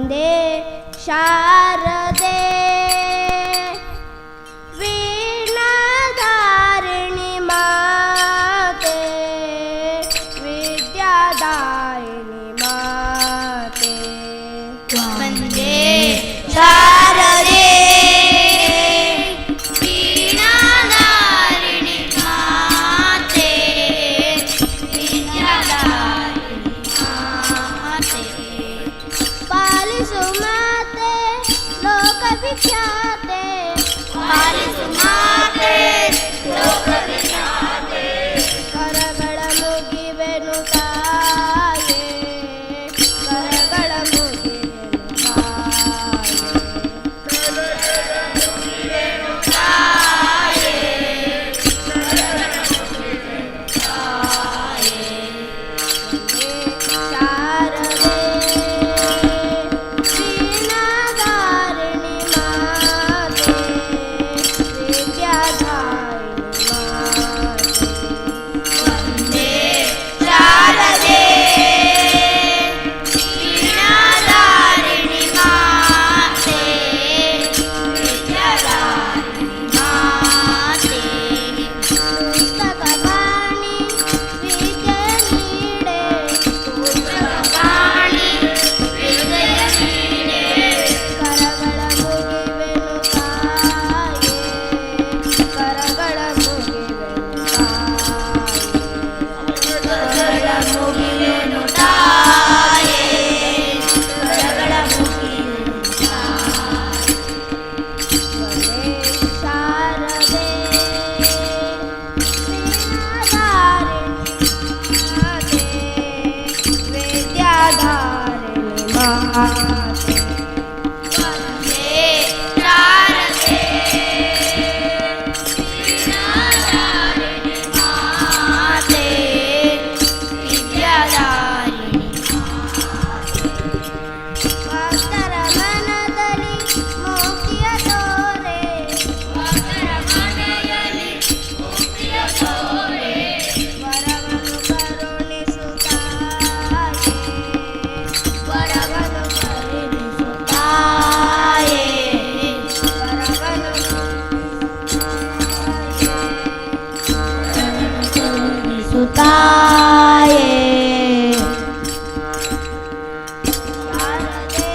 ವಂದೇ ಶಾರದೆ ವೀಣಾಧಾರಿಣಿ ಮಾತೆ ವಿದ್ಯಾದಾಯಿನಿ ಮಾತೆ ವಂದೇ ಶಾರದೆ ವೀಣಾಧಾರಿಣಿ ಮಾತೆ ವಿದ್ಯಾದಾಯಿನಿ ಮಾತೆ ಪಾಲಿಸು ಮಾತೆ ಲೋಕ ವಿಖ್ಯಾತೆ ಪಾಲಿಸು ಮಾತೆ ಲೋಕ ವಿಖ್ಯಾತೆ ಕರಗಳ ಮುಗಿವೆನು ತಾಯೇ ಕರಗಳ ಮುಗಿವೆನು ತಾಯೇ ಶಾರದೆ ವೀಣಾಧಾರಿಣಿ ಮಾತೆ ವಿದ್ಯಾದಾಯಿನಿ ಮಾತೆ ವಂದೇ ಶಾರದೆ ವೀಣಾಧಾರಿಣಿ ಮಾತೆ ವಿದ್ಯಾದಾಯಿನಿ ಮಾತೆ ಪುಸ್ತಕ ಪಾಣಿ ವಿದ್ಯೆ ನೀಡೆ ಪುಸ್ತಕಪಾಣಿ ವಿದ್ಯೆಯ ನೀಡೆ ಕರಗಳ ಮುಗಿವೆನು ತಾಯೇ ಕರಗಳ ಮುಗಿವೆನು ತಾಯೇ ಕರಗಳ ಮುಗಿವೆನು ತಾಯೇ ವಂದೇ ಶಾರದೆ ವೀಣಾಧಾರಿಣಿ ಮಾತೆ ವಿದ್ಯಾಧಾರಿಣಿ ಮಾತೆ ವಂದೇ ಶಾರದೆ ವೀಣಾಧಾರಿಣಿ ಮಾತೆ ವಿದ್ಯಾದಾಯಿನಿ ಭಕ್ತರ ಮನದಲ್ಲಿ ಮೋಕ್ಷಿಯ ತೋರೆ ಭಕ್ತರ ಮನೆಯಲ್ಲಿ ಮುಕ್ತಿಯ ತೋರೆ ವರವನ್ನು ಕರುಣಿಸು ತಾಯೇ ವರವನ್ನು ಕರುಣಿಸು ತಾಯೇ ವರವನ್ನು ಕರುಣಿಸು ತಾಯೇ ಶಾರದೆ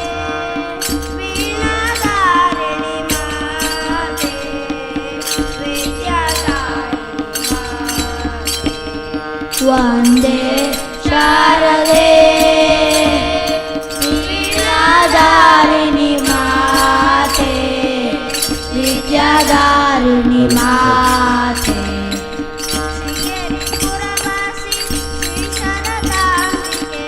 ವೀಣಾಧಾರಿಣಿ ಮಾತೆ ವಿದ್ಯಾದಾಯಿನಿ ಮಾತೆ ವಂದೇ ಶಾರದೆ ವೀಣಾಧಾರಿಣಿ ಮಾತೆ ವಿದ್ಯಾದಾರಿಣಿ ಮಾತೆ ಶೃಂಗೇರಿ ಪುರವಾಸಿ ಶ್ರೀ ಶಾರದಾಂಬಿಕೆ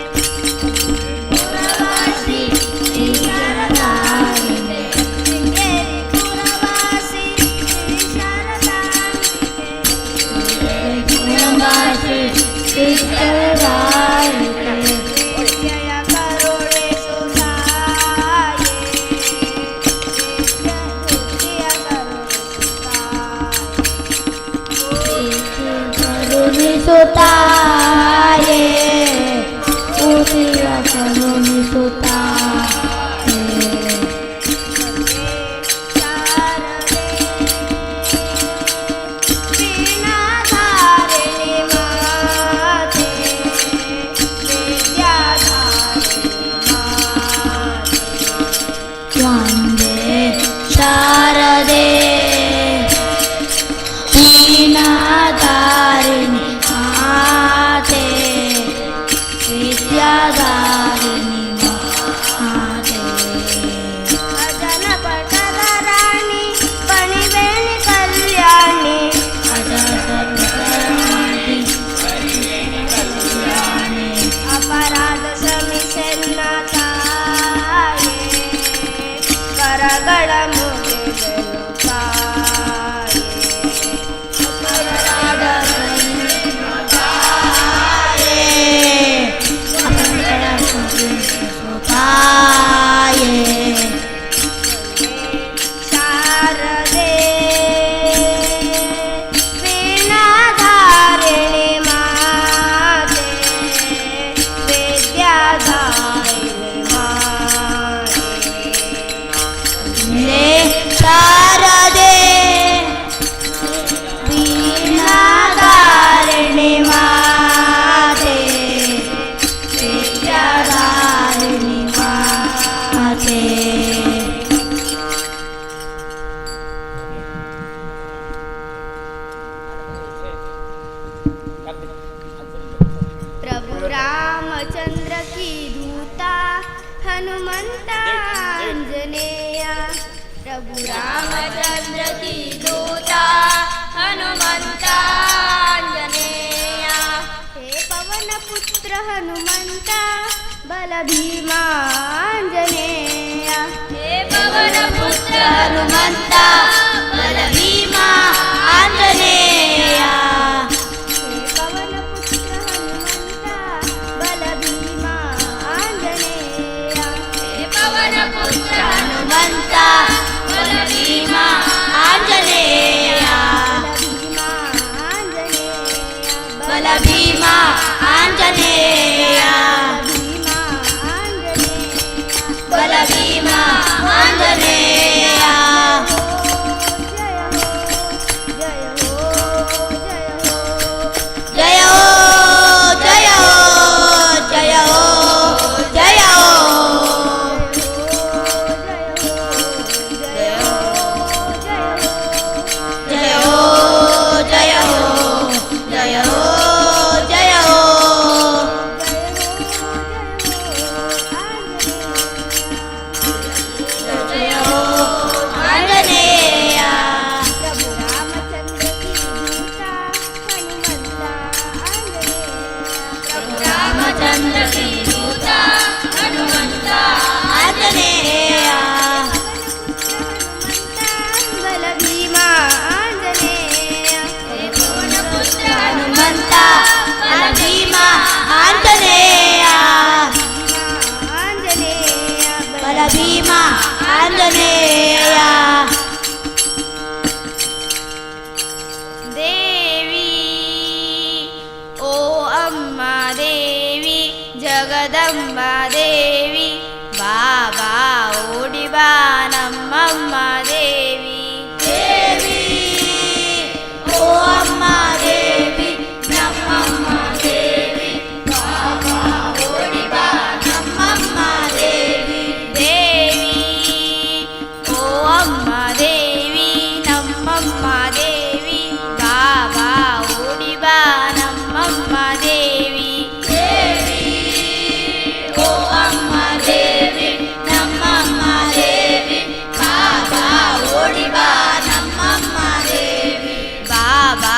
ಪುರವಾಸಿ ಶ್ರೀ ಶಾರದಾಂಬಿಕೆ ಶೃಂಗೇರಿ ಪುರವಾಸಿ ಶ್ರೀ ಶಾರದಾಂಬಿಕೆ ಪುರವಾಸಿ ಶ್ರೀ ಶಾರದಾಂಬಿಕೆ ವಿದ್ಯೆಯ ಕರುಣಿಸು ತಾಯೇ ವಿದ್ಯೆಯ ಕರುಣಿಸು ತಾಯೇ ಕರುಣಿಸು ತಾಯೇ ಉಸಿರ ಕರುಣಿಸು ತಾಯೇ ಶಾರದೆ ವೀಣಾಧಾರಿಣಿ ಮಾತೆ ವಿದ್ಯಾಧಾರಿಣಿ ಮಾತೆ ವಂದೇ ಶಾರದೆ ವೀಣಾಧಾರಿಣಿ ಮಾತೆ ವಿದ್ಯಾಧಾರಿಣಿ ಮಾತೆ ಅಜನ ಪಟದ ರಾಣಿ ಪಣಿವೇಣಿ ಕಲ್ಯಾಣಿ ಅಪರಾಧ ಶ್ರಮಿಸೆನ್ನ ತಾಯೇ ಕರಗಳ ಮುಗಿವೆನು ತಾಯೇ ಶಾರದೆ ವೀಣಾಧಾರಿಣಿ ಮಾತೆ ವಿದ್ಯಾಧಾರಿಣಿ ಮಾತೆ प्रभु रामचंद्र की दूता हनुमंता आंजनेया प्रभु रामचंद्र की दूता हनुमंता आंजनेया हे पवन पुत्र हनुमंता बल भीमा आंजनेया हे पवन पुत्र हनुमंता बल भीमा आंजनेया हे पवन पुत्र हनुमंता बल भीमा आंजनेया हे पवन पुत्र हनुमंता बल भीमा आंजनेया बल भीमा आंजनेया बल भीमा आंजनेया जय हो जय हो जय हो जय हो जय हो जय हो जय हो जय हो जय हो आंजनेया प्रभु रामचंद्र की दूता हनुमंता आंजनेया रामचंद्र की दूता हनुमंता आंजनेया बल भीमा आंजनेया पवन पुत्र हनुमंता बल भीमा आंजनेया आंजनेया बल भीमा आंजनेया देवी ओ अम्मा देवी जगदम्बा देवी बाबा ओडिबा नम्मम्म देवी देवी ओ अम्मा देवी नಮ್ಮಮ್ಮ देवी बाबा ओडिबा नಮ್ಮಮ್ಮ देवी देवी ओ अम्मा देवी नम्मम्म देवी बाबा ओडिबा नम्मम्म देवी देवी ओ अम्मा देवी नಮ್ಮಮ್ಮ देवी बाबा ओडिबा नಮ್ಮಮ್ಮ देवी बाबा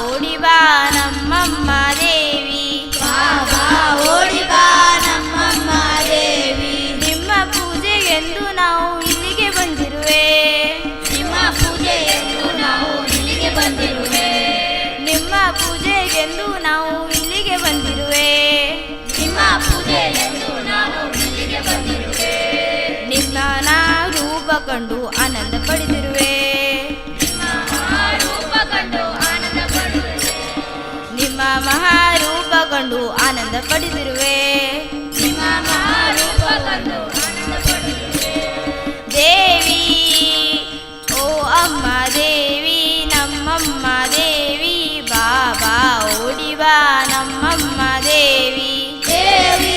ओडिबा नम्मम्म देवी बाबा ओडिबा नಮ್ಮಮ್ಮ देवी ನಿಮ್ಮ ಪೂಜೆಗೆಂದು ನಾವು ಇಲ್ಲಿಗೆ ಬಂದಿರುವೆ ನಿಮ್ಮ ಪೂಜೆಯೆಂದು ನಾವು ಇಲ್ಲಿಗೆ ಬಂದಿರುವೆ ನಿಮ್ಮ ಪೂಜೆಗೆಂದು ನಾವು ಇಲ್ಲಿಗೆ ಬಂದಿರುವೆ ನಿಮ್ಮ ಪೂಜೆಯೆಂದು ನಾವು ಇಲ್ಲಿಗೆ ಬಂದಿರುವೆ ನಿಮ್ಮ ನಾ ರೂಪ ಕಂಡು ಆನಂದ ಪಡೆದಿರುವೆ ನಿಮ್ಮ ರೂಪ ಕಂಡು ಆನಂದ ಪಡುವೆ ನಿಮ್ಮ ಮಹಾರೂಪ ಕಂಡು ಆನಂದ ಪಡೆದಿರುವೆ ನಿಮ್ಮ ರೂಪ ಕಂಡು ಆನಂದ ಪಡುವೆ ದೇವಿ ಓ ಅಮ್ಮ ದೇವಿ ನಮ್ಮಮ್ಮ ದೇವಿ ಬಾಬಾ ಓಡಿಬಾ ನಮ್ಮಮ್ಮ ದೇವಿ ದೇವಿ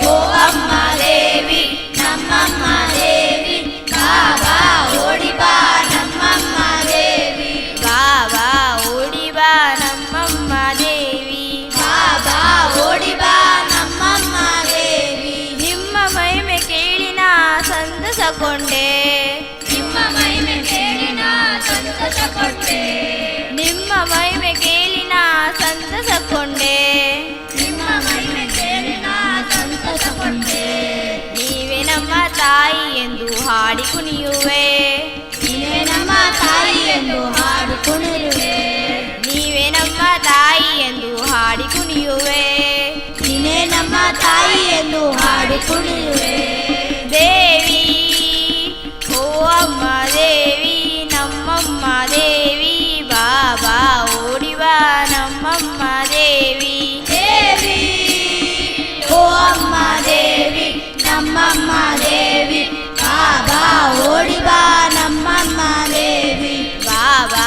ಓ ಅಮ್ಮ ದೇವಿ ನಮ್ಮಮ್ಮ ದೇವಿ ಬಾಬಾ ಓಡಿಬಾ ನಮ್ಮಮ್ಮ ದೇವಿ ಬಾಬಾ ಓಡಿಬಾ ನಮ್ಮಮ್ಮ ದೇವಿ ಬಾಬಾ ಓಡಿಬಾ ನಮ್ಮಮ್ಮ ದೇವಿ ನಿಮ್ಮ ಮಹಿಮೆ ಕೇಳಿ ನಾ ಸಂತಸಗೊಂಡೆ ನಿಮ್ಮ ಮಹಿಮೆ ಕೇಳಿ ನಾ ಸಂತಸಗೊಂಡೆ ನಿಮ್ಮ ಮಹಿಮೆ ಕೇಳಿ ನಾ ಸಂತಸಗೊಂಡೆ ನಿಮ್ಮ ಮಹಿಮೆ ಕೇಳಿ ನಾ ಸಂತಸಗೊಂಡೆ ನೀವೇ ನಮ್ಮ ತಾಯಿ ಎಂದು ಹಾಡಿ ಕುಣಿಯುವೆ ನೀವೇ ನಮ್ಮ ತಾಯಿ ಎಂದು ಹಾಡು ಕುಣಿರುವೆ ನೀವೇ ನಮ್ಮ ತಾಯಿ ಎಂದು ಹಾಡಿ ಕುಣಿಯುವೆ ನೀನೇ ನಮ್ಮ ತಾಯಿ ಎಂದು ಹಾಡು ಕುಣಿರುವೆ ದೇವಿ ಓ ಅಮ್ಮ ದೇವಿ ನಮ್ಮಮ್ಮ ದೇವಿ ಬಾಬಾ ಓಡಿಬಾ ನಮ್ಮಮ್ಮ ದೇವಿ ದೇವಿ ಓ ಅಮ್ಮ ದೇವಿ ನಮ್ಮಮ್ಮ ದೇವಿ ಬಾಬಾ ಓಡಿಬಾ ನಮ್ಮಮ್ಮ ದೇವಿ ಬಾಬಾ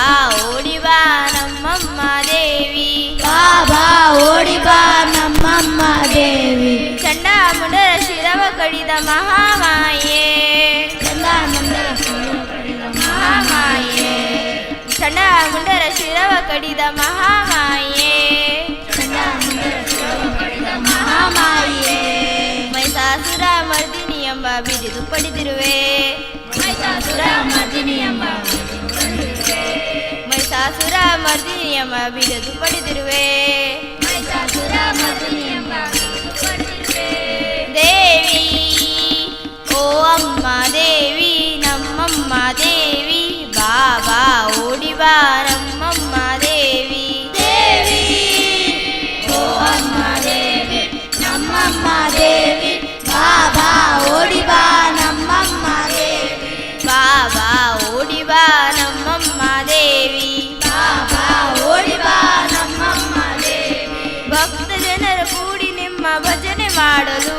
ಓಡಿಬಾ ನಮ್ಮಮ್ಮ ದೇವಿ ಬಾಬಾ ಓಡಿಬಾ ನಮ್ಮಮ್ಮ ದೇವಿ ಚಂಡಾಮುಂಡರ ಶಿರವ ಕಡಿದ ಪಡಿದ ಮಹಾಮಾಯೇ ಮಹಾಮಾಯೇ ಮೈಸಾಸುರ ಮರ್ದಿನಿ ಎಂಬ ಬಿರಿದು ಪಡೆದಿರುವೆ ಮಹಿಷಾಸುರ ಮರ್ದಿನಿ ಎಂಬ ಮೈಸಾಸುರ ಮರ್ದಿನಿ ಎಂಬ ಬಿರಿದು ಪಡೆದಿರುವೆ ಮಹಿಷಾಸುರ ಮರ್ದಿನಿ ಎಂಬ ದೇವಿ ಓ ಅಮ್ಮ ದೇವಿ ನಮ್ಮಮ್ಮ ದೇವಿ ಬಾಬಾ ಓಡಿ ಬಾ ನಮ್ಮಮ್ಮ ದೇವಿ ದೇವಿ ಓ ಅಮ್ಮ ದೇವಿ ನಮ್ಮಮ್ಮ ದೇವಿ ಬಾಬಾ ಓಡಿ ಬಾ ನಮ್ಮಮ್ಮ ದೇವಿ ಬಾಬಾ ಓಡಿ ಬಾ ನಮ್ಮಮ್ಮ ದೇವಿ ಬಾಬಾ ಓಡಿ ಬಾ ನಮ್ಮಮ್ಮ ದೇವಿ ಭಕ್ತ ಜನರು ಕೂಡಿ ನಿಮ್ಮ ಭಜನೆ ಮಾಡಲು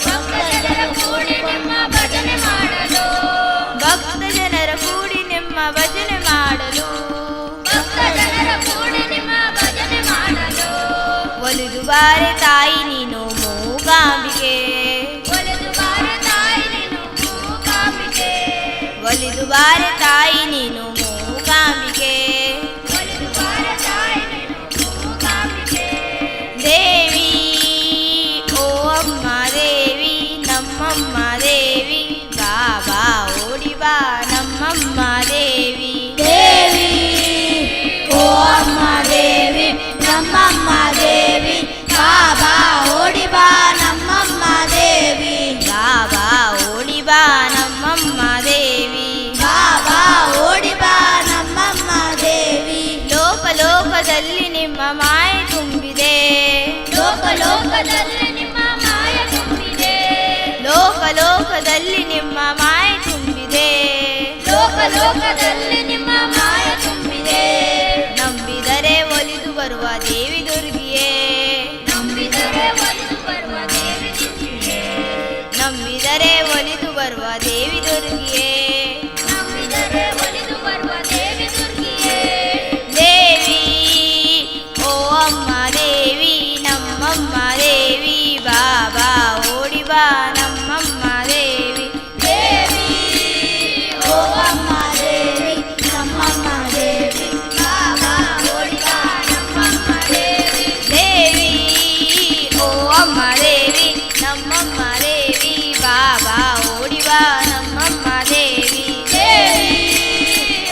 ಭಕ್ತಜನರು ಕೂಡಿ ನಿಮ್ಮ ಭಜನೆ ಮಾಡಲು ಭಕ್ತ ಜನರ ಕೂಡಿ ನಿಮ್ಮ ಭಜನೆ ಮಾಡಲು ಭಕ್ತಜನರು ಕೂಡಿ ನಿಮ್ಮ ಭಜನೆ ಮಾಡಲು ಒಲಿದು ಬಾರೆ ತಾಯಿ ನೀನು ಮೂಕಾಂಬಿಕೆ ಒಲಿದು ಬಾರ ತಾಯಿ ನೀನು ಮೂಕಾಂಬಿಕೆ ಒಲಿದು ಬಾರೆ ತಾಯಿ ನೀನು ಮೂಕಾಂಬಿಕೆ ಒಲಿದು ಬಾರ ತಾಯಿ ನೀನು ಮೂಕಾಂಬಿಕೆ ದೇವಿ ಓ ಅಮ್ಮ ದೇವಿ ನಮ್ಮಮ್ಮ ದೇವಿ ಬಾಬಾ ಓಡಿ ಬಾ ನಮ್ಮಮ್ಮ ದೇವಿ ದೇವಿ ಓ ಅಮ್ಮ ದೇವಿ ನಮ್ಮಮ್ಮ ದೇವಿ ಬಾಬಾ ಓಡಿ ಬಾ ನಮ್ಮಮ್ಮ ದೇವಿ ಬಾಬಾ ಓಡಿ ಬಾ ನಮ್ಮಮ್ಮ ದೇವಿ ಬಾಬಾ ಓಡಿ ಬಾ ನಮ್ಮಮ್ಮ ದೇವಿ ಲೋಕ ಲೋಕದಲ್ಲಿ ನಿಮ್ಮ ಮಾಯೆ ತುಂಬಿದೆ ಲೋಕ ಲೋಕದಲ್ಲಿ ನಿಮ್ಮ ಮಾಯ ತುಂಬಿದೆ ಲೋಕ ಲೋಕದಲ್ಲಿ ನಿಮ್ಮ ಮಾಯೆ ತುಂಬಿದೆ ಲೋಕ ಲೋಕದಲ್ಲಿ ನಿಮ್ಮ ಮಾಯ ತುಂಬಿದೆ ನಂಬಿದರೆ ಒಲಿದು ಬರುವ ದೇವಿ ದುರ್ಗಿಯೇ ನಂಬಿದರೆ ಒಲಿದು ಬರುವ ದೇವಿ ದುರ್ಗಿಯೇ ನಂಬಿದರೆ ಒಲಿದು ಬರುವ ದೇವಿ ದುರ್ಗಿಯೇ ನಂಬಿದರೆ ಒಲಿದು ಬರುವ ದೇವಿ ದುರ್ಗಿಯೇ ದೇವಿ ಓ ಅಮ್ಮ ದೇವಿ ನಮ್ಮಮ್ಮ ದೇವಿ ಬಾಬಾ ಓಡಿ ಬಾ ನಮ್ಮಮ್ಮ ದೇವಿ ದೇವಿ ಓ ಅಮ್ಮ ದೇವಿ ನಮ್ಮಮ್ಮ ದೇವಿ ಬಾಬಾ ಓಡಿ ಬಾ ನಮ್ಮಮ್ಮ ದೇವಿ ದೇವಿ ಓ ಅಮ್ಮ ದೇವಿ ನಮ್ಮಮ್ಮ ದೇವಿ ಬಾಬಾ ಓಡಿ ಬಾ ನಮ್ಮಮ್ಮ ದೇವಿ ದೇವಿ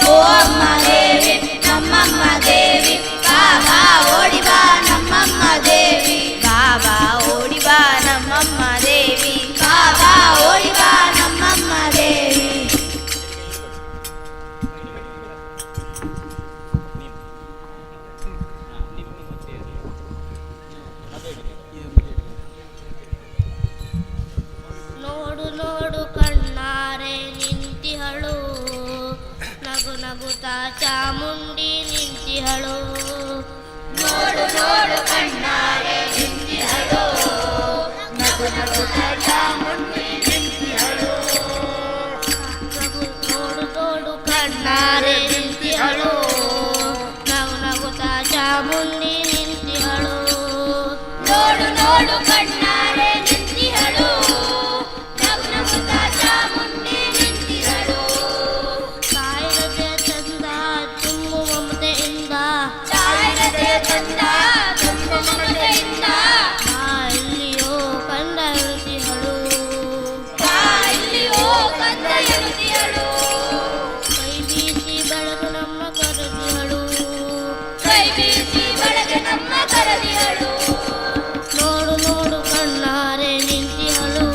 ಓ ಅಮ್ಮ ದೇವಿ ನಮ್ಮಮ್ಮ ದೇವಿ ಬಾಬಾ ಓಡಿ ಬಾ ನಮ್ಮಮ್ಮ ದೇವಿ ಬಾಬಾ ಓಡಿ ಬಾ ನಮ್ಮಮ್ಮ ದೇವಿ ಬಾಬಾ ಓಡಿ ಬಾ ನಮ್ಮಮ್ಮ ದೇವಿ ನೋಡು ನೋಡು ಕಣ್ಣಾರೆ ನಿಂತಿಹಳು ನಗು ನಗುತ್ತಾ ಚಾಮುಂಡಿ ನಿಂತಿಹಳು ನೋಡು ನೋಡು ಕಣ್ಣಾರೆ ನಿಂತಿಹಳು ನಗು ನಗುತ್ತಾ ಚಾಮುಂಡಿ ನಿಂತಿಹಳು ನೋಡು ನೋಡು ಕಣ್ಣಾರೆ ನಿಂತಿಹಳು ನಗು ನಗುತ್ತಾ ಚಾಮುಂಡಿ ನಿಂತಿಹಳು ನೋಡು ನೋಡು ಕಣ್ಣಾರೆ ನಿಂತಿಹಳು ನಗು ನಗುತ್ತಾ ಚಾಮುಂಡಿ ನಿಂತಿಹಳು ಕಾಯಿರದೆ ಚಂದ ತುಂಬು ಮಮತೆಯಿಂದ ತಾಯಿರದೆ ಚಂದ ತುಂಬು ಮಮತೆಯಿಂದ ಎಲ್ಲಿಯೋ ಕಂಡ ಇರುತ್ತಿಹಳು ತಾಯಿಯೋ ಕಂದ ಎನ್ನುತ್ತಿಹಳು ಕೈ ಬೀಸಿ ಬೆಳಗು ನಮ್ಮ ಕರೆದಿಹಳು ಕೈ ಬೀಸಿ ಬೆಳಗ್ಗೆ ನಮ್ಮ ಕರದಿಹಳು ನೋಡು ನೋಡು ಕಣ್ಣಾರೆ ನಿಂತಿಹಳು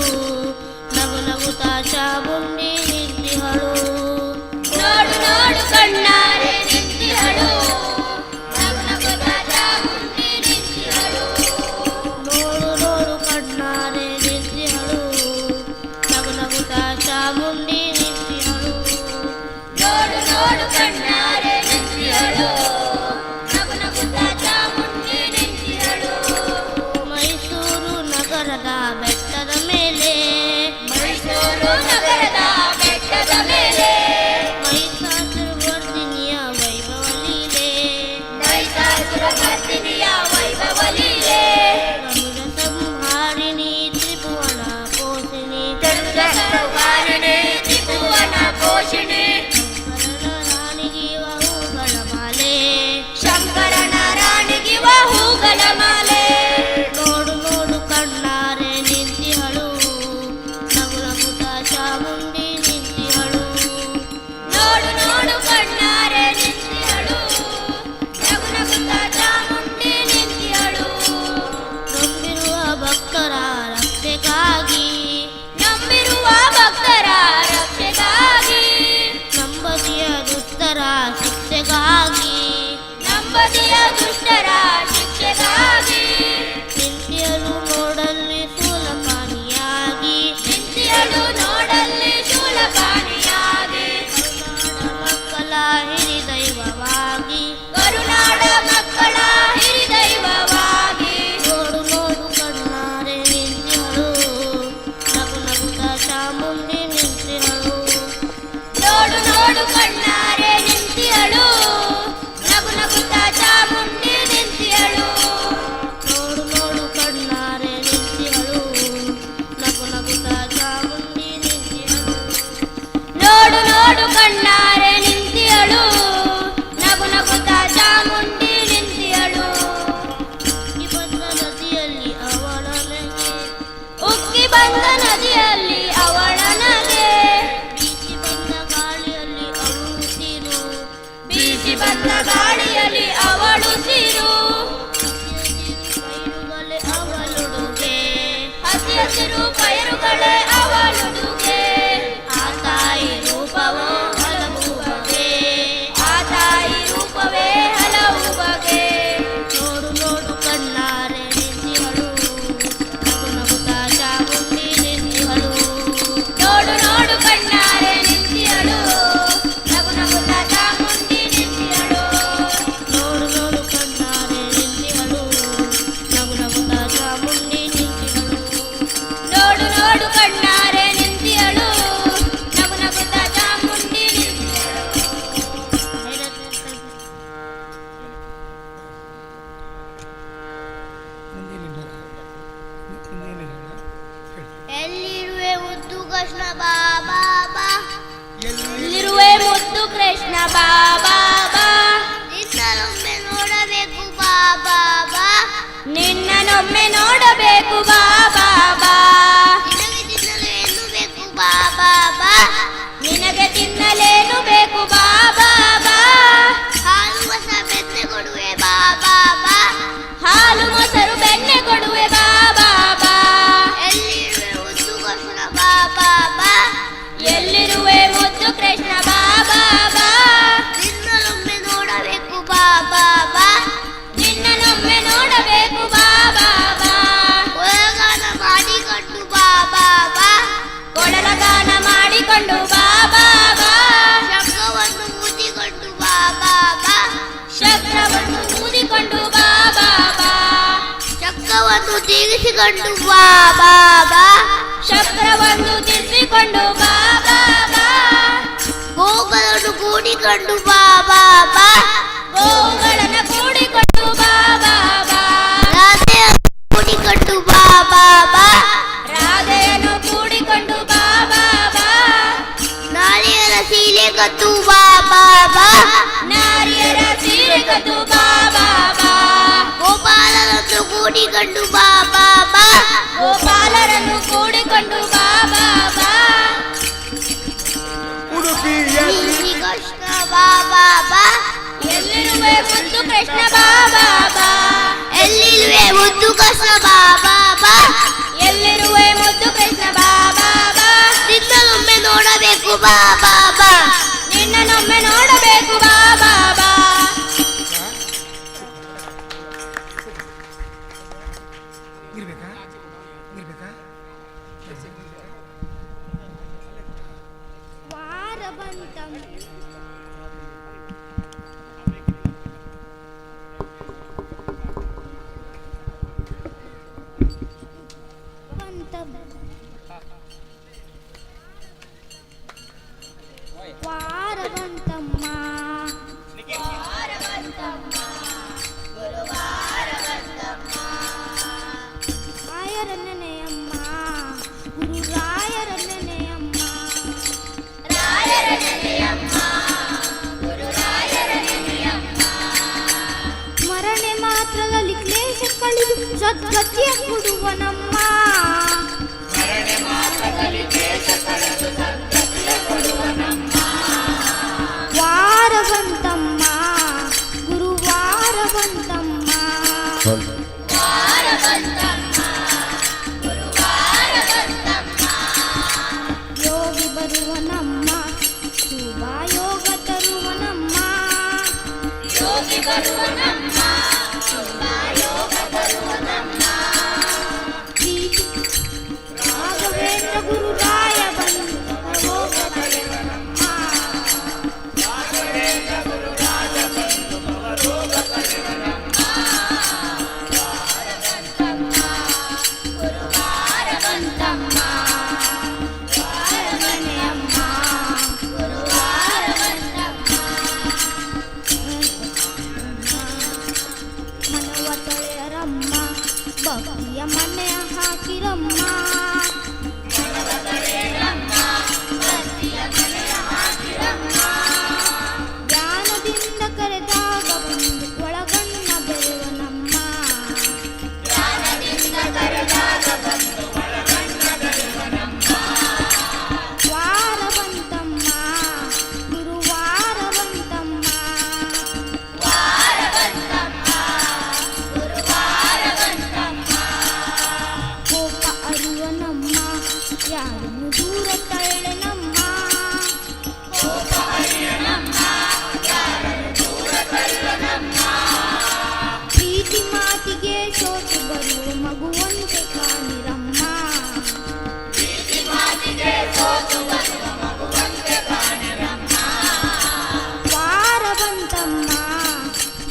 ನಗು ನಗುತ್ತಾ ಚಾಮುಂಡಿ ನಿಂತಿಹಳು ನೋಡು ನೋಡು ಕಣ್ಣಾರೆ ನಿಂತಿಹಳು ನಗು ನಗುತ್ತಾ ಚಾಮುಂಡಿ ನಿಂತಿಹಳು ನೋಡು ನೋಡು ಕಣ್ಣಾರೆ ನಿಂತಿಹಳು ನಗು ನಗುತ್ತಾ ಚಾಮುಂಡಿ ನಿಂತಿಹಳು ನೋಡು ನೋಡು ಕಣ್ಣಾರೆ ನಿಂತಿಹಳು ನಗು ನಗುತ್ತಾ ಚಾಮುಂಡಿ ನಿಂತಿಹಳು ಮೈಸೂರು ನಗರದ ಬೆಟ್ಟದ ಮೇಲೆ ಮೈಸೂರು ನಗರದ ಬೆಟ್ಟದ ಮೇಲೆ ಮಹಿಷಾಸುರಮರ್ದಿನಿಯ ವೈಭವ ಲೀಲೆ ಮಹಿಷಾಸುರ ಮರ್ದಿನಿಯ ವೈಭವ ಲೀಲೆ ಗರುಡ ಸಂಹಾರಿಣಿ ತ್ರಿಭುವನ ಪೋಷಿಣಿ ಗರುಡ ಸಂಹಾರಿಣಿ ತ್ರಿಭುವನ ಪೋಷಿಣಿ ಕರ್ಣ ರಾಣಿಗೆ ನೋಡು ಕಣ್ಣಾರೆ ನಿಂತಿಯಳು ನಗು ನಗುತ್ತ ಚಾಮುಂಡಿ ನಿಂತಿಯಳು ಉಕ್ಕಿ ಬಂದ ನದಿಯಲ್ಲಿ ಅವಳ ನಗೆ ಬೀಸಿ ಬಂದ ಗಾಳಿಯಲ್ಲಿ ಅವಳು ಸಿರು ಅವಳುಡುಗೆ ಹಸಿ ಹಸಿರು ಪೈರುಗಳೇ ಅವಳುಡುಗೆ ಆ ತಾಯಿ ರೂಪವೋ ಹಲವು ಬಗೆ ಆ ತಾಯಿ ರೂಪವೇ ಹಲವು ಬಗೆ ನೋಡು ನೋಡು ಕಣ್ಣಾರೆ ನಿಂತಿಹಳು ನಗು ನಗುತ್ತಾ ಚಾಮುಂಡಿ ನಿಂತಿಹಳು ನೋಡು ನೋಡು ಕಣ್ಣಾರೆ ನಿಂತಿಯಳು ನಗು ನಗುತ್ತ ಚಾಮುಂಡಿ ನಿಂತಿಯಳು ನೋಡು ನೋಡು ಕಣ್ಣಾರೆ ನಿಂತಿಹಳು ನಗು ನಗುತ್ತಾ ಚಾಮುಂಡಿ ನಿಂತಿಹಳು ನೋಡು ನೋಡು ಕಣ್ಣಾರೆ ನಿಂತಿಯಳು ನಗು ನಗುತ್ತ ಚಾಮುಂಡಿ ನಿಂತಿಯಳು ಎಲ್ಲಿರುವೆ ಮುದ್ದು ಕೃಷ್ಣ ಬಾಬಾ ಬಾ ಇಲ್ಲಿರುವೆ ಮುದ್ದು ಕೃಷ್ಣ ಬಾಬಾ ಬಾ ನಿನ್ನರೊಮ್ಮೆ ನೋಡಬೇಕು ಬಾಬಾ ಬಾ ನಿನ್ನನೊಮ್ಮೆ ನೋಡಬೇಕು ಬಾಬಾ ಬಾ ನಿನಗೆ ತಿನ್ನಲು ಏನು ಬೇಕು ಬಾಬಾ ಬಾ ನಿನಗೆ ತಿನ್ನಲೇನು ಬೇಕು ಬಾಬಾ ಬಾ ಹಾಲು ಹೊಸ ಬೆಣ್ಣೆ ಕೊಡುವೆ ಬಾಬಾ ಬಾ ಹಾಲು ಮೊಸರು ಬೆಣ್ಣೆ ಕೊಡುವೆ ಬಾಬಾ ಬಾ ಎಲ್ಲಿರುವೆ ಮುದ್ದು ಕೃಷ್ಣ ಬಾಬಾ ಬಾ ಎಲ್ಲಿರುವೆ ಮುದ್ದು ಕೃಷ್ಣ ಬಾಬಾ ಬಾ ನಿನ್ನರೊಮ್ಮೆ ನೋಡಬೇಕು ಬಾಬಾ ಬಾ ನಿನ್ನನೊಮ್ಮೆ ನೋಡಬೇಕು ಬಾಬಾ ಬಾ ಒಳಗಾನ ಮಾಡಿಕೊಂಡು ಬಾಬಾ ಬಾ ಕೊಳಲಗಾನ ಮಾಡಿಕೊಂಡು ಬಾಬಾ ಬಾ ಶಂಖವನ್ನು ಊದಿಕೊಂಡು ಬಾಬಾ ಬಾ ಶಕ್ರವನ್ನು ಊದಿಕೊಂಡು ಬಾಬಾ ಬಾ ಚಕ್ರವನ್ನು ತಿರುಗಿಸಿಕೊಂಡು ಬಾಬಾ ಬಾ ಶಕ್ರವನ್ನು ತಿರ್ಸಿಕೊಂಡು ಬಾಬಾ ಬಾ ಗೋಗಳನ್ನು ಕೂಡಿಕೊಂಡು ಬಾಬಾ ಬಾ ಗೋವುಗಳನ್ನು ಕೂಡಿಕೊಂಡು ಬಾಬಾ ಬಾ ರಾಧೆಯನ್ನು ಕೂಡಿಕೊಂಡು ಬಾಬಾ ಬಾ ರಾಧೆಯನ್ನು ಕೂಡಿಕೊಂಡು ಬಾಬಾ ಬಾ ನಾರಿಯರ ಸೀರೆ ಕತ್ತು ಬಾಬಾ ಬಾ ನಾರಿಯರ ಸೀರೆ ಕದ್ದು ಬಾಬಾ ಬಾ ಗೋಪಾಲರನ್ನು ಕೂಡಿಕೊಂಡು ಬಾಬಾ ಬಾ ಗೋಪಾಲರನ್ನು ಕೂಡಿಕೊಂಡು ಬಾಬಾ ಬಾ ಶ್ರೀ ಕೃಷ್ಣ ಬಾಬಾ ಬಾ ಎಲ್ಲಿರುವೆ ಮುದ್ದು ಕೃಷ್ಣ ಬಾಬಾ ಬಾ ಎಲ್ಲಿರುವೆ ಮುದ್ದು ಕೃಷ್ಣ ಬಾಬಾ ಬಾ ಎಲ್ಲಿರುವೆ ಮುದ್ದು ಕೃಷ್ಣ ಬಾಬಾ ಬಾ ನಿನ್ನರೊಮ್ಮೆ ನೋಡಬೇಕು ಬಾಬಾ ಬಾ ನಿನ್ನನೊಮ್ಮೆ ನೋಡಬೇಕು ಬಾಬಾ ಬಾ ವಾರಬಂತಂ ವಾರಬಂತಮ್ಮ ರಾಯರನ್ನೆನೆಯಮ್ಮ ಗುರು ರಾಯರನ್ನೆನೆಯಮ್ಮ ಸ್ಮರಣೆ ಮಾತ್ರದಲ್ಲಿ ಕ್ಲೇಶ ಕಳೆದು ಸದ್ಗತಿಯ ಕೊಡುವನಮ್ಮ ವಾರವಂತಮ್ಮ ಗುರುವಾರವಂತಮ್ಮ ಯೋಗಿ ಬರುವನಮ್ಮ ಶುಭ ಯೋಗ ತರುವನಮ್ಮ ಯೋಗಿ ಬರುವನಮ್ಮ ಶುಭ ಯೋಗ ತರುವನಮ್ಮ ರಾಘವೇಂದ್ರ ಗುರುರಾಯ ಬಂದು ಯೋಗ ತರುವನಮ್ಮ ಮನವ ಸೋತು ಬರುವ ಮಗುವಂತೆ ಕಾಣಿರಮ್ಮ. ವಾರ ಬಂತಮ್ಮ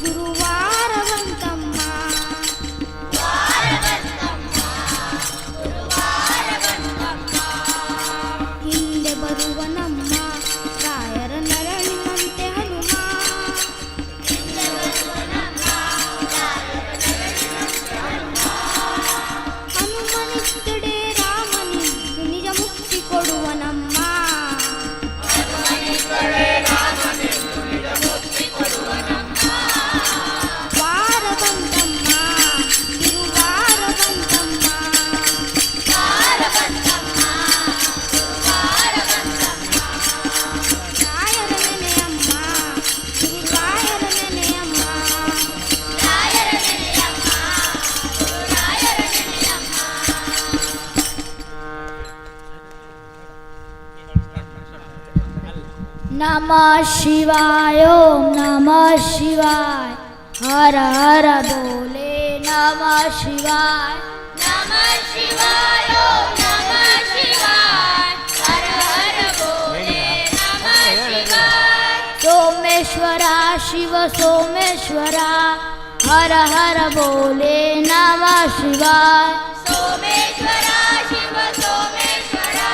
ಗುರುವಾರ ಬಂತಮ್ಮ. ಹಿಂದೆ ಬರುವ ನಮ್ಮ ರಾಯರ ನರಳಿನಂತೆ ಹನುಮ. ಹನುಮನಿದ್ದಡೆ ರಾಮನಿದ್ದು ನಿಜ ಮುಕ್ತಿ ಕೊಡುವ ನಮ್ಮ. ವಾರ ಬಂತಮ್ಮ ಗುರುವಾರ ಬಂತಮ್ಮ. ರಾಯರ ನೆನೆಯಮ್ಮ ಗುರುರಾಯರ ನೆನೆಯಮ್ಮ. नमः शिवाय ओम नमः शिवाय हर हर बोले नमः शिवाय नमः शिवाय ओम नमः शिवाय हर हर बोले नमः शिवाय. सोमेश्वरा शिव सोमेश्वरा हर हर बोले नमः शिवाय सोमेश्वरा शिव सोमेश्वरा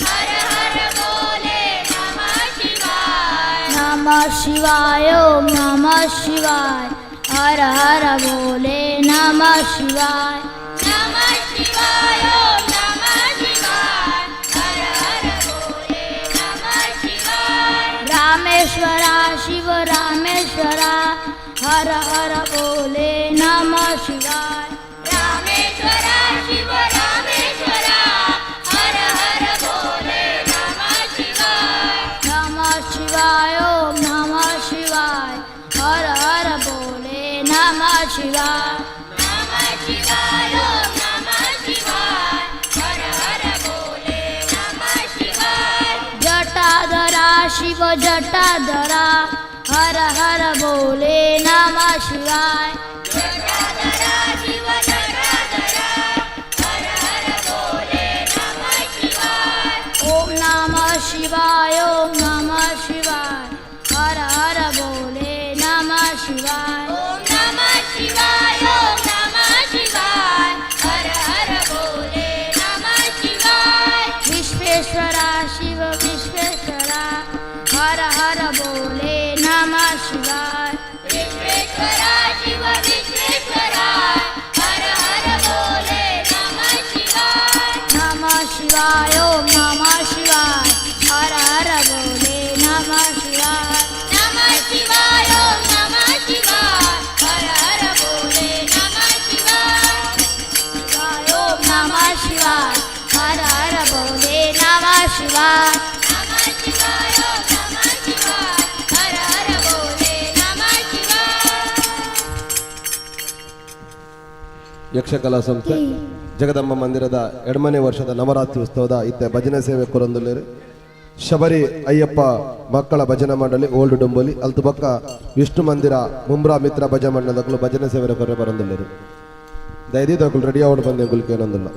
हर हर बोले नमः शिवाय. नमः शिवाय ओम नमः शिवाय हर हर बोले नमः शिवाय नमः शिवाय ओम नमः शिवाय हर हर बोले नमः शिवाय. रामेश्वरा शिव रामेश्वरा हर हर बोले नमः शिवाय रामेश्वरा शिव रामेश्वरा हर हर बोले नमः शिवाय. नमः शिवाय ओम नमः शिवाय हर हर बोले नमः शिवाय नमः शिवाय ओम नमः शिवाय हर हर बोले नमः शिवाय. जटाधरा शिव जटाधरा हर हर बोले नमः शिवाय जटाधरा शिव जटाधरा हर हर बोले नमः शिवाय. ओम नमः शिवाय ओम नमः शिवाय हर हर बोले नमः शिवाय ओम नमः शिवाय ओम नमः शिवाय हर हर बोले नमः शिवाय. विश्वेश्वरा शिव विश्वेश्वरा हर हर बोले नमः शिवाय विश्वेश्वरा शिव विश्वेश्वरा हर हर बोले नमः शिवाय. नमः शिवाय ओम नमः शिवाय हर हर बोले नमः शिवाय नमः शिवाय ओम नमः शिवाय हर हर बोले नमः शिवाय. शिवाय ओम नमः शिवाय हर हर बोले नमः शिवाय नमः शिवाय ओम नमः शिवाय हर हर बोले नमः शिवाय. ಯಕ್ಷಕಲಾ ಸಂಸ್ಥೆ ಜಗದಂಬ ಮಂದಿರದ ಎರಡನೇ ವರ್ಷದ ನವರಾತ್ರಿ ಉತ್ಸವದ ಇತ್ತೆ ಭಜನೆ ಸೇವೆ ಕೊರಂದುಲ್ಲೇರು ಶಬರಿ ಅಯ್ಯಪ್ಪ ಮಕ್ಕಳ ಭಜನಾ ಮಂಡಳಿ ಓಲ್ಡ್ ಡೊಂಬೋಲಿ ಅಲ್ತು ಪಕ್ಕ ವಿಷ್ಣು ಮಂದಿರ ಮುಂಬ್ರಾ ಮಿತ್ರ ಭಜ ಮಂಡಲಗಳು ಭಜನೆ ಸೇವೆ ಕೊರೆ ಬರಂದುಲ್ಲೇರು ದಯದಿ ತಗೊಳ್ಳಿ ರೆಡಿ ಆಗಿ ಬಂದೆ ಗುಲ್ಕೆ ಏನೊಂದಿಲ್ಲ.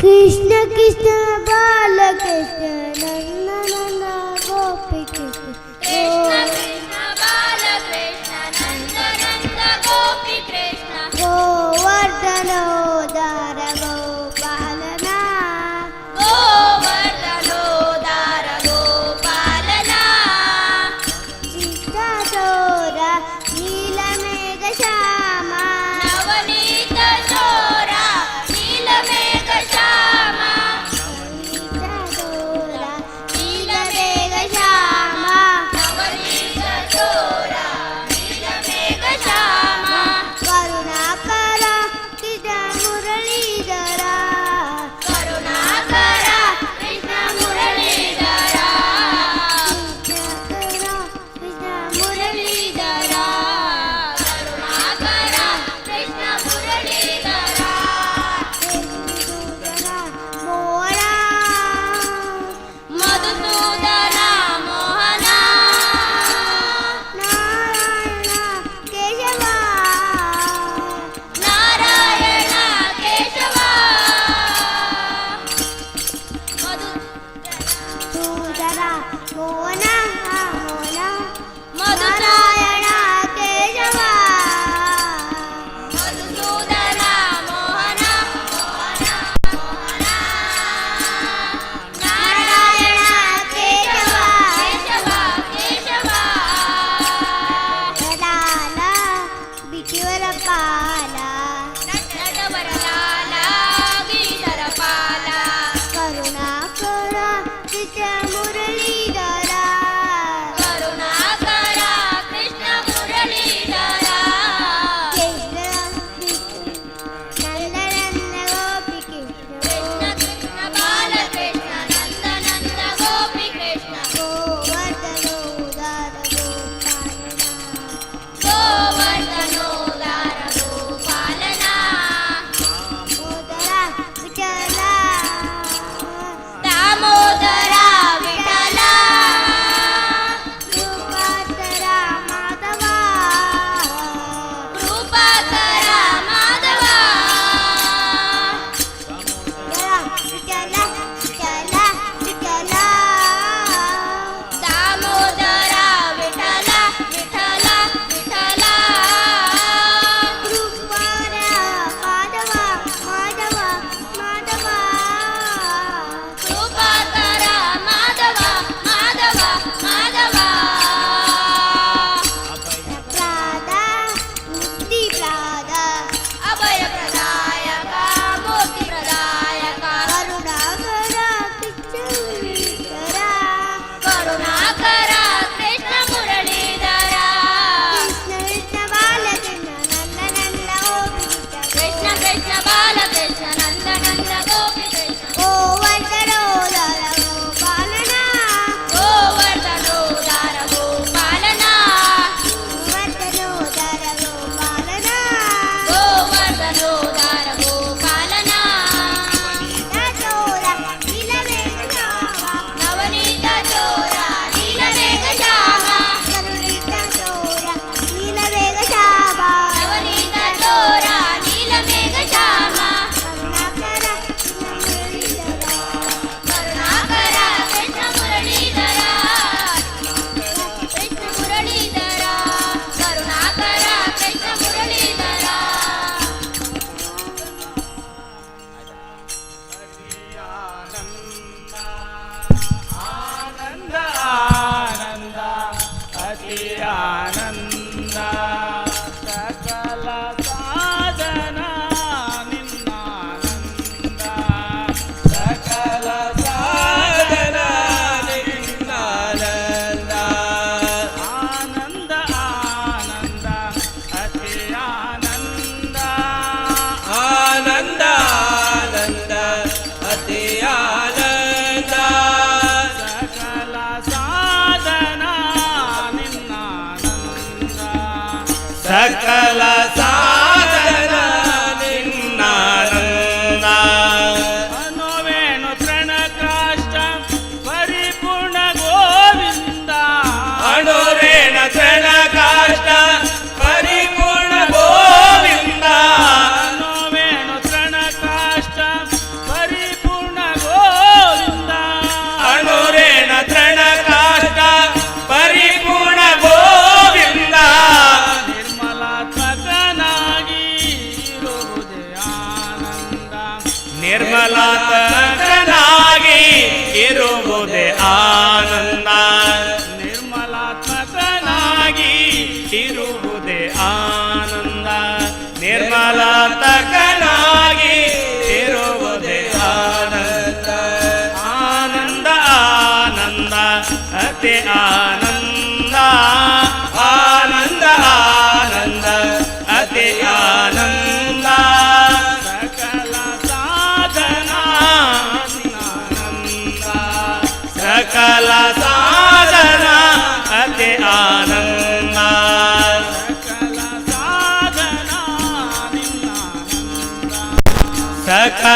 ಕೃಷ್ಣ ಕೃಷ್ಣ ಬಾಲಕೃಷ್ಣ ನನ್ನ ನನ್ನ ಗೋಪಿ ಕೃಷ್ಣ. कृष्ण कृष्ण बालकृष्ण नंद नंद गोपी कृष्ण. ಗೋವರ್ಧನೋದಾರ ಗೋಪಾಲನ गोवर्धनोदार गोपालना. ಚಿತ್ತಾಚೋರ ನೀಲಮೇಘ ಶ್ಯಾಮ. नवनीत चोर नीलमेघ श्याम. ಚಿತ್ತಾಚೋರ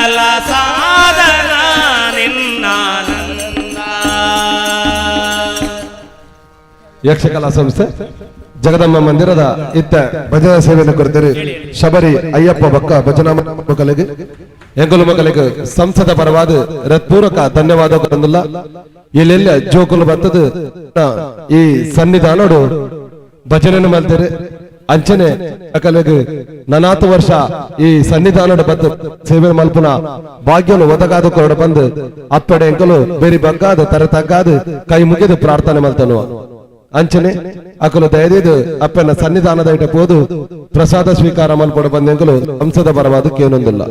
ಸಕಲ ಸಾಧನ ನಿನ್ನಾನಂದ. ಯಕ್ಷಕಲಾ ಸಂಸ್ಥೆ ಜಗದಮ್ಮ ಮಂದಿರದ ಇತ್ತ ಭಜನಾ ಸೇವೆಯನ್ನು ಕೊಡ್ತಾರೆ. ಶಬರಿ ಅಯ್ಯಪ್ಪ ಬಕ್ಕ ಭಜನಾ ಮಕ್ಕಳಿಗೆ ಎಂಕುಲು ಮಕ್ಕಳಿಗೆ ಸಂಸದ ಪರವಾದ ಹೃತ್ಪೂರ್ವಕ ಧನ್ಯವಾದಗಳನ್ನುಲ್ಲ. ಇಲ್ಲೆಲ್ಲ ಜೋಕುಲು ಬರ್ತದ ಈ ಸನ್ನಿಧಾನೋಡು ಭಜನೆ ಮಾಡ್ತಾರೆ. ಅಂಚನೆ ಮಕ್ಕಳಿಗೆ 40 ವರ್ಷ ಈ ಸನ್ನಿಧಾನೋಡು ಬತ್ತ ಸೇವೆ ಮಲ್ಪುನ ಭಾಗ್ಯನು ಒದಗಾದ ಕೊರಡ ಬಂದು ಅಪ್ಪಡೆ ಎಂಕಲು ಬೇರೆ ಬಗ್ಗಾದ ತರ ತಗ್ಗಾದ ಕೈ ಮುಗಿದು ಪ್ರಾರ್ಥನೆ ಮಾಡ್ತಾನು. ಅಂಚನೆ ಅಕಲು ದಯದಿದು ಅಪ್ಪನ ಸನ್ನಿಧಾನದ ಇಟ ಹೋದು ಪ್ರಸಾದ ಸ್ವೀಕಾರ ಮಲ್ಪಡ ಬಂದೆಂಕಲು ಸಂಸದ ಪರವಾದಕ್ಕೆ ಏನೊಂದಿಲ್ಲ.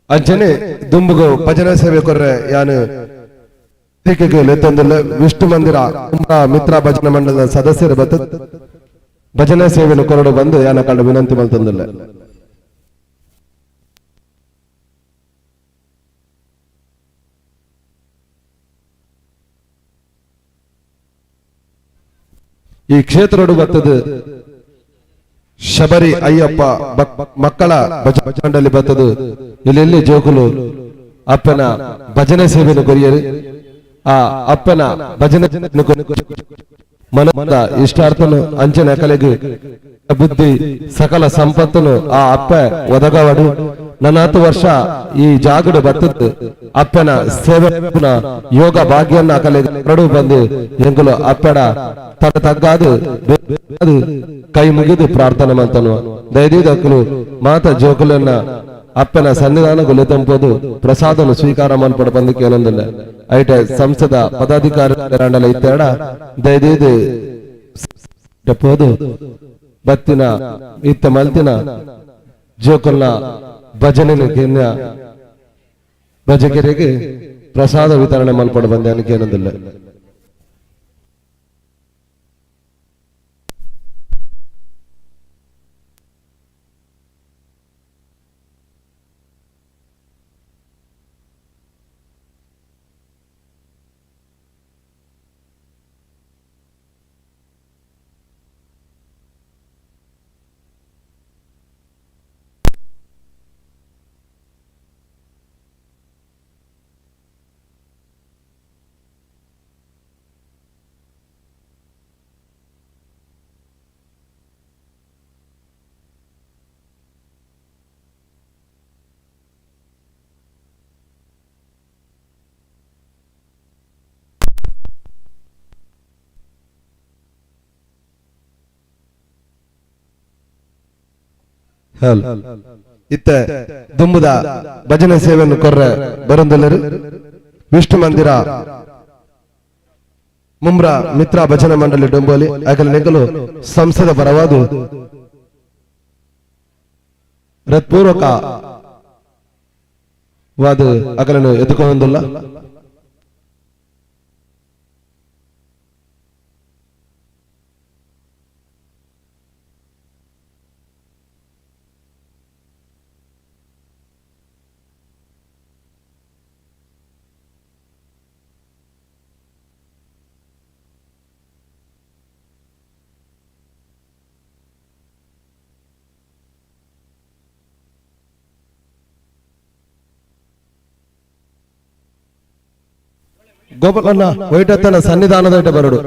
ಅಂಚನೆ ದುಂಬುಗು ಭಜನಾ ಸೇವೆ ಕೊರ್ರೆ ಯಾನು ಲೆತ್ತೊಂದಿಲ್ಲ. ವಿಷ್ಣು ಮಂದಿರ ಮಿತ್ರ ಭಜನಾ ಮಂಡಲದ ಸದಸ್ಯರು ಬತ್ತ ಭಜನಾ ಸೇವೆಯನ್ನು ಕೊರಡು ಬಂದು ಯಾನ ಕಂಡು ವಿನಂತಿ ಮಲ್ತೊಂದಿಲ್ಲ. ಈ ಕ್ಷೇತ್ರಡು ಬರ್ತದ ಶಬರಿ ಅಯ್ಯಪ್ಪ ಮಕ್ಕಳ ಭಜನಾ ಬರ್ತದ. ಇಲ್ಲಿ ಜೋಕುಲು ಅಪ್ಪನ ಭಜನೆ ಸೇವೆಯನ್ನು ಕೊರಿಯರು. ಆ ಅಪ್ಪನ ಭಜನೆ ಮನದ ಇಷ್ಟಾರ್ಥನು ಅಂಚನೆ ಕಲೆಗೆ ಬುದ್ಧಿ ಸಕಲ ಸಂಪತ್ತನು ಆ ಅಪ್ಪ ಒದಗವಡು 40 ವರ್ಷ ಈ ಜಾಗಡು ಬರ್ತದ್ದು ಅಪ್ಪನ ಸೇವೆ ಯೋಗ ಭಾಗ್ಯನ್ನ ಕಲೆಗೆ ಎರಡು ಬಂದು ಎಂಗುಲು ಅಪ್ಪಡ ತಗ್ಗಾದು ಕೈ ಮುಗಿದು ಪ್ರಾರ್ಥನೆ ಮಾಡ್ತಾನು. ದಯದಿದಕ್ಕಲು ಮಾತ ಜೋಕುಲನ್ನ ಅಪ್ಪನ ಸನ್ನಿಧಾನಗಳು ತಂಪೋದು ಪ್ರಸಾದನು ಸ್ವೀಕಾರ ಮಲ್ಪಡ ಬಂದಕ್ಕೆ ಏನೊಂದಿಲ್ಲ. ಐಟ ಸಂಸದ ಪದಾಧಿಕಾರಿ ಇತ್ತೇಡ ದಯದಿದು ಬತ್ತಿನ ಇತ್ತ ಮಲ್ತಿನ ಜೋಕಲ್ನ ಭಜನೆ ಭಜಕೆರೆಗೆ ಪ್ರಸಾದ ವಿತರಣೆ ಮಲ್ಪಡ ಬಂದೆ ಅನ್ನಕ್ಕೆ ಏನೊಂದಿಲ್ಲ. ಇತ್ತ ದುಂಬುದ ಭಜನೆ ಸೇವೆಯನ್ನು ಕೊರ್ರೆ ಬರುಂದಲ್ಲರು ವಿಷ್ಣು ಮಂದಿರ ಮುಮ್ರ ಮಿತ್ರ ಭಜನಾ ಮಂಡಳಿ ಡೊಂಬೋಲಿ ಆಗಲ ನೆಗಲು ಸಂಸದ ಪರವಾದು ಹೃತ್ಪೂರ್ವಕ ವಾದ ಅಗಲನ್ನು ಎದುಕೊಂದಿಲ್ಲ. ಗೋಪಾಲಣ್ಣ ವೈಟತ್ತನ ಸನ್ನಿಧಾನದ ಇಟ ಬರಡು.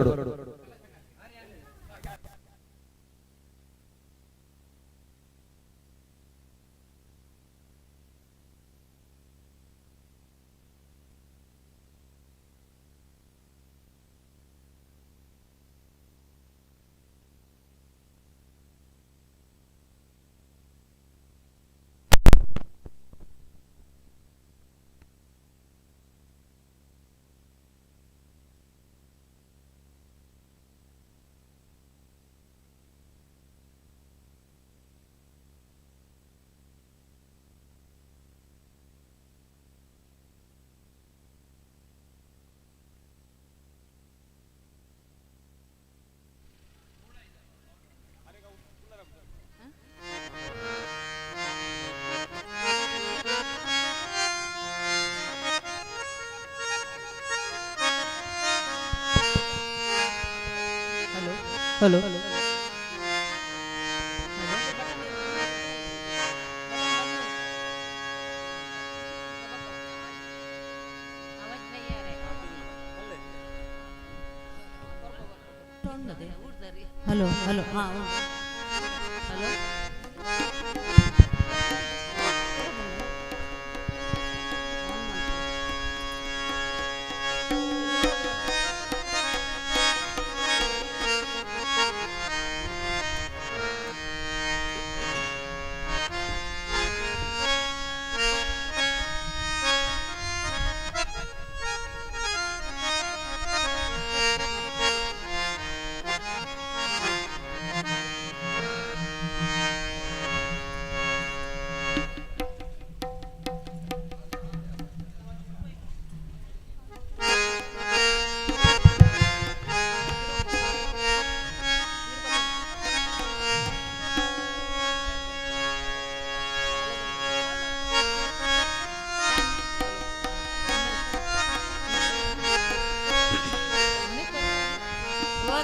हेलो ಹಲೋ ಹಲೋ ಹಾಂ ಹಲೋ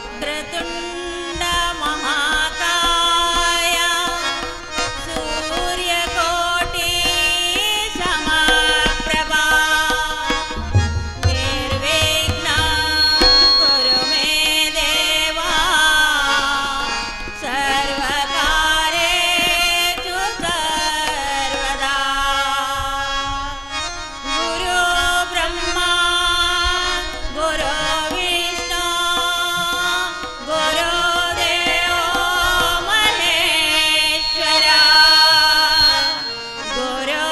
ವಕ್ರತುಂಡ ಮಹಾಕಾಯ ಸೂರ್ಯಕೋಟಿ ಸಮಪ್ರಭಾ ನಿರ್ವಿಘ್ನ ಕುರು ಮೇ ದೇವಾ ಸರ್ವಕಾರ್ಯೇಷು ಸರ್ವದಾ ಗುರು ಬ್ರಹ್ಮ ಗುರು ವಿಷ್ಣು ಗುರುದೇವೋ ಮಹೇಶ್ವರ ಗುರು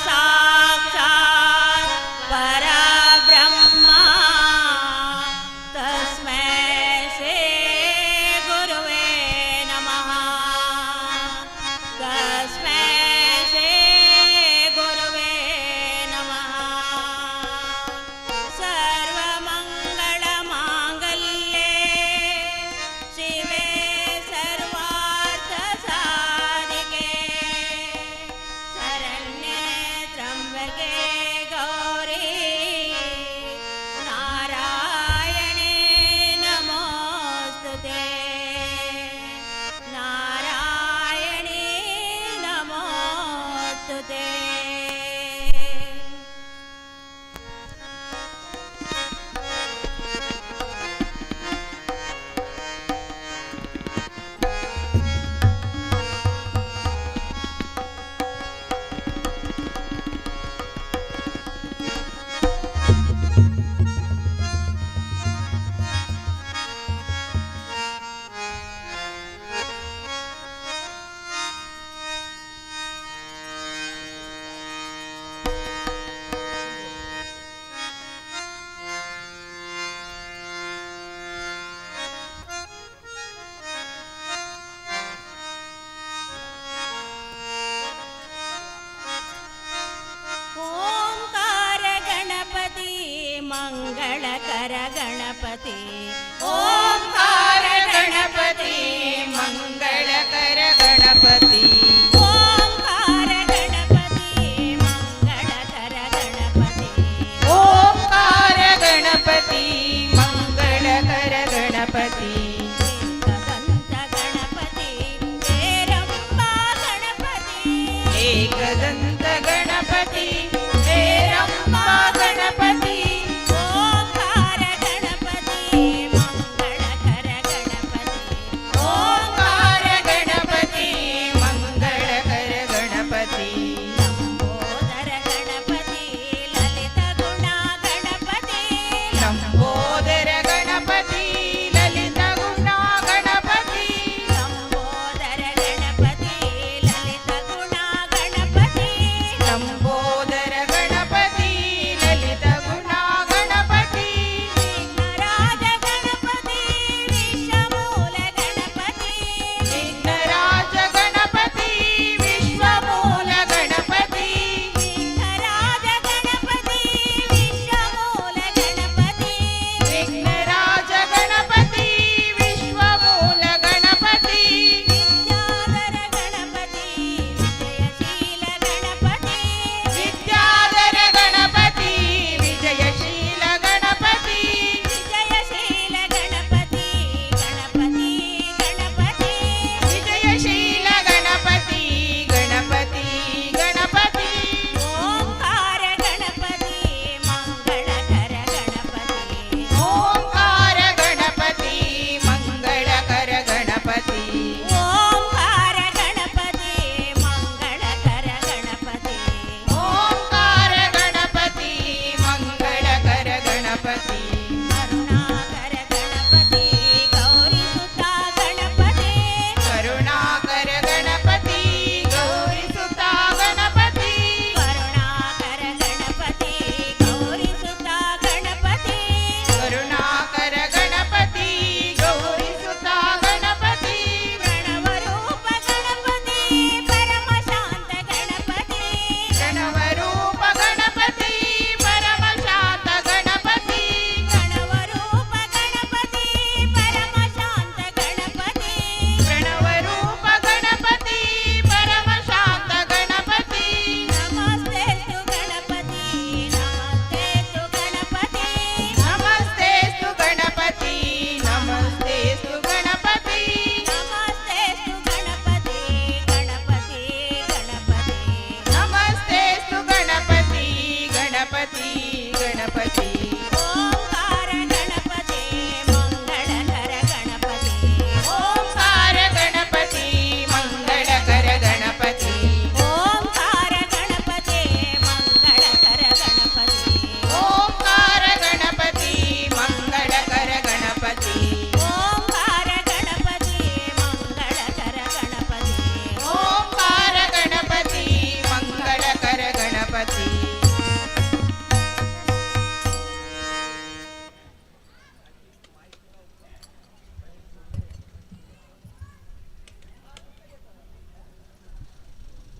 ಸಾಕ್ಷಾತ್ ಪರಬ್ರಹ್ಮ ತಸ್ಮೈ ಶ್ರೀ ಗುರುವೇ ನಮಃ ತಸ್ಮೈ ಶ್ರೀ ಗುರುವೇ ನಮಃ ಸರ್ವಮಂಗಳ ಮಾಂಗಲ್ಯೆ ಶಿವೆ ಸರ್ವಾರ್ಥ ಸಾಧಿಕೆ ಶರಣ್ಯೆ ತ್ರ್ಯಂಬಕೆ ಗೌರಿ ನಾರಾಯಣೇ ನಮೋಸ್ತುತೆ ನಾರಾಯಣೇ ನಮೋಸ್ತುತೆ. ಓಂಕಾರ ಗಣಪತಿ ಮಂಗಳಕರ ಗಣಪತಿ ಓಂಕಾರ ಗಣಪತಿ ಮಂಗಳಕರ ಗಣಪತಿ ಓಂಕಾರ ಗಣಪತಿ ಮಂಗಳಕರ ಗಣಪತಿ ಓಂಕಾರ ಗಣಪತಿ ಮಂಗಳಕರ ಗಣಪತಿ ಏಕದಂತ ಗಣಪತಿ ಬೇರಂಬ ಗಣಪತಿ ಏಕದಂತ ಗಣಪತಿ ಹೇರಂಬ ಗಣಪತಿ ಓಂಕಾರ ಗಣಪತಿ ಮಂಗಳಕರ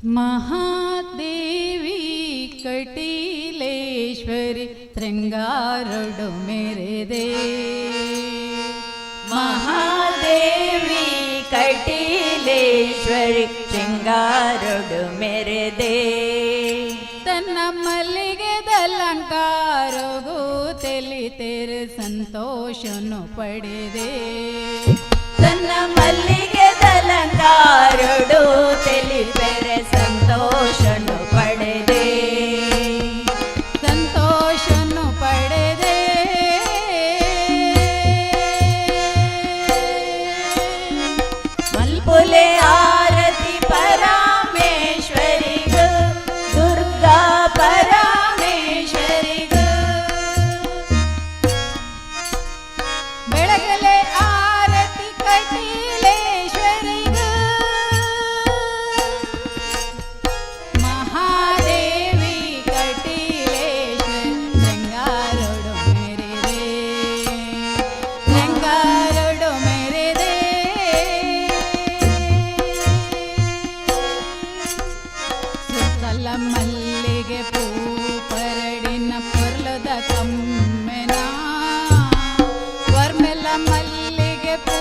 ಮಹಾದೇವಿ ಕಟೀಲೇಶ್ವರಿ ಶೃಂಗಾರೊಡು ಮೆರೆದೆ ಮಹಾದೇವಿ ಕಟೀಲೇಶ್ವರಿ ಶೃಂಗಾರೊಡು ಮೆರೆದೆ ತನ್ನ ಮಲ್ಲಿಗೆದಲಂಕಾರಗೂ ತೆಲಿತೆರೆ ಸಂತೋಷನು ಪಡೆದೆ ತನ್ನ ಮಲ್ಲಿಗೆದಲಂಕಾರೊಡು ತೆಲಿಪೆರೆ ಸಂತೋಷನು ಪಡೆದೆ ಸಂತೋಷನು ಪಡೆದೆ ಮಲ್ಪುಲೆ ಆರತಿ ಪರಮೇಶ್ವರಿಗೂ ದುರ್ಗಾ ಪರಮೇಶ್ವರಿಗೂ ಬೆಳಗಲೆ ಆರತಿ ಕಟೀಲೇಶ್ವರಿಗೂ ಮಹಾದೇವಿ ಕಟೀಲೇಶ್ವರಿ ಶೃಂಗಾರೊಡು ಮೆರೆದೆ ಶೃಂಗಾರೊಡು ಮೆರೆದೆ ಸುತ್ತಲ ಮಲ್ಲಿಗೆ ಪೂ ಪರಡಿನ ಪೊರ್ಲದ ಕಮ್ಮೆನ ವರ್ಮೆಲ ಮಲ್ಲಿಗೆ ಪೂ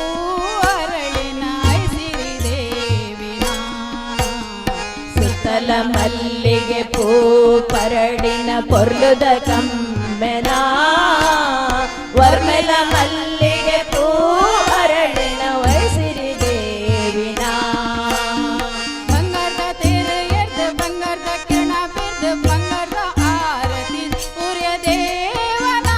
ಅರಳಿನ ಐಸಿರಿ ದೇವಿನ ಸುತ್ತಲ ಮಲ್ಲಿಗೆ ಪೂ ಪರಡಿನ ಪೊರ್ಲುದ ಕಮ್ಮೆನ ವರ್ಮೆಲ ಮಲ್ಲಿಗೆ ಪೂ ಅರಳಿನ ವೈಸಿರಿ ದೇವಿನ ಬಂಗಾರದ ತೇರು ಎರ್ದು ಬಂಗಾರದ ಕಿರಣ ಬಿದ್ದು ಬಂಗಾರದ ಆರತಿ ಸೂರ್ಯ ದೇವನ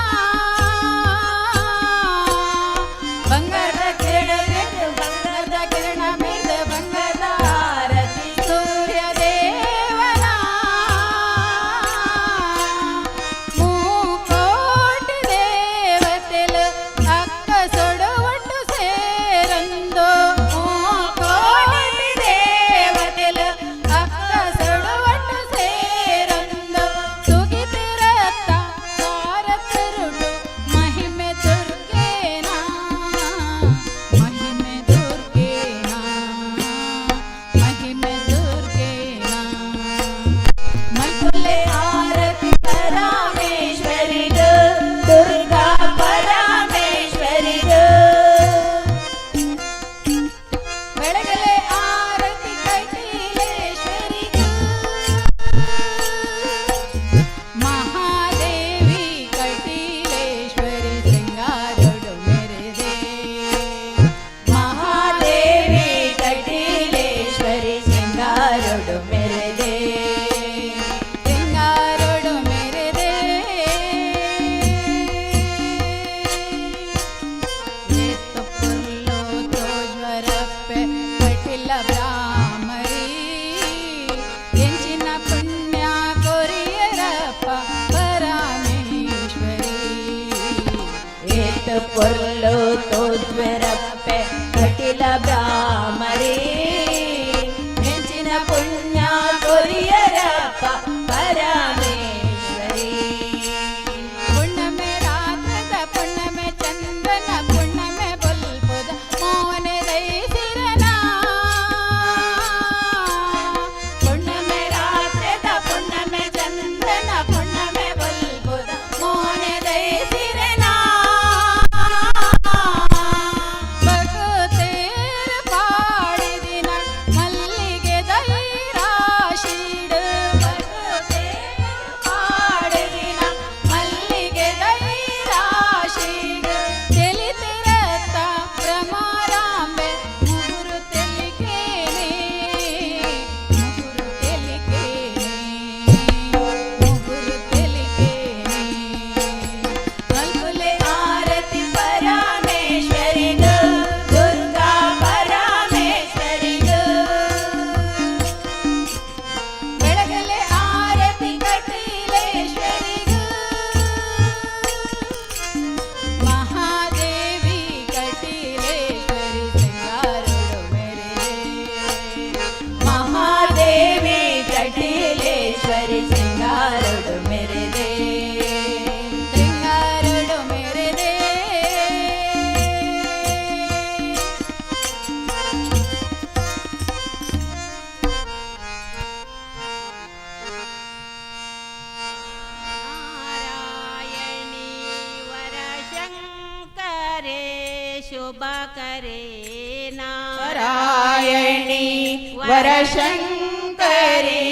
ಬಂಗಾರದ ಕಿರಣ ಬಿದ್ದು ಬಂಗಾರದ ಕಿರಣ ಬಿದ್ದು ಬಂಗಾರದ ಆರತಿ ಸೂರ್ಯ ದೇವನ ಮೂಕೋಟಿ ದೇವತೆಲು ಅಕ್ಕ ಸೊಡುವಟ್ಟು ಸೇರಂದು ಮೂಕೋಟಿ ದೇವತೆಲು ಅಕ್ಕ ಸೊಡುವಟ್ಟು ಸೇರಂದು ಸುಗಿತಿರತ್ತ ಸಾರತರುಡು ಮಹಿಮೆ ದುರ್ಗೇನ ಮಹಿಮೆ ದುರ್ಗೇನ ಮಹಿಮೆ ದುರ್ಗೇನ ಮಲ್ಪುಲೆ ಆರತಿ ಪರಮೇಶ್ವರಿಗೂ ದುರ್ಗಾ ಪರಮೇಶ್ವರಿಗೂ ಬೆಳಗಲೆ ಆರತಿ ಕಟೀಲೇಶ್ವರಿಗೂ ಮಹಾದೇವಿ ಕಟೀಲೇಶ್ವರಿ ಶೃಂಗಾರೊಡು ಮೆರೆದೆ ಮಹಾದೇವಿ ಕಟೀಲೇಶ್ವರಿ ಶೃಂಗಾರೊಡು ಮೆರೆದೆ ಶೃಂಗಾರೊಡು ಮೆರೆದೆ ಎತ್ತು ಪುಲ್ಲು ತೋಜ್ವರಪ್ಪೆ ಕಟಿಲ ಬ್ರಾಹ್ಮರಿ ಎಂಚಿನ ಪುಣ್ಯ ಕೊರಿಯರಪ್ಪ ಪರಮೇಶ್ವರಿ ಏತು ಪೊರ್ಲು ತೋಜ್ವೆರಪ್ಪೆ ಕಟಿಲ ಬ್ರಾಹ್ಮರಿ ಹೆಂಚಿನ ಪುಣ್ಯ ಕೊರಿಯರಪ್ಪ ಪರಮೇಶ್ವರಿ ಪುಣ್ಣಮೆ ರಾತ್ರದ ಪುಣ್ಣಮೆ ಚಂದ್ರನ ಪುಣ್ಣಮೆ ಬಲ್ಪುದ ಮೋನೆ ದೈಸಿರನ ಪುಣ್ಣಮೆ ರಾತ್ರದ ಪುಣ್ಣಮೆ ಚಂದ್ರನ ಪುಣ್ಣಮೆ ಬಲ್ಪುದ ಮೋನೆ ದೈಸಿರನ करे नारायणी वरशंकरी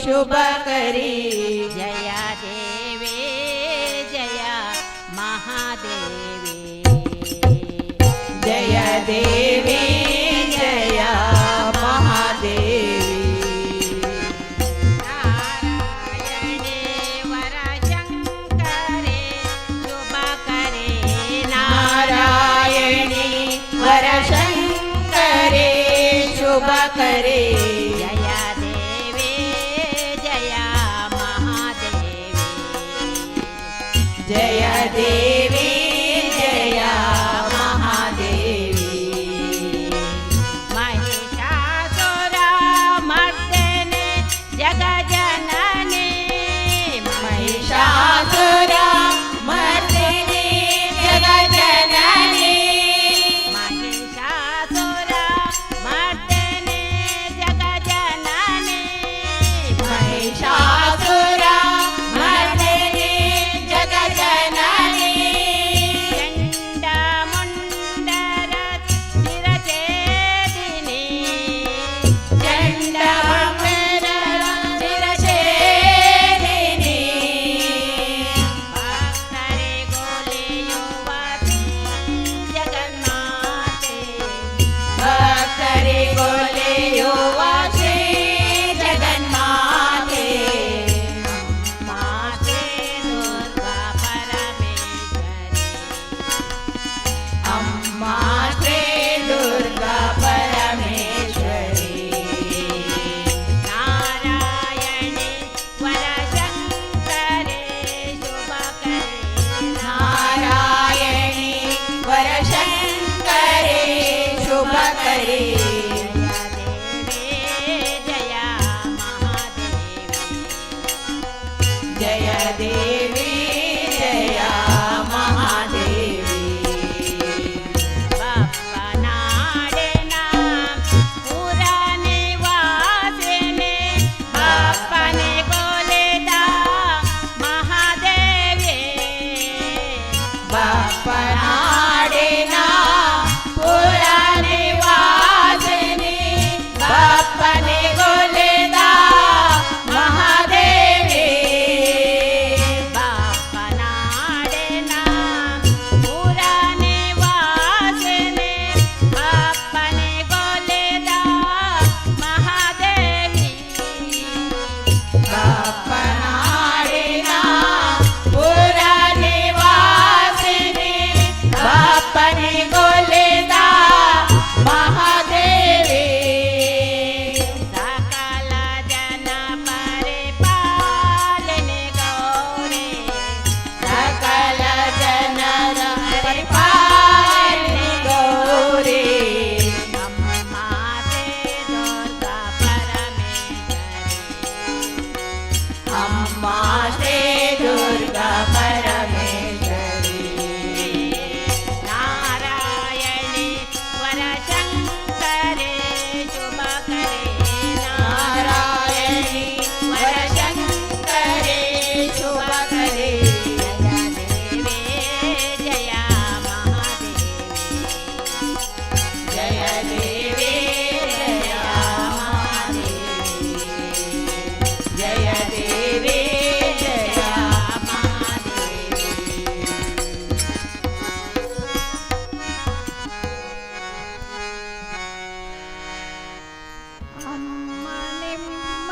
शुभकरी जया देवी जया महादेवी जय देवी जय महादेवी नारायणे वरशंकरे शुभकरे नारायणी वरशंकरी शुभकरी जया देवी जया महादेवी जय देवी जय महादेवी महिषासुरमर्दिनी जगजननी महिषासुरमर्दिनी जगजननी महिषासुरमर्दिनी जगजननी महिषासुरमर्दिनी जगजननी चण्डमुण्डर शिरछेदिनी चण्डमुण्डर शिरछेदिनी भक्तरे गोलेयुवती जगन्माते भक्तरे गोलेयुवती जगन्माते माते दुर्गा परमेश्वरी अम्मा श्री दुर्गा परमेश्वरी नारायणी वरशंकरे शुभकरे नारायणी वरशंकरी शुभकरी जया देवी जया महादेवी जय देवी जय महादेवी बाप्पनाडेना पुराणे वासिने बाप्पने गोलेदा महादेवी बाप्पनाडेना पुराणे वासिनी बाप्पने गोलेदा महादेवी बाप्पनाडेना पुराणे वासिने बाप्पने गोलेदा महादेवी बाप्पनाडेना पुराणे वासिनी बाप्पने गोलेदा महादेवी सकल जन परिपालने गौरी सकल जनर परिपालने गौरी अम्मा ते दुर्गा परमेश्वरी अम्मा श्री दुर्गा परमेश्वरी नारायणी वरशंकरे शुभकरे नारायणी वरशंकरी शुभकरी जया देवी जया महादेवी जय देवी जय महादेवी ಅಮ್ಮ ನಿಮ್ಮ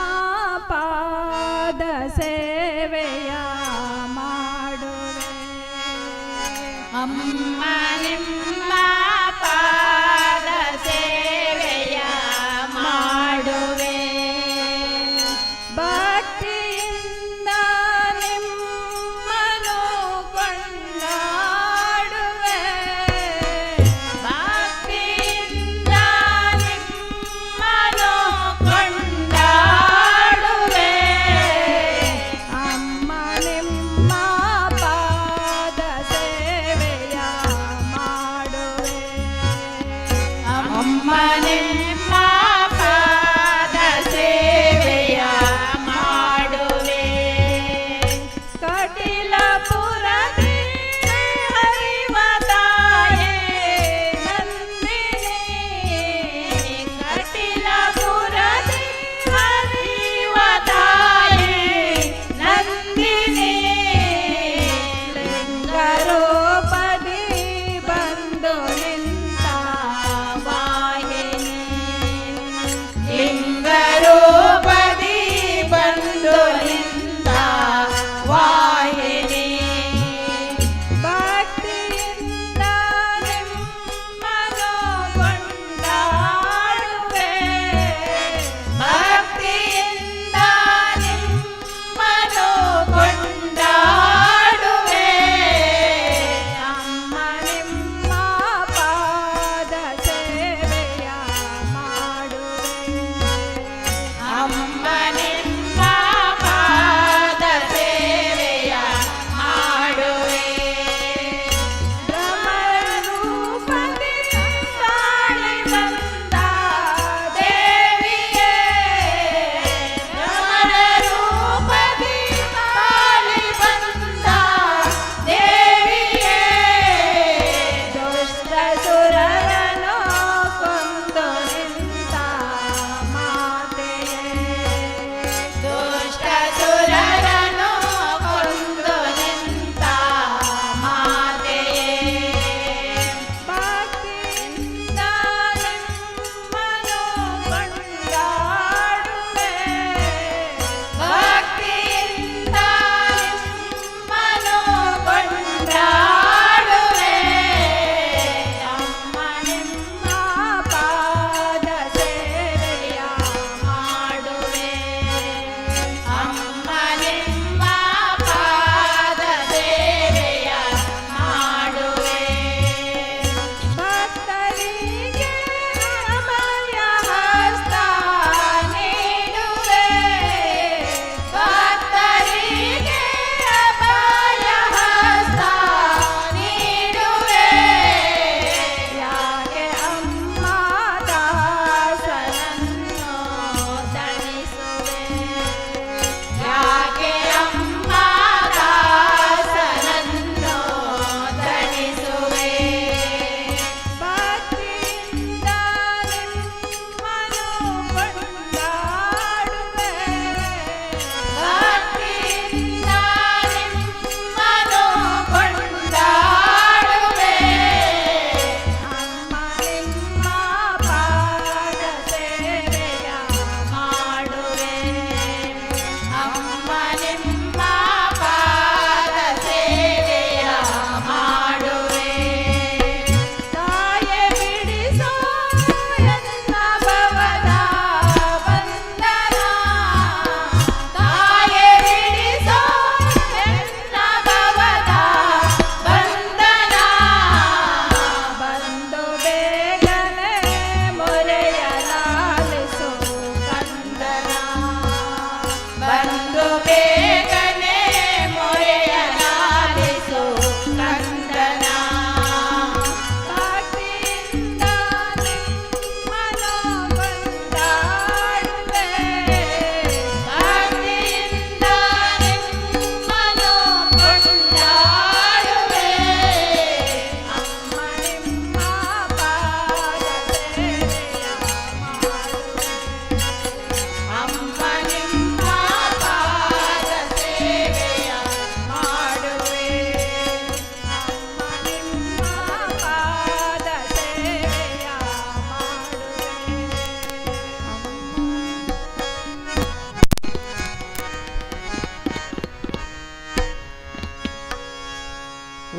ಪಾದ ಸೇವೆಯ ಮಾಡುವೆ ಅಮ್ಮ ನಿಮ್ಮ ಪಾದ ಸೇವೆಯ ಮಾಡುವೆ ಭಕ್ತಿಯಿಂದ ನಿಮ್ಮನ್ನು ಕೊಂಡಾಡುವೆ ಭಕ್ತಿಯಿಂದ ನಿಮ್ಮನ್ನು ಕೊಂಡಾಡುವೆ ಅಮ್ಮ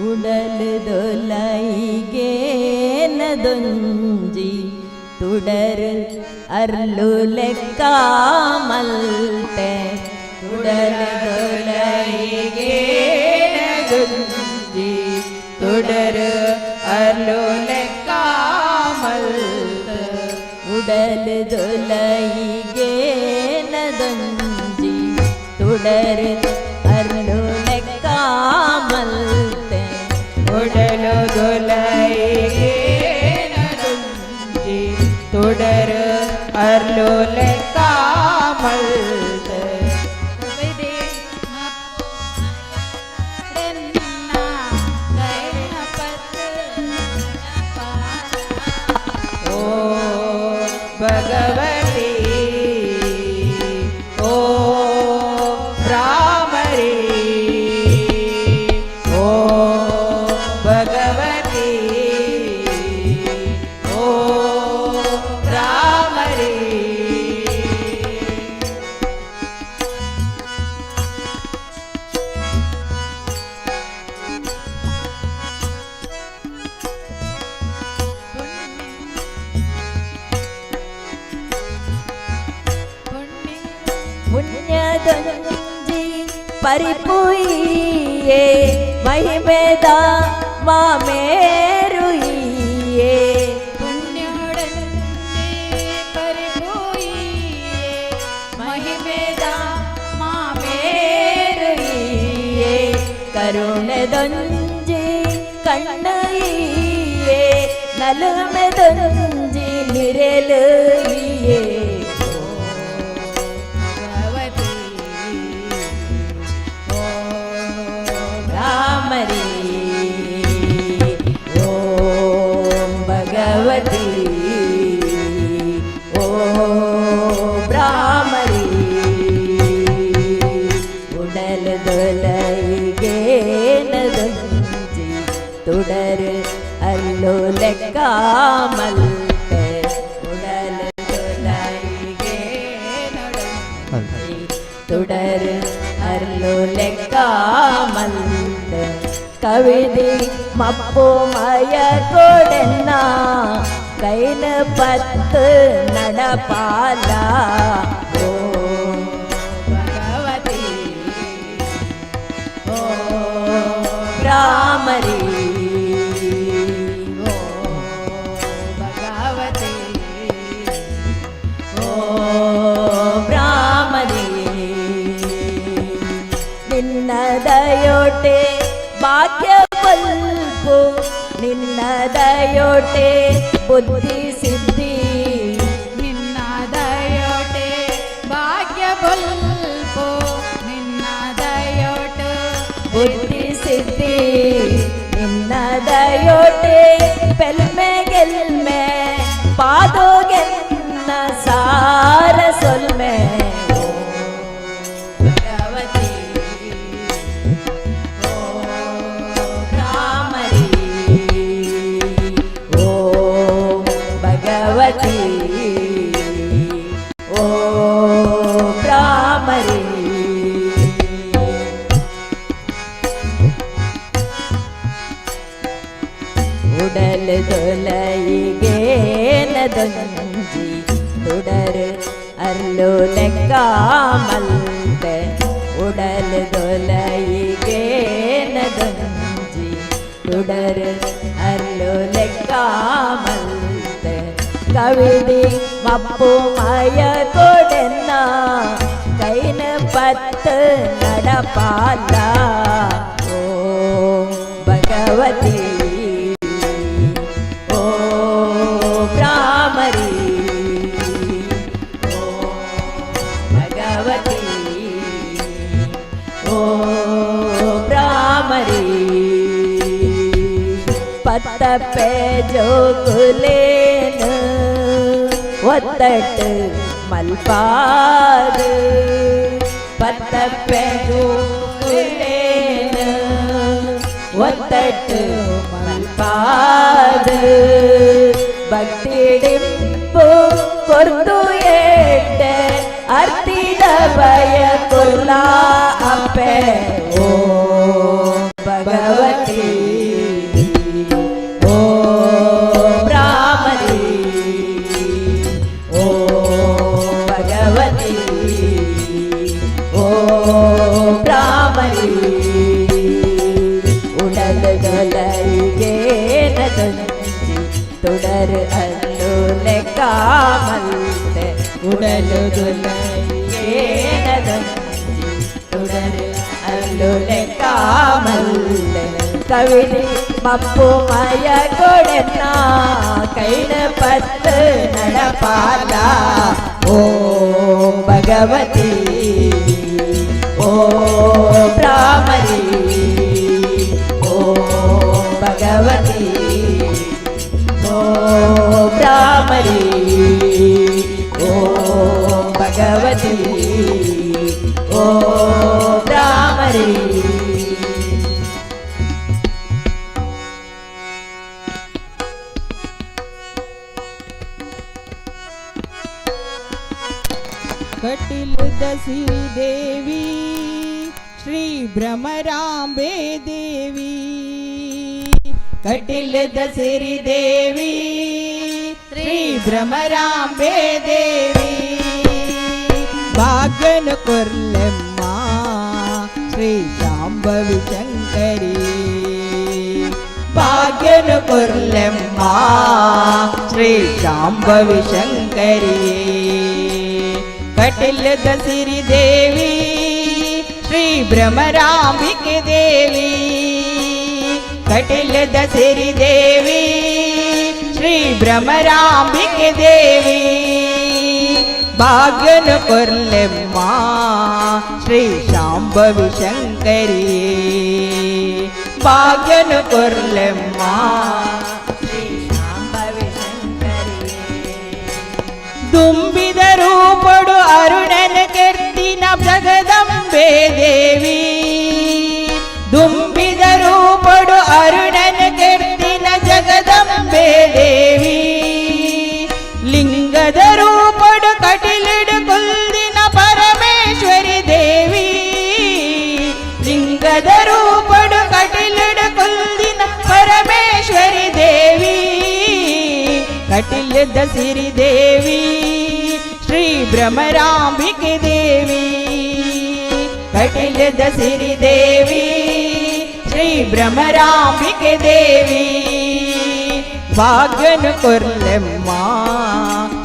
ಉಡಲು ದೊಲೈಗೆ ನದೊಂಜಿ ತುಡರು ಅರ್ಲು ಲೆಕ್ಕ ಮಲ್ತೆ ತುಡಲು ದೊಲೈಗೆ ನದೊಂಜಿ ತುಡರು ಅರ್ಲು ಲೆಕ್ಕ ಮಲ್ತೆ ಉಡಲು ದೊಲೈಗೆ ನದೊಂಜಿ ತುಡರು ಅರ್ಲು ಲೆಕ್ಕ ಮಲ್ತೆ ಉಡಲು ದೊಲೈಗೆ ನದೊಂಜಿ ತುಡರು ಅರ್ಲು ಲೆಕ್ಕ ಮಲ್ತೆ ಓ ಭಗವತಿ ಓ ರಾಮರಿ ಓ ಭಗವತಿ ಓ ರಾಮರಿ ಪುಣ್ಯದಂಜಿ ಪರಿಪುಯಿಯೇ ಮಹಿಮೆದ ಮಾಮೇರುಯಿಯೇ ಪುಣ್ಯೊಡಂದಿ ಪರಿಪೂಯಿಯೇ ಮಹಿಮೆದ ಮಾಮೇರುಯಿಯೇ ಕರುಣೆದೊಂಜಿ ಕಣ್ಣಯಿಯೇ ನಲುಮೆದೊಂಜಿ ನಿರೆಲುಯಿಯೇ ಭಗವತಿ ಓ ರಾಮರಿ ಓಂ ಭಗವತಿ ಓ ಬ್ರಾಹ್ಮರಿ ಉಡಲು ದೊಲೈಗೆ ನದೊಂಜಿ ತುಡರು ಅಲ್ಲು ಲೆಕ್ಕ ಮಲ್ತೆ ಉಡಲು ದೊಲೈಗೆ ನಡೊಂಜಿ ತುಡರು ಅರ್ಲು ಲೆಕ್ಕ ಮಲ್ತೆ ಕವಿದಿ ಮಪ್ಪು ಮಯ ಕೊಡೆನ್ನ ಕೈನ ಪತ್ತು ನಡಪಾಲ ಓ ಭಗವತಿ ಓ ರಾಮರಿ ಓ ಭಗವತಿ ಓ ಬ್ರಾಹ್ಮರಿ ನಿನ್ನ ದಯೋಟೆ ಭಾಗ್ಯ ಬಲ್ಪು ನಿನ್ನ ದಯೋಟೆ ಬುದ್ಧಿ ಸಿದ್ಧಿ ನಿನ್ನ ದಯೋಟೆ ಭಾಗ್ಯ ಬಲ್ಪು ನಿನ್ನ ದಯೋಟ ಬುದ್ಧಿ ಸಿದ್ಧಿ ನಿನ್ನ ದಯೋಟೆ ಪೆಲ್ಮೆ ಗೆಲ್ಮೆ ಪಾದೋಗೆನ್ನ ಸಾರ ಸೊಲ್ಮೆ ಓ ಭಗವತಿ ಓ ರಾಮರಿ ಓ ಭಗವತಿ ಓ ಬ್ರಾಹ್ಮರಿ ಉಡಲು ದೊಲೈಗೆ ನದೊಂಜಿ ತುಡರು ಅರ್ಲು ಲೆಕ್ಕ ಮಲ್ತೆ ಉಡಲು ದೊಲೈಗೆ ನದೊಂಜಿ ತುಡರು ಅರ್ಲು ಲೆಕ್ಕ ಮಲ್ತೆ ಕವಿದಿ ಮಪ್ಪು ಮಯ ಕೊಡೆನ್ನ ಕೈನ ಪತ್ತು ನಡಪಾಲ ಓ ಭಗವತಿ ಓ ಬ್ರಾಹ್ಮರಿ ಓ ಭಗವತಿ ಓ ಬ್ರಾಹ್ಮರಿ பத்தப்பே ஜோகுலேனு ஒத்தட்டு மல்பாது பத்தப்பே ஜோகுலேனு ஒத்தட்டு மல்பாது பக்திடிப்பு பொருது ஏட்ட அர்த்திட பய குல்லா அப்பே ஓ ಭಗವತಿ ಭಗವತಿ ಓಂ ಭ್ರಾಮರಿ ಉಡಲು ದೊಲೈಗೆ ನದೊಂಜಿ തുടര് അല്ലു ലെക്കാമല്ലെ ഉടലു ദുലൈಗೆ നദൊಂಜಿ തുടര് ಅಲ್ಲು ಲೆಕ್ಕಾಮಲ್ಲೆ ಕವಿನಿ ಮಪ್ಪು ಮಯ ಕೊಡೆನ್ನ ಕೈನ ಪತ್ತು ನಡಪಾಲ ಓಂ ಭಗವತಿ ಓಂ ಭ್ರಾಮರಿ ಓಂ ಭಗವತಿ ಓಂ ಭ್ರಾಮರಿ ಓಂ ಭಗವತಿ ಓಂ ಭ್ರಾಮರಿ ಕಟಿಲದ ಸಿರಿದೇವಿ ಶ್ರೀ ಭ್ರಮರಾಂಬೆ ದೇವಿ ಕಟಿಲದ ಸಿರಿದೇವಿ ಶ್ರೀ ಭ್ರಮರಾಂಬೆ ದೇವಿ ಭಾಗ್ಯನ ಕೊರ್ಲೆಮ್ಮ ಶ್ರೀ ಶಾಂಭವಿ ಶಂಕರಿ ಭಾಗ್ಯನ ಕೊರ್ಲೆಮ್ಮ ಶ್ರೀ ಶಾಂಭವಿ ಶಂಕರಿ ಕಟಿಲದ ಸಿರಿದೇವಿ ಶ್ರೀ ಭ್ರಮರಾಂಬಿಕೆ ದೇವಿ ಕಟಿಲದ ಸಿರಿದೇವಿ ಶ್ರೀ ಭ್ರಮರಾಂಬಿಕೆ ದೇವಿ ಭಾಗ್ಯನ ಕೊರ್ಲೆಮ್ಮ ಶ್ರೀ ಶಾಂಭವಿ ಶಂಕರಿ ಭಾಗ್ಯನ ಕೊರ್ಲೆಮ್ಮ ಶ್ರೀ ಶಾಂಭವಿ ಶಂಕರಿ ದುಂಬಿದರು ಪಡು ಅರುಣನ ಕೆರ್ತಿನ ಜಗದಂಬೆ ದೇವಿ ದುಂಬಿದರು ಪಡು ಅರುಣನ ಕೆರ್ತಿನ ಜಗದಂಬೆ ದೇವಿ ಲಿಂಗದ ರೂಪಡು ಕಟಿಲಿಡು ಕುಲ್ದಿನ ಪರಮೇಶ್ವರಿ ದೇವಿ ಲಿಂಗದ ರೂಪಡು ಕಟಿಲಿಡು ಕುಲ್ದಿನ ಪರಮೇಶ್ವರಿ ದೇವಿ ಕಟಿಲದ ಸಿರಿದೇವಿ ಶ್ರೀ ಭ್ರಮರಾಂಬಿಕೆ ದೇವಿ ಕಟಿಲದ ಸಿರಿದೇವಿ ಶ್ರೀ ಭ್ರಮರಾಂಬಿಕೆ ದೇವಿ ಭಾಗ್ಯನ ಕೊರ್ಲೆಮ್ಮ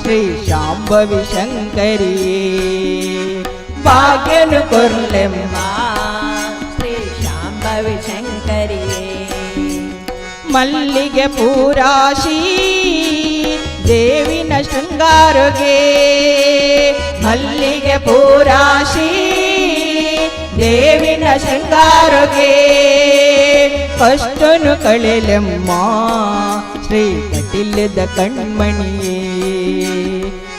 ಶ್ರೀ ಶಾಂಭವಿ ಶಂಕರಿ ಭಾಗ್ಯನ ಕೊರ್ಲೆಮ್ಮ ಶ್ರೀ ಶಾಂಭವಿ ಶಂಕರಿ ಮಲ್ಲಿಗೆ ಪೂರಾಶಿ ದೇವಿನ ಶೃಂಗಾರಗೆ ಮಲ್ಲಿಗೆ ಪೂರಾಶಿ ದೇವಿನ ಶೃಂಗಾರಗೆ ಕಷ್ಟನು ಕಳೆಲೆಮ್ಮ ಶ್ರೀ ಕಟಿಲದ ಕಣ್ಮಣಿಯೇ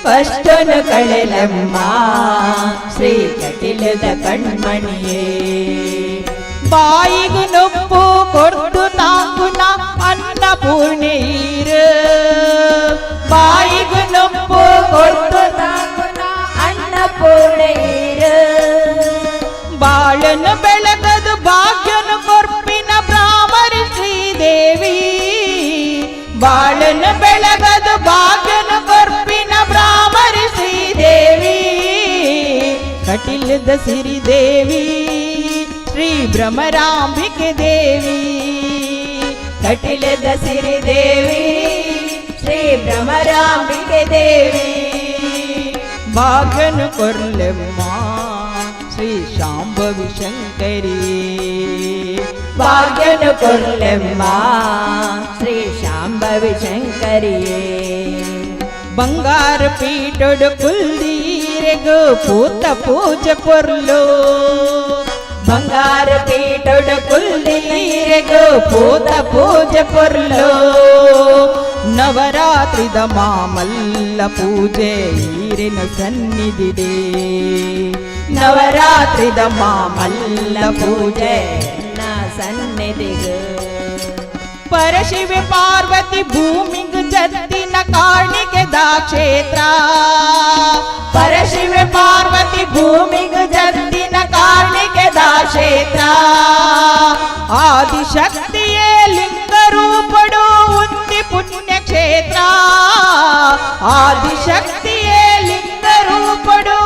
ಕಷ್ಟನು ಕಳೆಲೆಮ್ಮ ಶ್ರೀ ಕಟಿಲದ ಕಣ್ಮಣಿಯೇ ಬಾಯಿಗೆ ನೊಪ್ಪು ಕೊಡ್ತು ತಾಂಗುನ ಅನ್ನಪೂರ್ಣೆಯೀರ ಬಾಯಿಗೆ ನೊಪ್ಪು ಕೊಡ್ತು ತಾಂಗುನ ಅನ್ನಪೂರ್ಣೆಯೀರ ಬಾಳನು ಬೆಳಗದು ಭಾಗ್ಯನು ಕೊರ್ಪಿನ ಭ್ರಾಮರಿ ಶ್ರೀದೇವಿ ಬಾಳನು ಬೆಳಗದು ಭಾಗ್ಯನು ಕೊರ್ಪಿನ ಭ್ರಾಮರಿ ಶ್ರೀದೇವಿ ಕಟಿಲದ ಸಿರಿದೇವಿ ಶ್ರೀ ಭ್ರಮರಾಂಬಿಕೆ ದೇವಿ ಕಟಿಲದ ಸಿರಿದೇವಿ ಶ್ರೀ ಭ್ರಮರಾಂಬಿಕೆ ದೇವಿ ಭಾಗ್ಯನು ಕೊರ್ಲೆಮ್ಮ ಶ್ರೀ ಶಾಂಭವಿ ಶಂಕರಿ ಭಾಗ್ಯನು ಕೊರ್ಲೆಮ್ಮ ಶ್ರೀ ಶಾಂಭವಿ ಶಂಕರಿಯೇ ಬಂಗಾರ ಪೀಠೊಡು ಕುಲ್ದೀರೆಗು ಪೂತ ಪೂಜೆ ಪೊರ್ಲು ಬಂಗಾರ ಪೀಠೊಡು ಕುಲ್ದೀರೆಗು ಪೂತ ಪೂಜೆ ಪೊರ್ಲು ನವರಾತ್ರಿದ ಮಾಮಲ್ಲ ಪೂಜೆ ಈರಿನ ಸನ್ನಿಧಿದೆ ನವರಾತ್ರಿದ ಮಾಮಲ್ಲ ಪೂಜೆ ಸನ್ನಿಧಿಗೆ ಪರಶಿವೆ ಪಾರ್ವತಿ ಭೂಮಿಗ್ ಜತ್ತಿನ ಕಾಣಿಕೆ ಕ್ಷೇತ್ರ ಪರಶಿವೆ ಪಾರ್ವತಿ ಭೂಮಿಗೆ ಜತ್ತಿನ ಕಾಣಿಕೆ ಕ್ಷೇತ್ರ ಆದಿಶಕ್ತಿಯೇ ಲಿಂಗ ರೂಪಡು ಉತ್ತಿ ಪುಣ್ಯ ಕ್ಷೇತ್ರ ಆದಿಶಕ್ತಿಯೇ ಲಿಂಗ ರೂಪಡು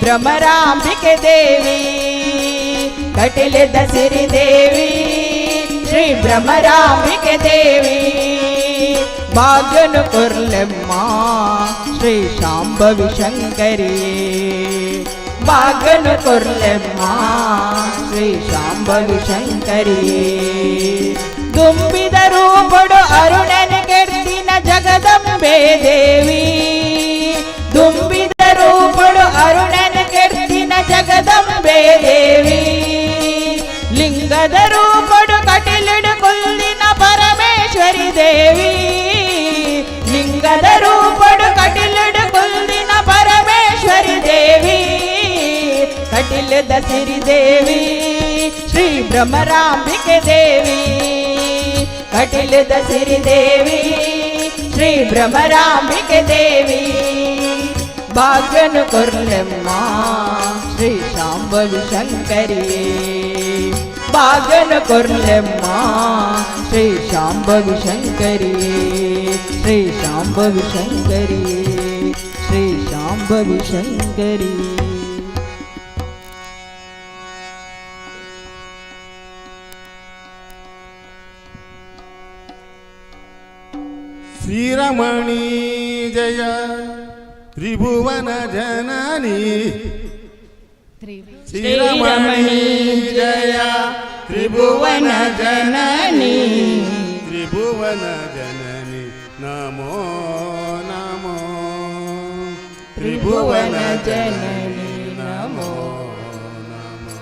ಭ್ರಮರಾಂಬಿಕೆ ದೇವಿ ಕಟಿಲದ ಸಿರಿ ದೇವಿ ಶ್ರೀ ಭ್ರಮರಾಂಬಿಕೆ ದೇವಿ ಭಾಗ್ಯನು ಕೊರ್ಲೆಮ್ಮ ಶ್ರೀ ಶಾಂಭವಿ ಶಂಕರಿ ಭಾಗ್ಯನು ಕೊರ್ಲೆಮ್ಮ ಶ್ರೀ ಶಾಂಭವಿ ಶಂಕರಿ ತುಂಬಿದ ರೂಪಡು ಅರುಣನ ಕೆಡ್ತಿನ ಜಗದಂಬೆ ದೇವಿ ತುಂಬಿದ ರೂಪಡು ಅರುಣನ ಕೆಡ್ತಿನ ಜಗದಂಬೆ ದೇವಿ ಲಿಂಗದ ರೂಪಡು ಕಟಿಲಿಡು ಕೊಲ್ಲಿನ ಪರಮೇಶ್ವರಿ ದೇವಿ ಲಿಂಗದ ರೂಪಡು ಕಟಿಲಿಡು ಕೊಲ್ಲಿನ ಪರಮೇಶ್ವರಿ ದೇವಿ ಕಟಿಲದ ಸಿರಿ ದೇವಿ ಶ್ರೀ ಭ್ರಮರಾಂಬಿಕೆ ದೇವಿ ಕಟಿಲದ ಸಿರಿ ದೇವಿ ಶ್ರೀ ಭ್ರಮರಾಂಬಿಕೆ ದೇವಿ ಭಾಗ್ಯನು ಕೊರ್ಲೆಮ್ಮ ಶ್ರೀ ಶಾಂಭವಿ ಶಂಕರಿ ಭಾಗ್ಯನು ಕೊರ್ಲೆಮ್ಮ ಶ್ರೀ ಶಾಂಭವಿ ಶಂಕರಿ ಶ್ರೀ ಶಾಂಭವಿ ಶಂಕರಿ ಶ್ರೀ ಶಾಂಭವಿ ಶಂಕರಿ ಶ್ರೀರಮಣಿ ಜಯ ತ್ರಿಭುವನ ಜನನಿ ಶ್ರೀರಮಣಿ ಜಯ ತ್ರಿಭುವನ ಜನನಿ ತ್ರಿಭುವನ ಜನನಿ ನಮೋ ನಮೋ ತ್ರಿಭುವನ ಜನನಿ ನಮೋ ನಮೋ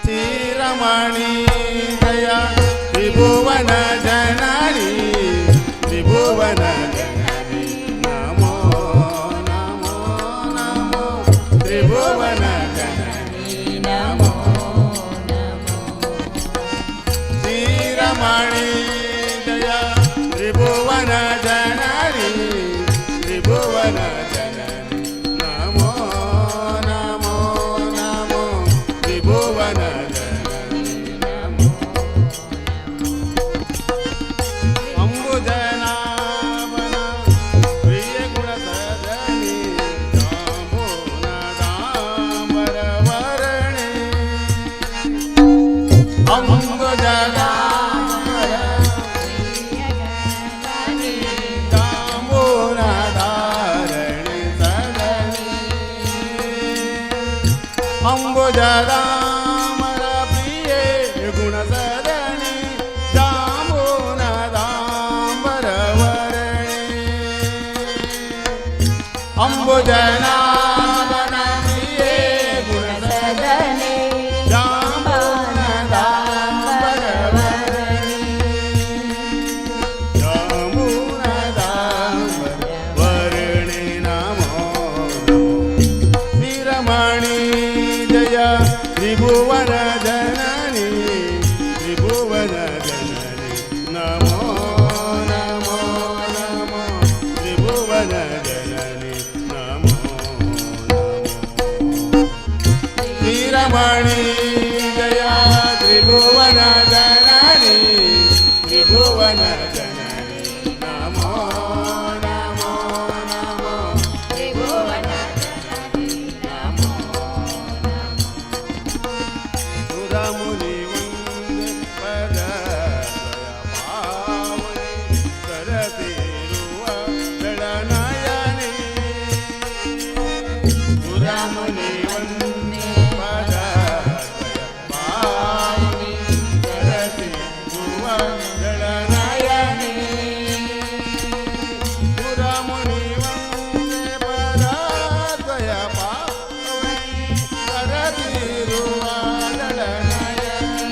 ಶ್ರೀರಮಣಿ ಜಯ ತ್ರಿಭುವನ ಜನನಿ ತ್ರಿಭುವನ ಜನನಿ ನಮೋ ನಮೋ ನಮೋ ತ್ರಿಭುವನ ಜನನಿ ನಮೋ ನಮೋ ಶ್ರೀರಮಣಿ ಜಯ ತ್ರಿಭುವನ ಜನನಿ ತ್ರಿಭುವನ ಜನನಿ ನಮೋ ನಮೋ ನಮೋ ತ್ರಿಭುವನ ಜನನಿ ನಮೋ ಅಂಬುಜನಾಭನ ಪ್ರಿಯ ಗುಣ ಸದನಿ ಜಾಂಬೂನದಾಂಬರವರಣಿ ಅಂಬುಜನಾಭನ ಜಾಂಬೂನದಾರಣಿ ಸದನಿ ಅಂಬುಜರಾಮರ ಪ್ರಿಯೇ ಗುಣ ಸದನಿ ಜಾಂಬೂನದಾಂಬರವರಣಿ ಅಂಬುಜನಾಭನ ಪ್ರಿಯೇ ಗುಣ ಸದನೆ ಜಾಂಬೂನದಾಂಬರವರಣಿ ಜಾಂಬೂನದಾಂಬರವರಣಿ ನಮೋ ನಮೋ ಶ್ರೀರಮಣಿ ಜಯ ತ್ರಿಭುವನ ಜನನಿ ತ್ರಿಭುವನ ಜನನಿ ನಮೋ ನಮೋ ನಮೋ ತ್ರಿಭುವನ ಜನನಿ ನಮೋ ನಮೋ ಶ್ರೀರಮಣಿ ಜಯ ತ್ರಿಭುವನ ಜನನಿ ತ್ರಿಭುವನ ಜನನಿ ನಮೋ ನಮೋ ನಮೋ ತ್ರಿಭುವನ ಜನನಿ ನಮೋ ಸುರಮುನಿ ವಂದೇ ಪದ ಪಾವನಿ ಕರತಿರುವ ಬೆಳನಯನಿ ಸುರಮುನಿ ವಂದೇ ಪದ ಪಾವನಿ ಕರತಿರುವ ಬೆಳನಯನಿ ಸುರಮುನಿ ವಂದೇ ಪದ ಪಾವನಿ ಕರತಿರುವ ಬೆಳನಯನಿ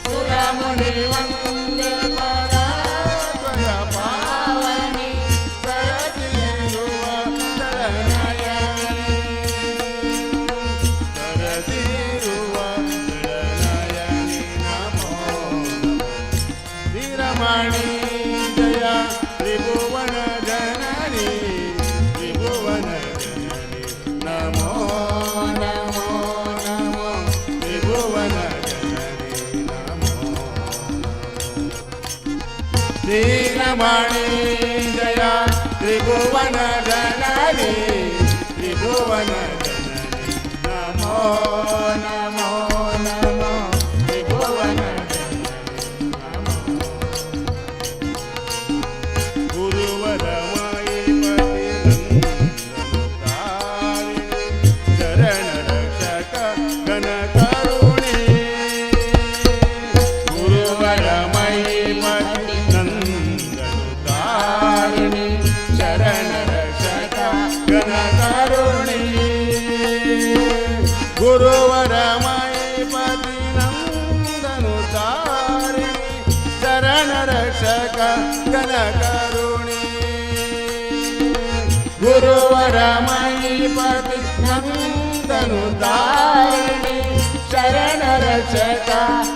ಸುರಮುನಿ ವಂದೇ ಪದ ಪಾವನಿ ಕರತಿರುವ ಬೆಳನಯನಿ ಕರತಿರುವ ಬೆಳನಯನಿ ನಮೋ ನಮೋ ಶ್ರೀರಮಣಿ ಜಯ ತ್ರಿಭುವನ ಜನನಿ ತ್ರಿಭುವನ ಜನನಿ ನಮೋ ನಮೋ ನಮೋ ತ್ರಿಭುವನ ಜನನಿ ನಮೋ ನಮೋ ಶ್ರೀರಮಣಿ ಜಯ त्रिभुवन जननी त्रिभुवन जननी नमो नमो नमो त्रिभुवन जननी नमो गुरुवर माई शरण रक्षक गण करुणी गुरुवर माई नंदनुतारिणी शरण रक्षक गण करुणी गुरुवर माईपति नंदनुतारिणी शरण रक्षक गण करुणी गुरुवर माईपति नंदनुतारिणी शरण रक्षक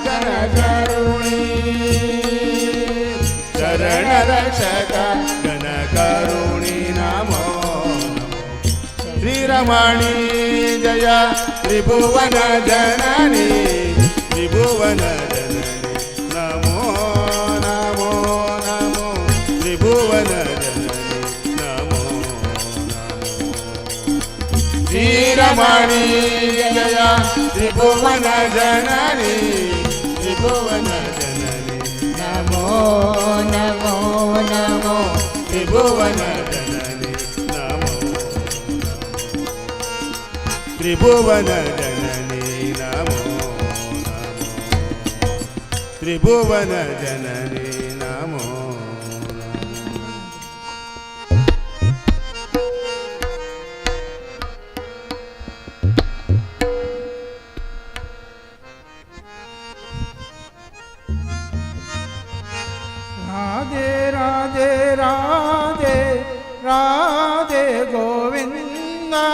गण करुणी शरण रक्षक गण करुणी नमो श्रीरमणी जय त्रिभुवन जननी त्रिभुवन जननी नमो नमो नमो त्रिभुवन जननी नमो नमो श्रीरमणी जय त्रिभुवन जननी त्रिभुवन जननी नमो नमो नमो त्रिभुवन जननी नमो त्रिभुवन जननी नमो त्रिभुवन जननी नमो राधे राधे राधे राधे गोविंदा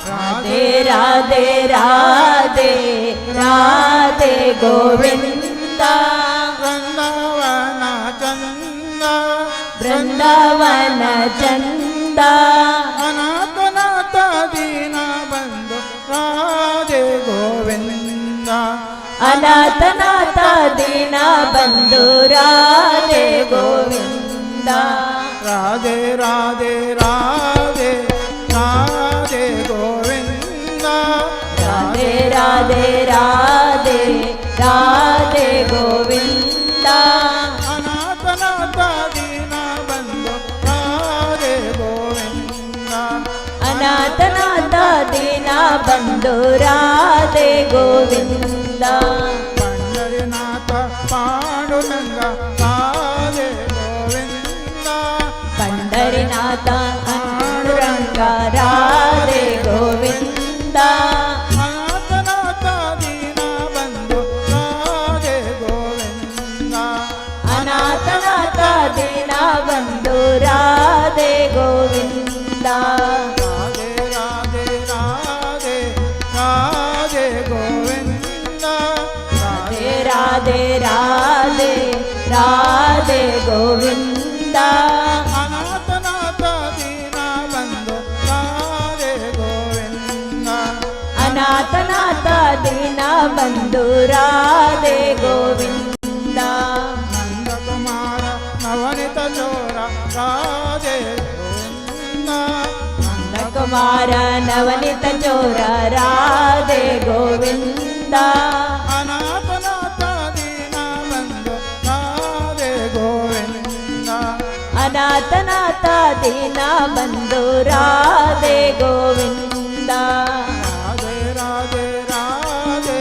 राधे राधे राधे राधे गोविंदा वृंदावन चंदा बृंदावन चंदा अनाथ नाथ दीन बंधु राधे गोविंदा अनाथ नाथ दीन बंधु राधे गोविंदा राधे राधे राधे राधे गोविंदा राधे राधे राधे राधे गोविंदा अनाथ नाथ दीन बंधु राधे गोविंदा अनाथ नाथ दीन बंधु राधे गोविंदा पंढरीनाथ पांडुरंग राधे गोविंदा पंढरीनाथ पांडुरंग राधे गोविंदा अनाथ नाथ दीन बंधु राधे गोविंदा अनाथ नाथ दीन बंधु राधे गोविंदा राधे राधे राधे राधे गोविंदा राधे राधे राधे राधे गोविंदा अनाथ नाथ दीन बंधु राधे गोविंदा अनाथ नाथ दीन बंधु राधे गोविंदा नंद कुमार नवनीत चोर राधे गोविंदा नंद कुमार नवनीत चोर राधे गोविंदा अनाथ नाथ दीन बंधु राधे गोविंदा अनाथ नाथ दीन बंधु राधे गोविंदा राधे राधे राधे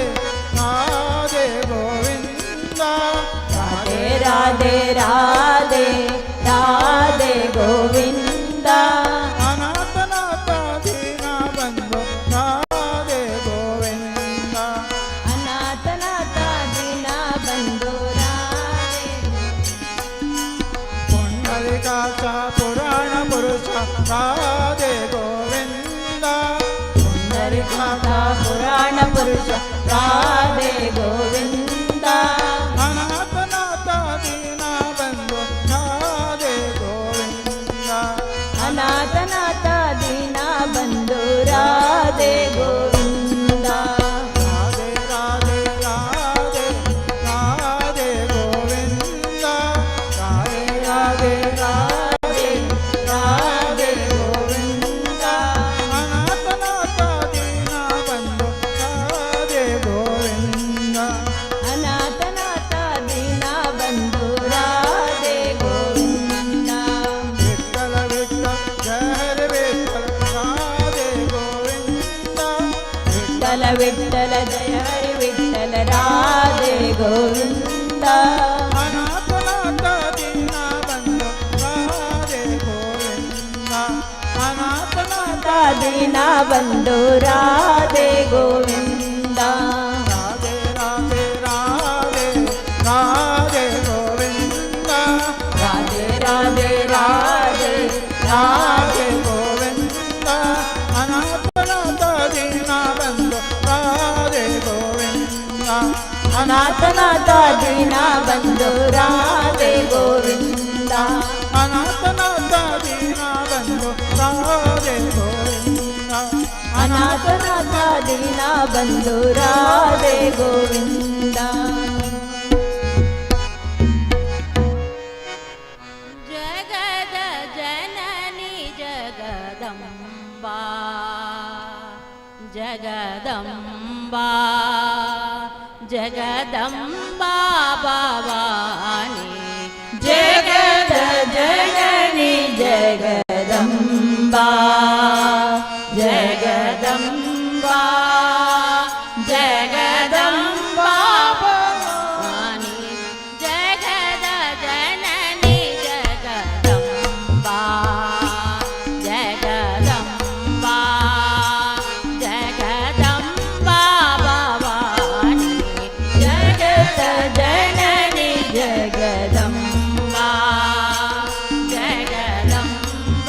राधे गोविंदा राधे राधे राधे राधे गोविंदा अनाथ नाथ दीन बंधु राधे गोविंदा अनाथ नाथ दीन बंधु राधे पुंडलिकाचा पुराण पुरुष राधे गोविंदा पुंडरीकाचा पुराण पुरुष राधे गोविंदा अनाथ नाथ दीन बंधु राधे गोविंदा अनाथ नाथ दीन बंधु राधे गोविंदा राधे राधे राधे राधे गोविंदा राधे राधे राधे राधे ವಿಠಲ ಜಯ ಹರಿ ವಿಠಲ ರಾಧೆ ಗೋವಿಂದ ಅನಾಥನಾಥ ದೀನ ಬಂಧು ರಾಧೆ ಗೋವಿಂದ ಅನಾಥನಾಥ ದೀನ ಬಂಧು ರಾಧೆ ಗೋವಿಂದ ರಾಧೆ ರಾಧೆ ರಾಧೆ ರಾಧೆ ಗೋವಿಂದ ರಾಧೆ ರಾಧೆ ರಾಧೆ ರಾಧೆ ಗೋವಿಂದ ಅನಾಥನಾಥ ದೀನ ಬಂಧು ರಾಧೆ ಗೋವಿಂದ ಅನಾಥನಾಥ ದೀನ ಬಂಧು ರಾಧೆ ಗೋವಿಂದ ಅನಾಥನಾಥ ದೀನ ಬಂಧು ರಾಧೆ ಗೋವಿಂದ ಅನಾಥನಾಥ ದೀನ ಬಂಧು ರಾಧೆ ಗೋವಿಂದ ಜಗದ ಜನನಿ ಜಗದಂಬಾ ಜಗದಂಬಾ ಜಗದಂಬಾ ಭವಾನಿ ಜಗದ ಜನನಿ ಜಗದಂಬಾ ಜಗದಂಬಾ ಜಗದಂಬಾ ಭವಾನಿ ಜಗದ ಜನನಿ ಜಗದಂಬಾ ಜಗದಂಬಾ ಜಗದಂಬಾ ಭವಾನಿ ಜಗದ ಜನನಿ Jagadamba Jagadamba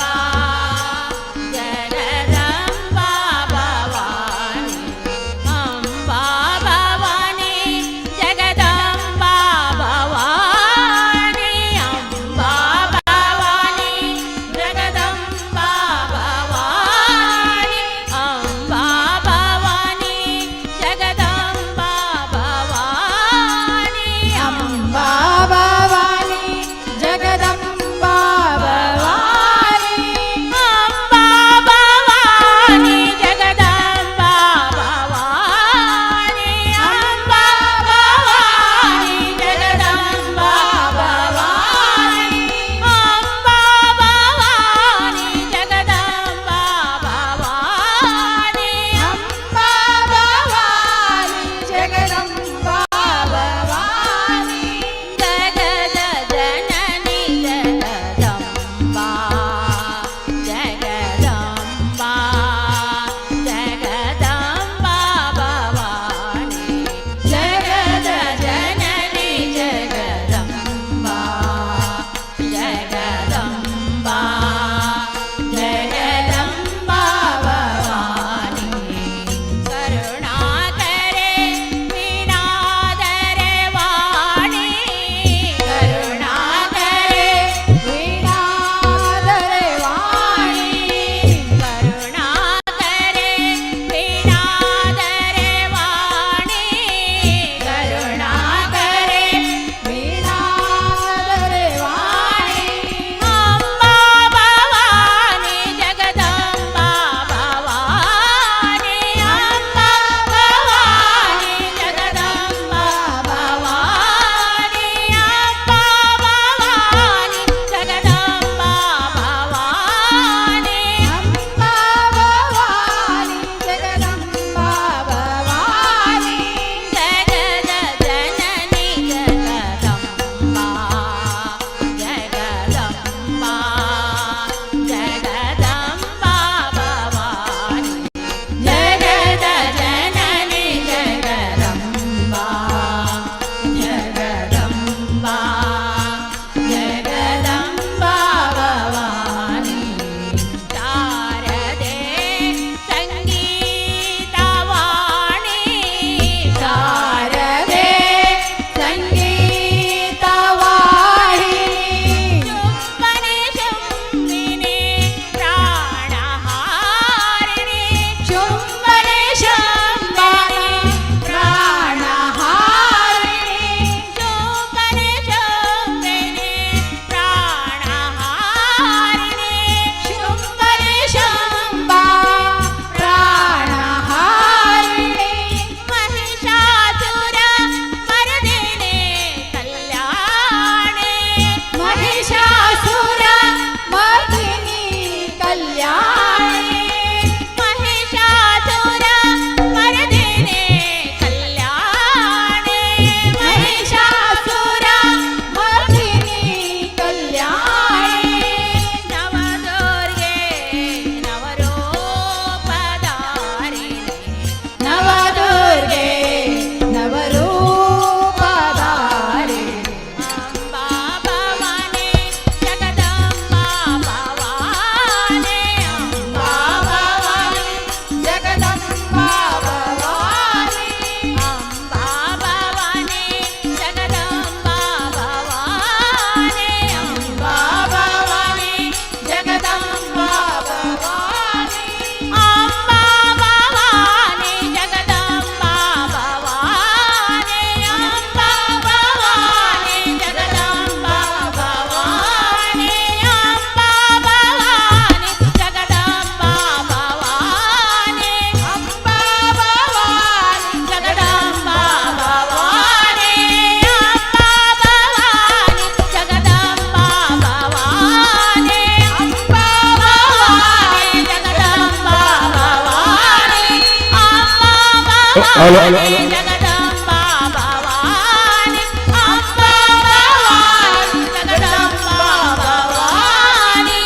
hello hello hello Jagadamba Bhavani Amba Bhavani Jagadamba Bhavani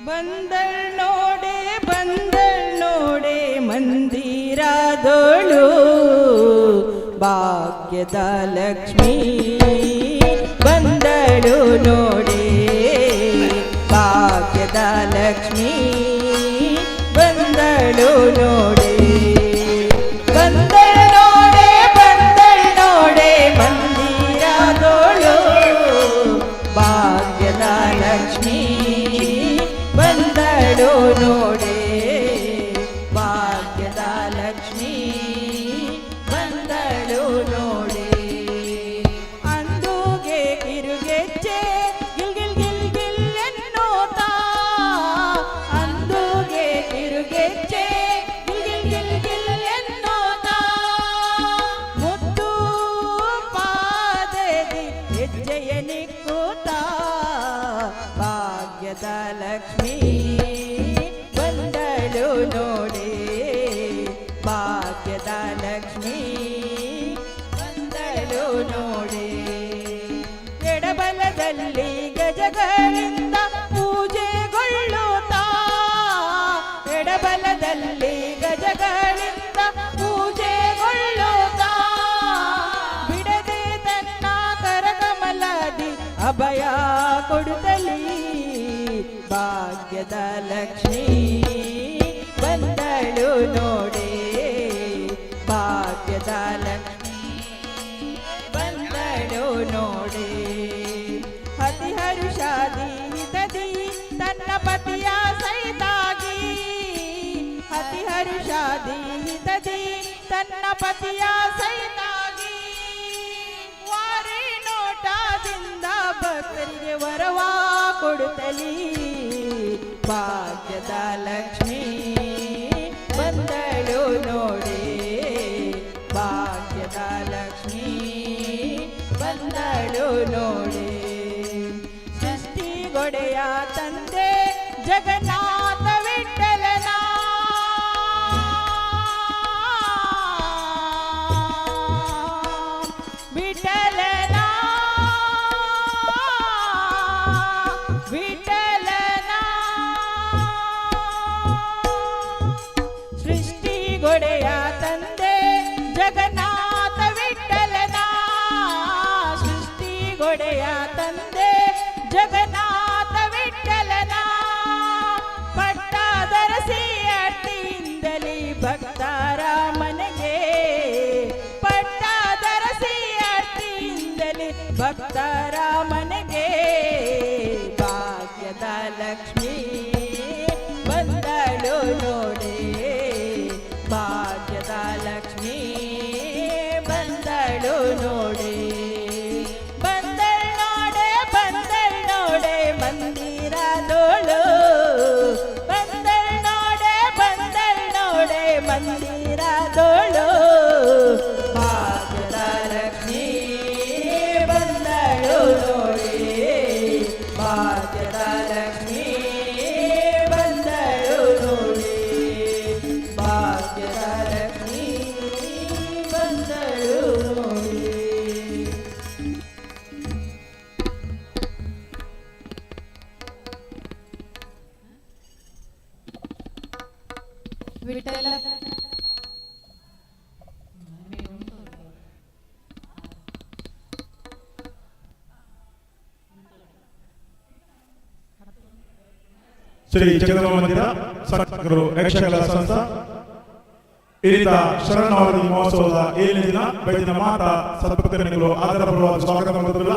ಬಂದಳ್ ನೋಡೆ ಮಂದಿರದೋಳು ಭಾಗ್ಯದ ಲಕ್ಷ್ಮೀ ಬಂದಳು ನೋಡೆ ಭಾಗ್ಯದ ಲಕ್ಷ್ಮೀ ಬಂದಳು ನೋಡೆ ಬಂದಳ್ ನೋಡೆ ಮಂದಿರದೋಳು ಭಾಗ್ಯದ ಲಕ್ಷ್ಮೀ ಬಂದಳು ನೋಡೆ ಭಾಗ್ಯದ ಲಕ್ಷ್ಮೀ ಬಂದಳು ನೋಡೆ ಅಂದುಗೆ ಕಿರುಗೆಜ್ಜೆ ಗಿಲ್ ಗಿಲ್ ಗಿಲ್ ಗಿಲ್ ಎನ್ನುತ್ತಾ ಅಂದುಗೆ ಕಿರುಗೆಜ್ಜೆ ಗಿಲ್ ಗಿಲ್ ಗಿಲ್ ಗಿಲ್ ಎನ್ನುತ್ತಾ ಮುದ್ದು ಪಾದದಿ ಹೆಜ್ಜೆಯ ನಿಕ್ಕುತ್ತಾ ಭಾಗ್ಯದ ಲಕ್ಷ್ಮೀ ಬಂದಳು ನೋಡೆ ಭಾಗ್ಯದ ಲಕ್ಷ್ಮೀ ಬಂದಳು ನೋಡೆ ಎಡಬಲದಲ್ಲಿ ಗಜಗಳಿಂದ ಪೂಜೆಗೊಳ್ಳುತ್ತಾ ಎಡಬಲದಲ್ಲಿ ಗಜಗಳಿಂದ ಪೂಜೆಗೊಳ್ಳುತ್ತಾ ಬಿಡದೆ ತನ್ನ ಕರಕಮಲದಿ ಅಭಯ ಕೊಡುತ್ತಲೀ ಭಾಗ್ಯದ ಲಕ್ಷ್ಮೀ ಬಂದಳು ನೋಡೆ ಭಾಗ್ಯದ ಲಕ್ಷ್ಮೀ ಬಂದಳು ನೋಡೆ ಹರಿಹರುಷಾದಿ ಹಿತದಿ ತನ್ನ ಪತಿಯ ಸಹಿತಾಗಿ ಹರಿಹರುಷಾದಿ ಹಿತದಿ ತನ್ನ ಪತಿಯ ಸಹಿತಾಗಿ ವಾರಿ ನೋಟದಿಂದ ಭಕ್ತರಿಗೆ ವರವಾ ಕೊಡುತ್ತಲೀ ಭಾಗ್ಯದ ಲಕ್ಷ್ಮೀ ಬಂದಳು ನೋಡೆ ಭಾಗ್ಯದ ಲಕ್ಷ್ಮೀ ಬಂದಳು ನೋಡೆ ಸೃಷ್ಟಿಗೊಡೆಯ ತಂದೆ ಜಗನ್ನಾಥ ವಿಠಲನ ವಿಠಲನ ವಿಠಲನ ಸೃಷ್ಟಿಗೊಡೆಯ ತಂದೆ ಜಗನ್ನಾಥ ವಿಠಲನ ಸೃಷ್ಟಿಗೊಡೆಯ ತಂದೆ ಜಗನ್ನಾಥ ವಿಠಲನ ಪಟ್ಟಾದರಸಿ ಅರ್ತಿಯಿಂದಲೇ ಭಕ್ತರ ಮನೆಗೆ ಪಟ್ಟಾದರಸಿ ಅರ್ತಿಯಿಂದಲೇ ಭಕ್ತರ ಮನೆಗೆ ಭಾಗ್ಯದ ಲಕ್ಷ್ಮೀ ಬಂದಳು ನೋಡೆ ಭಾಗ್ಯದ ಲಕ್ಷ್ಮೀ ಬಂದಳು ನೋಡೆ ಬಂದಳ್ ನೋಡೆ ಮಂದಿರದೋಳು ಬಂದಳ್ ನೋಡೆ ಮಂದಿರದೋಳು ಭಾಗ್ಯದ ಲಕ್ಷ್ಮೀ ಬಂದಳು ನೋಡೆ ಭಾಗ್ಯದ ಲಕ್ಷ್ಮೀ ಬಂದಳು ನೋಡೆ ಭಾಗ್ಯದ ಲಕ್ಷ್ಮೀ ಬಂದಳು ನೋಡೆ ವಿಠಲ ಶ್ರೀ ಜಗದಂಬ ಮಂದಿರ ಸರಕಾರರು ಯಕ್ಷಗಾನ ಸಂಸ್ಥಾ ಇರಿದ ಶರಣಾವಧಿ ಮಹೋತ್ಸವದ 7ನೇ ದಿನ ಬೆಳಗಿನ ಮಾತಾ ಸದ್ಭಕ್ತರು ಆಧಾರಪೂರ್ವಕ ಸ್ವಾಗತ ಮಾಡುತ್ತಿಲ್ಲ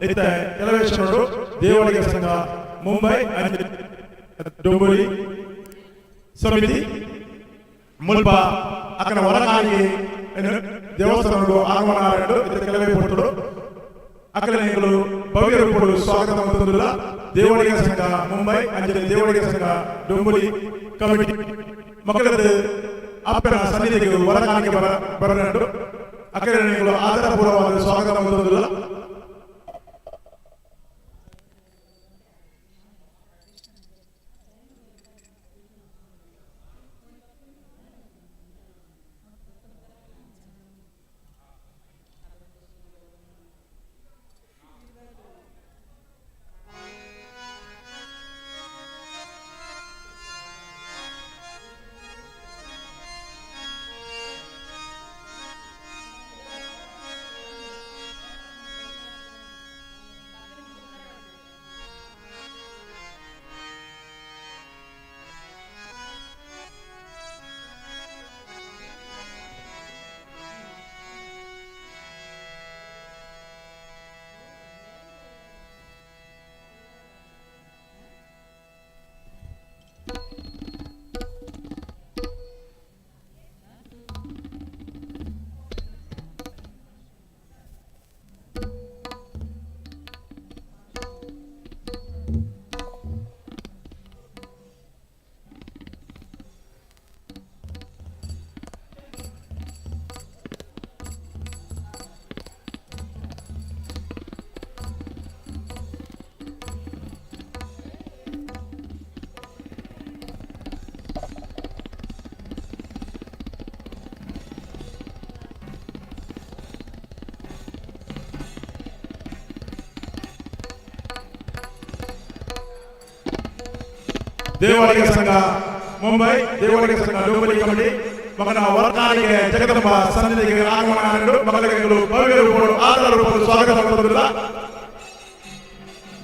ಇತ್ತೆ ಕೆಲವೇಶ್ವರರು ದೇವಳಿಗೆ ಸಂಘ ಮುಂಬೈ ಡೊಂಬುಲಿ ಸಮಿತಿ ಮುಲ್ಪ ಅಕ್ಕನ ಹೊರಗಾಲಿಗೆ ದೇವಸ್ಥಾನಗಳು ಆಗಮನ ಕೆಲವೇ ಕೊಟ್ಟರು ಅಕ್ಕಲಿಗಳು ಭವ್ಯ ರೂಪಗಳು ಸ್ವಾಗತ ಮಾಡುತ್ತಿಲ್ಲ ದೇವಳಿಗೆ ಸಂಘ ಮುಂಬೈ ಅಂಜಲಿ ದೇವಳಿಗೆ ಸಂಘ ಡೊಂಬುಲಿ ಕಮಿಟಿ ಮಕ್ಕಳದ್ದು ಅಪ್ಪನ ಸನ್ನಿಧಿಗೆ ಹೊರಗಾಲಿಗೆ ಬರಲು ಅಕ್ಕಲಿಗಳು ಆಧಾರಪೂರ್ವವಾದ ಸ್ವಾಗತ ಮಾಡುತ್ತಿಲ್ಲ ದೇವಾಡಿಗ ಸಂಘ ಮುಂಬೈ, ದೇವಾಡಿಗ ಸಂಘ ಡೋಂಬಲಿ ಕಮಿಟಿ ಮಗನ ವರ್ಗಾವಣೆಗೆ ಜಗದಂಬ ಸನ್ನಿಧಿಗೆ ಆಗಮನ ಮಾಡಿದ್ದು ಮಗಳಿಗೆ ಭವ್ಯ ರೂಪಗಳು ಆಧಾರ ರೂಪಗಳು ಸ್ವಾಗತ ಮಾಡುವುದಿಲ್ಲ.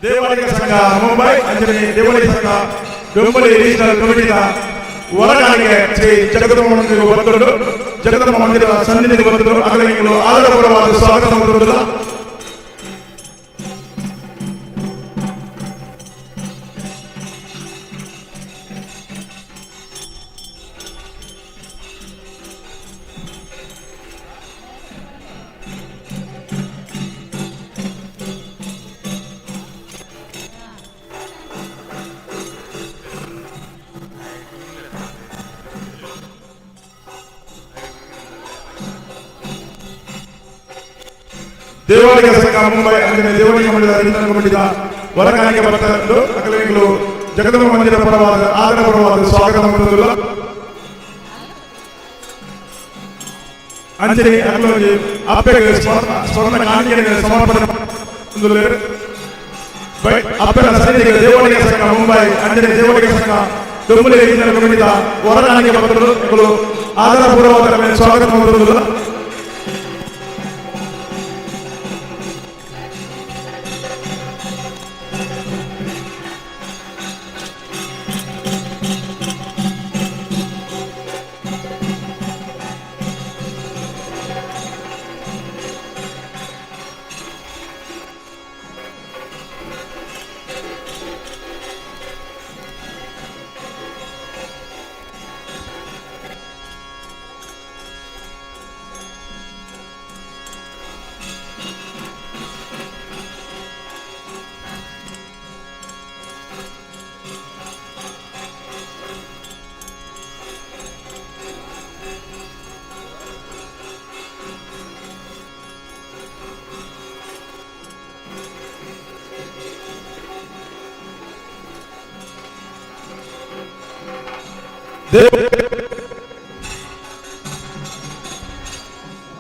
ದೇವಾಡಿಗ ಸಂಘ ಮುಂಬೈ ಅಂಜನೇ ದೇವಾಡಿಗ ಸಂಘ ಡೊಂಬಲಿ ರೀಜನಲ್ ಕಮಿಟಿಯ ಹೊರಗಾಣಿಗೆ ಶ್ರೀ ಜಗದಂಬ ಮಂದಿರ ಬಂದರು. ಜಗದಂಬ ಮಂದಿರ ಸನ್ನಿಧಿಗೆ ಬಂದರು ಅಗಲಿಗಳು ಆಧಾರಪೂರ್ವವಾದ ಸ್ವಾಗತ ಮಾಡುವುದಿಲ್ಲ. ದೇವಾಡಿಗ ಸಂಘ ಮುಂಬೈ ಅಂಜನೇ ದೇವಾಡಿಗ ಮಂದಿರ ರೀಜನಲ್ ಕಮಿಟಿಯ ಹೊರಗಾಣಿಗೆ ಬರುತ್ತಿದ್ದು ಅಗಲಿಗಳು ಜಗದಂಬ ಮಂದಿರ ಪರವಾದ ಆಧಾರಪೂರ್ವವಾದ ಸ್ವಾಗತ ಮಾಡುವುದಿಲ್ಲ. ಅಂಜನೇ ಅಗಲೋಜಿ ಅಪ್ಪೆಗೆ ಸ್ವರ್ಣ ಕಾಣಿಕೆಯನ್ನು ಸಮರ್ಪಣೆ ಅಪ್ಪನ ಸನ್ನಿಧಿಗೆ ದೇವಾಡಿಗ ಸಂಘ ಮುಂಬೈ ಅಂಜನೇ ದೇವಾಡಿಗ ಸಂಘ ಡೊಂಬಲಿ ರೀಜನಲ್ ಕಮಿಟಿಯ ಹೊರಗಾಣಿಗೆ ಬರುತ್ತಿದ್ದು ಆಧಾರಪೂರ್ವವಾದ ಸ್ವಾಗತ ಮಾಡುವುದಿಲ್ಲ.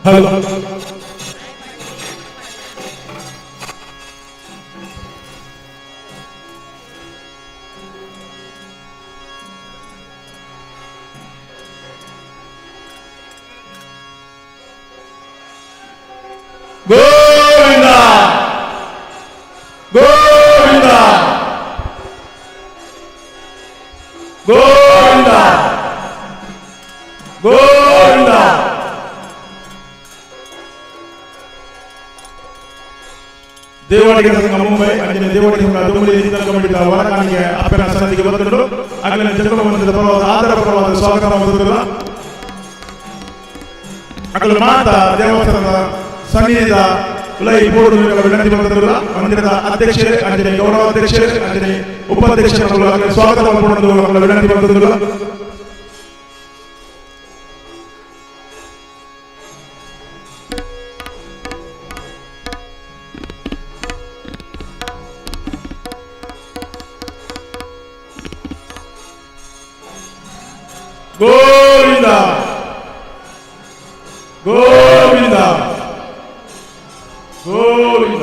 ಹಲೋ ಗೋವಿಂದ ಗೋವಿಂದ ಗೋವಿಂದ ಗೋವಿಂದ ದೇವಾಡಿಗ ಸಂಘ ಮುಂಬೈ ಅಂಜನೇ ದೇವಾಡಿಗ ಸಂಘ ಡೊಂಬಲಿ ರೀಜನಲ್ ಕಮಿಟಿಯ ಹೊರಗಾಣಿಗೆ ಅಪ್ಪನ ಸನ್ನಿಧಿಗೆ ಬಂದರು ಅಗಲಿನ ಜಗದಂಬ ಮಂದಿರದ ಪರವಾದ ಆಧಾರಪೂರ್ವವಾದ ಸ್ವಾಗತ ಮಾಡುವುದಿಲ್ಲ. ಅಗಲು ಮಾತಾ ದೇವಸ್ಥಾನದ ಸನ್ನಿಧಿಯ ಲೈ ಬೋರ್ಡ್ ವಿನಂತಿ ಮಾಡುವುದಿಲ್ಲ. ಮಂದಿರದ ಅಧ್ಯಕ್ಷರೇ ಅಂಜನೇ ಗೌರವಾಧ್ಯಕ್ಷರೇ ಅಂಜನೇ ಉಪಾಧ್ಯಕ್ಷರು ಸ್ವಾಗತ ಮಾಡುವುದು ವಿನಂತಿ ಮಾಡುವುದಿಲ್ಲ. ಗೋವಿಂದ ಗೋವಿಂದ ಗೋವಿಂದ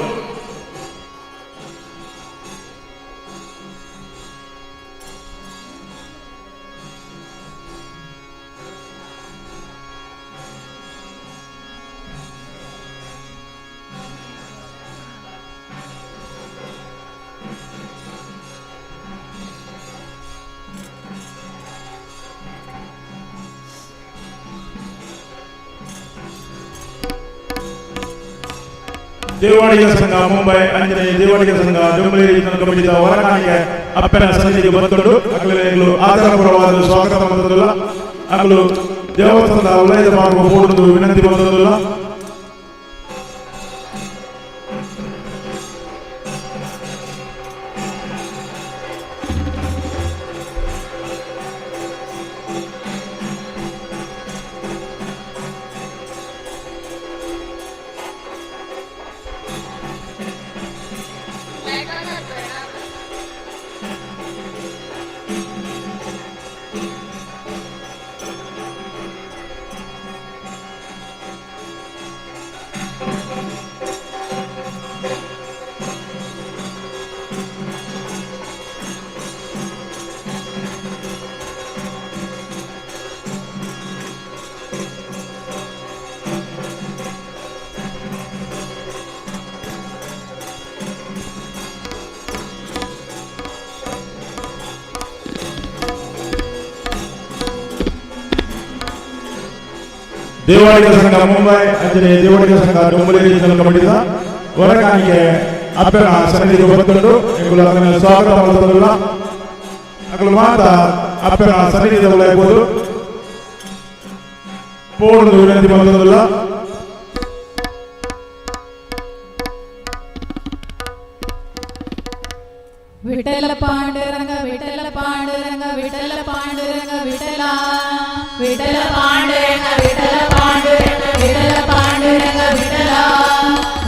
ದೇವಾಡಿಗ ಸಂಘ ಮುಂಬೈ ಅಂಜನೇ ದೇವಾಡಿಗ ಸಂಘ ಡೊಂಬಲಿ ರೀಜನಲ್ ಕಮಿಟಿಯ ಹೊರಗಾಣಿಗೆ ಅಪ್ಪನ ಸನ್ನಿಧಿಗೆ ಬಂದುಕೊಂಡು ಅಗಲಿಗಳು ಆಧಾರಪೂರ್ವವಾದ ಸ್ವಾಗತ ಮಾಡುವುದಿಲ್ಲ. ಅಗಲು ದೇವಸ್ಥಾನದ ವಲಯದ ಮಾಡುವ ಬೋರ್ಡ್ ವಿನಂತಿ ಮಾಡುವುದಿಲ್ಲ. ದೇವಾಡಿಗ ಸಂಘ ಮುಂಬೈ ಅಂಜನೇಯ ದೇವಾಡಿಗ ಸಂಘ ಡೊಂಬಲಿ ರೀಜನಲ್ ಕಮಿಟಿದ ಹೊರಕಾಣಿಕೆ ಅಪ್ಪನ ಸನ್ನಿಧಿಗೆ ಬಂದುಕೊಂಡು ಎಗಳು ಅದನ್ನು ಸ್ವಾಗತ ಮಾಡುವುದಿಲ್ಲ ಅಗಳು ಮಾತ್ರ ಅಪ್ಪನ ಸನ್ನಿಧಿಗೆ ಒಳಗಬಹುದು ಪೂರ್ಣ ವಿನಂತಿ ಮಾಡುವುದಿಲ್ಲ. ವಿಠಲ ಪಾಂಡುರಂಗ ವಿಠಲ ಪಾಂಡುರಂಗ ವಿಠಲ ಪಾಂಡುರಂಗ ವಿಠಲ ವಿಠಲ ಪಾಂಡುರಂಗ ವಿಠಲ ಪಾಂಡುರಂಗ ವಿಠಲ ಪಾಂಡುರಂಗ ವಿಠಲ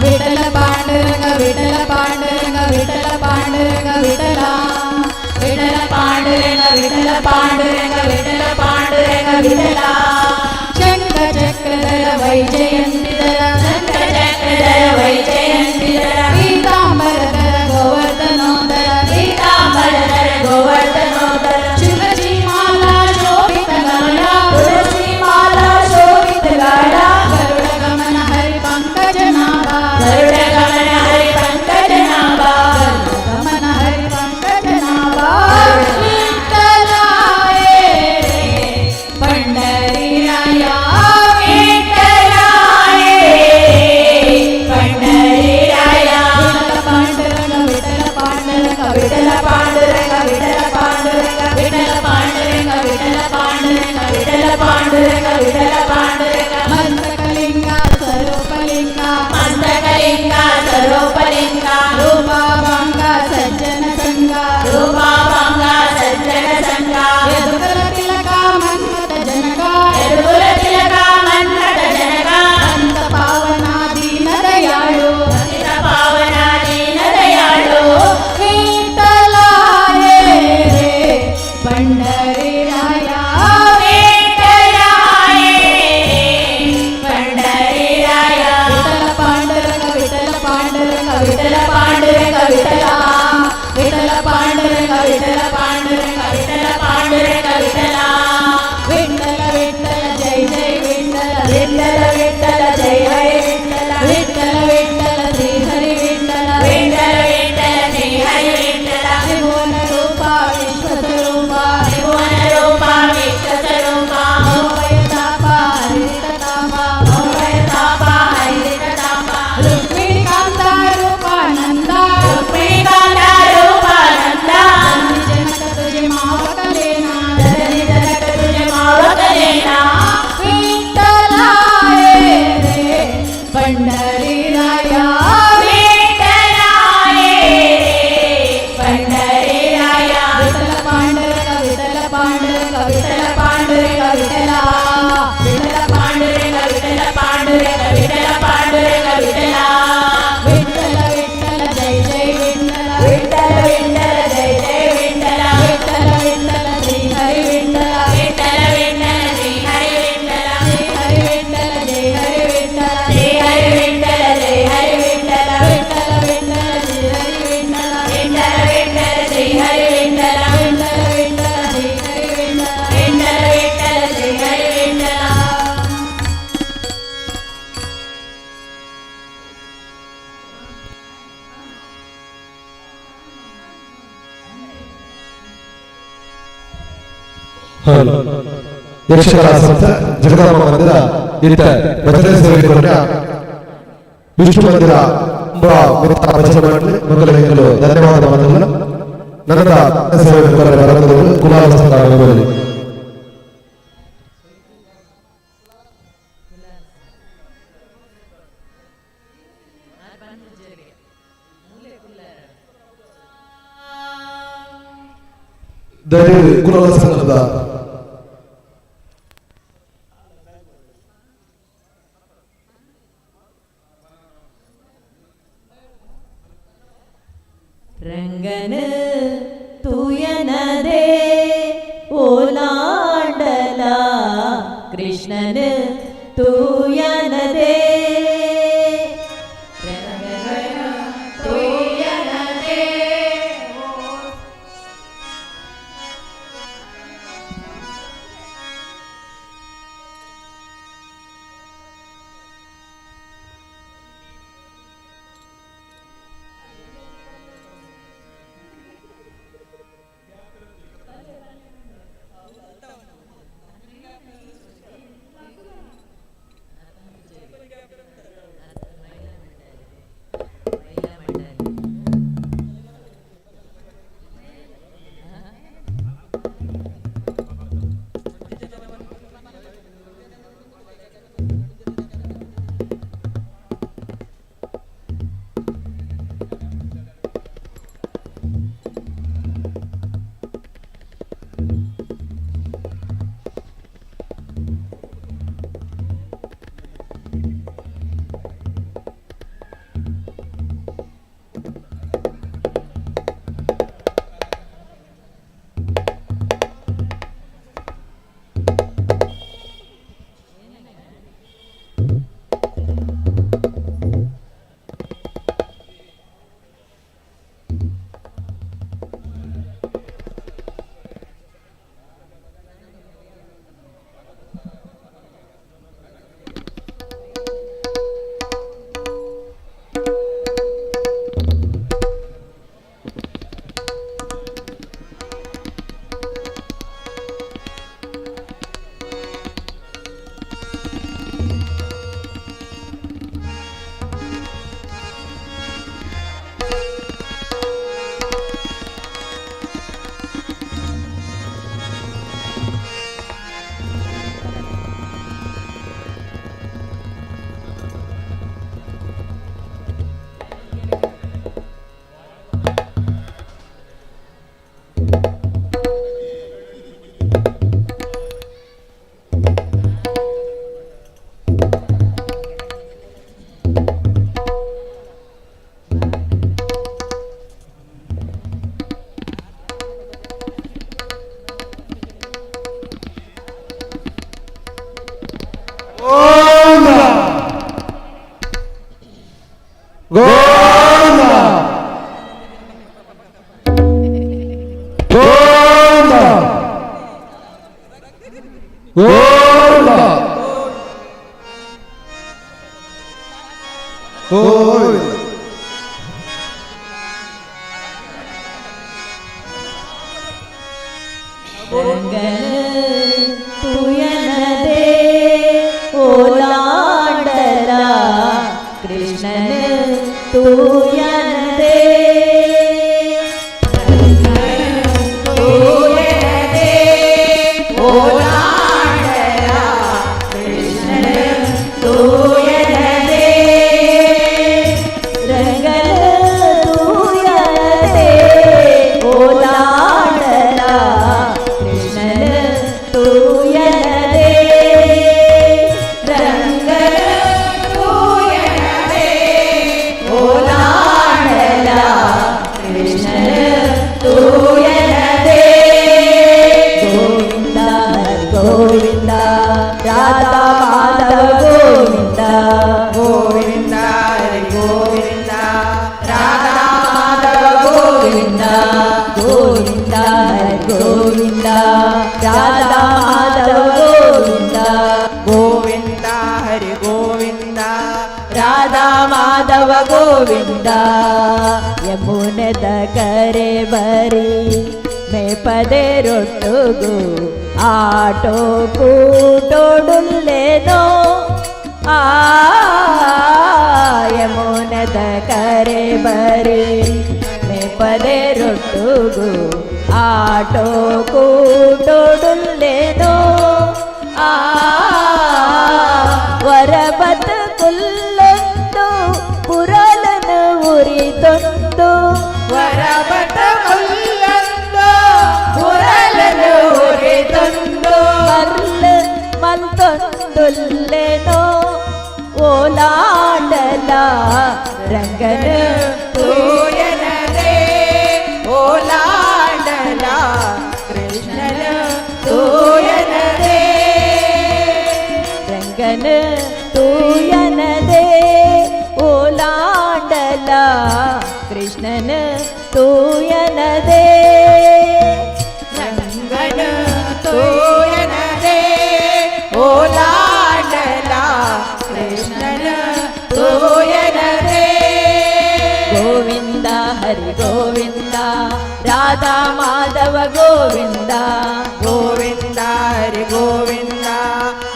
ವಿಠಲ ಪಾಂಡುರಂಗ ವಿಠಲ ಪಾಂಡುರಂಗ ವಿಠಲ ಪಾಂಡುರಂಗ ವಿಠಲ ವಿಠಲ ಪಾಂಡುರಂಗ ವಿಠಲ ಪಾಂಡುರಂಗ ವಿಠಲ ಪಾಂಡುರಂಗ ವಿಠಲ ಶಂಖ ಚಕ್ರಧರ ವೈಜಯಂತಿಧರ ಶಂಖ ಚಕ್ರಧರ ವೈಜಯಂತಿಧರ ಪೀತಾಂಬರಧರ ಗೋವರ್ಧನೋದರ ಪೀತಾಂಬರಧರ ಗೋವರ್ಧನೋದರ ತುಳಸಿ ಮಾಲಾ ಶೋಭಿತ ಗರುಡ ತುಳಸಿ ಮಾಲಾ ಶೋಭಿತ ಗರುಡ ಗರುಡ ಗಮನ ಹರಿ ಪಂಕಜನಾಭ ಗರುಡ ಗಮನ ಹರಿ ಪಂಕಜನಾಭ ಗರುಡ ಗಮನ ಹರಿ ಪಂಕಜನಾಭ ವಿಠ್ಠಲಾಯೇ ಪಂಡರೀರಾಯ ವಿಠ್ಠಲಾಯೇ ಪಂಡರೀರಾಯ ವಿಠಲ ಪಾಂಡುರಂಗ ವಿಠಲ ಪಾಂಡುರಂಗ ವಿಠಲ ಪಾಂಡುರಂಗ ವಿಠಲ ಪಾಂಡುರಂಗ ವಿಠಲ ಪಾಂಡುರಂಗ ವಿಠಲ ಪಾಂಡುರಂಗ ವಿಠಲ ಪಾಂಡುರಂಗ ಮಂತ್ರಕಲಿಂಗ ಸ್ವರೂಪಲಿಂಗ ಮಂತ್ರಕಲಿಂಗ ಸ್ವರೂಪಲಿಂಗ ರೂಪಾಭಂಗ ಸಜ್ಜನ ಸಂಘ ರೂಪಾಭಂಗ ಸಜ್ಜನ ಸಂಘ ಯದುಕುಲ ತಿಲಕ ಮನ್ಮಥ ಜನಕ ಯದುಕುಲ ತಿಲಕ ಮನ್ಮಥ ಜನಕ ಅಂತ ಪಾವನ ದೀನ ದಯಾಳು ಅಂತ ಪಾವನ ದೀನ ದಯಾಳು ವಿಠ್ಠಲಾಯೇ ಪಂಡರೀರಾಯ ವಿಠ್ಠಲಾಯೇ ಪಂಡರೀರಾಯ ವಿಠಲ ಪಾಂಡುರಂಗ ವಿಠಲ ಪಾಂಡುರಂಗ ವಿಠಲ ಪಾಂಡುರಂಗ ವಿಠಲ ವಿಠಲ ಪಾಂಡುರಂಗ ವಿಠಲ ಪಾಂಡುರಂಗ ವಿಠಲ ಪಾಂಡುರಂಗ ವಿಠಲ ವಿಠಲ ವಿಠಲ ಜೈ ಜೈ ವಿಠಲ ವಿಠಲ ವಿಠಲ ಜೈ ಹರಿ ವಿಠಲ ವಿಠಲ ವಿಠಲ ಶ್ರೀ ಹರಿ ವಿಠಲ ವಿಠಲ ವಿಠಲ ಶ್ರೀ ಹರಿ ವಿಠಲ ತ್ರಿಭುವನ ರೂಪ ವಿಶ್ವಸ್ವರೂಪ ತ್ರಿಭುವನ ರೂಪ ವಿಶ್ವಸ್ವರೂಪ ಭಯ ತಾಪ ಹರಿತ ತಾಪ ಭಯ ತಾಪ ಹರಿತ ತಾಪ ರುಕ್ಮಿಣಿ ಕಾಂತ ರೂಪಾನಂದ ರುಕ್ಮಿಣಿ ಕಾಂತ ರೂಪಾನಂದ ಜನಕ ತುಜೆ ಮಾವಕ ಲೇನಾ ಜನಕ ತುಜೆ ಮಾವಕ ಲೇನಾ ವಿಠ್ಠಲಾಯೇ ಪಂಡರೀರಾಯ ವಿಠ್ಠಲಾಯೇ ಪಂಡರೀರಾಯ ವಿಠಲ ಪಾಂಡುರಂಗ ವಿಠಲ ಪಾಂಡುರಂಗ ವಿಠಲ ಪಾಂಡುರಂಗ ವಿಠಲ ವಿಠಲ ಪಾಂಡುರಂಗ ವಿಠಲ ಪಾಂಡುರಂಗ ವಿಠಲ ಪಾಂಡುರಂಗ ವಿಠಲ ವಿಠಲ ವಿಠಲ ಜೈ ಜೈ ವಿಠಲ ವಿಠಲ ವಿಠಲ ಜೈ ಜೈ ವಿಠಲ ವಿಠಲ ವಿಠಲ ಶ್ರೀ ಹರಿ ವಿಠಲ ವಿಠಲ ವಿಠಲ ಶ್ರೀ ಹರಿ ವಿಠಲ ಶ್ರೀ ಹರಿ ವಿಠಲ ಜೈ ಹರಿ ವಿಠಲ ಶ್ರೀ ಹರಿ ವಿಠಲ ಜೈ ಹರಿ ವಿಠಲ ವಿಠಲ ವಿಠಲ ಶ್ರೀ ಹರಿ ವಿಠಲ ವಿಠಲ ವಿಠಲ ಶ್ರೀ ಹರಿ ವಿಠಲ ವಿಠಲ ವಿಠಲ ಶ್ರೀ ಹರಿ ವಿಠಲ ವಿಠಲ ವಿಠಲ ಶ್ರೀ ಹರಿ ವಿಠಲ. ಯಕ್ಷಗಾನ ಸಂಸ್ಥೆ ಜಗದಾಂಬ ಮಂದಿರ ಇತ್ತ ಭಜನೆ ಸೇವೆ ಕೊಟ್ಟ ವಿಷ್ಣು ಮಂದಿರ ಮಿತ್ರ ಭಜನೆ ಮಂಡಳಿ ಮಕ್ಕಳಿಗೆ ಧನ್ಯವಾದ ಮಂಡಲ ನನ್ನ ಸೇವೆ ಬರಬಹುದು ಕುಲಾಲ ಸಂಘದಲ್ಲಿ ಕುಲಾಲ ಸಂಘದ ರಂಗನ ತೂಯನದೇ ಓಲಾಂಡಲ ಕೃಷ್ಣನ ತೂಯನದೇ ರಂಗನ ತೂಯನದೇ ಗೋವಿಂದ. ತೂಯನದೇ ಓಲಾಡಲ ಕೃಷ್ಣನ ತೂಯನದೇ ತೂಯನದೇ ಓಲಾಡಲ ಕೃಷ್ಣನ ತೂಯನದೇ ರಂಗನ ತೂಯನದೇ ಓಲಾಡಲ ಕೃಷ್ಣನ ತೂಯನದೇ ರಂಗನ ತೂಯನದೇ ಓಲಾಡಲ ಕೃಷ್ಣನ ತೂಯನದೇ ಗೋವಿಂದ ಗೋವಿಂದ ರಾಧಾ ಮಾಧವ ಗೋವಿಂದ ಗೋವಿಂದ ಗೋವಿಂದ ರಾಧಾ ಮಾಧವ ಗೋವಿಂದ ಗೋವಿಂದ ಗೋವಿಂದ ರಾಧಾ ಮಾಧವ ಗೋವಿಂದ ಗೋವಿಂದ ಹರಿ ಗೋವಿಂದ ರಾಧಾ ಮಾಧವ ಗೋವಿಂದ ಯಮುನದ ಕರೆ ಬರಿ ಮೇಪದೆ ರೊಟ್ಟುಗು ಆಟೋ ಕೂಟೋಡುಲ್ಲೇನೋ ಆ ಯಮುನದ ಕರೆ ಬರಿ ಮೇಪದೆ ರೊಟ್ಟುಗು ಆಟೋ ಕೂಟೋಡುಲ್ಲೇನೋ ಆ ವರಬತ ಕುಲ್ಲೊಂದು ಪುರಲನು ಉರಿತೊಂದು ವರಬತ ಕುಲ್ಲೊಂದು ಪುರಲನು ಉರಿತೊಂದು ಮರ್ಲ ಮಂತೊಂದುಲ್ಲೆನೋ ಓಲಾಡಲ ರಂಗನ ತೂಯನದೇ ಓಲಾಡಲ ಕೃಷ್ಣನ ತೂಯನದೇ ರಂಗನ ತೂಯನದೇ ಓಲಾಡಲ ಕೃಷ್ಣನ ತೂಯನದೇ ರಂಗನ ತೂಯನದೇ ಓಲಾಡಲ ಕೃಷ್ಣನ ತೂಯನದೇ ಗೋವಿಂದ ಹರಿ ಗೋವಿಂದ ರಾಧಾ ಮಾಧವ ಗೋವಿಂದ ಗೋವಿಂದ ಹರಿ ಗೋವಿಂದ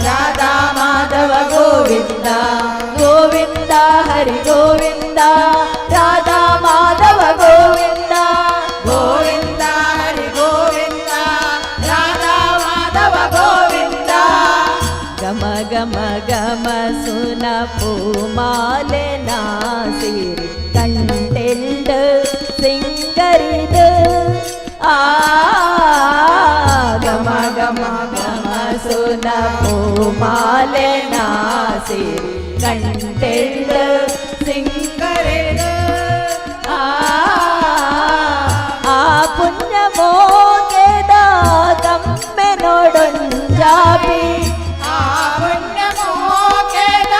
ರಾಧಾ ಮಾಧವ ಗೋವಿಂದ ಗೋವಿಂದ ಹರಿ ಗೋವಿಂದ ರಾಧಾ ಮಾಧವ ಗೋವಿಂದ ಗೋವಿಂದ ಹರಿ ಗೋವಿಂದ ರಾಧಾ ಮಾಧವ ಗೋವಿಂದ ಗಮ ಗಮ ಗಮ ಸುನ ಪೂಮಾಲೆ ನಾಸಿರಿ ಕಂಟೆಂಡು ಸಿಂಗರಿದು ಆ ಗಮ ಗಮ ಗಮ ಸುನ ಪೂಮಾಲೆ ನಾಸಿರಿ ಕಂಟೆಂಡು ಸಿಂಗರಿದು ಆ ಪುಣ್ಯ ಮೋಗೆದ ಕಮ್ಮೆ ನೋಡೊಂಜಾಬಿ ಆ ಪುಣ್ಯ ಮೋಗೆದ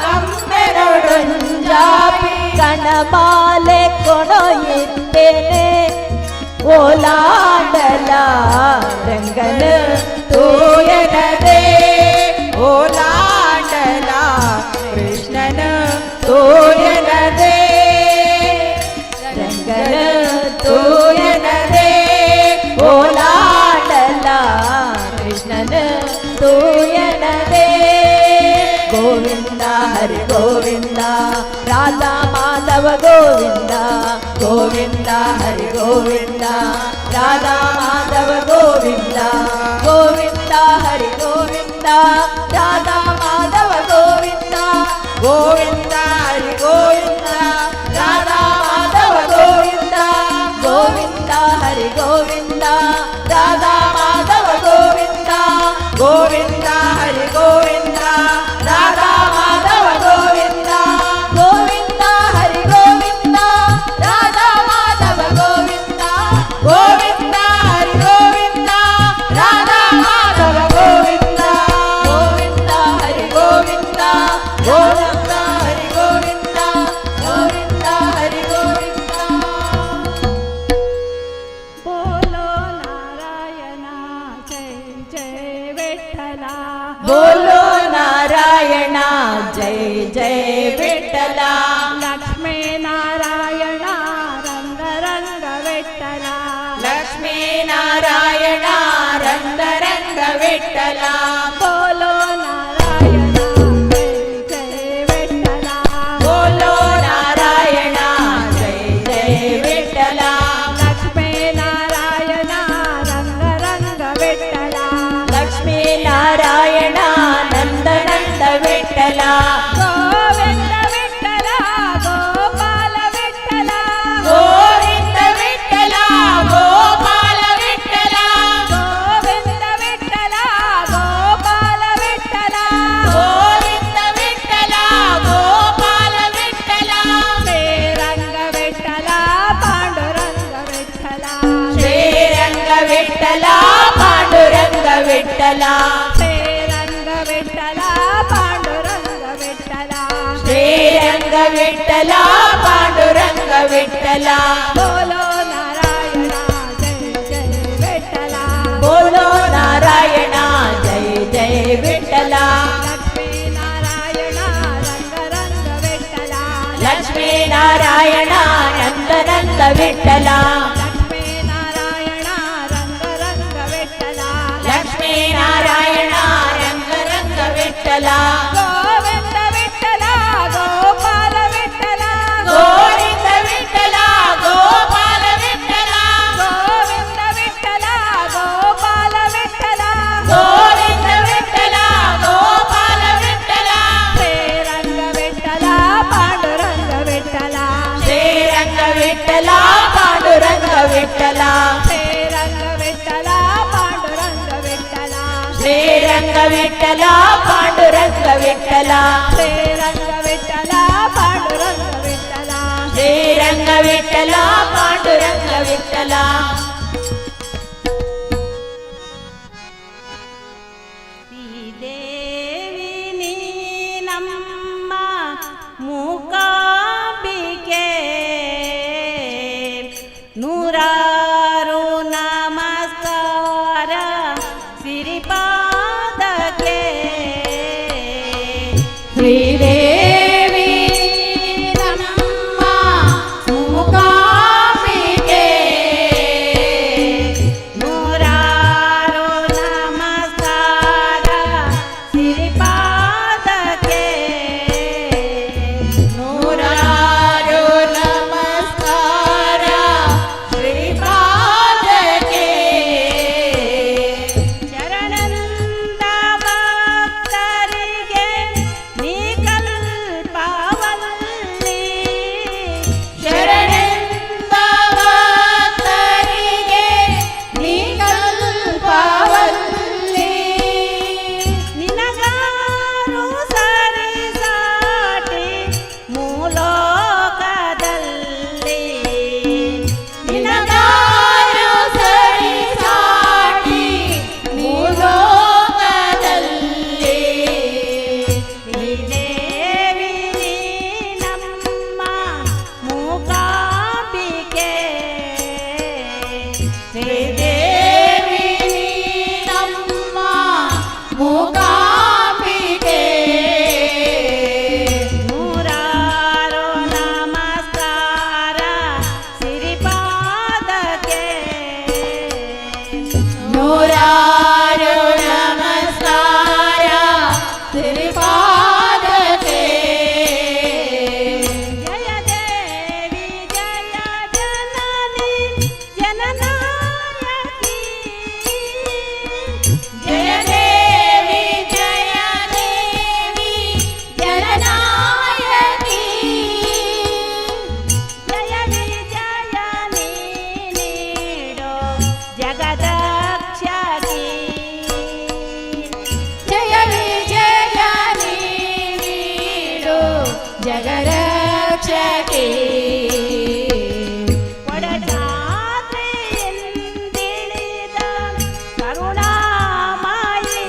ಕಮ್ಮೆ ನೋಡೊಂಜಾಬಿ ಕಣಮಾಲೆ ಕೊಣೊಯ್ಯುತ್ತೇನೆ ಓಲಾಡಲ ರಂಗನ ತೂಯನದೇ ಓಲಾಡಲ ಕೃಷ್ಣನ ತೂಯನದೇ ರಂಗನ ತೂಯನದೇ ಓಲಾಡಲ ಕೃಷ್ಣನ ತೂಯನದೇ ಗೋವಿಂದ ಹರಿ ಗೋವಿಂದ ರಾಧಾ ಮಾಧವ ಗೋವಿಂದ ಗೋವಿಂದ ಹರಿ ಗೋವಿಂದ ರಾಧಾ ಮಾಧವ ಗೋವಿಂದ ಗೋವಿಂದ ಹರಿ ಗೋವಿಂದ ರಾಧಾ ಮಾಧವ ಗೋವಿಂದ ಗೋವಿಂದ ಹರಿ ಗೋವಿಂದ ರಾಧಾ ಮಾಧವ ಗೋವಿಂದ ಗೋವಿಂದ ಹರಿ ಗೋವಿಂದ ರಾಧಾ ಮಾಧವ ಗೋವಿಂದ ಗೋವಿಂದ ಹರಿ ಗೋವಿಂದ ರಾಧಾ ಮಾಧವ ಗೋವಿಂದ ಗೋವಿಂದ ಹರಿ ಗೋವಿಂದ ರಾಧಾ ಮಾಧವ ಗೋವಿಂದ ಗೋವಿಂದ ಹರಿ ಗೋವಿಂದ ರಾಧಾ ಮಾಧವ ಗೋವಿಂದ ಗೋವಿಂದ ಹರಿ ಗೋವಿಂದ ಗೋವಿಂದ ಹರಿ ಗೋವಿಂದ ವಿಠಲ ಲಕ್ಷ್ಮೀ ನಾರಾಯಣ ರಂಗ ರಂಗ ವಿಠಲ ಲಕ್ಷ್ಮೀ ನಾರಾಯಣ ರಂಗ ರಂಗ ವಿಠಲ ಬೋಲೋ ನಾರಾಯಣ ಜಯ ಜಯ ವಿಠಲ ಬೋಲೋ ನಾರಾಯಣ ಜಯ ಜಯ ವಿಠಲ ಲಕ್ಷ್ಮೀ ನಾರಾಯಣ ರಂಗ ರಂಗ ವಿಠಲ ಲಕ್ಷ್ಮೀ ನಾರಾಯಣ ನಂದ ನಂದ ವಿಠಲ ಗೋವಿಂದ ವಿಠಲ ಗೋಪಾಲ ವಿಠಲ ಗೋವಿಂದ ವಿಠಲ ಗೋಪಾಲ ವಿಠಲ ಗೋವಿಂದ ವಿಠಲ ಗೋಪಾಲ ವಿಠಲ ಗೋವಿಂದ ವಿಠಲ ಗೋಪಾಲ ವಿಠಲ ಶ್ರೀರಂಗ ವಿಠಲ ಪಾಂಡುರಂಗ ವಿಠಲ ಶ್ರೀರಂಗ ವಿಠಲ ಪಾಂಡುರಂಗ ವಿಠಲ ಶ್ರೀರಂಗ ವಿಠಲ ಪಾಂಡುರಂಗ ವಿಠಲ ಶ್ರೀರಂಗ ವಿಠಲ ಪಾಂಡುರಂಗ ವಿಠಲ ಬೋಲೋ ನಾರಾಯಣ ಜಯ ಜಯ ವಿಠಲ ಬೋಲೋ ನಾರಾಯಣ ಜಯ ಜಯ ವಿಠಲ ಲಕ್ಷ್ಮೀ ನಾರಾಯಣ ರಂಗ ರಂಗ ವಿಠಲ ಲಕ್ಷ್ಮೀ ನಾರಾಯಣ ನಂದ ನಂದ ವಿಠಲ ಲಕ್ಷ್ಮೀ ನಾರಾಯಣ ರಂಗ ರಂಗ ವಿಠಲ ಲಕ್ಷ್ಮೀ ನಾರಾಯಣ ರಂಗ ರಂಗ ವಿಠಲ ಗೋವಿಂದ ವಿಠಲ ಗೋಪಾಲ ವಿಠಲ ಗೋವಿಂದ ವಿಠಲ ಗೋಪಾಲ ವಿಠಲ ಗೋವಿಂದ ವಿಠಲ ಗೋಪಾಲ ವಿಠಲ ಗೋವಿಂದ ವಿಠಲ ಗೋಪಾಲ ವಿಠಲ ಶ್ರೀರಂಗ ವಿಠಲ ಪಾಂಡುರಂಗ ವಿಠಲ ಶ್ರೀರಂಗ ವಿಠಲ ಪಾಂಡುರಂಗ ವಿಠಲ ಶ್ರೀರಂಗ ವಿಠಲ ಪಾಂಡುರಂಗ ವಿಠಲ ಶ್ರೀರಂಗ ವಿಠಲ ಪಾಂಡುರಂಗ ವಿಠಲ ಶ್ರೀರಂಗ ವಿಠಲ ಪಾಂಡುರಂಗ ವಿಠಲ ಶ್ರೀರಂಗ ವಿಠಲ ಪಾಂಡುರಂಗ ವಿಠಲ ಶ್ರೀದೇವಿ ನೀ ನಮ್ಮ ಮೂಕಾಂಬಿಕೆ ನೂರಾರು ನಮಸ್ಕಾರ ಸಿರಿಪಾದಕ್ಕೆ ಶ್ರೀದೇವಿ ನಮ್ಮ ಮೂಕಾಂಬಿಕೆ ನೂರಾರು ನಮಸ್ಕಾರ ಸಿರಿಪಾದಕ್ಕೆ ನೂರಾರು ನಮಸ್ಕಾರ ಶ್ರೀಪಾದಕ್ಕೆ ಶರಣಂದ ಭಕ್ತರಿಗೆ ನೀ ಕಲ್ಪವಲ್ಲಿ ಶರಣೆಂಬ ಭಕ್ತರಿಗೆ ನೀ ಕಲ್ಪವಲ್ಲಿ ನಿನಗಾರು ಸರಿಸಾಟಿ ಮೂಲೋಕದಲ್ಲಿ ನಿನಗಾರು ಸರಿ ಸಾಟಿ ಮೂಲೋಕದಲ್ಲಿ ಶ್ರೀದೇವಿ ನೀ ನಮ್ಮ ಮೂಕಾಂಬಿಕೆ ಶ್ರೀದೇವಿ ನೀ ನಮ್ಮ ಮೂಕಾಂಬಿಕೆ ನೂರಾರು ನಮಸ್ಕಾರ ಸಿರಿಪಾದಕ್ಕೆ ನೂರಾರು ನಮಸ್ಕಾರ ಶ್ರೀಪಾದಕ್ಕೆ ಜಯ ದೇವಿ ಜಯ ಜನನಿ ಜನನಾಯಕಿ ಜಯ ದೇವಿ ಜಯ ದೇವಿ ಜನನಾಯಕಿ ಜಯ ವಿಜಯ ನೀಡೋ ಜಗದಕ್ಷಕಿ ಜಯ ವಿಜಯ ನೀಡು ಜಗರಕ್ಷಕಿ ಒಡಜಾತ್ರೆಯಿಂದಿಳಿದ ಕರುಣಾಮಯಿ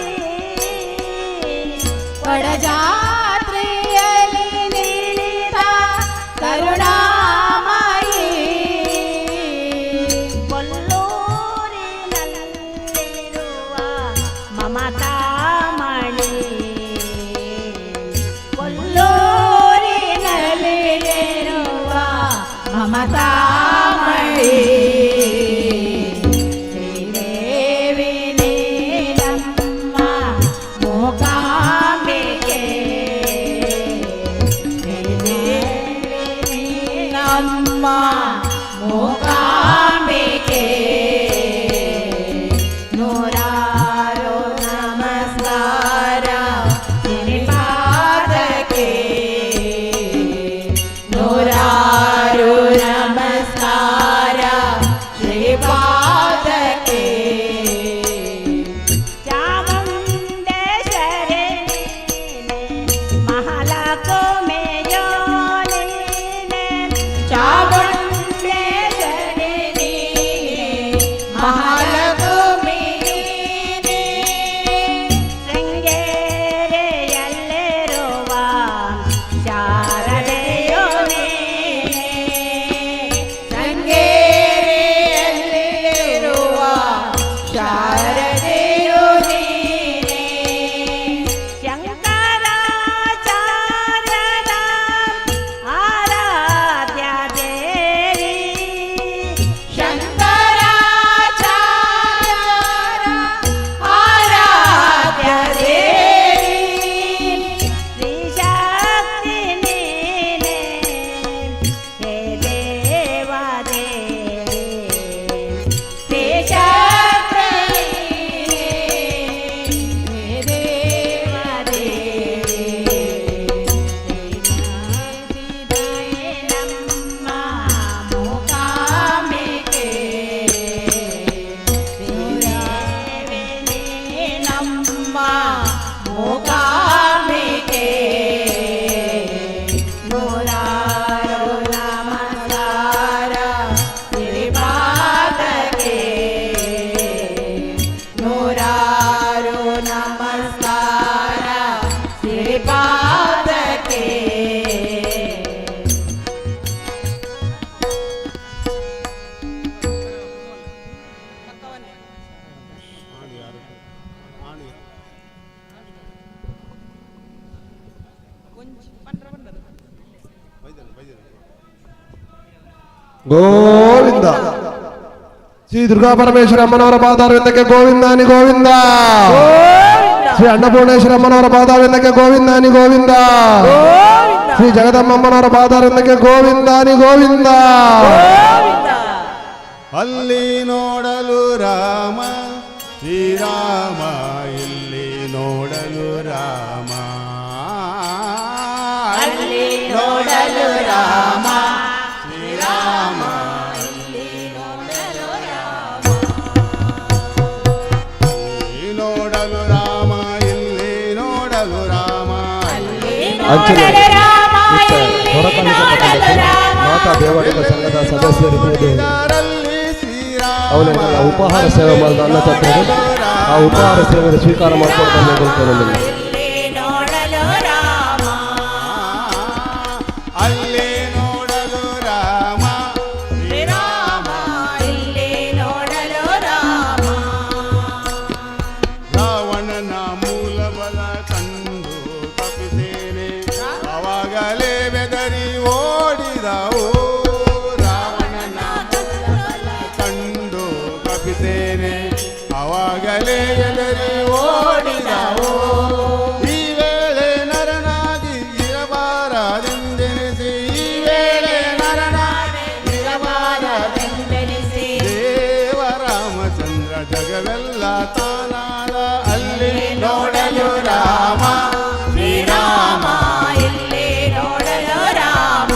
ಒಡಜಾತ್ರೆಯಲ್ಲಿ ನೀಡಿದ ಕರುಣಾಮಯಿ ಕೊಲ್ಲೂರಿನಲ್ಲಿರುವ ಮಮತಾಮಣಿ ಕೊಲ್ಲೂರಿನಲ್ಲಿ ಮಮತಾಮಯಿ ಶ್ರೀದೇವಿ ನೀನಮ್ಮ ಮೂಕಾಂಬಿಕೆ ಶ್ರೀದೇವಿ ನೀನಮ್ಮ ಮೂಕಾಂಬಿಕೆ ನೂರಾರು ನಮಸ್ಕಾರ ಶ್ರೀಪಾದಕ್ಕೆ ನೂರಾರು ನಮಸ್ಕಾರ ಶ್ರೀಪಾದಕ್ಕೆ ಚಾಮುಂಡೇಶ್ವರಿ ಮಹಾಲಕ್ಷ್ಮಿಯೋ ನೀನೆ ಚಾಮುಂಡೇಶ್ವರಿ ನೀನೆ ಮಹಾಲಕ್ಷ್ಮಿ ನೀನೆ ಶೃಂಗೇರಿಯಲ್ಲಿರುವ ಶಾರದೆಯೋ ನೀನೆ ಶೃಂಗೇರಿಯಲ್ಲಿರುವ ಶಾರದೆಯು ನೀನೆ ಶಂಕರಾಚಾರ್ಯದ ಆರಾಧ್ಯ ದೇವಿ ಶಂಕರಾಚಾರ್ಯರ ಆರಾಧ್ಯ ದೇವಿ ಶ್ರೀಶಕ್ತಿ ನೀನೆ ಹೇ ದೇವಾದೇವಿ ಶ್ರೀಶಕ್ತಿ ನೀನೆ ದೇವದೇವಿ ನಮ್ಮ ಮೂಕಾಂಬಿಕೆ ನಮ್ಮ ಮೂಕಾಂಬಿಕೆ ನೂರಾರು ನಮಸ್ಕಾರ ಶ್ರೀಪಾದಕ್ಕೆ ನೂರಾರು ನಮಸ್ಕಾರ ಶ್ರೀಪಾದಕ್ಕೆ ಗೋವಿಂದ ಶ್ರೀ ದುರ್ಗಾ ಪರಮೇಶ್ವರ ಅಮ್ಮನವರ ಪಾದಾರವಿಂದಕ್ಕೆ ಗೋವಿಂದಾನಿ ಗೋವಿಂದ ಶ್ರೀ ಅನ್ನಪೂರ್ಣೇಶ್ವರ ಅಮ್ಮನವರ ಪಾದಾರವಿಂದಕ್ಕೆ ಗೋವಿಂದಾನಿ ಗೋವಿಂದ ಶ್ರೀ ಜಗದಮ್ಮಮ್ಮನವರ ಪಾದಾರವಿಂದಕ್ಕೆ ಗೋವಿಂದಾನಿ ಗೋವಿಂದ ಅಲ್ಲಿ ನೋಡಲು ರಾಮ ಶ್ರೀರಾಮ ಇಲ್ಲಿ ನೋಡಲು ರಾಮ ಅಲ್ಲಿ ನೋಡಲು ರಾಮ ಶ್ರೀರಾಮ ಇಲ್ಲಿ ನೋಡಲು ರಾಮ ಇಲ್ಲಿ ನೋಡಲು ರಾಮ ಅಂಚನೆ ನೋಡಲು ರಾಮ ಇತ್ತ ಇಲ್ಲಿ ಹೊರಕಣಿಕ ನೋಡಲು ಪಟ್ಟಣದಲ್ಲಿ ರಾಮ ಮಾತಾ ದೇವಾಲಯ ಸಂಘದ ಸದಸ್ಯರಿರುವುದು ಇದರಲ್ಲಿ ಶ್ರೀರಾಮ ಅವನಿಗೆಲ್ಲ ಉಪಹಾರ ಸೇವೆ ಮಾಡಿದ ಅನ್ನ ತಟ್ಟರು ಆ ಉಪಹಾರ ಸೇವೆ ಸ್ವೀಕಾರ ಮಾಡ್ಕೊಳ್ತಾನೆ ಗೊತ್ತಿರೋದಿಲ್ಲ ಇಲ್ಲಿ ನೋಡಲು ರಾಮ ಅಲ್ಲಿ ನೋಡಲು ರಾಮ ಶ್ರೀರಾಮ ಇಲ್ಲಿ ನೋಡಲು ರಾಮ ರಾವಣನ ಮೂಲ ಬಲ ಕಂಡು ತಪ್ಪಿದ್ದೇನೆ ಅವಾಗಲೇ ಬೆದರಿ ಓಡಿದವು ರಾವಣನ ಕಂಡು ತಪ್ಪಿದ್ದೇನೆ ಅವಾಗಲೇ ಬೆದರಿ ಓಡಿದವು ಈ ವೇಳೆ ನರನಾಗಿ ಇರಬಾರದೆಂದೆನಿಸಿ ಈ ವೇಳೆ ನರನಾಗಿ ಇರಬಾರದೆಂದೆನಿಸಿ ದೇವರಾಮಚಂದ್ರ ಜಗವೆಲ್ಲ ತಾನಾದ ಅಲ್ಲಿ ನೋಡಲು ರಾಮ ಶ್ರೀರಾಮ ಇಲ್ಲಿ ನೋಡಲು ರಾಮ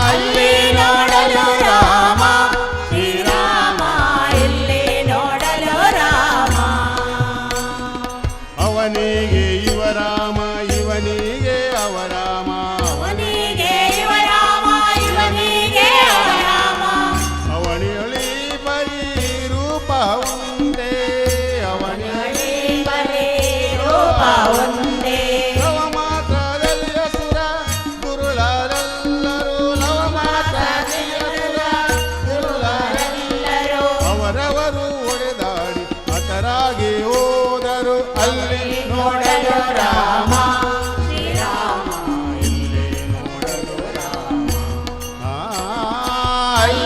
ಅಲ್ಲಿ ನೋಡಲು ರಾಮ ಶ್ರೀರಾಮ ಇಲ್ಲಿ ನೋಡಲು ರಾಮ ಅವನಿಗೆ ಇವ ರಾಮ ಇವನಿಗೆ ಅವ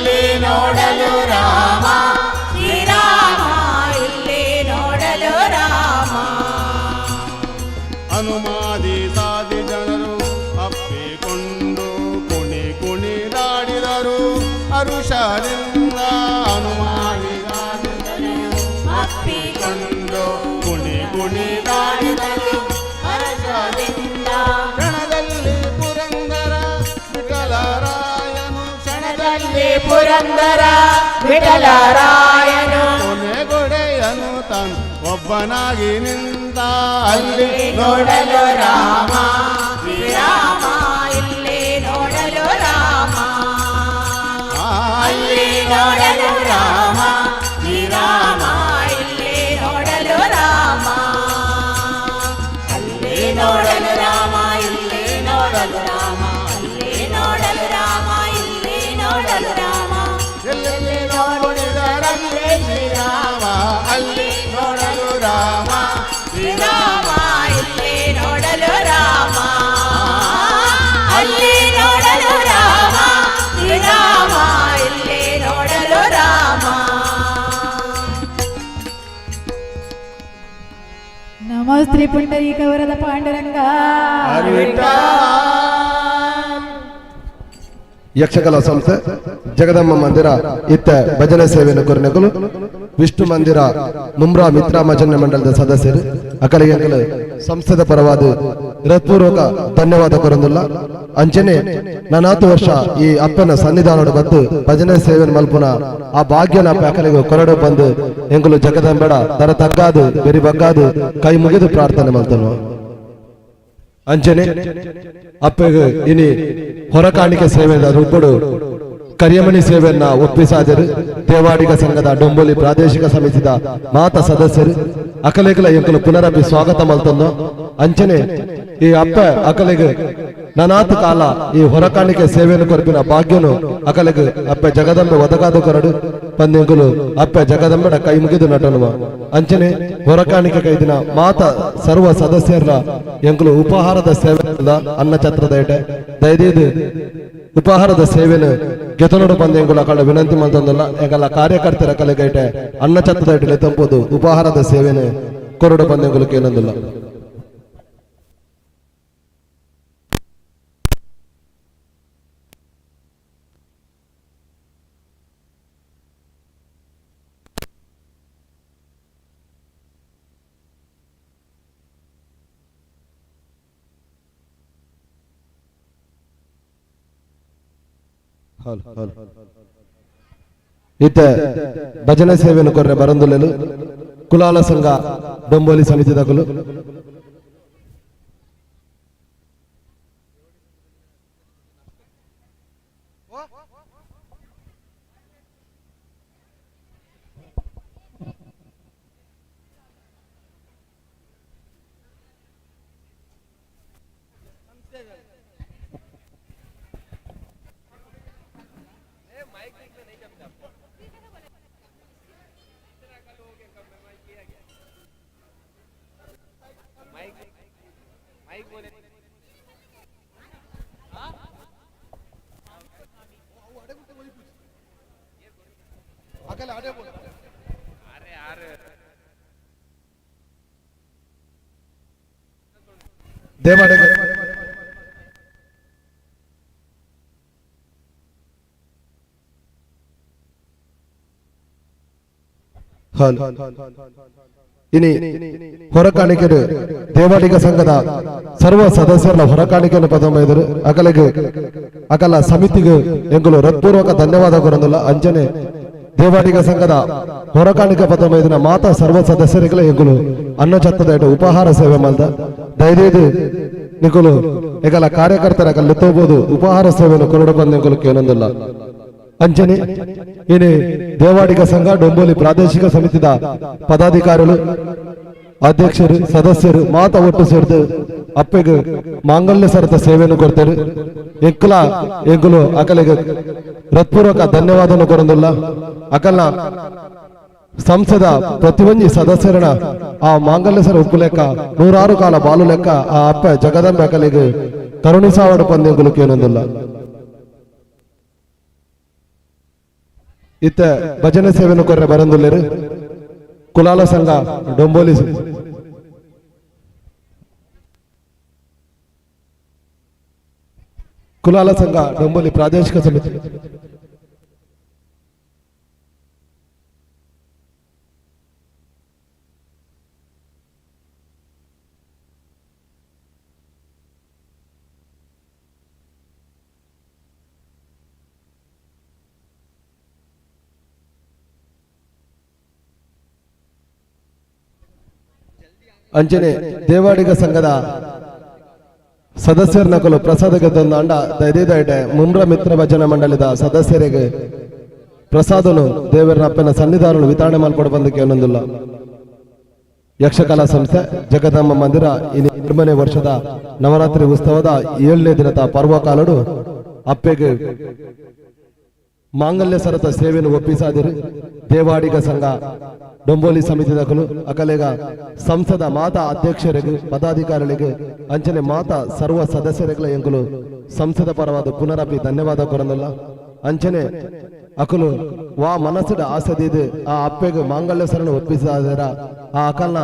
ಅಲ್ಲಿ ನೋಡಲು ರಾಮ ಶ್ರೀರಾಮ ಇಲ್ಲಿ ನೋಡಲು ರಾಮ ಹನುಮಾದಿ ಸಾದಿ ಜನರು ಅಪ್ಪಿಕೊಂಡು ಕುಣಿ ಕುಣಿದಾಡಿದರು ಹರುಷದಿಂದ ಹನುಮಾದಿ ಸಾದಿ ಜನರು ಅಪ್ಪಿಕೊಂಡು ಕುಣಿ ಕುಣಿದಾಡಿದರು ಹರುಷದಿಂದ ಕ್ಷಣದಲ್ಲಿ ಪುರಂದರ ವಿಠಲರಾಯನು ಕ್ಷಣದಲ್ಲಿ ಪುರಂದರ ವಿಠಲರಾಯನು ಕೊನೆಗೊಡೆಯನು ತಾನು ಒಬ್ಬನಾಗಿ ನಿಂತ ಅಲ್ಲಿ ನೋಡಲು ರಾಮ ಶ್ರೀರಾಮ ಇಲ್ಲಿ ನೋಡಲು ರಾಮ ಅಲ್ಲಿ ನೋಡಲು ರಾಮ ಶ್ರೀರಾಮ ಇಲ್ಲಿ ನೋಡಲು ರಾಮ ಅಲ್ಲಿ ನೋಡಲು ರಾಮ ಇಲ್ಲಿ ನೋಡಲು ರಾಮ ಅಲ್ಲಿ ನೋಡಲು ರಾಮ ಇಲ್ಲಿ ನೋಡಲು ರಾಮ ಎಲ್ಲೆಲ್ಲಿ ನೋಡಿದರಲ್ಲಿ ಶ್ರೀರಾಮ ಅಲ್ಲಿ ನೋಡಲು ರಾಮ ಶ್ರೀರಾಮ ಇಲ್ಲಿ ನೋಡಲು ರಾಮ ಅಲ್ಲಿ ನೋಡಲು ರಾಮ ಶ್ರೀರಾಮ ಇಲ್ಲಿ ನೋಡಲು ರಾಮ ನಮಸ್ತೆ ಪುಂಡರೀಕ ವರದ ಪಾಂಡುರಂಗ ಯಕ್ಷಕಲಾ ಸಂಸ್ಥೆ ಜಗದಮ್ಮ ಮಂದಿರ ಇತ್ತ ಭಜನೆ ಸೇವೆಯನ್ನು ಕೊರನೆಗಳು ವಿಷ್ಣು ಮಂದಿರ ಮುಮ್ರಾ ಮಿತ್ರ ಭಜನೆ ಮಂಡಲದ ಸದಸ್ಯರು ಅಕಲಿಗೆ ಸಂಸ್ಥೆದ ಪರವಾದ ಹೃತ್ಪೂರ್ವಕ ಧನ್ಯವಾದ ಕೊರಂದುಲ್ಲ ಅಂಚನೆ 40 ವರ್ಷ ಈ ಅಪ್ಪನ ಸನ್ನಿಧಾನದ ಬಂದು ಭಜನೆ ಸೇವೆ ಮಲ್ಪುನ ಆ ಭಾಗ್ಯನ ಅಕಲಿಗೆ ಕೊರಡು ಬಂದು ಎಂಗುಲು ಜಗದಂಬೇಡ ದರ ತಗ್ಗಾದು ಬೆರಿ ಬಗ್ಗಾದು ಕೈ ಮುಗಿದು ಪ್ರಾರ್ಥನೆ ಮಲ್ತನು ಅಂಚನೆ ಅಪ್ಪಗೆ ಇನಿ ಹೊರಕಾಣಿಕೆ ಸೇವೆಯಿಂದ ರೂಪುಡು ಕರಿಯಮಣಿ ಸೇವೆಯನ್ನ ಒಪ್ಪಿಸಾದರು ದೇವಾಡಿಗ ಸಂಘದ ಡೊಂಬೋಲಿ ಪ್ರಾದೇಶಿಕ ಸಮಿತಿದ ಮಾತ ಸದಸ್ಯರು ಅಕಲೆಗಳ ಎಂಕಲು ಪುನರಪಿ ಸ್ವಾಗತ ಮಲ್ತಂದು ಅಂಚನೆ ಈ ಅಪ್ಪ ಅಕಲೆಗೆ ನನಾತ್ ಕಾಲ ಈ ಹೊರಕಾಣಿಕೆ ಸೇವೆಯನ್ನು ಕೊರಪಿನ ಭಾಗ್ಯನು ಅಕಲೆಗೆ ಅಪ್ಪ ಜಗದಂಬೆ ಒದಗಾದ ಕೊರಡು ಪಂದೆಂಗುಲು ಅಪ್ಪ ಜಗದಂಬೆಡ ಕೈ ಮುಗಿದು ನಟನುವ ಅಂಚನೆ ಹೊರಕಾಣಿಕೆ ಕೈದಿನ ಮಾತ ಸರ್ವ ಸದಸ್ಯರ ಎಂಕಲು ಉಪಹಾರದ ಸೇವೆ ಅನ್ನ ಛತ್ರದ ಏಟೆ ದಯದೀದು ಉಪಹಾರದ ಸೇವೆನು ಗೆತನೋಡು ಪಂದೆಂಗುಲ ಅಕಳ ವಿನಂತಿ ಮಂತಂದಲ್ಲ ಎಂಗಲ ಕಾರ್ಯಕರ್ತರ ಕಲೆಗೈಟೆ ಅನ್ನ ಛತ್ರದ ಏಟೆ ತಂಪುದು ಉಪಹಾರದ ಸೇವೆನು ಕೊರಡು ಪಂದೆಂಗುಲಕ್ಕೆ ಏನಂದಿಲ್ಲ ಇತ್ತ ಭಜನೆ ಸೇವೆಯನ್ನು ಕೊರ್ರೆ ಬರಂದುಲೆಲು ಕುಲಾಲ ಸಂಘ ಡೊಂಬೋಲಿ ಸಮಿತಿದಕಲು ದೇವಾಡಿಗ ಇನಿ ಹೊರಕಾಣಿಕೆ ದೇವಾಡಿಗ ಸಂಘದ ಸರ್ವ ಸದಸ್ಯರ ಹೊರಕಾಣಿಕೆಯನ್ನು ಪದಮೈದರು ಅಕಲ ಸಮಿತಿಗೆ ಎಂಗುಲು ಹೃತ್ಪೂರ್ವಕ ಧನ್ಯವಾದ ಕೊರಂದಿಲ್ಲ ಅಂಚನೆ ದೇವಾಡಿಗ ಸಂಘದ ಹೊರಕಾಣಿಕೆ ಪದಮೈದಿನ ಮಾತಾ ಸರ್ವ ಸದಸ್ಯರಿಗಳ ಎಂಗುಲು ಅನ್ನ ಛತ್ತದ ಉಪಹಾರ ಸೇವೆ ಮಲ್ದ ದಯದೇದು ನಿಗುಲು ಎಗಲ ಕಾರ್ಯಕರ್ತರ ಕಲ್ಲಿತ್ತೋಬಹುದು ಉಪಹಾರ ಸೇವೆಯನ್ನು ಕೊರಡು ಬಂದೆಂಗುಲು ಕೇಳೊಂದಿಲ್ಲ ಅಂಚನೆ ಇನಿ ದೇವಾಡಿಗ ಸಂಘ ಡೊಂಬೋಲಿ ಪ್ರಾದೇಶಿಕ ಸಮಿತಿದ ಪದಾಧಿಕಾರಿಗಳು ಅಧ್ಯಕ್ಷರು ಸದಸ್ಯರು ಮಾತ ಒಟ್ಟು ಸೇರಿದು ಅಪ್ಪೆಗೆ ಮಾಂಗಲ್ಯ ಸರತ ಸೇವೆಯನ್ನು ಕೊಡ್ತಾರೆ ಎಂಗುಲು ಅಕಲಿಗೆ ಹೃತ್ಪೂರ್ವಕ ಧನ್ಯವಾದವನ್ನು ಕೊರಂದಿಲ್ಲ ಅಕಲ್ನ ಸಂಸದ ಪ್ರತಿಯೊಂದು ಸದಸ್ಯರನ ಆ ಮಾಂಗಲ್ಯ ಸರ ಉಪ್ಪು ಲೆಕ್ಕ 106 ಕಾಲ ಬಾಲು ಲೆಕ್ಕ ಆ ಅಪ್ಪ ಜಗದಂಬೆ ಅಕಲಿಗೆ ಕರುಣಿಸಾವಡು ಪಂದೆಂಗುಲು ಕೇನೊಂದಿಲ್ಲ ಇತ್ತ ಭಜನೆ ಸೇವೆಯನ್ನು ಕೊರ್ರೆ ಬರಂದುಲ್ಲೇರು ಕುಲಾಲ ಸಂಘ ಡೊಂಬೋಲಿ ಕುಲಾಲ ಸಂಘ ಡೊಂಬೋಲಿ ಪ್ರಾದೇಶಿಕ ಸಮಿತಿ ಅಂಚನೆ ದೇವಾಡಿಗ ಸಂಘದ ಸದಸ್ಯರ ನಕಲು ಪ್ರಸಾದಕ್ಕೆ ತಂದ ಅಂಡ ದೈದೈತೆ ಮುಮ್ರ ಮಿತ್ರ ಭಜನಾ ಮಂಡಳಿದ ಸದಸ್ಯರಿಗೆ ಪ್ರಸಾದನು ದೇವರ ಅಪ್ಪನ ಸನ್ನಿಧಾನ ವಿತರಣೆ ಮಾಡಿಕೊಡ ಬಂದಕ್ಕೆ ಅನ್ನೊಂದಿಲ್ಲ ಯಕ್ಷಕಲಾ ಸಂಸ್ಥೆ ಜಗದಮ್ಮ ಮಂದಿರ ಈ 2ನೇ ವರ್ಷದ ನವರಾತ್ರಿ ಉತ್ಸವದ 7ನೇ ದಿನದ ಪರ್ವಕಾಲಡು ಅಪ್ಪೆಗೆ ಮಾಂಗಲ್ಯ ಸರತ ಸೇವೆಯನ್ನು ಒಪ್ಪಿಸಾದಿರು ದೇವಾಡಿಗ ಸಂಘ ಡೊಂಬೋಲಿ ಸಮಿತಿ ದಕಲು ಅಕಲೆಗ ಸಂಸದ ಮಾತಾ ಅಧ್ಯಕ್ಷರಿಗೆ ಪದಾಧಿಕಾರಿಗಳಿಗೆ ಅಂಚನೆ ಮಾತಾ ಸರ್ವ ಸದಸ್ಯರಿಗಳ ಎಂಕುಲು ಸಂಸದ ಪರವಾದ ಪುನರಪಿ ಧನ್ಯವಾದ ಕೊರನಲ್ಲ ಅಂಚನೆ ಅಕಲು ವಾ ಮನಸ್ಸದ ಆಸದಿದು ಆ ಅಪ್ಪೆಗೆ ಮಾಂಗಲ್ಯ ಸರಣ ಒಪ್ಪಿಸಾದರ ಆ ಅಕಲ್ನ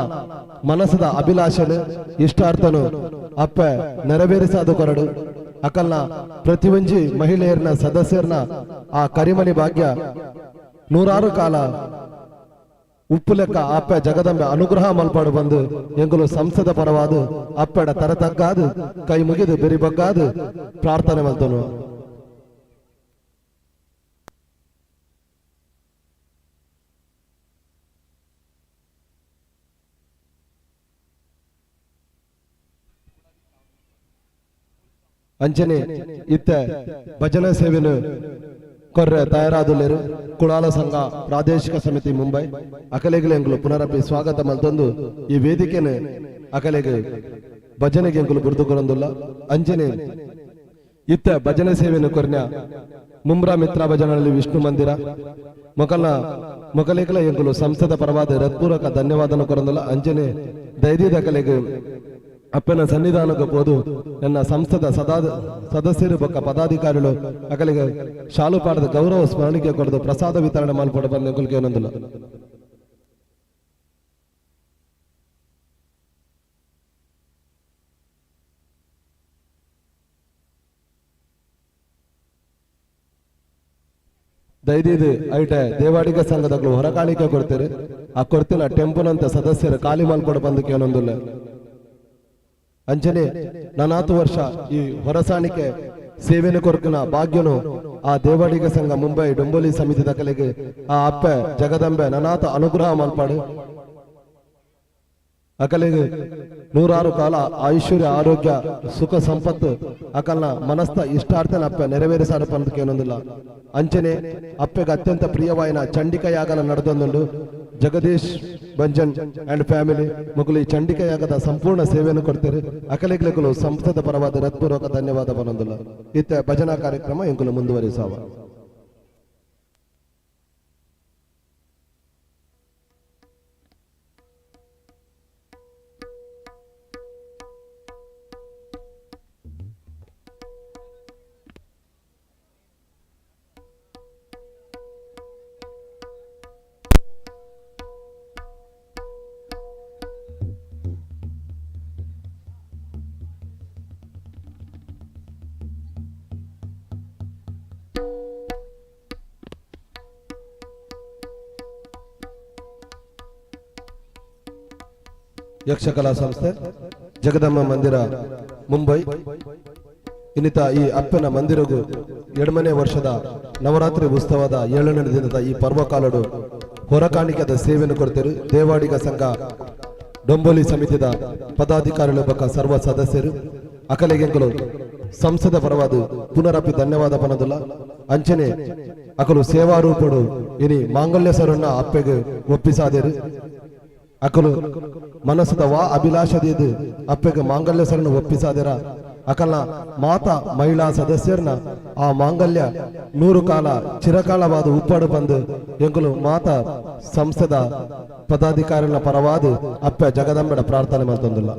ಮನಸ್ಸದ ಅಭಿಲಾಷನು ಇಷ್ಟಾರ್ಥನು ಅಪ್ಪೆ ನೆರವೇರಿಸಾದ ಕೊರಡು ಅಕಲ್ನ ಪ್ರತಿಯೊಂಜಿ ಮಹಿಳೆಯರನ್ನ ಸದಸ್ಯರನ್ನ ಆ ಕರಿಮನಿ ಭಾಗ್ಯ 100 ಕಾಲ ಉಪ್ಪು ಲೆಕ್ಕ ಅಪ್ಪ ಜಗದಂಬೆ ಅನುಗ್ರಹ ಮಲ್ಪಾಡು ಬಂದು ಎಂಗುಲು ಸಂಸದ ಪರವಾದು ಅಪ್ಪಡ ತರತಗ್ಗಾದು ಕೈ ಮುಗಿದು ಬೆರಿಬಗ್ಗಾದು ಪ್ರಾರ್ಥನೆ ಮಲ್ತನು ಅಂಚನೆ ಇತ್ತ ಭಜನಾ ಸೇವೆನು ಕೊರ್ರೆ ತಯಾರಾದುಲ್ಲೇರು ಕುಳಾಲ ಸಂಘ ಪ್ರಾದೇಶಿಕ ಸಮಿತಿ ಮುಂಬೈ ಅಕಲೆಗೆ ಎಂಗುಲು ಪುನರಪಿ ಸ್ವಾಗತ ಮಲ್ತೊಂದು ಈ ವೇದಿಕೆನೆ ಅಕಲೆಗೆ ಭಜನೆಗೆ ಎಂಗುಲು ಗುರುತುಕೊರಂದುಲ್ಲ ಅಂಚನೆ ಇತ್ತ ಭಜನೆ ಸೇವೆಯನ್ನು ಕೊರ್ನ್ಯ ಮುಮ್ರಾ ಮಿತ್ರ ಭಜನಲ್ಲಿ ವಿಷ್ಣು ಮಂದಿರ ಮೊಕಲೇಕಲ ಎಂಗುಲು ಸಂಸದ ಪರವಾದ ಹೃತ್ಪೂರ್ವಕ ಧನ್ಯವಾದನ ಕೊರಂದುಲ್ಲ ಅಂಚನೆ ದೈದಿದ ಕಲೆಗೆ ಅಪ್ಪನ ಸನ್ನಿಧಾನಕ್ಕೆ ಹೋದು ನನ್ನ ಸಂಸದ ಸದಸ್ಯರು ಬೊಕ್ಕ ಪದಾಧಿಕಾರಿಗಳು ಅಕಲಿಗೆ ಶಾಲು ಪಾಡದ ಗೌರವ ಸ್ಮರಣಿಕೆ ಕೊಡದು ಪ್ರಸಾದ ವಿತರಣೆ ಮಾಡಿಕೊಡ ಬಂದ ಕುಲ್ಕೆ ಏನೊಂದಿಲ್ಲ ದೈದಿದು ಐಟೆ ದೇವಾಡಿಗ ಸಂಘದಗಳು ಹೊರಕಾಣಿಕೆ ಕೊಡ್ತಾರೆ ಆ ಕೊಡ್ತಿನ ಟೆಂಪುನಂತ ಸದಸ್ಯರು ಖಾಲಿ ಮಾಡ್ಕೊಡ ಬಂದಕ್ಕೆ ಏನೊಂದಿಲ್ಲ ಅಂಚನೆ 4 ವರ್ಷ ಈ ಹೊರಸಾಣಿಕೆ ಸೇವೆನ ಕೊರಕಿನ ಭಾಗ್ಯನು ಆ ದೇವಾಡಿಗ ಸಂಘ ಮುಂಬೈ ಡೊಂಬೋಲಿ ಸಮಿತಿ ದಕಲೆಗೆ ಆ ಅಪ್ಪೆ ಜಗದಂಬೆ ನನಾಥ ಅನುಗ್ರಹ ಮಲ್ಪಾಡು ಅಕಲೆಗೆ 100 ಕಾಲ ಐಶ್ವರ್ಯ ಆರೋಗ್ಯ ಸುಖ ಸಂಪತ್ತು ಅಕಲ್ನ ಮನಸ್ಥ ಇಷ್ಟಾರ್ಥನ ಅಪ್ಪೆ ನೆರವೇರಿಸಾರ ಪಂದಕ್ಕೆ ಏನೊಂದಿಲ್ಲ ಅಂಚನೆ ಅಪ್ಪೆಗೆ ಅತ್ಯಂತ ಪ್ರಿಯವಾಯಿನ ಚಂಡಿಕಯಾಗನ ನಡೆದೊಂದುಂಡು ಜಗದೀಶ್ ಬಂಜನ್ ಅಂಡ್ ಫ್ಯಾಮಿಲಿ ಮಕ್ಕಳು ಈ ಚಂಡಿಕಯಾಗದ ಸಂಪೂರ್ಣ ಸೇವೆಯನ್ನು ಕೊಡ್ತಾರೆ ಅಕಲೆಗ್ಲೆಗಳು ಸಂಸದ ಪರವಾದ ಹೃತ್ಪೂರ್ವಕ ಧನ್ಯವಾದ ಬನ್ನೊಂದಿಲ್ಲ ಇತ್ತ ಭಜನಾ ಕಾರ್ಯಕ್ರಮ ಎಂಕುಲು ಮುಂದುವರಿಸಾವ ಯಕ್ಷಕಲಾ ಸಂಸ್ಥೆ ಜಗದಮ್ಮ ಮಂದಿರ ಮುಂಬೈ ಇನ್ನಿತ ಈ ಅಪ್ಪನ ಮಂದಿರಗೂ 2ನೇ ವರ್ಷದ ನವರಾತ್ರಿ ಉತ್ಸವದ 7ನೇ ದಿನದ ಈ ಪರ್ವಕಾಲಡು ಹೊರಕಾಣಿಕೆದ ಸೇವೆಯನ್ನು ಕೊಡ್ತಾರೆ ದೇವಾಡಿಗ ಸಂಘ ಡೊಂಬೋಲಿ ಸಮಿತಿದ ಪದಾಧಿಕಾರಿಗಳು ಬಕ್ಕ ಸರ್ವ ಸದಸ್ಯರು ಅಕಲೆಗೆಂಗಳು ಸಂಸದ ಪರವಾದ ಪುನರಪಿ ಧನ್ಯವಾದ ಪನದುಲ್ಲ ಅಂಚನೆ ಅಕಲು ಸೇವಾರೂಪಡು ಇನಿ ಮಾಂಗಲ್ಯ ಸರನ್ನ ಅಪ್ಪೆಗೆ ಒಪ್ಪಿಸಾದೇರು ಅಕಲು ಮನಸ್ಸದ ವಾ ಅಭಿಲಾಷದಿದ್ದು ಅಪ್ಪೆಗೆ ಮಾಂಗಲ್ಯ ಸರನ್ನು ಒಪ್ಪಿಸಾದಿರ ಅಕಲ್ನ ಮಾತಾ ಮಹಿಳಾ ಸದಸ್ಯರನ್ನ ಆ ಮಾಂಗಲ್ಯ 100 ಕಾಲ ಚಿರಕಾಲವಾದ ಉಪ್ಪಾಡು ಬಂದು ಎಂಕುಲು ಮಾತಾ ಸಂಸದ ಪದಾಧಿಕಾರಿಗಳ ಪರವಾದ ಅಪ್ಪೆ ಜಗದಂಬೆಡ ಪ್ರಾರ್ಥನೆ ಮಾಡ್ತಂದಿಲ್ಲ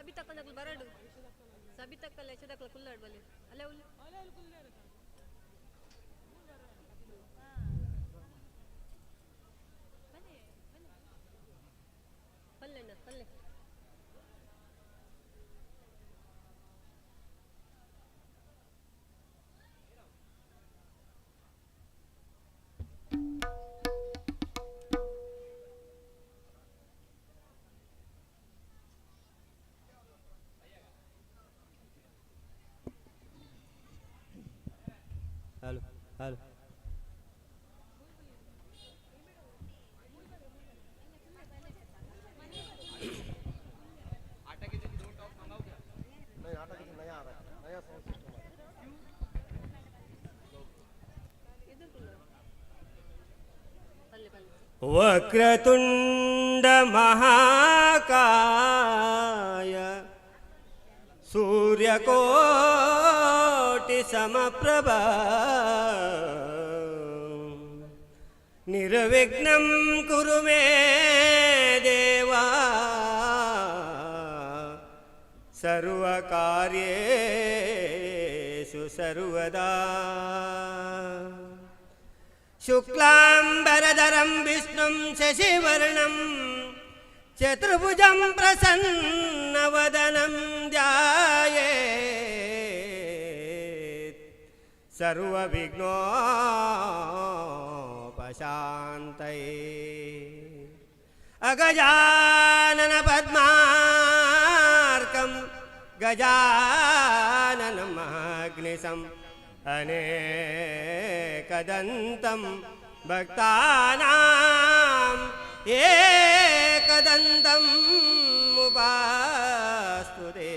ಸಬಿತಕ್ಕನಗಳು ಬರಡು ಸಬಿತಕ್ಕಲ್ಲ ಎಚ್ಚದಕ್ಕಲ್ಲ ಕುಲ್ಲಾಡ್ ಬಲ್ಲಿ ಅಲ್ಲೇ ಉಲ್ಲು ಪಲ್ಲೆಣ್ಣ ಪಲ್ಲೆ ಹಲೋ ಹಲೋ ವಕ್ರತುಂಡ ಮಹಾಕಾಯ ಸೂರ್ಯಕೋಟಿ ಸಮಪ್ರಭಾ ನಿರ್ವಿಘ್ನಂ ಕುರು ಮೇ ದೇವಾ ಸರ್ವಕಾರ್ಯೇಷು ಸರ್ವದಾ ಶುಕ್ಲಾಂಬರಧರಂ ವಿಷ್ಣುಂ ಶಶಿವರ್ಣಂ ಚತುರ್ಭುಜಂ ಪ್ರಸನ್ನವದನಂ ಧ್ಯಾಯೇತ್ ಸರ್ವವಿಘ್ನೋಪಶಾಂತಯೇ ಅಗಜಾನನ ಪದ್ಮಾರ್ಕಂ ಗಜಾನನಂ ಮಹಾಗ್ನಿಸಂ ಅನೇಕದಂತಂ ಭಕ್ತಾನಾಂ ಏಕದಂತಂ ಉಪಾಸ್ತುತೇ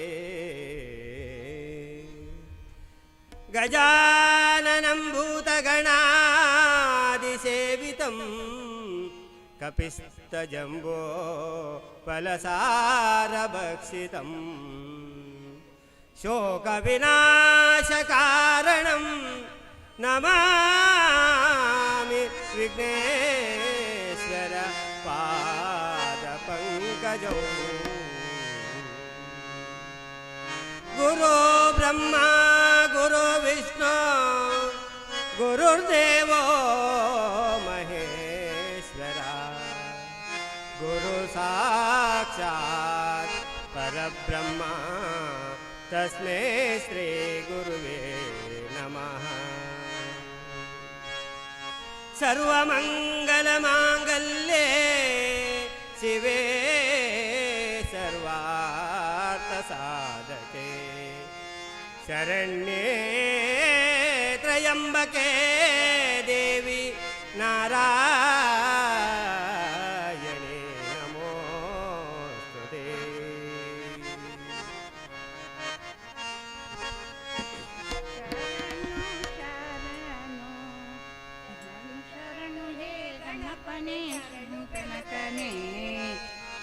ಗಜಾನನಂ ಭೂತಗಣಾದಿಸೇವಿತಂ ಕಪಿಸ್ತಜಂಬೋ ಫಲಸಾರಭಕ್ಷಿತಂ ಶೋಕವಿನಾಶಕಾರಣಂ ನಮಾಮಿ ವಿಘ್ನೇಶ್ವರ ಪಾದಪಂಕಜೌ ಗುರು ಬ್ರಹ್ಮ ಗುರು ವಿಷ್ಣು ಗುರುರ್ದೇವೋ ಮಹೇಶ್ವರ ಗುರು ಸಾಕ್ಷಾತ್ ಪರಬ್ರಹ್ಮ ತಸ್ಮೈ ಶ್ರೀ ಗುರುವೇ ನಮಃ ಸರ್ವಮಂಗಲಮಾಂಗಲ್ಯೆ ಶಿವೆ ಸರ್ವಾರ್ಥಸಾಧಕೆ ಶರಣ್ಯೇ ತ್ರಯಂಬಕೆ ದೇವಿ ನಾರಾಯಣಿ ನಮೋಸ್ತುತೇ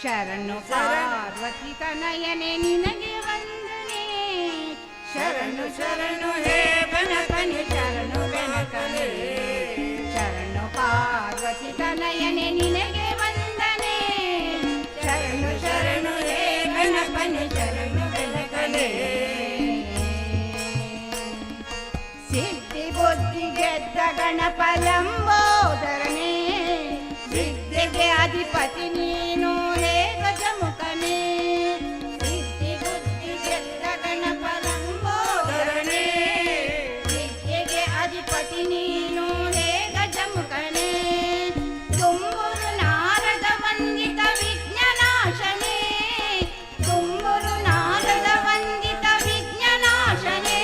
ಶರಣು ಪಾರ್ವತಿ ತನಯನೆ ನಿನಗೆ ವಂದನೆ ಶರಣು ಶರಣು ಹೇ ಬನಕನೆ ಶರಣು ಬೆನಕನೆ ಶರಣು ಪಾರ್ವತಿ ತನಯನೆ ನಿನಗೆ ವಂದನೆ ಶರಣು ಶರಣು ಹೇ ಬನಕನೆ ಶರಣು ಬೆನಕನೆ ಸಿದ್ಧಿ ಬುದ್ಧಿ ಗೆದ್ದ ಗಣಪಲಂಬೋದರನೇ ವಿದ್ಯೆಗೆ ಅಧಿಪತಿ ನೀನು ಹೇ ಗಜಮುಖನೇ ಸಿದ್ಧಿ ಬುದ್ಧಿ ಗೆದ್ದ ಗಣಪಲಂಬೋದರನೇ ವಿದ್ಯೆಗೆ ಅಧಿಪತಿ ನೀನು ಹೇ ಗಜಮುಖನೇ ತುಂಬುರು ನಾರದ ವಂದಿತ ವಿಘ್ನನಾಶನೇ ತುಂಬುರು ನಾರದ ವಂದಿತ ವಿಘ್ನನಾಶನೇ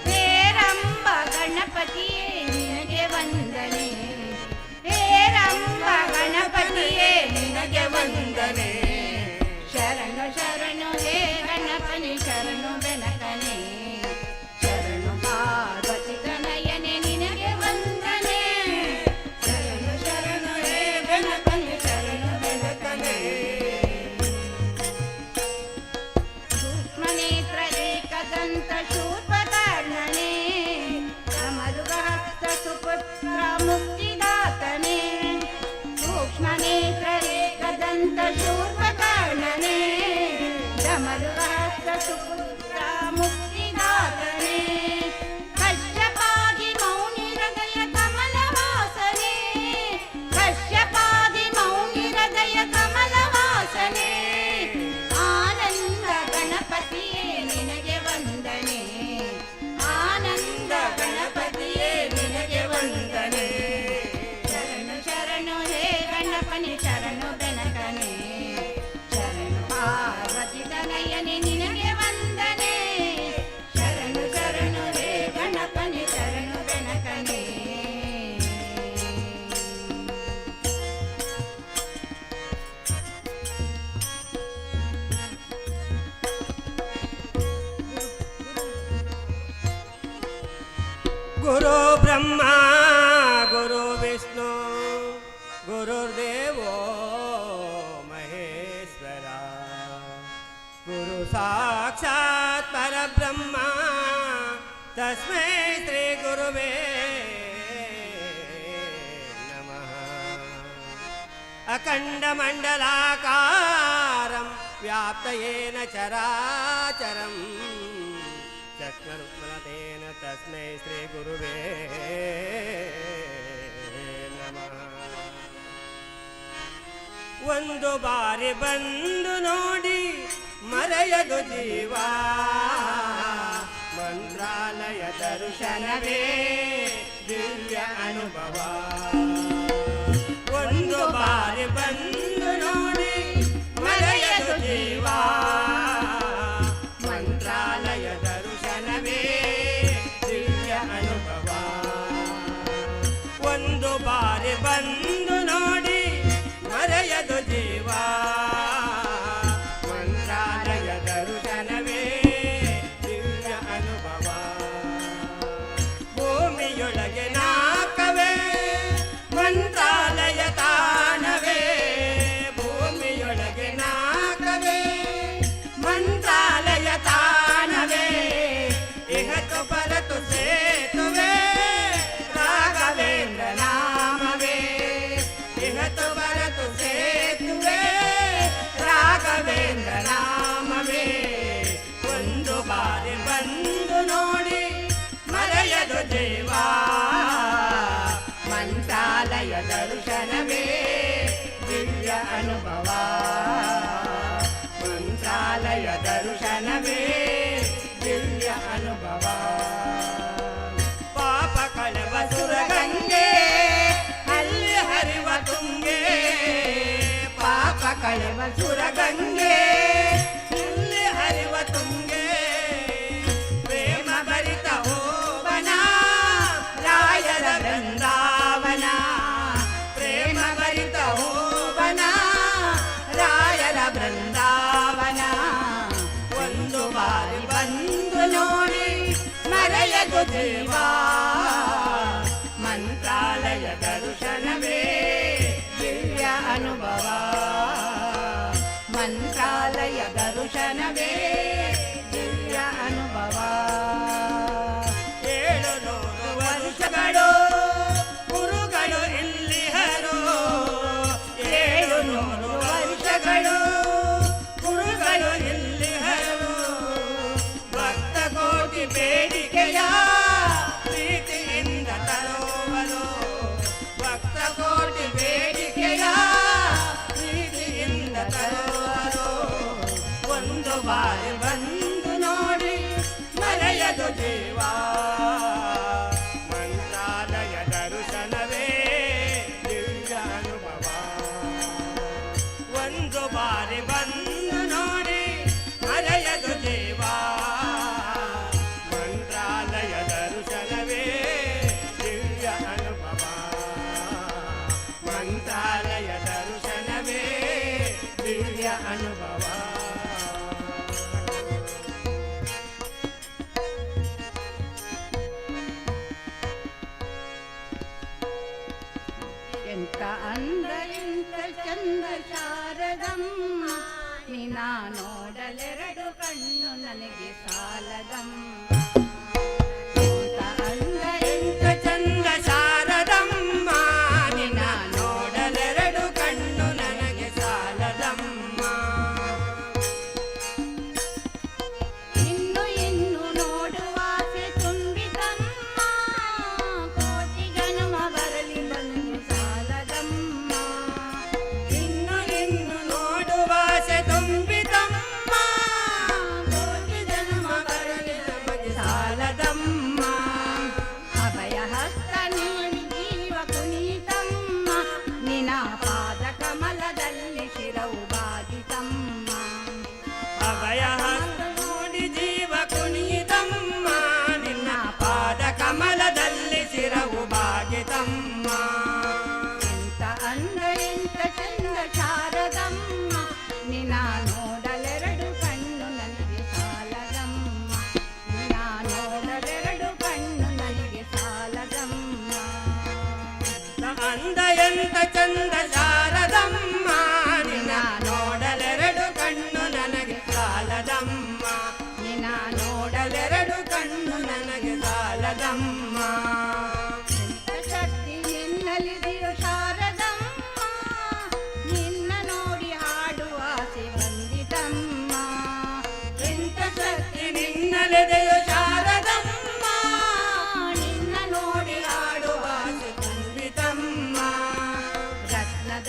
ಹೇರಂಬ ಗಣಪತಿಯೇ ನಿನಗೆ ವಂದನೆ ಗಣಪನಿ ಶರಣು ಬೆನಕನೆ ಶರಣು ಪಾರ್ವತಿ ತನಯನೆ ನಿನಗೆ ವಂದನೆ ಶರಣು ಶರಣು ರೇ ಗಣಪನಿ ಶರಣು ಬೆನಕನೆ ಗುರು ಬ್ರಹ್ಮ ಗುರು ವಿಷ್ಣು ಗುರುರ್ದೇವೋ ಮಹೇಶ್ವರ ಗುರು ಸಾಕ್ಷಾತ್ ಪರಬ್ರಹ್ಮ ತಸ್ಮೈ ಶ್ರೀ ಗುರುವೇ ನಮಃ ಅಖಂಡ ಮಂಡಲಾಕಾರಂ ವ್ಯಾಪ್ತಯೇನ ಚರಾಚರಂ ಚಕ್ರರುಕ್ಮಣತೇನ ತಸ್ಮೈ ಶ್ರೀ ಗುರುವೇ ನಮಃ ಒಂದು ಬಾರಿ ಬಂದು ನೋಡಿ ಮರೆಯದು ಜೀವ ಮಂತ್ರಾಲಯ ದರ್ಶನವೇ ದಿವ್ಯ ಅನುಭವ ಒಂದು ಬಾರಿ ಬಂದು ನೋಡಿ ಮರೆಯದು ಜೀವ ಮಂತ್ರಾಲಯ ದರ್ಶನವೇ ದಿವ್ಯ ಅನುಭವ ಒಂದು ಬಾರಿ ಬಂದು ನೋಡಿ ಮರೆಯದು ಜೀವ ಮಂತ್ರಾಲಯ ದರ್ಶನವೇ ದಿವ್ಯ ಅನುಭವ ಭೂಮಿಯೊಳಗೆ ನಾಕವೇ ಮಂತ್ರಾಲಯ ತಾಣವೇ ಭೂಮಿಯೊಳಗೆ ನಾಕವೇ ಮಂತ್ರಾಲಯ ತಾಣವೇ ಇಹತು ಪರತು ಸೇತುವೆ ರಾಘವೇಂದ್ರ ನಾಮವೇ ಇಹತು ಪರತು ಸೇತುವೆ ರಾಘವೇಂದ್ರ ನಾಮವೇ ಒಂದು ಬಾರಿ ಬಂದು ನೋಡಿ ಮರೆಯದು ಜೀವ ಮಂತ್ರಾಲಯ ದರ್ಶನವೇ ದಿವ್ಯ ಅನುಭವ ಮಂತ್ರಾಲಯ ದರ್ಶನವೇ ದಿವ್ಯ ಅನುಭವ ಪಾಪ ಕಳೆವ ಸುರಗಂಗೆ ಅಲ್ಲಿ ಹರಿವ ತುಂಗೆ ಪಾಪ ಕಳೆವ ಸುರಗಂಗೆ ಅಲ್ಲಿ ಹರಿವ ತುಂಗೆ ಪ್ರೇಮ ಭರಿತ ಹೋವನ ರಾಯರ ಬೃಂದಾವನ ಪ್ರೇಮ ಭರಿತ ಹೋವನ ರಾಯರ ಬೃಂದಾವನ ಒಂದು ಬಾರಿ ಬಂದು ನೋಡಿ ಮರೆಯದು ಜೀವ ಮಂತ್ರಾಲಯ ದರ್ಶನವೇ ದಿವ್ಯ ಅನುಭವ ಮಂತ್ರಾಲಯ ದರ್ಶನವೇ ದಿವ್ಯ ಅನುಭವ 700 ವರ್ಷಗಳು ಗುರುಗಳು ಇಲ್ಲಿಹರು 700 ವರ್ಷಗಳು ಗುರುಗಳು ಇಲ್ಲಿಹರು ಭಕ್ತ ಕೋಟಿ ಬೇಡಿಕೆಯ ಪ್ರೀತಿಯಿಂದ ತರುವರು ಭಕ್ತ ಕೋಟಿ ಬೇಡಿಕೆಯ ಪ್ರೀತಿಯಿಂದ ತರುವರು ಒಂದು ಬಾರಿ ಬಂದು ನೋಡಿ ಮರೆಯದು ಜೀವ ಮಂತ್ರಾಲಯ ದರ್ಶನವೇ ದಿವ್ಯ ಅನುಭವ ಒಂದು ಬಾರಿ ಬಂದು ನೋಡಿ ಮರೆಯದು ಜೀವ ಮಂತ್ರಾಲಯ ದರ್ಶನವೇ ದಿವ್ಯ ಅನುಭವ ಮಂತ್ರಾಲಯ ದರ್ಶನವೇ ದಿವ್ಯ ಅನುಭವ ಎಂತ ಅಂದ ಎಂತ ಚಂದ ಶಾರದಮ್ಮ ನಿನ್ನ ನೋಡಲೆರಡು ಕಣ್ಣು ನನಗೆ ಸಾಲದಮ್ಮ ಎಂತ ಅಂದ ಎಂತ ಚಂದ ಶಾರದಮ್ಮ ನಿನ್ನ ನೋಡಲೆರಡು ಕಣ್ಣು ನನಗೆ ಸಾಲದಮ್ಮ ಇನ್ನು ಇನ್ನು ನೋಡುವ ಆಸೆ ತುಂಬಿದಮ್ಮ ಕೋಟಿ ಜನ್ಮ ಬರಲಿ ಬಂದು ಸಾಲದಮ್ಮ ಇನ್ನು ಇನ್ನು ನೋಡುವ ಆಸೆ ತುಂಬಿದಮ್ಮ ಕೋಟಿ ಜನ್ಮ ಬರಲಿ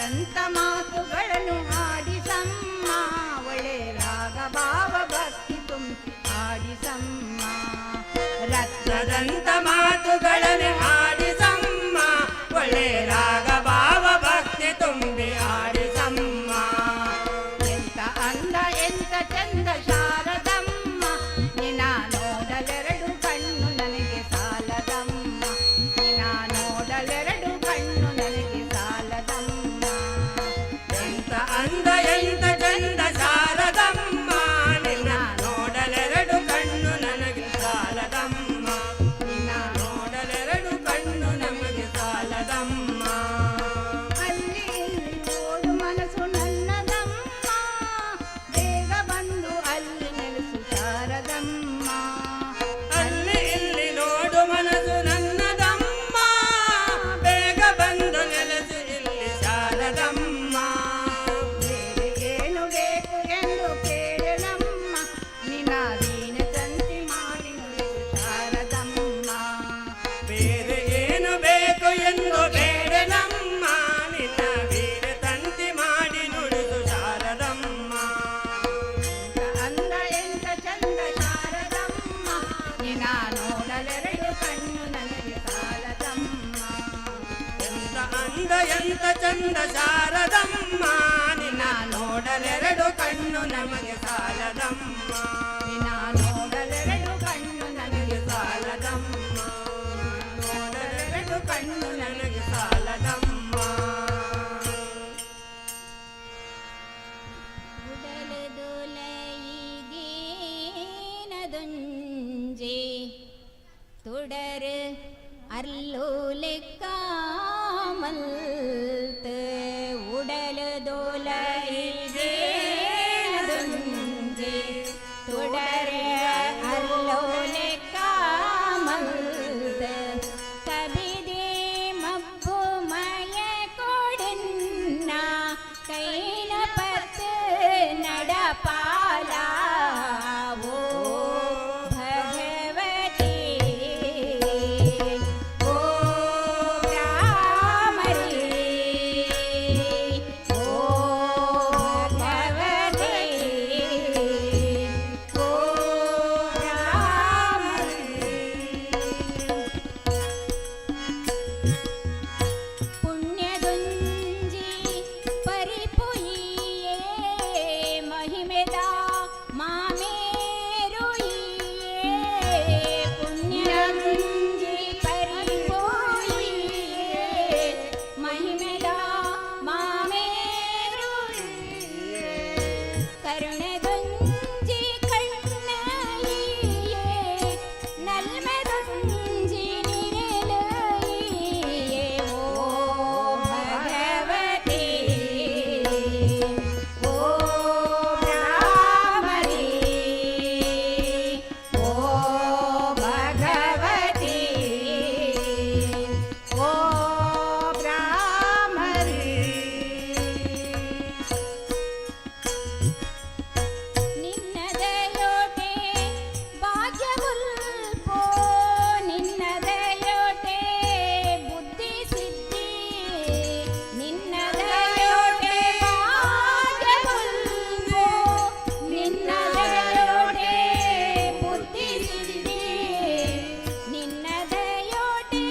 ರಕ್ತದಂತ ಮಾತುಗಳನ್ನು ಆಡಿಸಮ್ಮ ಒಳ್ಳೆ ರಾಗ ಭಾವ ಭಕ್ತಿ ತುಂಬಿ ಆಡಿಸಮ್ಮ ರಕ್ತದಂತ ಮಾತುಗಳನ್ನು ಆಡಿಸಮ್ಮ ಒಳ್ಳೆ ರಾಗ ಭಾವ ಭಕ್ತಿ ತುಂಬಿ ಆಡಿಸಮ್ಮ ಎಂತ ಅಂದ ಎಂತ ಚಂದ ಶಾರದಮ್ಮ ನಿನ್ನ ನೋಡಲೆರಡು ಕಣ್ಣು ನನಗೆ ಸಾಲದಮ್ಮ ನಿನ್ನ ನೋಡಲೆರಡು ಕಣ್ಣು ನನಗೆ ಸಾಲದಮ್ಮ ಎಂತ ಅಂದ ಎಂತ ಚಂದ ಶಾರದಮ್ಮ ನಿನ್ನ ನೋಡಲೆರಡು ಕಣ್ಣು ನನಗೆ ಸಾಲದಮ್ಮ ನಿನ್ನ ನೋಡಲೆರಡು ಕಣ್ಣು ನಮಗೆ ಸಾಲದಮ್ಮ ಅಲ್ಲಿ ಓಡು ಮನಸ್ಸು ನನ್ನದಮ್ಮ ಬೇಗ ಬಂದು ಅಲ್ಲಿ ನೆಲೆಸು ಶಾರದಮ್ಮ ಅಲ್ಲಿ ಇಲ್ಲಿ ನೋಡು ಮನಸ್ಸು ನನ್ನದಮ್ಮ ಬೇಗ ಬಂದು ನೆಲೆಸು ಇಲ್ಲಿ ಶಾರದಮ್ಮ ಬೇರೆ ಏನು ಬೇಕು ಎಂದು ಕೇಳಮ್ಮ ನಿನ್ನ ವೀಣ ತಂತಿ ಮಾಡಿ ನುಡಿಸು ಶಾರದಮ್ಮ ಬೇರೆ ಏನು ಬೇಕು ಎಂದು ಬೇಡನಮ್ಮ ನಿನ್ನ ವೀರ ತಂತಿ ಮಾಡಿ ನುಡಿಸು ಶಾರದಮ್ಮ ಅಂದ ಎಂತ ಚಂದ ಶಾರದಮ್ಮ ನಿನ್ನ ನೋಡಲೆರಡು ಕಣ್ಣು ನನಗೆ ಸಾಲದಮ್ಮ ಎಂತ ಅಂದ ಎಂತ ಚಂದ ಶಾರದಮ್ಮ ನಿನ್ನ ನೋಡಲೆರಡು ಕಣ್ಣು ನಮಗೆ ಸಾಲದಮ್ಮ ನಿನ್ನ ನೋಡಲೆರಡು ಕಣ್ಣು ನನಗೆ ಸಾಲದಮ್ಮ ನೋಡಲೆರಡು ಕಣ್ಣು ನನಗೆ ಸಾಲದಮ್ಮ ഉടലുതുലയിഗീനതുഞ്ചി തുടര് അർലോലെക്കാമൽത്ത് ഉടലുതുലയിഗീനതുഞ്ചി തുടര് അർലോലെക്കാമൽത്ത് കബിദി മബ്ബു മയ കൊടിന്ന കൈന പത്ത് നടപാല ഓ ഭഗവതി ഓ രാമരി ഓ ഭഗവതി ഓ രാമരി ಪುಣ್ಯದುಂಜಿ ಪರಿಪುಯಿಯೇ ಮಹಿಮೆದ ಮಾಮೇರುಯಿಯೇ ಪುಣ್ಯದುಂಜಿ ಪರಿಪುಯಿಯೇ ಮಹಿಮೆದ ಮಾಮೇರುಯಿಯೇ ಕರುಣೆದುಂಜಿ ಕಣ್ಣಯಿಯೇ ನಲ್ಮೆದುಂಜಿ ನಿರಲಯಿಯೇ ಓ ಭಗವತಿ ಓ ರಾಮರಿ ಓ ಭಗವತಿ ಓ ರಾಮರಿ ನಿನ್ನದಯೋಟೆ ಭಾಗ್ಯವುಲ್ಪೋ ನಿನ್ನದಯೋಟೆ ಬುದ್ಧಿ ಸಿದ್ಧಿ ನಿನ್ನದಯೋಟೆ ಭಾಗ್ಯವುಲ್ಪೋ ನಿನ್ನದಯೋಟೆ ಬುದ್ಧಿ ಸಿದ್ಧಿ ನಿನ್ನದಯೋಟೆ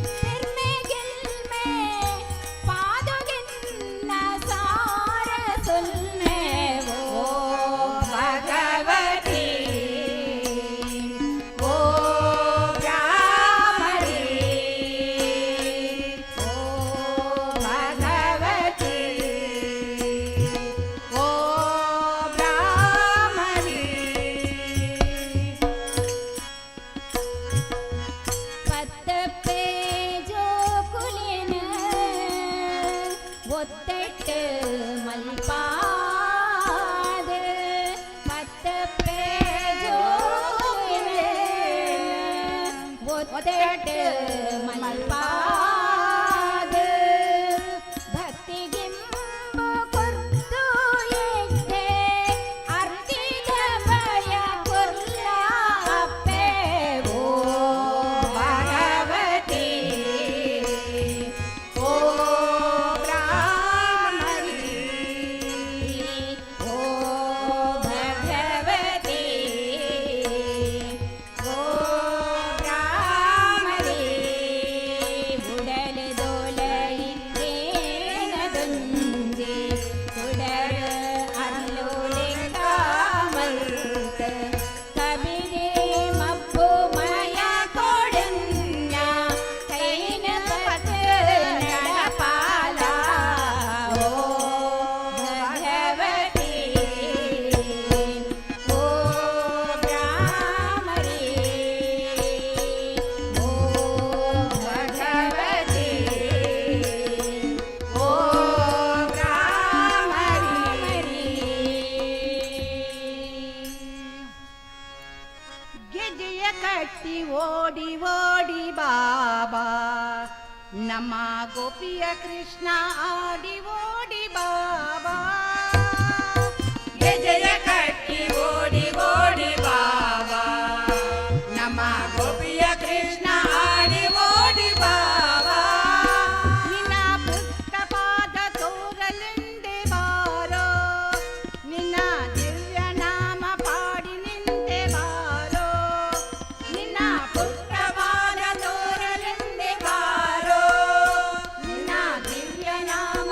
ತಿರ್ಮೆ ಗೆಲ್ಮೆ ಪಾದುಗೆನ್ನ ಸಾರ ಸೊಲ್ಮೆ ಓ ಭಗವತಿ ಓ ರಾಮರಿ ಓ ಭಗವತಿ ಓ ರಾಮರಿ പത്തപ്പേ ജോകുലിന് ഒത്തെട്ട് മൽപാത് പത്തപ്പേ ജോകുലിന് ഒത്തെട്ട് മൽപാത് ഭക്തിഗിംബു കൊർത്തു എട്ടെ അർത്തിത ഭയ കൊർലാപ്പേ ഓ ഭഗവതി ഓ രാമരി കൊഞ്ചി തുടർ അല്ലോലിക്ക മൽത്ത കബിരെ മപ്പു മയ കൊടുഞ്ഞ കൈന പത്ത് നടപാല ഓ ഭഗവതി ഓ ഭ്രാമരി ഓ ഭഗവതി ಓ ಭ್ರಾಮರಿ ಗೆಜೆಯ ಕಟ್ಟಿ ಓಡಿ ಓಡಿ ಬಾಬಾ ನಮ್ಮ ಗೋಪಿಯ ಕೃಷ್ಣ ಆಡಿ ಓಡಿ ಬಾಬಾ ಗೆಜೆಯ ಕಟ್ಟಿ ಓಡಿ ಓಡಿ ಬಾಬಾ ನಮ್ಮ ಗೋಪಿಯ ಕೃಷ್ಣ ಆಡಿ ಓಡಿ ಬಾಬಾ ನಿನ್ನ ಪುಟ್ಟ ಪಾದ ತೋರಲೆಂದೆ ಬಾರೋ ನಿನ್ನ ದಿವ್ಯ ನಾಮ ಪಾಡಿ ನಿಂತೆ ಬಾರೋ ನಿನ್ನ ಪುಟ್ಟವಾದ ತೋರಲೆಂದೆ ಬಾರೋ ನಿನ್ನ ದಿವ್ಯ ನಾಮ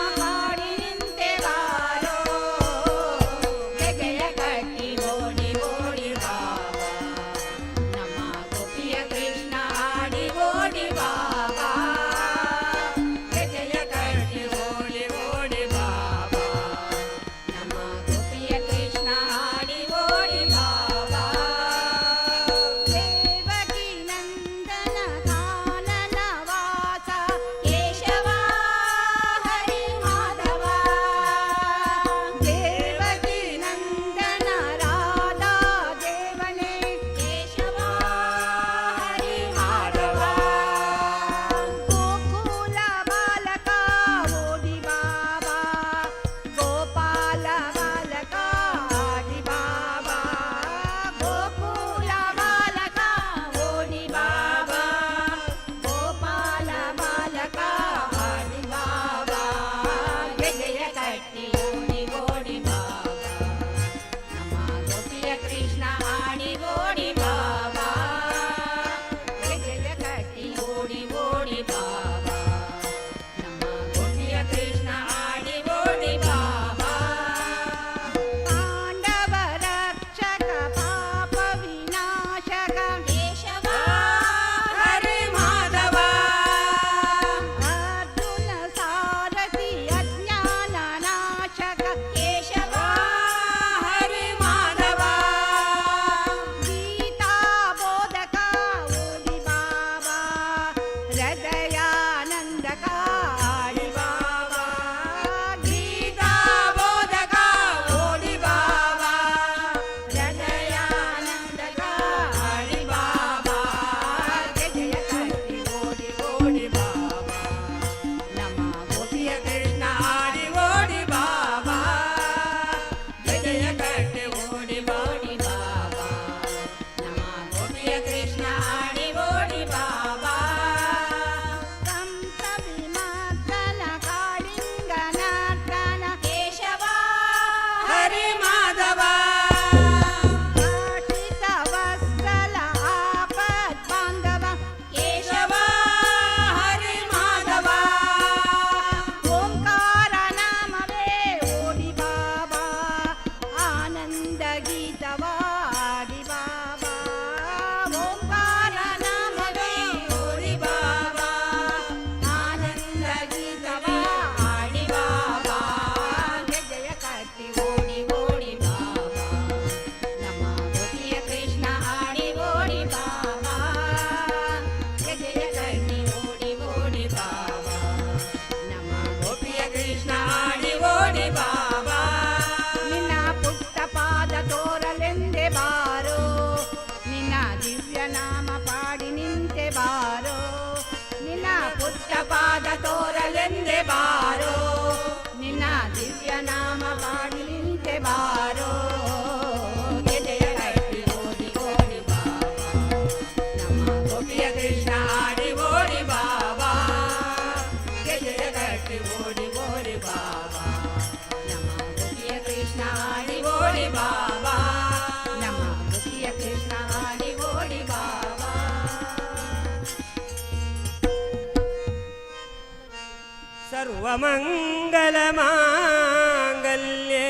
सर्वमङ्गलमाङ्गल्ये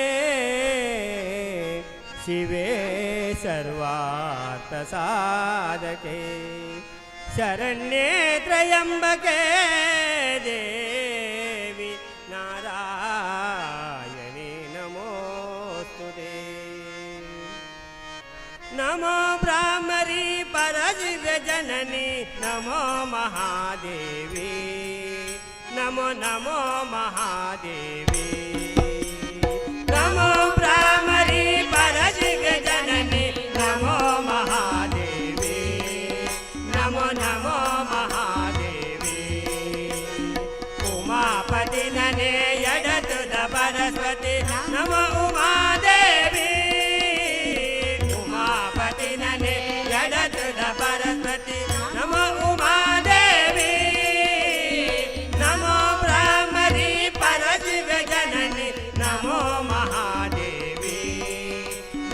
शिवे सर्वार्थसाधके शरण्ये त्र्यम्बके देवी नारायणी नमोस्तुते नमो ब्राह्मरी परदिव्य जननी नमो महादेवी नमो नमो महादेवी नमो ब्राह्मरी परदिव्य जननी नमो महादेवी नमो नमो महादेवी उमापति नने यडतुद सरस्वती नमो उमादेवी उमापति नने यडतुद सरस्वती नमो उमादेवी नमो ब्राह्मरी परदिव्य जननी नमो महादेवी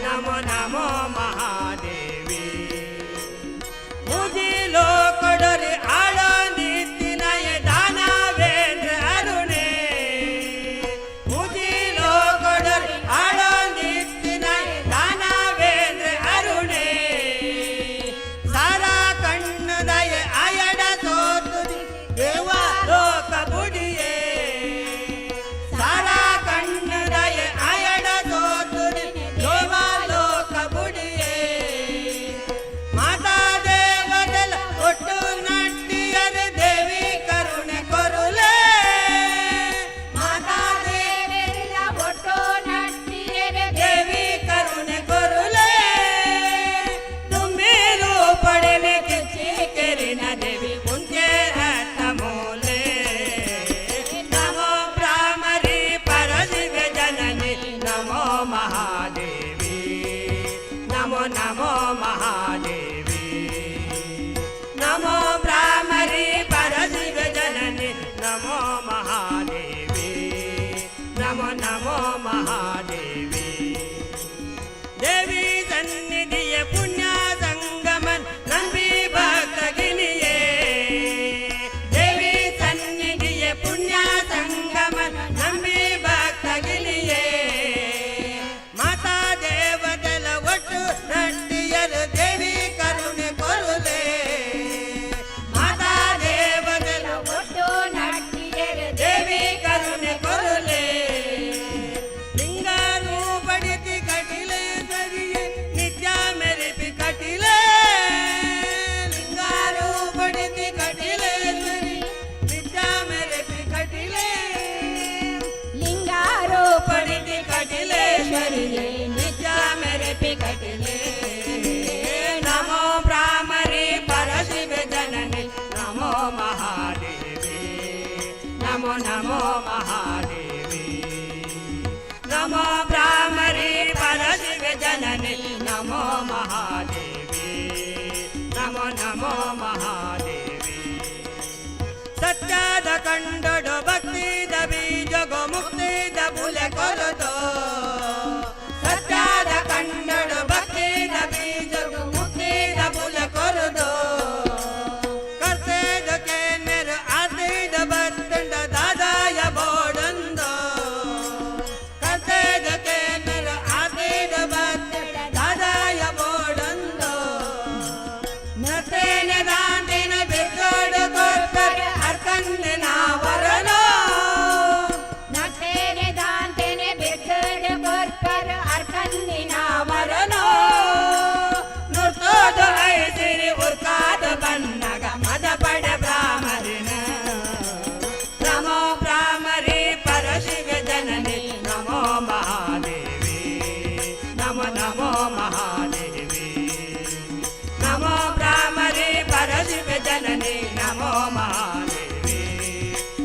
नमो नमो महादेवी मुझिलो कोडोरी आड़ो नित्तिनय दानवेंद्र अरुणे मुझिलो कोडोरी आड़ो नित्तिनय दानवेंद्र अरुणे सारा कण्णदय आयड तोतुदी देवा लोक बुडिये सारा कण्णदय आयड तोतुदी देवा लोक बुडिये माता देवदल ಒಟ್ಟು ನಟ್ಟಿಯರ ದೇವಿ ಕರುಣೆ ಕೊರುಲೆ ಮಾತಾ ದೇವರಿಲ್ಲ ಒಟ್ಟು ನಟ್ಟಿಯರ ದೇವಿ ಕರುಣೆ ಕೊರುಲೆ ತುಂಬಿರು ಪಡೆನೆ ಕಿಚ್ಚಿ ಕೆರಿನ ದೇವಿ ಮುಂಚೆ ಹತ್ತ ಮೂಲೆ ನಮೋ ಬ್ರಾಹ್ಮರಿ ಪರದಿವ್ಯ ಜನನಿ ನಮೋ ಮಹಾದೇವಿ ನಮೋ ನಮೋ ಮಹಾದೇವಿ नमो ब्राह्मरी परदिव्य जननी नमो महादेवी नमो नमो महादेवी देवी सन्निधिय पुण्य संगमन नंबी भक्तगिनिये देवी सन्निधिय पुण्य संगमन नंबी भक्तगिनिये माता देवदल ಒಟ್ಟು ನಟ್ಟಿಯರ ದೇವಿ ಕರುಣೆ ಕೊರುಲೆ ಮಾತಾ ದೇವದಲ ಒಟ್ಟು ನಟ್ಟಿಯರ ದೇವಿ ಕರುಣೆ ಕೊರುಲೆ ಲಿಂಗಾರು ಬಡಿತಿ ಕಟಿಲೆ ಸರಿಯೇ ನಿತ್ಯ ಮೆರೆಪಿ ಕಟಿಲೆ ಲಿಂಗಾರು ಬಡಿತಿ ಕಟಿಲೆ ಸರಿ ನಿತ್ಯ ಮೆರೆಪಿ ಕಟಿಲೆ ಲಿಂಗಾರು ಬಡಿತಿ ಕಟಿಲೆ ಸರಿಯೇ ನಿತ್ಯ ಮೆರೆಪಿ ಕಟಿಲೆ नमो ब्राह्मरी परदिव्य जननी नमो महादेवी नमो नमो महादेवी नमो ब्राह्मरी परदिव्य जननी नमो महादेवी नमो नमो महादेवी सत्याद कंडोड भक्तिद बीजग मुक्तिद फुले ಕೊರದೋ सत्याद कंडोड भक्तिद बीजग मुक्तिद फुले ಕೊರದೋ कर्तेद केनेर आदिद बत्तंड दादाय ಬೋಡಂದೋ कर्तेद केनेर आदिद बत्तंड दादाय ಬೋಡಂದೋ नतेन दांतेन बिर्कोड कोर्पर अर्कन्ने नावरनो नतेन दांतेन बिर्कोड कोर्पर अर्कन्ने नावरनो ನುರ್ತೋದು ಐಸಿರಿ ಉರ್ಕಾದ ಬನ್ನಗ ಮದ ಪಡ ಬ್ರಾಹ್ಮರಿನ ನಮೋ ಬ್ರಾಹ್ಮರಿ ಪರಶಿವ ಜನನಿ ನಮೋ ಮಹಾದೇವಿ ನಮೋ ನಮೋ ಮಹಾದೇವಿ ನಮೋ ಬ್ರಾಹ್ಮರಿ ಪರಶಿವ ಜನನಿ ನಮೋ ಮಹಾದೇವಿ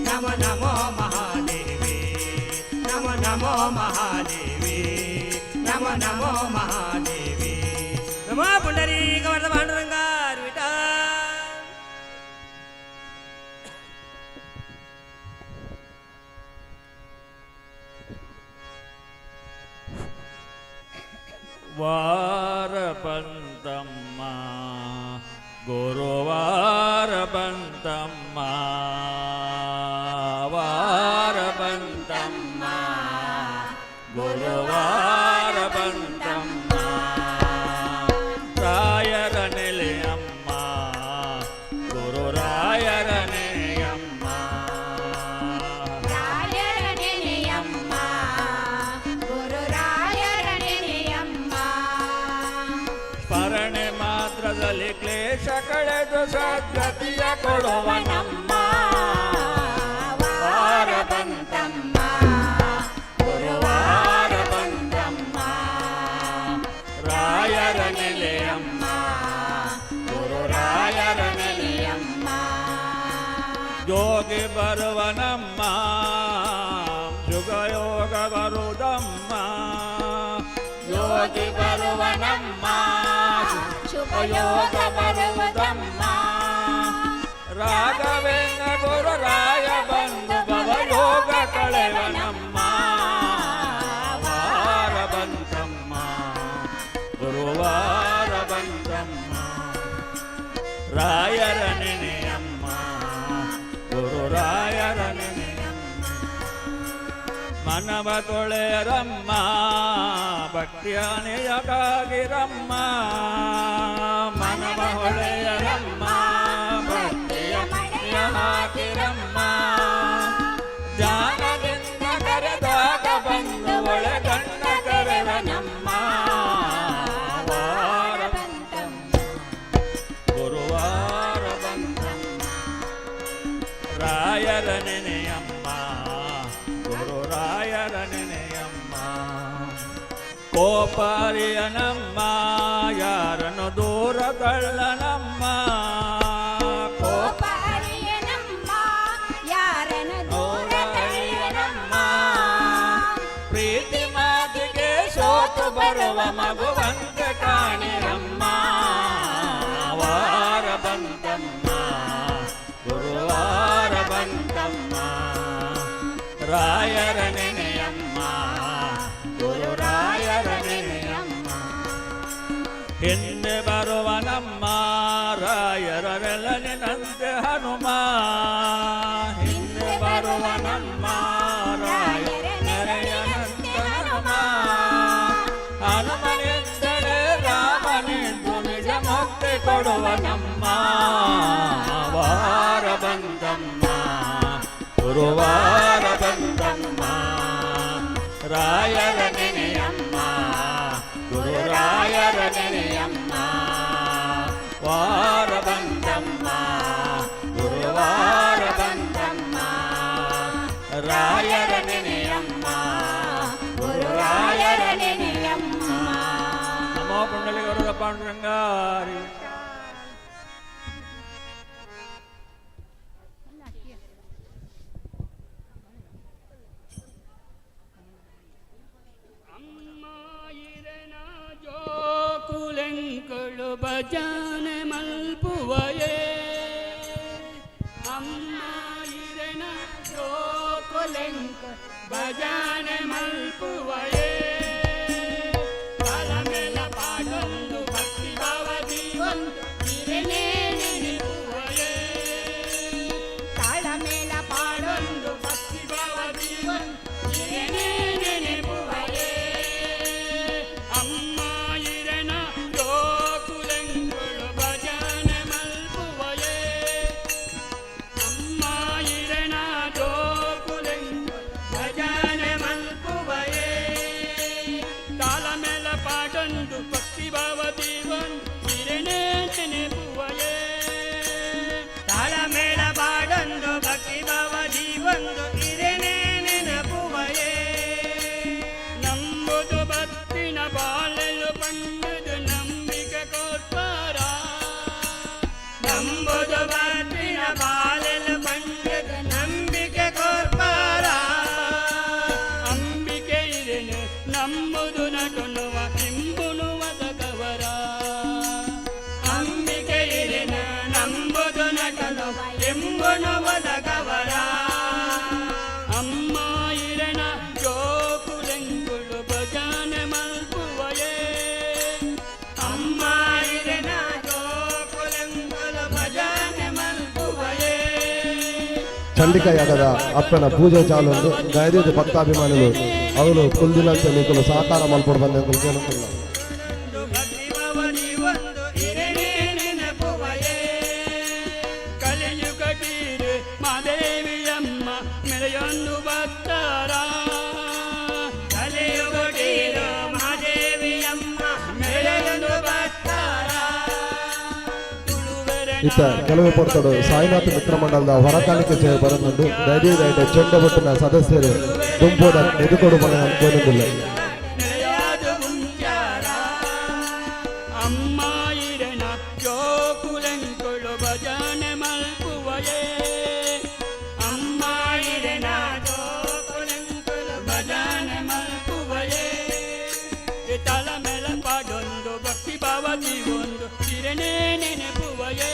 ನಮೋ ನಮೋ ಮಹಾದೇವಿ ನಮೋ ನಮೋ ಮಹಾದೇವಿ ನಮೋ ನಮೋ ಮಹಾದೇವಿ नमो पुंडरीक वरद पांडुरंगा विठ्ठल ವಾರ ಬಂತಮ್ಮ ಗುರುವಾರ ಬಂತಮ್ಮ ವಾರ ಬಂತಮ್ಮ ಗುರುವಾರ ಬಂತಮ್ಮ ರಾಯರ ನೆಲೆಯಮ್ಮ ಗುರುರಾಯರ ನೆಲೆಯಮ್ಮ ರಾಯರ ನೆನೆಯಮ್ಮ ಗುರುರಾಯರ ನೆನೆಯಮ್ಮ ಸ್ಮರಣೆ ಮಾತ್ರದಲ್ಲಿ ಕ್ಲೇಶ ಕಳೆದು ಸದ್ಗತಿಯ ಕೊಡುವನಮ್ಮ ವಾರ ಬಂತಮ್ಮ ಗುರುವಾರ ಬಂತಮ್ಮ ರಾಯರ ನೆಲೆಯಮ್ಮ ಗುರುರಾಯರ ನೆನೆಯಮ್ಮ ಯೋಗಿ ಬರುವನಮ್ಮ ಶುಭಯೋಗ ಬರುವುದಮ್ಮ ಯೋಗಿ ಬರುವನಮ್ಮ ಶುಭಯೋಗ ಬರುವುದಮ್ಮ ರಾಘವೇಂದ್ರ ಗುರುರಾಯ ಬಂದು ಭವಯೋಗ ಕಳೆವನಮ್ಮ ವಾರ ಬಂತಮ್ಮ ಗುರುವಾರ ಬಂತಮ್ಮ ರಾಯರ ನೆನೆಯಮ್ಮ ಗುರುರಾಯರ ನೆನೆಯಮ್ಮ ಮನವ ತೊಳೆಯರಮ್ಮ ಭಕ್ತಿಯನೆಯಗಾಗಿರಮ್ಮ ಮನವ ಹೊಳೆಯರಮ್ಮ ಭಕ್ತಿಯ ಮನೆಯ ಹಾಕಿರಮ್ಮ ಜ್ಞಾನದಿಂದ ಕರೆದಾಗ ಬಂದು ಒಳಗಣ್ಣ ಕರೆವನಮ್ಮ ವಾರ ಬಂತಮ್ಮ ಗುರುವಾರ ಬಂತಮ್ಮ ರಾಯರ ನೆನೆಯಮ್ಮ ಗುರುರಾಯರ ನೆನೆಯಮ್ಮ ಕೋಪಾರಿಯನಮ್ಮ ಯಾರನ್ನು ದೂರ ತಳ್ಳನಮ್ಮ ಕೋಪಾರಿಯನಮ್ಮ ಯಾರನ್ನು ದೂರ ತಳ್ಳಿಯನಮ್ಮ ಪ್ರೀತಿ ಮಾತಿಗೆ ಸೋತು ಬರುವ ಮಗುವಂತೆ ಕಾಣಿರಮ್ಮ ವಾರ ಬಂತಮ್ಮ ಗುರುವಾರ ಬಂತಮ್ಮ ರಾಯರ ನೆನೆಯಮ್ಮ ಗುರುರಾಯರ ನೆನೆಯಮ್ಮ ಹಿಂದೆ ಬರುವನಮ್ಮ ರಾಯರ ನೆಲನಿನಂತೆ ಹನುಮ ಹಿಂದೆ ಬರುವನಮ್ಮ ರಾಯರ ನೆರೆಯನಂತೆ ಹನುಮ ಹನುಮನೆಂದರೆ ರಾಮನೆಂದು ನಿಜ ಮುಕ್ತಿ ಕೊಡುವನಮ್ಮ ವಾರ ಬಂತಮ್ಮ ಗುರುವಾರ ಬಂತಮ್ಮ ರಾಯರ ನೆನೆಯಮ್ಮ ಗುರುರಾಯರ ನೆನೆಯಮ್ಮ ವಾರ ಬಂತಮ್ಮ ಗುರುವಾರ ಬಂತಮ್ಮ ರಾಯರ ನೆನೆಯಮ್ಮ ಗುರುರಾಯರ ನೆನೆಯಮ್ಮ ನಮೋ ಪುಂಡಲಿ ಗರುಡ ಪಾಂಡುರಂಗಾರಿ ಕುಲೆಂಕಳು ಭಜನೆ ಮಲ್ಪುವಯೇ ಅಮ್ಮ ಇರೆನ ಜೋಕುಲೆಂಕ ಭಜನೆ ಮಲ್ಪುವಯೇ ತಲಮೆಲ ಪಾಡೊಂದು ಭಕ್ತಿ ಭವದಿ ಒಂದು ಇರೆನೇ ನೆನೆಪುವಯೇ ತಳಮೆಲ ಪಾಡೊಂದು ಭಕ್ತಿ ಭವದಿ ಒಂದು ಇರೆನೇ ನೆನೆಪುವಯೇ ಅಮ್ಮ ಇರೆನ ಜೋಕುಲೆಂಕಳು ಭಜನೆ ಮಲ್ಪುವಯೇ ಅಮ್ಮ ಇರೆನ ಜೋಕುಲೆಂಕಳು ಭಜನೆ ಮಲ್ಪುವಯೇ ಚಂಡಿಕ ಯಾಗದ ಅಪ್ಪನ ಪೂಜೆ ಚಾಲುಂಡು ದಯದಿದ್ದು ಭಕ್ತಾಭಿಮಾನಿಗಳು ಅವಳು ಕುಲ್ದಿನಂತೆ ನಿಂಕಲು ಸಹಕಾರ ಮಲ್ಪಡು ಬಂದ ಕೇಳುತ್ತಿಲ್ಲ. ಮಾದೇವಿಯಮ್ಮ ಮೆಳೆಯೊಂದು ಭಕ್ತರ ಕಲಿಯುಗಡೀರು ಮಾದೇವಿಯಮ್ಮ ಮೆಳೆಯೊಂದು ಭಕ್ತರ. ಇತ್ತ ಕೆಲವು ಪೊರ್ತಡು ಸಾಯಿನಾಥ ಮಿತ್ರ ಮಂಡಲದ ಹೊರಕಾಣಿಕೆ ಸೇವೆ ಬರುന്നുണ്ട്. ದಯವಿಟ್ಟು ಚೆಂಡಬೊಟ್ಟಿನ ಸದಸ್ಯರು ಗುಂಪುದ ಎದುಕೊಡು ಮನೆ ಅನ್ಕೊಂಡಿಲ್ಲ. ಅಮ್ಮ ಇರನ ಜೋಕುಲೆಂಕೊಳು ಭಜನೆ ಮಲ್ಪುವಯೇ. ಅಮ್ಮ ಇರನ ಜೋಕುಲೆಂಕೊಳು ಭಜನೆ ಮಲ್ಪುವಯೇ. ತಲ ಮೇಲ ಪಾಡೊಂದು ಭಕ್ತಿ ಭಾವದಿ ಒಂದು ಇರನೇ ನೆನಪುವಯೇ.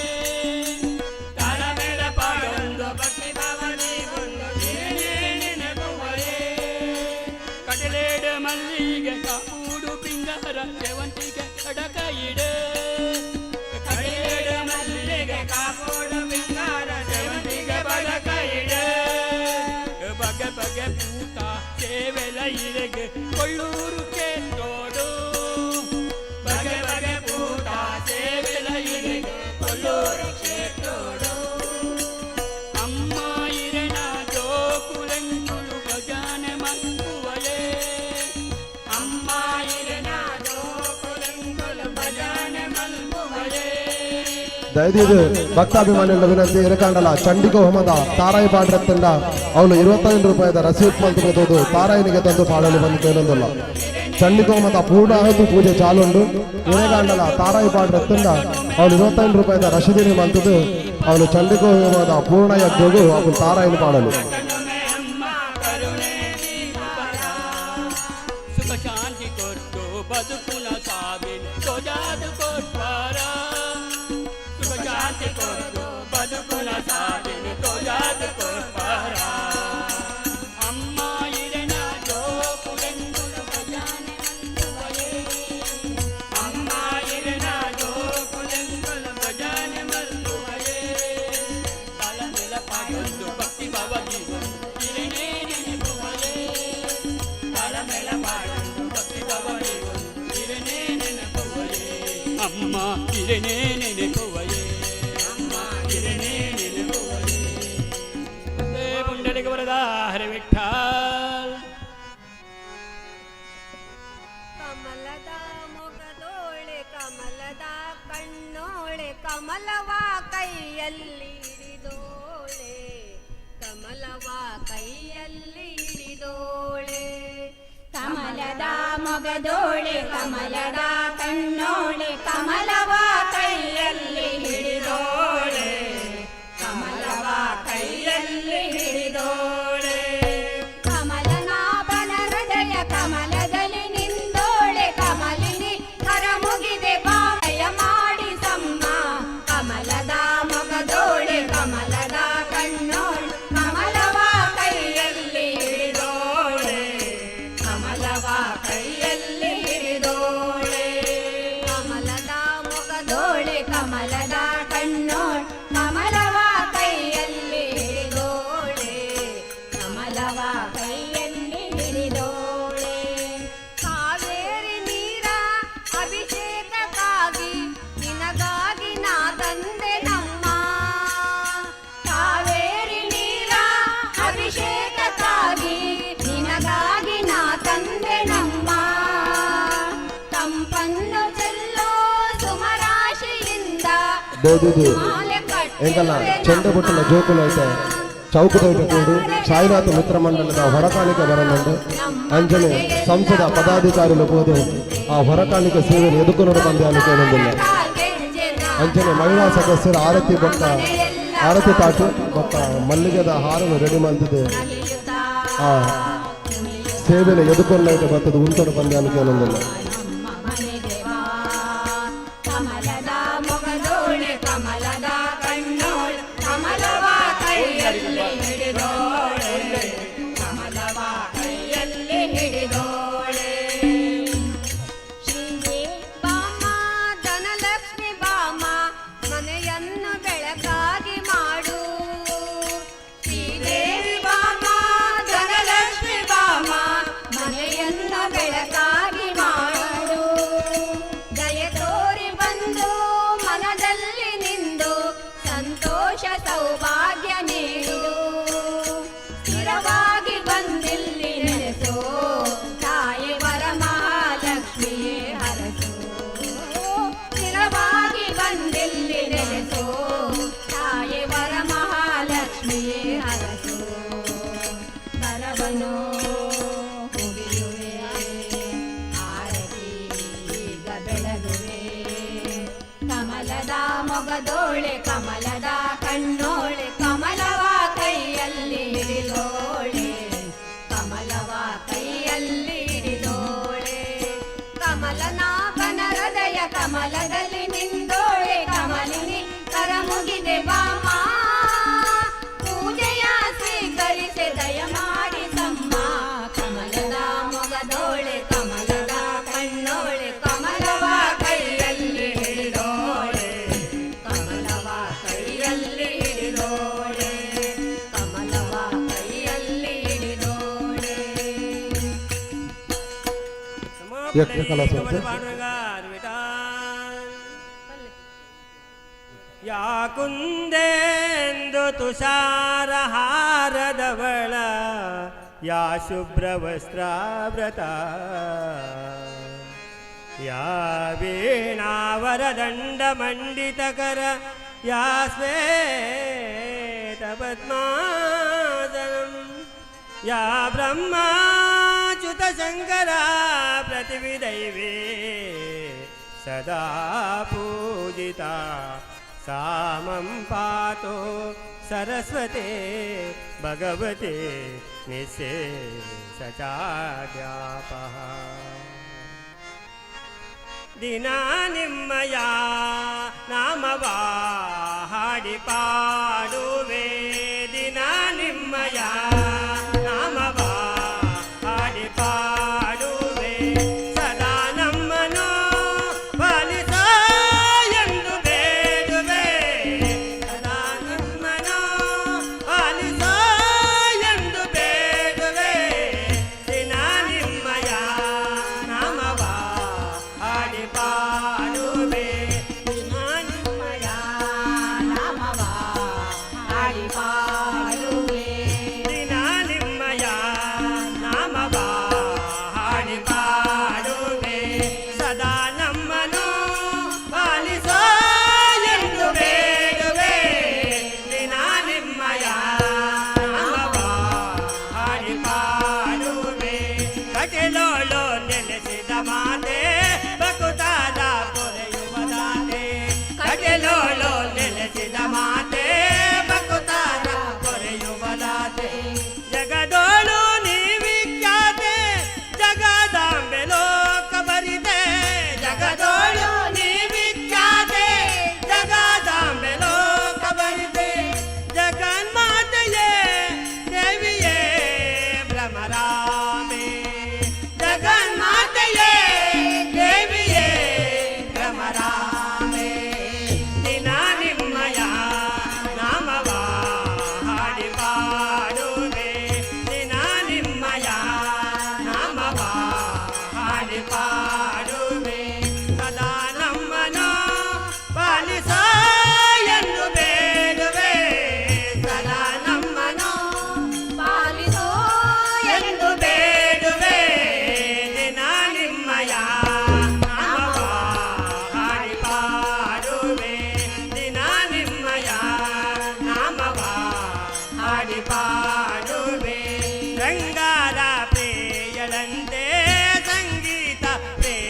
ತಲ ಮೇಲ ಪಾಡೊಂದು ಭಕ್ತಿ ಭಾವದಿ ಒಂದು ಇರನೇ ನೆನಪುವಯೇ. ಕಡಲೇಡು ಮಲ್ಲಿಗೆ ಕಾಪೂಡು ಪಿಂಗಾರ ಸೇವಂತಿಗೆ ಕಡಕ ಇಡೆ. ಕಡಲೇಡು ಮಲ್ಲಿಗೆ ಕಾಪೂಡು ಪಿಂಗಾರ ಸೇವಂತಿಗೆ ಬಡಕ ಇಡೆ. ಬಗೆ ಬಗೆ ಪೂತ ಸೇವೆಲ ಇರೆಗೆ ಕೊಳ್ಳೂರು ಕೇತೋಡು. ಬಗೆ ಬಗೆ ಪೂತ ಸೇವೆಲ ಇರೆಗೆ ಕೊಳ್ಳೂರು ಕೇತೋಡು. ಅಮ್ಮ ಇರೆನ ಜೋಕುಲೆಂಗುಳು ಭಜನೆ ಮಲ್ಪುವಯೇ. ಅಮ್ಮ ಇರೆನ ಜೋಕುಲೆಂಗುಳು ಭಜನೆ ಮಲ್ಪುವಯೇ. ದಯದಿದ್ದು ಭಕ್ತಾಭಿಮಾನಿಗಳ ವಿನಂತಿ ಇರಕಾಂಡಲ ಚಂಡಿಕ ಹೋಮದ ತಾರಾಯಿ ಪಾಡ್ರತ್ತಿಂದ ಅವಳು 25 ರೂಪಾಯಿದ ರಸೀಟ್ ಮಲ್ತುವುದು ತಾರಾಯಿನಿಗೆ ತಂದು ಪಾಡಲು ಬಂದು ಕೇಳೋದಿಲ್ಲ. ಚಂಡಿಕ ಹೋಮದ ಪೂರ್ಣಾಹುತಿ ಪೂಜೆ ಚಾಲುಂಡು. ಇರಕಾಂಡಲ ತಾರಾಯಿ ಪಾಡ್ರತ್ತಿಂದ ಅವಳು 25 ರೂಪಾಯಿದ ರಸೀದಿನಿ ಮಲ್ತುದು ಅವಳು ಚಂಡಿಕ ಹೋಮದ ಪೂರ್ಣ ಯಜ್ಞಗೂ ಅವಳು ತಾರಾಯಿನಿ ಪಾಡಲು. ಸುಖ ಶಾಂತಿ ಕೊಟ್ಟು ಬದುಕುನ ಸಾವಿನ ಸೋಜಾದು ಕೊಟ್ವಾರ. ಸುಖ ಶಾಂತಿ ಕೊಟ್ಟು ಬದುಕುನ ಸಾವಿನ ಸೋಜಾದು ಕೊಟ್ವಾರ. ಅಮ್ಮ ಇರೆನ ಜೋಕುಲೆಂಗುಳು ಭಜನೆ ಮಲ್ಪುವಯೇ. ಅಮ್ಮ ಇರೆನ ಜೋಕುಲೆಂಗುಳು ಭಜನೆ ಮಲ್ಪುವಯೇ. ತಲ ನೆಲ ಪಾಡೊಂದು ಭಕ್ತಿ ಭಾವದಿ ಒಂದು ಇರೆನೇ ನೆನಪುವಯೇ. ತಲ ಮೇಳ ಪಾಡೊಂದು ಭಕ್ತಿ ಭಾವದಿ ಒಂದು ಇರೆನೇ ನೆನಪುವಯೇ. ಅಮ್ಮ ಇರೆನೇ ನೆನಪುವಯೇ. ಅಮ್ಮ ಇರೆನೇ ನೆನಪುವಯೇ. ಪುಂಡಲಿಕ ವರದ ಹರಿ ವಿಠ್ಠಲ್. ಕಮಲದ ಮೊಗದೋಳೆ ಕಮಲದ ಕಣ್ಣೋಳೆ ಕಮಲವ ಕೈಯಲ್ಲಿ ಹಿಡಿದೋಳೆ. ಕಮಲವ ಕೈಯಲ್ಲಿ ಹಿಡಿದೋಳೆ. ಕಮಲದ ಮೊಗದೋಳೆ ಕಮಲದ ಕಣ್ಣೋಳೆ ಕಮಲವ ಕೈಯಲ್ಲಿ ಹಿಡಿದೋಳೆ. ಕಮಲವ ಕೈಯಲ್ಲಿ ಹಿಡಿದೋಳೆ. ಕಮಲನಾಭನ ಹೃದಯ ಕಮಲದಲ್ಲಿ ನಿಂದೋಳೆ. ಕಮಲಿನಿ ಕರ ಮುಗಿದೆ ಬಾಯ ಮಾಡಿಸಮ್ಮ. ಕಮಲದ ಮೊಗದೋಳೆ ಕಮಲದ ಕಣ್ಣೋಳೆ ಕಮಲವ ಕೈಯಲ್ಲಿ ಹಿಡಿದೋಳೆ. ಕಮಲವ ಕೈಯಲ್ಲಿ ಹಿಡಿದೋಳೆ. ಕಮಲದ ಮೊಗದೋಳೆ ಕಮಲದ ಕಣ್ಣೋಳೆ ಕಮಲವ ಕೈಯಲ್ಲಿ ಹಿಡಿದೋಳೆ. ಕಮಲವ ಕೈಯಲ್ಲಿ ಹಿಡಿದೋಳೆ. ಕಾವೇರಿ ನೀರ ಅಭಿಷೇಕಕ್ಕಾಗಿ ನಿನಗಾಗಿ ನಾ ತಂದೆ ನಮ್ಮ. ಕಾವೇರಿ ನೀರ ಅಭಿಷೇಕಕ್ಕಾಗಿ ನಿನಗಾಗಿ ನಾ ತಂದೆ ನಮ್ಮ. ತಂಪನ್ನು ಚೆಲ್ಲೋ ಸುಮರಾಶಿಯಿಂದ ದಯದಿದ್ದು ಮಾಲೆ ಎಂಕಲ್ಲ ಕಟ್ಟಿರುವೆ ಚೆಂಡಬೊಟ್ಟಿನ ಜೋಕುಲು ಐತೆ ಚೌಕದ ಕೂಡು ಸಾಯಿನಾಥ ಮಿತ್ರ ಮಂಡಲದ ಹೊರಕಾಣಿಕೆ ಬರನುಂಡು. ಅಂಜನೆ ಸಂಸದ ಪದಾಧಿಕಾರಿಗಳು ಹೋದು ಆ ಹೊರಕಾಣಿಕೆ ಸೇವೆಯನ್ನು ಎದುಕೊಂಡು ಬಂದು ಕೇಳೋದಿಲ್ಲ. ಅಂಜನೆ ಮಹಿಳಾ ಸದಸ್ಯರ ಆರತಿ ಬೊಕ್ಕ ಆರತಿ ತಾಟು ಬೊಕ್ಕ ಮಲ್ಲಿಗೆದ ಹಾರನ್ನು ರೆಡಿ ಮಾಡ್ತಿದೆ. ಆ ಸೇವೆಯನ್ನು ಎದುಕೊಂಡು ಬರ್ತದೆ ಉಂಟು ಬಂದು ಕೇಳೋದಿಲ್ಲ. ಕಮಲದ ಮೊಗದೋಳೆ ಕಮಲದ ಕಣ್ಣೋಳೆ ಕಮಲವ ಕೈಯಲ್ಲಿ ಹಿಡಿದೋಳೆ. ಕಮಲವ ಕೈಯಲ್ಲಿ ಹಿಡಿದೋಳೆ. ಶ್ರೀ ಬಾಮ ಧನಲಕ್ಷ್ಮಿ ಬಾಮ ಮನೆಯನ್ನು ಬೆಳಕಾಗಿ ಮಾಡು. ಶ್ರೀ ಮೊಗದೋಳೆ ಕಮಲದ ಕಣ್ಣೋಳೆ ಕಮಲವ ಕೈಯಲ್ಲಿ ಹಿಡಿದೋಳೆ ಕಮಲವ ಕೈಯಲ್ಲಿ ಹಿಡಿದೋಳೆ ಕಮಲನಾಭನ ಹೃದಯ ಕಮಲದಲ್ಲಿ ನಿಂದೋಳೆ ಕಮಲಿನಿ ಕರ ಮುಗಿದೆ ಬಾಮ ಪೂಜೆಯ ಸ್ವೀಕರಿಸಿ ದಯ ಮಾಡಿ ತಮ್ಮ ಕಮಲದ ಮೊಗದೋಳೆ ಕಮಲದ ಕಣ್ಣೋಳೆ ಕಮಲವ ಕೈಯಲ್ಲಿ ಹಿಡಿದೋಳೆ ಕಮಲವ ಕೈಯಲ್ಲಿ ಹಿಡಿದೋಳೆ ಕಮಲವ ಕೈಯಲ್ಲಿ ಹಿಡಿದೋಳೆ ಯಕ್ಷಕಲಾ ಸಂಸ್ಥೆ ಯಾ ಕುಂದೇಂದು ತುಷಾರಹಾರದವಳ ಯಾ ಶುಭ್ರವಸ್ತ್ರಾವ್ರತ ಯಾ ವೀಣಾವರದಂಡಮಂಡಿತಕರ ಯಾ ಶ್ವೇತಪದ್ಮಾಸನಂ ಯಾ ಬ್ರಹ್ಮಾಚ್ಯುತಶಂಕರ ಪ್ರತಿವಿದೈವೇ ಸದಾ ಪೂಜಿತಾ सामं पातो सरस्वते भगवते निःशेषचार्यापः दिनानिम्मया नामवा हाडि पाडुवे दिनानिम्मया नामवा हाडि पाडुवे सदा नಮ್ಮನು ಪಾಲಿಸೋ ಎಂದು ಬೇಡುವೆ ಸದಾ ನಮ್ಮನು ಪಾಲಿಸೋ ಎಂದು ಬೇಡುವೆ ದಿನ ನಿಮ್ಮಯ ನಾಮವ ಹಾಡಿ ಪಾಡುವೆ ದಿನ ನಿಮ್ಮಯ ನಾಮವ ಹಾಡಿ ಪಾಡುವೆ ದಿನ ನಿಮ್ಮಯ ನಾಮವ ಹಾಡಿ ಪಾಡುವೆ ಸದಾ ನಮ್ಮನು ಪಾಲಿಸೋ ಎಂದು ಬೇಡುವೆ ದಿನ ನಿಮ್ಮಯ ನಾಮವ ಹಾಡಿ ಪಾಡುವೆ ಕಟಲೋಳು ನೆಲೆಸಿದ ಮಾತೆ ಬಕುತಾದ ಪೊರೆಯುವ ದಾತೆ ಕಟಲೋಳು ನೆಲೆಸಿದ ಮಾತೆ ಬಕುತಾದ ಪೊರೆಯುವ ದಾತೆ ಜಗದೋಳು ನೀವಿಖ್ಯಾತೆ ಜಗದಾಂಬೆ ಲೋಕ ಬರಿದೆ ಜಗದೋಳು ನೀವಿಖ್ಯಾತೆ ಜಗದಾಂಬೆ ಲೋಕ ಬರಿದೆ ಜಗನ್ಮಾತೆಯೇ ದೇವಿಯೇ ಭ್ರಮರಾಮೆ ಜಗನ್ಮಾತೆಯೇ ದೇವಿಯೇ ಭ್ರಮರಾಮೆ ದಿನ ನಿಮ್ಮಯ ನಾಮವ ಹಾಡಿ ಪಾಡುವೆ ದಿನ ನಿಮ್ಮಯ ನಾಮವ ಹಾಡಿ ಪಾಡುವೆ ಸದಾ ನಮ್ಮನು ಪಾಲಿಸೋ ಎಂದು ಬೇಡುವೆ ಸದಾ ನಮ್ಮನು ಪಾಲಿಸೋ ಎಂದು ಬೇಡುವೆ ದಿನ ನಿಮ್ಮಯ ನಾಮವ ಹಾಡಿ ಪಾಡುವೆ ದಿನ ನಿಮ್ಮಯ ನಾಮವ ಹಾಡಿ ಪಾಡುವೆ ಶೃಂಗಾರ ಪ್ರೇಯಳಂತೆ ಸಂಗೀತ ಪ್ರೇಯ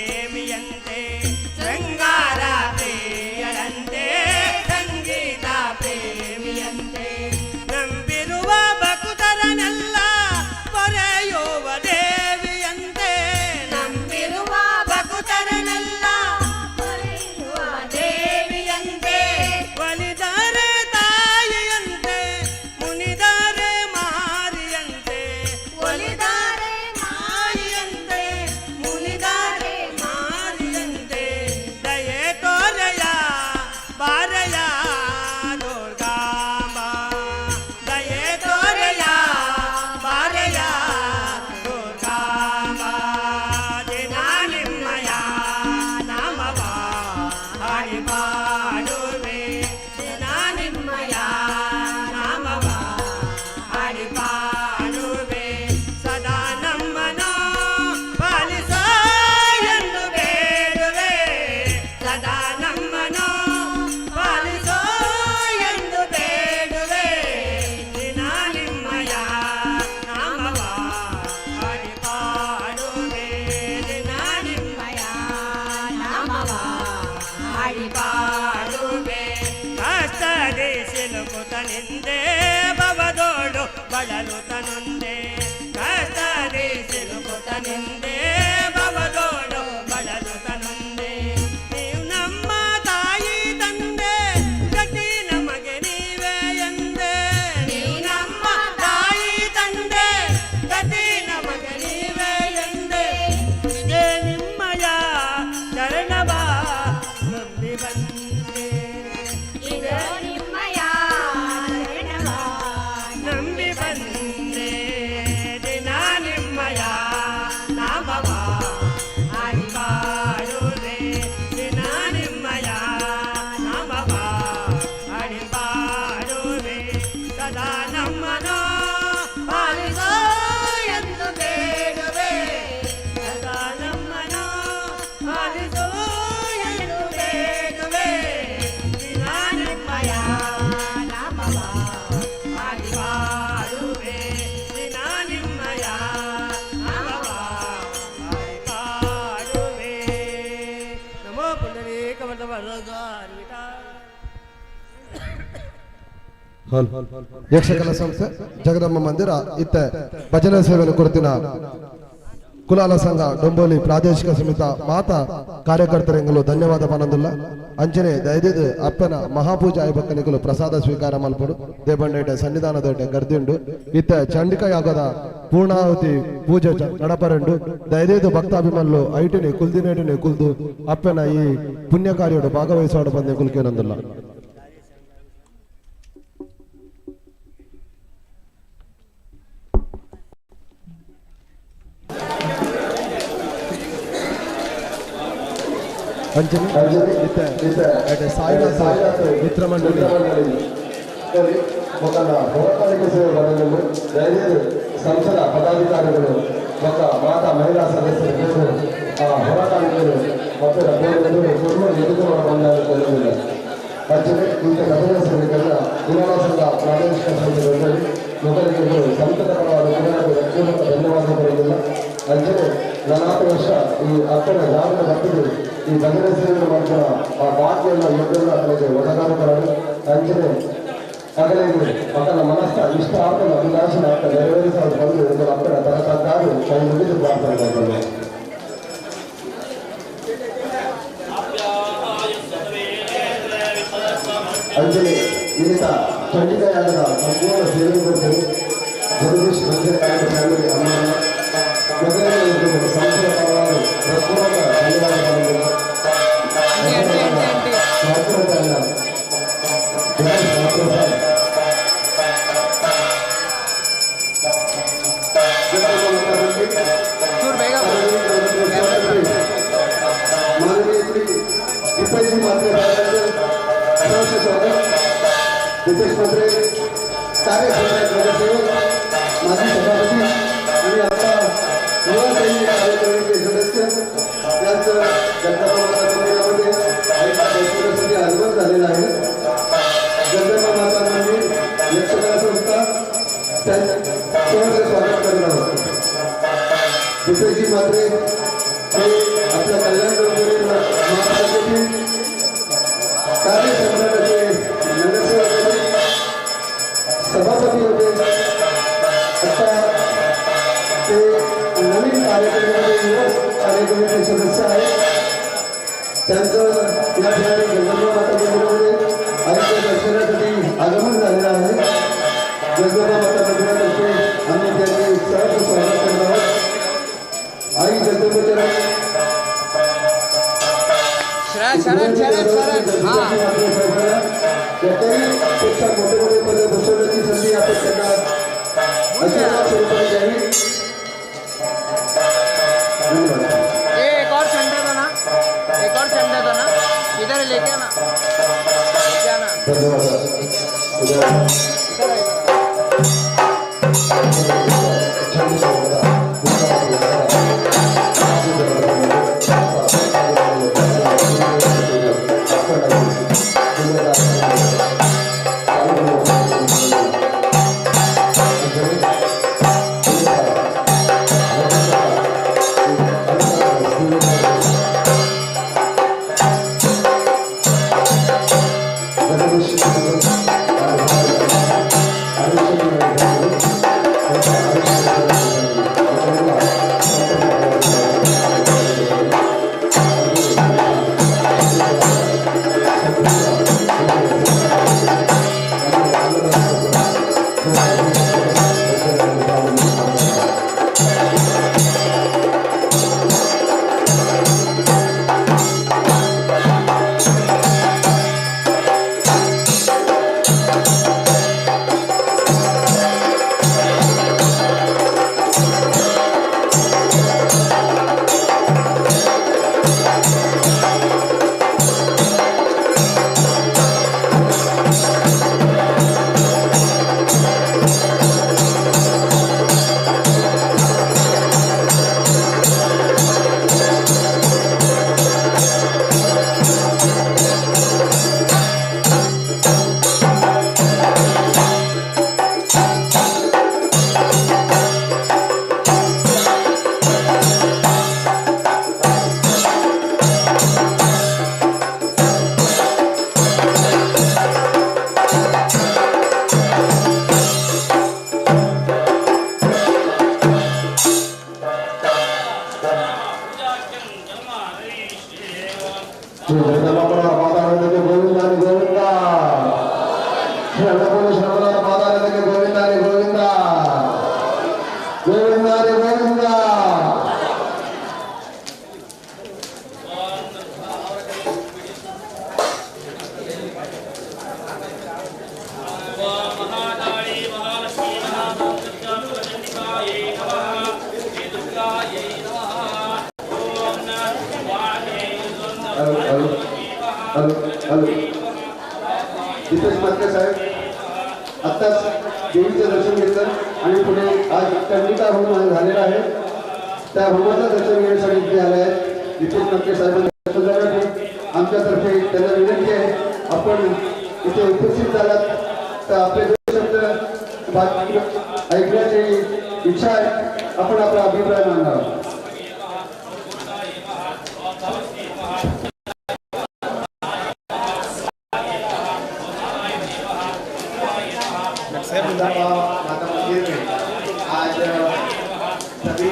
ನಿಂದೆ ಬವದೋಡು ಬಳಲುತ ನೊಂದೆ ಕಷ್ಟದಿ ಸಿಲುಕುತ ನಿಂದೆ ಬವದೋಡು ಬಳಲುತ ನೊಂದೆ ನೀವು ನಮ್ಮ ತಾಯಿ ತಂದೆ ಗತಿ ನಮಗೆ ನೀವೇ ಎಂದೆ ನೀವು ನಮ್ಮ ತಾಯಿ ತಂದೆ ಗತಿ ನಮಗೆ ನೀವೇ ಎಂದೆ ಇದೇ ನಿಮ್ಮಯ ಚರಣವ ನಂಬಿ ಬಂದೆ ಇದು ನಿಮ್ಮಯ ಶರಣವ ನಂಬಿ ಬಂದೆ ದಿನ ನಿಮ್ಮಯ ನಾಮವ ಹಾಡಿ ಬಾಳುವೆ ದಿನ ನಿಮ್ಮಯ ನಾಮವ ಹಾಡಿ ಬಾಳುವೆ ಸದಾ ನಮ್ಮನೋ ಪಾಲಿಸೋ ಎಂದು ಬೇಡುವೆ ಸದಾ ನಮ್ಮನೋ ಪಾಲಿಸೋ ಎಂದು ಬೇಡುವೆ ದಿನ ನಿಮ್ಮಯ ನಾಮವ ಹಾಡಿ ಬಾಳುವೆ ದಿನ ನಿಮ್ಮಯ ನಾಮವ ಹಾಡಿ ಬಾಳುವೆ ನಮೋ ಪುಂಡರೀಕ ವರದವರಗ ಅರ್ವಿತಾ ಯಕ್ಷಕಲಾ ಸಂಸ್ಥೆ ಜಗದಮ್ಮ ಮಂದಿರ ಇತ್ತ ಭಜನಾ ಸೇವೆಯನ್ನು ಕುರಿತಿನ ಕುಲಾಲ ಸಂಘ ಡೊಂಬೋಲಿ ಪ್ರಾದೇಶಿಕ ಸಮಿತ ಮಾತ ಕಾರ್ಯಕರ್ತರೆಂಗಲು ಧನ್ಯವಾದ ಪನಂದುಲ್ಲ ಅಂಚನೆ ದಯದಿದು ಅಪ್ಪನ ಮಹಾಪೂಜಾ ಐಬಕ್ಕನಿಗಳು ಪ್ರಸಾದ ಸ್ವೀಕಾರ ಮಲ್ಪಡು ದೇಬಂಡೇಟ ಸನ್ನಿಧಾನದೊಟ್ಟೆ ಗರ್ದಿಂಡು ಇತ್ತ ಚಂಡಿಕ ಯಾಗದ ಪೂರ್ಣಾಹುತಿ ಪೂಜೆ ನಡಪರಂಡು ದಯದಿದು ಭಕ್ತಾಭಿಮಲ್ಲು ಐಟಿನಿ ಕುಲ್ದಿನೇಟಿನಿ ಕುಲ್ದು ಅಪ್ಪನ ಈ ಪುಣ್ಯ ಕಾರ್ಯೋಡು ಭಾಗವಹಿಸೋಡು ಬಂದೆ ಕುಲ್ಕೇನಂದಿಲ್ಲ ಸಾಯಿನಾಥ ಮಿತ್ರ ಮಂಡಳಿ ఒక ಹೋರಾಟಕ್ಕೆ ಸೇವೆ ಬರಲು ದಯವಿಟ್ಟು ಸಂಸದ ಪದಾಧಿಕಾರಿಗಳು ಮತ್ತು ಮಾತಾ ಮಹಿಳಾ ಸದಸ್ಯರು ಆ ಹೋರಾಟಗಳು ಮತ್ತು ಎದುರು ಬಂದಿಲ್ಲ ಅಂಚನೆ ಇಂಥ ಭಜನಾ ಸೇವೆಗಳ ಕುಲಾಲ ಸಂಘ ಪ್ರಾದೇಶಿಕ ಸಮಿತಿಗಳಲ್ಲಿ ಮೊದಲಿಗೆ ಸಂತತರವಾದ ವ್ಯಕ್ತಿಗತ ಧನ್ಯವಾದಗಳಿಲ್ಲ ಅಂಚನೆ 40 ವರ್ಷ ಈ ಅಪ್ಪನ ಜಾಗದ ಭಕ್ತರು ಈ ಭಜನೆ ಸೇವೆ ಮಾಡ್ತಾರ ಆ ಬಾಕಿಯೆಲ್ಲ ಎದ್ದೆಲ್ಲ ಅದಕ್ಕೆ ಒಳಗಾಡುತ್ತಾರೆ ಅಂಚನೆ ಆಗಲೇ ಮಕ್ಕಳ ಮನಸ್ಸ ಇಷ್ಟ ಆಗ್ತದೆ ಅಭಿಲಾಷೆ ಆಗ್ತದೆ ನೆರವೇರಿಸಲು ಬಂದು ಒಂದು ಅಪ್ಪನ ತರಕಾರು ಕೈ ಮುಗಿದು ಪ್ರಾರ್ಥನೆ ಮಾಡ್ತಾರೆ ಅಂಜಲಿ ಈತ ಚಂಡಿಕಾಯಾಗದ ಸಂಪೂರ್ಣ ಸೇವೆ ಕೊಡ್ತಾರೆ ಜಗದೀಶ್ ಮಂದಿರ ಫ್ಯಾಮಿಲಿ ಅಮ್ಮ ಮೊದಲನೇ ಸಂಸ್ಥೆಯ ಪರವಾಗಿ ಪ್ರಸ್ಫುಟಕ ಧನ್ಯವಾದಗಳು विशेष मंत्री सारे नगरसेवक माजी सभापती आणि आता युवा सैनिक कार्यकारिणीचे सदस्य यांचं जगदंबा माता मंदिरामध्ये दर्शनासाठी आगमन झालेलं आहे. जगदंबा माता मंदिर यक्षकला संस्था त्यांचं स्वागत करणार आहोत. विशेषजी मात्रे हे आपल्या कल्याण महाराष्ट्रातील कार्य संघटनेचे नगरसेवक सभापती होते. आता ते नवीन कार्यक्रमामध्ये युवक कार्यक्रमाचे सदस्य आहेत. त्यांचं या ठिकाणी जगदंबा माता मंदिरामध्ये आईच्या दर्शनासाठी आगमन झालेलं आहे. जगदंबा माता मंदिरातर्फे आम्ही त्यांचे सहर्ष स्वागत करणार आहोत. आई जगदंबेच्या पेक्षा मोठे मोठे पद बसवण्याची संधी आपण त्यांना आशीर्वाद स्वरूपाने द्यावी. एक और संडे दो ना, एक और संडे दो ना, इधर लेके आना, धन्यवाद. दीपेश मातके साहेब आत्ताच देवीचं दर्शन घेतलं आणि पुढे आज कंडिका होम झालेला आहे त्या होमाचं दर्शन घेण्यासाठी इथे आले आहेत दीपेश मातके साहेबांसाठी आमच्यातर्फे त्यांना विनंती आहे आपण इथे उपस्थित झालात तर आपले शब्द ऐकण्याची इच्छा आहे आपण आपला अभिप्राय मांडावा माता मंदिर में आज सभी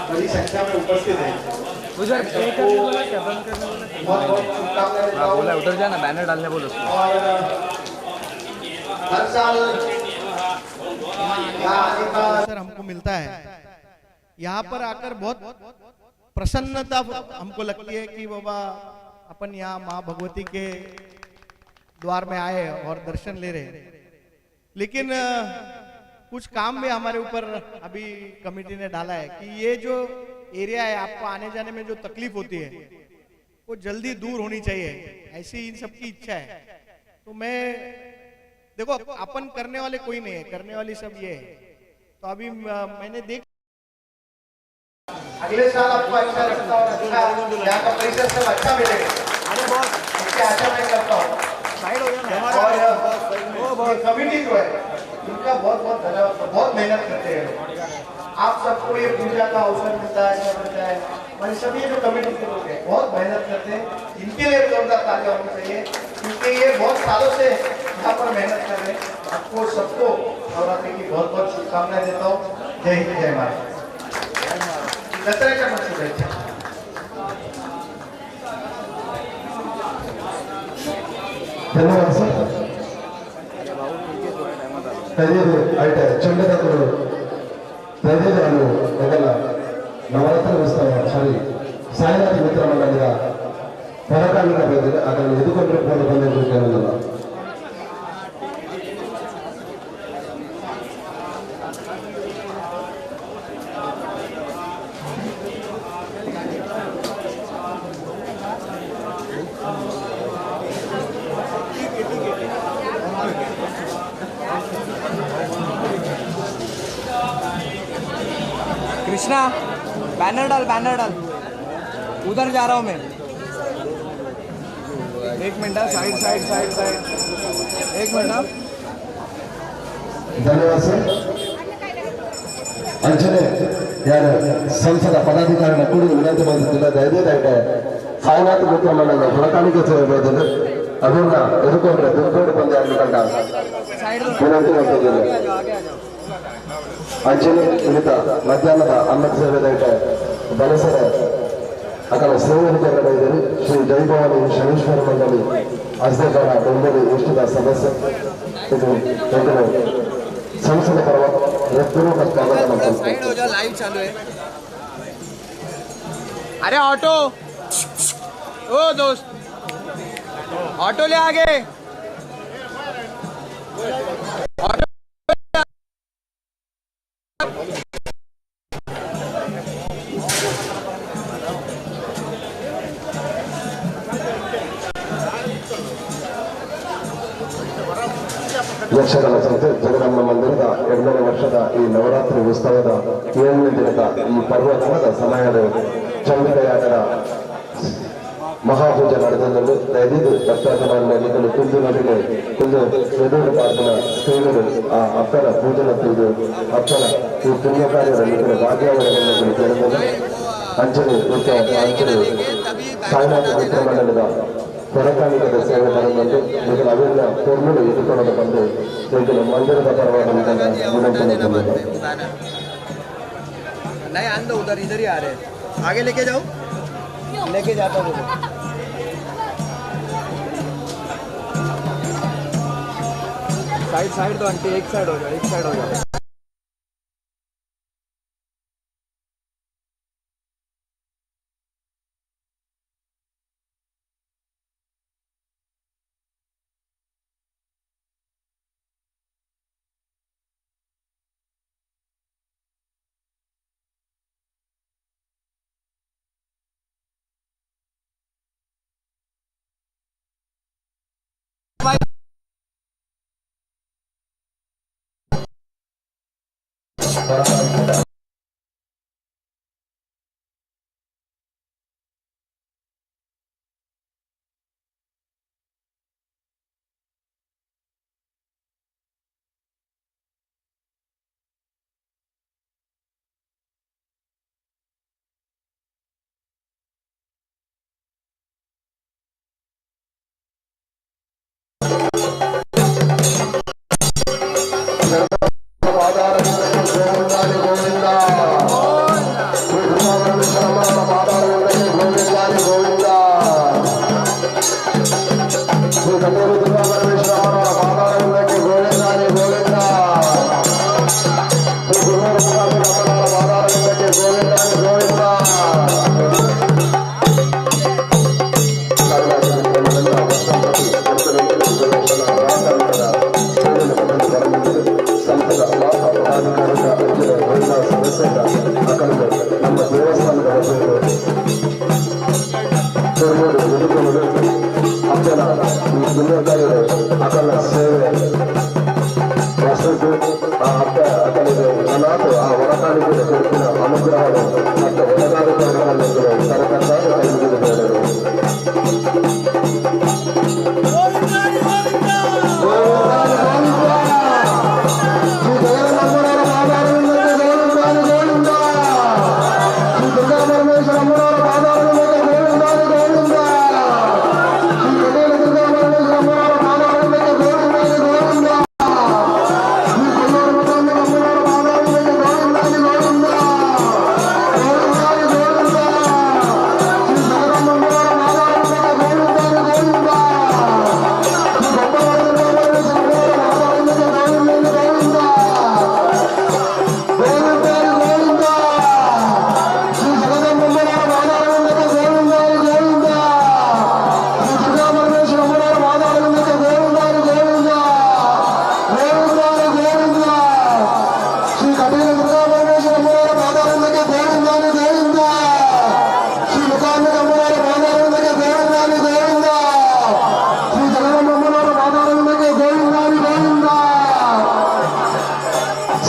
बड़ी संख्या में उपस्थित है बहुत बहुत शुभकामनाएं बोला उधर जाना बैनर डालने बोलो और हर साल सर हमको मिलता है यहाँ पर आकर बहुत प्रसन्नता हमको लगती है कि बाबा अपन यहाँ माँ भगवती के द्वार में आए और दर्शन ले रहे हैं लेकिन कुछ काम भी हमारे ऊपर अभी कमेटी ने डाला है कि ये जो एरिया है आपको आने जाने में जो तकलीफ होती है वो जल्दी दूर होनी चाहिए ऐसी इन सबकी इच्छा है तो मैं देखो अपन करने वाले कोई नहीं है करने वाली सब ये है तो अभी मैंने देख अगले साल आपको अच्छा लगता और अच्छा यहाँ का परिसर सब अच्छा मिलेगा इसकी आशा मैं करता हूँ और कमिटी जो है इनका बहुत बहुत धन्यवाद बहुत मेहनत करते हैं आप सबको ये पूजा का अवसर मिलता है सब मिलता है और सभी जो कमिटी के लोग हैं बहुत मेहनत करते हैं इनके लिए जोरदार तालियां होनी चाहिए क्योंकि ये बहुत सालों से यहाँ पर मेहनत कर रहे हैं आपको सबको नवरात्रि की बहुत बहुत शुभकामनाएं देता हूँ जय हिंद जय महाराज दसऱ्याच्या पण शुभेच्छा धन्यवाद सर ತೈದೇದು ಆಯ್ತಾ ಚಂಡದವರು ತೈದೇದು ನಾನು ಮೊದಲ ನವರಾತ್ರಿ ಉತ್ಸವ ಸಾರಿ ಸಾಯಿನಾಥ್ ಮಿತ್ರ ಮಂಡಳಿಯ ಪರಕಾಲಿಕ ಬಂದಿದೆ ಅದನ್ನು ಎದುಕೊಂಡು ಬಂದಿದ್ದು ಕೇಳಲಿಲ್ಲ कृष्णा बैनर डाल उधर जा रहा हूँ मैं एक minute side side side side एक मिनट धन्यवाद सर अंचने यार संसद पदाधिकारी ಕೂಡ ವಿನಂತಿ ಮಾಡಿದ್ದಿಲ್ಲ ದಯವಿಟ್ಟು ಸಾಯಿನಾಥ್ ಮಿತ್ರ ಮಂಡಳಿಯ ಹೊರಕಾಣಿಕೆ ಸೇವೆಯನ್ನು ಅದನ್ನ ಎದುಕೊಂಡ್ರೆ ದುಡ್ಡು ಬಂದೆ ಅನ್ನಕಂಡ ವಿನಂತಿ ಮಾಡ್ತಿದ್ದೇನೆ ಅಂಚನೆ ಉಳಿತ ಮಧ್ಯಾಹ್ನದ ಅನ್ನದ ಸೇವೆದೈತೆ ಬಲಸರ ಅಕಲ ಸೇವೆಯನ್ನು ಕೊಡಲಿದ್ದಾರೆ ಶ್ರೀ ಜೈಭವಾನಿ ಶನೇಶ್ವರ ಮಂಡಳಿ ಅಧ್ಯಕ್ಷರ ಬೆಂಬಲಿ ಇಷ್ಟದ ಸದಸ್ಯ ಇದು संसद परवा साइड हो जाओ लाइव चालू है अरे ऑटो ओ दोस्त ऑटो ले आगे ऑटो ಯಕ್ಷಗಾನ ಸಂಸ್ಥೆ ಜಗದಮ್ಮ ಮಂದಿರದ 2ನೇ ವರ್ಷದ ಈ ನವರಾತ್ರಿ ಉತ್ಸವದ 7ನೇ ದಿನದ ಈ ಪರ್ವಕಾಲದ ಸಮಯದ ಚಂಡಿಕೆಯಾಗದ ಮಹಾಪೂಜೆ ನಡೆದದ್ದು ದಯವಿಟ್ಟು ಭಕ್ತಾಭಿಮಾನಿಗಳು ಕುಂದು ನದಿಗೆ ಕುಂದು ಎದುರು ಪಾರ್ಕಿನ ಸ್ತ್ರೀಗಳು ಆ ಅಪ್ಪನ ಪೂಜನ ತಿಳಿದು ಅಪ್ಪನ ಈ ಪುಣ್ಯ ಕಾರ್ಯದಲ್ಲಿ ಭಾಗ್ಯವರನ್ನು ಕೇಳಿದರೆ ಅಂಚನೆ ಅಂಚನೆ ಸಾಯಿನಾಥ ಮಿತ್ರಮಂಡಲದ ಹೊರಕಾಣಿಕದ ಸೇವೆ ಬರುವಂತೆ ಈಗ ಅವೆಲ್ಲ ಪೂರ್ಣಗಳು ಎದುರುಕೊಂಡು ಬಂದು ಈಗ ಮಂದಿರದ ಪರವಾಗಿ ವಿನಂತಿ नहीं आन दो उधर इधर ही आ रहे आगे लेके जाओ लेके जाता हूँ साइड साइड दो आंटी एक साइड हो जाओ एक साइड हो जाओ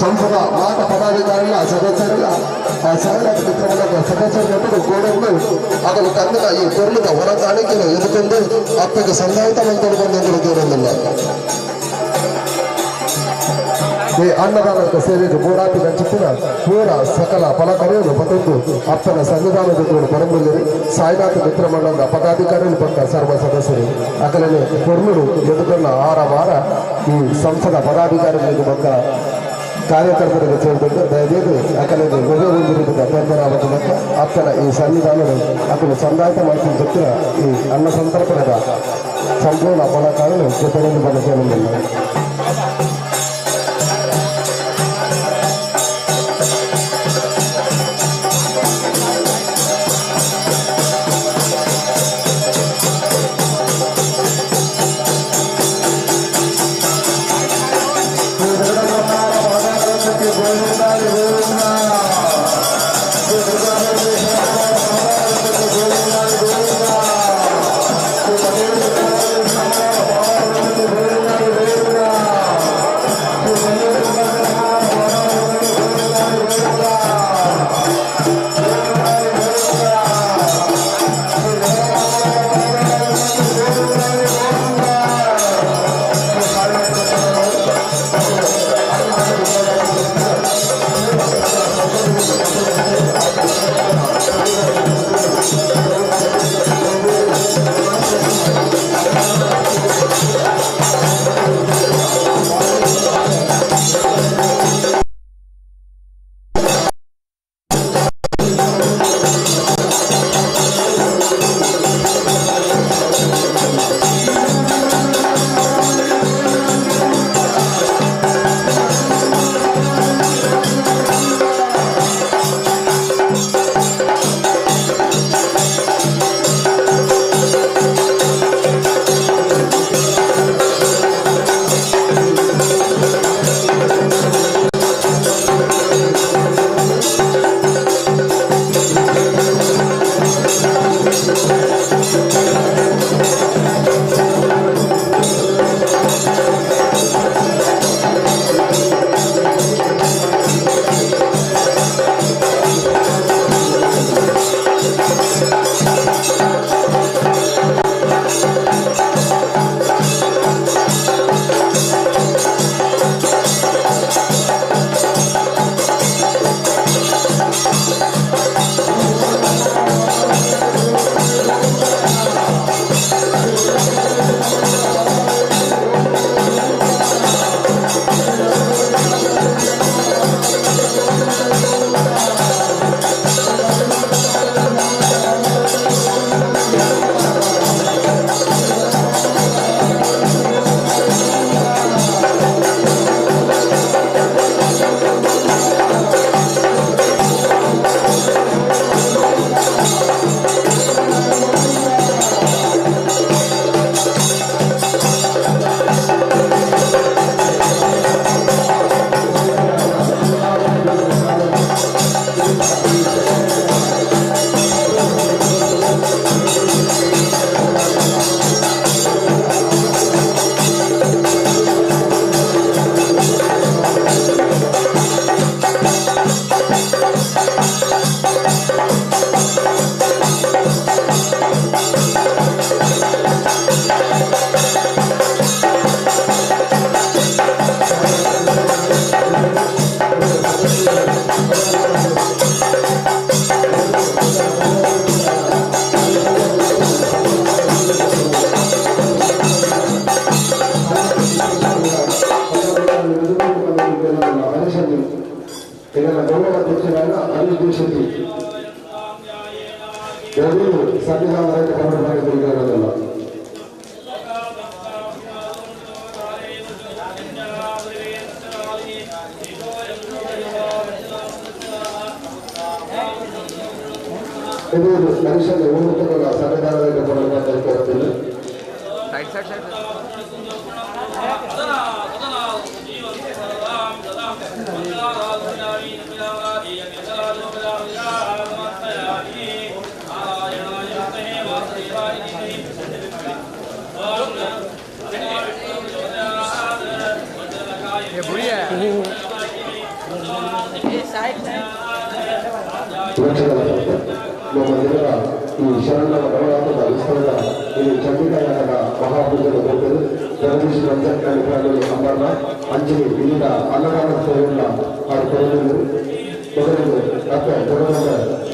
ಸಂಸದ ಮಾತ ಪದಾಧಿಕಾರಿಗಳ ಸದಸ್ಯರ ಸಾಯಿನಾಥ ಮಿತ್ರಮಂಡಲದ ಸದಸ್ಯರು ಗೋಡೆಯನ್ನು ಅದನ್ನು ತಂದಿನ ಈ ಪೊರ್ಲಿನ ಹೊರ ಕಾಣಿಕೆಯನ್ನು ಎದುಕೊಂಡು ಅಪ್ಪಗೆ ಸಂದಾಯಿತ ಮಂತ್ರಿ ಬಂದೆಂದು ಕೇಳುವುದಿಲ್ಲ. ಈ ಅನ್ನದಾನದ ಸೇವೆಗೆ ಗೋಡಾಟಿ ಹಂಚುತ್ತಿನ ಪೂರ ಸಕಲ ಫಲಕರೆಯನ್ನು ಮತ್ತೊಂದು ಅಪ್ಪನ ಸಂವಿಧಾನದ ಪರಂಬುಲ್ಲಿರಿ ಸಾಯಿನಾಥ ಮಿತ್ರಮಂಡಲದ ಪದಾಧಿಕಾರಿಗಳು ಬಂದ ಸರ್ವ ಸದಸ್ಯರು ಅಕಲನೆ ಪೊರ್ಲುಡು ಎದುಕೊಂಡ ಆರ ವಾರ ಈ ಸಂಸದ ಪದಾಧಿಕಾರಿಗಳಿಗೆ ಬಂದ ಕಾರ್ಯಕರ್ತರಿಗೆ ಸೇರಿಕೊಂಡು ದಯವಿಟ್ಟು ಅಕಲಿಗೆ ಹೊಗೆ ಹೊಂದಿರುವುದಕ್ಕೆ ತೊಂದರಾಗದ ಮತ್ತು ಅಪ್ಪನ ಈ ಸಂವಿಧಾನದ ಅದನ್ನು ಸಂದಾಯಿತ ಮಾಡಿದ ಜೊತೆಯ ಈ ಅನ್ನ ಸಂತರ್ಪಣದ ಸಂಪೂರ್ಣ ಫಲಕಾರನು ಜೊತೆಯಲ್ಲಿ ಬಂದ ಕೇಳುವುದಿಲ್ಲ.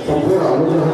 ಸಂಪೂರ್ಣ ಅನುಗ್ರಹ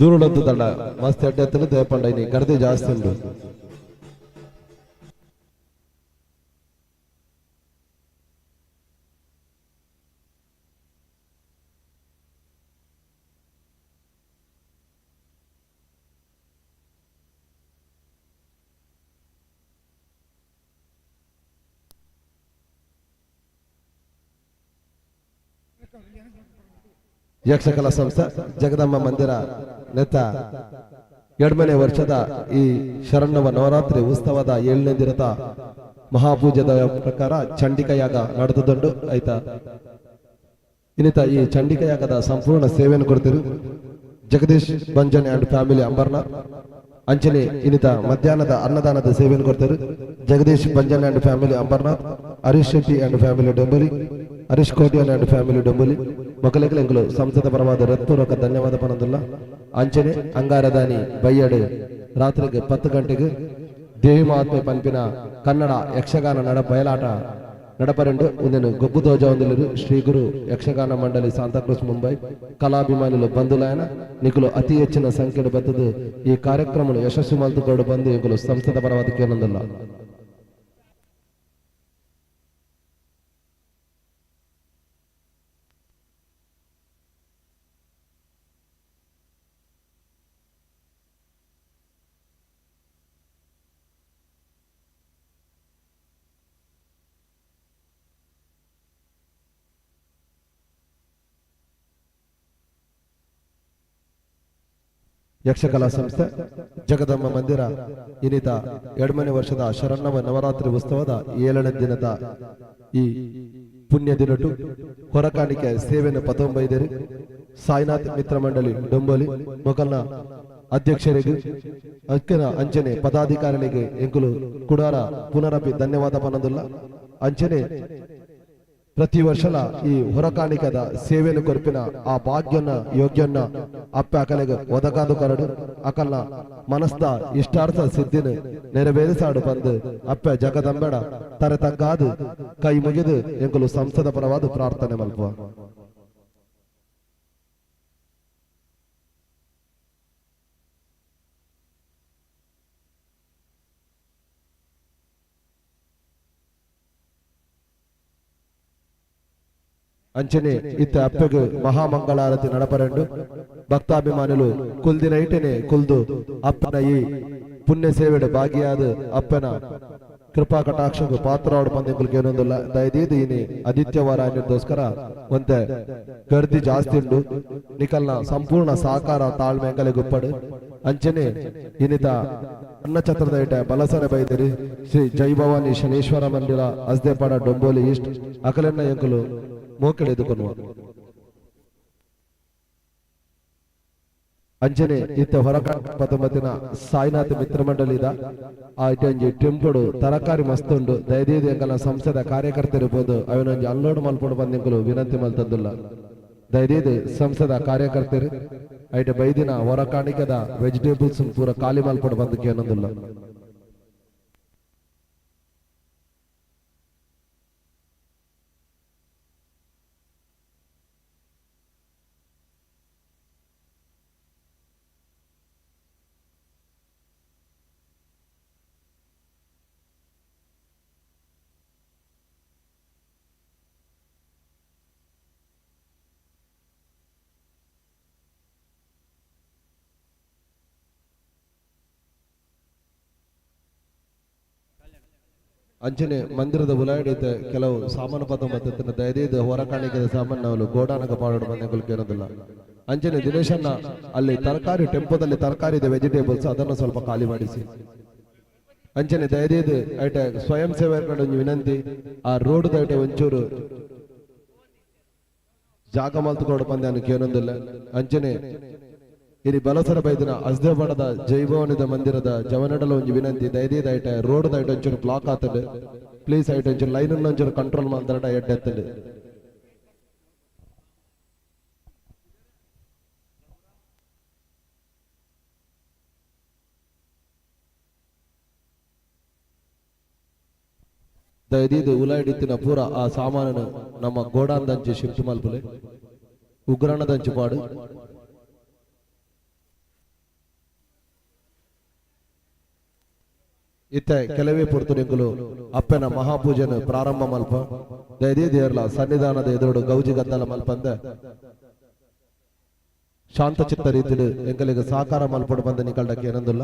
దూరుడంత దండ మస్తు ఎడ్డెత్తులు దేపండి నీ గడితే జాస్తి ఉండు. ಯಕ್ಷಕಲಾ ಸಂಸ್ಥೆ ಜಗದಮ್ಮ ಮಂದಿರ ನೆತ್ತ 2ನೇ ವರ್ಷದ ಈ ಶರಣ್ಣವ ನವರಾತ್ರಿ ಉತ್ಸವದ 7ನೇ ದಿನದ ಮಹಾಪೂಜದ ಪ್ರಕಾರ ಚಂಡಿಕಯಾಗ ನಡೆದುಕೊಂಡು ಆಯ್ತಾ ಇನ್ನಿತ ಈ ಚಂಡಿಕಯಾಗದ ಸಂಪೂರ್ಣ ಸೇವೆಯನ್ನು ಕೊಡ್ತಿರು ಜಗದೀಶ್ ಬಂಜನ್ ಅಂಡ್ ಫ್ಯಾಮಿಲಿ ಅಂಬರ್ನಾಥ್ ಅಂಚನೆ ಇನ್ನಿತ ಮಧ್ಯಾಹ್ನದ ಅನ್ನದಾನದ ಸೇವೆಯನ್ನು ಕೊಡ್ತಾರೆ Jagadish Banjan and family Ambarnath Harish Shetty and family Dombivli Harish Kotian and family Dombivli ಮೊಕಲೆಗಳೆಂಗಳು ಸಂಸದ ಪರವಾದ ರತ್ಪೂರ್ವಕ ಧನ್ಯವಾದ ಪನಂದುಲ್ಲ ಅಂಚನೆ ಅಂಗಾರದಾನಿ ಬಯ್ಯಡು ರಾತ್ರಿಗೆ 10 ಗಂಟೆಗೆ ದೇವಿ ಮಹಾತ್ಮೆ ಪಂಪಿನ ಕನ್ನಡ ಯಕ್ಷಗಾನ ಬಯಲಾಟ ನಡಪರೆಂಡು ಒಂದೇನು ಗೊಬ್ಬು ಧ್ವಜ ಹೊಂದಿಲು ಶ್ರೀ ಗುರು ಯಕ್ಷಗಾನ ಮಂಡಳಿ ಸಾಂತಾಕ್ರೂಸ್ ಮುಂಬೈ ಕಲಾಭಿಮಾನುలు ಬಂಧುಲಾಯನ ನಿಖಲು ಅತಿ ಹೆಚ್ಚಿನ ಸಂಖ್ಯೆಡು ಬತ್ತದು ಈ ಕಾರ್ಯಕ್ರಮ ಯಶಸ್ವಿ ಮಲ್ತುಕೊಂಡು ಬಂದು ಇವುಗಳು ಸಂಸದ ಪರವಾದ ಕೇಳೊಂದಿಲ್ಲ. ಯಕ್ಷಕಲಾ ಸಂಸ್ಥೆ ಜಗದಮ್ಮ ಮಂದಿರ ಇನ್ನಿತ 2ನೇ ವರ್ಷದ ಶರಣ್ಣವ ನವರಾತ್ರಿ ಉತ್ಸವದ 7ನೇ ದಿನದ ಈ ಪುಣ್ಯ ದಿನಟು ಹೊರಕಾಣಿಕೆ ಸೇವೆಯನ್ನು 19 ಸಾಯಿನಾಥ್ ಮಿತ್ರ ಮಂಡಳಿ ಡೊಂಬೋಲಿ ಮೊಕಲ್ನ ಅಧ್ಯಕ್ಷರಿಗೆ ಅಕ್ಕಿನ ಅಂಚನೆ ಪದಾಧಿಕಾರಿಗಳಿಗೆ ಎಂಕುಲು ಕುಡಾರ ಪುನರಪಿ ಧನ್ಯವಾದ ಪನದುಲ್ಲ ಅಂಚನೆ ಪ್ರತಿ ವರ್ಷಲ ಈ ಹೊರಕಾಣಿಕದ ಸೇವೆಯನ್ನು ಕೊರಪಿನ ಆ ಭಾಗ್ಯನ ಯೋಗ್ಯನ್ನ ಅಪ್ಪ ಅಕಲೆಗೆ ಒದಗಾದು ಕರಡು ಅಕಲ್ನ ಮನಸ್ದ ಇಷ್ಟಾರ್ಥ ಸಿದ್ಧಿನ ನೆರವೇರಿಸಾಡು ಬಂದು ಅಪ್ಪ ಜಗದಂಬೇಡ ತರೆ ತಗ್ಗಾದು ಕೈ ಮುಗಿದು ಎಂಕುಲು ಸಂಸದ ಪರವಾದ ಪ್ರಾರ್ಥನೆ ಮಲ್ಪುವ. ಅಂಚನೆ ಇತ್ತ ಅಪ್ಪಗೆ ಮಹಾಮಂಗಳಾರತಿ ನಡಪರೆಂಡು ಭಕ್ತಾಭಿಮಾನುలు ಕುಲ್ದಿನ ಇಟನೆ ಕುಲ್ದು ಅಪ್ಪನ ಈ ಪುಣ್ಯ ಸೇವೆಡೆ ಭಾಗಿಯಾದ ಅಪ್ಪನ ಕೃಪಾ ಕಟಾಕ್ಷకు ಪಾತ್ರವಾಡು ಪಂದಿಗಳಿಗೆ ಏನೊಂದಿಲ್ಲ ದಯದೀದು ಇನಿ ಆದಿತ್ಯವಾರ ಅನ್ನೋದೋಸ್ಕರ ಒಂತೆ ಗರ್ದಿ ಜಾಸ್ತಿ ಉಂಡು ನಿಕಲ್ನ ಸಂಪೂರ್ಣ ಸಹಕಾರ ತಾಳ್ಮೆ ಎಂಗಲೆ ಗುಪ್ಪಡು ಅಂಚನೆ ಇನ್ನಿತ ಅನ್ನಛತ್ರದ ಇಟ ಬಲಸನೆ ಬೈದಿರಿ ಶ್ರೀ ಜೈ ಭವಾನಿ ಶನೇಶ್ವರ ಮಂದಿರ ಅಸ್ದೇಪಾಡ ಡೊಂಬೋಲಿ ಈಸ್ಟ್ ಅಕಲೆನ್ನ ಎಂಕುಲು ಮೋಕೆಳೆದುಕೊನ್ನುವ ಅಂಜನೆ ಇತ್ತ ಹೊರಕಾಣ ಸಾಯಿನಾಥ್ ಮಿತ್ರ ಮಂಡಳಿದ ಆ ಇಟಂಜಿ ಟೆಂಪುಡು ತರಕಾರಿ ಮಸ್ತುಂಡು ದಯದೇದಿ ಎಂಕಲ ಸಂಸ್ಥದ ಕಾರ್ಯಕರ್ತರಿರ್ಬೋದು ಅವನೊಂಜಿ ಅನ್ಲೋಡ್ ಮಲ್ಪಡು ಬಂದಿಂಕಲು ವಿನಂತಿ ಮಲ್ತಂದುಲ್ಲ ದಯದೇದಿ ಸಂಸ್ಥದ ಕಾರ್ಯಕರ್ತರು ಐಟ ಬೈದಿನ ಹೊರಕಾಣಿಕದ ವೆಜಿಟೇಬಲ್ಸ್ ಪೂರ ಖಾಲಿ ಮಲ್ಪಡು ಬಂದಕ್ಕೆ ಅನ್ನೊಂದಿಲ್ಲ. ಅಂಚನೆ ಮಂದಿರದ ಉಲಾಡಿತ ಕೆಲವು ಸಾಮಾನು ಪದ ಮತ್ತು ದಯದೇದ ಹೊರಕಾಣಿಕೆದ ಸಾಮಾನು ನಾವು ಗೋಡಾನಕ ಪಾಡೋಡು ಬಂದೆ ಕೇಳೋದಿಲ್ಲ. ಅಂಚನೆ ದಿನೇಶನ್ನ ಅಲ್ಲಿ ತರಕಾರಿ ಟೆಂಪೋದಲ್ಲಿ ತರಕಾರಿ ಇದೆ, ವೆಜಿಟೇಬಲ್ಸ್, ಅದನ್ನು ಸ್ವಲ್ಪ ಖಾಲಿ ಮಾಡಿಸಿ. ಅಂಚನೆ ದಯದೇದು ಐಟ ಸ್ವಯಂ ಸೇವಕರ ವಿನಂತಿ, ಆ ರೋಡ್ ಐಟ ಒಂಚೂರು ಜಾಗ ಮಲ್ತುಕೊಂಡು ಬಂದೆ ಅನ್ನು ಕೇಳೋದಿಲ್ಲ. ಅಂಚನೆ ಇಲ್ಲಿ ಬಲಸರ ಬೈದಿನ ಅಸ್ದೇವಾಡದ ಜೈಭವನದ ಮಂದಿರದ ಜವನಡಲ ಒಂಜಿ ವಿನಂತಿ, ದಯದೇದ ಐಟ ರೋಡ್ ಐಟ ಒಂಚೂರು ಬ್ಲಾಕ್ ಆತದೆ, ಪ್ಲೀಸ್ ಐಟ ಒಂಚೂರು ಲೈನ್ ಒಂಚೂರು ಕಂಟ್ರೋಲ್ ಮಾಡ್ತಾರ ಎಡ್ಡೆತ್ತದೆ. ದಯದೀದು ಉಲಾಯಿಡಿತ್ತಿನ ಪೂರ ಆ ಸಾಮಾನನ್ನು ನಮ್ಮ ಗೋಡಾನ್ದಂಚೆ ಶಿಫ್ಟ್ ಮಲ್ಪಲೆ ಉಗ್ರಾಣದಂಚೆ ಪಾಡು. ಇತ್ತ ಕೆಲವೇ ಪುರ್ತುನಿಂಗುಲು ಅಪ್ಪನ ಮಹಾಪೂಜೆನ ಪ್ರಾರಂಭ ಮಲ್ಪ ದಯದೀದು ಏರ್ಲ ಸನ್ನಿಧಾನದ ಎದುರು ಗೌಜಿ ಗದ್ದಲ ಮಲ್ಪಂದ ಶಾಂತಚಿತ್ತ ರೀತಿಲು ಎಂಕಲಿಗೆ ಸಾಕಾರ ಮಲ್ಪಡು ಬಂದ ನಿಕಲ್ಡಕ್ಕೆ ಏನಂದುಲ್ಲ.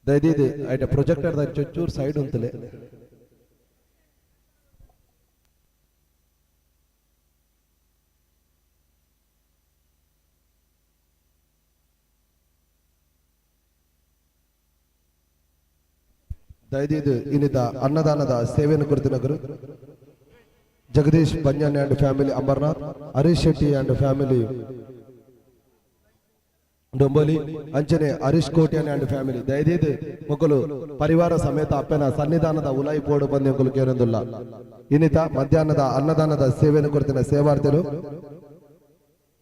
ದಯದೀದು ಐಟ ಪ್ರೊಜೆಕ್ಟರ್ ಚೂರು ಸೈಡ್ ಉಂತಲೆ ದಯದೀದು ಇನ್ನಿತ ಅನ್ನದಾನದ ಸೇವೆಯನ್ನು ಕುರಿತಿನಗರು Jagadish Banjan and family Ambarnath, Harish Shetty and family Dombivli, ಅಂಚನೆ ಹರೀಶ್ ಕೋಟ್ಯಾನ್ ಅಂಡ್ ಫ್ಯಾಮಿಲಿ ದಯದೀದು ಮಕ್ಕಳು ಪರಿವಾರ ಸಮೇತ ಅಪ್ಪನ ಸನ್ನಿಧಾನದ ಉಲಾಯಿ ಪೋಡು ಬಂದು ಕೇರೊಂದಿಲ್ಲ. ಇನ್ನಿತ ಮಧ್ಯಾಹ್ನದ ಅನ್ನದಾನದ ಸೇವೆಯನ್ನು ಕುರಿತಿನ ಸೇವಾರ್ಥಿಗಳು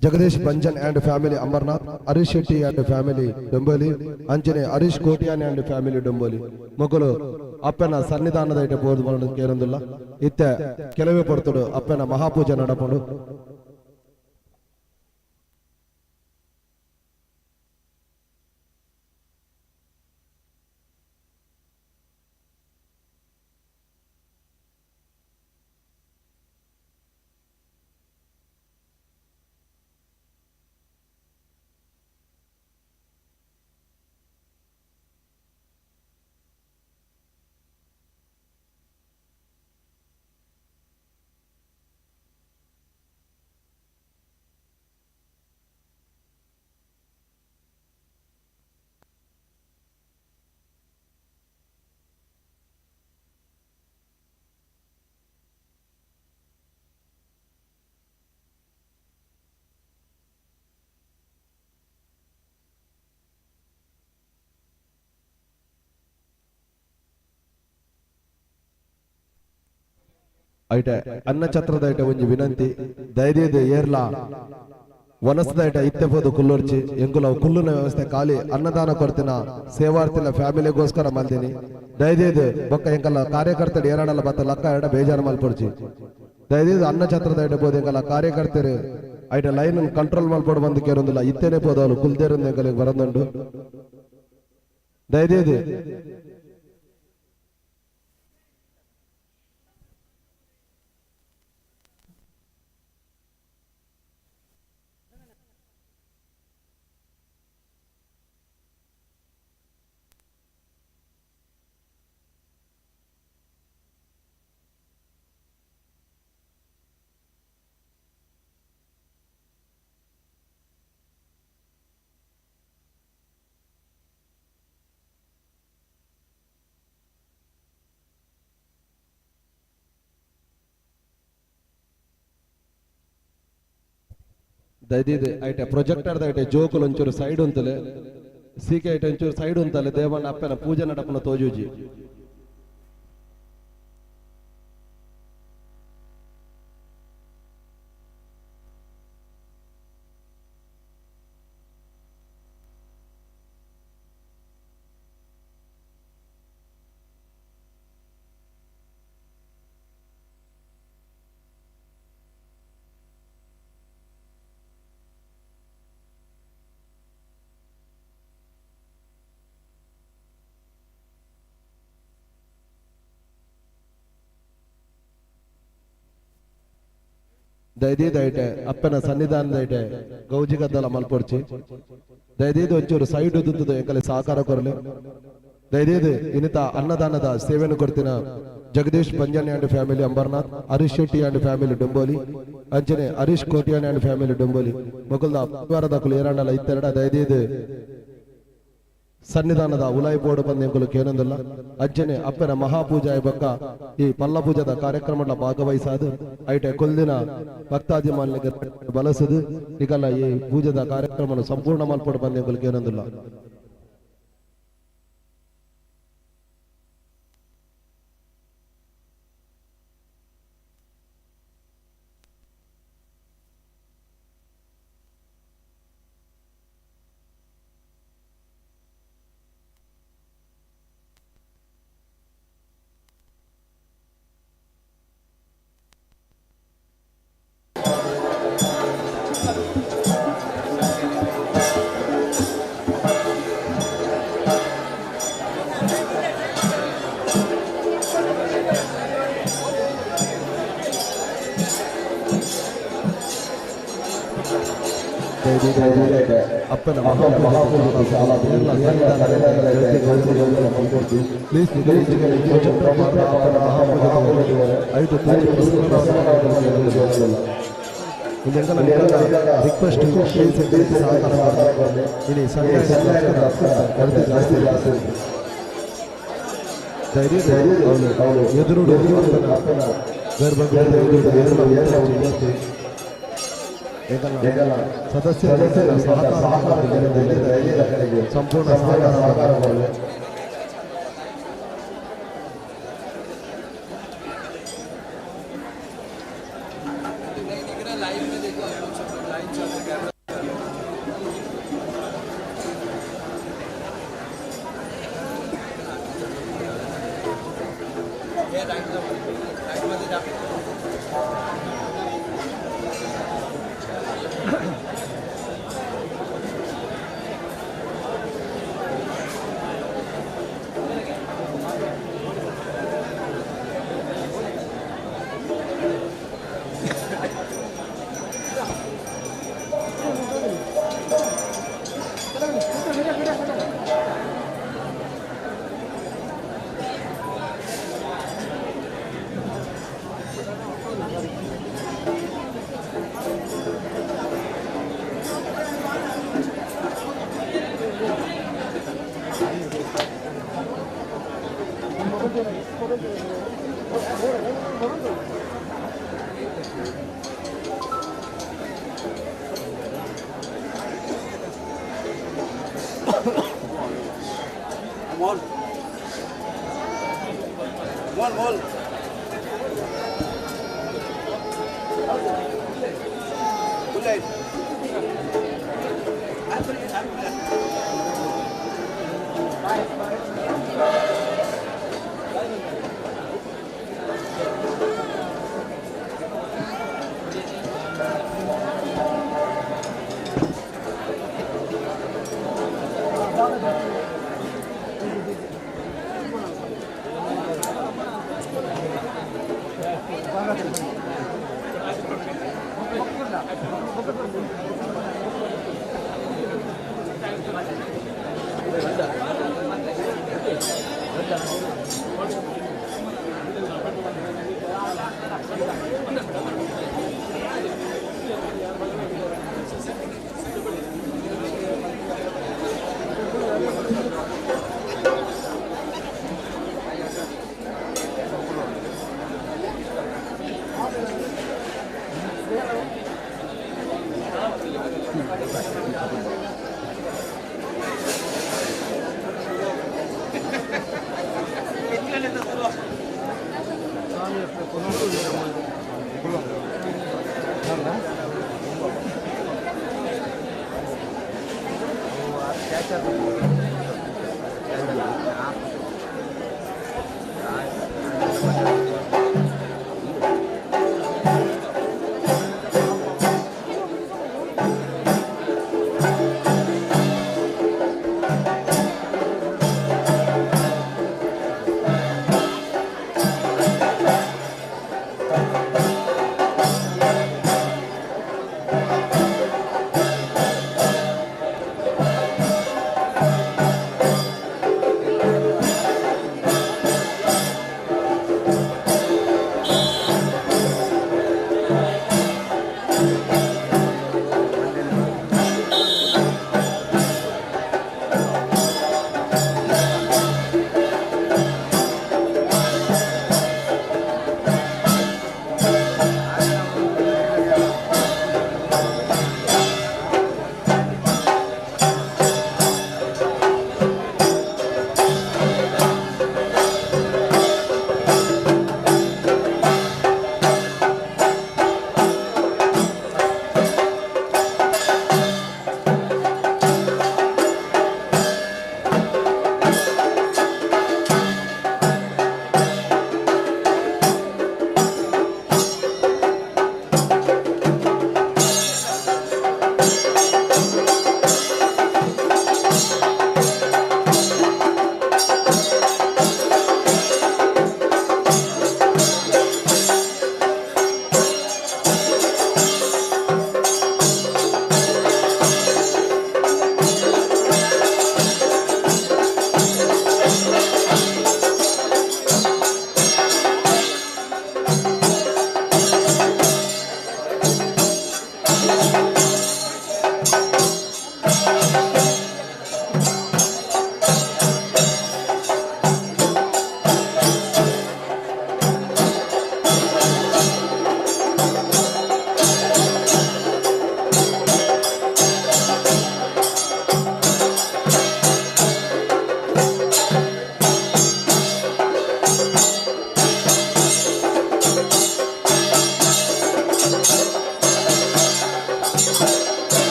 Jagadish Banjan and family Ambarnath, Harish Shetty and family Dombivli, ಅಂಚನೆ ಹರೀಶ್ ಕೋಟ್ಯಾನ್ ಅಂಡ್ ಫ್ಯಾಮಿಲಿ ಡೊಂಬೋಲಿ ಮಕ್ಕಳು ಅಪ್ಪನ ಸನ್ನಿಧಾನದ ಇಟ್ಟ ಬೋದು ಕೇರೊಂದಿಲ್ಲ. ಇತ್ತ ಕೆಲವೇ ಪೊರ್ತುಡು ಅಪ್ಪನ ಮಹಾಪೂಜೆ ನಡಪಡು. ಐಟ ಅನ್ನ ಛತ್ರದ ಐಟ ಒಂಜಿ ವಿನಂತಿ, ಧೈರ್ಯದ ಏರ್ಲ ವನಸದ ಐಟ ಇತ್ತೆಪೋದು ಕುಲ್ಲುರ್ಚಿ ಎಂಗುಲ ಕುಲ್ಲುನ ವ್ಯವಸ್ಥೆ ಖಾಲಿ ಅನ್ನದಾನ ಕೊಡ್ತಿನ ಸೇವಾರ್ಥಿನ ಫ್ಯಾಮಿಲಿಗೋಸ್ಕರ ಮಲ್ದಿನಿ. ಧೈರ್ಯದ ಬೊಕ್ಕ ಎಂಕಲ್ಲ ಕಾರ್ಯಕರ್ತರು ಏರಾಡಲ್ಲ ಬತ್ತ ಲಕ್ಕ ಎರಡ ಬೇಜಾರು ಮಲ್ಪೊಡ್ಚಿ. ಧೈರ್ಯದ ಅನ್ನ ಛತ್ರದ ಐಟ ಬೋದು ಎಂಕಲ್ಲ ಕಾರ್ಯಕರ್ತರು ಐಟ ಲೈನ್ ಕಂಟ್ರೋಲ್ ಮಲ್ಪೊಡು ಬಂದು ಕೇರೊಂದಿಲ್ಲ ಇತ್ತೇನೆ ಪೋದು ಅವಳು ಕುಲ್ದೇರಿಂದ ಎಂಕಲಿಗೆ ಬರಂದುಂಡು. ಧೈರ್ಯದ ದಯದೀದು ಐಟ ಪ್ರೊಜೆಕ್ಟರ್ ಐಟ ಜೋಕುಲು ಒಂಚೂರು ಸೈಡ್ ಉಂತಲೆ ಸೀಕೆ ಐಟ ಒಂಚೂರು ಸೈಡ್ ಉಂತಲೆ ದೇವಣ್ಣ ಅಪ್ಪನ ಪೂಜೆ ನಡಪನ ತೋಜೂಜಿ. ದಯದೀದೈಟೆ ಅಪ್ಪನ ಸನ್ನಿಧಾನದೈಟೆ ಗೌಜಿ ಗದ್ದಲ ಮಲ್ಪೊಡ್ಚಿ ದಯದೀದು ಒಂಚೂರು ಸೈಡ್ ಉದ್ದುತ್ತದ ಎಂಕಲೆ ಸಹಕಾರ ಕೊರಲೆ ದಯದೀದು ಇನ್ನಿತ ಅನ್ನದಾನದ ಸೇವೆಯನ್ನು ಕೊಡ್ತಿನ Jagadish Banjan and family Ambarnath Harish Shetty and family Dombivli ಅಂಚನೆ ಹರೀಶ್ ಕೋಟಿಯಾನಿ ಅಂಡ್ ಫ್ಯಾಮಿಲಿ ಡುಂಬೋಲಿ ಮೊಕಲ್ದ ಪರಿವಾರದಕ್ಕಲು ಏರಾಂಡಲ ಇತ್ತೆರಡ ದಯದೀದು ಸನ್ನಿಧಾನದ ಉಲಾಯಿ ಬೋರ್ಡ್ ಬಂದೆಂಕುಲು ಕೇನೊಂದಿಲ್ಲ ಅಜ್ಜನೆ ಅಪ್ಪನ ಮಹಾಪೂಜಾಯ ಬಕ್ಕ ಈ ಪಲ್ಲ ಪೂಜದ ಕಾರ್ಯಕ್ರಮದ ಭಾಗವಹಿಸಾದು ಐಟೆ ಕೊಲ್ದಿನ ಭಕ್ತಾದಿಮಾನ್ಯಗೆ ಬಳಸುದು ಈಗಲ್ಲ ಈ ಪೂಜದ ಕಾರ್ಯಕ್ರಮ ಸಂಪೂರ್ಣ ಮಲ್ಪಡು ಬಂದೆಂಕುಲು ಕೇನೊಂದಿಲ್ಲ ಅಪ್ಪನ ರಿಕ್ವೆಸ್ಟ್ ಎದುರು ಸದಸ್ಯ ಸಂಪೂರ್ಣ ಸಹಕಾರ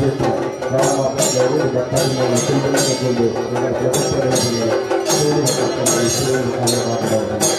ವೇದಿಕೆ ರಾಮಪ್ರಭು ಭಕ್ತಾದಿಗಳು ಚಿಂತನೆಗೊಂಡು ಇವರ ಪ್ರಭುತ್ವದಲ್ಲಿ ಮಾತನಾಡುತ್ತಾರೆ.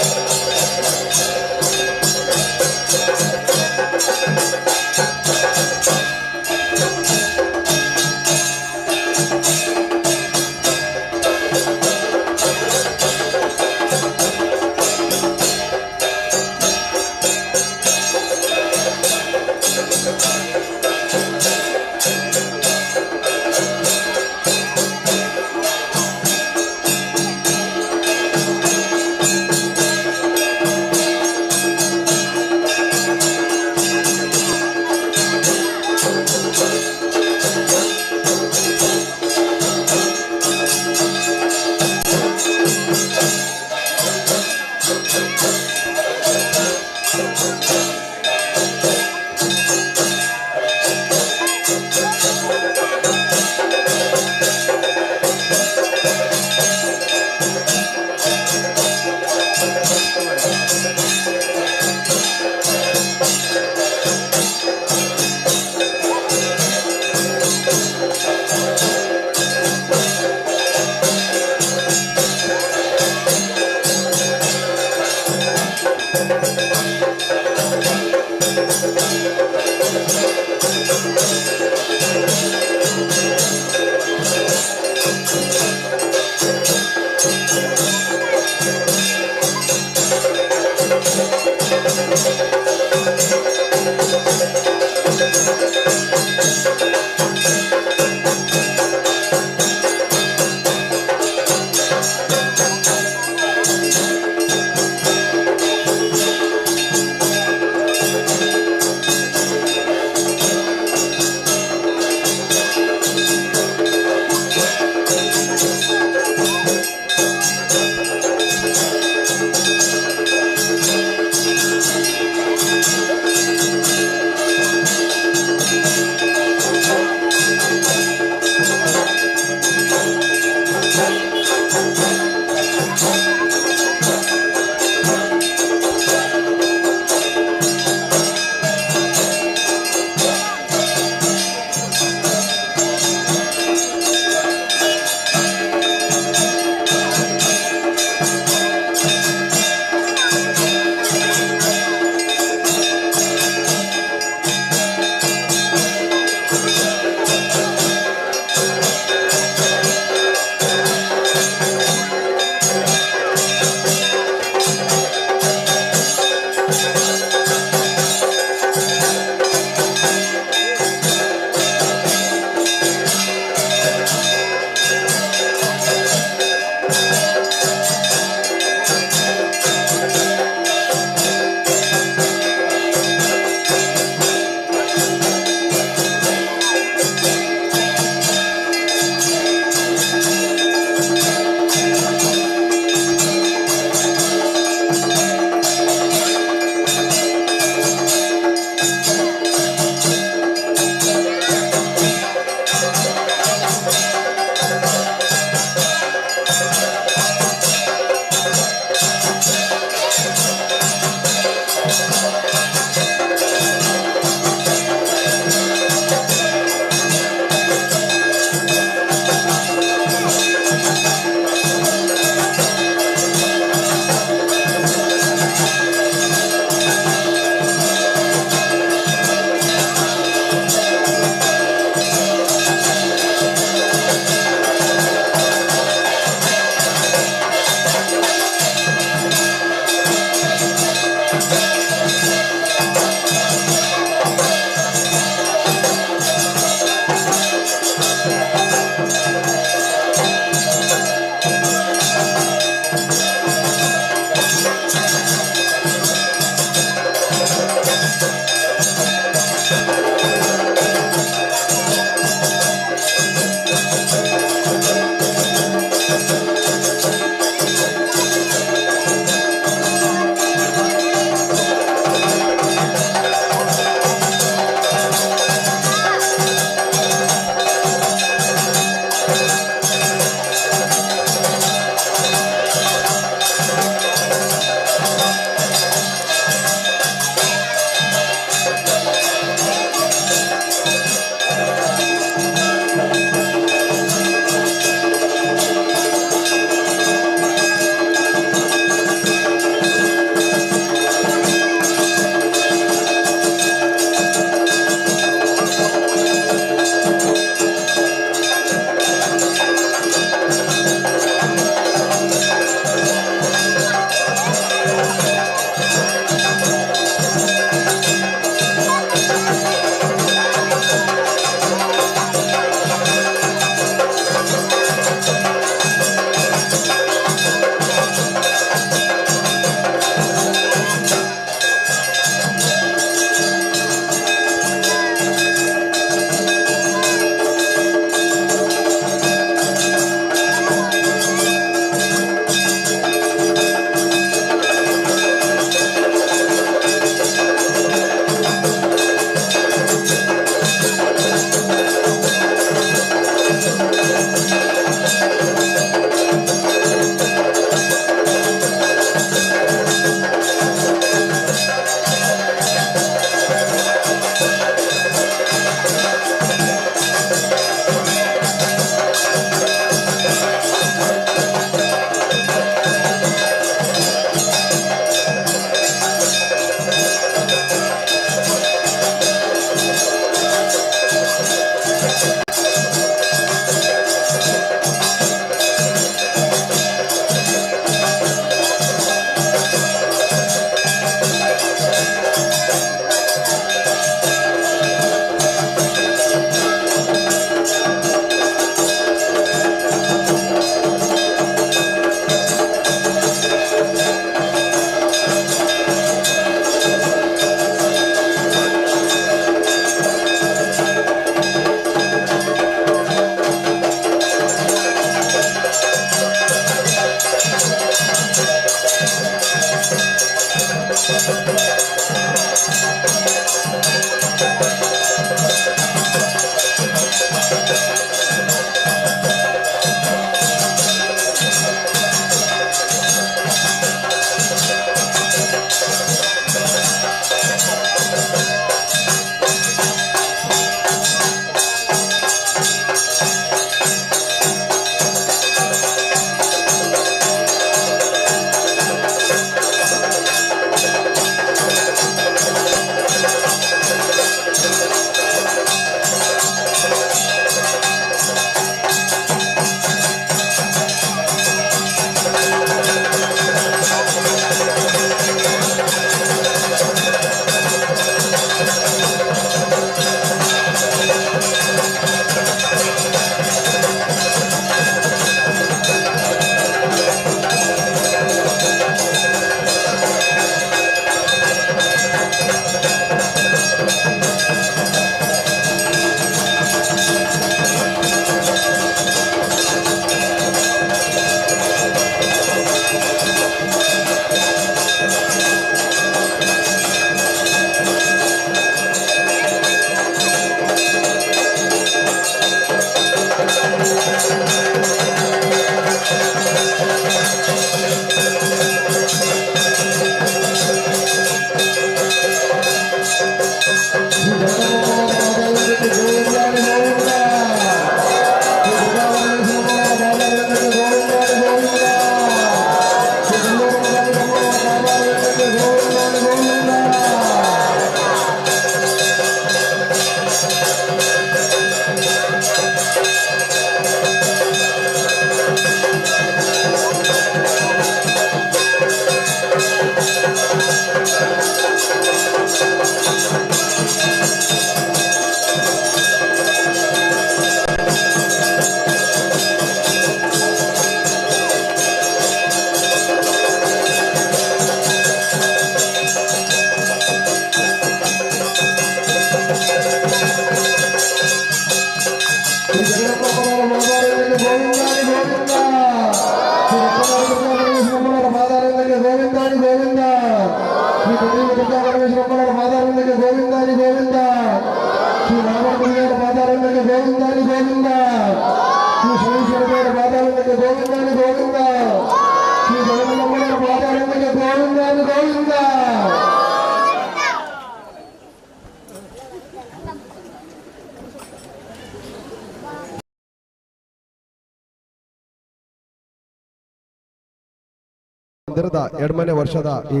ಮಂದಿರದ 2ನೇ ವರ್ಷದ ಈ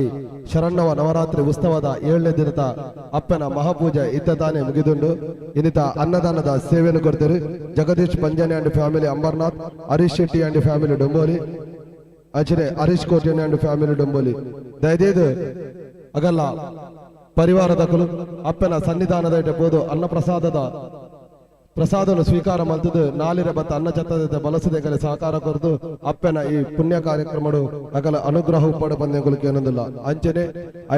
ಶರಣ್ಣವ ನವರಾತ್ರಿ ಉತ್ಸವದ 7ನೇ ದಿನದ ಅಪ್ಪನ ಮಹಾಪೂಜೆ ಇತ್ತ ತಾನೇ ಮುಗಿದುಂಡು ಇನ್ನಿತ ಅನ್ನದಾನದ ಸೇವೆಯನ್ನು ಕೊಡ್ತಾರೆ. Jagadish Banjan and family Ambarnath, Harish Shetty and family Dombivli, ಆಚೆ ಹರೀಶ್ ಕೋಟೆನಿ ಅಂಡ್ ಫ್ಯಾಮಿಲಿ ಡೊಂಬೋಲಿ ದಯದೇದು ಅಗಲ್ಲ ಪರಿವಾರದಕಲು ಅಪ್ಪನ ಸನ್ನಿಧಾನದ ಇಟ್ಟಬಹುದು ಅನ್ನ ಪ್ರಸಾದವನ್ನು ಸ್ವೀಕಾರ ಮಲ್ತದು ನಾಲಿರೆ ಬತ್ತ ಅನ್ನ ಚತ್ತದ ಬಲಸದೆಗಲೆ ಸಹಕಾರ ಕೊರದು ಅಪ್ಪನ ಈ ಪುಣ್ಯ ಕಾರ್ಯಕ್ರಮಡು ಅಗಲ ಅನುಗ್ರಹ ಪಡ ಬಂದೆಗುಲಿಕೆ ಅನ್ನೋದಿಲ್ಲ ಅಂಚನೆ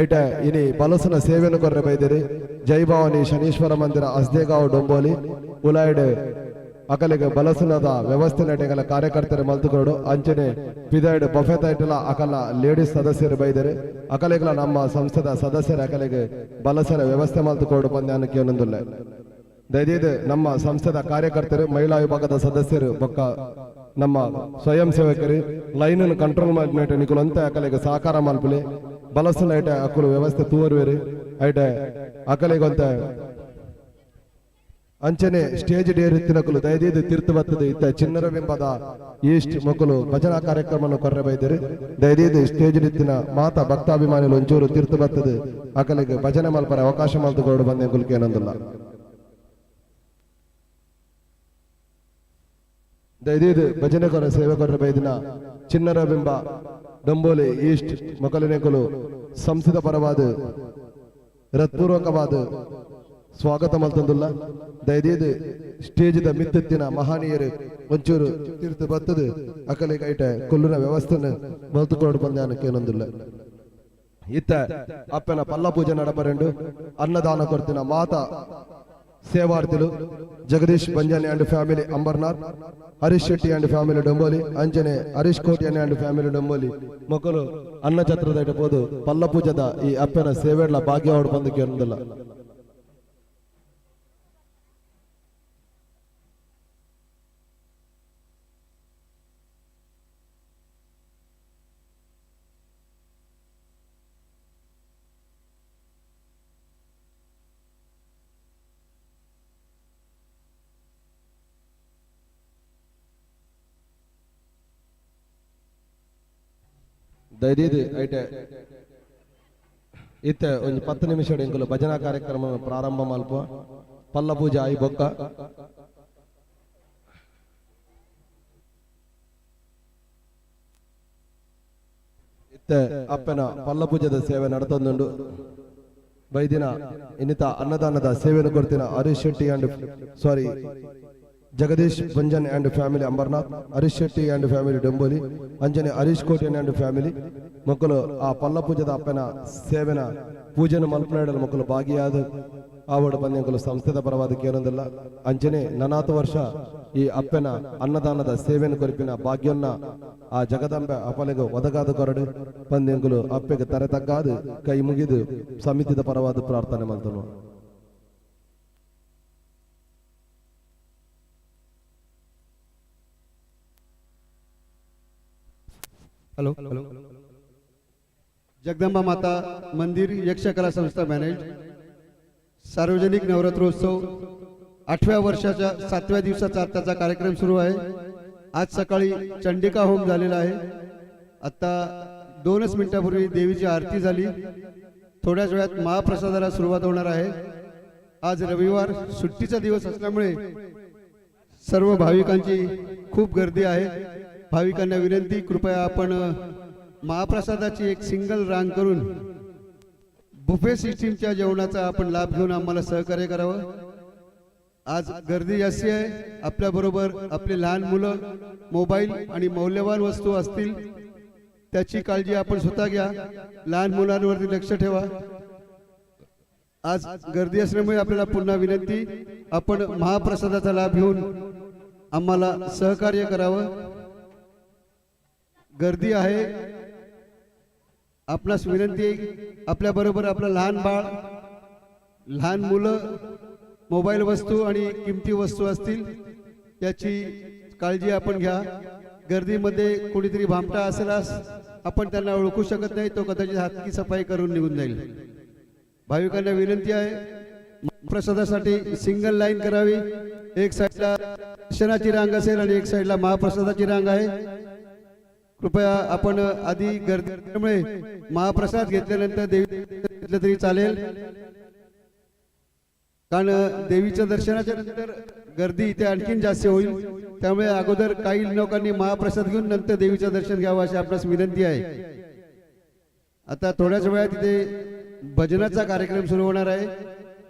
ಐಟ ಇನಿ ಬಲಸನ ಸೇವೆಯನ್ನು ಕೊರ್ರೆ ಬೈದಿರಿ. ಜೈಭವಾನಿ ಶನೀಶ್ವರ ಮಂದಿರ ಅಸ್ದೇಗಾಂವ್ ಡೊಂಬೋಲಿ ಉಲಾಯ್ಡ್ ಅಕಲಿಗೆ ಬಲಸನದ ವ್ಯವಸ್ಥೆ ನಟೆಗಲ ಕಾರ್ಯಕರ್ತರು ಮಲ್ತುಕೊಡು ಅಂಚನೆ ಪಿದಾಯ್ಡ್ ಬಫೆತ್ ಐಟಲ ಅಕಲ ಲೇಡೀಸ್ ಸದಸ್ಯರು ಬೈದರೆ ಅಕಲಿಗಳ ನಮ್ಮ ಸಂಸ್ಥೆದ ಸದಸ್ಯರ ಅಕಲಿಗೆ ಬಲಸನ ವ್ಯವಸ್ಥೆ ಮಲ್ತುಕೊಡು ಬಂದ್ಯಾನಕ್ಕೆ ಅನ್ನೊಂದಿಲ್ಲ. ದಯచేసి ನಮ್ಮ ಸಂಸ್ಥೆದ ಕಾರ್ಯಕರ್ತರು ಮಹಿಳಾ ವಿಭಾಗದ ಸದಸ್ಯರು ಬೊಕ್ಕ ನಮ್ಮ ಸ್ವಯಂ ಸೇವಕರು ಲೈನನ್ನು ಕಂಟ್ರೋಲ್ ಮಾಡಿನೈಟ ನಿಕುಲು ಅಂತ ಅಕಲೆಗೆ ಸಹಕಾರ ಮಲ್ಪಲೆ ಬಲಸನ ಐಟ ಅಕುಲು ವ್ಯವಸ್ಥೆ ತೂವರುವೆರು ಐಟ ಅಕಲೆಗೆ ಅಂತ ಅಂಚನೆ ಸ್ಟೇಜ್ ಡೇರಿತ್ತಿನಕುಲು ದಯದೀದು ತೀರ್ಥ ಬರ್ತದೆ ಇತ್ತ ಚಿನ್ನರ ಬಿಂಬದ ಈಸ್ಟ್ ಮಕ್ಕಳು ಭಜನಾ ಕಾರ್ಯಕ್ರಮವನ್ನು ಕೊರ್ರೆ ಬೈದರು ದಯದೀದು ಸ್ಟೇಜ್ ಇತ್ತಿನ ಮಾತಾ ಭಕ್ತಾಭಿಮಾನಿಗಳು ಒಂಚೂರು ತೀರ್ಥ ಬರ್ತದೆ ಅಕಲೆಗೆ ಭಜನೆ ಮಲ್ಪರ ಅವಕಾಶ ಮಲ್ತುಕೊಂಡು ಬಂದೆ ಕುಲ್ಕೆ ಏನಂದಿಲ್ಲ ದಯದೀದು ಭಜನೆ ಕೊರ ಸೇವೆ ಕೊರ್ರೆ ಬೈದಿನ ಚಿನ್ನರ ಬಿಂಬ ಡಂಬೋಲಿ ಈಸ್ಟ್ ಮಕ್ಕಳಿನೆಕುಲು ಸಂಸದ ಪರವಾದ ಹೃತ್ಪೂರ್ವಕವಾದ ಸ್ವಾಗತ ಮಲ್ತಂದುಲ್ಲ ದಯದೀದು ಸ್ಟೇಜ್ ದ ಮಿತ್ತೆತ್ತಿನ ಮಹಾನೀಯರು ಒಂಚೂರು ತೀರ್ಥ ಬರ್ತದೆ ಅಕಲೆ ಕೈಟ ಕೊಲ್ಲುನ ವ್ಯವಸ್ಥೆನ ಮಲ್ತುಕೊಂಡು ಬಂದಾನಕ್ಕೆ ಏನೊಂದಿಲ್ಲ ಇತ್ತ ಅಪ್ಪನ ಪಲ್ಲ ಪೂಜೆ ನಡಪರೆಂಡು ಅನ್ನದಾನ ಕೊಡ್ತಿನ ಮಾತಾ ಸೇವಾರ್ಥಿಲು Jagadish Banjan and family Ambarnath Harish Shetty and family Dombivli ಅಂಜನೆ ಹರೀಶ್ ಕೋಟಿಯಾನಿ ಅಂಡ್ ಫ್ಯಾಮಿಲಿ ಡೊಂಬೋಲಿ ಮಕ್ಕಳು ಅನ್ನ ಛತ್ರದ ಇಡಬಹುದು ಪಲ್ಲ ಪೂಜದ ಈ ಅಪ್ಪನ ಸೇವೆಡ್ಲ ಭಾಗ್ಯ ಹೊಡ್ ಬಂದಕ್ಕೆ ಏನೊಂದಿಲ್ಲ ದಯದೀದು ಐಟೆ ಇತ್ತೆ ಒಂದು 10 ನಿಮಿಷ ಎಂಕುಲು ಭಜನಾ ಕಾರ್ಯಕ್ರಮ ಪ್ರಾರಂಭ ಮಲ್ಪ ಪಲ್ಲ ಪೂಜೆ ಆಯಿ ಬೊಕ್ಕ ಇತ್ತೆ ಅಪ್ಪನ ಪಲ್ಲ ಪೂಜದ ಸೇವೆ ನಡೆತೊಂದುಂಡು ಬೈದಿನ ಇನ್ನಿತ ಅನ್ನದಾನದ ಸೇವೆಯನ್ನು ಕೊಡ್ತಿನ Harish Shetty and sorry Jagadish Banjan and family Ambarnath Harish Shetty and family Dombivli ಅಂಜನೆ ಹರೀಶ್ ಕೋಟಿಯನ್ ಅಂಡ್ ಫ್ಯಾಮಿಲಿ ಮಕ್ಕಳು ಆ ಪಲ್ಲ ಪೂಜದ ಅಪ್ಪನ ಸೇವೆನ ಪೂಜೆನ ಮಲ್ಪನಾಡಲು ಮಕ್ಕಳು ಭಾಗಿಯಾದ ಆವಡ ಬಂದೆಂಕಲು ಸಂಸ್ಥೆದ ಪರವಾದಕ್ಕೆ ಏನೊಂದಿಲ್ಲ ಅಂಚನೆ ನನಾತು ವರ್ಷ ಈ ಅಪ್ಪನ ಅನ್ನದಾನದ ಸೇವೆಯನ್ನು ಕೊರಿಪಿನ ಭಾಗ್ಯನ್ನ ಆ ಜಗದಂಬೆ ಅಪ್ಪನಿಗೆ ಒದಗಾದ ಕೊರಡು ಬಂದೆಂಕಲು ಅಪ್ಪೆಗೆ ತರೆ ತಗ್ಗಾದು ಕೈ ಮುಗಿದು ಸಮಿತಿದ ಪರವಾದ ಪ್ರಾರ್ಥನೆ ಮಾಡ್ತನು हेलो जगदंबा माता मंदिर यक्षकला संस्था मॅनेज सार्वजनिक नवरात्रोत्सव 8व्या वर्षाच्या 7व्या दिवसाचा आजचा कार्यक्रम सुरू आहे आज सकाळी चंडिका होम झालेला आहे आता 2 मिनिटांपूर्वी देवीची आरती झाली थोड्याच वेळात महाप्रसादाला सुरुवात होणार आहे आज रविवार सुट्टीचा दिवस असल्यामुळे सर्व भाविकांची खूप गर्दी आहे भाविकांना विनंती कृपया आपण महाप्रसादाची एक सिंगल रांग करून बुफे सिस्टीमच्या जेवणाचा आपण लाभ घेऊन आम्हाला सहकार्य करावं आज गर्दी जास्ती आहे आपल्या बरोबर आपले लहान मुलं मोबाईल आणि मौल्यवान वस्तू असतील त्याची काळजी आपण स्वतः घ्या लहान मुलांवरती लक्ष ठेवा आज गर्दी असल्यामुळे आपल्याला पुन्हा विनंती आपण महाप्रसादाचा लाभ घेऊन आम्हाला सहकार्य करावं गर्दी आहे आपणास विनंती आपल्या बरोबर आपलं लहान बाळ लहान मुलं मोबाईल वस्तू आणि किमती वस्तू असतील याची काळजी आपण घ्या गर्दीमध्ये कोणीतरी भामटा असल्यास आपण त्यांना ओळखू शकत नाही तो कदाचित हातकी सफाई करून निघून जाईल भाविकांना विनंती आहे प्रसादासाठी सिंगल लाईन करावी एक साईडला दर्शनाची रांग असेल आणि एक साईडला महाप्रसादाची रांग आहे कृपया आपण आधी गर्दीमुळे महाप्रसाद घेतल्यानंतर देवी घेतलं तरी चालेल कारण देवीच्या दर्शनाच्या नंतर गर्दी इथे आणखीन जास्त होईल त्यामुळे अगोदर काही लोकांनी महाप्रसाद घेऊन नंतर देवीचं दर्शन घ्यावं अशी आपणास विनंती आहे आता थोड्याच वेळात इथे भजनाचा कार्यक्रम सुरू होणार आहे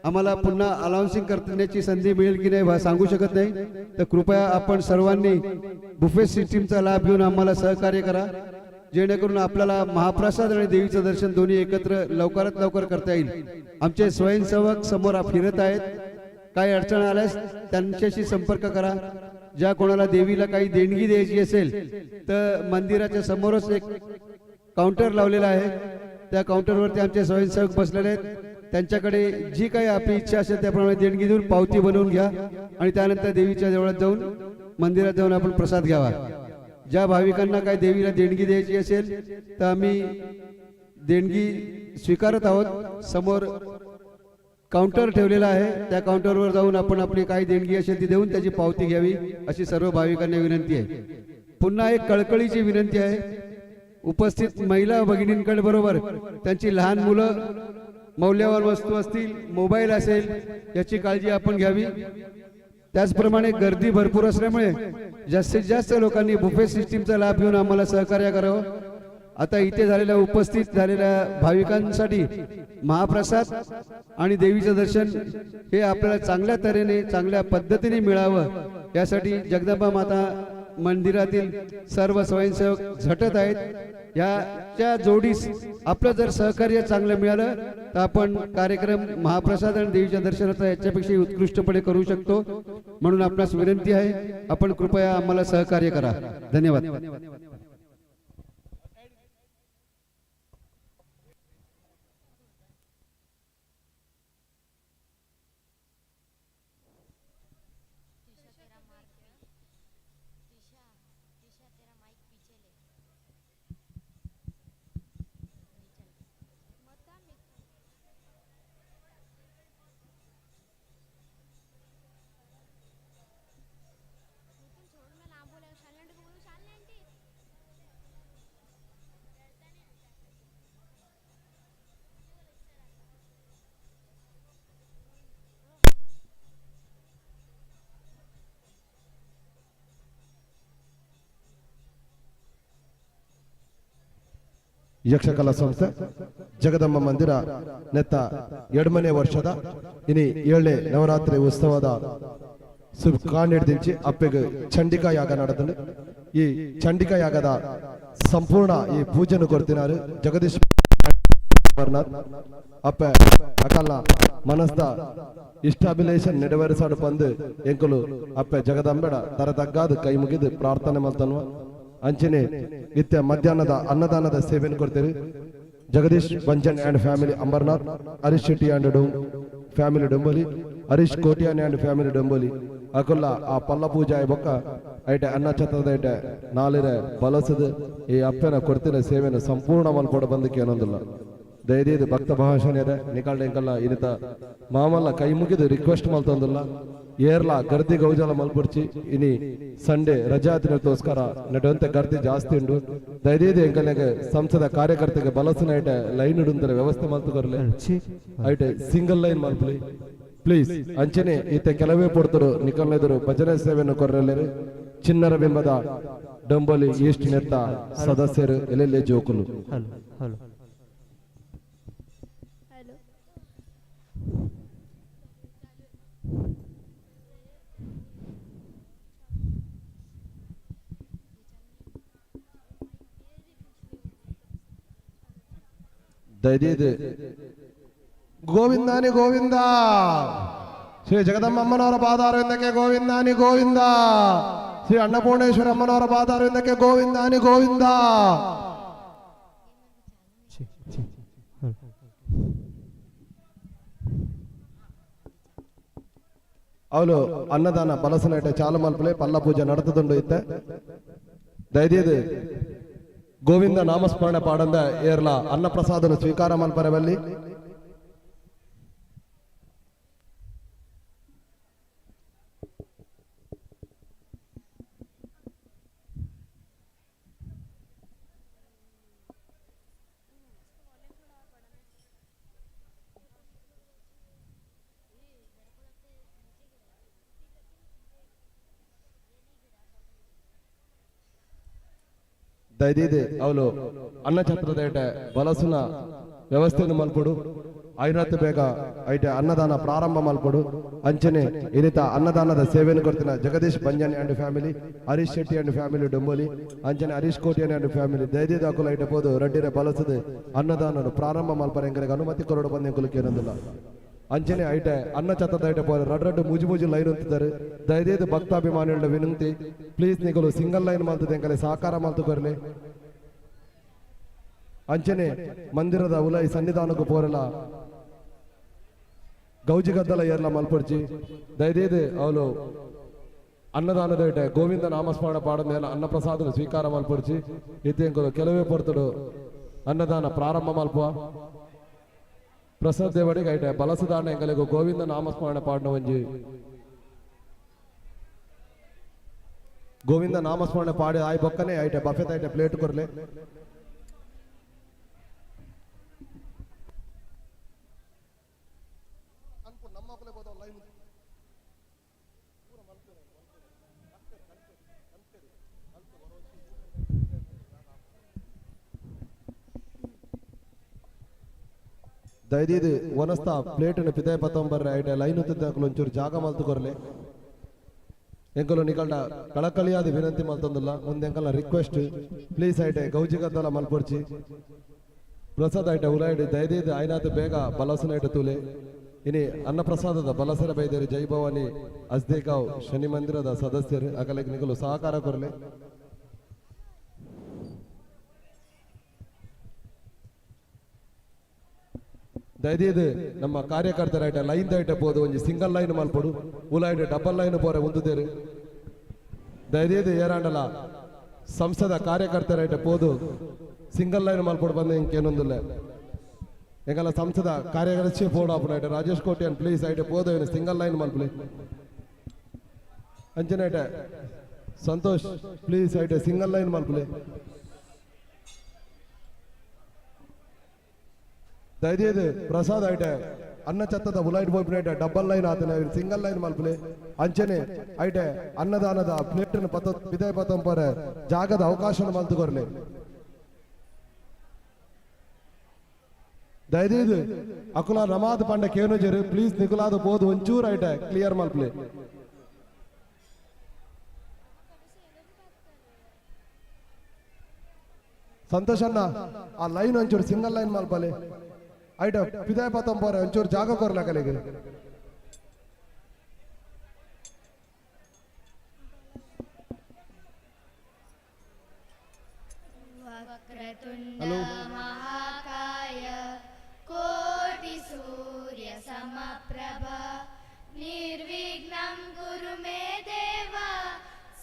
आम्हाला पुन्हा अनाउन्सिंग करण्याची संधी मिळेल की नाही सांगू शकत नाही तर कृपया आपण सर्वांनी बुफे सिस्टीमचा लाभ घेऊन आम्हाला सहकार्य करा जेणेकरून आपल्याला महाप्रसाद आणि देवीचं दर्शन दोन्ही एकत्र लवकरात लवकर करता येईल आमचे स्वयंसेवक समोर फिरत आहेत काही अडचण आल्यास त्यांच्याशी संपर्क करा ज्या कोणाला देवीला काही देणगी द्यायची असेल तर मंदिराच्या समोरच एक काउंटर लावलेला आहे त्या काउंटरवरती आमचे स्वयंसेवक बसलेले आहेत त्यांच्याकडे जी काही आपली इच्छा असेल त्याप्रमाणे देणगी देऊन पावती बनवून घ्या आणि त्यानंतर देवीच्या देवळात जाऊन मंदिरात जाऊन आपण प्रसाद घ्यावा. ज्या भाविकांना काही देवीला देणगी द्यायची असेल तर आम्ही देणगी स्वीकारत आहोत. समोर काउंटर ठेवलेला आहे, त्या काउंटरवर जाऊन आपण आपली काही देणगी असेल ती देऊन त्याची पावती घ्यावी अशी सर्व भाविकांना विनंती आहे. पुन्हा एक कळकळीची विनंती आहे, उपस्थित महिला भगिनींकडे बरोबर त्यांची लहान मुलं मौल्यवान वस्तू असतील, मोबाईल असेल, याची काळजी आपण घ्यावी. त्याचप्रमाणे गर्दी भरपूर असल्यामुळे जास्तीत जास्त लोकांनी बुफे सिस्टीमचा लाभ घेऊन आम्हाला सहकार्य करावं. आता इथे झालेल्या उपस्थित झालेल्या भाविकांसाठी महाप्रसाद आणि देवीचं दर्शन हे आपल्याला चांगल्या तऱ्हेने चांगल्या पद्धतीने मिळावं यासाठी जगदंबा माता मंदिरातील सर्व स्वयंसेवक झटत आहेत. याच्या जोडीस आपलं जर सहकार्य चांगलं मिळालं तर आपण कार्यक्रम महाप्रसाद आणि देवीच्या दर्शनाचा याच्यापेक्षा उत्कृष्टपणे करू शकतो. म्हणून आपणास विनंती आहे, आपण कृपया आम्हाला सहकार्य करा. धन्यवाद. ಯಕ್ಷಕಲಾ ಸಂಸ್ಥೆ ಜಗದಮ್ಮ ಮಂದಿರ ನೆತ್ತ 2ನೇ ವರ್ಷದ ಇನಿ 7ನೇ ನವರಾತ್ರಿ ಉತ್ಸವದ ಶುಭ ಕಾಣಿಡ್ದಿಂಚಿ ಅಪ್ಪೆಗೆ ಚಂಡಿಕಾ ಯಾಗ ನಡೆದಂಡು ಈ ಚಂಡಿಕಾ ಯಾಗದ ಸಂಪೂರ್ಣ ಈ ಪೂಜೆನು ಕೊಡ್ತಿನಾರು ಜಗದೀಶ್ ಅಮರನಾಥ್ ಅಪ್ಪ ಅಕಲ್ಲ ಮನಸ್ದ ಇಷ್ಟಾಭಿಲೇಷನ್ ನೆರವೇರಿಸಾಡು ಬಂದು ಎಂಕುಲು ಅಪ್ಪ ಜಗದಂಬೆಡ ತರ ತಗ್ಗಾದು ಕೈ ಮುಗಿದು ಪ್ರಾರ್ಥನೆ ಮಾಡ್ತಾನುವ ಅಂಚನೆ ನಿತ್ಯ ಮಧ್ಯಾಹ್ನದ ಅನ್ನದಾನದ ಸೇವೆಯನ್ನು ಕೊಡ್ತೇವೆ. Jagadish Banjan and family Ambarnath, Harish Shetty and family Dombivli, Harish Kotian and family Dombivli ಅಕುಲ್ಲ ಆ ಪಲ್ಲ ಪೂಜಾ ಬೊಕ್ಕ ಐಟೆ ಅನ್ನ ಛತ್ರದ ಐಟೆ ನಾಲಿರೆ ಬಲಸದು ಈ ಅಪ್ಪನ ಕೊಡ್ತಿನ ಸೇವೆಯನ್ನು ಸಂಪೂರ್ಣ ಮಲ್ಪಡ ಬಂದಕ್ಕೆ ಏನೊಂದಿಲ್ಲ. ದಯದೇದು ಭಕ್ತ ಭಾಷಣ ಇದೆ ನಿಕಾಲ್ಡೆ ಎಂಕಲ್ಲ ಇನಿತ ಮಾಮಲ್ಲ ಕೈ ಮುಗಿದು ರಿಕ್ವೆಸ್ಟ್ ಮಲ್ತಂದಿಲ್ಲ. ಏರ್ಲ ಗರ್ದಿ ಗೌಜಲ ಮಲ್ಪುರ್ಚಿ ಇನಿ ಸಂಡೇ ರಜಾ ದಿನಕ್ಕೋಸ್ಕರ ನಡುವಂತೆ ಗರ್ದಿ ಜಾಸ್ತಿ ಉಂಡು. ದಯದೇದು ಎಂಕಲ್ನಾಗ ಸಂಸದ ಕಾರ್ಯಕರ್ತೆಗೆ ಬಲಸಿನ ಐಟೆ ಲೈನ್ ಇಡುಂತಾರೆ ವ್ಯವಸ್ಥೆ ಮಲ್ತುಕೊರ್ಲೆ ಐಟೆ ಸಿಂಗಲ್ ಲೈನ್ ಮಲ್ಪಲಿ ಪ್ಲೀಸ್. ಅಂಚನೆ ಈತ ಕೆಲವೇ ಪಡ್ತರು ನಿಕಲ್ನೆದರು ಭಜನೆ ಸೇವೆಯನ್ನು ಕೊರ್ರೆಲ್ಲರು ಚಿನ್ನರ ಬಿಂಬದ ಡಂಬೋಲಿ ಈಸ್ಟ್ ನೆತ್ತ ಸದಸ್ಯರು ಎಲ್ಲೆಲ್ಲೇ ಜೋಕುಲು. ದಯದೇದು ಗೋವಿಂದಾನಿ ಗೋವಿಂದ, ಶ್ರೀ ಜಗದಮ್ಮ ಅಮ್ಮನವರ ಪಾದಾರವಿಂದಕ್ಕೆ ಗೋವಿಂದಾನಿ ಗೋವಿಂದ, ಶ್ರೀ ಅನ್ನಪೂರ್ಣೇಶ್ವರಿ ಅಮ್ಮನವರ ಪಾದಾರವಿಂದಕ್ಕೆ ಗೋವಿಂದಾನಿ ಗೋವಿಂದ. ಅವಳು ಅನ್ನದಾನ ಬಲಸನೈಟೆ ಚಾಲು ಮಲ್ಪಲೆ ಪಲ್ಲ ಪೂಜೆ ನಡೆದುಕೊಂಡು ಇತ್ತೆ. ದಯದೇದು ಗೋವಿಂದ ನಾಮಸ್ಮರಣೆ ಪಾಡಂದ ಏರ್ಲ ಅನ್ನ ಪ್ರಸಾದನ ಸ್ವೀಕಾರ ಮಲ್ಪರವಲ್ಲಿ. ದಯದಿದೆ ಅವಳು ಅನ್ನ ಛತ್ರದ ಐಟೆ ಬಲಸುನ ವ್ಯವಸ್ಥೆಯನ್ನು ಮಲ್ಪಡು. ಐನತ್ತು ಬೇಗ ಐಟೆ ಅನ್ನದಾನ ಪ್ರಾರಂಭ ಮಲ್ಪಡು. ಅಂಚನೆ ಇನಿತ ಅನ್ನದಾನದ ಸೇವೆಯನ್ನು ಕೊಡ್ತಿನ Jagadish Banjan and family, Harish Shetty and family Dombivli, ಅಂಚನೆ ಹರೀಶ್ ಕೋಟಿಯಾನಿ ಅಂಡ್ ಫ್ಯಾಮಿಲಿ ದಯದಿದ ಹಾಕಲು ಐಟೆ ಪೋದು ರಡ್ಡಿರೆ ಬಲಸದೆ ಅನ್ನದಾನ ಪ್ರಾರಂಭ ಮಲ್ಪರೆ ಎಂಕರಿಗೆ ಅನುಮತಿ ಕೊರಡು ಬಂದ ಎಂಕುಲಕ್ಕೆ ಏನಂದಿಲ್ಲ. ಅಂಚನೆ ಐಟೆ ಅನ್ನ ಛತ್ರದ ಐಟೆ ಪೋದು ರಡ್ಡು ಮೂಜು ಮೂಜು ಲೈನ್ ಅಂತಿದ್ದಾರೆ. ದಯದೇದು ಭಕ್ತಾಭಿಮಾನಿಗಳ ವಿನಂತಿ, ಪ್ಲೀಸ್ ನಿಗಳು ಸಿಂಗಲ್ ಲೈನ್ ಮಲ್ತದೆ ಎಂಕಲೆ ಸಹಕಾರ ಮಲ್ತುಕೊರ್ಲೆ. ಅಂಚನೆ ಮಂದಿರದ ಉಲೈ ಸನ್ನಿಧಾನಕ್ಕೂ ಪೋರಲ್ಲ ಗೌಜಿ ಗದ್ದಲ ಏರ್ಲ ಮಲ್ಪಡ್ಚಿ ದಯದೇದೆ ಅವಳು ಅನ್ನದಾನದ ಇಟ್ಟೆ ಗೋವಿಂದ ನಾಮಸ್ಮರಣ ಪಾಡದ ಮೇಲೆ ಅನ್ನ ಪ್ರಸಾದ ಸ್ವೀಕಾರ ಮಲ್ಪಡ್ಚಿ ಇತ್ತೆಂಕರು ಕೆಲವೇ ಪೊರ್ತಡು ಅನ್ನದಾನ ಪ್ರಾರಂಭ ಮಲ್ಪುವ ಪ್ರಸಾದ್ ದೇವಡಿಗೆ ಐಟೆ ಬಲಸದಾನ ಎಂಗಲಿಗೂ ಗೋವಿಂದ ನಾಮಸ್ಮರಣ ಪಾಡನ ಒಂಜಿ ಗೋವಿಂದ ನಾಮಸ್ಮರಣೆ ಪಾಡಿ ಆಯ್ ಬೊಕ್ಕನೆ ಐಟೆ ಬಫೆತ್ ಐಟೆ ಪ್ಲೇಟ್ ಕೊರ್ಲೆ ದಯದೀದು ಒನಸ್ತಾ ಪ್ಲೇಟ್ ಪಿತಾಯ ಪತ್ತೊಂಬರ್ರೆ ಐಟೆ ಲೈನ್ ಉತ್ತಿದ್ದಕ್ಕಲು ಒಂಚೂರು ಜಾಗ ಮಲ್ತು ಕೊರ್ಲೆ ಎಂಕಲು ನಿಕಲ್ಡ ಕಳಕಳಿಯಾದ ವಿನಂತಿ ಮಲ್ತೊಂದಿಲ್ಲ ಒಂದು ಎಂಕಲ್ನ ರಿಕ್ವೆಸ್ಟ್ ಪ್ಲೀಸ್ ಐಟೆ ಗೌಜಿ ಗದ್ದಲ ಮಲ್ಪೊಡ್ಚಿ ಪ್ರಸಾದ್ ಐಟೆ ಉಲಾಯಿಡಿ ದಯದೀದು ಐನಾತು ಬೇಗ ಬಲಸನ ಐಟೆ ತೂಲೆ ಇನಿ ಅನ್ನ ಪ್ರಸಾದದ ಬಲಸರ ಬೈದೇರಿ ಜೈ ಭವಾನಿ ಅಸ್ದೇಕಾವ್ ಶನಿ ಮಂದಿರದ ಸದಸ್ಯರು ಅಕಲೆಗೆ ನಿಕಲು ಸಹಕಾರ ಕೊರ್ಲೆ ದಯದೀದು ನಮ್ಮ ಕಾರ್ಯಕರ್ತರ ಐಟೆ ಲೈನ್ ಐಟೆ ಪೋದು ಒಂಜಿ ಸಿಂಗಲ್ ಲೈನ್ ಮಲ್ಪಡು ಉಲಾಯಿಡೆ ಡಬಲ್ ಲೈನ್ ಪೋರೆ ಉಂದುದೇರು ದಯದೀದು ಏರಾಂಡಲ ಸಂಸದ ಕಾರ್ಯಕರ್ತರ ಐಟೆ ಪೋದು ಸಿಂಗಲ್ ಲೈನ್ ಮಲ್ಪಡು ಬಂದ ಇಂಕೇನೊಂದಿಲ್ಲ ಎಂಗಲ ಸಂಸದ ಕಾರ್ಯಕರ್ತೆ ಪೋಡು ಅಪ್ಪನ ಐಟೆ ರಾಜೇಶ್ ಕೋಟಿಯನ್ ಪ್ಲೀಸ್ ಐಟೆ ಪೋದು ಏನು ಸಿಂಗಲ್ ಲೈನ್ ಮಲ್ಪಲಿ ಅಂಚನೆ ಐಟೆ ಸಂತೋಷ್ ಪ್ಲೀಸ್ ಐಟೆ ಸಿಂಗಲ್ ಲೈನ್ ಮಲ್ಪಲಿ ದಯದೀದು ಪ್ರಸಾದ್ ಐಟೆ ಅನ್ನ ಚತ್ತದ ಉಲೈಟ್ ಬೋಪಿನ ಐಟೆ ಡಬಲ್ ಲೈನ್ ಆತನ ಸಿಂಗಲ್ ಲೈನ್ ಮಲ್ಪಲೆ ಅಂಚನೆ ಐಟೆ ಅನ್ನದಾನದ ಪ್ಲೇಟ್ ವಿದಯ ಪತ್ತಂಪರೆ ಜಾಗದ ಅವಕಾಶ ಮಲ್ತು ಕೊರ್ಲೆ ದಯದೀದು ಅಕುಲ ನಮಾದ್ ಪಂಡ ಕೇನುಜರು ಪ್ಲೀಸ್ ನಿಕುಲಾದ ಬೋದು ಒಂಚೂರು ಐಟೆ ಕ್ಲಿಯರ್ ಮಲ್ಪಲೆ ಸಂತೋಷ್ ಅನ್ನ ಆ ಲೈನ್ ಒಂಚೂರು ಸಿಂಗಲ್ ಲೈನ್ ಮಲ್ಪಲೆ ಐಟ ಪಿದಾಯ ಪತ್ತಂಪರೆ ಒಂಚೂರು ಜಾಗ ಕೊರ್ಲ ಕಲೆಗೆ ವಕ್ರತುಂಡ ಮಹಾಕಾಯ ಕೋಟಿ ಸೂರ್ಯ ಸಮಪ್ರಭ ನಿರ್ವಿಘ್ನಂ ಕುರು ಮೇ ದೇವ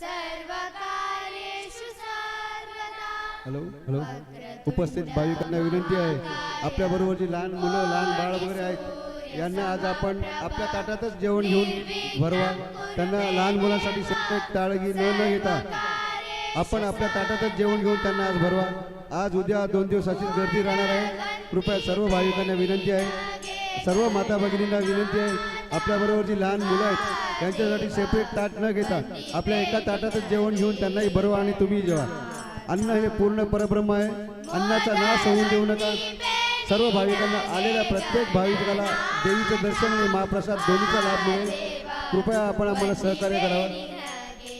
सर्वकार्येषु सर्वदा. हॅलो हॅलो उपस्थित भाविकांना विनंती आहे आपल्याबरोबर जी लहान मुलं लहान बाळ वगैरे आहेत यांना आज आपण आपल्या ताटातच जेवण घेऊन भरवा. त्यांना लहान मुलांसाठी सेपरेट टाळगी न घेता आपण आपल्या ताटातच जेवण घेऊन त्यांना आज भरवा. आज उद्या 2 दिवसाची गर्दी राहणार आहे. कृपया सर्व भाविकांना विनंती आहे, सर्व माता भगिनींना विनंती आहे, आपल्याबरोबर जी लहान मुलं आहेत त्यांच्यासाठी सेपरेट ताट न घेता आपल्या एका ताटातच जेवण घेऊन त्यांनाही भरवा आणि तुम्ही जेवा. अन्न हे पूर्ण परब्रह्म आहे. अन्नाचा नाश होऊन देऊ नका. सर्व भाविकांना आलेल्या प्रत्येक भाविकाला देवीचं दर्शन आणि महाप्रसाद दोन्हीचा लाभ मिळेल. कृपया आपण आम्हाला सहकार्य करावं.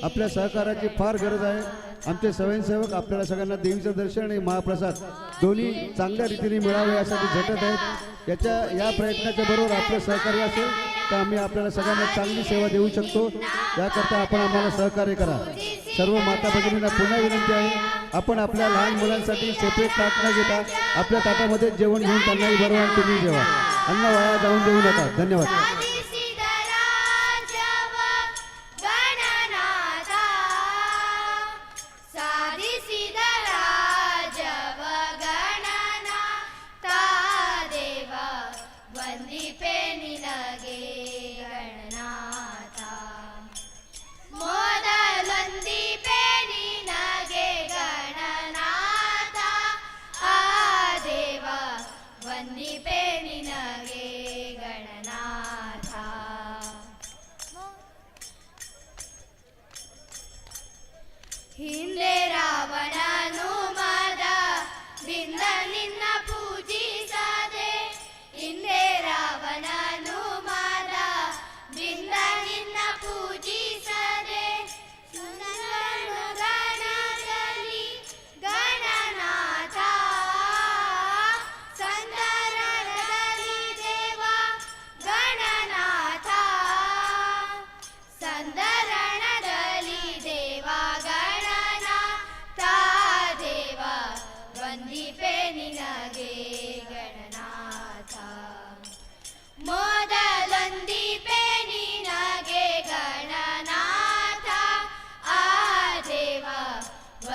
आपल्या सहकार्याची फार गरज आहे. आमचे स्वयंसेवक आपल्याला सगळ्यांना देवीचं दर्शन आणि महाप्रसाद दोन्ही चांगल्या रीतीने मिळावे यासाठी झटत आहेत. या प्रयत्नाच्या बरोबर आपलं सहकार्य असेल तर आम्ही आपल्याला सगळ्यांना चांगली सेवा देऊ शकतो. याकरता आपण आम्हाला सहकार्य करा. सर्व माता भगिनींना पुन्हा विनंती आहे, आपण आपल्या लहान मुलांसाठी सेपरेट ताट न घेता आपल्या ताटामध्ये जेवण घेऊन त्यांनाही भरवा आणि तुम्ही जेवा. अन्न वाया जाऊन देऊ नका. धन्यवाद. ವಂದಿಪೆ ನಿನಗೆ ಗಣನಾಥ.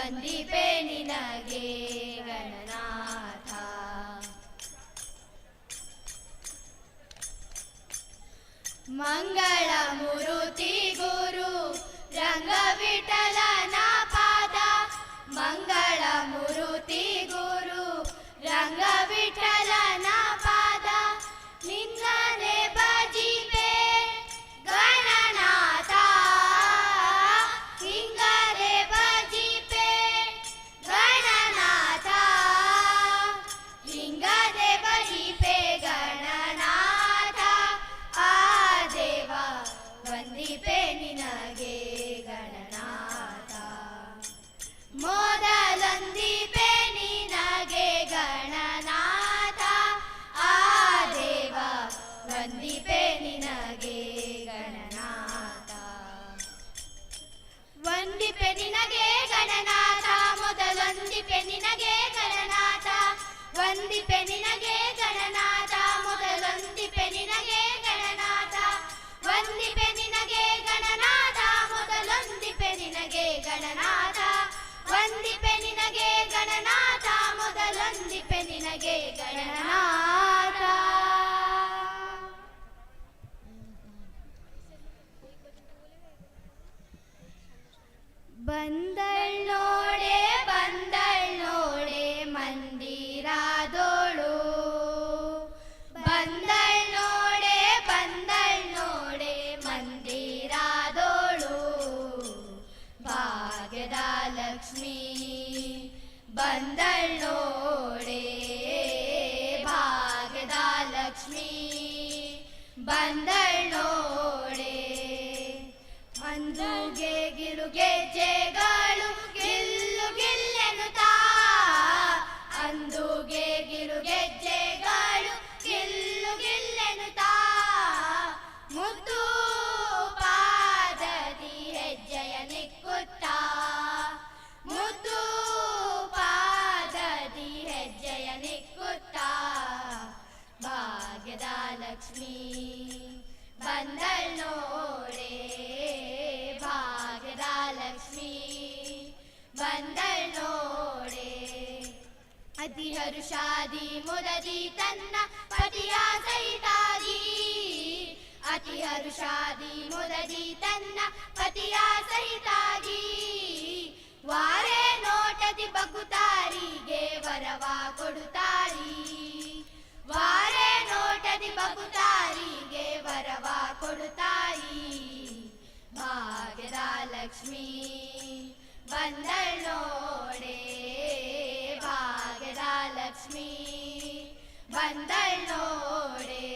ವಂದಿಪೆ ನಿನಗೆ ಗಣನಾಥ. ಮಂಗಳ ಮೂರುತಿ ಗುರು ರಂಗ ವಿಠಲನ ಪಾದ, ಮಂಗಳ ಮೂರುತಿ ಗುರು ರಂಗ ವಿಠಲನ ಪಾದ, ನಿನ್ನನೆ ಭಜಿಪೆ ಗಣನಾಥ, ಹಿಂಗನೆ ಭಜಿಪೆ ಗಣನಾಥ, ಹಿಂಗನೆ ಭಜಿಪೆ ಗಣನಾಥ. ಆ ದೇವ ವಂದಿಪೆ ನಿನಗೆ ಗಣನಾಥ, ಮೊದಲೊಂದಿಪೆ ನಿನಗೆ ಗಣನಾಥ. ಆ ದೇವ ವಂದಿಪೆ ನಿನಗೆ ಗಣನಾಥ, ವಂದಿಪೆ ನಿನಗೆ ಗಣನಾಥ, ಮೊದಲೊಂದಿಪೆ ನಿನಗೆ ಗಣನಾಥ, ವಂದಿಪೆ ನಿನಗೆ ಗಣನಾಥ, ಮೊದಲೊಂದಿಪೆ ನಿನಗೆ ಗಣನಾಥ, ವಂದಿಪೆ ನಿನಗೆ ಗಣನಾಥ, ಮೊದಲೊಂದಿಪೆ ನಿನಗೆ ಗಣನಾಥ, ವಂದಿಪೆ ನಿನಗೆ ಗಣನಾಥ, ಮೊದಲೊಂದಿಪೆ ನಿನಗೆ ಗಣನಾಥ. ಬಂದಳ್ ನೋಡೆ ಬಂದಳ್ ನೋಡೆ ಮಂದಿರಾದೋಳು, ಬಂದಳ್ ನೋಡೆ ಬಂದಳ್ ನೋಡೆ ಮಂದಿರಾದೋಳು, ಭಾಗ್ಯದ ಲಕ್ಷ್ಮೀ ಬಂದಳ್ ನೋಡೆ, ಭಾಗ್ಯದ ಲಕ್ಷ್ಮೀ ಬಂದಳ್ ನೋಡೆ. ಅಂದುಗೆ ಗಿರುಗೆ ಜೆಗಳು ಗಿಲ್ಲು ಗಿಲ್ಲೆನುತ್ತಾ, ಅಂದುಗೆ ಗಿರುಗೆ ಜೆಗಳು ಗಿಲ್ಲು ಗಿಲ್ಲೆನುತ್ತಾ, ಮುದ್ದು ಪಾದದಿ ಹೆಜ್ಜೆಯ ನಿಕ್ಕುತ್ತಾ, ಮುದ್ದು ಪಾದದಿ ಹೆಜ್ಜೆಯ ನಿಕ್ಕುತ್ತಾ, ಭಾಗ್ಯದ ಲಕ್ಷ್ಮೀ ಬಂದಳ್ ನೋಡೆ, ಭಾಗ್ಯದ ಲಕ್ಷ್ಮೀ ಬಂದಳ್ ನೋಡೆ. ಅತಿ ಹರುಷಾದಿ ಮುದದಿ ತನ್ನ ಪತಿಯ ಸಹಿತಾಗಿ, ಅತಿ ಹರುಷಾದಿ ಮುದದಿ ತನ್ನ ಪತಿಯ ಸಹಿತಾಗಿ, ವಾರೆ ನೋಟದಿ ಬಗುತಾರಿಗೆ ವರವ ಕೊಡುತ್ತಾರಿ, ವಾರೆ ನೋಟದಿ ಬಗುತಾರಿಗೆ ವರವ ಕೊಡುತ್ತಾರಿ, ಭಾಗ್ಯದ ಲಕ್ಷ್ಮೀ ಬಂದಳ್ ನೋಡೆ, ಭಾಗ್ಯದ ಲಕ್ಷ್ಮೀ ಬಂದಳ್ ನೋಡೆ.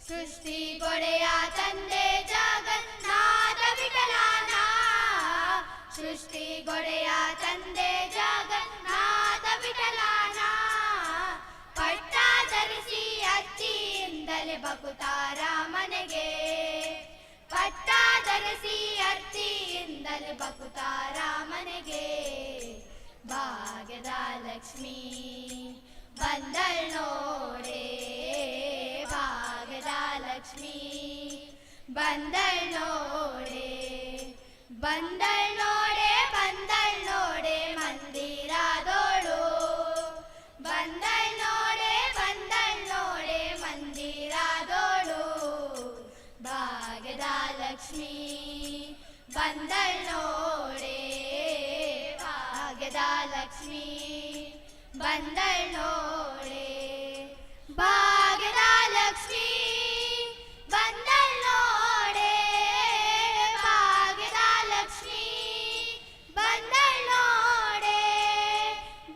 ಸೃಷ್ಟಿ ಗೊಡೆಯ ತಂದೆ ಜಗನ್ನಾಥ ವಿಠಲನ, ಸೃಷ್ಟಿ ಗೊಡೆಯ ತಂದೆ ಜಗನ್ನಾಥ ವಿಠಲನ, ಪಟ್ಟ ಧರಿಸಿ ಅತ್ತಿಯಿಂದಲೇ ಬಕುತಾರ ಮನೆಗೆ, ಪಟ್ಟ ಧರಿಸಿ ಅತ್ತಿಯಿಂದಲೇ ಬಕುತಾರ ಮನೆಗೆ, ಭಾಗ್ಯದ ಲಕ್ಷ್ಮೀ ಬಂದಳ್ ನೋಡೆ, ಭಾಗ್ಯದ ಲಕ್ಷ್ಮೀ ಬಂದಳ್ ನೋಡೆ. ಬಂದಳ್ ನೋಡೆ ಬಂದಳ್ ನೋಡೆ ಮಂದಿರಾದೋಳು, ಬಂದಳ್ ನೋಡೆ ಬಂದಳ್ ನೋಡೆ ಮಂದಿರಾದೋಳು, ಭಾಗ್ಯದ ಲಕ್ಷ್ಮೀ ಬಂದಳ್ ನೋಡೆ, ಭಾಗ್ಯದ ಲಕ್ಷ್ಮೀ ಬಂದಳ್ ನೋಡೆ, ಭಾಗ್ಯದ ಲಕ್ಷ್ಮೀ ಬಂದಳ್ ನೋಡೆ, ಭಾಗ್ಯದ ಲಕ್ಷ್ಮೀ ಬಂದಳ್ ನೋಡೆ,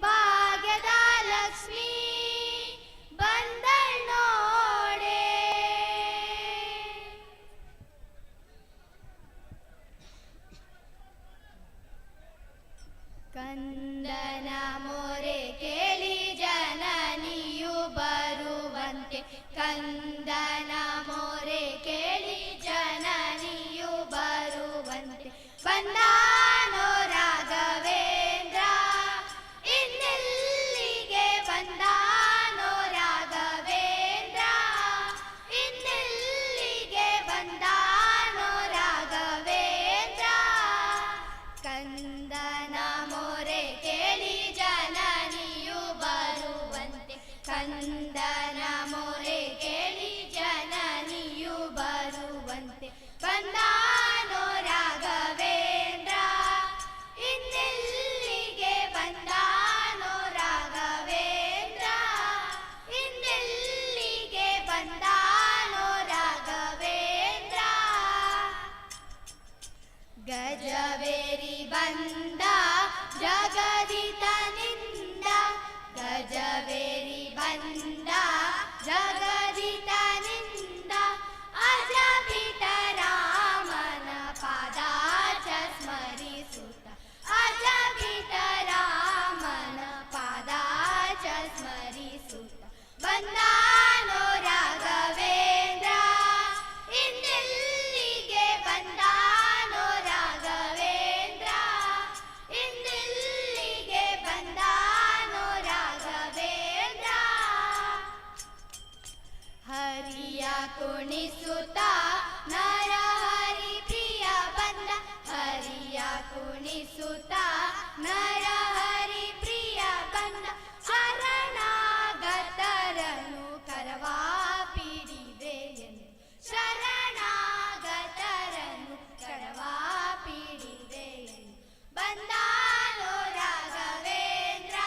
ಭಾಗ್ಯದ ಲಕ್ಷ್ಮೀ ಬಂದಳ್ ನೋಡೆ. ಕಂದನ ಮೊರೆ ಕೇಳಿ ಜನನಿಯು ಬರುವಂತೆ, ಕಂದನ ಮೊರೆ ಕೇಳಿ ಜನನಿಯು ಬರುವಂತೆ, ಬಂದಾನೋ ರಾಘವೇಂದ್ರ ಇನ್ನೆಲ್ಲಿಗೆ ಬಂದಾನೋ ರಾಘವೇಂದ್ರ, ಇನ್ನೆಲ್ಲಿಗೆ ಬಂದಾನೋ ರಾಘವೇಂದ್ರ, ಕಂದನ ಮೊರೆ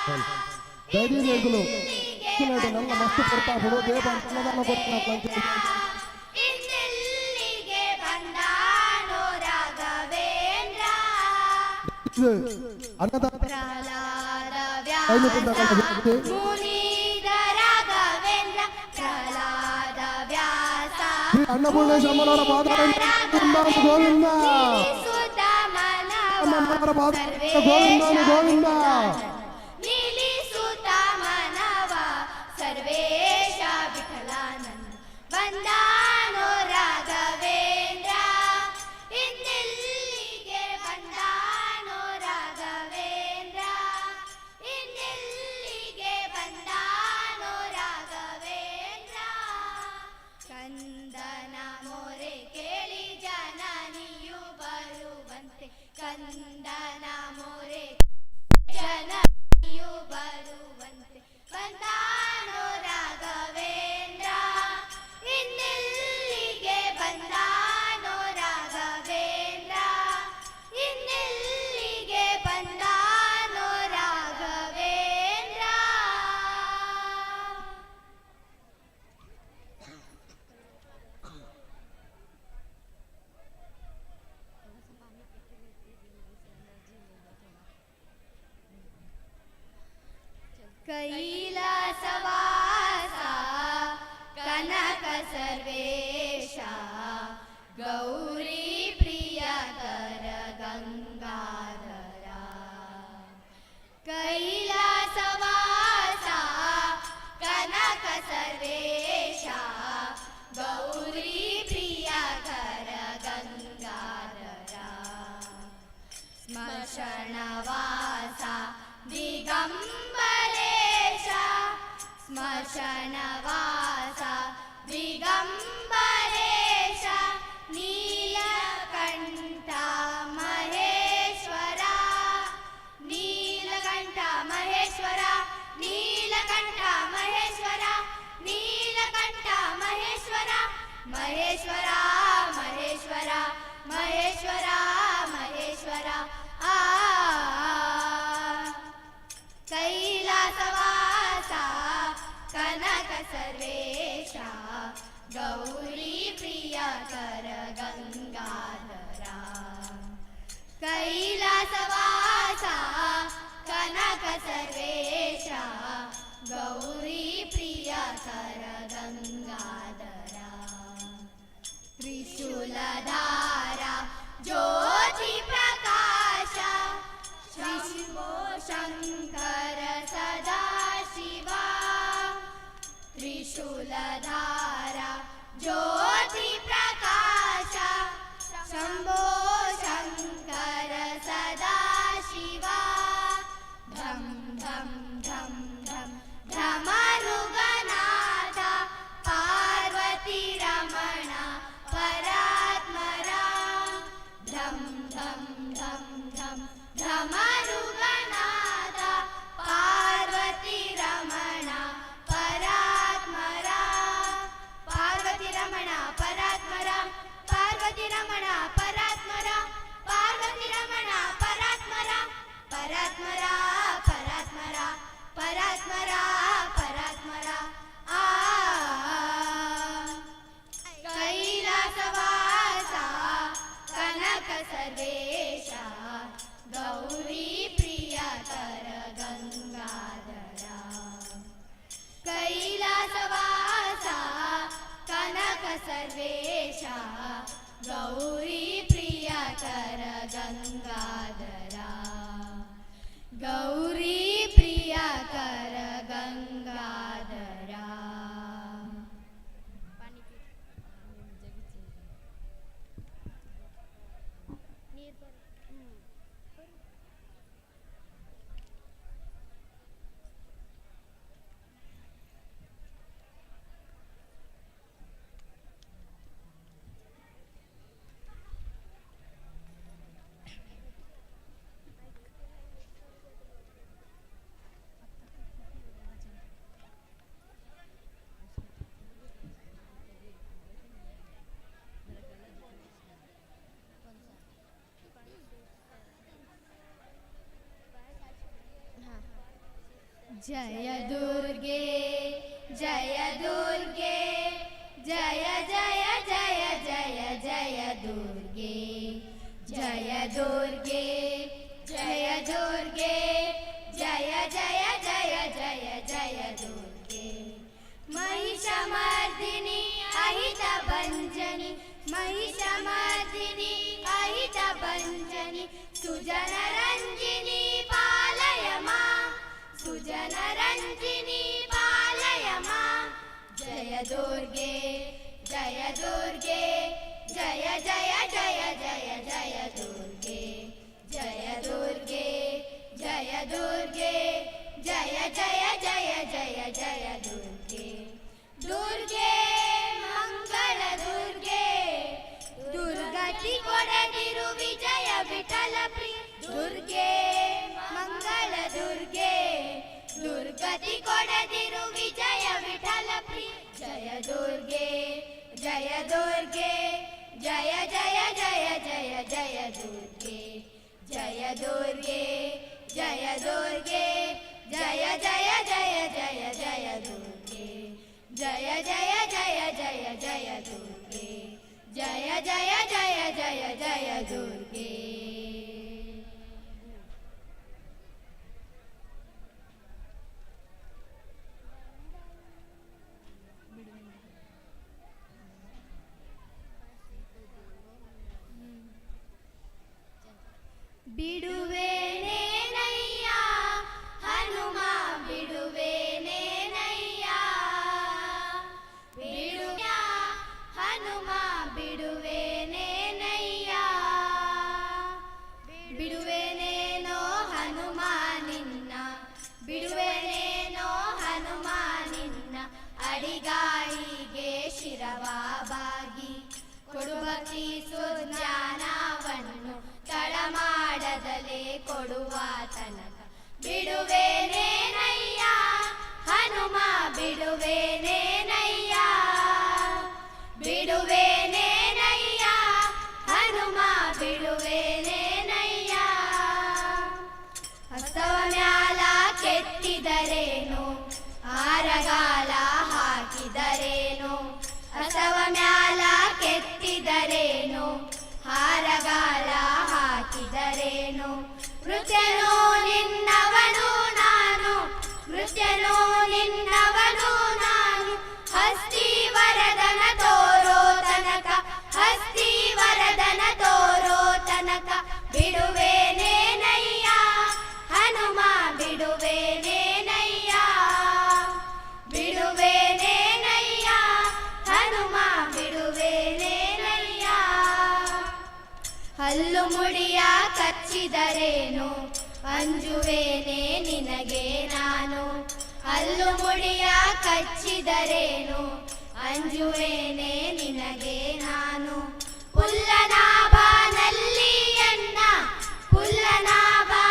ಧೈರ್ಯಗಳು ನನ್ನ ಮಸ್ತು ಕೊಡ್ತಾ ಬಿಡು ದೇವ ಅನ್ನದಾನ ಕೊಡ್ತಾನ ಇನ್ನೆಲ್ಲಿಗೆ ಬಂದಾನೋ ರಾಘವೇಂದ್ರ ಅನ್ನದಾನ ಪ್ರಹ್ಲಾದ ವ್ಯಾಸ ಮುನಿದ ರಾಘವೇಂದ್ರ ಪ್ರಹ್ಲಾದ ವ್ಯಾಸ ಅನ್ನಪೂರ್ಣೇಶ್ವರಮ್ಮನವರ ಪಾದ ಗೋವಿಂದ ಸುತ ಅಮ್ಮನವರ ಮನವ ಪಾದ ಗೋವಿಂದ ಗೋವಿಂದ ನಿಲ್ಲಿಸುತ್ತ ಮನವ ಸರ್ವೇಶ ವಿಠಲಾನಂದ ಬಂದಾನೋ ರಾಘವೇಂದ್ರ ಇನ್ನೆಲ್ಲಿಗೆ ಬಂದಾನೋ ರಾಘವೇಂದ್ರ ಇನ್ನೆಲ್ಲಿಗೆ ಬಂದಾನೋ ರಾಘವೇಂದ್ರ ಕಂದನ ಮೊರೆ ಕೇಳಿ ಜನನಿಯು ಬರುವಂತೆ ಕಂದನ ಮೊರೆ ಜನನಿಯು ಬರುವಂತೆ ಬಂದಾನೋ ರಾಘವೇಂದ್ರ ಇನ್ನೆಲ್ಲಿಗೆ ಬಂದಾನೋ ರಾಘವೇಂದ್ರ ಇನ್ನೆಲ್ಲಿಗೆ ಬಂದಾನೋ ರಾಘವೇಂದ್ರ ಕೈಲಾಸವಾಸ ಕನಕ ಸರ್ವೇಶ ಗೌರಿ ಪ್ರಿಯಕರ ಗಂಗಾಧರ ಕೈಲಾಸವಾಸ ಕನಕ ಸರ್ವೇಶ ಗೌರಿ ಪ್ರಿಯಕರ ಗಂಗಾಧರ ಸ್ಮಶಾನವಾಸ ದಿಗಂಬರೇಶ ಸ್ಮಶಾನವಾಸ ದಿಗಂಬರೇಶ ನೀಲಕಂಠ ಮಹೇಶ್ವರ ನೀಲಕಂಠ ಮಹೇಶ್ವರ ನೀಲಕಂಠ ಮಹೇಶ್ವರ ನೀಲಕಂಠ ಮಹೇಶ್ವರ ಮಹೇಶ್ವರ ಮಹೇಶ್ವರ ಮಹೇಶ್ವರ ಮಹೇಶ್ವರ ಆ ಕೈಲಾಸವಾಸ ಕನಕ ಸರ್ವೇಶ ಗೌರಿ ಪ್ರಿಯಕರ ಗಂಗಾಧರ ಕೈಲಾಸವಾಸ ಕನಕ ಸರ್ವೇಶ ಗೌರಿ ಪ್ರಿಯಕರ ಗಂಗಾಧರ ತ್ರಿಶೂಲಧಾರ ಜ್ಯೋತಿ ಪ್ರಕಾಶ ಶಂಭೋ ಶಂಕರ ಸದಾ ಶಿವ ತ್ರಿಶೂಲಧಾರ ಜ್ಯೋತಿ ಪ್ರಕಾಶ ಶಂಭೋ ಶಂಕರ ಸದಾ ಶಿವ ಧಂ ಧಂ ಧಂ ಧಂ ಧಮರುಗನಾಥ ಪಾರ್ವತಿ ರಮಣ ಪರಾತ್ಮರ ಧಂ ಧಂ ಧಂ ಧಂ ಧಮರುಗನಾಥ ಪಾರ್ವತಿ ರಮಣ ಪರಾತ್ಮರ ಪಾರ್ವತಿ ರಮಣ ಪರಾತ್ಮರ ಪಾರ್ವತಿ ರಮಣ ಪರಾತ್ಮರ ಪಾರ್ವತಿ ರಮಣ ಪರಾತ್ಮರ ಪರಾತ್ಮರ ಪರಾತ್ಮರ ಪರಾತ್ಮರ ಪರಾತ್ಮರ ಆ ಕೈಲಾಸವಾಸ ಕನಕ ಸರ್ವೇಶ ಗೌರಿ ಪ್ರಿಯಕರ ಗಂಗಾಧರ ಕೈಲಾಸವಾಸ ಕನಕ ಸರ್ವೇಶ ಗೌರಿ ಪ್ರಿಯಕರ ಗಂಗಾಧರ ಗೌರಿ ಪ್ರಿಯಕರ ಗಂಗಾಧರ जय दुर्गे जय दुर्गे जय जय जय जय जय दुर्गे जय दुर्गे जय दुर्गे जय जय जय जय जय दुर्गे महिषमर्दिनी अहितभञ्जनी महिषमर्दिनी अहितभञ्जनी सुजनरञ्जिनी पालय मां सुजनरञ्जिनी पालय मां जय दुर्गे जय दुर्गे जय जय जय जय जय दुर्गे जय दुर्गे जय दुर्गे जय जय जय जय जय दुर्गे दुर्गे मंगल दुर्गे दुर्गति कोडदिरु विजय विठल प्रिय दुर्गे मंगल दुर्गे दुर्गति कोडदिरु विजय विठल प्रिय जय दुर्गे जय दुर्गे जय जय जय जय जय दुर्गे जय दुर्गे जय दुर्गे जय जय जय जय जय दुर्गे जय जय जय जय जय दुर्गे जय जय जय जय जय दुर्गे ಬಿಡುವೇನೆ ನಯ್ಯ ಹನುಮ ಬಿಡುವೇನೆ ನಯ್ಯ ಬಿಡುಯ ಹನುಮ ಬಿಡುವೇನೆ ನಯ್ಯ ಬಿಡುವೇನೇನೋ ಹನುಮ ನಿನ್ನ ಬಿಡುವೇನೇನೋ ಹನುಮ ನಿನ್ನ ಅಡಿಗಾಯಿಗೆ ಶಿರವಾಬಾಗಿ ಕೊಡುಭಕ್ತಿ ಸುಜ್ಞಾನವನ್ನು ತಳಮಾಡದಲೇ ಕೊಡುವ ತನಕ ಬಿಡುವೇನೆ ನಯ್ಯ ಹನುಮ ಬಿಡುವೇನೆ ನಯ್ಯ ಬಿಡುವೇನೆ ನಯ್ಯ ಹನುಮ ಬಿಡುವೇನೆ ನಯ್ಯ ಹಸ್ತವ ಮ್ಯಾಲ ಕೆತ್ತಿದರೇನು ಆರಗಾಲ ಹಾಕಿದರೇನು ಹಸ್ತವ ಮ್ಯಾಲ ಕೆತ್ತಿದರೇನು ಹಾರಗಾಲ ಹಾಕಿದರೇನು ನೃತ್ಯನೋ ನಿನ್ನವನು ನಾನು ನೃತ್ಯನೋ ನಿನ್ನವನು ನಾನು ಹಸ್ತಿವರದನ ತೋರೋ ತನಕ ಹಸ್ತಿವರದನ ತೋರೋ ತನಕ ಬಿಡುವೇನೆ ನಯ್ಯ ಹನುಮ ಬಿಡುವೇನೆ ನಯ್ಯ ಬಿಡುವೇನೆ ನಯ್ಯ ಹನುಮ ಬಿಡುವೇನೆ ನಯ್ಯ ಹಲ್ಲು ಮುಡಿಯ ಕಚ್ಚಿದರೇನು ಅಂಜುವೇನೆ ನಿನಗೆ ನಾನು ಹಲ್ಲು ಮುಡಿಯ ಕಚ್ಚಿದರೇನು ಅಂಜುವೇನೆ ನಿನಗೆ ನಾನು ಪುಲ್ಲನಾಭನಲ್ಲಿಯನ್ನ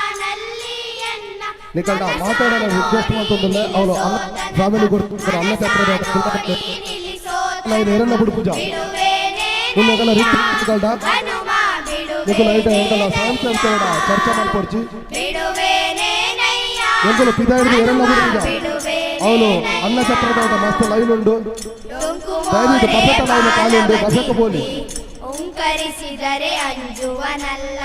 ಪುಲ್ಲನಾಭನಲ್ಲಿಯನ್ನ ನಿಕಟ ಮಾತಾಡೋಣ ರಿಕ್ವೆಸ್ಟ್ ಮಾಡ್ತಂದ್ರೆ ಅವಳು ಫ್ಯಾಮಿಲಿ ಕೊಡ್ತಾರೆ ಅನ್ನ ಚಪ್ರದ ಎರಡನ್ನ ಬಿಡು ಪೂಜಾ ಇನ್ನೆಲ್ಲ ರಿಕ್ವೆಸ್ಟ್ ಕಲ್ಡ నీకు లైట్ ఎంకల సాయంత్రం తేడా చర్చ ಮಾಡ್ಕೊಡ್ಚಿ ಎಂಕಲ ಪಿದಾಯಿಡಿ ಎರಡನ್ನ ಬಿಡು ಅವಳು ಅನ್ನ ಚಪ್ರದ ಮಸ್ತ್ ಲೈನ್ ಉಂಡು ದಯವಿಟ್ಟು ಪಕ್ಕದ ಲೈನ್ ಖಾಲಿ ಉಂಡು ಬಸಕ್ಕೆ ಬೋಲಿ ಓಂಕರಿಸಿದರೆ ಅಂಜುವನಲ್ಲ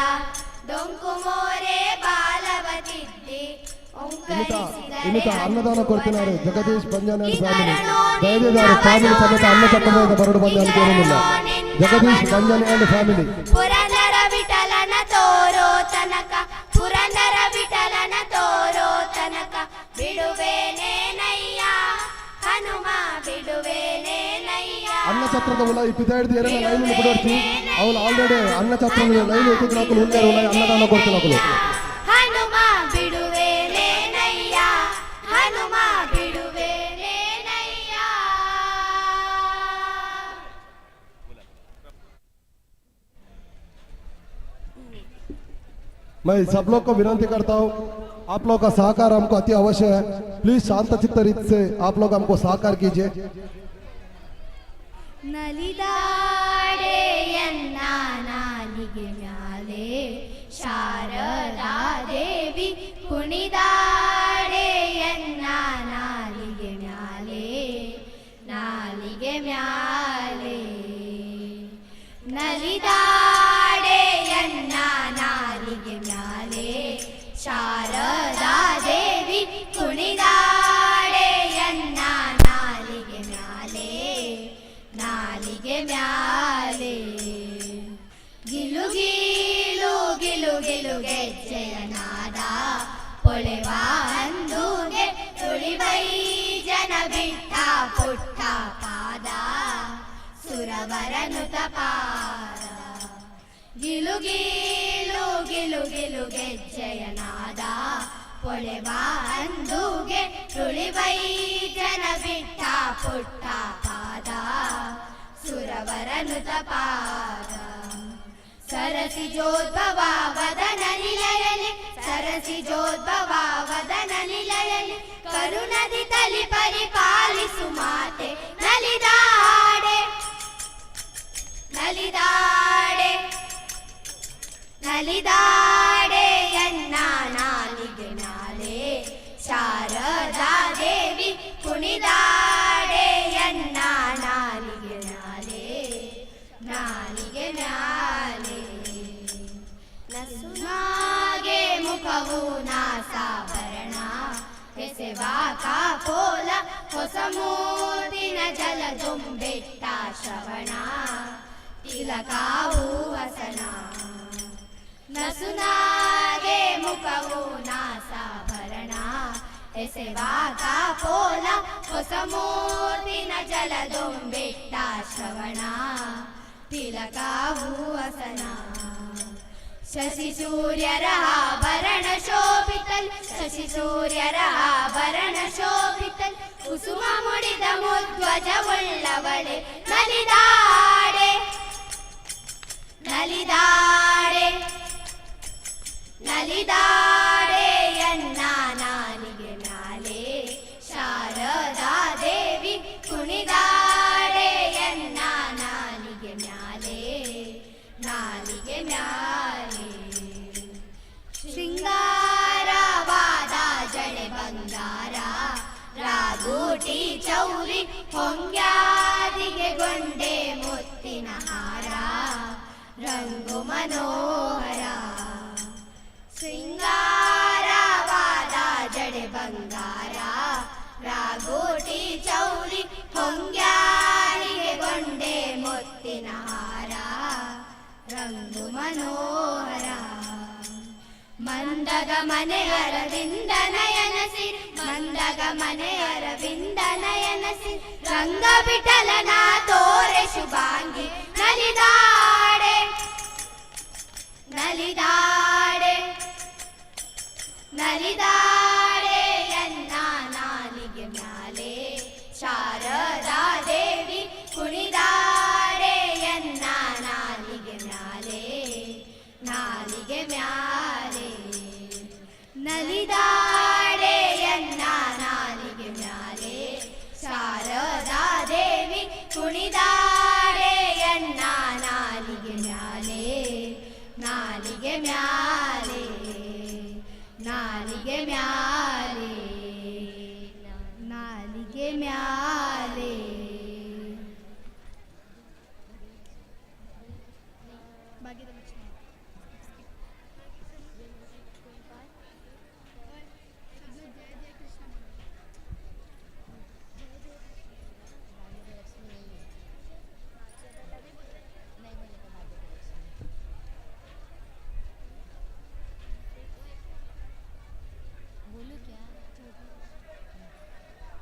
ಡೊಂಕು ಮೋರೆ ಬಾಲವತಿದ್ದೆ ಇನ್ನಿತ ಅನ್ನದಾನ ಕೊಡ್ತಿದ್ದಾರೆ ಜಗದೀಶ್ ಪಂಜಾನಿ ಫ್ಯಾಮಿಲಿ ದಯವಿಟ್ಟು ಫ್ಯಾಮಿಲಿ ಸಮೇತ ಅನ್ನ ಚಪ್ರದ ಬರಡು ಬಂದ ಅಂತ ಏನಿಲ್ಲ ಜಗದೀಶ್ ಪಂಜಾನಿ ಅಂಡ್ ಫ್ಯಾಮಿಲಿ ಪುರಂದರ ವಿಠಲನ ತೋರೋ ತನಕ ಪುರಂದರ ವಿಠಲನ ತೋರೋ ತನಕ ಬಿಡುವೇನೆ ನಯ್ಯ ಹನುಮ ಬಿಡುವೇನೆ ನಯ್ಯ ಅನ್ನ ಚಪ್ರದ ಉಲ ಈ ಪಿದಾಯಿಡಿ ಎರಡನ್ನ ಲೈನ್ ಬಿಡೋರ್ಚಿ ಅವಳು ಆಲ್ರೆಡಿ ಅನ್ನ ಚಪ್ರದ ಲೈನ್ ಇಟ್ಟಿದ್ರು ಹಾಕಲು ಉಂಡೆ ಅನ್ನದಾನ ಕೊಡ್ತೀನಿ ಹಾಕಲು ಹನುಮ ಬಿಡುವೇನೆ ನಯ್ಯ ಹನುಮ ಬಿಡುವೇನೆ ನಯ್ಯ मैं सब लोग को विनती करता हूँ आप लोग का सहकार हमको अति अवश्य है प्लीज शांत चित्त रीत से आप लोग हमको सहकार कीजिए ನಲಿದಾಡೆಯನ್ನ ನಾಲಿಗೆ ಮ್ಯಾಲೆ ಶಾರದಾ ದೇವಿ ಕುಣಿದಾಡೆಯನ್ನ ಹೊಳೆವ ಅಂದುಗೆ ತುಳಿವೈ ಜನ ಬಿಟ್ಟ ಪುಟ್ಟ ಪಾದ ಸುರವರನು ತಪಾದ ಗಿಲು ಗಿಲು ಗಿಲು ಗಿಲು ಗೆಜ್ಜೆಯನಾದ ಹೊಳೆವ ಅಂದುಗೆ ತುಳಿವೈ ಜನ ಬಿಟ್ಟ ಪುಟ್ಟ ಪಾದ ಸುರವರನು ತಪಾದ ಸರಸಿ ಜೋದ್ಭವ ವದನ ನಿಲಯಲಿ ಸರಸಿ ಜೋದ್ಭವ ವದನ ನಿಲಯಲಿ ಕರುಣದಿ ತಲಿ ಪರಿಪಾಲಿಸು ಮಾತೆ ನಲಿದಾಡೆ ನಲಿದಾಡೆ ನಲಿದಾಡೆ ಎನ್ನ ನಾಲಿಗೆ ನಾಲೆ ಶಾರದಾ ದೇವಿ ಕುಣಿದಾಡೆ ಎನ್ನ ನಾಲಿಗೆ ನಾಲೆ ನಾಲಿಗೆ ನಾಲೆ ನಸುನಾಗೆ ಮುಖವು ನಾಸಾಭರಣ ಎಸೆವಾ ಕಾಪೋಲ ಹೊಸ ಮೂದಿನ ಜಲ ತುಂಬೆಟ್ಟ ಶ್ರವಣ ತಿಲಕಾವು ವಸನ ನಸುನಾಗೆ ಮುಖವು ನಾಸಾಭರಣ ಎಸೆವಾ ಕಾಪೋಲ ಹೊಸ ಮೂದಿನ ಜಲ ತುಂಬೆಟ್ಟ ಶ್ರವಣ ತಿಲಕಾವು ವಸನ ಶಶಿ ಸೂರ್ಯರ ಆಭರಣ ಶೋಭಿತಲ್ ಶಶಿ ಸೂರ್ಯರ ಆಭರಣ ಶೋಭಿತಲ್ ಕುಸುಮ ಮುಡಿದ ಮುಧ್ವಜವುಳ್ಳವಳೆ ನಲಿದಾಡೆ ನಲಿದಾಡೆ ನಲಿದಾಡೆ ಎನ್ನ ನಾಲಿಗೆ ನಾಲೆ ಶಾರದಾ ದೇವಿ ಕುಣಿದಾಡೆ ಎನ್ನ ನಾಲಿಗೆ ಮ್ಯಾಲೆ ನಾಲಿಗೆ ಮ್ಯಾಲೆ ಶೃಂಗಾರವಾದ ಜಡೆ ಬಂಗಾರ ರಾಗೂಟಿ ಚೌರಿ ಹೊಂಗ್ಯಾದಿಗೆ ಗೊಂಡೆ ಮುತ್ತಿನ ಹಾರ ರಂಗು ಮನೋಹರ ಶೃಂಗಾರವಾದ ಜಡೆ ಬಂಗಾರ ರಾಗೋಟಿ ಚೌರಿ ಹೊಂಗ್ಯಾರಿಗೆ ಗೊಂಡೆ ಮುತ್ತಿನ ಹಾರ ರಂಗು ಮನೋಹರ ಮಂದಗ ಮನೆ ಅರವಿಂದ ನಯನ ಸಿರಿ ಮಂದಗ ಮನೆ ಅರವಿಂದ ನಯನ ಸಿರಿ ರಂಗ ಬಿಠಲನ ತೋರೆ ಶುಭಾಂಗಿ ನಲಿದಾಡೆ ನಲಿದಾಡೆ ನಲಿದಾಡೆ ಎನ್ನ ನಾಲಿಗೆ ಮ್ಯಾಲೆ ಶಾರದಾ ದೇವಿ ಕುಣಿದಾಡೆ ಎನ್ನ ನಾಲಿಗೆ ಮ್ಯಾಲೆ ನಾಲಿಗೆ ಮ್ಯಾಲೆ ನಲಿದಾಡೆ ಎನ್ನ ನಾಲಿಗೆ ಮ್ಯಾಲೆ ಶಾರದಾ ದೇವಿ ಕುಣಿದಾಡೆ ಎನ್ನ ನಾಲಿಗೆ ಮ್ಯಾಲೆ ನಾಲಿಗೆ ಮ್ಯಾಲೆ ನಾಲಿಗೆ ಮ್ಯಾಲೆ ನಾಲಿಗೆ ಮ್ಯಾಲೆ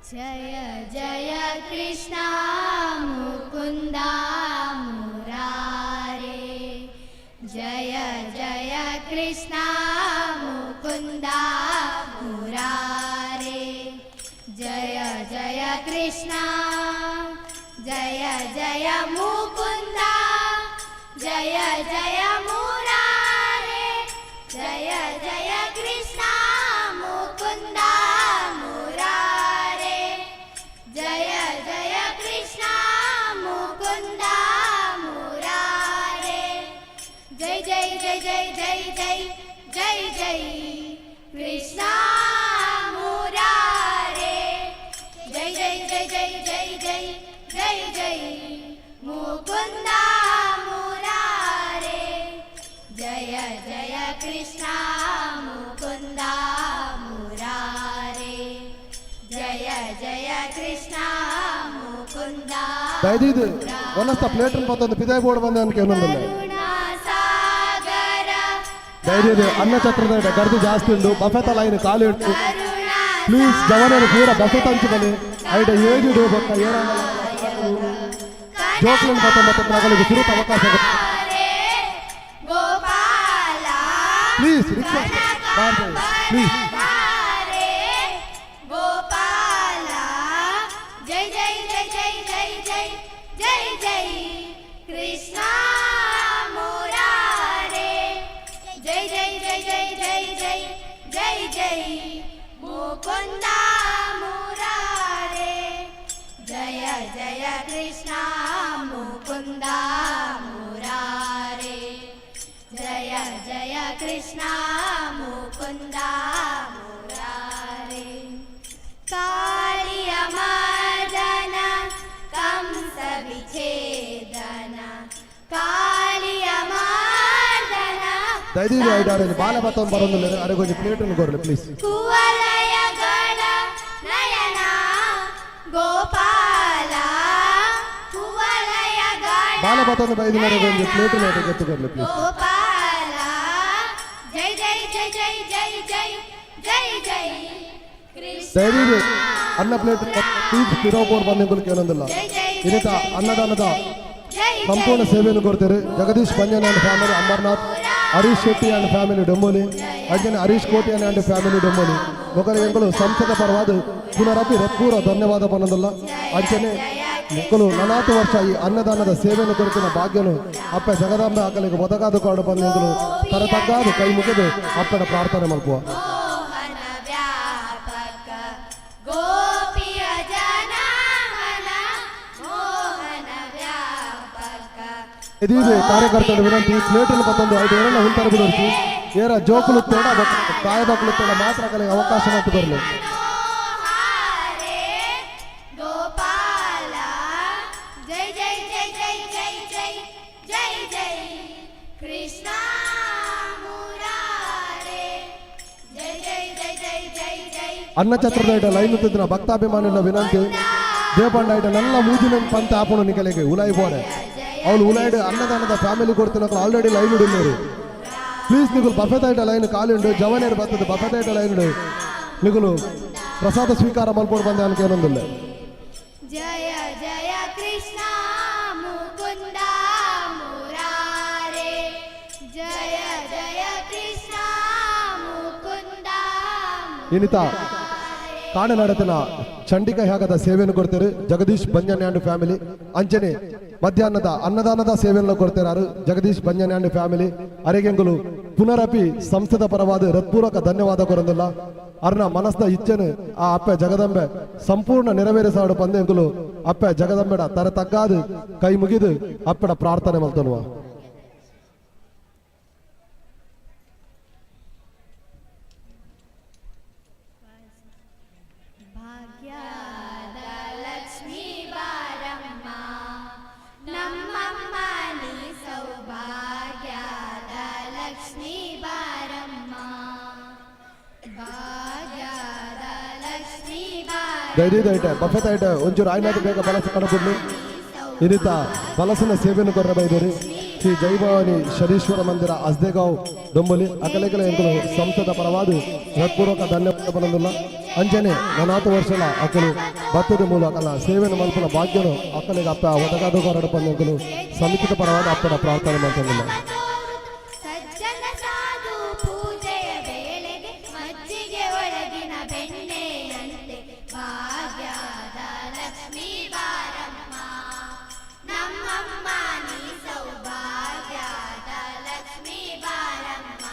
जय जय कृष्ण मुकुंद मुरारे जय जय कृष्ण मुकुंद मुरारे जय जय कृष्ण जय जय मुकुंद जय जय मुरारे जय जय कृष्ण मुकुंद मुरारे जय जय कृष्ण मुकुंद मुरारे जय जय जय जय जय जय जय जय कृष्ण मुरारे जय जय जय जय जय जय जय जय मुकुंद मुरारे जय जय कृष्ण मुकुंद मुरारे जय जय कृष्ण मुकुंद ದಯದಿದ್ದು ಒಂದಷ್ಟು ಪ್ಲೇಟ್ ಬಂದೊಂದು ಪಿದಾಯಿ ಬೋರ್ಡ್ ಬಂದ ಅನ್ಕೆ ಕರುಣಾ ಸಾಗರ ಧೈರ್ಯ ಅನ್ನ ಛತ್ರದ ಗರ್ದು ಜಾಸ್ತಿ ಉಂಟು ಬಫೆತ ಲೈನ್ ಖಾಲಿ ಉಂಟು ಪ್ಲೀಸ್ ಜವನರು ಪೂರ ಬಫೆತ ಹಂಚಿದಲ್ಲಿ ಐಡ ಏಜಿಡು ಬೊಕ್ಕ ಜೋಕ್ಲನ್ ಮತ್ತೆ ಪ್ರಗಳಿಗೆ ಸುರುತ ಅವಕಾಶ ಪ್ಲೀಸ್ ರಿಕ್ವೆಸ್ಟ್ ಪ್ಲೀಸ್ ಗೋಪಾಲ ಜೈ ಜೈ ಜೈ ಜೈ ಜೈ ಜೈ ಜೈ ಜೈ ಕೃಷ್ಣ ಮುರಾರೇ ಜೈ ಜೈ ಜೈ ಜೈ ಜೈ ಜೈ ಜೈ ಜೈ ಮುಕುಂದ ಮುರಾರೇ ಜಯ ಜಯ ಕೃಷ್ಣ ಮುಕುಂದ ಮುರಾರೇ ಜಯ ಜಯ ಕೃಷ್ಣ ಮುಕುಂದ ಮುರಾರೇ ಕಾಳಿಯ ಮರ್ದನ ಕಂಸ ವಿಛೇದನ ಕಾಳಿಯ ಮರ್ದನ ಧೈರ್ಯ ಐದಾರೆ ಬಾಲ ಬತ್ತೊಂದು ಬರೋದಿಲ್ಲ ಅರೆ ಕೊಂಚ ಪ್ಲೇಟನ್ನು ಕೊರಲಿ ಪ್ಲೀಸ್ ಕುವಲಯಗಳ ನಯನ ಗೋಪಾಲ ಕುವಲಯಗಳ ಬಾಲ ಬತ್ತೊಂದು ಬೈದಿನ ಕೊಂಚ ಪ್ಲೇಟನ್ನು ಎತ್ತು ಕೊರಲಿ ಪ್ಲೀಸ್ ಗೋಪಾಲ ಜೈ ಜೈ ಜೈ ಜೈ ಜೈ ಜೈ ಜೈ ಜೈ ಕೃಷ್ಣ ಧೈರ್ಯ ಅನ್ನ ಪ್ಲೇಟ್ ಪ್ಲೀಸ್ ತಿರೋಪೋರ್ ಬಂದು ಕೇಳೋದಿಲ್ಲ ಇದಕ್ಕೆ ಅನ್ನದಾನದ ಸಂಪೂರ್ಣ ಸೇವೆಯನ್ನು ಕೊಡ್ತಾರೆ Jagadish Banjan and family Amarnath Harish Shetty and family Dombivli ಅಂಜನೆ ಹರೀಶ್ ಕೋಟಿ ಅಂಡ್ ಫ್ಯಾಮಿಲಿ ಡೊಂಬೋಲಿ ఒకరు ఎంకలు సంస్థత పర్వాదు పునరపి రత్పూర ధన్యవాದ ಪನ್ನದಲ್ಲ ಅಂಚನೆ ಮಕ್ಕಳು 40 ವರ್ಷ ಈ ಅನ್ನದಾನದ ಸೇವೆಯನ್ನು ಕೊಡುತ್ತಿನ ಭಾಗ್ಯನು ಅಪ್ಪ ಜಗದಾಂಬೆ ಆಕಲಿಗೆ ಒದಗಾದು ಕಾಡು ಬಂದೆಂಗಳು ತರತಗ್ಗಾದು ಕೈ ಮುಗಿದು ಅಪ್ಪನ ಪ್ರಾರ್ಥನೆ ಮಲ್ಪುವ ಇದೀವಿ ಕಾರ್ಯಕರ್ತರ ವಿನಂತಿ ಪ್ಲೇಟನ್ನು ಪತ್ತೊಂದು 5 ಏರನ್ನ ಹುಂತಾರೆ ಬಿಡೋರ್ಸಿ ಏರ ಜೋಕುಲು ತೇಡ ಕಾಯದಕ್ಕಲು ತೇಡ ಮಾತ್ರ ಕಲಿಗೆ ಅವಕಾಶ ಮತ್ತು ಬರಲಿ ಗೋಪಾಲ ಜೈ ಜೈ ಜೈ ಜೈ ಜೈ ಜೈ ಜೈ ಜೈ ಕೃಷ್ಣ ಮುರಾರೇ ಜೈ ಜೈ ಜೈ ಜೈ ಜೈ ಜೈ ಅನ್ನಛತ್ರದ ಇಟ ಲೈನ್ ತಿದ್ದಿನ ಭಕ್ತಾಭಿಮಾನಿಗಳ ವಿನಂತಿ ದೇವಪಂಡ ಇಟ ನಲ್ಲ ಮೂಜಿನ ಪಂತ ಆಪಣ ನಿಕಲೆಗೆ ಉಲಾಯಿ ಬೋಡೆ ಅವಳು ಉಲಾಯ್ಡು ಅನ್ನದಾನದ ಫ್ಯಾಮಿಲಿ ಕೊಡ್ತಿನ ಆಲ್ರೆಡಿ ಲೈನ್ ಇಡಿಲ್ಲರು ಪ್ಲೀಸ್ ನಿಗುಲು ಬಫೆತ ಇಟ ಲೈನ್ ಕಾಲಿಂಡು ಜವನೇರು ಬರ್ತದೆ ಬಫೆತ ಇಟ ಲೈನ್ ನಿಗುಲು ಪ್ರಸಾದ ಸ್ವೀಕಾರ ಮಲ್ಪೋಡು ಬಂದೆ ಅನ್ಕೆ ಏನೊಂದಿಲ್ಲ ಜಯ ಜಯ ಕೃಷ್ಣ ಮುಕುಂದ ಮುರಾರೇ ಜಯ ಜಯ ಕೃಷ್ಣ ಮುಕುಂದ ಇನ್ನಿತ ಕಾಣೆ ನಡೆತಿನ ಚಂಡಿಕ ಯಾಗದ ಸೇವೆಯನ್ನು ಕೊಡ್ತಾರೆ ಜಗದೀಶ್ ಬಂಜನ್ ಆ್ಯಂಡ್ ಫ್ಯಾಮಿಲಿ ಅಂಚನೆ ಮಧ್ಯಾಹ್ನದ ಅನ್ನದಾನದ ಸೇವೆಯನ್ನು ಕೊಡ್ತಾರೆ ಜಗದೀಶ್ ಬಂಜನ್ ಆ್ಯಂಡ್ ಫ್ಯಾಮಿಲಿ ಅರೆಗೆಂಗುಲು ಪುನರಪಿ ಸಂಸ್ಥದ ಪರವಾದ ಹೃತ್ಪೂರ್ವಕ ಧನ್ಯವಾದ ಕೊರಂದಿಲ್ಲ ಅರ್ನ ಮನಸ್ನ ಇಚ್ಛೆನು ಆ ಅಪ್ಪೆ ಜಗದಂಬೆ ಸಂಪೂರ್ಣ ನೆರವೇರಿಸಾಡು ಪಂದೆಂಗುಲು ಅಪ್ಪೆ ಜಗದಂಬೆಡ ತರ ತಗ್ಗಾದು ಕೈ ಮುಗಿದು ಅಪ್ಪೆಡ ಪ್ರಾರ್ಥನೆ ಮಲ್ತನುವ ಭಾಗ್ಯದ ಲಕ್ಷ್ಮೀ ಬಾರಮ್ಮ ನಮ್ಮಮ್ಮ ನೀ ಸೌಭಾಗ್ಯದ ಲಕ್ಷ್ಮೀ ಬಾರಮ್ಮ ಭಾಗ್ಯದ ಲಕ್ಷ್ಮೀ ಧೈರ್ಯದ ಐಟೆ ಬಫೆತ ಐಟೆ ಒಂಚೂರು ಆಯ್ನಾದ ಬೇಗ ಬಲಸ ಕಣಬಿಡ್ಲಿ ಇನ್ನಿತ ಬಲಸಿನ ಸೇವೆಯನ್ನು ಕೊರ್ರ ಬೈದರಿ ಶ್ರೀ ಜೈಭವಾನಿ ಶರೀಶ್ವರ ಮಂದಿರ ಅಸ್ದೇಗಾಂವ್ ಡೊಂಬಲಿ ಅಕಲೆಕಲೆ ಎಂಕಲು ಸಂಸ್ಥದ ಪರವಾದ ಹೃತ್ಪೂರ್ವಕ ಧನ್ಯವಾದ ಬಂದಿಲ್ಲ ಅಂಚನೆ 40 ವರ್ಷಲ ಅಕ್ಕಲು ಭತ್ತದ ಮೂಲಕ ಸೇವೆಯನ್ನು ಮಲ್ಪನ ಭಾಗ್ಯನು ಅಕ್ಕಲಿಗೆ ಅಪ್ಪ ಒದಗಾದು ಹೊರಡು ಬಂದೆಂಕಲು ಸಮಿತಿದ ಪರವಾದ ಅಪ್ಪನ ಪ್ರಾರ್ಥನೆ ಮಾಡ್ತಿಲ್ಲ ಸಜ್ಜನ ಸಾಧು ಪೂಜೆಯ ವೇಳೆಗೆ ಮಜ್ಜಿಗೆ ಒಳಗಿನ ಬೆಣ್ಣೆಯಂತೆ ಭಾಗ್ಯದ ಲಕ್ಷ್ಮೀ ಬಾರಮ್ಮ ನಮ್ಮಮ್ಮ ನೀ ಸೌಭಾಗ್ಯದ ಲಕ್ಷ್ಮೀ ಬಾರಮ್ಮ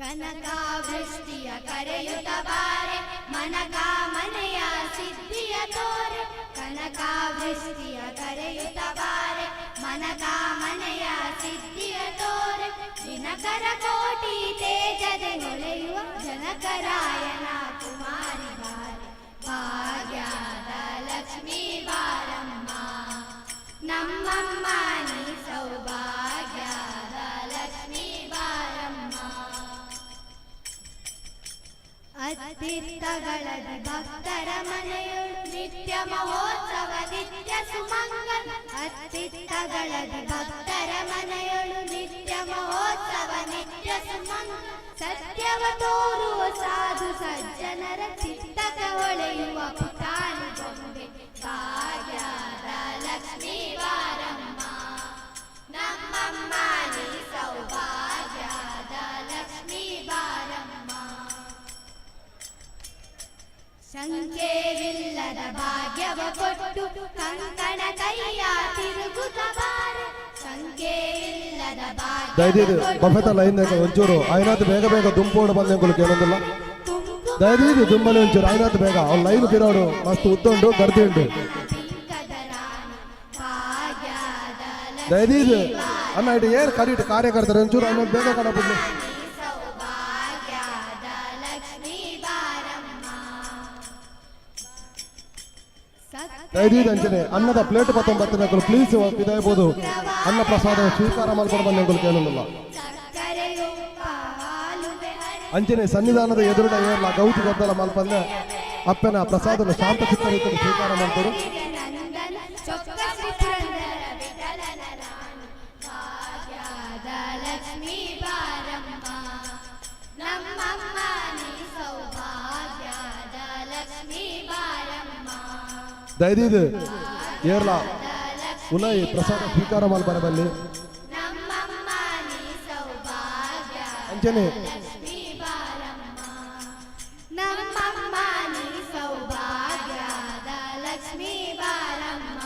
ಕನಕಾವೃಷ್ಟಿಯ ಕರೆಯುತ್ತ ಬಾರೆ ಮನಕಾಮನೆಯ ಸಿದ್ಧಿಯ ತೋರೆ ಕನಕಾವೃಷ್ಟಿಯ ಕರೆಯುತ್ತ ಬಾರೆ ಮನಕಾಮನೆಯ ಸಿದ್ಧಿಯ ತೋರೆ ದಿನಕರ ಕೋಟಿ ತೇಜದೆ ಹೊಳೆಯುವ ಜನಕರಾಯನ ಕುಮಾರಿ ಬಾರೆ ಭಾಗ್ಯದ ಲಕ್ಷ್ಮೀ ಬಾರಮ್ಮ ನಮ್ಮಮ್ಮ ನೀ ಸೌಭಾಗ್ಯದ ಲಕ್ಷ್ಮೀ ಬಾರಮ್ಮ ಅತ್ತಿತ್ತಗಳದಿ ಭಕ್ತರ ಮನೆಯೊಳು ನಿತ್ಯ ಮಹೋತ್ಸವ ನಿತ್ಯ ಸುಮಂಗಲ ಅತ್ತಿತ್ತಗಳದಿ ಭಕ್ತರ ಮನೆಯೊಳು ನಿತ್ಯ ಮಹೋತ್ಸವ ನಿತ್ಯ ಸುಮಂಗ ಸತ್ಯವ ತೋರುವ ಸಾಧು ಸಜ್ಜನರ ಚಿತ್ತಕ ಹೊಳೆಯುವ ಪುಟಾಣಿ ಬೊಂಬೆ ಭಾಗ್ಯದ ಲಕ್ಷ್ಮೀ ಬಾರಮ್ಮ ನಮ್ಮಮ್ಮ ನೀ ಸೌಭಾಗ್ಯದ ಲಕ್ಷ್ಮೀ ಬಾರಮ್ಮ ಸಂಖ್ಯೆವಿಲ್ಲದ ಭಾಗ್ಯವ ಕೊಟ್ಟು ಕಂಕಣ ಕೈಯ ತಿರುಗುತ್ತ ಬಾರ ಸಂಖ್ಯೆಯಿಲ್ಲದ ದಯದೀದು ಬಫೆತ ಲೈನ್ ಒಂಚೂರು ಆಯ್ನಾತ್ ಬೇಗ ಬೇಗ ದುಂಪೋಡು ಬಂದಂಗುಲು ಕೇಳೋದಿಲ್ಲ ದಯದೀದು ದುಂಬಲಿ ಒಂಚೂರು ಆಯ್ನಾತ್ ಬೇಗ ಅವ್ನು ಲೈನ್ ಕಿರೋಡು ಮಸ್ತ್ ಉತ್ತುಂಡು ಗರ್ದಿಂಡು ದಯದೀದು ಅನ್ನ ಇಟ್ಟು ಏನ್ ಕಡಿಟ್ಟು ಕಾರ್ಯಕರ್ತರು ಒಂಚೂರು ಆಯ್ನಾತ್ ಬೇಗ ಕಡಬಿಡ್ಲಿ ದಯದೀದು ಅಂಚನೆ ಅನ್ನದ ಪ್ಲೇಟ್ ಬತ್ತೊಂಬತ್ತನಗಳು ಪ್ಲೀಸ್ ಇದಾಗ್ಬೋದು ಅನ್ನ ಪ್ರಸಾದ ಸ್ವೀಕಾರ ಮಾಡ್ಕೊಂಡು ಬಂದಂಗುಲು ಕೇಳೋದಿಲ್ಲ ಅಂಚನೆ ಸನ್ನಿಧಾನದ ಎದುರುಡ ಏರ್ಲ ಗೌತಿ ಗದ್ದಲ ಮಲ್ಪಂದ ಅಪ್ಪನ ಪ್ರಸಾದನ ಶಾಂತ ಚಿತ್ತರಿತ ಸ್ವೀಕಾರ ಮಾಡ್ತಾರೆ ದಯದೀದು ಏರ್ಲ ಉನಾಯಿ ಪ್ರಸಾದ ಸ್ವೀಕಾರ ಮಾಡ್ಬಾರ ಬಲ್ಲಿ ಅಂಚನೆ ನಮ್ಮಮ್ಮ ನೀ ಸೌಭಾಗ್ಯದ ಲಕ್ಷ್ಮೀ ಬಾರಮ್ಮ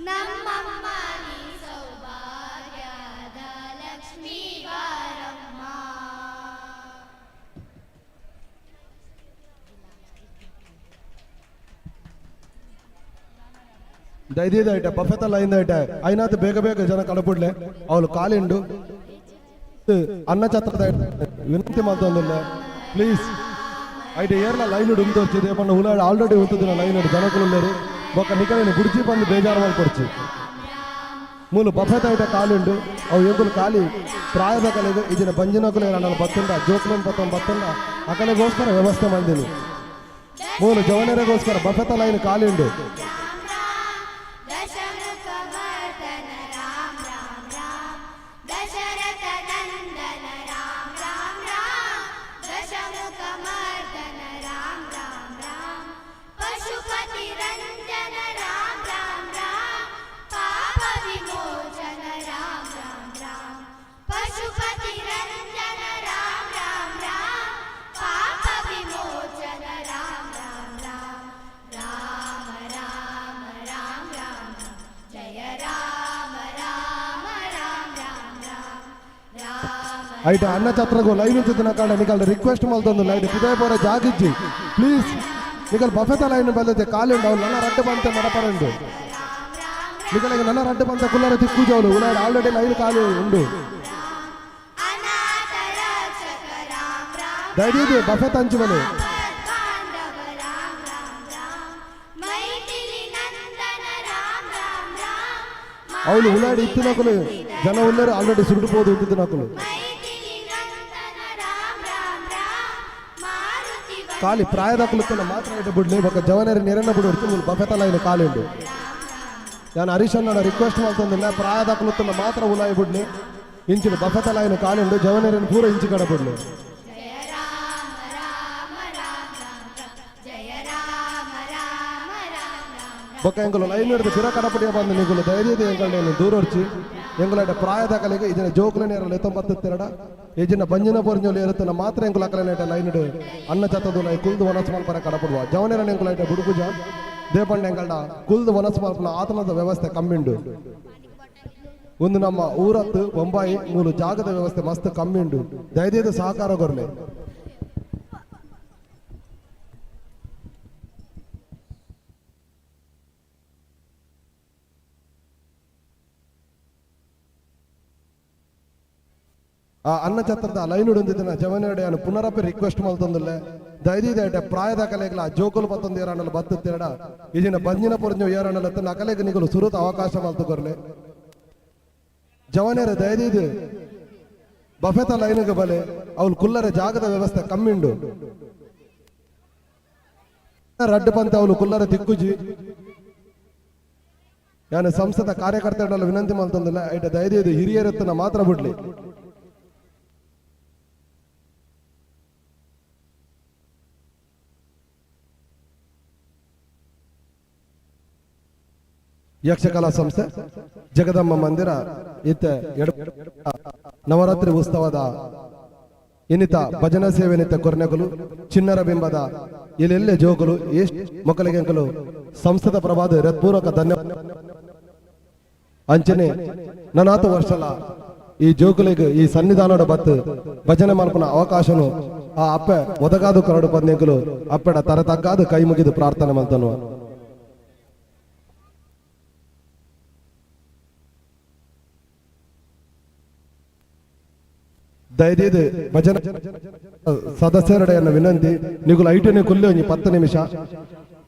ನಮ್ಮಮ್ಮ ನೀ ಸೌಭಾಗ್ಯದ ಲಕ್ಷ್ಮೀ ಬಾರಮ್ಮ ದಯದೀದು ಐಟ ಬಫೆತ ಲೈನ್ ಐಟ ಐನಾತ್ ಬೇಗ ಬೇಗ ಜನ ಕಡಪುಡ್ಲೆ ಅವಳು ಕಾಲಿಂಡು ಅನ್ನ ಛತ್ರದ ವಿನಂತಿ ಮಾಡ್ತಂದಿಲ್ಲ ಪ್ಲೀಸ್ ಐಟೆ ಏರ್ಲ ಲೈನ್ ಉಂಟು ತೋರಿಸಿದೆ ಪಂಡ ಉಲಾಡ ಆಲ್ರೆಡಿ ಉಂಟದಿನ ಲೈನ್ ಉಂಟು ಜನಕುಲ್ಲರು ಬೊಕ್ಕ ನಿಕಲೇನು ಗುಡ್ಜಿ ಬಂದು ಬೇಜಾರು ಮಾಡ್ಕೊಡ್ಚಿ ಮೂಲು ಬಫೆತ ಐಟ ಕಾಲುಂಡು ಅವು ಎಂಕುಲು ಖಾಲಿ ಪ್ರಾಯದ ಕಲೆಗೆ ಇದನ್ನ ಬಂಜಿನಕುಲು ನಾನು ಬತ್ತುಂಡ ಜೋಕ್ಲನ್ ಬತ್ತೊಂಡ ಅಕಲೆಗೋಸ್ಕರ ವ್ಯವಸ್ಥೆ ಮಾಡಿದ್ದೀನಿ ಮೂಲು ಜವನರಿಗೋಸ್ಕರ ಬಫೆತ ಲೈನ್ ಕಾಲಿಂಡು ಐಟ ಅನ್ನ ಛತ್ರಗೂ ಲೈನ್ ಇರ್ತಿದ್ದ ಕಾರಣ ನಿಕಲ್ ರಿಕ್ವೆಸ್ಟ್ ಮಾಡ್ತಂದು ಲೈನ್ ಹೃದಯಪೂರ ಜಾಗಿಜ್ಜಿ ಪ್ಲೀಸ್ ನಿಕಲ್ ಬಫೆತ ಲೈನ್ ಬಂದೈತೆ ಕಾಲಿಂಡು ಅವ್ರು ನನ್ನ ರಡ್ಡು ಬಂತೆ ಮಡಪರಂಡು ನಿಕಲಿಗೆ ನನ್ನ ರಡ್ಡು ಬಂತ ಕುಲ್ಲರ ತಿಕ್ಕೂಜವಳು ಉಲಾಡ ಆಲ್ರೆಡಿ ಲೈನ್ ಕಾಲು ಉಂಡು ದಯದೀದು ಬಫೆತ ಹಂಚುವಲೆ ಅವಳು ಉಲಾಡಿ ಇತ್ತಿನಕಲು ಜನ ಉಳ್ಳರು ಆಲ್ರೆಡಿ ಸುರುಡುಬೋದು ಇದ್ದಿನಕಲು ಖಾಲಿ ಪ್ರಾಯದ ಕುಲಕ್ಕನ ಮಾತ್ರ ಇಟ್ಟು ಬಿಡ್ಲಿ ಬೊಕ್ಕ ಜವನರಿ ನೆರನ ಬಿಡು ಬಫೆತ ಲೈನ್ ಕಾಲಿಂಡು ನಾನು ಹರೀಶ್ ಅಣ್ಣ ರಿಕ್ವೆಸ್ಟ್ ಮಾಡ್ತಂದಿಲ್ಲ ಪ್ರಾಯದ ಕುಲಕ್ಕನ ಮಾತ್ರ ಉಲಾಯಿ ಬಿಡ್ಲಿ ಇಂಚಿನ ಬಫೆತ ಲೈನ್ ಕಾಲಿಂಡು ಜವನರಿನ ಪೂರ ಇಂಚಿ ಕಡೆ ಬಿಡ್ಲಿ ಬೊಕ್ಕ ಎಂಗಳು ಲೈನ್ ಹಿಡಿದು ಬಿರ ಕಡಪಡಿಯ ಬಂದು ನಿಗುಲು ಧೈರ್ಯದ ಎಂಗಳೇನು ದೂರೊರ್ಚಿ ಎಂಗಳಡ ಪ್ರಾಯದ ಕಲೆಗೆ ಇದನ್ನ ಜೋಕ್ಲನೆ ಇರಲ್ಲ ಎತ್ತೊಂಬತ್ತೆರಡ ಏಜಿನ ಬಂಜಿನ ಪೊರ್ಜೋಲಿ ಇರುತ್ತನ ಮಾತ್ರ ಎಂಗುಲ ಅಕಲನೇಟ ಲೈನ್ ಇಡು ಅನ್ನ ಚತ್ತದು ಲೈ ಕುಲ್ದು ವನಸ್ ಮಲ್ಪರ ಕಡಪಡುವ ಜವನೇರನ ಎಂಗುಲೈಟ ಬುಡುಗುಜ ದೇಪಂಡ ಎಂಗಳಡ ಕುಲ್ದು ವನಸ್ ಮಲ್ಪನ ಆತನದ ವ್ಯವಸ್ಥೆ ಕಮ್ಮಿಂಡು ಒಂದು ನಮ್ಮ ಊರತ್ತು ಬೊಂಬಾಯಿ ಮೂಲು ಜಾಗದ ವ್ಯವಸ್ಥೆ ಮಸ್ತ್ ಕಮ್ಮಿಂಡು ಧೈರ್ಯದ ಸಹಕಾರ ಕೊರ್ಲೆ ಆ ಅನ್ನ ಛತ್ರದ ಲೈನ್ ಉಡಿದಿನ ಜವನಡೆಯನ್ನು ಪುನರಪಿ ರಿಕ್ವೆಸ್ಟ್ ಮಾಡ್ತಂದಿಲ್ಲ ಧೈರ್ಯದ ಪ್ರಾಯದ ಕಲೆಗಳ ಜೋಕುಲು ಮತ್ತೊಂದು ಏರಣ್ಣಲು ಬತ್ತುತ್ತೇಡ ಇದನ್ನ ಬಂಜಿನ ಪುರ್ಜು ಏರಣ್ಣಲು ತನ್ನ ಕಲೆಗೆ ನಿಗಲು ಸುರುತ ಅವಕಾಶ ಮಾಡ್ತುಕೊರ್ಲೆ ಜವನೇರ ಧೈರ್ಯದ ಬಫೆತ ಲೈನ್ಗೆ ಬಲೆ ಅವಳು ಕುಲ್ಲರ ಜಾಗದ ವ್ಯವಸ್ಥೆ ಕಮ್ಮಿಂಡು ರಡ್ಡು ಪಂತ ಅವಳು ಕುಲ್ಲರ ದಿಕ್ಕುಜಿ ನಾನು ಸಂಸದ ಕಾರ್ಯಕರ್ತರನ್ನೆಲ್ಲ ವಿನಂತಿ ಮಾಡ್ತಂದಿಲ್ಲ ಐಟ ಧೈರ್ಯದ ಹಿರಿಯರತ್ತನ ಮಾತ್ರ ಬಿಡ್ಲಿ ಯಕ್ಷಕಲಾ ಸಂಸ್ಥೆ ಜಗದಮ್ಮ ಮಂದಿರ ಇತ್ತ ನವರಾತ್ರಿ ಉತ್ಸವದ ಇನ್ನಿತ ಭಜನಾ ಸೇವೆ ನಿತ್ತ ಕೊರ್ನೆಗಲು ಚಿನ್ನರ ಬಿಂಬದ ಇಲ್ಲೆಲ್ಲೇ ಜೋಗಲು ಎಷ್ಟು ಮಕ್ಕಳಿಗೆಂಕಲು ಸಂಸ್ಥದ ಪ್ರಭಾದ ಹೃತ್ಪೂರ್ವಕ ಧನ್ಯವಾದ ಅಂಚನೆ ನನಾತ ವರ್ಷಲ ಈ ಜೋಗುಲಿಗೆ ಈ ಸನ್ನಿಧಾನದ ಬತ್ತು ಭಜನೆ ಮಲ್ಪನ ಅವಕಾಶನು ಆ ಅಪ್ಪೆ ಒದಗಾದು ಕರಡು ಪದ್ನೆಗಲು ಅಪ್ಪೆಡ ತರತಗ್ಗಾದು ಕೈ ಮುಗಿದು ಪ್ರಾರ್ಥನೆ ಮಲ್ತನು ದಯದಿದ್ದು ಭಜನ ಸದಸ್ಯರಡೆಯನ್ನ ವಿನಂತಿ ನಿಗುಲು ಐಟನೆ ಕುಲ್ಲೆ ಒಂಜಿ 10 ನಿಮಿಷ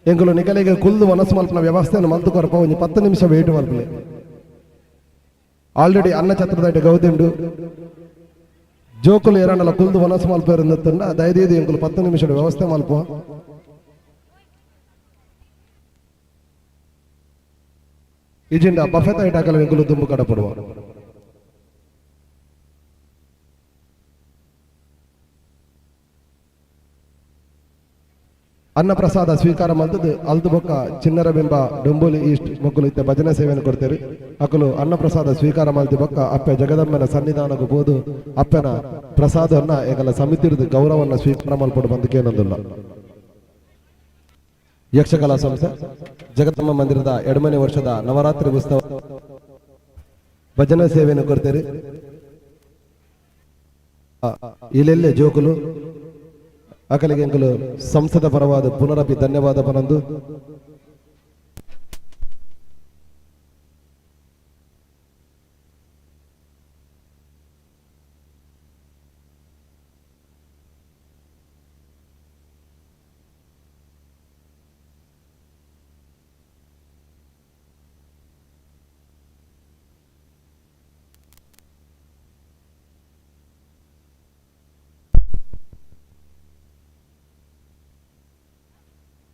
ಎಂಗುಲು ನಿಗಲಿಗೆ ಕುಲ್ದು ಮನಸ್ಸು ಮಲ್ಪನ ವ್ಯವಸ್ಥೆಯನ್ನು ಮಲ್ತು ಕೊರಪ ಒಂಜಿ 10 ನಿಮಿಷ ವೇಟ್ ಮಲ್ಪಲೆ ಆಲ್ರೆಡಿ ಅನ್ನ ಛತ್ರದ ಗೌದಿಂಡು ಜೋಕುಲು ಎರಡಲ್ಲ ಕುಲ್ದು ಮನಸ್ಸು ಮಲ್ಪೇರುಂದ ದಯದಿದ್ದು ಎಂಗುಲು 10 ನಿಮಿಷದ ವ್ಯವಸ್ಥೆ ಮಲ್ಪ ಇಜಿಂದ ಬಫೆತ್ ಐಟಾಕಲು ಎಂಗುಲು ದುಂಬು ಕಡಪಡುವ ಅನ್ನ ಪ್ರಸಾದ ಸ್ವೀಕಾರ ಮಾಡ್ತದ್ದು ಅಲ್ದು ಬೊಕ್ಕ ಚಿನ್ನರ ಬಿಂಬ ಡೊಂಬೋಲಿ ಈಸ್ಟ್ ಮಕ್ಕಳು ಇತ್ತ ಭಜನೆ ಸೇವೆಯನ್ನು ಕೊಡ್ತೇವೆ ಅಕ್ಕಲು ಅನ್ನ ಪ್ರಸಾದ ಸ್ವೀಕಾರ ಮಾಡ್ತಿ ಬೊಕ್ಕ ಅಪ್ಪೆ ಜಗದಮ್ಮನ ಸನ್ನಿಧಾನಕ್ಕೆ ಬೋದು ಅಪ್ಪನ ಪ್ರಸಾದವನ್ನ ಈಗಲ ಸಮಿತಿರದ ಗೌರವನ್ನ ಸ್ವೀಕಾರ ಮಾಡ್ಕೊಂಡು ಬಂದಕ್ಕೇನೊಂದಿಲ್ಲ ಯಕ್ಷಕಲಾ ಸಂಸ್ಥೆ ಜಗದಮ್ಮ ಮಂದಿರದ 2ನೇ ವರ್ಷದ ನವರಾತ್ರಿ ಉತ್ಸವ ಭಜನೆ ಸೇವೆಯನ್ನು ಕೊಡ್ತೇವೆ ಇಲ್ಲೆಲ್ಲೇ ಜೋಕುಲು ಅಕಲಿಗೆ ಎಂಕಲು ಸಂಸದ ಪರವಾದ ಪುನರಪಿ ಧನ್ಯವಾದ ಪನಂದು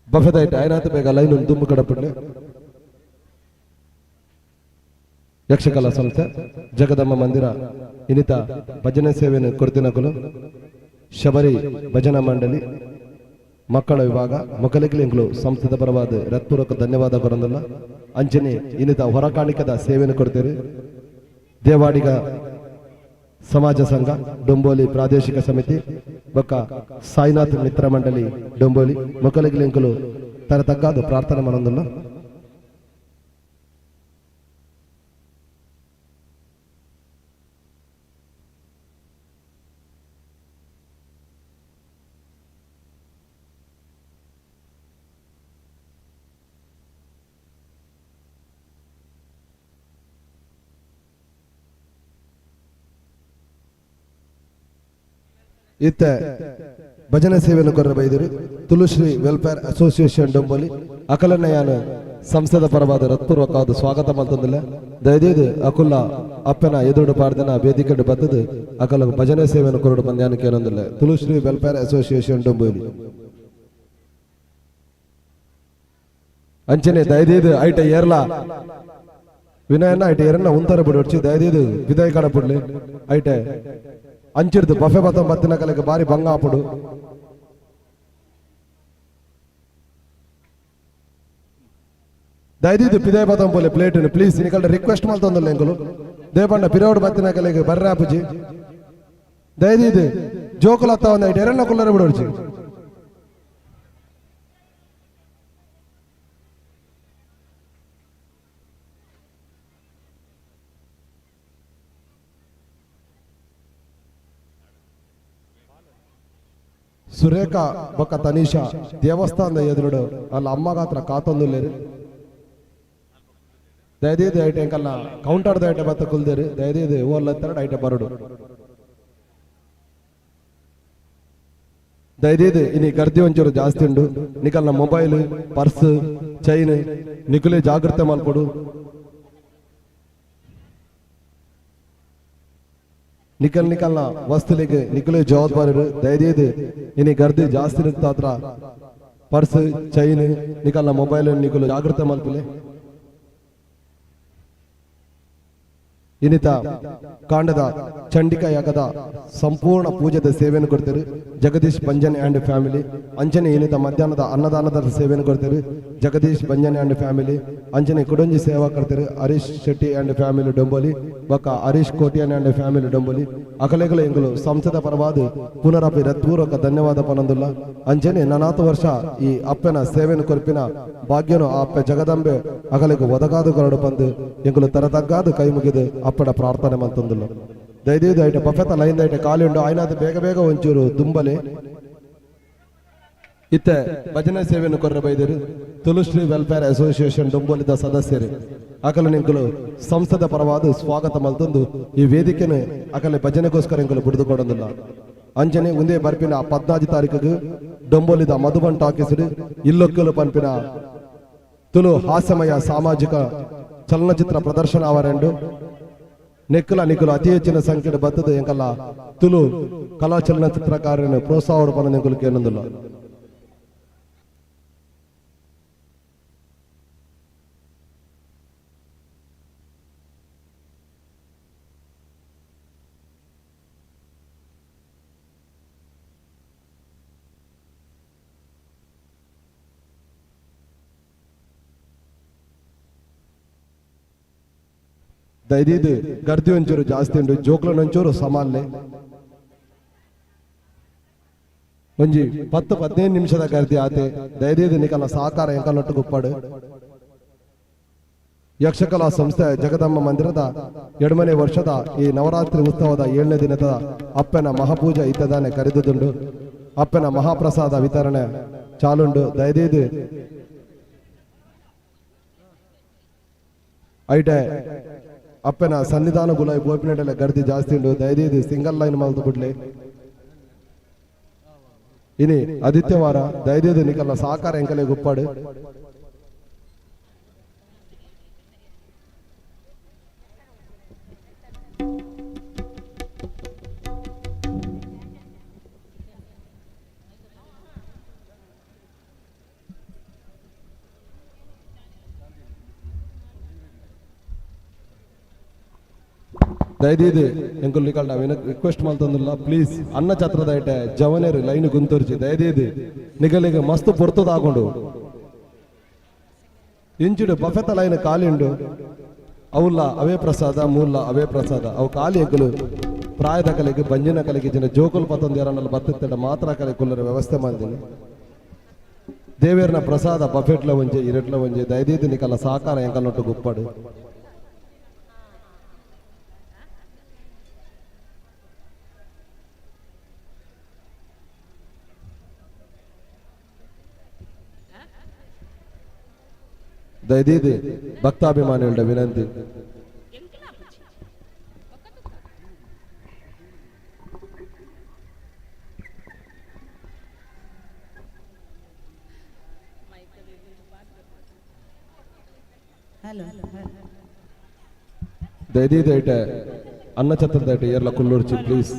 ಬಫೆದೈಟ್ ಆಯ್ನಾತ ಬೇಗ ಲೈನ್ ದುಂಬು ಕಡಪಡ್ಲೆ ಯಕ್ಷಕಲಾ ಸಂಸ್ಥೆ ಜಗದಮ್ಮ ಮಂದಿರ ಇನ್ನಿತ ಭಜನೆ ಸೇವೆಯನ್ನು ಕೊಡ್ತಿನಕಲು ಶಬರಿ ಭಜನಾ ಮಂಡಳಿ ಮಕ್ಕಳ ವಿಭಾಗ ಮೊಕಲಿಗಿಲಿಂಗ್ಲು ಸಂಸ್ಥದ ಪರವಾದ ಹೃತ್ಪೂರ್ವಕ ಧನ್ಯವಾದ ಕೊರಂದಲ್ಲ ಅಂಚನೆ ಇನ್ನಿತ ಹೊರಕಾಣಿಕದ ಸೇವೆಯನ್ನು ಕೊಡ್ತೇವೆ ದೇವಾಡಿಗ ಸಮಾಜ ಸಂಘ ಡೊಂಬೋಲಿ ಪ್ರಾದೇಶಿಕ ಸಮಿತಿ ಬೊಕ್ಕ ಸಾಯಿನಾಥ್ ಮಿತ್ರ ಮಂಡಳಿ ಡೊಂಬೋಲಿ ಮೊಕಲಿಗಿಲಿಂಕಲು ತರತಗ್ಗಾದು ಪ್ರಾರ್ಥನೆ ಮಾಡೋದಿಲ್ಲ ಇತ್ತ ಭಜನೆ ಸೇವೆಯನ್ನು ಕೊರ ಬೈದರು ತುಳುಶ್ರೀ ವೆಲ್ಫೇರ್ ಅಸೋಸಿಯೇಷನ್ ಡೊಂಬೋಲಿ ಅಕಲನ್ನಯಾನ ಸಂಸ್ಥದ ಪರವಾದ ಹೃತ್ಪೂರ್ವಕವಾದ ಸ್ವಾಗತ ಮಾಡ್ತಂದಿಲ್ಲ ದಯದೇದು ಅಕುಲ್ಲ ಅಪ್ಪನ ಎದುರು ಪಾಡ್ದನ ವೇದಿಕೆ ಬರ್ತದೆ ಅಕಲ ಭಜನೆ ಸೇವೆಯನ್ನು ಕೊರಡು ಬಂದ್ಯಾನಕ್ಕೆ ಏನೊಂದಿಲ್ಲ ತುಳುಶ್ರೀ ವೆಲ್ಫೇರ್ ಅಸೋಸಿಯೇಷನ್ ಡೊಂಬೋಲಿ ಅಂಚನೆ ದಯದೇದು ಐಟ ಏರ್ಲಾ ವಿನಯನ ಐಟ ಏರನ್ನ ಉಂತರ ಬಿಡೊಡ್ಚಿ ದಯದೇದು ವಿದಾಯ ಕಾಡ ಬಿಡ್ಲಿ ಐಟ ಅಂಚಿರ್ದು ಬಫೆ ಬತ್ತಿನ ಕಲೆಗೆ ಬಾರಿ ಭಂಗ ಆಪಡು ದಯದಿದ್ದು ಪಿದಾಯ ಬತ್ತಂ ಪೋಲೆ ಪ್ಲೇಟ್ ಪ್ಲೀಸ್ ನಿಕಲ್ಡ ರಿಕ್ವೆಸ್ಟ್ ಮಾಡ್ತಂದಲ್ಲ ಎಂಕಲು ದೇಪಣ್ಣ ಪಿರೋಡ್ ಬತ್ತಿನ ಕಲೆಗೆ ಬರ್ರೆ ಆಪುಜಿ ದಯದಿದ್ದು ಜೋಕುಲ ಹತ್ತ ಒಂದು ಐಟ ಎರನ್ನ ಕುಲ್ಲರ ಬಿಡೋಡ್ಚಿ ಸುರೇಖ ಬೊಕ್ಕ ತನೀಷಾ ದೇವಸ್ಥಾನದ ಎದುರುಡು ಅಲ್ಲ ಅಮ್ಮಗ ಹತ್ರ ಕಾತೊಂದುಲ್ಲೇರಿ ದಯದೀದು ಐಟೆ ಎಂಕಲ್ನ ಕೌಂಟರ್ದ ಐಟೆ ಬತ್ತ ಕುಲ್ದೇರಿ ದಯದೀದು ಓರ್ಲತ್ತರ ಐಟೆ ಬರಡು ದಯದೀದು ಇನಿ ಗರ್ದಿ ಒಂಚೂರು ಜಾಸ್ತಿ ಉಂಡು ನಿಕಲ್ನ ಮೊಬೈಲ್ ಪರ್ಸ್ ಚೈನ್ ನಿಕುಲೆ ಜಾಗ್ರತೆ ಮಲ್ಪಡು ನಿಕಲ್ ನಿಕಲ್ನ ವಸ್ತುಲಿಗೆ ನಿಕಲೆ ಜವಾಬ್ದಾರಿ ದಯದೇದು ಇನಿ ಗರ್ದಿ ಜಾಸ್ತಿ ನಿಂತಾತ್ರ ಪರ್ಸ್ ಚೈನ್ ನಿಕಲ್ನ ಮೊಬೈಲ್ ನಿಕಲು ಜಾಗ್ರತೆ ಮಲ್ಪಲೆ ಇನ್ನಿತ ಕಾಂಡದ ಚಂಡಿಕಾ ಯಾಗದ ಸಂಪೂರ್ಣ ಪೂಜೆದ ಸೇವೆಯನ್ನು ಕೊಡ್ತಾರೆ ಜಗದೀಶ್ ಬಂಜನ್ ಆ್ಯಂಡ್ ಫ್ಯಾಮಿಲಿ ಅಂಚನೆ ಏನಿದ ಮಧ್ಯಾಹ್ನದ ಅನ್ನದಾನದ ಸೇವೆಯನ್ನು ಕೊಡ್ತಾರೆ ಜಗದೀಶ್ ಬಂಜನ್ ಆ್ಯಂಡ್ ಫ್ಯಾಮಿಲಿ ಅಂಚನೆ ಕುಡಂಜಿ ಸೇವಾ ಕೊಡ್ತಾರೆ ಹರೀಶ್ ಶೆಟ್ಟಿ ಆ್ಯಂಡ್ ಫ್ಯಾಮಿಲಿ ಡೊಂಬೋಲಿ ಬೊಕ್ಕ ಹರೀಶ್ ಕೋಟಿಯನ್ ಆ್ಯಂಡ್ ಫ್ಯಾಮಿಲಿ ಡೊಂಬೋಲಿ ಅಕಲೆಗಳು ಎಂಗಳು ಸಂಸ್ಥದ ಪರವಾದ ಪುನರಪಿ ಹೃತ್ಪೂರ್ವಕ ಧನ್ಯವಾದ ಪನಂದುಲ್ಲ ಅಂಚನೆ 4 ವರ್ಷ ಈ ಅಪ್ಪನ ಸೇವೆಯನ್ನು ಕೊರ್ಪಿನ ಭಾಗ್ಯನು ಆ ಅಪ್ಪೆ ಜಗದಂಬೆ ಅಗಲಿಗೆ ಒದಗಾದು ಕೊರಡು ಬಂದು ಎಂಗಳು ತರತಗ್ಗಾದು ಕೈ ಮುಗಿದು ಅಪ್ಪಡ ಪ್ರಾರ್ಥನೆ ಮಂತಂದುಲ್ಲ ದಯದೇದು ಐಟೆ ಬಫೆತ ಲೈನ್ ಐಟೆ ಖಾಲಿ ಉಂಡು ಆಯ್ನಾದ ಬೇಗ ಬೇಗ ಒಂಚೂರು ತುಂಬಲಿ ಇತ್ತೆ ಭಜನೆ ಸೇವೆಯನ್ನು ಕೊರ್ರೆ ಬೈದಿರು ತುಳುಶ್ರೀ ವೆಲ್ಫೇರ್ ಅಸೋಸಿಯೇಷನ್ ಡೊಂಬೋಲಿದ ಸದಸ್ಯರು ಅಕಲು ನಿಂಕಲು ಸಂಸ್ಥದ ಪರವಾದ ಸ್ವಾಗತ ಮಲ್ತಂದು ಈ ವೇದಿಕೆನು ಅಕಲೆ ಭಜನೆಗೋಸ್ಕರ ಎಂಕಲು ಬಿಡಿದುಕೊಡೋದಿಲ್ಲ ಅಂಚನೆ ಒಂದೇ ಬರ್ಪಿನ 14 ತಾರೀಕಿಗೆ ಡೊಂಬೋಲಿದ ಮಧುಬನ್ ಟಾಕೀಸಿಡು ಇಲ್ಲೊಕ್ಕಲು ಪಂಪಿನ ತುಳು ಹಾಸ್ಯಮಯ ಸಾಮಾಜಿಕ ಚಲನಚಿತ್ರ ಪ್ರದರ್ಶನ ಅವರೆಂಡು ನೆಕ್ಕಲ ನಿಕ್ಕಲು ಅತಿ ಹೆಚ್ಚಿನ ಸಂಖ್ಯೆಯ ಬತ್ತದ ಎಂಕಲ್ಲ ತುಳು ಕಲಾ ಚಲನಚಿತ್ರಕಾರನ ಪ್ರೋತ್ಸಾಹ ಪನ ನೆಕ್ಕಲು ಕೇಳೊಂದಿಲ್ಲ ದಯದೀದು ಗರ್ದಿ ಒಂಚೂರು ಜಾಸ್ತಿ ಉಂಟು ಜೋಕ್ಲನ್ ಒಂಚೂರು ಸಮಾನ್ಲೆ ಒಂಜಿ 10-15 ನಿಮಿಷದ ಗರ್ದಿ ಆತೆ ದಯದೀದು ನಿಕಲ ಸಹಕಾರ ಎಂಕಲೊಟ್ಟು ಗುಪ್ಪಾಡು ಯಕ್ಷಕಲಾ ಸಂಸ್ಥೆ ಜಗದಮ್ಮ ಮಂದಿರದ 2ನೇ ವರ್ಷದ ಈ ನವರಾತ್ರಿ ಉತ್ಸವದ 7ನೇ ದಿನದ ಅಪ್ಪನ ಮಹಾಪೂಜೆ ಇತ್ತದಾನೆ ಕರೆದುದುಂಡು ಅಪ್ಪನ ಮಹಾಪ್ರಸಾದ ವಿತರಣೆ ಚಾಲುಂಡು ದಯದೀದು ಐಟೆ ಅಪ್ಪನ ಸನ್ನಿಧಾನ ಗುಲಾಯಿ ಬೋಪಿನಡೆಲ್ಲ ಗರ್ದಿ ಜಾಸ್ತಿ ಉಂಡು ದಯದೀದು ಸಿಂಗಲ್ ಲೈನ್ ಮಲ್ತು ಬಿಡ್ಲಿ ಇನಿ ಆದಿತ್ಯವಾರ ದಯದೀದು ನಿಕಲ್ಲ ಸಹಕಾರ ಎಂಕಲೆ ಗುಪ್ಪಾಡು ದಯದೀದು ಎಂಕುಲ್ ನಿಕಲ್ಡ ರಿಕ್ವೆಸ್ಟ್ ಮಲ್ತಂದಿಲ್ಲ ಪ್ಲೀಸ್ ಅನ್ನ ಛತ್ರದ ಐಟೆ ಜವನೇರು ಲೈನ್ ಗುಂತುರ್ಚಿ ದಯದೀದು ನಿಗಲಿಗೆ ಮಸ್ತ್ ಪೊರ್ತದಾಗೊಂಡು ಇಂಚುಡು ಬಫೆತ ಲೈನ್ ಕಾಲಿಂಡು ಅವುಲ್ಲ ಅವೇ ಪ್ರಸಾದ ಮೂಲ ಅವೇ ಪ್ರಸಾದ ಅವು ಖಾಲಿ ಎಂಕುಲು ಪ್ರಾಯದ ಕಲೆಗೆ ಬಂಜಿನ ಕಲೆಗೆ ಜನ ಜೋಕುಲ್ ಪತ್ತೊಂದು ಯಾರನ್ನೆಲ್ಲ ಬತ್ತಿತ್ತಡ ಮಾತ್ರ ಕಲೆ ಕುಲ್ಲರ ವ್ಯವಸ್ಥೆ ಮಾಡಿದ್ದೀನಿ ದೇವೇರ್ನ ಪ್ರಸಾದ ಬಫೆಟ್ಲ ಒಂಜೆ ಇರೆಟ್ಲ ಒಂಜೆ ದಯದೀದು ನಿಕಲ್ಲ ಸಹಕಾರ ಎಂಕಲ್ನೊಟ್ಟು ಗುಪ್ಪಾಡು ದಯದೀದು ಭಕ್ತಾಭಿಮಾನಿಗಳ ವಿನಂತಿ ದಯದೀದು ಐಟೆ ಅನ್ನ ಛತ್ರದ ಐಟೆ ಏರ್ಲ ಕುಲ್ಲೂರ್ಚಿ ಪ್ಲೀಸ್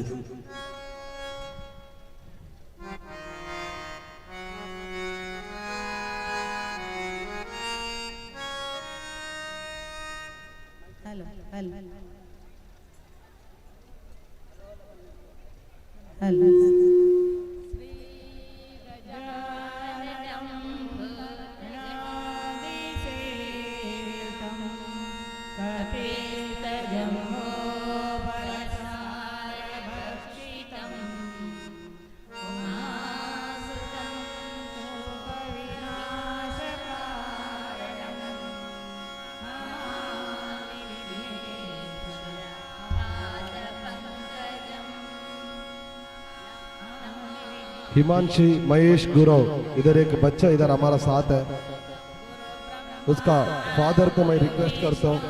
हिमांशी महेश गुरव इधर एक बच्चा इधर हमारा साथ है उसका फादर को मैं रिक्वेस्ट करता हूँ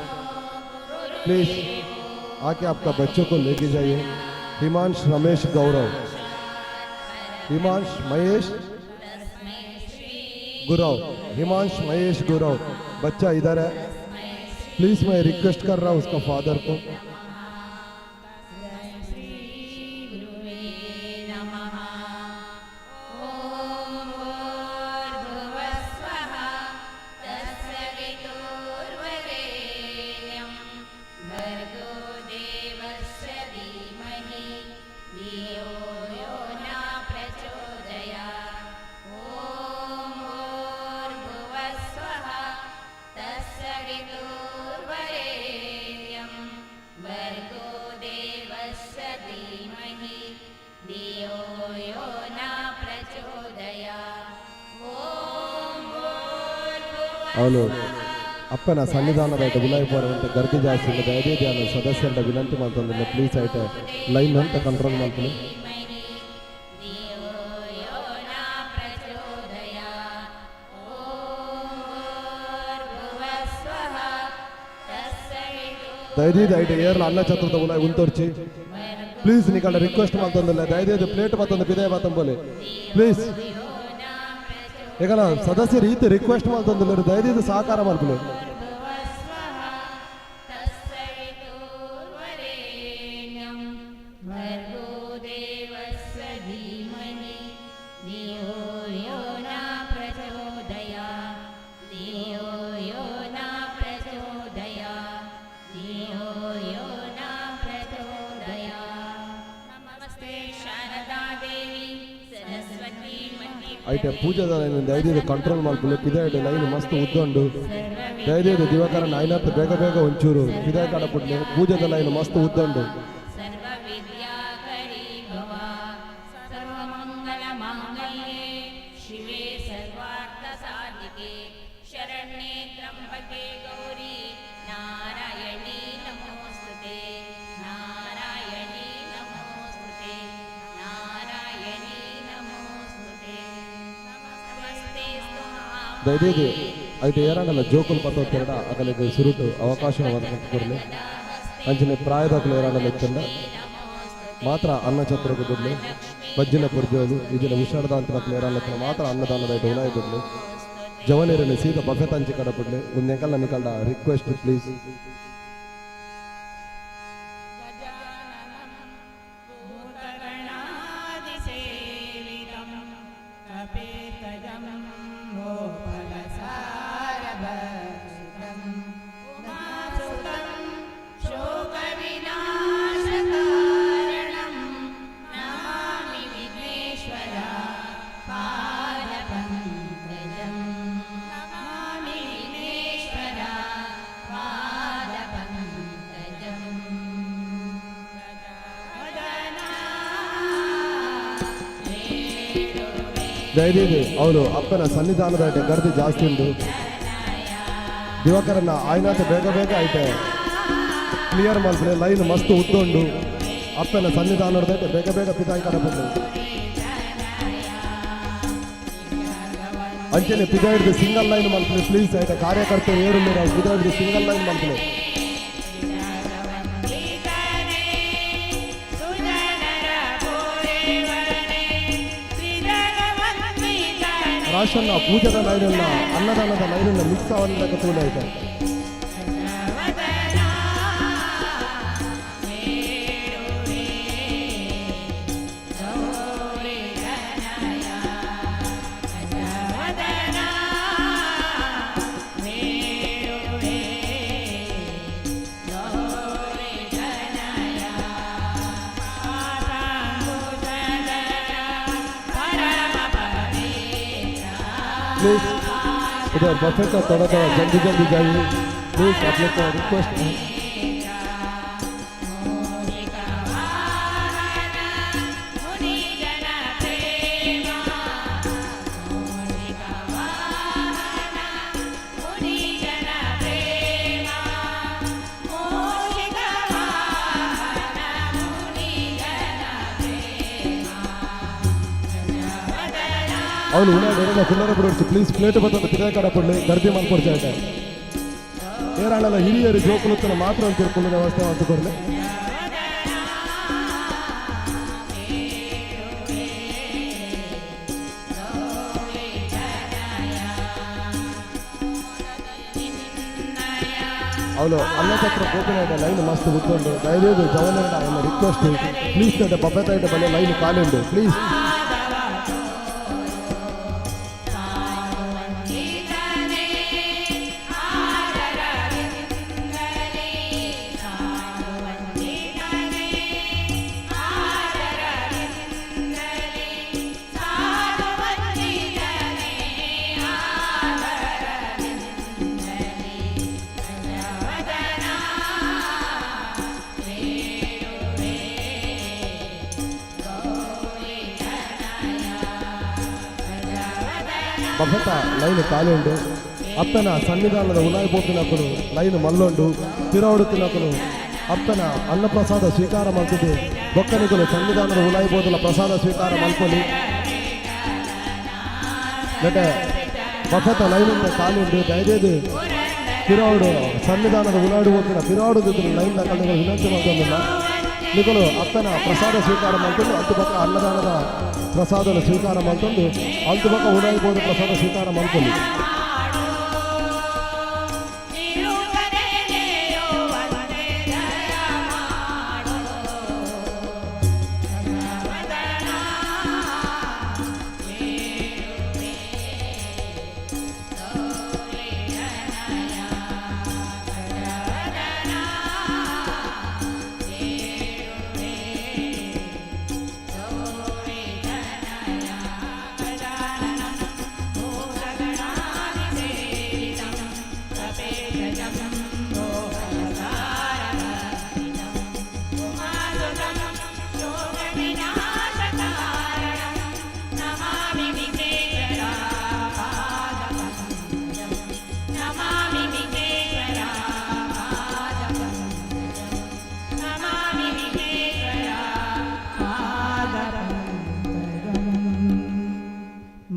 प्लीज आके आपका बच्चों को लेके जाइए हिमांश रमेश गौरव हिमांश महेश गुरव हिमांश महेश गुरव बच्चा इधर है प्लीज मैं रिक्वेस्ट कर रहा हूँ उसका फादर को ಅವನು ಅಪ್ಪನ ಸನ್ನಿಧಾನದ ಗುಲಾಯಿ ಪೋರುವಂತೆ ಗರ್ದಿ ಜಾಸ್ತಿ ಇದೆ ದಯವಿಟ್ಟು ಅವನ ಸದಸ್ಯರ ವಿನಂತಿ ಮಾಡ್ತಂದ್ರೆ ಪ್ಲೀಸ್ ಆಯ್ತು ಲೈನ್ ಅಂತ ಕಂಟ್ರೋಲ್ ಮಾಡ್ತೀನಿ. ದಯವಿಟ್ಟು ಐಟೆ ಏರ್ಲ ಅನ್ನ ಛತ್ರದ ಗುಲಾಯಿ ಉಂತೋರ್ಚಿ ಪ್ಲೀಸ್ ನಿಕಂಡ ರಿಕ್ವೆಸ್ಟ್ ಮಾಡ್ತಂದಿಲ್ಲ ದಯವಿಟ್ಟು ಪ್ಲೇಟ್ ಬತ್ತಂದು ಬಿದೆ ಬತ್ತಂಬೋಲಿ ಪ್ಲೀಸ್ ಈಗ ಸದಸ್ಯರು ಈತ ರಿಕ್ವೆಸ್ಟ್ ಮಾಡ್ತಂದಿಲ್ಲ ದಯವಿಟ್ಟು ಸಹಕಾರ ಮಾಡ್ಕೊಳ್ಳಿ. ಐಟೆ ಪೂಜಾದ ದಯವಿಟ್ಟು ಕಂಟ್ರೋಲ್ ಮಾಡ್ಕೊಳ್ಳಿ ಪಿದಾಯ್ತು ಲೈನ್ ಮಸ್ತ್ ಉದ್ದುಂಡು ದಯವಿಟ್ಟು ದಿವಾಕರನ ಐನತ್ತು ಬೇಗ ಬೇಗ ಒಂಚೂರು ಪಿದಾಯ್ ಕಾಡಪುಡ್ಲಿ ಪೂಜಾದ ಲೈನ್ ಮಸ್ತ್ ಉದ್ದುಂಡು. ದಯವಿಟ್ಟು ಐದು ಏರಾಣಲ್ಲ ಜೋಕುಲು ಪತ್ತೊತ್ತೆರಡ ಅಕಲಿಗೆ ಸುರುಟು ಅವಕಾಶ ಕೊಡಲಿ ಅಂಚನೆ ಪ್ರಾಯದಾಕಲು ಏರಾಣಲ್ಲ ಇತ್ತಂಡ ಮಾತ್ರ ಅನ್ನ ಛತ್ರಕ್ಕೆ ಬಿಡಲಿ ಬಜ್ಜಿನ ಪುರ್ಜೋಲು ಇದನ್ನ ಹುಷಾರದ ಅಂತ ಏರಾಣಲ್ಲ ಮಾತ್ರ ಅನ್ನದಾನದ ಐಟು ಉಲಾಯಿ ಬಿಡಲಿ ಜವನೀರಲ್ಲಿ ಸೀದಾ ಬಫೆತ್ ಹಂಚಿ ಕಡ ಬಿಡಲಿ ಒಂದೆಂಕಲ್ಲ ನಿಕಲ್ಡ ರಿಕ್ವೆಸ್ಟ್ ಪ್ಲೀಸ್. ದಯವಿಟ್ಟು ಅವನು ಅಪ್ಪನ ಸನ್ನಿಧಾನದ ಗರ್ದಿ ಜಾಸ್ತಿ ಉಂಟು ದಿವಾಕರನ್ನ ಆಯ್ನಾತ ಬೇಗ ಬೇಗ ಐತೆ ಕ್ಲಿಯರ್ ಮಾಡ್ತಾರೆ ಲೈನ್ ಮಸ್ತ್ ಉದ್ದುಂಡು ಅಪ್ಪನ ಸನ್ನಿಧಾನದ ಬೇಗ ಬೇಗ ಪಿದಾಯಿ ಕಡಬಂದು ಅಂಚನೆ ಪಿದಾಯಿಡ್ದು ಸಿಂಗಲ್ ಲೈನ್ ಮಾಡ್ತೀನಿ ಪ್ಲೀಸ್ ಆಯ್ತಾ ಕಾರ್ಯಕರ್ತರು ಏರು ನೀವು ಪಿದಾಯಿಡ್ದು ಸಿಂಗಲ್ ಲೈನ್ ಮಾಡ್ತೀನಿ. ರಾಶನ್ನ ಪೂಜಾದ ಲೈನನ್ನ ಅನ್ನದಾನದ ಲೈನನ್ನ ಮಿಕ್ಸ್ ಅವನ್ನ ಕತ್ತೂಲ ಐತೆ प्लीज इधर बफे का थोड़ा जल्दी जल्दी जाइए प्लीज आप लोग का रिक्वेस्ट है. ಅವನು ಉಳ್ಳಾಗ ಕುಲ್ಲರ ಬಿಡೋರ್ಚು ಪ್ಲೀಸ್ ಪ್ಲೇಟ್ ಬರ್ತದೆ ಪಿದಾಯ ಕಡ ಕೊಡ್ಲಿ ಗರ್ದಿ ಮಾಡ್ಕೊಡ್ತಾ ಇದ್ದೆ ಏರಾಳಲ್ಲ ಹಿರಿಯರು ಜೋಕುಲುತ್ತನ ಮಾತ್ರ ಅಂತ ತಿಳ್ಕೊಳ್ಳೋ ವ್ಯವಸ್ಥೆ ಅಂತ ಕೊಡ್ಲಿ. ಅವಳು ಅನ್ನ ಹತ್ರ ಕೋಪಿನ ಇದೆ ಲೈನ್ ಮಸ್ತ್ ಕೂತ್ಕೊಂಡು ದಯವಿಟ್ಟು ಜವನರ ಎಲ್ಲ ರಿಕ್ವೆಸ್ಟ್ ಪ್ಲೀಸ್ ಇದೆ ಬಬ್ಬೆ ಇದೆ ಬlle ಲೈನ್ ಕಾಲಿಂಡು ಪ್ಲೀಸ್. ಬಫೆತ ಲೈನ್ ಖಾಲಿ ಉಂಟು ಅಪ್ಪನ ಸನ್ನಿಧಾನದ ಉಲಾಯಿ ಬೋಪಿನಕಲು ಲೈನ್ ಮಲ್ಲೊಂಡು ತಿರೋಡು ತಿನ್ನಕಲು ಅಪ್ಪನ ಅನ್ನಪ್ರಸಾದ ಸ್ವೀಕಾರ ಮಾಡ್ತಿದ್ದು ಬೊಕ್ಕನಿಗಳು ಸನ್ನಿಧಾನದ ಉಲಾಯಿ ಬೋದಲ ಪ್ರಸಾದ ಸ್ವೀಕಾರ ಮಾಡ್ಕೊಳ್ಳಿ ಜೊತೆ ಬಫತ ಲೈನಿಂದ ಕಾಲುಂಡು ದಯದೇದು ತಿರೋಡು ಸನ್ನಿಧಾನದ ಉಲಾಡಿ ಹೋಗ್ತಿನ ತಿರೋಡುದಿದ್ರು ಲೈನ್ ಕಲ್ಲಿಗಳು ವಿನಂತಿ ಮಾಡ್ಕೊಂಡಿಲ್ಲ ನಿಗಳು ಅಪ್ಪನ ಪ್ರಸಾದ ಸ್ವೀಕಾರ ಮಾಡ್ಕೊಂಡು ಹತ್ತು ಪಕ್ಕ ಅನ್ನದಾನದ ಪ್ರಸಾದನ ಸ್ವೀಕಾರ ಮಾಡ್ಕೊಂಡು ಹತ್ತು ಪಕ್ಕ ಉಲಾಯಿ ಬೋದ ಪ್ರಸಾದ ಸ್ವೀಕಾರ ಮಾಡ್ಕೊಳ್ಳಿ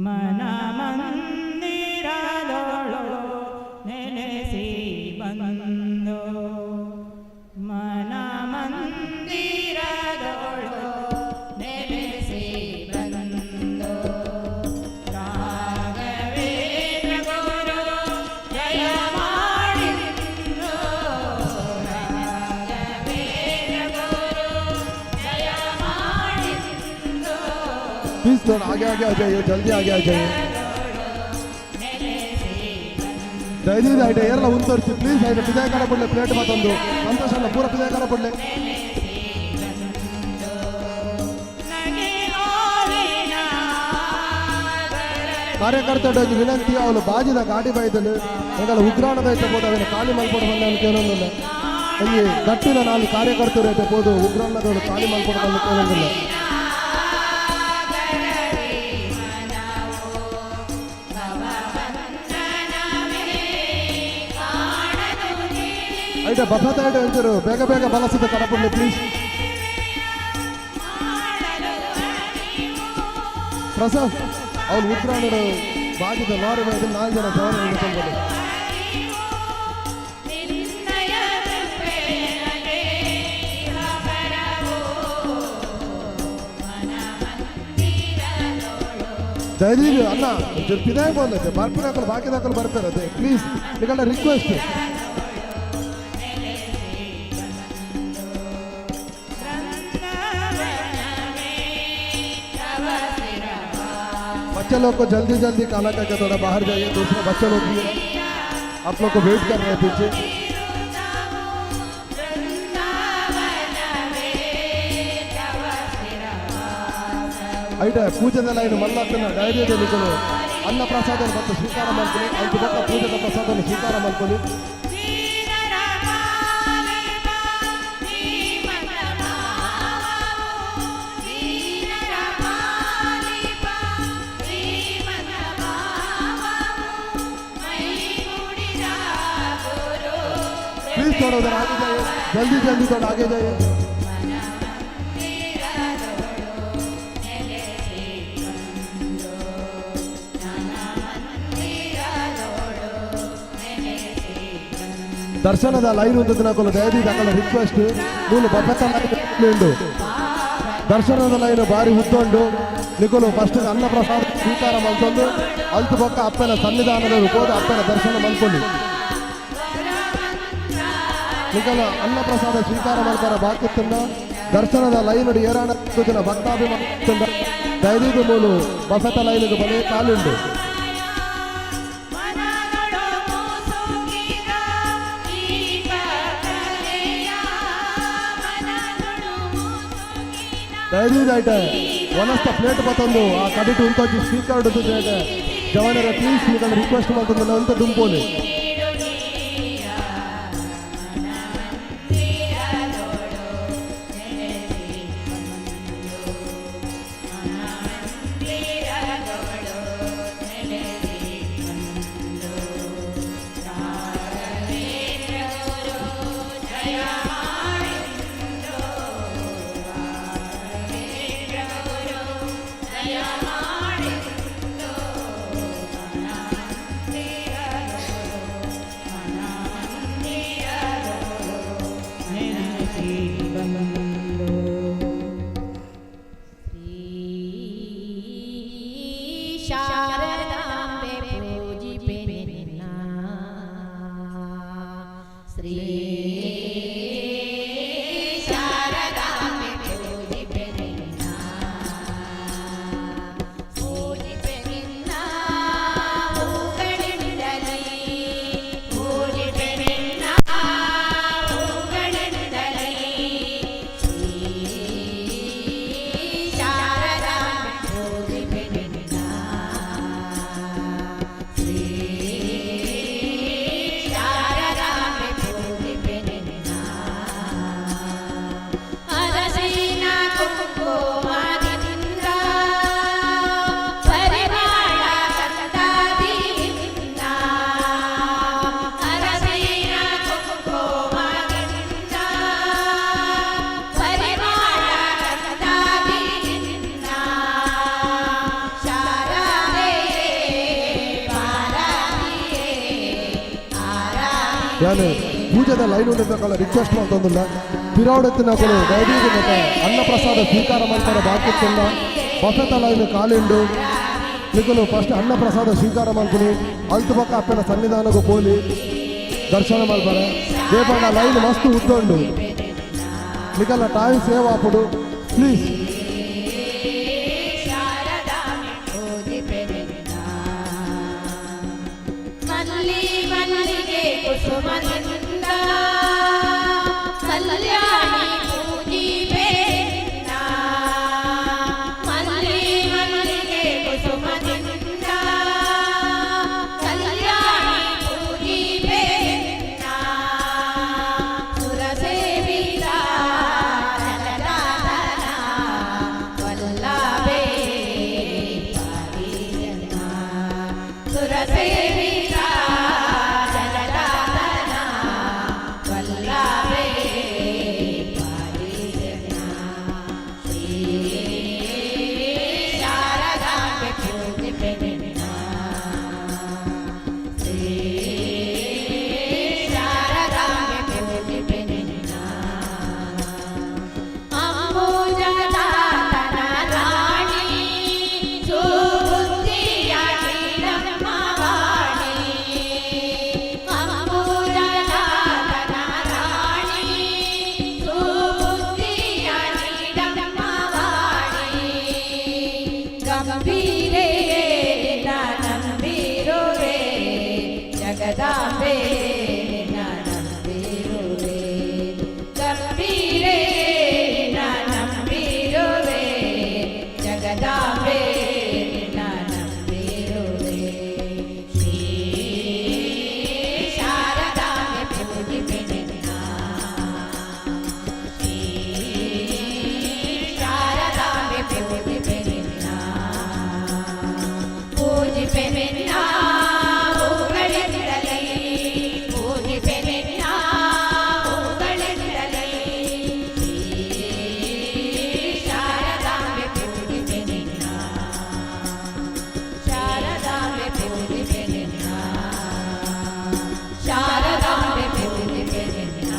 ಮನ ಮಂದಿರದೊಳು ನೆಲೆಸಿ ಬಂದು ಮನ ಮಂದಿರದೊಳು ನೆಲೆಸಿ ಬಂದು ರಾಘವೇಂದ್ರ ಗುರು ಜಯ ಮಾಡಿದ್ದು ರಾಘವೇಂದ್ರ ಗುರು ಜಯ ಮಾಡಿದ್ದು प्लीज थोड़ा आगे आगे आ जाइए जल्दी आगे आ जाइए ದಯವಿಟ್ಟು ಐಟೆ ಏರೆಲ್ಲ ಉಂತರಿಸಿ ಪ್ಲೀಸ್ ಐಟೆ ಪಿದಾಯಕಾರ ಕೊಡ್ಲೆ ಪ್ಲೇಟ್ ಮತ್ತೊಂದು ಸಂತೋಷ ಅಲ್ಲ ಪೂರ ಪಿದಾಯಕಾರ ಕೊಡ್ಲೆ ಕಾರ್ಯಕರ್ತರಿಗೆ ವಿನಂತಿ ಅವಳು ಬಾಜಿದ ಗಾಡಿ ಬೈದಲು ಎಂಗಳ ಉಗ್ರಾಣದ ಇಟ್ಟಬೋದು ಅವನ ಖಾಲಿ ಮಲ್ಪಡ ಬಂದ ಕೇಳೋದಿಲ್ಲ ಅಲ್ಲಿ ಗಟ್ಟಿನ ನಾಲ್ಕು ಕಾರ್ಯಕರ್ತರು ಇಟ್ಟಬೋದು ಉಗ್ರಾಣದವಳು ಖಾಲಿ ಮಲ್ಪಡ ಬಂದು ಕೇಳೋದಿಲ್ಲ ಐಟೆ ಬಫತ್ ಐಟೆ ಅಂಚರು ಬೇಗ ಬೇಗ ಬಲಸಿದ ಕಡಪುಂಡು ಪ್ಲೀಸ್ ಪ್ರಸಾದ್ ಅವಳು ಉಗ್ರಾಣರು ಬಾಜಿದ ಲಾರಿ ಮೇಲೆ 4 ಜನ ಜವಾನ ಹಿಡ್ಕೊಂಡು ದಯವಿಟ್ಟು ಅಣ್ಣ ಪಿದಾಯ ಬಂದೈತೆ ಬರ್ಪಿನ ಹಾಕಲು ಬಾಕಿ ಹಾಕಲು ಬರ್ತಿರತ್ತೆ ಪ್ಲೀಸ್ ನಿಗಳ ರಿಕ್ವೆಸ್ಟ್ बच्चे लोग को जल्दी जल्दी खाना करके थोड़ा बाहर जाइए दूसरे बच्चे लोग भी हैं आप लोग को वेट कर रहे हैं पीछे ಐಟೆ ಪೂಜೆದ ಲೈನ್ ಮಲ್ಲತ್ತನ ಡೈರಿಯಲ್ಲಿ ಅನ್ನ ಪ್ರಸಾದ ಮತ್ತು ಸ್ವೀಕಾರ ಮಾಡ್ಕೊಳ್ಳಿ ಐದು ಪಕ್ಕ ಪೂಜೆದ ಪ್ರಸಾದವನ್ನು ಸ್ವೀಕಾರ ಮಾಡ್ಕೊಳ್ಳಿ प्लीज थोड़ा उधर आगे जाइए जल्दी जल्दी थोड़ा आगे जाइए ದರ್ಶನದ ಲೈನ್ ಒಂದು ನಾಲ್ಕು ದಯವಿಟ್ಟು ಅక్కడ ರಿಕ್ವೆಸ್ಟ್ ನೀನು ಬಫೆತ ಲೈನ್ ದರ್ಶನದ ಲೈನ್ ಬಾರಿ ಉತ್ತೊಂಡು ನಿಖಲು ಫಸ್ಟ್ ಅನ್ನ ಪ್ರಸಾದ ಸ್ವೀಕಾರ ಮಾಡ್ಕೊಂಡು ಅಲ್ತು ಪಕ್ಕ ಅಪ್ಪನ ಸನ್ನಿಧಾನದಲ್ಲಿ ಹೋದ ಅಪ್ಪನ ದರ್ಶನ ಮಾಡ್ಕೊಳ್ಳಿ ನಿಖಲು ಅನ್ನ ಪ್ರಸಾದ ಸ್ವೀಕಾರ ಮಾಡ್ತಾರೆ ಬಾಕಿತ್ತಂಡ ದರ್ಶನದ ಲೈನ್ ಏರಾಣ ಜನ ಭಕ್ತಾಭಿಮಾನ ದಯವಿಟ್ಟು ಮೂಲು ಬಫೆತ ಲೈನ್ಗೆ ಬಲೆ ಕಾಲುಂಡು ದಯವಿಟ್ಟು ಐಟೆ ಒನಸ್ತ ಪ್ಲೇಟ್ ಬತ್ತೊಂದು ಆ ಕಡಿಟು ಉಂಟೋಜಿ ಸ್ಪೀಕರ್ ಉಂಟು ಜವಾನರ ಪ್ಲೀಸ್ ನಿಮಗೆ ರಿಕ್ವೆಸ್ಟ್ ಮಾಡ್ಕೊಂಡು ಅಂತ ದುಂಪೋಲಿ ಶಾರದಾಂಬೆ ಪೂಜಿಪೆ ನಿನ್ನ ಶ್ರೀ ಶಾರದಾಂಬೆ ಪೂಜಿಪೆ ನಿನ್ನ ಪೂಜಿಪೆ ನಿನ್ನ ಹೂಗಳಿಂದಲೇ ಪೂಜಿಪೆ ನಿನ್ನ ಹೂಗಳಿಂದಲೇ ಶ್ರೀ ಶಾರದಾಂಬೆ ಪೂಜಿಪೆ ನಿನ್ನ ಶ್ರೀ ಶಾರದಾಂಬೆ ಪೂಜಿಪೆ ನಿನ್ನ ಅರಸಿನ ಕುಂಕುಮದಿಂದ ಪರಿಮಳ ಗಂಧದಿಂದ ಅರಸಿನ ಕುಂಕುಮದಿಂದ ಪರಿಮಳ ಗಂಧದಿಂದ ಶಾರದೆ ಪಾರಾದಿಯೇ ಯಾನೆ ಪೂಜೆದ ಲೈನ್ ఉండేದಕ್ಕಲ್ಲ ರಿಕ್ವೆಸ್ಟ್ ಮಾಡ್ತಂದಿಲ್ಲ ಪಿರಾವಡೆತ್ತಿನಗಳು ದಯವಿಟ್ಟು ಮತ್ತೆ ಅನ್ನಪ್ರಸಾದ ಸ್ವೀಕಾರ ಮಾಡ್ತಾರೆ ಬಾಕಿತ್ತಿಲ್ಲ ಬಫೆತ ಲೈನ್ ಕಾಲಿಂಡು ನಿಕಲು ಫಸ್ಟ್ ಅನ್ನಪ್ರಸಾದ ಸ್ವೀಕಾರ ಮಾಡ್ತೀನಿ ಅಲ್ತು ಪಕ್ಕ ಅಪ್ಪನ ಸನ್ನಿಧಾನಕ್ಕೂ ಹೋಲಿ ದರ್ಶನ ಮಾಡ್ತಾರೆ ದೇಪಂಡ ಲೈನ್ ಮಸ್ತ್ ಉದ್ದೊಂಡು ನಿಕಲ್ಲ ಟೈಮ್ ಸೇವ್ ಆಪುಡು ಪ್ಲೀಸ್ ಶಾರದಾಂಬೆ ಪೂಜಿಪೆ ನಿನ್ನ ಮಲ್ಲಿ ಮಲ್ಲಿಗೆ ಕುಸುಮದಿಂದ ಕಲ್ಯಾಣಿ ಪೂಜಿಪೆ ನಿನ್ನ ಮಲ್ಲಿ ಮಲ್ಲಿಗೆ ಕುಸುಮದಿಂದ ಕಲ್ಯಾಣಿ ಪೂಜಿಪೆ ನಿನ್ನ ಸುರಸೇವಿತ ಜಗದಾಧನ ವಲ್ಲಭೆ ಪಾರಿಜನ ಸುರಸೇವಿತ ಜಗದಾಧನ ವಲ್ಲಭೆ ಪಾರಿಜನ ಶ್ರೀ ಶಾರದಾಂಬೆ ಪೂಜಿಪೆ ನಿನ್ನ ಶ್ರೀ ಶಾರದಾಂಬೆ ಪೂಜಿಪೆ ನಿನ್ನ ಅಂಬುಜನಾಥನ ರಾಣಿ ಸುಬುದ್ಧಿಯ ಶ್ರೀರಮ್ಮ ವಾಣಿ ಅಂಬುಜನಾಥನ ರಾಣಿ ಸುಬುದ್ಧಿಯ ಶ್ರೀರಮ್ಮ ವಾಣಿ ಗಂಭೀರೇ ನಂಬಿರುವೆ ಜಗದಾಂಬೆ ನಂಬಿರುವೆ ಗಂಭೀರೇ ನಂಬಿರುವೆ ಜಗದಾಂಬೆ ನಂಬಿರುವೆ ಶ್ರೀ ಶಾರದಾಂಬೆ ಪೂಜಿಪೆ ನಿನ್ನ ಶ್ರೀ ಶಾರದಾಂಬೆ ಪೂಜಿಪೆ ನಿನ್ನ ಪೂಜಿಪೆ ನಿನ್ನ ಹೂಗಳಿಂದಲೇ ಪೂಜಿಪೆ ನಿನ್ನ ಹೂಗಳಿಂದಲೇ ಶ್ರೀ ಶಾರದಾಂಬೆ ಪೂಜಿಪೆ ನಿನ್ನ ಶಾರದಾಂಬೆ ಪೂಜಿಪೆ ನಿನ್ನ ಶಾರದಾಂಬೆ ಪೂಜಿಪೆ ನಿನ್ನ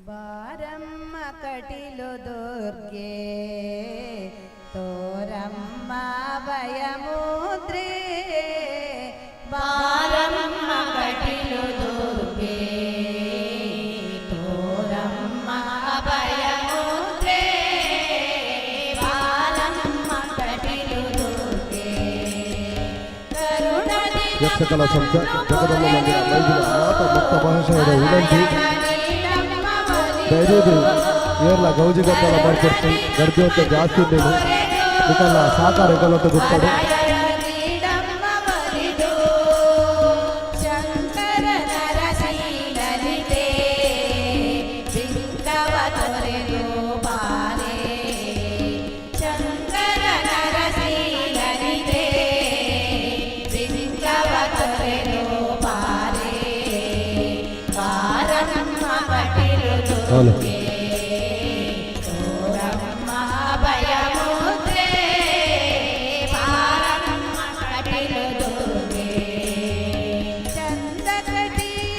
ಬಾರಮ್ಮ ಕಟಿಲು ದುರ್ಗೆ ತೋರಮ್ಮ ಭಯಮುದ್ರೆ ಬಾರಮ್ಮ ಕಟಿಲು ದುರ್ಗೆ ತೋರಮ್ಮ ಭಯಮುದ್ರೆ ಬಾರಮ್ಮ ಕಟಿಲು ದುರ್ಗೆ ಕರುಣದಿ ಯಕ್ಷಕಲಾ ಸಂಸ್ಥೆ ಜಗದಮ್ಮ ಮಂದಿರ ಮೈದಿನ ಮಾತ ಮುಕ್ತ ಮಹಾಶಯರ ವಿನಂತಿ ದಯವಿಟ್ಟು ಏರ್ಲ ಗೌಜಿ ಗದ್ದಲ ಬರ್ಕೊಡ್ತು ಗರ್ದಿ ಹೊತ್ತು ಜಾಸ್ತಿ ಉಂಟೇನು ಇದೆಲ್ಲ ಸಾಕಾರ ಎಗಲೊತ್ತು ಗುಪ್ಪಡು ಶಂಕರ ನರಸೀಲಲಿತೆ ಬಿಂಕವ ತೊರೆದು ಬಾರೆ ಶಂಕರ ನರಸೀಲಲಿತೆ ಬಿಂಕವ ತೊರೆದು ಬಾರೆ ಬಾರಮ್ಮ ಕಟಿಲು ದುರ್ಗೆ ತೋರಮ್ಮ ಭಯಮುದ್ರೆ ಬಾರಮ್ಮ ಕಟಿಲು ದುರ್ಗೆ ಚಂದ ಕಟಿಯ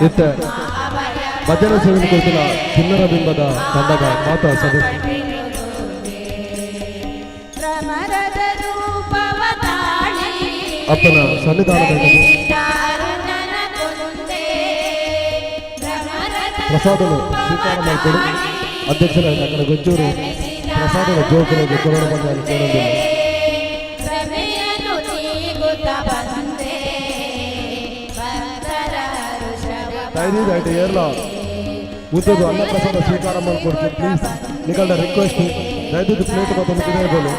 ಇತ್ತ ಭಜನೆ ಸೇವೆ ಕುರಿತಿನ ಚಿನ್ನರ ಬಿಂಬದ ತಂಡದ ಮಾತಾ ಸದಸ್ಯ ಅಪ್ಪನ ಸನ್ನಿಧಾನದಲ್ಲಿ ಪ್ರಸಾದನು ಸ್ವೀಕಾರ ಮಾಡಿಕೊಂಡು ಅಧ್ಯಕ್ಷರಾದ ಅక్కడ ಗೊಜ್ಜೂರು ಪ್ರಸಾದದ ಜೋಕುಗಳಿಗೆ ಕೊರೋನಾ ಬಂದ ಕೇಳೋದಿಲ್ಲ ದಯವಿಟ್ಟು ಏರ್ಲ ಉದ್ದದು ಅನ್ನ ಪ್ರಸಾದ ಸ್ವೀಕಾರ ಮಾಡಿಕೊಡ್ತೀವಿ ಪ್ಲೀಸ್ ನಿಗಳ ರಿಕ್ವೆಸ್ಟ್ ದಯವಿಟ್ಟು ಪ್ಲೇಟ್ ಬಂದು ಕಿದೆಯಬಹುದು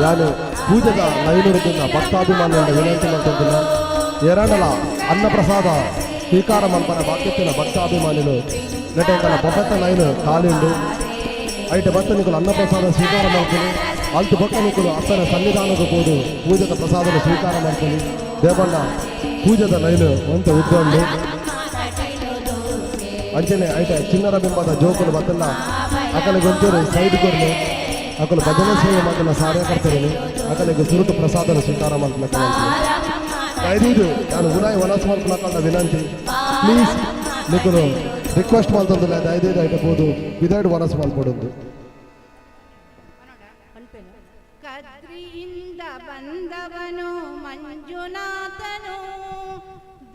ನಾನು ಪೂಜೆದ ಲೈನುಡಿದ್ದ ಭಕ್ತಾಭಿಮಾನಿಯಿಂದ ವಿನಂತಿ ಮಾಡ್ತಿದ್ದಿಲ್ಲ ಏರಾಂಡಲ ಅನ್ನಪ್ರಸಾದ ಸ್ವೀಕಾರ ಮಲ್ಪನ ಬಾಕ್ಯತ್ತಿನ ಭಕ್ತಾಭಿಮಾನಿಗಳು ನೆಟೆಂಕಲ ಬೊಬ್ಬತ್ತ ಲೈನು ಕಾಲಿಂಡು ಐಟ ಭಕ್ತನಿಗಳು ಅನ್ನಪ್ರಸಾದ ಸ್ವೀಕಾರ ಮಾಡ್ತೀನಿ ಅಲ್ತು ಭಕ್ತನಿಗಳು ಅಪ್ಪನ ಸನ್ನಿಧಾನಕ್ಕೆ ಹೋದು ಪೂಜೆದ ಪ್ರಸಾದದ ಸ್ವೀಕಾರ ಮಾಡ್ತೀನಿ ದೇವಣ್ಣ ಪೂಜೆದ ಲೈನು ಅಂತ ಉದ್ಕೊಂಡು ಅಂಚನೆ ಐಟ ಚಿನ್ನರ ಬಿಂಬದ ಜೋಕುಲು ಬತ್ತಲ್ಲ ಅಕಲಿಗೆ ಒಂಚೂರು ಸೈಡ್ ಕೊಡಲಿ ಅಕಲು ಭಜನೆ ಸೇವೆ ಮಾಡಲ್ಲ ಕಾರ್ಯಕರ್ತರೇನು ಅಕಲಿಗೆ ಸುರುಟು ಪ್ರಸಾದನ ಸ್ವೀಕಾರ ಮಾಡ್ಲಕ್ಕ ದಯವಿಟ್ಟು ನಾನು ಉನಾಯಿ ವನಸ್ ಮಾಡ್ಕೊಳಕ್ಕಲ್ಲ ವಿನಂತಿ ಪ್ಲೀಸ್ ನಿಕ್ಕಲು ರಿಕ್ವೆಸ್ಟ್ ಮಾಡ್ತಂದಿಲ್ಲ ದಯವಿಟ್ಟು ಐಟಬಹುದು ವಿದೈಡ್ ವನಸ್ ಮಾಡ್ಕೊಡೋದು ಕದ್ರಿಯಿಂದ ಬಂದವನು ಮಂಜುನಾಥನು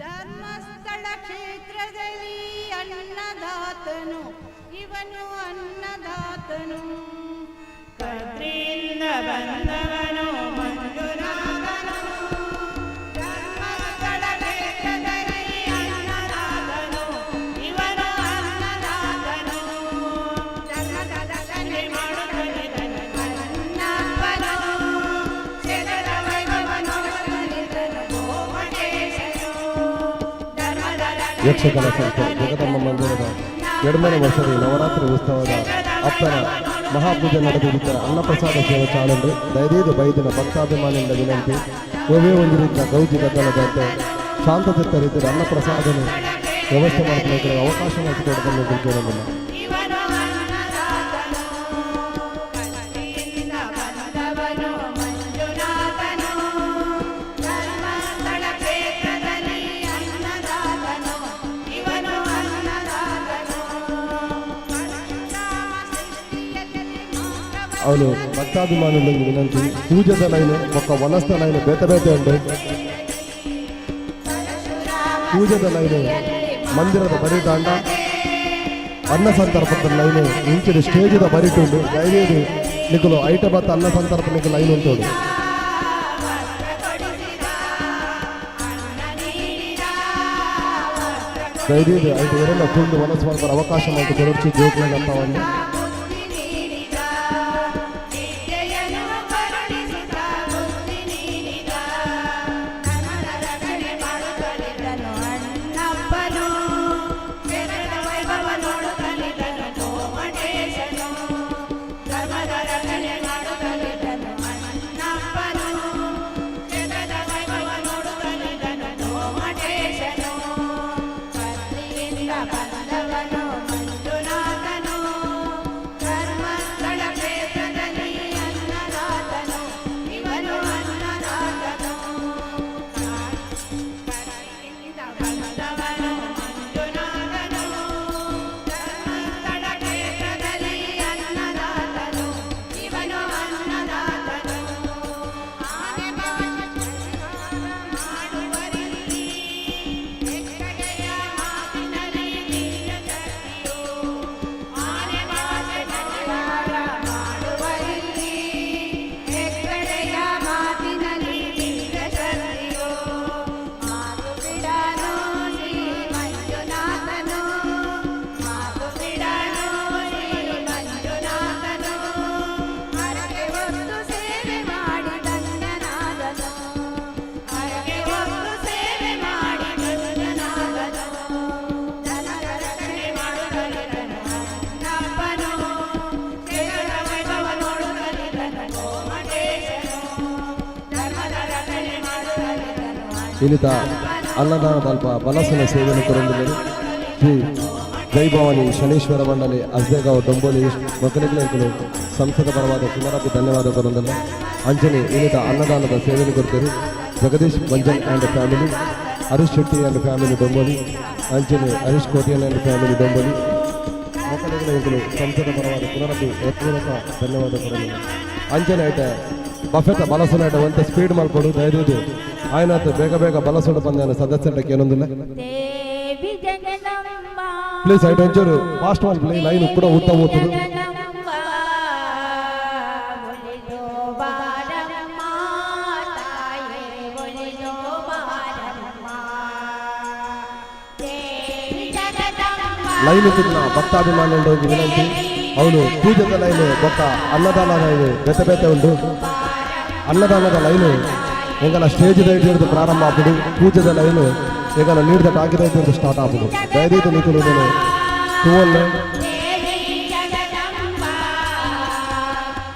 ಧರ್ಮಸ್ಥಳ ಕ್ಷೇತ್ರದಲ್ಲಿ ಅನ್ನದಾತನು ಇವನು ಅನ್ನದಾತನು ಕದ್ರಿಯಿಂದ ಬಂದವನು ಮಂಜುನಾಥನು ಧರ್ಮಸ್ಥಳ ಕ್ಷೇತ್ರದಲ್ಲಿ ಅನ್ನದಾತನು ಇವನು ಅನ್ನದಾತನು ಧರ್ಮದ ದರ್ಶನ ಮಾಡುತ್ತಲಿದನು ಅನ್ನಪ್ಪನು ಜಗದ ವೈಭವ ನೋಡುತ್ತಲಿದನು ಗೋಮಟೇಶನು ಧರ್ಮದ ಯಕ್ಷಗಾನ ಸಂಸ್ಥೆ ಜಗದಮ್ಮ ಮಂದಿರದ 2ನೇ ವರ್ಷದ ನವರಾತ್ರಿ ಉತ್ಸವದ ಅಪ್ಪನ ಮಹಾಪೂಜೆ ನಡೆದಿದ್ದ ಅನ್ನಪ್ರಸಾದ ಸೇವೆ ಚಾಲನೆ ದಯವಿಟ್ಟು ಬೈದಿನ ಭಕ್ತಾಭಿಮಾನಿಯಿಂದ ವಿನಂತಿ ಒವೇ ಒಂದು ರೀತಿಯ ಗೌಜಿ ಗದ್ದಲದಂತೆ ಶಾಂತಚಿತ್ತ ರೀತಿಯ ಅನ್ನಪ್ರಸಾದನೆ ವ್ಯವಸ್ಥೆ ಮಾಡ್ಕೊಳ್ಳೋಕೆ ಅವಕಾಶ ಮಾಡಿಕೊಡೋದನ್ನು ಕೇಳೋದಿಲ್ಲ ಅವನು ಭಕ್ತಾಭಿಮಾನಿಗಳಿಗೆ ವಿನಂತಿ ಪೂಜೆದ ಲೈನು ಒಕ್ಕ ವನಸ್ಥ ಲೈನು ಬೇತೆ ಬೇತೆ ಉಂಟು ಪೂಜೆದ ಲೈನು ಮಂದಿರದ ಬರಿದಾಂಡ ಅನ್ನ ಸಂತರ್ಪದ ಲೈನು ಇಂಚಿನ ಸ್ಟೇಜದ ಬರಿಟುಂಡು ದಯವಿಟ್ಟು ನಿಕ್ಕಲು ಐಟ ಬತ್ತ ಅನ್ನ ಸಂತರ್ಪಣೆಗೆ ಲೈನ್ ಉಂಟೋಡು ದಯವಿಟ್ಟು ಐದು ಎರಡ ಕುಂದು ವನಸ್ ಮಾಡ್ತಾರೆ ಅವಕಾಶ ಮಾಡಿ ಕೊಡೋದು ಜೋಕ್ಲಾಗ ಅಂತವನ್ನ ಇನ್ನಿತ ಅನ್ನದಾನದ ಅಲ್ಪ ಬಲಸನ ಸೇವೆಯನ್ನು ಕೊರೊಂದಿದ್ದರು ಶ್ರೀ ಜೈಭವಾನಿ ಶನೀಶ್ವರ ಮಂಡಳಿ ಅಸ್ದೇಗಾಂವ್ ಡೊಂಬೋಲಿ ಮಕ್ಕಳಿಗೆ ಸಂಸದ ಪರವಾದ ಪುನರಪಿ ಧನ್ಯವಾದ ಕೊರೊಂದಲ್ಲ ಅಂಚನೆ ಇನ್ನಿತ ಅನ್ನದಾನದ ಸೇವೆಯನ್ನು ಕೊಡ್ತಾರೆ Jagadish Manjan and family Harish Shetty and family Dombivli ಅಂಚನೆ ಹರೀಶ್ ಕೋಟಿಯನ್ ಆ್ಯಂಡ್ ಫ್ಯಾಮಿಲಿ ಡೊಂಬೋಲಿ ಮಕ್ಕಳಿಗೆ ಸಂಸದ ಪರವಾದ ಪುನರಪಿ ಪೂರ್ವಕ ಧನ್ಯವಾದ ಕೊರೊಂದಿಲ್ಲ ಅಂಚನೆ ಐತೆ ಬಫೆತ ಬಲಸನ ಐತೆ ಒಂತ ಸ್ಪೀಡ್ ಮಾಡ್ಕೊಡು ದಯವಿಟ್ಟು ಆಯ್ನಾತ ಬೇಗ ಬೇಗ ಬಲಸೋಡು ಬಂದ ಸದಸ್ಯರಕ್ಕೆ ಏನೊಂದಿಲ್ಲ ದೇವಿ ಜಗದಂಬಾ ಪ್ಲೀಸ್ ಐಟ್ ಒಂಚೂರು ಫಾಸ್ಟ್ ಮಾಡಿ ಪ್ಲೇ ಲೈನ್ ಕೂಡ ಉತ್ತ ಓದ್ತದೆ ಜಗದಂಬಾ ಒಲಿದೋ ಬಾರಮ್ಮ ತಾಯೇ ಒಲಿದೋ ಬಾರಮ್ಮ ದೇವಿ ಜಗದಂಬಾ ಲೈನ್ ಇತ್ತಿನ ಭಕ್ತಾಭಿಮಾನಿ ಉಂಟು ವಿನಂತಿ ಅವನು ಪೂಜೆದ ಲೈನು ಬೊಕ್ಕ ಅನ್ನದಾನ ಲೈನು ಬೆತೆ ಬೆತೆ ಉಂಟು ಅನ್ನದಾನದ ಲೈನು ಎಂಗಲ ಸ್ಟೇಜ್ ಹಿಡಿದು ಪ್ರಾರಂಭ ಆಗ್ಬಿಡು ಪೂಜೆದ ಲೈನು ಎಂಗಲ ನೀಡಿದ ಟಾಕಿದ ಹಿಡಿದು ಸ್ಟಾರ್ಟ್ ಆಗ್ಬಿಡು ದಯವಿಟ್ಟು ನಿಂತು ತೂವಲ್ಲೆ ದೇವಿ ಜಗದಂಬಾ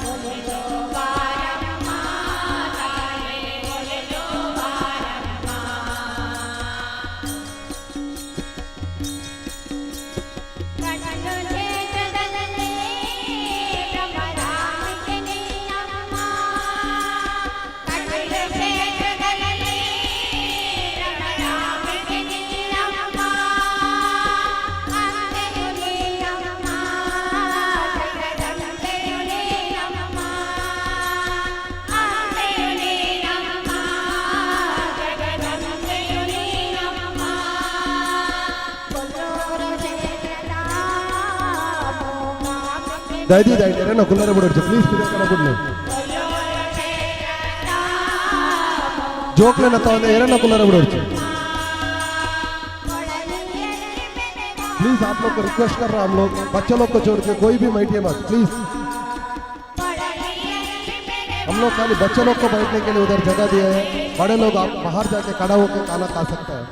ಒಲಿದೋ ಬಾರಮ್ಮ ತಾಯೇ ಒಲಿದೋ ಬಾರಮ್ಮ ಕಣ್ಣು ನೇತ್ರದಲ್ಲಿ ಬ್ರಹ್ಮರಾಮಿಗೆ ನೀನಮ್ಮ ಕಣ್ಣು ನೇತ್ರದಲ್ಲಿ ಬ್ರಹ್ಮರಾಮಿಗೆ ನೀನಮ್ಮ ಅಂಬೆಯು ನೀನಮ್ಮ ಜಗದಂಬೆಯು ನೀನಮ್ಮ ಅಂಬೆಯು ನೀನಮ್ಮ ಜಗದಂಬೆಯು ನೀನಮ್ಮ ಕೊಲ್ಲೂರು ಕ್ಷೇತ್ರದ ದಯದಿ ದಯವಿಟ್ಟು ಏನೋ ಕುಲ್ಲರೆ ಬಿಡೋದು ಪ್ಲೀಸ್ ಪಿದ ಬಿಡ್ಲಿ ಜೋಕ್ಲೆನ ತಗೊಂಡೆ ಏನೋ ಕುಲ್ಲರೆ ಬಿಡೋದು प्लीज आप लोग को रिक्वेस्ट कर रहा हम लोग बच्चे लोग को छोड़ के कोई भी बैठिए मत प्लीज हम लोग खाली बच्चे लोग को बैठने के लिए उधर जगह दिया है बड़े लोग आप बाहर जाके खड़ा होकर खाना खा सकते हैं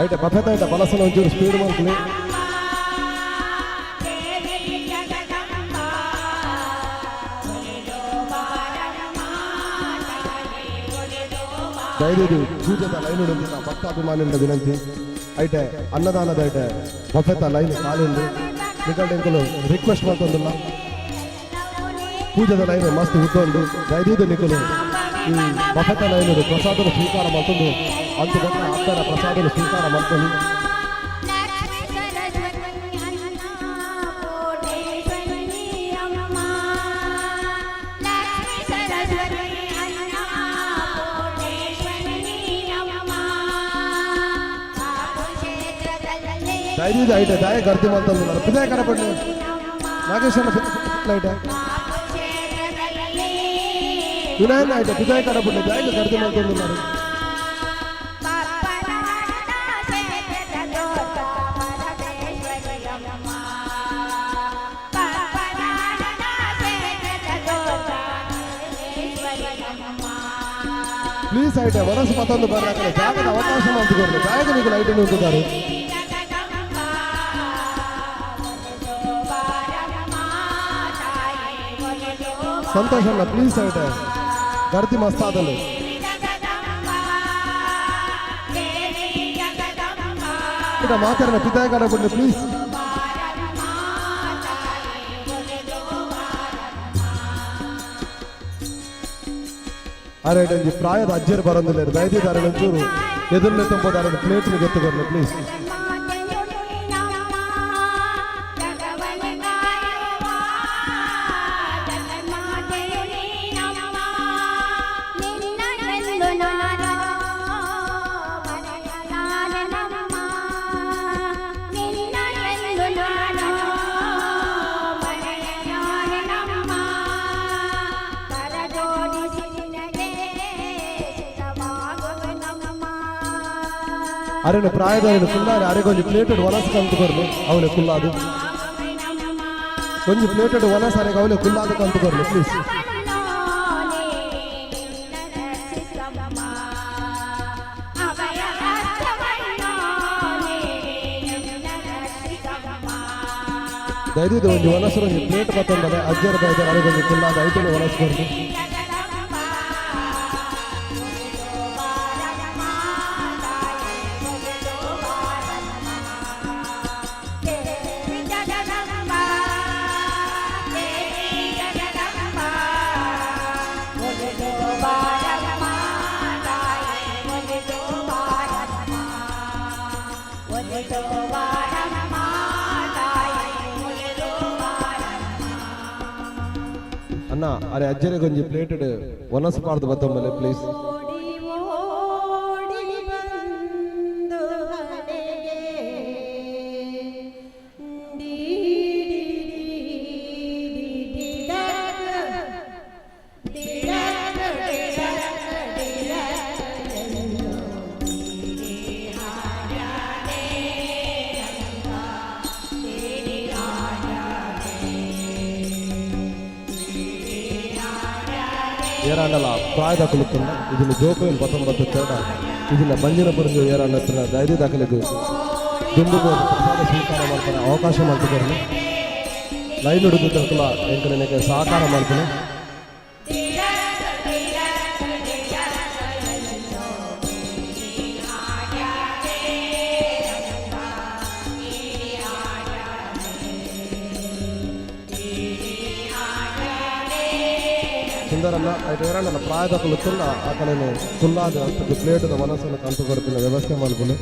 ಐಟ ಬಫೆತ ಐಟ ಬಲಸನ ಒಂಚೂರು ಸ್ಪೀಡ್ ಮಾಡ್ಕೊಳ್ಳಿ ದಯವಿಟ್ಟು ಪೂಜೆದ ಲೈನ್ ಉಂಟು ಭಕ್ತಾಭಿಮಾನಿಯಿಂದ ವಿನಂತಿ ಐಟೆ ಅನ್ನದಾನದ ಐಟೆ ಬಫೆತ ಲೈನ್ ಕಾಲಿಂದು ನಿಕಟ ಎಂಕಲು ರಿಕ್ವೆಸ್ಟ್ ಮಾಡ್ತಂದಿಲ್ಲ ಪೂಜೆದ ಲೈನ್ ಮಸ್ತ್ ಉತ್ತೊಂದು ದಯವಿಟ್ಟು ನಿಕಲು ಈ ಬಫೆತ ಲೈನ್ ಪ್ರಸಾದನ ಸ್ವೀಕಾರ ಮಾಡ್ಕೊಂಡು ಅಂತು ಬಂದ ಅಪ್ಪರ ಪ್ರಸಾದನ ಸ್ವೀಕಾರ ಮಾಡ್ಕೊಂಡು ದಯವಿಟ್ಟು ಐಟೆ ದಯ ಗರ್ತಿ ಮಾಡ್ತಂದಿಲ್ಲ ಪಿದಾಯ ಕಡಪಡ್ಲಿ ನಾಗೇಶನ ಐಟೆ ವಿನಾಯನ ಐಟೆ ಪಿದಾಯ ಕಡಪಡ್ಲಿ ದಯ ಗರ್ತಿ ಮಾಡ್ತಂದಿಲ್ಲ ಪ್ಲೀಸ್ ಐಟೆ ವರಸು ಮತ್ತೊಂದು ಬರ್ಲಾಕಲ್ಲ ಜಾಗದ ಅವಕಾಶ ಮಾಡ್ತಿಕೊಂಡು ಜಾಗ ನೀವು ಲೈಟ್ ನಿಂತಿದ್ದಾರೆ ಸಂತೋಷ ಅಲ್ಲ ಪ್ಲೀಸ್ ಐಟೆ ಗರ್ದಿ ಮಸ್ತ್ ಆದಲ್ಲಿ ಇಟ ಮಾತಾಡೋಣ ಪಿತಾಯ ಕಡೆ ಬಿಡ್ಲಿ ಪ್ಲೀಸ್ ಅರೆ ಈ ಪ್ರಾಯದ ಅಜ್ಜರು ಬರೋದಿಲ್ಲ ದಯದಿದ್ದಾರೆ ಒಂಚೂರು ಎದುರನ್ನೇ ತುಂಬೋದಾರೆ ಪ್ಲೇಟ್ಗೆ ಗೊತ್ತು ಬರಲಿ ಪ್ಲೀಸ್ ಅರೆನು ಪ್ರಾಯದವನು ಕುಲ್ಲಾರೆ ಅರೆಗೊಂದು ಪ್ಲೇಟೆಡ್ ಒನಸ್ ಕಂತು ಬರಲಿ ಅವನೇ ಕುಲ್ಲಾದು ಒಂದು ಪ್ಲೇಟೆಡ್ ಒನಸ್ ಅರೆಗೆ ಅವನೇ ಕುಲ್ಲಾದ ಕಂತು ಬರಲಿ ಪ್ಲೀಸ್ ದಯದಿದ್ದು ಒಂದು ವನಸ್ಸು ಒಂದು ಪ್ಲೇಟ್ ಮತ್ತೊಂದರೆ ಅಜ್ಜರ ಬೈದರ ಅರಿಗೊಂದು ಕುಲ್ಲಾದ ಐಟನ್ನು ವನಸ್ಕೊಂಡು ಅಣ್ಣ ಅರೆ ಅಜ್ಜರಿಗೆ ಒಂದು ಪ್ಲೇಟ್ ವನಸ್ಪಾರ್ದು ಬತ್ತೊಂಬಲೆ ಪ್ಲೀಸ್. ಏರಾಂಡಲ ಪ್ರಾಯದ ಕುಲುತ್ತಲ್ಲ ಇದನ್ನು ಜೋಕುವಿನ 19 ತೇಡ ಇದನ್ನ ಮಂಜಿನ ಪುರಂಜು ಏರಾಂಡ ಹತ್ರ ದಯದಿ ದಾಖಲೆದು ದುಂಡು ಪ್ರಸಾದ ಸ್ವೀಕಾರ ಮಾಡ್ತಾರೆ ಅವಕಾಶ ಮಾಡ್ತಿದ್ದಾರೆ. ಲೈನ್ ಹಿಡಿದ ಕುಲ ಎಂಕನಿಗೆ ಸಹಕಾರ ಮಾಡ್ತಾನೆ. ಸುಂದರಲ್ಲ ಐದು ಏರಣ್ಣ ಪ್ರಾಯದ ಕುಲುತ್ತಲ್ಲ ಆ ಕಡೆ ಕುಲ್ಲಾದ ಅಂತ ಪ್ಲೇಟದ ಮನಸ್ಸನ್ನು ಕಂತು ಕೊಡ್ತಿನ ವ್ಯವಸ್ಥೆ ಮಾಡ್ಕೊಂಡು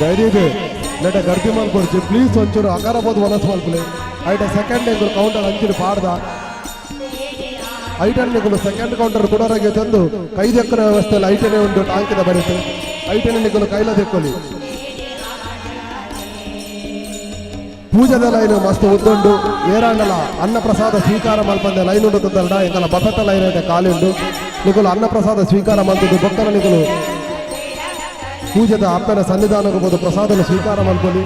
ದಯವಿಟ್ಟು ನೆಟ ಗರ್ದಿ ಮಾಡ್ಕೊಡ್ಸಿ ಪ್ಲೀಸ್ ಒಂಚೂರು ಅಕಾರಬೋದು ಮನಸ್ಸು ಮಾಡ್ಕೊಳ್ಳಿ. ಐಟ ಸೆಕೆಂಡ್ ಎಂಗಳು ಕೌಂಟರ್ ಅಂಚಿನ ಪಾಡ್ದ ಐಟನ್ಗಳು ಸೆಕೆಂಡ್ ಕೌಂಟರ್ ಕೊಡೋರಾಗೆ ತಂದು 5 ಎಕರೆ ವ್ಯವಸ್ಥೆಯಲ್ಲಿ ಐಟನೇ ಒಂದು ಟಾಂಕಿದ ಬರುತ್ತೆ. ಐಟನ್ಗಳು ಕೈಲ ತೆಕ್ಕೊಳ್ಳಿ. ಪೂಜದ ಲೈನ್ ಮಸ್ತ್ ಉದ್ದುಂಡು ಏರಾಂಡಲ ಅನ್ನ ಪ್ರಸಾದ ಸ್ವೀಕಾರ ಮಲ್ಪಂದೆ ಲೈನ್ ಉಂಟುತ್ತಲ್ಡ ಎಂಕಲ ಬಫೆತ ಲೈನ್ ಐತೆ ಕಾಲಿಂಡು ನಿಗಳು ಅನ್ನ ಪ್ರಸಾದ ಸ್ವೀಕಾರ ಮಾಡ್ತಿದ್ದು ಬೊಕ್ಕನ ನಿಗಳು ಪೂಜದ ಅಪ್ಪನ ಸನ್ನಿಧಾನಕ್ಕೆ ಹೋದ ಪ್ರಸಾದನ ಸ್ವೀಕಾರ ಮಾಡ್ಕೊಳ್ಳಿ.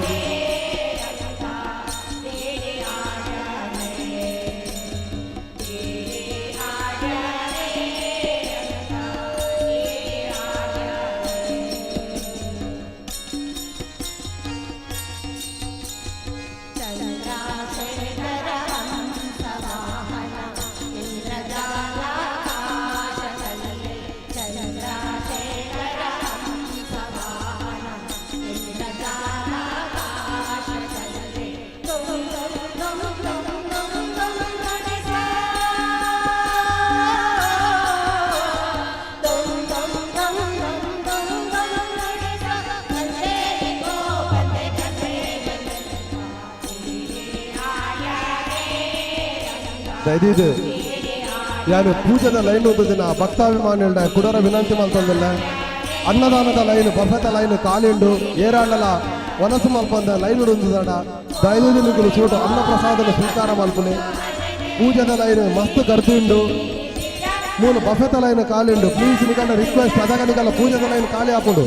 ದಯದಿದ್ದು ಯಾರು ಪೂಜದ ಲೈನ್ ಓದಿನ ಭಕ್ತಾಭಿಮಾನಿ ಕುಡರ ವಿನಂತಿ ಮಾಡ್ತಂದಿಲ್ಲ. ಅನ್ನದಾನದ ಲೈನ್ ಬಫೆತ ಲೈನ್ ಕಾಲಿಂಡು ಏರಾಂಡಲ ವನಸು ಮಲ್ಪಂದ ಲೈನ್ ಉಡುದಡ ದಯದಿದ್ದು ನಿಗಳು ಚೋಟು ಅನ್ನ ಪ್ರಸಾದನ ಸ್ವೀಕಾರ ಮಲ್ಪನೆ. ಪೂಜದ ಲೈನ್ ಮಸ್ತ್ ಗರ್ದಿಂಡು ಮೂಲ ಬಫೆತ ಲೈನ್ ಕಾಲಿಂಡು ಪ್ಲೀಸ್ ನಿಗಲ ರಿಕ್ವೆಸ್ಟ್ ಅದಾಗ ನಿಗಲ ಪೂಜದ ಲೈನ್ ಖಾಲಿ ಹಾಕೊಂಡು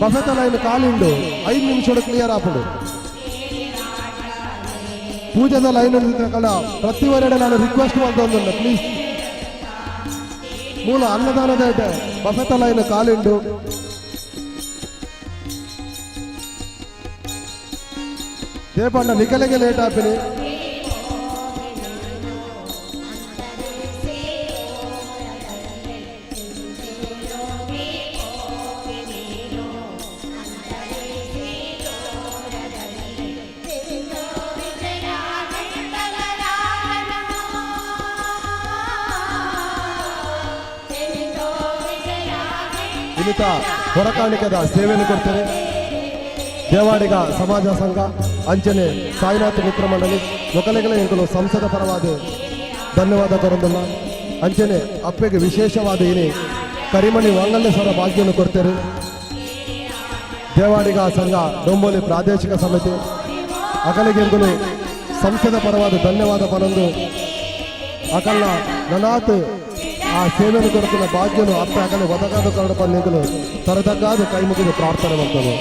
ಬಫೆತ ಲೈನ್ ಕಾಲಿಂಡು 5 ನಿಮಿಷ ಕ್ಲಿಯರ್ ಹಾಕೊಂಡು ಪೂಜದ ಲೈನ್ ಕಲ ಪ್ರತಿವರೆಡೆ ನಾನು ರಿಕ್ವೆಸ್ಟ್ ಮಾಡ್ತಂದಿಲ್ಲ ಪ್ಲೀಸ್. ಮೂಲ ಅನ್ನದಾನದ ಬಫೆತ ಲೈನ್ ಕಾಲಿಂಡು ದೇಪಣ್ಣ ನಿಕಲೆಗೆ ಲೇಟ್ ಹಾಪಿನಿ. ಇನ್ನಿತ ಹೊರಕಾಣಿಕೆದ ಸೇವೆಯನ್ನು ಕೊಡ್ತೇನೆ. ದೇವಾಡಿಗ ಸಮಾಜ ಸಂಘ ಅಂಚನೆ ಸಾಯಿನಾಥ ಮಿತ್ರ ಮಂಡಳಿ ಮೊಕಲೆಗಳ ಎಂಕಲು ಸಂಸದ ಪರವಾದ ಧನ್ಯವಾದ ಕೊರಂದಲ್ಲ. ಅಂಚನೆ ಅಪ್ಪೆಗೆ ವಿಶೇಷವಾದ ಏನೇ ಕರಿಮಣಿ ವಾಂಗಲ್ಯೇಶ್ವರ ಭಾಗ್ಯವನ್ನು ಕೊಡ್ತೇನೆ. ದೇವಾಡಿಗ ಸಂಘ ಡೊಂಬೋಲಿ ಪ್ರಾದೇಶಿಕ ಸಮಿತಿ ಅಗಲಿಗೆಂಗಲು ಸಂಸ್ಥೆದ ಪರವಾದ ಧನ್ಯವಾದ ಪನೊಂದು ಅಕಲ್ನ ನನಾತ್ ಆ ಸೇವೆಯನ್ನು ಕೊಡುತ್ತಿನ ಭಾಗ್ಯನು ಅಪ್ಪ ಅಕಲೆ ಒದಗಾದ ಕರಡ ಪನ್ನಿಗಳು ತರದಕ್ಕಾದ ಕೈ ಮುಗಿದು ಪ್ರಾರ್ಥನೆ ಮಾಡ್ತದೆ.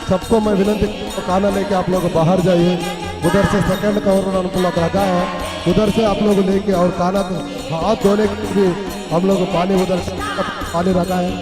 सबको मैं विनती खाना लेके आप लोग बाहर जाइए. उधर से सेकंड कवर हम लोग रखा है, उधर से आप लोग लेके और खाना हाथ धोने के लिए हम लोग पानी उधर से पानी रखा है.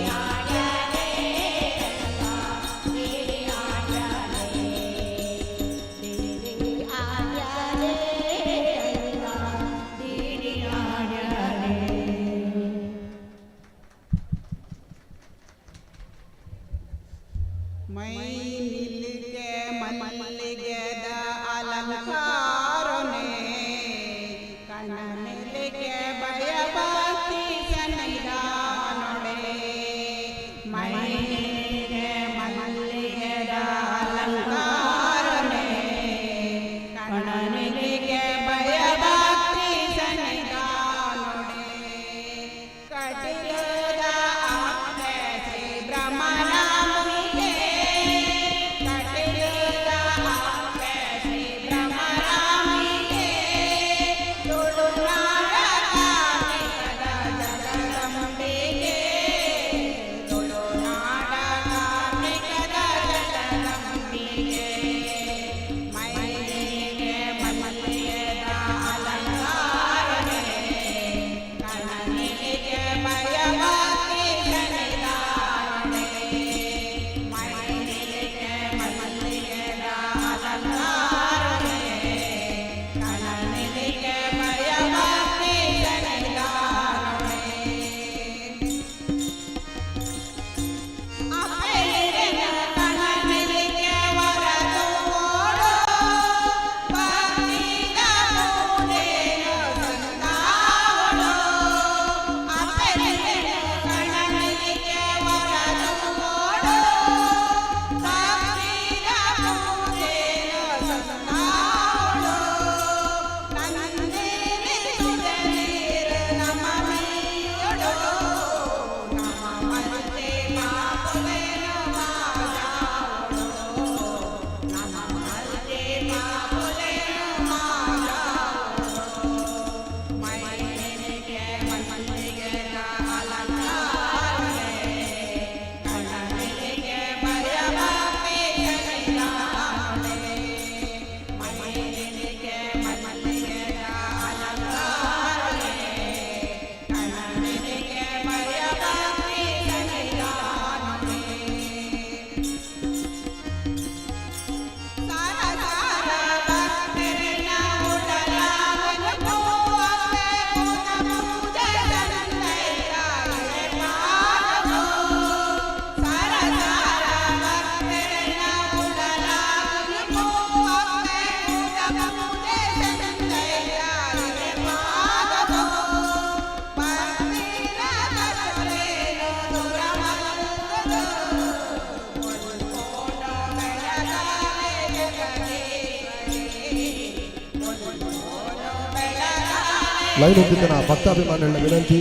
లైన్ ఉందిన భక్తాభిమానుల వినంతి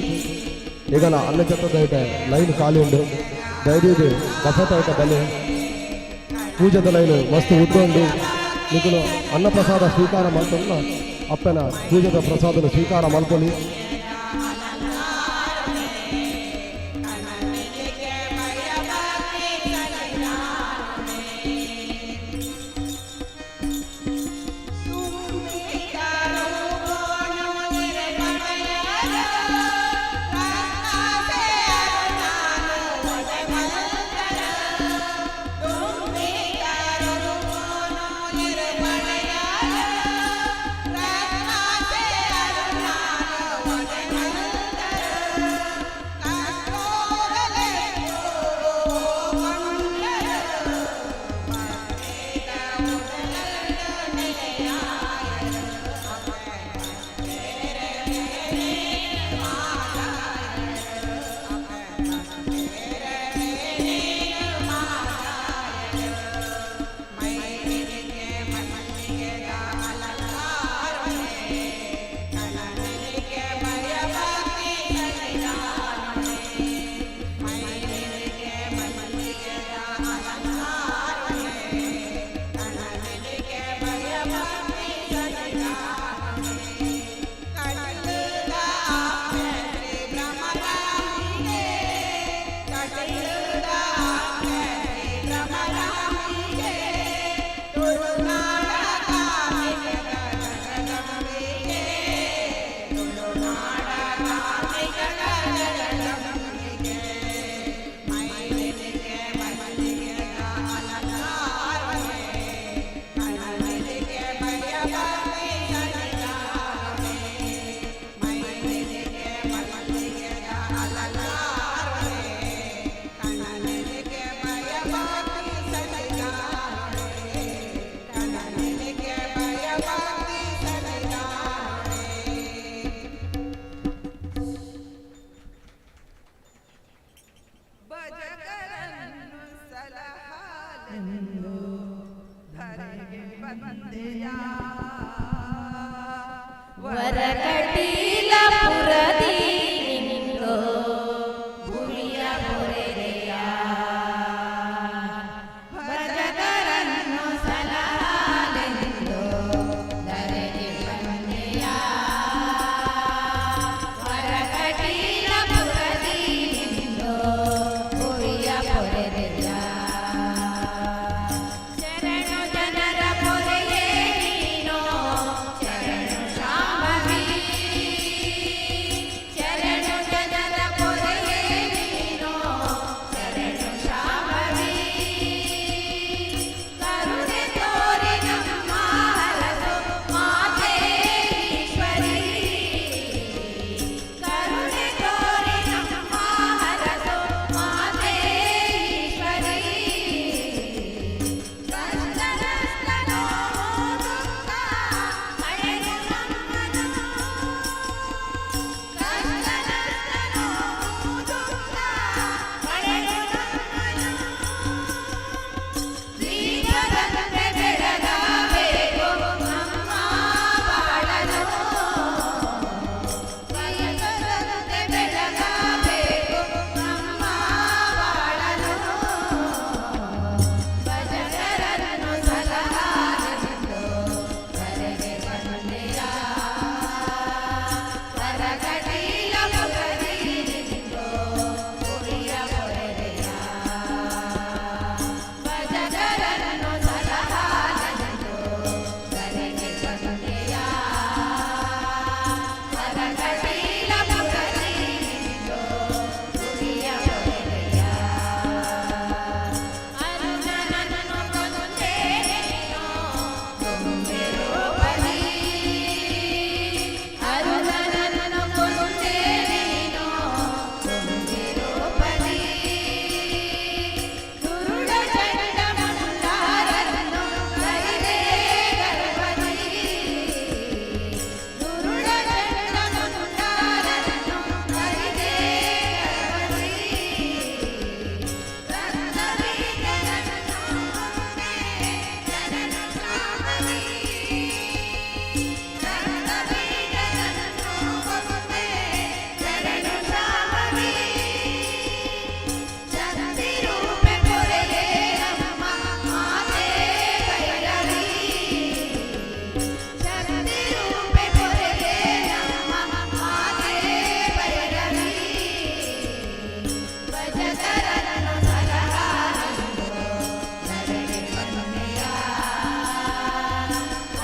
ಈಗಲ ಅನ್ನ ಚತ್ತದೈತೆ ಲೈನ್ ಖಾಲಿ ಉಂಡು ದಯವಿಟ್ಟು ಬಸತೈತ ಬಲೆ ಪೂಜದ ಲೈನ್ ಮಸ್ತ್ ಉದ್ದುಂಡು ನಿಖಲು ಅನ್ನ ಪ್ರಸಾದ ಸ್ವೀಕಾರ ಮಾಡ್ಕೊಂಡು ಅಪ್ಪನ ಪೂಜದ ಪ್ರಸಾದನ ಸ್ವೀಕಾರ ಮಾಡ್ಕೊಳ್ಳಿ.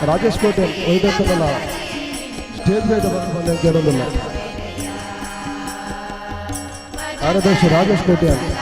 ರಾಜೇಶ್ ಕೋಟೆ ಒಯ್ದಂತಲ್ಲ ಸ್ಟೇಜ್ ಮೇಲೆ ಬಂದ ಕೇಳೋದಿಲ್ಲ. ಕಾರ್ಯದರ್ಶಿ ರಾಜೇಶ್ ಕೋಟೆ ಅಂತ.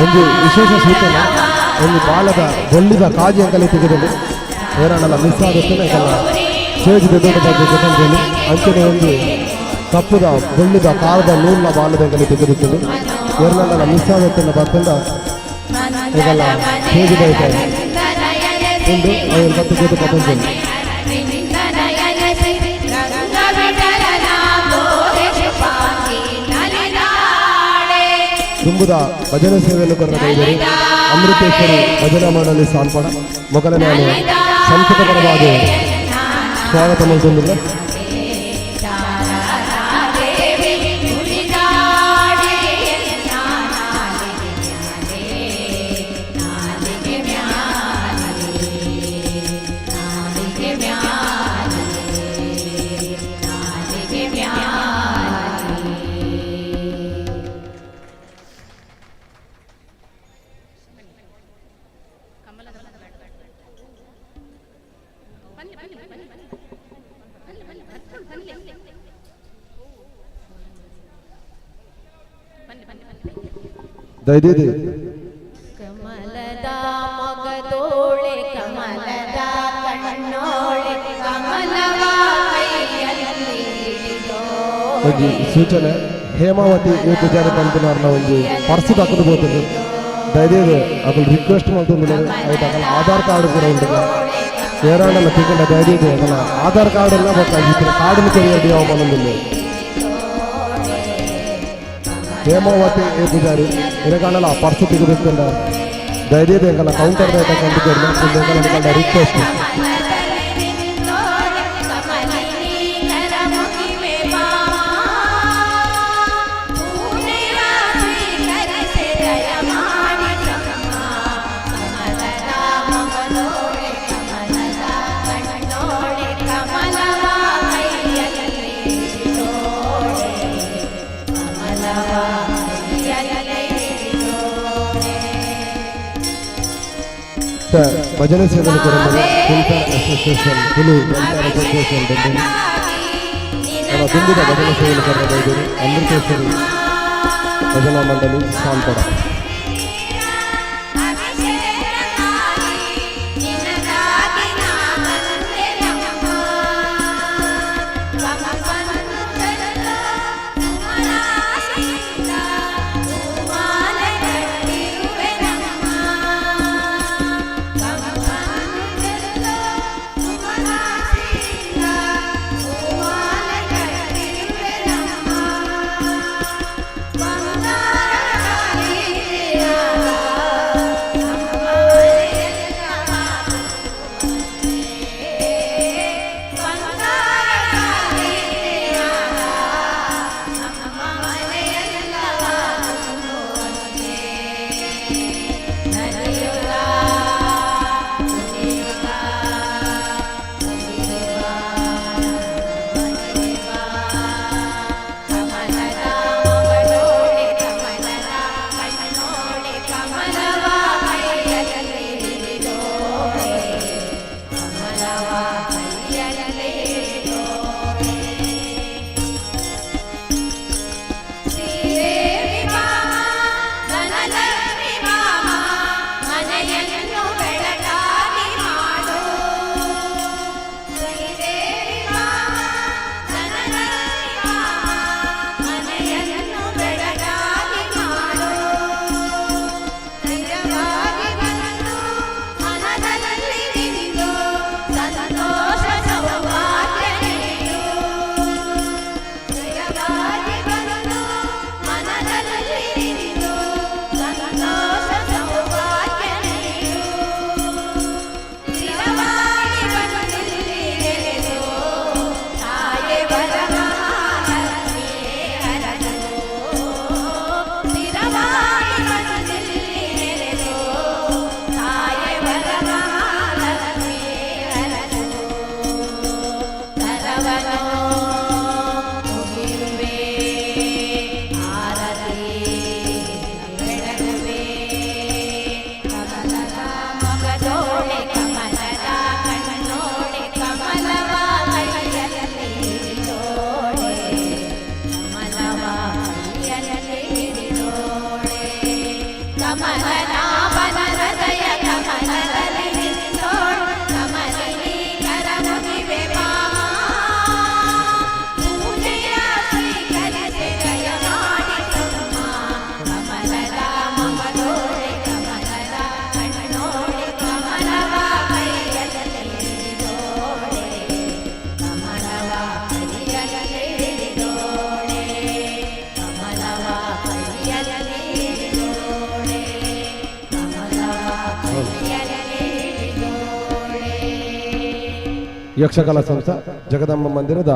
ಒಂದು ವಿಶೇಷ ಸೂಚನೆ ಒಂದು ಬಾಲದ ಬೊಳ್ಳಿದ ಕಾಜಿ ಅಂಕಲಿ ತೆಗೆದಲ್ಲಿ ಏರಣ್ಣಲ್ಲ ಮಿಸ್ ಆಗುತ್ತೆ ಯಾಕಲ್ಲ ಸ್ಟೇಜ್ ದೊಡ್ಡ ಬಗ್ಗೆ ಜೊತೆಯಲ್ಲಿ ಅಂಚನೆ ಒಂದು ಕಪ್ಪುದ ಬೊಳ್ಳಿದ ಕಾರದ ನೂರಿನ ಬಾಲದ ಅಂಕಲಿ ತೆಗೆದುತ್ತದೆ ಏರಣ್ಣಲ್ಲ ಮಿಸ್ ಆಗುತ್ತೆ ಬರ್ತಂದ ಈಗಲ್ಲ ಸ್ಟೇಜ್ ಬೈತಾರೆ ಒಂದು 50 ಜೊತೆ ಪದ್ಧತಿ ತುಂಬುದ ಭಜನೆ ಸೇವೆಯನ್ನು ಕೊರಗೈದರೆ ಅಮೃತೇಶ್ವರಿ ಭಜನಾ ಮಂಡಳಿ ಸಾಲ್ಪಡ ಮೊದಲನೇ ಸಂಸ್ಕೃತಪರವಾದ ಸ್ವಾಗತ ಮಾಡುತ್ತಿಲ್ಲ. ದಯವಿಟ್ಟು ಕಮಲದ ಮೊಗದೋಳೆ ಕಮಲದ ಕಣ್ಣೋಳೆ ಕಮಲವ ಕೈಯಲ್ಲಿ ಒಂದು ಸೂಚನೆ ಹೇಮಾವತಿ ಈ ಪೂಜಾರಿ ಬಂದಿನ ಒಂದು ಪರ್ಸು ಹಾಕೋದು ಹೋಗ್ತದೆ ದಯವಿಟ್ಟು ಅದು ರಿಕ್ವೆಸ್ಟ್ ಮಾಡ್ತಿದ್ದಿಲ್ಲ ಆಯ್ತು ಆಗಲ್ಲ ಆಧಾರ್ ಕಾರ್ಡ್ ಕೂಡ ಉಂಟು ಏರಾಣಲ್ಲ ತಿಂಗಳ ದಯವಿಟ್ಟು ಆಗಲ್ಲ ಆಧಾರ್ ಕಾರ್ಡ್ ಎಲ್ಲ ಬೇಕಾಗಿತ್ತು ಕಾರ್ಡ್ ತೆಗೆಯಡಿ ಯಾವ ಬಂದಿಲ್ಲ ಹೇಮಾವತಿ ಈ ಪೂಜಾರಿ ಇದಕ್ಕಾಗಲ್ಲ ಪರ್ಸು ತೆಗೆದುಕೊಂಡ ದಯವಿಟ್ಟು ಎಂಕಲ್ಲ ಕೌಂಟರ್ ಕಂಡು ರಿಕ್ವೆಸ್ಟ್ ಭಜನೆ ಸೇವೆಯನ್ನು ಕೊಡುತ್ತದೆ ಅಸೋಸಿಯೇಷನ್ ಹುಲಿ ವೆಲ್ಫೇರ್ ಅಸೋಸಿಯೇಷನ್ ತುಂಬಿದ ಭಜನೆ ಸೇವೆಯನ್ನು ಕೊಡಬಹುದು ಅಮೃತೇಶ್ವರಿ ಭಜನಾ ಮಂಡಳಿ ಸಾಲ್ಪಡ ಕಮಲನಾಭನ ಹೃದಯ ಕಮಲದಲ್ಲಿ ನಿಂತೋಳು ಕಮಲಿನಿ ಕರ ಮುಗಿವೆ ಭಾಮ ಪೂಜೆಯ ಸ್ವೀಕರಿಸಿ ದಯ ಮಾಡಿಸಮ್ಮ ಕಮಲದ ಮಮದೋಡೆ ಕಮಲದ ಕಣ್ಣೋಡೆ ಕಮಲವ ಕೈಯಲ್ಲಿ ಹಿಡಿದೋಡೆ ಕಮಲವ ಕೈಯಲ್ಲಿ ಹಿಡಿದೋಡೆ ಕಮಲವ ಕೈಯಲ್ಲಿ ಹಿಡಿದೋಡೆ ಕಮಲವ ಕೈಯಲ್ಲಿ ಹಿಡಿದೋಡೆ. ಯಕ್ಷಕಲಾ ಸಂಸ್ಥೆ ಜಗದಮ್ಮ ಮಂದಿರದ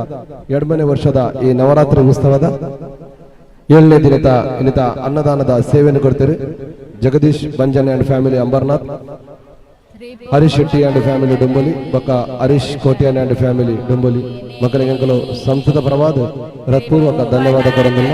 2ನೇ ವರ್ಷದ ಈ ನವರಾತ್ರಿ ಉತ್ಸವದ 7ನೇ ದಿನದ ಇನ್ನಿತ ಅನ್ನದಾನದ ಸೇವೆಯನ್ನು ಕೊಡ್ತೀರಿ. Jagadish Banjan and family Ambarnath, Harish Shetty and family Dombivli ಬೊಕ್ಕ ಹರೀಶ್ ಕೋಟ್ಯಾನ್ ಅಂಡ್ ಫ್ಯಾಮಿಲಿ ಡುಂಬುಲಿ ಮಕ್ಕಳಿಗೆ ಅಂಕಲು ಸಂಸ್ಥದ ಪರವಾದ ಹೃತ್ಪೂರ್ವಕ ಧನ್ಯವಾದ ಕೊರಂದಿಲ್ಲ.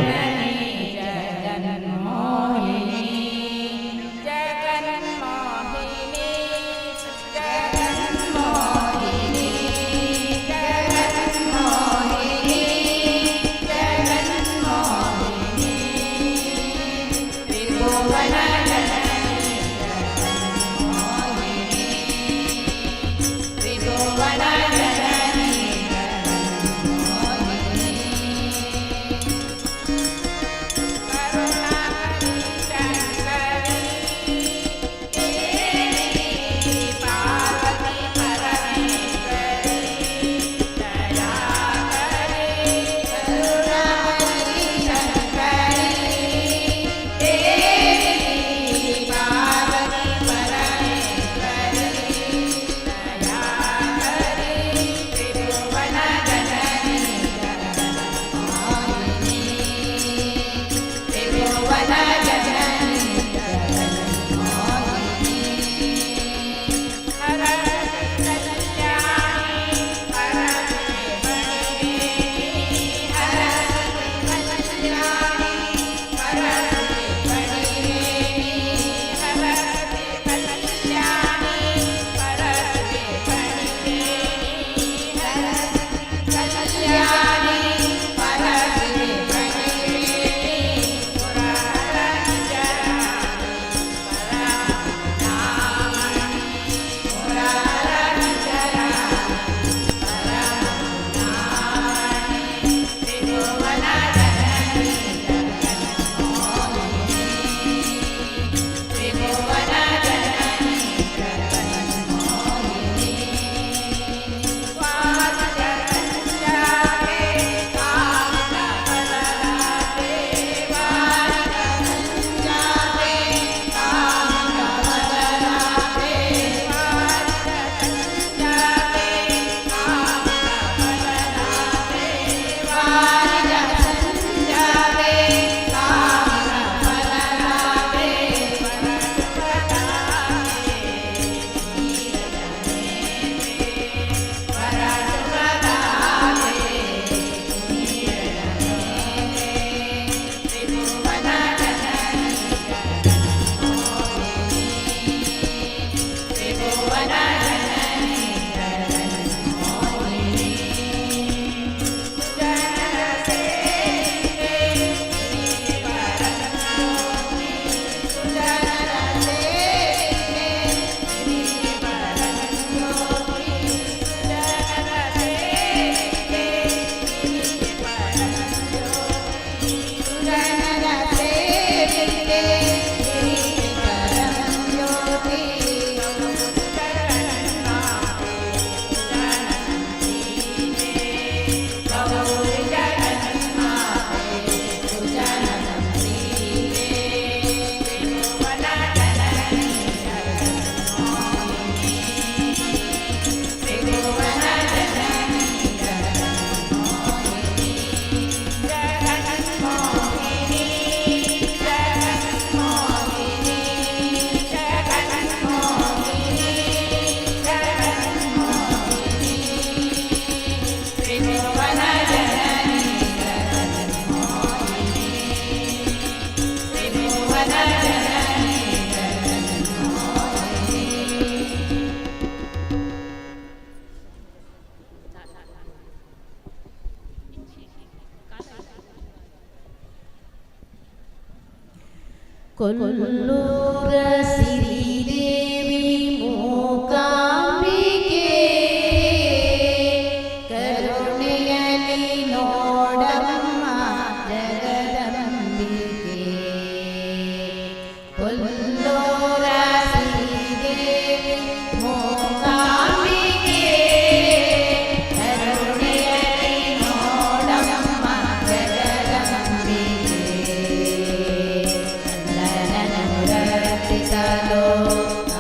ಕೊಲ್ಲೂರ ಸಿರಿದೇವಿ ಮೂಕಾಂಬಿಕೆ ಕರುಣೆಯಲಿ ನೋಡಮ್ಮ ಜಗದಂಬಿಕೆ ಕೊಲ್ಲೂರ ಸಿರಿದೇವಿ ಮೂಕಾಂಬಿಕೆ ಕರುಣೆಯಲಿ ನೋಡಮ್ಮ ಜಗದಂಬಿಕೆ ರಕ್ಷಿಸಲು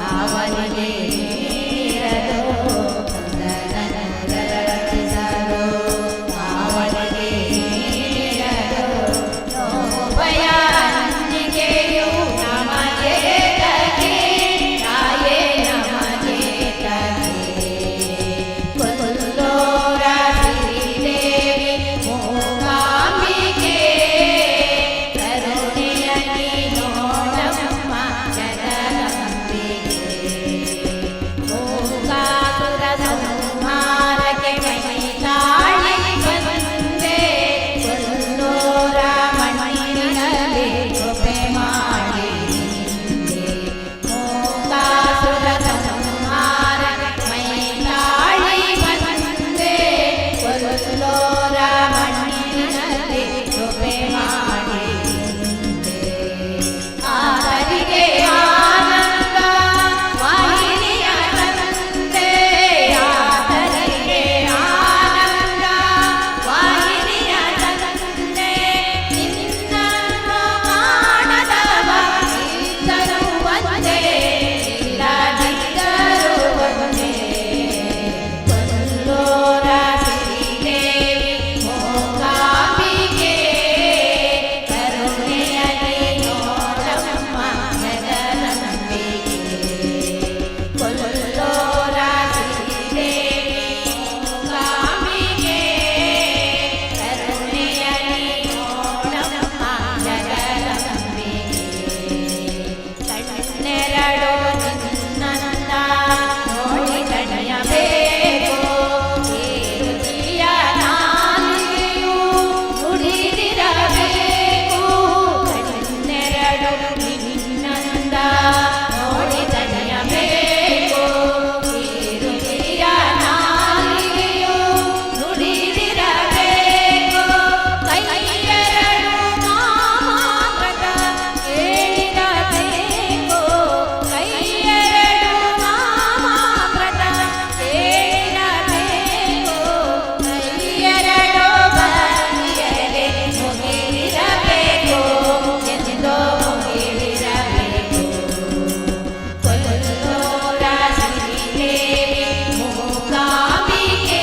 ಅವನಿಗೆ ನೀಡಲು ರಕ್ಷಿಸಲು ಅವನಿಗೆ ನೀಡಲು ನೋಭಯ ಅಂಜಿಕೆಯು ನಮಗೆ ತಗೆ ತಾಯೇ ನಮಗೆ ತಗೆ ಕೊಲ್ಲೂರ ಸಿರಿದೇವಿ ಮೂಕಾಂಬಿಕೆ ಕರುಣೆಯಲಿ ನೋಡಮ್ಮ ಜಗದಂಬಿಕೆ ಮೂಕಾಸುರ ಸಂಹಾರಕ್ಕೆ ಮೈತಾಳಿ ಬಂದೆ ಕೊಲ್ಲೂರ ಮಣ್ಣಿನಲ್ಲಿ ಕೃಪೆ ಮಾಡಿ ಮೂಕಾಸುರ ಸಂಹಾರಕ್ಕೆ ಮೈತಾಳಿ ಬಂದೆ ಕೊಲ್ಲೂರ ಮಣ್ಣಿನಲ್ಲಿ ಕೃಪೆ ಮಾಡಿ ಆತನಿಗೆ ಆನಂದ ವಾಹಿನಿಯ ತಂದೆ ಆತನಿಗೆ ಆನಂದ ವಾಹಿನಿಯ ತಂದೆ ನಿನ್ನನ್ನು ಕಾಣದವ ಇದ್ದರು ಒಂದೇ ಇಲ್ಲದಿದ್ದರು ಒಂದೇ ಕೊಲ್ಲೂರ ಸಿರಿದೇವಿ ಮೂಕಾಂಬಿಕೆ ಕರುಣೆಯಲಿ ನೋಡಮ್ಮ ಜಗದಂಬಿಕೆ ಕೊಲ್ಲೂರ ಸಿರಿದೇವಿ ಮೂಕಾಂಬಿಕೆ ಕರುಣೆಯಲಿ ನೋಡಮ್ಮ ಜಗದಂಬಿಕೆ ಕಣ್ಣೆರಡು ನಿನ್ನಂದ ನೋಡಿ ತಡೆಯಬೇಕು ಏರುತಿಯ ನಾಲಿಗೆಯು ನುಡಿದಿರಬೇಕು ಕಣ್ಣೆರಡು ನಿನ್ನಂದ ನೋಡಿ ತಡೆಯಬೇಕು ಏರುತಿಯ ನಾಲಿಗೆಯು ನುಡಿದಿರಬೇಕು ಕೈಯೆರಡು ನಾಮಾಮೃತ ಕೇಳಿರಬೇಕು ಕೈಯೆರಡು ನಾಮಾಮೃತ ಕೇಳಿರಬೇಕು ಕೈಯೆರಡು ಬದಿಯಲೆ ಮುಗಿದಿರಬೇಕು ಎಂದೋ ಮುಗಿದಿರಬೇಕು ಕೊಲ್ಲೂರ ಸಿರಿದೇವಿ ಮೂಕಾಂಬಿಕೆ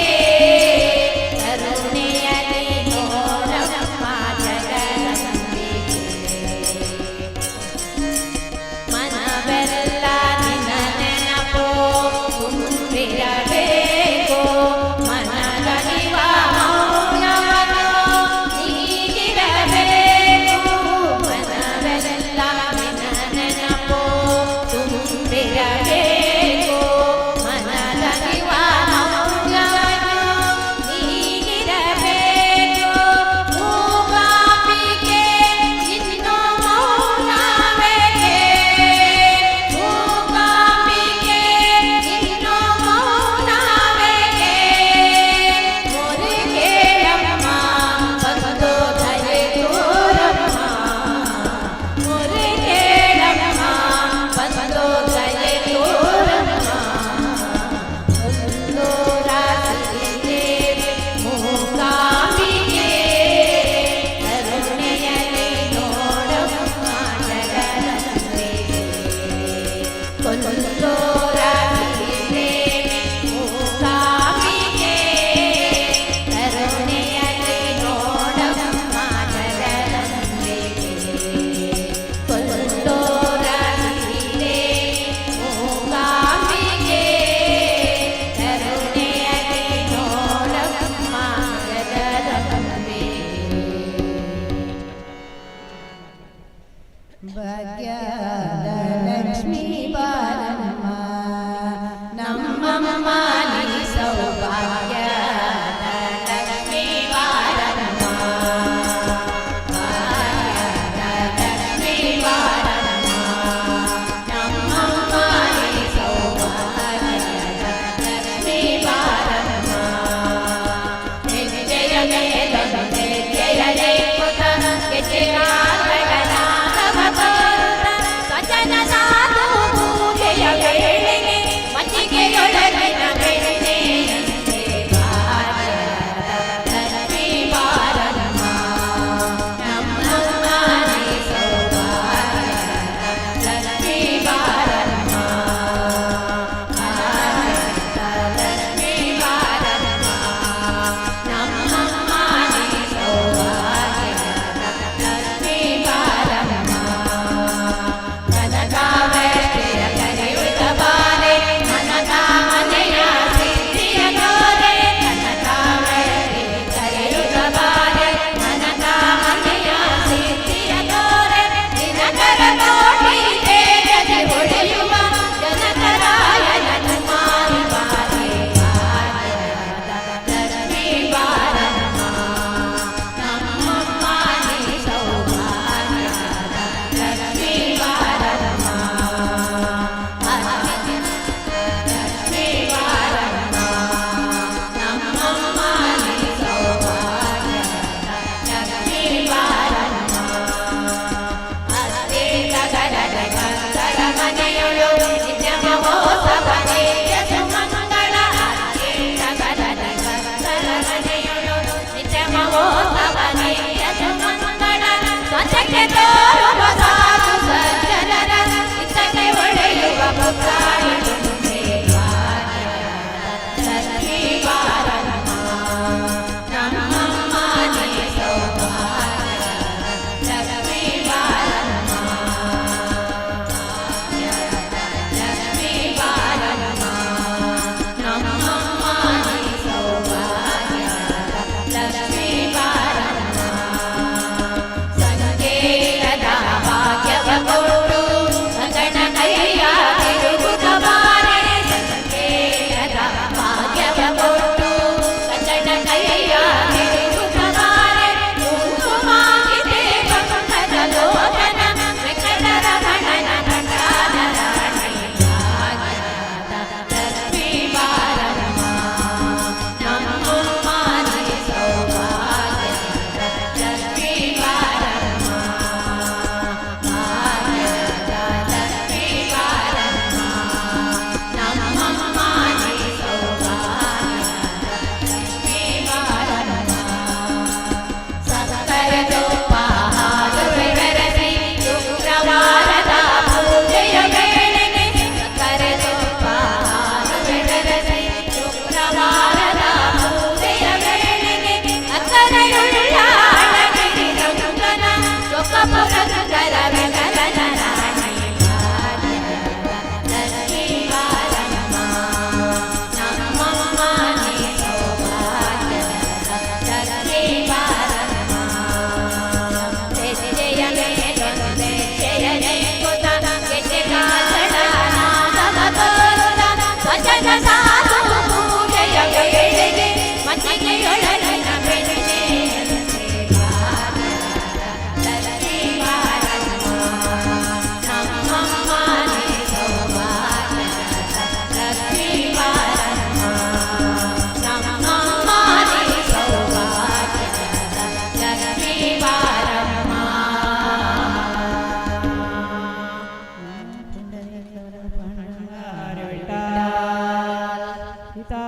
ಕರುಣೆಯಲಿ ನೋಡಮ್ಮ ಜಗದಂಬಿಕೆ ಮನವೆಲ್ಲ ನಿನ್ನ ನೆನಪು ತುಂಬಿರಬೇಕು ಮನದಲ್ಲಿವ ಮೌನವನ್ನು ನೀಗಿರಬೇಕು ಮನವೆಲ್ಲ ನಿನ್ನ ನೆನಪು ತುಂಬಿರಬೇಕು ಮನದಲ್ಲಿವ ಮೌನವನ್ನು ನೀಗಿರಬೇಕು ಮೂಕಾಂಬಿಕೆ ಇನ್ನು ಮೌನವೇಕೆ ಮೂಕಾಂಬಿಕೆ ಇನ್ನು ಮೌನವೇಕೆ ಮುರುಗೇಳಮ್ಮ ಬಂದು ದಯೆ ತೋರಮ್ಮ ಮುರುಗೇಳಮ್ಮ ಬಂದು ದಯೆ ತೋರಮ್ಮ ಕೊಲ್ಲೂರ ಸಿರಿದೇವಿ ಮೂಕಾಂಬಿಕೆ ಕರುಣೆಯಲಿ ನೋಡಮ್ಮ ಜಗದಂಬಿಕೆ ಕೊಲ್ಲೂರ ಸಿರಿದೇವಿ ಮೂಕಾಂಬಿಕೆ ಕರುಣೆಯಲಿ ನೋಡಮ್ಮ ಜಗದಂಬಿಕೆ ಕೊಲ್ಲೂರ ಸಿರಿದೇವಿ ಮೂಕಾಂಬಿಕೆ ಕರುಣೆಯಲಿ ನೋಡಮ್ಮ ಜಗದಂಬಿಕೆ ಭಾಗ್ಯದ ಲಕ್ಷ್ಮೀ ಬಾರಮ್ಮ ನಮ್ಮಮ್ಮ ನೀ ಸೌಭಾಗ್ಯದ ಲಕ್ಷ್ಮೀ ಬಾರಮ್ಮ ಭಾಗ್ಯದ ಲಕ್ಷ್ಮೀ ಬಾರಮ್ಮ ಮನೆಯೊಳು ನಿತ್ಯ ಮಹೋತ್ಸವನೇ ಯಶುಮಂಗಳ ಆರತಿ ಸಕಲದಿ ಭಕ್ತರ ಮನೆಯೊಳು ನಿತ್ಯ ಮಹೋತ್ಸವನೇ ಯಶುಮಂಗಳ ಸ್ವಚ್ಛಕ್ಕೆ ತೋರುವ ಸಾಧು ಸಜ್ಜನರ ಚಿತ್ತಕ್ಕೆ ಒಡೆಯುವ ಭಕ್ತಾಯಿಗಳು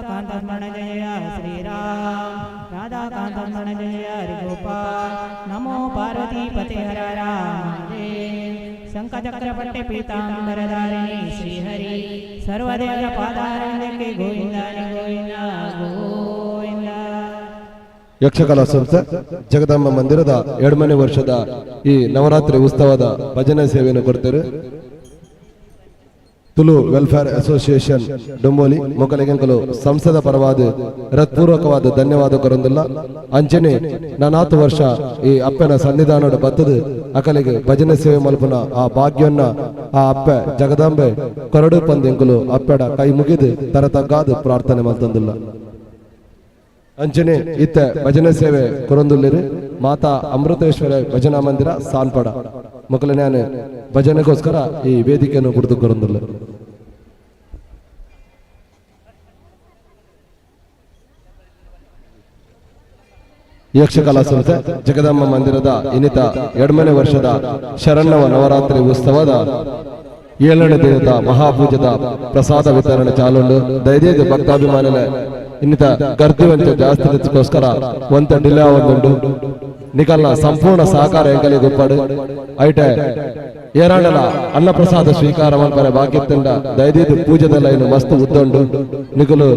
कांतस्मरण जय श्रीराम राधा कांतस्मरण जय हरि गोपाल नमो पार्वती पते हर राम शंख चक्रपट्टे पीतांबरधारिणी श्रीहरि सर्वदेव पादारविंदे गोविंदा गोविंदा गोविंदा. ಯಕ್ಷಕಲಾ ಸಂಸ್ಥೆ ಜಗದಾಂಬ ಮಂದಿರದ 2ನೇ ವರ್ಷದ ಈ ನವರಾತ್ರಿ ಉತ್ಸವದ ಭಜನೆ ಸೇವೆಯನ್ನು ಕೊಡ್ತಾರೆ. ತುಳು ವೆಲ್ಫೇರ್ ಅಸೋಸಿಯೇಷನ್ ಡೊಂಬೋಲಿ ಮೊಕಲಿಗೆಂಕಲು ಸಂಸ್ಥದ ಪರವಾದ ಹೃತ್ಪೂರ್ವಕವಾದ ಧನ್ಯವಾದ ಕೊರಂದಿಲ್ಲ. ಅಂಚನೆ 4 ವರ್ಷ ಈ ಅಪ್ಪನ ಸನ್ನಿಧಾನದ ಬತ್ತದ ಅಕಲಿಗೆ ಭಜನೆ ಸೇವೆ ಮಲ್ಪನ ಆ ಭಾಗ್ಯವನ್ನ ಆ ಅಪ್ಪ ಜಗದಾಂಬೆ ಕೊರಡು ಪಂದೆಂಕಲು ಅಪ್ಪಡ ಕೈ ಮುಗಿದು ತರತಗ್ಗಾದ ಪ್ರಾರ್ಥನೆ ಮಲ್ತಂದಿಲ್ಲ. ಅಂಚನೆ ಇತ್ತ ಭಜನೆ ಸೇವೆ ಕೊರೊಂದುಲ್ಲಿರು ಮಾತಾ ಅಮೃತೇಶ್ವರ ಭಜನಾ ಮಂದಿರ ಸಾನ್ಪಡ ಮೊಕಲನ್ಯಾನ ಭಜನೆಗೋಸ್ಕರ ಈ ವೇದಿಕೆಯನ್ನು ಕುಡಿದು ಕೊರೊಂದುಲ್ಲ. ಯಕ್ಷಕಲಾ ಸಂಸ್ಥೆ ಜಗದಾಂಬ ಮಂದಿರದ ಇನ್ನಿತ 2ನೇ ವರ್ಷದ ಶರಣ್ಣವ ನವರಾತ್ರಿ ಉತ್ಸವದ 7ನೇ ದಿನದ ಮಹಾಪೂಜದ ಪ್ರಸಾದ ವಿತರಣೆ ಚಾಲುಂಡು. ದಯದೇದು ಭಕ್ತಾಭಿಮಾನಿಗಳ ಇನ್ನಿತ ಗರ್ದಿವಂತ ಜಾಸ್ತಿ ಹೆಚ್ಚಿಗೋಸ್ಕರ ಒಂತ ಡಿಲೇ ಒಂದುಂಡು. ನಿಕಲ್ನ ಸಂಪೂರ್ಣ ಸಹಕಾರ ಎಂಕಲಿಗೆ ಉಪ್ಪಡು ಐಟೆ ಏರಾಂಡಲ ಅನ್ನಪ್ರಸಾದ ಸ್ವೀಕಾರ ಮಲ್ಪನೆ ಭಾಗ್ಯತ್ತಿಂದ ದಯದೇದು ಪೂಜದ ಲೈನು ಮಸ್ತು ಉದ್ದುಂಡು. ನಿಕಲು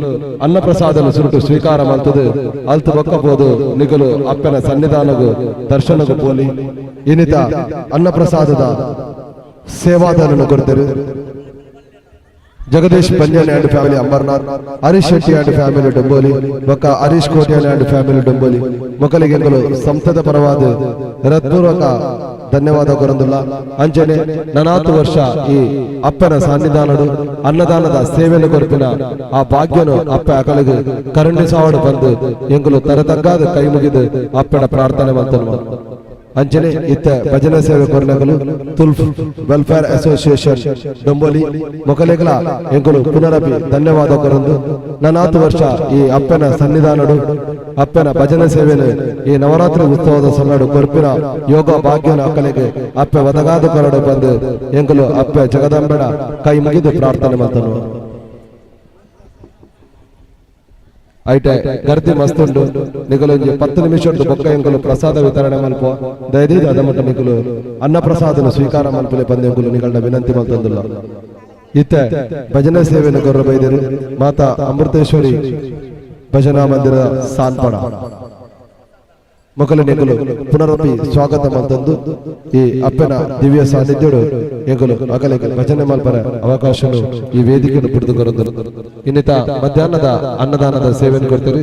ಅನ್ನಪ್ರಸಾದನು ಸುರುಟು ಸ್ವೀಕಾರ ಮಲ್ತದು ಅಲ್ತು ಬೊಕ್కపోదు. ನಿಕಲು ಅಪ್ಪನ ಸನ್ನಿಧಾನಗೂ ದರ್ಶನಗೂ ಪೋಲಿ ಇನ್ನಿತ ಅನ್ನಪ್ರಸಾದದ ಸೇವಾದಾನನ್ನು ಕೊಡ್ತಾರೆ. Jagadish Banjan and family Ambarnath, Harish Shetty and family Dombivli, ಒಕ್ಕ ಹರೀಶ್ ಕೋಟ್ಯಾನಿ ಅಂಡ್ ಫ್ಯಾಮಿಲಿ ಡೊಂಬೋಲಿ ಮೊಕಲಿಗೆಂಕಲು ಸಂಸ್ಥದ ಪರವಾದ ಹೃತ್ಪೂರ್ವಕ ಧನ್ಯವಾದ ಕೊರಂದಿಲ್ಲ. ಅಂಚನೆ 4 ವರ್ಷ ಈ ಅಪ್ಪನ ಸನ್ನಿಧಾನಡು ಅನ್ನದಾನದ ಸೇವೆಯನ್ನು ಕೊರಪಿನ ಆ ಭಾಗ್ಯನು ಅಪ್ಪ ಅಕಲಿಗೆ ಕರುಣೆ ಸಾವಡು ಬಂದು ಎಂಕಲು ತರತಗ್ಗಾದ ಕೈ ಮುಗಿದು ಅಪ್ಪನ ಪ್ರಾರ್ಥನೆ ಮಾಡ್ತಾನೆ. ಅಂಚನೆ ಇತ್ತ ಭಜನೆ ಸೇವೆ ಕೊರನಗಲು ತುಲ್ಫ್ ವೆಲ್ಫೇರ್ ಅಸೋಸಿಯೇಷನ್ ಡೊಂಬೋಲಿ ಮೊಕಲೆಗಳ ಎಂಕಲು ಪುನರಪಿ ಧನ್ಯವಾದ ಕೊರಂದು 4 ವರ್ಷ ಈ ಅಪ್ಪನ ಸನ್ನಿಧಾನಡು ಅಪ್ಪನ ಭಜನೆ ಸೇವೆನು ಈ ನವರಾತ್ರಿ ಉತ್ಸವದ ಸೊನ್ನಡು ಕೊರ್ಪಿನ ಯೋಗ ಭಾಗ್ಯನ ಅಕ್ಕಲಿಗೆ ಅಪ್ಪೆ ಒದಗಾದ ಕೊರಡು ಬಂದು ಎಂಕಲು ಅಪ್ಪೆ ಜಗದಂಬೆಡ ಕೈ ಮುಗಿದು ಪ್ರಾರ್ಥನೆ ಮಾಡ್ತಾನು. ಐಟೆ ಗರ್ದಿ ಮಸ್ತುಂಡು ನಿಗಲು 10 ನಿಮಿಷದ್ದು ಬೊಕ್ಕ ಎಂಕಲು ಪ್ರಸಾದ ವಿತರಣೆ ಮಲ್ಪ ದಯದೀದ ಅದಮಟ ನಿಗಲು ಅನ್ನ ಪ್ರಸಾದನ ಸ್ವೀಕಾರ ಮಲ್ಪಲೆ ಬಂದೆಂಕಲು ನಿಗಳನ್ನ ವಿನಂತಿ ಮಲ್ತಂದಿಲ್ಲ. ಇತ್ತೆ ಭಜನೆ ಸೇವೆಯನ್ನು ಗೌರವ ಬೈದರು ಮಾತಾ ಅಮೃತೇಶ್ವರಿ ಭಜನಾ ಮಂದಿರ ಸಾನ್ಪಡ ಮೊಕಲು ನೆಗಲು ಪುನರಪಿ ಸ್ವಾಗತ ಮಲ್ತಂದು ಈ ಅಪ್ಪನ ದಿವ್ಯ ಸಾನ್ನಿಧ್ಯಡು ಎಂಗಲು ಅಗಲಿಗೆ ಭಜನೆ ಮಲ್ಪರ ಅವಕಾಶ ಈ ವೇದಿಕೆಯನ್ನು ಪಡೆದುಕೊಂಡು ಇನ್ನಿತ ಮಧ್ಯಾಹ್ನದ ಅನ್ನದಾನದ ಸೇವೆಯನ್ನು ಕೊಡ್ತಾರೆ.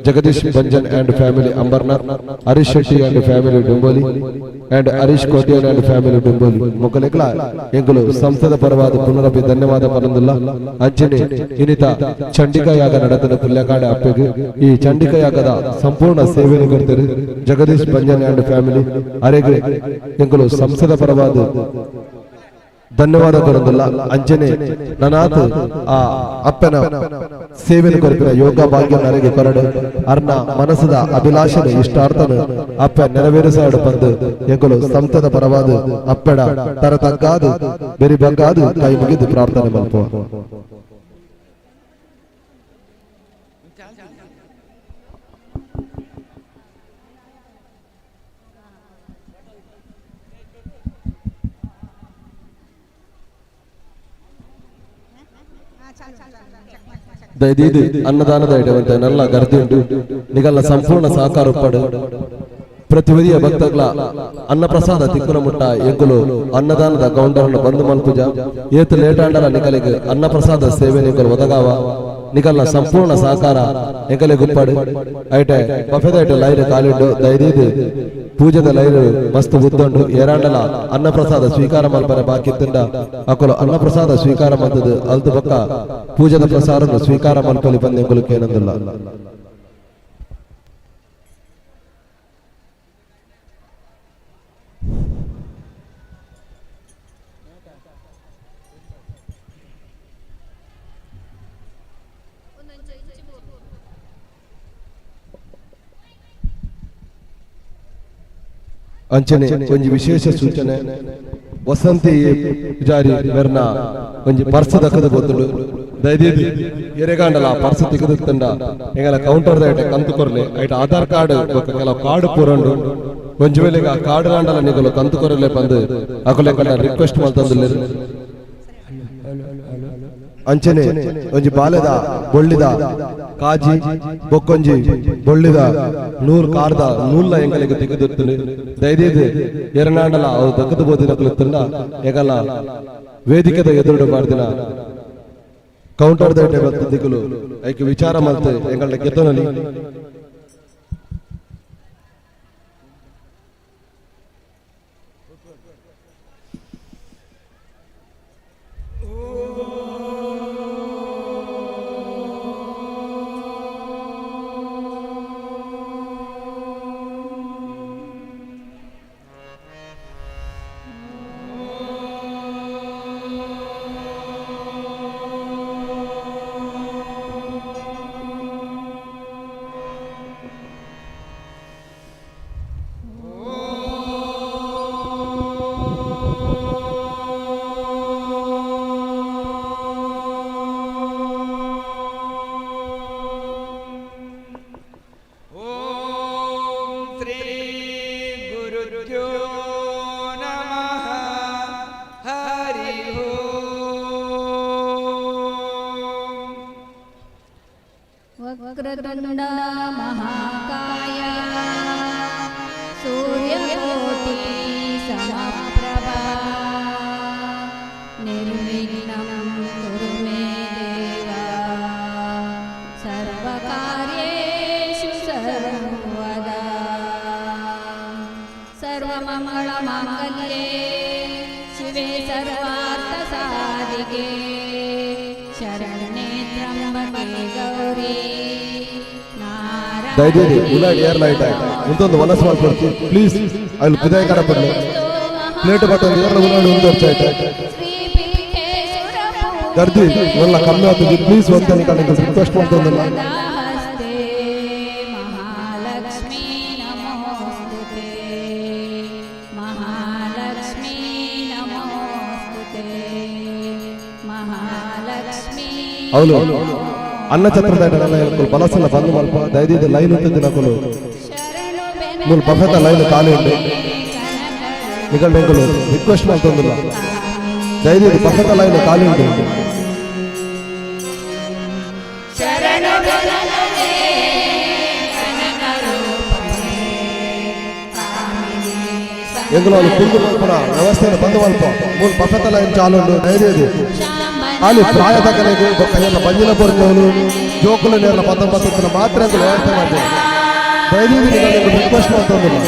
Jagadish Banjan and family Ambarnath, Harish Shetty and family Dombivli and Harish Kotian and family Dombivli ಮೊಕಲೆಗಳ ಎಂಗಲು ಸಂಸ್ಥದ ಪರವಾದ ಪುನರಪಿ ಧನ್ಯವಾದ ಪರಂದಿಲ್ಲ. ಅಂಚನೆ ಇನ್ನಿತ ಚಂಡಿಕಾ ಯಾಗ ನಡೆದ ಪುಲ್ಯಕಾಡ ಅಪ್ಪೆಗೆ ಈ ಚಂಡಿಕಾ ಯಾಗದ ಸಂಪೂರ್ಣ ಸೇವೆಯನ್ನು ಕೊಡ್ತಾರೆ. ಜಗದೀಶ್ ಬಂಜನ್ ಅಂಡ್ ಫ್ಯಾಮಿಲಿ ಅರೆಗೆ ಎಂಗಲು ಸಂಸ್ಥದ ಪರವಾದ ಧನ್ಯವಾದ ಕೊರಂದಿಲ್ಲ. ಅಂಚನೆ ನನಾತ್ ಆ ಅಪ್ಪನ ಸೇವೆಯನ್ನು ಕೊರಪಿನ ಯೋಗ ಭಾಗ್ಯ ನರೆಗೆ ಕೊರಡು ಅರ್ನ ಮನಸ್ಸದ ಅಭಿಲಾಷದ ಇಷ್ಟಾರ್ಥನ ಅಪ್ಪ ನೆರವೇರಿಸಾಡು ಬಂದು ಎಂಗಲು ಸಂಸ್ಥದ ಪರವಾದ ಅಪ್ಪಡ ತರತಗ್ಗಾದು ಬೆರಿಬಗ್ಗಾದು ಕೈ ಮುಗಿದು ಪ್ರಾರ್ಥನೆ ಮಲ್ಪುವ. ದಯದೀದು ಅನ್ನದಾನದ ಇಡುವಂತೆ ನೆಲ್ಲ ಗರ್ದಿ ಉಂಟು ನಿಗಲ್ಲ ಸಂಪೂರ್ಣ ಸಹಕಾರ ಉಪ್ಪಡು ಪ್ರತಿವದಿಯ ಭಕ್ತಗಳ ಅನ್ನ ಪ್ರಸಾದ ತಿಕ್ಕುನ ಮುಟ್ಟ ಎಂಕುಲು ಅನ್ನದಾನದ ಗೌಂಡರನ್ನು ಬಂದು ಮಲ್ಪುಜ ಏತು ಲೇಟಾಂಡಲ ನಿಗಲಿಗೆ ಅನ್ನ ಪ್ರಸಾದ ಸೇವೆ ನಿಗಲು ಒದಗಾವ ನಿಗಲ್ನ ಸಂಪೂರ್ಣ ಸಹಕಾರ ಎಂಕಲೆ ಗುಪ್ಪಡು ಐಟೆ ಬಫೆದ ಲೈನ್ ಕಾಲಿಂಡು ದಯದೀದು ಪೂಜದ ಲೈನು ಮಸ್ತ್ ಉದ್ದೊಂಡು ಏರಾಂಡಲ ಅನ್ನ ಪ್ರಸಾದ ಸ್ವೀಕಾರ ಮಲ್ಪನೆ ಬಾಕಿ ತಿಂಡ ಅಕಲು ಅನ್ನ ಪ್ರಸಾದ ಸ್ವೀಕಾರ ಮಲ್ತದು ಅಲ್ದು ಪಕ್ಕ ಪೂಜದ ಪ್ರಸಾರ ಸ್ವೀಕಾರ ಮಲ್ಪಲಿ ಬಂದು ಎಂಕುಲಕ್ಕೆ ಏನಂದಿಲ್ಲ. ಅಂಚನೆ ಒಂಜಿ ವಿಶೇಷ ಸೂಚನೆ ವಸಂತಿ ಪೂಜಾರಿ ಮೆರ್ನ ಒಂಜಿ ಪರ್ಸ್ ದಕ್ಕದ ಗೊತ್ತುಂಡು ದಯದೀದು ಎರೆಗಾಂಡಲ ಪರ್ಸ್ ತಿಕ್ಕದಂಡ ಎಂಗಲ ಕೌಂಟರ್ ಐಟ ಕಂತು ಕೊರಲೆ ಐಟ ಆಧಾರ್ ಕಾರ್ಡ್ ಕೆಲವು ಕಾರ್ಡ್ ಪೂರಂಡು ಒಂಜಿ ವೇಳೆಗೆ ಆ ಕಾರ್ಡ್ ಲಾಂಡಲ ನಿಗಲು ಕಂತು ಕೊರಲೆ ಬಂದು ಅಕಲೆ ರಿಕ್ವೆಸ್ಟ್ ಮಲ್ತಂದಿಲ್ಲ. ಅಂಚನೆ ಒಂಜಿ ಬಾಲೆದ ಬೊಳ್ಳಿದ ಕಾಜಿ ಬೊಕ್ಕೊಂಜಿ ಬೊಳ್ಳಿದ ನೂರ್ ಕಾರ್ದ ನೂಲ್ಲ ಎಂಗಲಿಗೆ ತೆಗೆದಿರ್ತೀನಿ ದಯದೀದು ಎರನಾಂಡಲ ಅವು ದಕ್ಕದ ಬೋದಿನ ಎಂಗಲ ವೇದಿಕೆದ ಎದುರು ಮಾಡ್ದಿನ ಕೌಂಟರ್ ದ ದಿಕ್ಕಲು ಐಕೆ ವಿಚಾರ ಮಲ್ತೆ ಎಂಗಳ ಗೆದ್ದನಲ್ಲಿ वक्रतुंड महाकाय सूर्यकोटि समप्रभा निर्विघ्नं कुरु मे देवा सर्वकार्येषु सर्वदा सर्वमङ्गलमाङ्गल्ये शिवे सर्वार्थसाधिके शरण्ये त्र्यम्बके गौरी ದಯచేసి ಉಲಾಡ್ ಏರ್ ಲೈಟ್ ಇಂತೊಂದು ವನಸ್ ಮಾಡ್ಕೊಡ್ತಿ ಪ್ಲೀಸ್ ಅಲ್ಲಿ ವಿದಾಯ ಕಡಪಡ್ಲಿ ಪ್ಲೇಟ್ ಬಟ್ಟಂದು ಏರ್ಲ ಉಲಾಡ್ ಒಂದು ವರ್ಷ ಆಯ್ತು ಗರ್ದಿ ಎಲ್ಲ ಕಮ್ಮಿ ಆಗ್ತದೆ ಪ್ಲೀಸ್ ಅಂತ ರಿಕ್ವೆಸ್ಟ್ ಮಾಡ್ತಂದಲ್ಲ. ಅವಳು ಅನ್ನ ಛತ್ರದ ಬಲಸಲ್ಲ ಬಂದು ಮಲ್ಪ ದಯದಿದ್ದು ಲೈನ್ ఉంటుంది నాకు ಮೂಲ ಬಫೆತ ಲೈನ್ ಖಾಲಿ ಉಂಟು ನಿಗಂಡು ರಿಕ್ವೆಸ್ಟ್ ಮಾಡ್ತಂದಿಲ್ಲ ದಯದಿದ್ದು ಬಫೆತ ಲೈನ್ ಖಾಲಿ ಉಂಟು ಎಂಗುಲು వాళ్ళు ಕುಂದು ಮಲ್ಪನ ವ್ಯವಸ್ಥೆಯನ್ನು ಬಂದು ಮಲ್ಪ ಮೂಲ ಬಫೆತ ಲೈನ್ ಚಾಲು ಉಂಟು ದಯದಿದ್ದು ಅಲ್ಲಿ ಪ್ರಾಯದ ಕಲೆಗೆ ಎಲ್ಲ ಬಂಜಿನ ಬರುವವರು ಜೋಕುಲು ನೇರಲ ಪತ್ತೊಂಬತ್ತು ಮಾತ್ರ ಅಂತ ವ್ಯವಸ್ಥೆ ಮಾಡ್ತಾರೆ ದಯವಿಟ್ಟು ರಿಕ್ವೆಸ್ಟ್ ಮಾಡ್ತಂದಿಲ್ಲ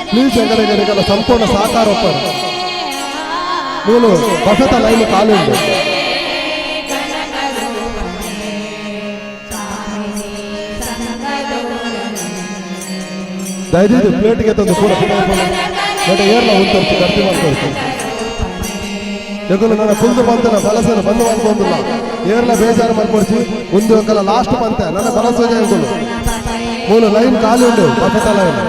ಪ್ಲೀಸ್ ಎಂಗಡಿಗೆಲ್ಲ ಸಂಪೂರ್ಣ ಸಹಕಾರ ಒಪ್ಪಾరు ಮೂಲು ಬಫೆತ ಲೈನ್ ಖಾಲಿ ಉಂಟು ದಯವಿಟ್ಟು ಪ್ಲೇಟ್ಗೆ ತಂದು ಪೂರ ಬಟ್ ಏರ್ಲ ಉಂಟು ಗಟ್ಟಿ ಮಾಡ್ಕೊಳ್ತೀನಿ ಎಗುಲು ನನ್ನ ಕುಂದು ಬಂತನ ಬಲಸನ ಬಂದು ಮಾಡ್ಕೊಂಡಿಲ್ಲ ಏರ್ಲ ಬೇಜಾರು ಮಾಡ್ಕೊಡ್ಸಿ ಒಂದು ಅಂಕಲ ಲಾಸ್ಟ್ ಬಂತೆ ನನ್ನ ಬಲಸೋಜ ಎಗುಲು ಮೂಲ ಲೈನ್ ಖಾಲಿ ಉಂಟು ಬಫೆತ ಲೈನ್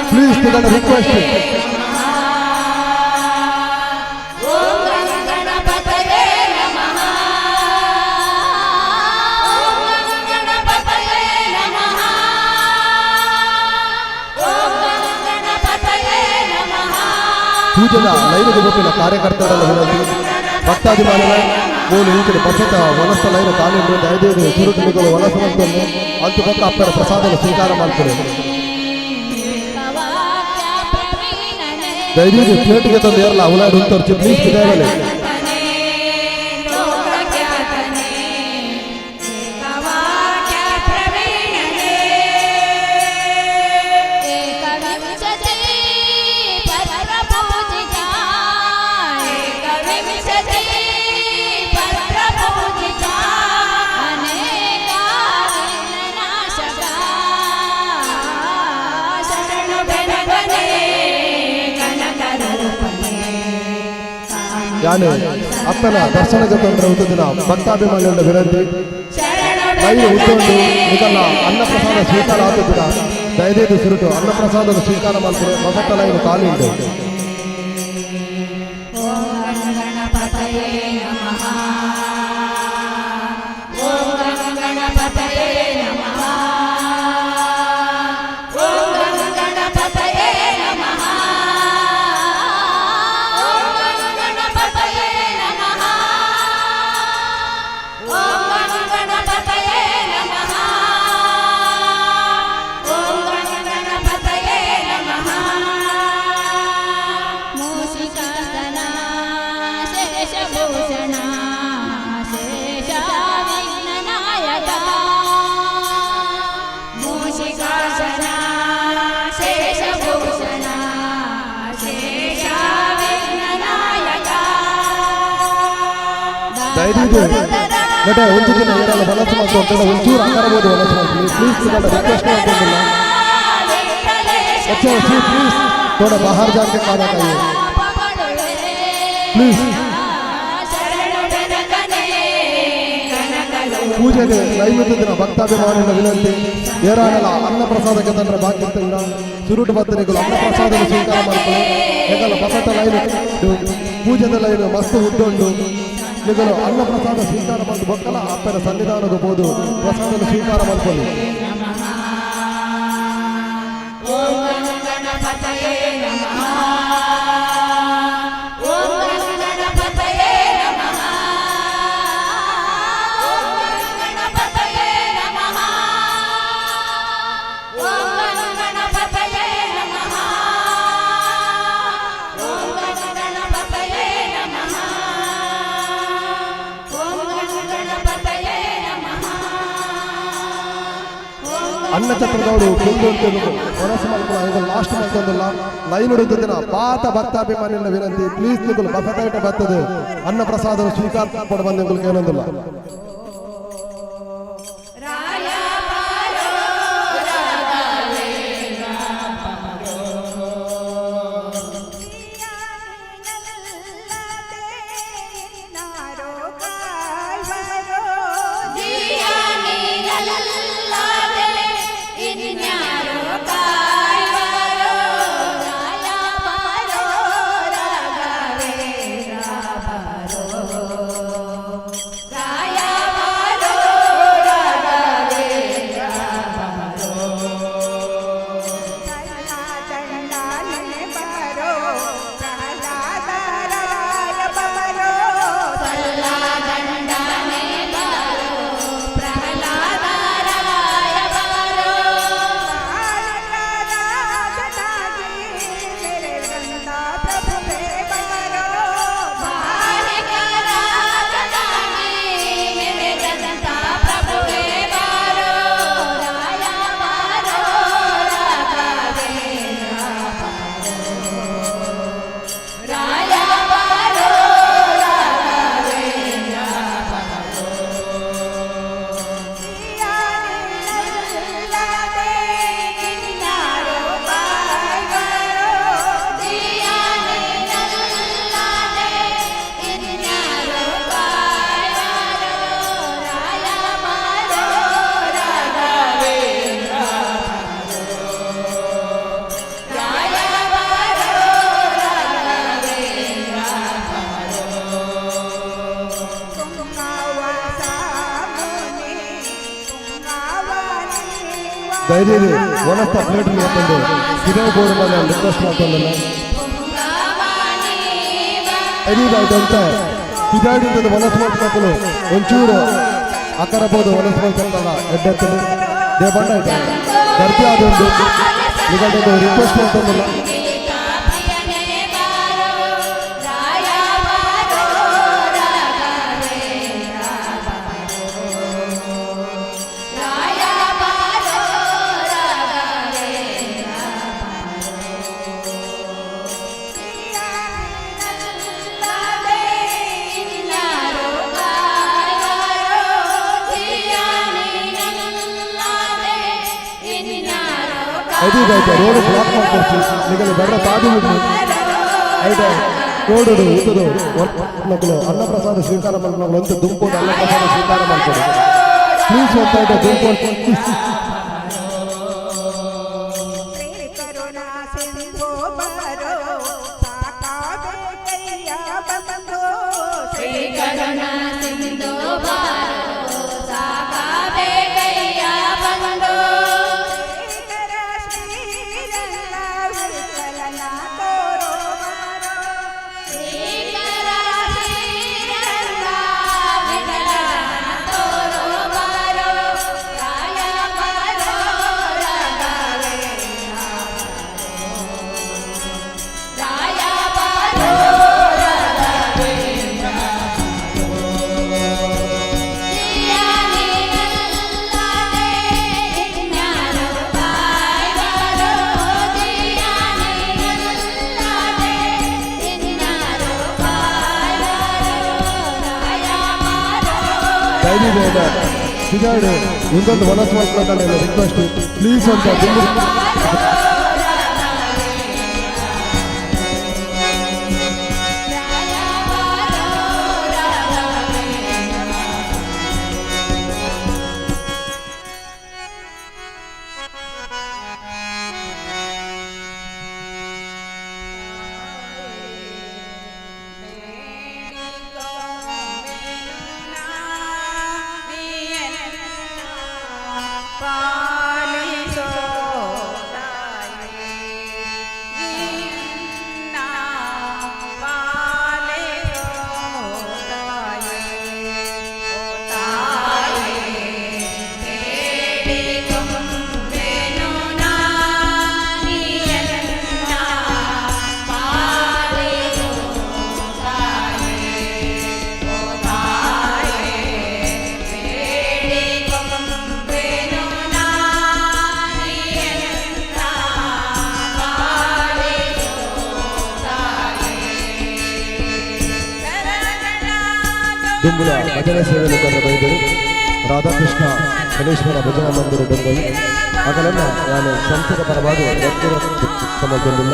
ಪ್ಲೀಸ್ ನಿನ್ನ ರಿಕ್ವೆಸ್ಟ್ ಪೂಜೆನ ಲೈನಿಗೆ ಗೊತ್ತಿಲ್ಲ ಕಾರ್ಯಕರ್ತರೆಲ್ಲ ವಿನಂತಿ ಭಕ್ತಾಭಿಮಾನಿಗಳ ಮೂಲ ಈಗಿನ ಬಫೆತ ವನಸ್ಥ ಲೈನ್ ಕಾಲಿಂದು ದಯದೇವಿ ಸುರುಟುಗಳು ವನಸವಂತನ್ನು ಅಂತು ಪಕ್ಕ ಅಪ್ಪರ ಪ್ರಸಾದನ ಸ್ವೀಕಾರ ಮಾಡ್ತಾರೆ ದಯದೇವಿ ಪ್ಲೇಟ್ಗೆ ತಂದು ಏರಲ್ಲ ಅವಲಾಡು ತೋರಿಸಿ ಪ್ಲೀಸ್ ವಿಧಾನದಲ್ಲಿ ಯಾನೆ ಅಪ್ಪನ ದರ್ಶನಕ್ಕೆ ತಂದ್ರೆ ಉದ್ದಿನ ಭಕ್ತಾಭಿಮಾನಿಗಳ ವಿನಂತಿ ಲೈನ್ ಉದ್ದೊಂದು ಇದಲ್ಲ ಅನ್ನಪ್ರಸಾದ ಸ್ವೀಕಾರ ಆಗುತ್ತಿಲ್ಲ ದಯದೇವಿ ಸುರುಟು ಅನ್ನಪ್ರಸಾದದ ಸ್ವೀಕಾರ ಮಾಡ್ತಾರೆ ಬಫೆತ ಲೈನ್ ಖಾಲಿ ಉಂಟು ನಟ ಒಂದು ದಿನ ಏರಲ್ಲ ವನಸ ಮಾಡ್ಕೊಂಡು ಒಂಚೂರು ಆಕಾರಬಹುದು ವನಸ ಮಾಡ್ತೀನಿ ಪ್ಲೀಸ್ ರಿಕ್ವೆಸ್ಟ್ ಮಾಡ್ಕೊಂಡಿಲ್ಲ अच्छा प्लीज थोड़ा बाहर जाके खाना खाइए प्लीज ಪೂಜೆಗೆ ನೈವೇದ್ಯದ ಭಕ್ತಾಭಿಮಾನಿಗಳ ವಿನಂತಿ ಏರಾಣಲ ಅನ್ನ ಪ್ರಸಾದಕ್ಕೆ ತಂದ್ರೆ ಬಾಕಿತ್ತಿಲ್ಲ ಸುರುಟು ಭಕ್ತರಿಗಳು ಅನ್ನ ಪ್ರಸಾದದ ಸ್ವೀಕಾರ ಮಾಡ್ಕೊಳ್ಳಿ ಹೇಗಲ್ಲ ಬಫೆತ ಲೈನ್ ಪೂಜೆದ ಲೈನ್ ಮಸ್ತ್ ಉದ್ದುಂಡು ನಿಗಲು ಅನ್ನ ಪ್ರಸಾದ ಸ್ವೀಕಾರ ಮಾಡಿ ಮಕ್ಕಳ ಅಪ್ಪನ ಸನ್ನಿಧಾನದ ಬೋದು ಪ್ರಸಾದದ ಸ್ವೀಕಾರ ಮಾಡ್ಕೊಳ್ಳಿ ಅನ್ನ ಛತ್ರದವರು ಕುಂದು ಮನಸ್ಸು ಮಾಡ್ಕೊಳ್ಳೋ ಲಾಸ್ಟ್ ಮಾಡ್ಕೊಂಡಲ್ಲ ಲೈನ್ ಹಿಡಿದಿನ ಪಾತ ಭಕ್ತಾಭಿಮಾನಿಗಳ ವಿನಂತಿ ಪ್ಲೀಸ್ ನಿಗಳು ಬಫೆಟ್ ಬರ್ತದೆ ಅನ್ನ ಪ್ರಸಾದ ಸ್ವೀಕಾರ ಪಡ ಬಂದ ಏನೊಂದಿಲ್ಲ ಧೈರ್ಯ ಒನಸ್ತ ಪ್ಲೇಟ್ ಹಾಕೊಂಡು ಕಿರಣ ಬೋರ್ಡ್ ಮೇಲೆ ರಿಕ್ವೆಸ್ಟ್ ಮಾಡ್ಕೊಂಡಲ್ಲ ಎರಿದಾಯ್ತಂತ ಇದಾಡಿದ್ದು ಮನಸ್ಸು ಮಾಡ್ಕೊಂಡು ಒಂಚೂರು ಅಕ್ಕರಬಹುದು ಮನಸ್ಸು ಮಾಡ್ಕೊಂಡಾಗ ಎಡ್ಡೆತ್ತಲು ದೇ ಬಂಡ ಆಯ್ತು ಗರ್ಭಿ ಆದೊಂದು ನಿಗದಿತ ರಿಕ್ವೆಸ್ಟ್ ಮಾಡ್ಕೊಂಡಲ್ಲ ಐದೀಗೈತೆ ರೋಡ್ ಬ್ಲಾಕ್ ಮಾಡ್ಕೊಡ್ತೀವಿ ನಿಗಲಿ ಬರ್ರ ತಾದಿ ಬಿಡ್ರಿ ಐತೆ ರೋಡ್ ಉತ್ತದು ಮಕ್ಕಳು ಅನ್ನಪ್ರಸಾದ ಸ್ವೀಕಾರ ಮಾಡ್ಕೊಂಡು ಅಂತ ದುಂಪೋದು ಅನ್ನಪ್ರಸಾದ ಸ್ವೀಕಾರ ಮಾಡ್ಕೊಡಿ ಪ್ಲೀಸ್ ಅಂತ ಐತೆ ದುಂಪೋದು ಕರುಣಾ ಸಿಂಧು ಬರೋ ಸಾಕಾಬೇಕಯ್ಯ ಬಂದು ಶ್ರೀ ಕರುಣಾ ಸಿಂಧು ಬಾರೋ ಸಾಕಾಬೇಕಯ್ಯ ಬಂದು ಧೈರ್ಯ ಸಿಗಾಡು ಇನ್ನೊಂದು ಮನಸ್ಸು ಮಾಡ್ಕೊಳ್ಳೋಣ ರಿಕ್ವೆಸ್ಟ್ ಪ್ಲೀಸ್ ಅಂತ ಪಾಲಿಸೋ ದುಂಬುಲ ಭಜನೆ ಸೇವೆಯನ್ನು ಕೊಂಡ ಬೈದರು ರಾಧಾಕೃಷ್ಣ ಗಣೇಶ್ವರ ಭಜನಾ ಮಂದಿರ ಡುಂಬಲಿ ಅಗಲನ್ನ ನಾನು ಸಂಸ್ಥೆಯ ಪರವಾಗಿ ಸಮರ್ಪಗೊಂಡಿಲ್ಲ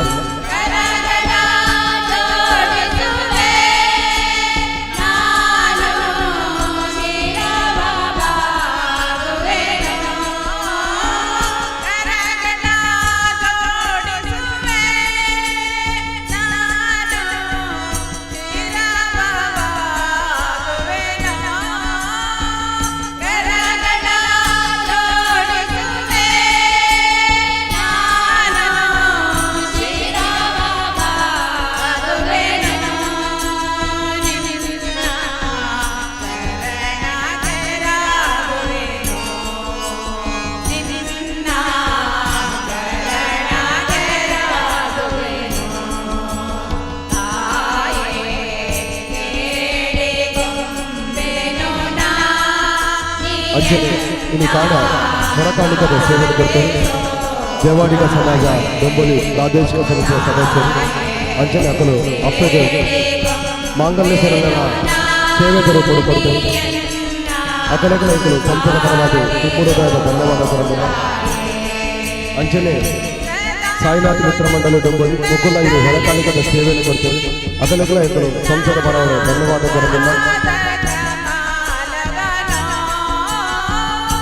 ಅಂಜನೆ ಇನ್ನು ಕಾಣ ಹೊರಕಾಣಿಕದ ಸೇವೆ ಕೊಡ್ತಾರೆ ದೇವಾಡಿಗ ಸಮಾಜ ಬೆಂಬಲಿ ಪ್ರಾದೇಶಿಕ ಸಮಿತಿಯ ಸದಸ್ಯರು ಅಂಜನೆ ಅಕ್ಕಲು ಅಪ್ಪಗೆ ಮಾಂಗಲ್ಯ ಸರಳ ಸೇವೆಗಳು ಕೊಡುಕೊಡ್ತಾರೆ ಅಕಲೆಗಳ ಇಕ್ಕಲು ಸಂಸ್ಥೆಯ ಪರವಾಗಿ ತುಪ್ಪುರದಾದ ಧನ್ಯವಾದ ಕೊಡಲಿಲ್ಲ ಅಂಜನೆ ಸಾಯಿನಾಥ್ ಮಿತ್ರ ಮಂಡಳಿ ಬೆಂಬಲಿ ಮುಗುಲ ಇದು ಹೊರಕಾಣಿಕದ ಸೇವೆಯನ್ನು ಕೊಡ್ತಾರೆ ಅಕಲೆಗಳ ಇಕ್ಕಲು ಸಂಸ್ಥೆಯ ಪರವಾಗಿ ಧನ್ಯವಾದ ಕೊಡಲಿಲ್ಲ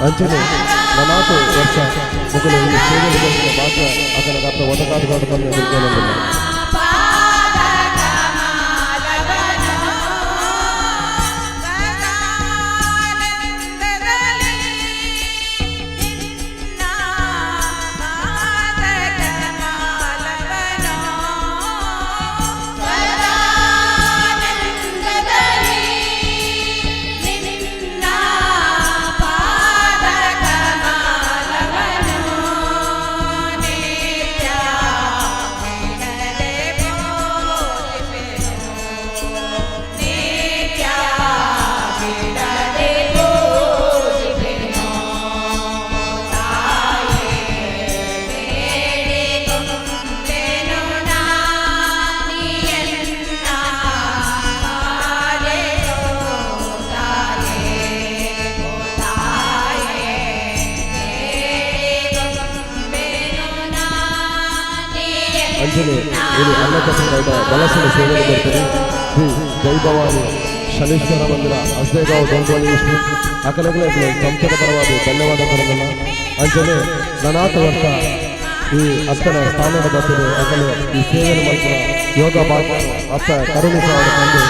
ಅಂಚನೆ 4 ವರ್ಷ ಮುಗಲು ಈ ಸೇವೆ ಭಾಷೆ ಅದರ ಅರ್ಥ ಒದಗಾಟಗಾಟ ಬಂದ ತಿಳ್ಕೊಳ್ಳೋದಿಲ್ಲ ಅಂಜನೆ ಇದು ಅನ್ನಕಟ್ಟಡ ಬಲಸಿನ ಸೇವೆಗೆ ಬರ್ತಾರೆ ಶ್ರೀ ಜೈ ಭವಾನಿ ಶನೀಶ್ವರ ಮಂದಿರ ಹಸ್ದೇಗಾಂವ್ ದೊಂಬಳಿ ವಿಷ್ಣು ಅಕಲೆಗಳ ಸಂಸ್ಥದ ಪರವಾಗಿ ಧನ್ಯವಾದ ಕೊಡೋದಲ್ಲ ಅಂಜನೆ ನನಾಥ ವರ್ಷ ಈ ಅಕ್ಕನ ಸ್ಥಾನದ ಬರ್ತದೆ ಅಕಲೆ ಈ ಸೇವೆಯನ್ನು ಮಾಡ್ತಾರೆ ಯೋಗ ಭಾಗ ಅತ್ತ ಕರುಣಿಸ ಅವರ ತಂದೆ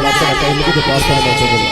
ಅಕ್ಕನ ಕೈ ಮುಗಿದು ಪ್ರಾರ್ಥನೆ ಮಾಡ್ತಿದ್ದಿಲ್ಲ.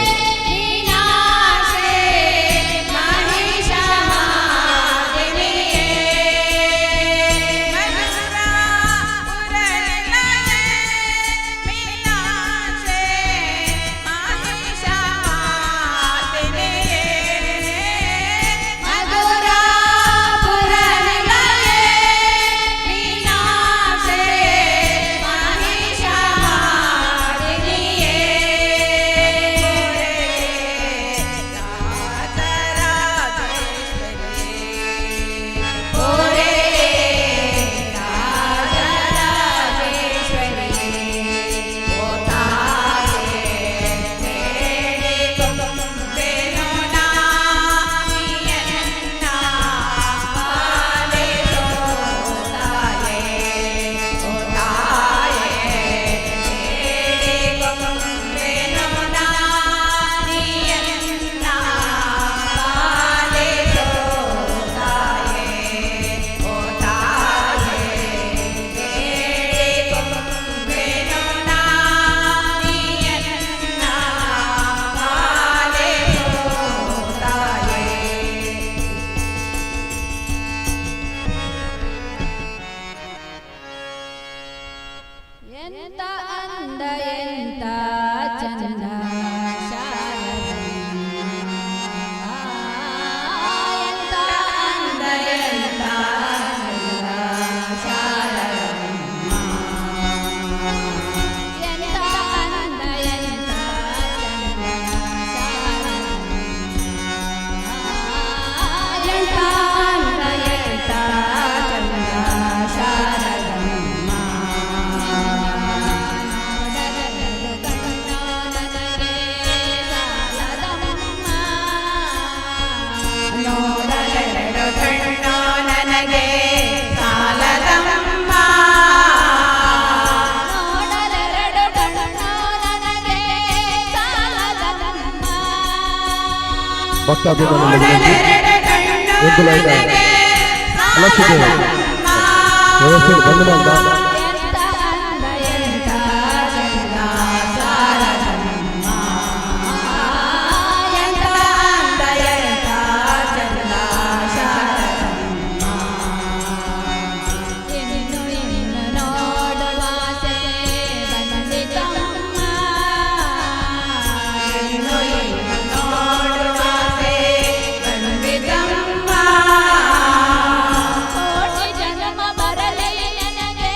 ಎಂತ ಅಂದ ಎಂತ ಚಂದ ಎಂತ ಅಂದ ಎಂತ ಶಾರದಮ್ಮ ಎಂತ ಅಂದ ಎಂತ ಎಂತ ಅಂದ ಎಂತ ಚಂದ ಶಾರದಮ್ಮ ನೋಡಲೆರಡು ಕಣ್ಣು ನನಗೆ ಸಾಲದಮ್ಮ ನೋಡಲೆರಡು ಕಣ್ಣು ನನಗೆ ಸಾಲದಮ್ಮ ಭಕ್ತಾಭಿಮಾನಿಗಳಿಗೆ ನೋಡಲೆರಡು ಕಣ್ಣು ನನಗೆ ಸಾಲದಮ್ಮ ವ್ಯವಸ್ಥೆ ಬಂದು ಮಾಡ್ದ ಎಂತ ಅಂದ ಎಂತ ಚಂದ ಶಾರದಮ್ಮ ಎಂತ ಅಂದ ಎಂತ ಚಂದ ಶಾರದಮ್ಮ ಇನ್ನು ಇನ್ನು ನೋಡುವಾಸೆ ಬಂದಿತಮ್ಮ ಇನ್ನು ಇನ್ನು ನೋಡುವಾಸೆ ಬಂದಿತಮ್ಮ ಕೋಟಿ ಜನ್ಮ ಬರಲಿ ನನಗೆ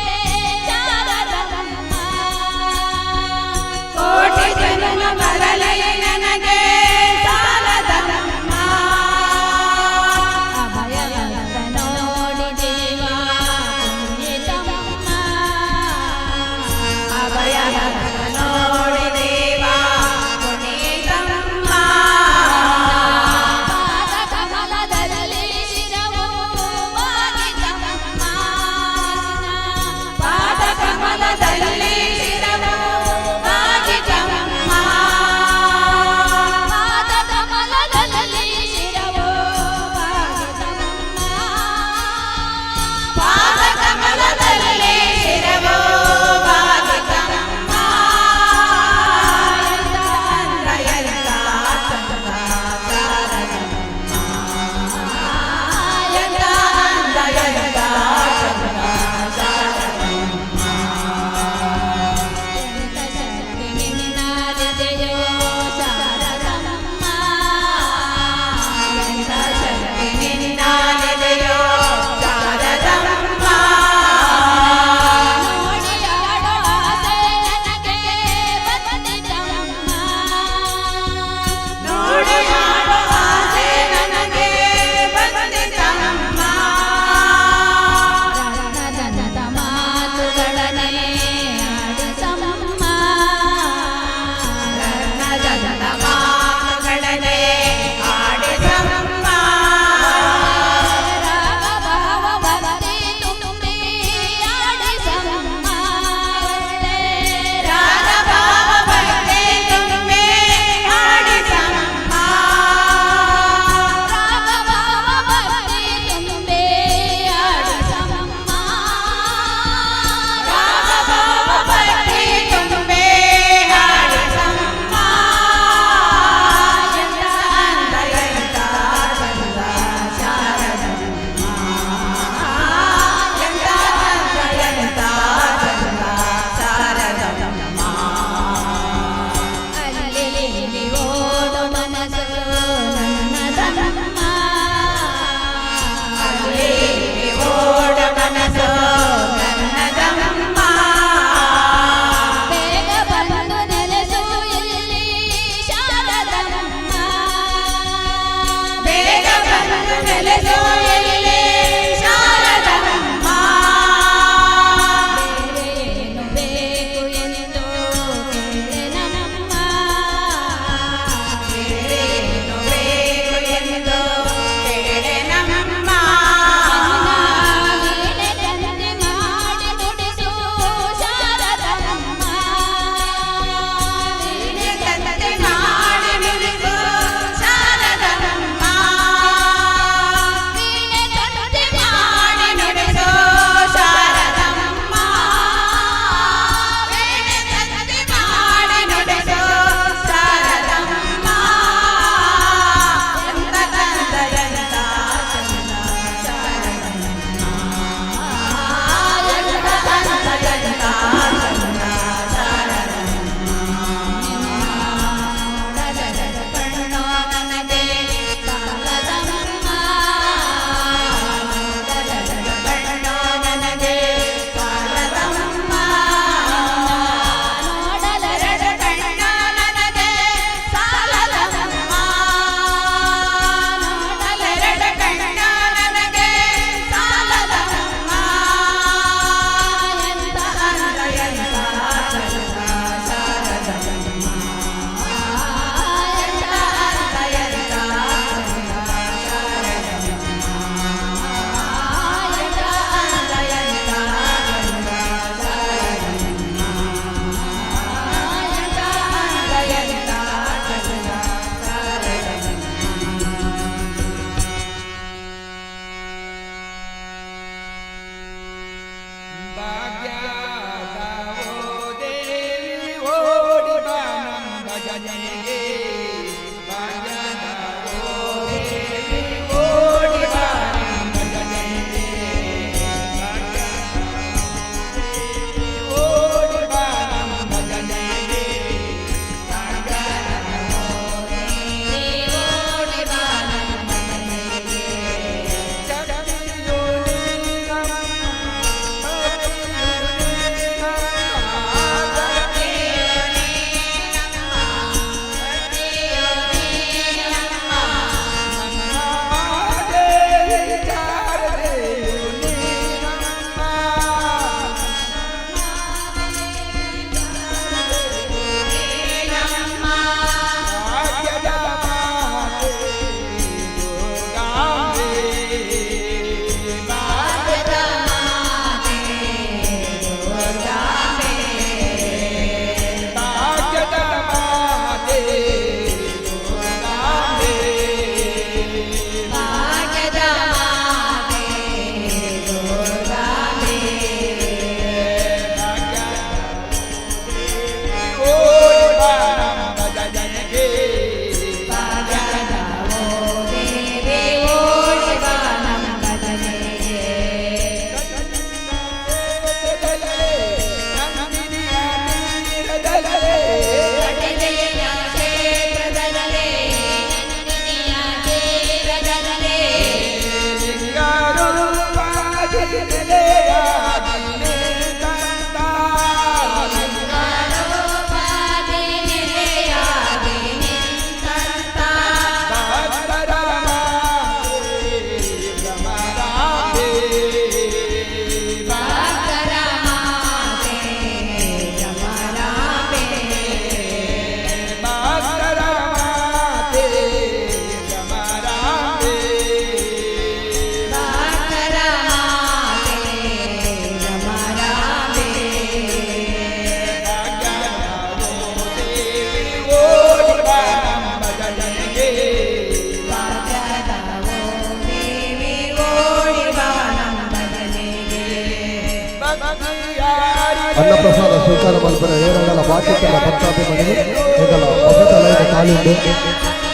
ಸ್ವೀಕಾರ ಮಲ್ಪನೆ ಏನಾಗಲ್ಲ ಬಾಕಿಕ್ಕೆಲ್ಲ ಪಂಚಾಪಿ ಮನೆಗೆ ಈಗಲ್ಲ ಒಬ್ಬತ್ತಲ್ಲ ಕಾಲಿಂದು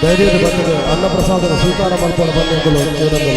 ಧೈರ್ಯದ ಬಂದಿದೆ ಅನ್ನಪ್ರಸಾದನ ಸ್ವೀಕಾರ ಮಲ್ಪನೆ ಬಂದಿದ್ದಲು ಏನಂದಿಲ್ಲ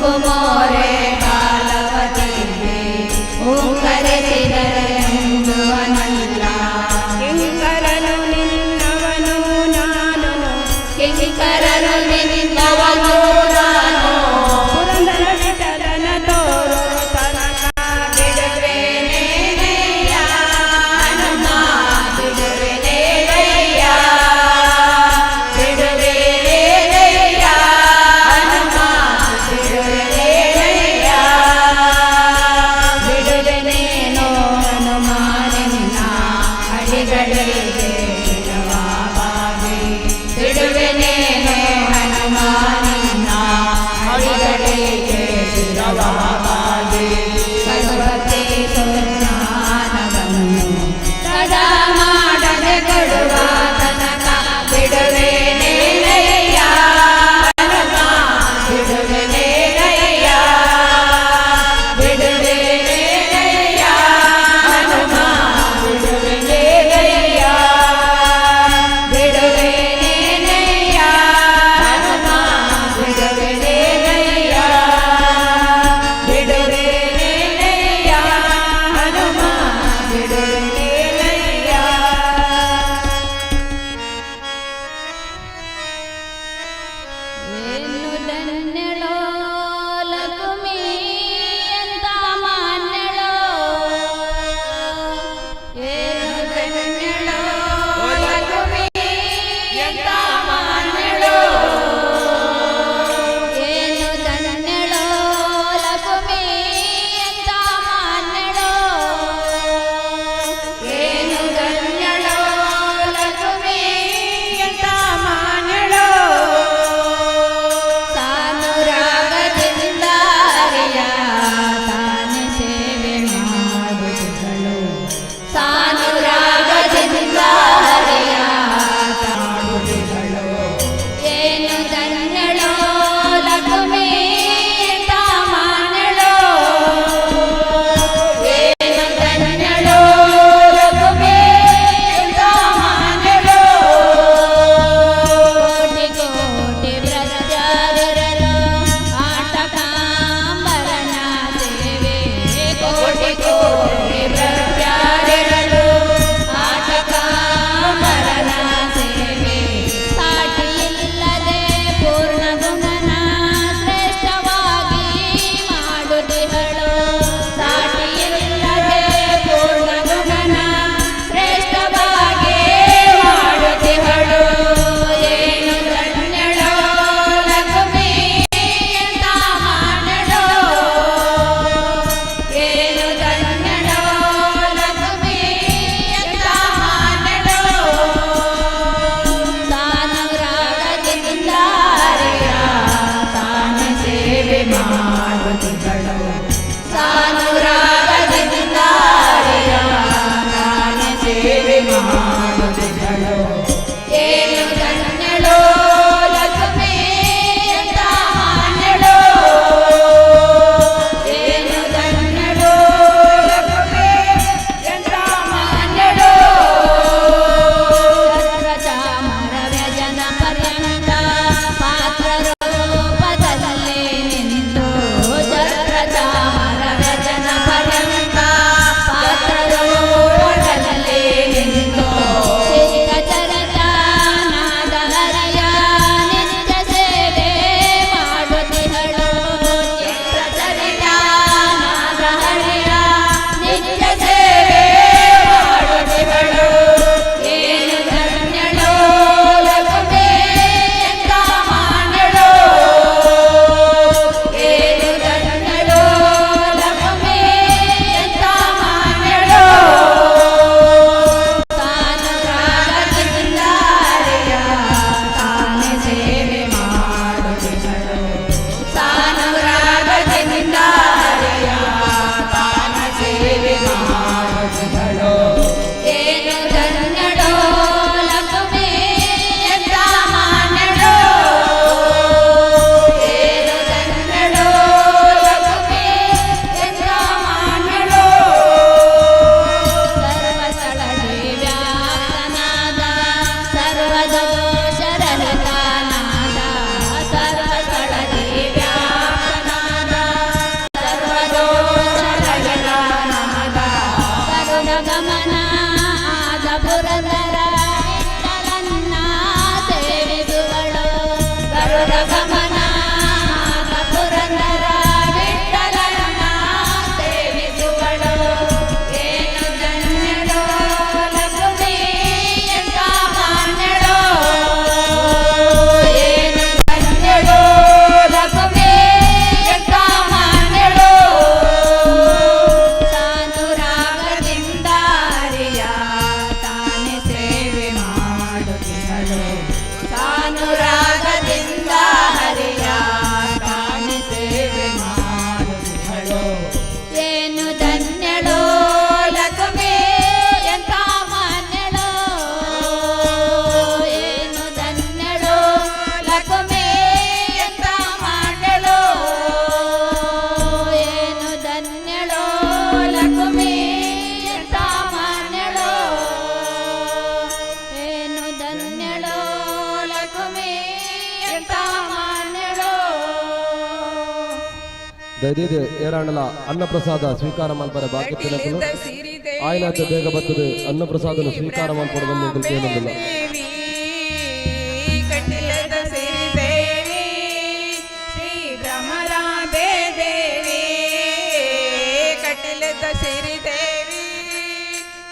ಕುಂಕುಮೋರೆ ಬಾಲವತಿಗೆ ಓಂಕರಿಸಿದರೆಂದು ಅನಲ್ಲ ಕಿಂಕರನು ನಿನ್ನವನು ನಾನು ಕಿಂಕರನು ನಿನ್ನವನು ನಾನು ಪುರಂದರ ವಿಠಲನ ತೋರು ತನಕ ಬಿಡುವೆನೇನಯ್ಯ ಹನುಮ ಬಿಡುವೆನೇನಯ್ಯ ಬಿಡುವೆನೇನಯ್ಯ ಹನುಮ ಬಿಡುವೆನೇನಯ್ಯ ಸಾನುರಾಗದಿಂದ ಹರಿಯ ಕಾಣಿ ಸೇವೆ ಮಾಡುವಳು. ಏನು ಧನ್ಯಳೋ ಲಕ್ಷ್ಮೇ ಎಂತ ಮಾನ್ಯಳೋ, ಏನು ಧನ್ಯಳೋ ಲಕ್ಷ್ಮೇ ಎಂತ ಮಾನ್ಯಳೋ, ಏನು ಧನ್ಯಳೋ ಲಕ್ಷ್ಮೇ ಎಂತ ಮಾನ್ಯಳೋ, ಏನು ಧನ್ಯಳೋ ಲಕ್ಷ್ಮೇ ಎಂತ ಮಾನ್ಯಳೋ. ದಯದಿದೆ ಏರಾಣಲ ಅನ್ನಪ್ರಸಾದ ಸ್ವೀಕಾರ ಮಲ್ಪರೆ ಬಾಕಿ ತಿನ್ನಕಲು ಆಯ್ನಾತ ಬೇಗ ಬರ್ತದೆ ಅನ್ನಪ್ರಸಾದನ ಸ್ವೀಕಾರ ಮಾಡ್ಕೊಂಡು ಬಂದು ಏನಂದಿಲ್ಲ. ಕಟಿಲದ ಸಿರಿದೇವಿ ಶ್ರೀ ಭ್ರಮರಾಂಬೆ ದೇವಿ, ಕಟಿಲದ ಸಿರಿದೇವಿ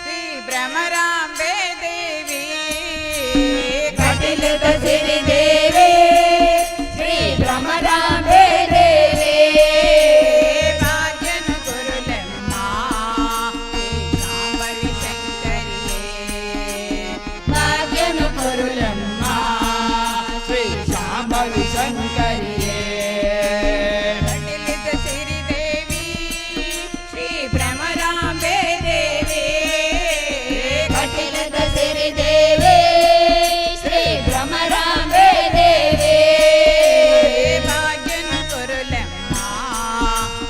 ಶ್ರೀ ಭ್ರಮರಾಂಬೆ ದೇವಿ, ಕಟಿಲದ ಸಿರಿದೇವಿ ಶ್ರೀ ಭ್ರಮರಾಂಬೆ ದೇವಿ, ಭಾಗ್ಯನು ಗುರುಲೆಮ್ಮ ಶಾಂಭವಿ ಶಂಕರಿಯೇ, ಭಾಗ್ಯನು ಕೊರುಲಮ್ಮ ಶ್ರೀ ಶಾಂಭವಿ ಶಂಕರಿಯೇ. ಕಟಿಲದ ಸಿರಿದೇವಿ ಶ್ರೀ ಭ್ರಮರಾಂಬೆ ದೇವಿ, ಕಟಿಲದ ಸಿರಿದೇವಿ ಶ್ರೀ ಭ್ರಮರಾಂಬೆ ದೇವಿ, ಭಾಗ್ಯನು ಕೊರುಲೆಮ್ಮ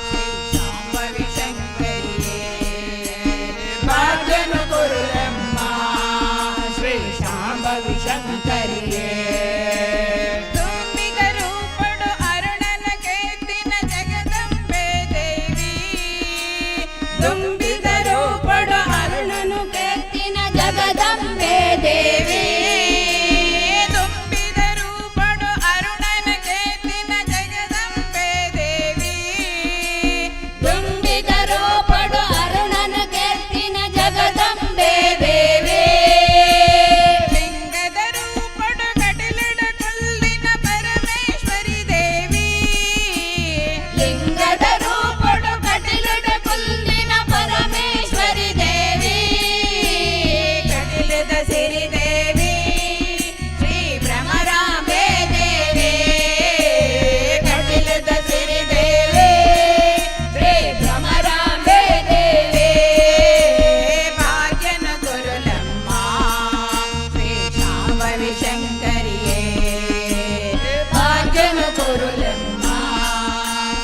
ಶ್ರೀ ಶಾಂಭವಿ ಶಂಕರಿಯೇ, ಭಾಗ್ಯನು ಕೊರುಲಮ್ಮ ಶ್ರೀ ಶಾಂಭವಿ ಶಂಕರಿಯೇ. ತುಂಬಿದರು ಪಡು ಅರುಣನ ಕೇತಿನ ಜಗದಂಬೆ ದೇವಿ, ತುಂಬಿದರು ಪಡು ಅರುಣನು ಕೆತ್ತಿನ ಜಗದಂಬೆ ದೇವಿ, ತುಂಬಿದರು ಪಡು ಅರುಣನ ಕೇತಿನ ಜಗದಂಬೆ ದೇವಿ, ತುಂಬಿದರು ಪಡು ಅರುಣನ ಕೆತ್ತಿನ ಜಗದಂಬೆ ದೇವಿ, ಲಿಂಗದರು ಪಡು ಕಟಿಲಡ ಕುಲ್ಲಿನ ಪರಮೇಶ್ವರಿ ದೇವಿ, ಲಿಂಗದರು ಪಡು ಕಟಿಲದ ಕುಂದಿನ ಪರಮೇಶ್ವರಿ ದೇವಿ, ಕಟಿಲದ ಸಿರಿದೇವಿ ಶ್ರೀ ಭ್ರಮರಾಂಬೆ ದೇವಿ, ಕಟಿಲದ ಸಿರಿದೇವಿ ಶ್ರೀ ಭ್ರಮರಾಂಬೆ ದೇವಿ, ಭಾಗ್ಯನ ಗುರುಲಮ್ಮ ಶ್ರೀ ಶಾಂಭವಿ ಶಂಕರಿಯೇ, ಭಾಗ್ಯನು ಕೊರುಲಮ್ಮ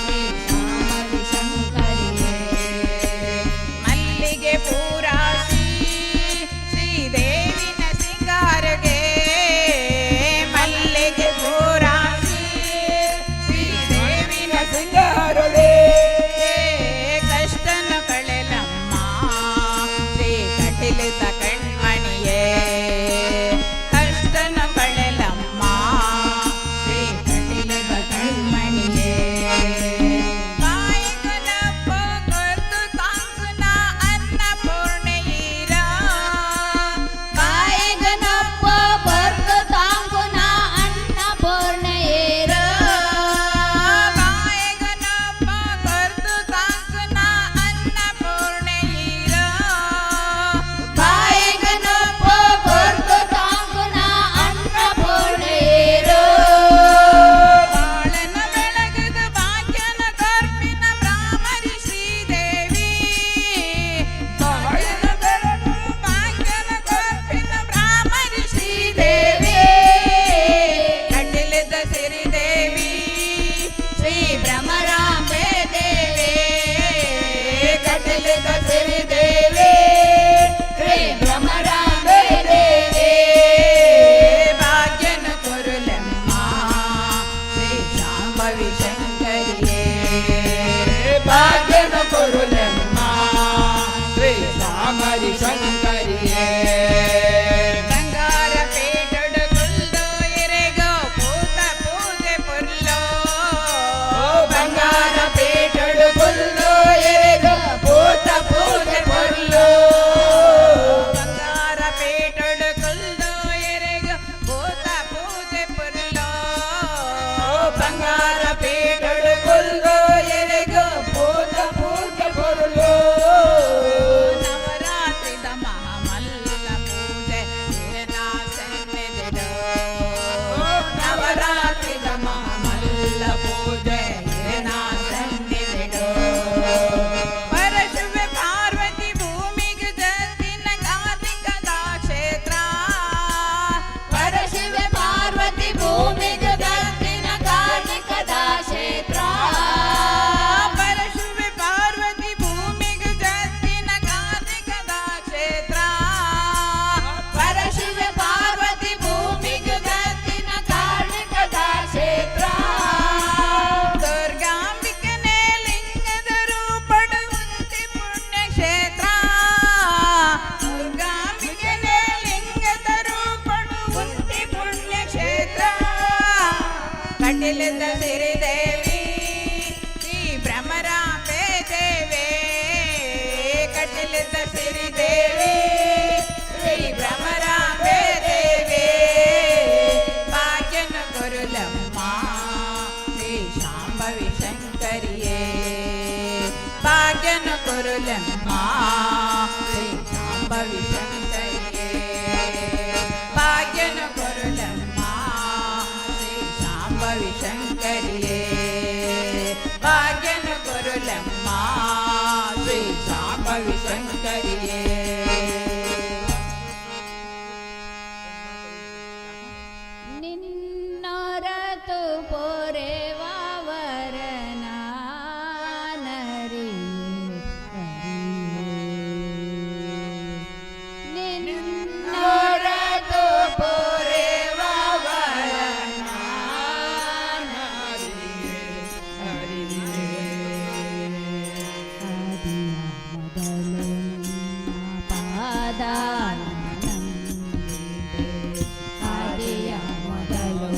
ಶ್ರೀ ಶಾಂಭವಿ ಶಂಕರಿಯೇ. ಮಲ್ಲಿಗೆ ಪೂರಾಸಿ ಶ್ರೀದೇವಿನ ಸಿಂಗಾರಗೆ, ಮಲ್ಲಿಗೆ ಪೂರಾಸಿ ಶ್ರೀದೇವಿನ ಸಿಂಗಾರಗೆ, ಕಷ್ಟನ ಕಳೆಲಮ್ಮ ಶ್ರೀ ಕಟಿಲಿತ ಕಣ್ಮಣಿಯೇ, ಕಷ್ಟನ ಕಟೀಲದ ಸಿರಿದೇವಿ ಶ್ರೀ ಭ್ರಮರಾಂಬೆ ದೇವಿ ಕಟೀಲದ ಸಿರಿದೇವಿ ಶ್ರೀ ಭ್ರಮರಾಂಬೆ ದೇವಿ ಭಾಗ್ಯನ ಗುರುಲಮ್ಮ ಶ್ರೀ ಶಾಂಭವಿ ಶಂಕರಿಯೇ ಭಾಗ್ಯನ ಗುರುಲಮ್ಮ ಶ್ರೀ ಶಾಂಭವಿ ಶಂಕರಿಯೇ ಭಾಗ್ಯನ ಗುರುಲಮ್ಮ ಶ್ರೀ ಶಾಂಭವಿ ಶಂಕರಿಯೇ ಭಾಗ್ಯನ ಗುರುಲಮ್ಮ ಶ್ರೀ ಶಾಂಭವಿ ಶಂಕರಿಯೇ ನಿನ್ನೊರತು ಪೊರೆವರನ ನರಿ ನಿನ್ನೊರತು ಪೊರೆವರನ ಪಾದ ಆದಿಯ ಮೊದಲು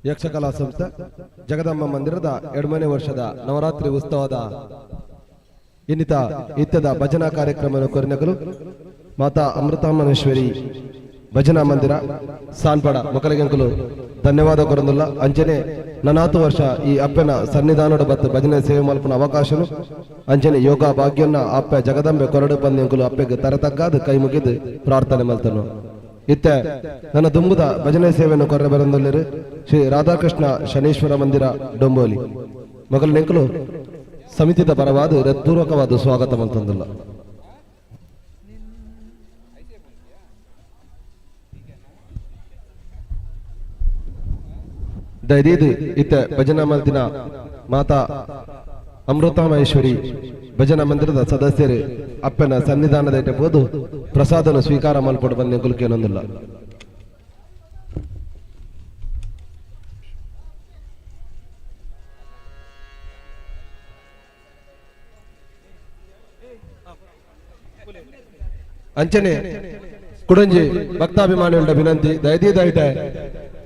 ಯಕ್ಷಕಲಾ ಸಂಸ್ಥೆ ಜಗದಮ್ಮ ಮಂದಿರದ 2ನೇ ವರ್ಷದ ನವರಾತ್ರಿ ಉತ್ಸವದ ಇನ್ನಿತ ಇತ್ಯದ ಭಜನಾ ಕಾರ್ಯಕ್ರಮ ಕೊರಿನಕಲು ಮಾತಾ ಅಮೃತಾಮನೇಶ್ವರಿ ಭಜನಾ ಮಂದಿರ ಸಾನ್ಪಡ ಮೊಕಲಿಗೆಂಕಲು ಧನ್ಯವಾದ ಕೊರಂದುಲ್ಲ ಅಂಚನೆ 4 ವರ್ಷ ಈ ಅಪ್ಪನ ಸನ್ನಿಧಾನದ ಬತ್ತು ಭಜನೆ ಸೇವೆ ಮಲ್ಪನ ಅವಕಾಶನು ಅಂಚನೆ ಯೋಗ ಭಾಗ್ಯನ್ನ ಅಪ್ಪ ಜಗದಂಬೆ ಕೊರಡು ಬಂದೆಂಕಲು ಅಪ್ಪಗೆ ತರತಕ್ಕಾದ ಕೈ ಮುಗಿದು ಪ್ರಾರ್ಥನೆ ಮಲ್ತನು ಇತ್ತೆ ನನ್ನ ದುಂಬುದ ಭಜನೆ ಸೇವೆಯನ್ನು ಕೊರ ಬರಂದಲ್ಲಿರು ಶ್ರೀ ರಾಧಾಕೃಷ್ಣ ಶನೀಶ್ವರ ಮಂದಿರ ಡೊಂಬೋಲಿ ಮೊಗಲಿನೆಂಕಲು ಸಮಿತಿದ ಪರವಾದ ಹೃತ್ಪೂರ್ವಕವಾದ ಸ್ವಾಗತ ಮಲ್ತಂದಿಲ್ಲ ದಯದೀದು ಇತ್ತೆ ಭಜನಾ ಮಂದಿರ ಮಾತಾ ಅಮೃತಾಮಹೇಶ್ವರಿ ಭಜನಾ ಮಂದಿರದ ಸದಸ್ಯರು ಅಪ್ಪನ ಸನ್ನಿಧಾನದ ಇಟ್ಟಬಹುದು ಪ್ರಸಾದನ ಸ್ವೀಕಾರ ಮಲ್ಪಡು ಬಂದ ಕುಲ್ಕೇನೊಂದಿಲ್ಲ ಅಂಚನೆ ಕುಡಂಜಿ ಭಕ್ತಾಭಿಮಾನಿಗಳ ವಿನಂತಿ ದಯದೀದಾಯಿತೆ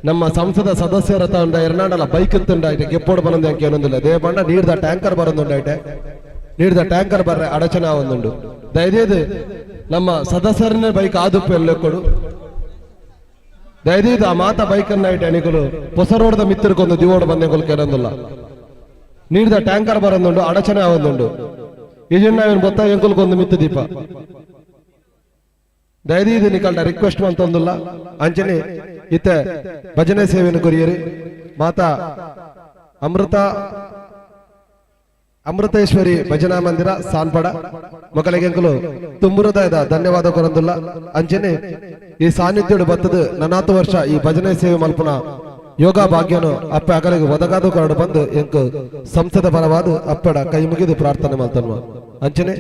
ನಮ್ಮ ಸಂಸದ ಸದಸ್ಯರ ತಂಡ ಎರ್ನಾಡಲ ಬೈಕ್ ತಂಡಾಯ್ತೆ ಗೆಪ್ಪೋಡು ಬಂದ ಏನೊಂದಿಲ್ಲ ದೇ ಬಣ್ಣ ನೀಡ್ದ ಟ್ಯಾಂಕರ್ ಬರೋದುಂಡಾಯ್ತೆ ನೀಡ್ದ ಟ್ಯಾಂಕರ್ ಬರ್ರೆ ಅಡಚಣೆ ಒಂದುಂಡು ದಯದೀದು ನಮ್ಮ ಸದಸ್ಯರನ್ನೇ ಬೈಕ್ ಆದುಪ್ಪು ಎಲ್ಲ ಕೊಡು ದಯದೀದು ಆ ಮಾತ ಬೈಕ್ ಅನ್ನಾಯ್ತೆ ಅಣಿಗಳು ಹೊಸ ರೋಡ್ದ ಮಿತ್ತಿರ್ಕೊಂದು ದಿವೋಡು ಬಂದೆಂಗುಲು ಕೇಳೊಂದಿಲ್ಲ ನೀಡ್ದ ಟ್ಯಾಂಕರ್ ಬರೋದುಂಡು ಅಡಚಣೆ ಆವೊಂದುಂಡು ಈಜಿನ ಗೊತ್ತ ಎಂಕುಲ್ಕೊಂದು ಮಿತ್ತು ದೀಪ ದಯದೀದು ನಿಕಲ್ಡ ರಿಕ್ವೆಸ್ಟ್ ಅಂತಂದಿಲ್ಲ ಅಂಚನೆ ಇತ್ತೆ ಭಜನೆ ಸೇವೆಯನ್ನು ಕೊರಿಯರಿ ಮಾತಾ ಅಮೃತೇಶ್ವರಿ ಭಜನಾ ಮಂದಿರ ಸಾನ್ಪಡ ಮೊಕಲಿಗೆಂಕಲು ತುಂಬು ಹೃದಯದ ಧನ್ಯವಾದ ಕೊರಂದಿಲ್ಲ ಅಂಚನೆ ಈ ಸಾನ್ನಿಧ್ಯ ಬತ್ತದ 4 ವರ್ಷ ಈ ಭಜನೆ ಸೇವೆ ಮಲ್ಪನ ಯೋಗ ಭಾಗ್ಯನು ಅಪ್ಪ ಅಗಲಿಗೆ ಒದಗಾದ ಕೊರಡು ಬಂದು ಎಂಕು ಸಂಸದ ಪರವಾದ ಅಪ್ಪಡ ಕೈ ಮುಗಿದು ಪ್ರಾರ್ಥನೆ ಮಲ್ತನ್ವ ಅಂಚನೆ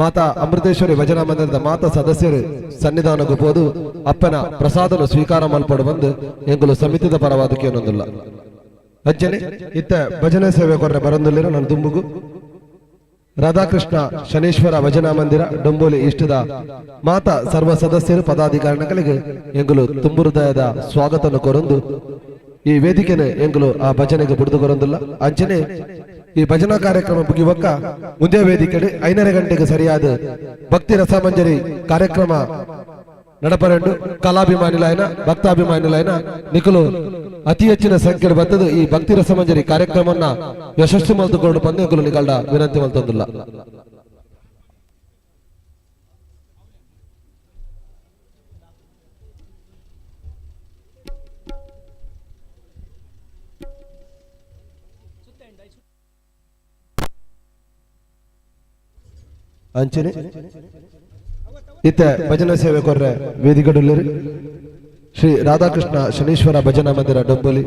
ಮಾತಾ ಅಮೃತೇಶ್ವರಿ ಭಜನಾ ಮಂದಿರದ ಮಾತಾ ಸದಸ್ಯರು ಸನ್ನಿಧಾನಕ್ಕೂ ಹೋದು ಅಪ್ಪನ ಪ್ರಸಾದನ ಸ್ವೀಕಾರ ಮಲ್ಪಡು ಬಂದು ಎಂಗುಲು ಸಮಿತಿದ ಪರವಾದಕ್ಕೆ ಏನೊಂದಿಲ್ಲ ಅಂಚನೆ ಇತ್ತ ಭಜನೆ ಸೇವೆ ಕೊರ್ರೆ ಬರಂದಿಲ್ಲ ನನ್ನ ತುಂಬುಗು ರಾಧಾಕೃಷ್ಣ ಶನೀಶ್ವರ ಭಜನಾ ಮಂದಿರ ಡೊಂಬೋಲಿ ಇಷ್ಟದ ಮಾತಾ ಸರ್ವ ಸದಸ್ಯರು ಪದಾಧಿಕಾರಿಗಳಿಗೆ ಎಂಗುಲು ತುಂಬು ಹೃದಯದ ಸ್ವಾಗತನ ಕೊರಂದು ಈ ವೇದಿಕೆನೆ ಎಂಗುಲು ಆ ಭಜನೆಗೆ ಬಿಡುದು ಕೊರಂದಿಲ್ಲ ಅಂಚನೆ ಈ ಭಜನಾ ಕಾರ್ಯಕ್ರಮ ಮುಗಿಯುವಕ್ಕ ಮುಂದೆ ವೇದಿಕೆ 5:30 ಗಂಟೆಗೆ ಸರಿಯಾದ ಭಕ್ತಿ ರಸಮಂಜರಿ ಕಾರ್ಯಕ್ರಮ ನಡಪರಂಡು ಕಲಾಭಿಮಾನಿಲೈನ ಭಕ್ತಾಭಿಮಾನಿಲೈನ ನಿಖಲು ಅತಿ ಹೆಚ್ಚಿನ ಸಂಖ್ಯೆ ಬರ್ತದೆ ಈ ಭಕ್ತಿ ರಸಮಂಜರಿ ಕಾರ್ಯಕ್ರಮವನ್ನ ಯಶಸ್ವಿ ಮಲ್ತುಕೊಂಡು ಬಂದು ನಿಗಲ್ಡ ವಿನಂತಿ ಮಲ್ತಂದಿಲ್ಲ ಅಂಚನೆ ಇತ್ತ ಭಜನಾ ಸೇವೆ ಕೊರ್ರೆ ವೇದಿಕೆಡುಲ್ಲಿರಿ ಶ್ರೀ ರಾಧಾಕೃಷ್ಣ ಶನೀಶ್ವರ ಭಜನಾ ಮಂದಿರ ಡೊಂಬೋಲಿ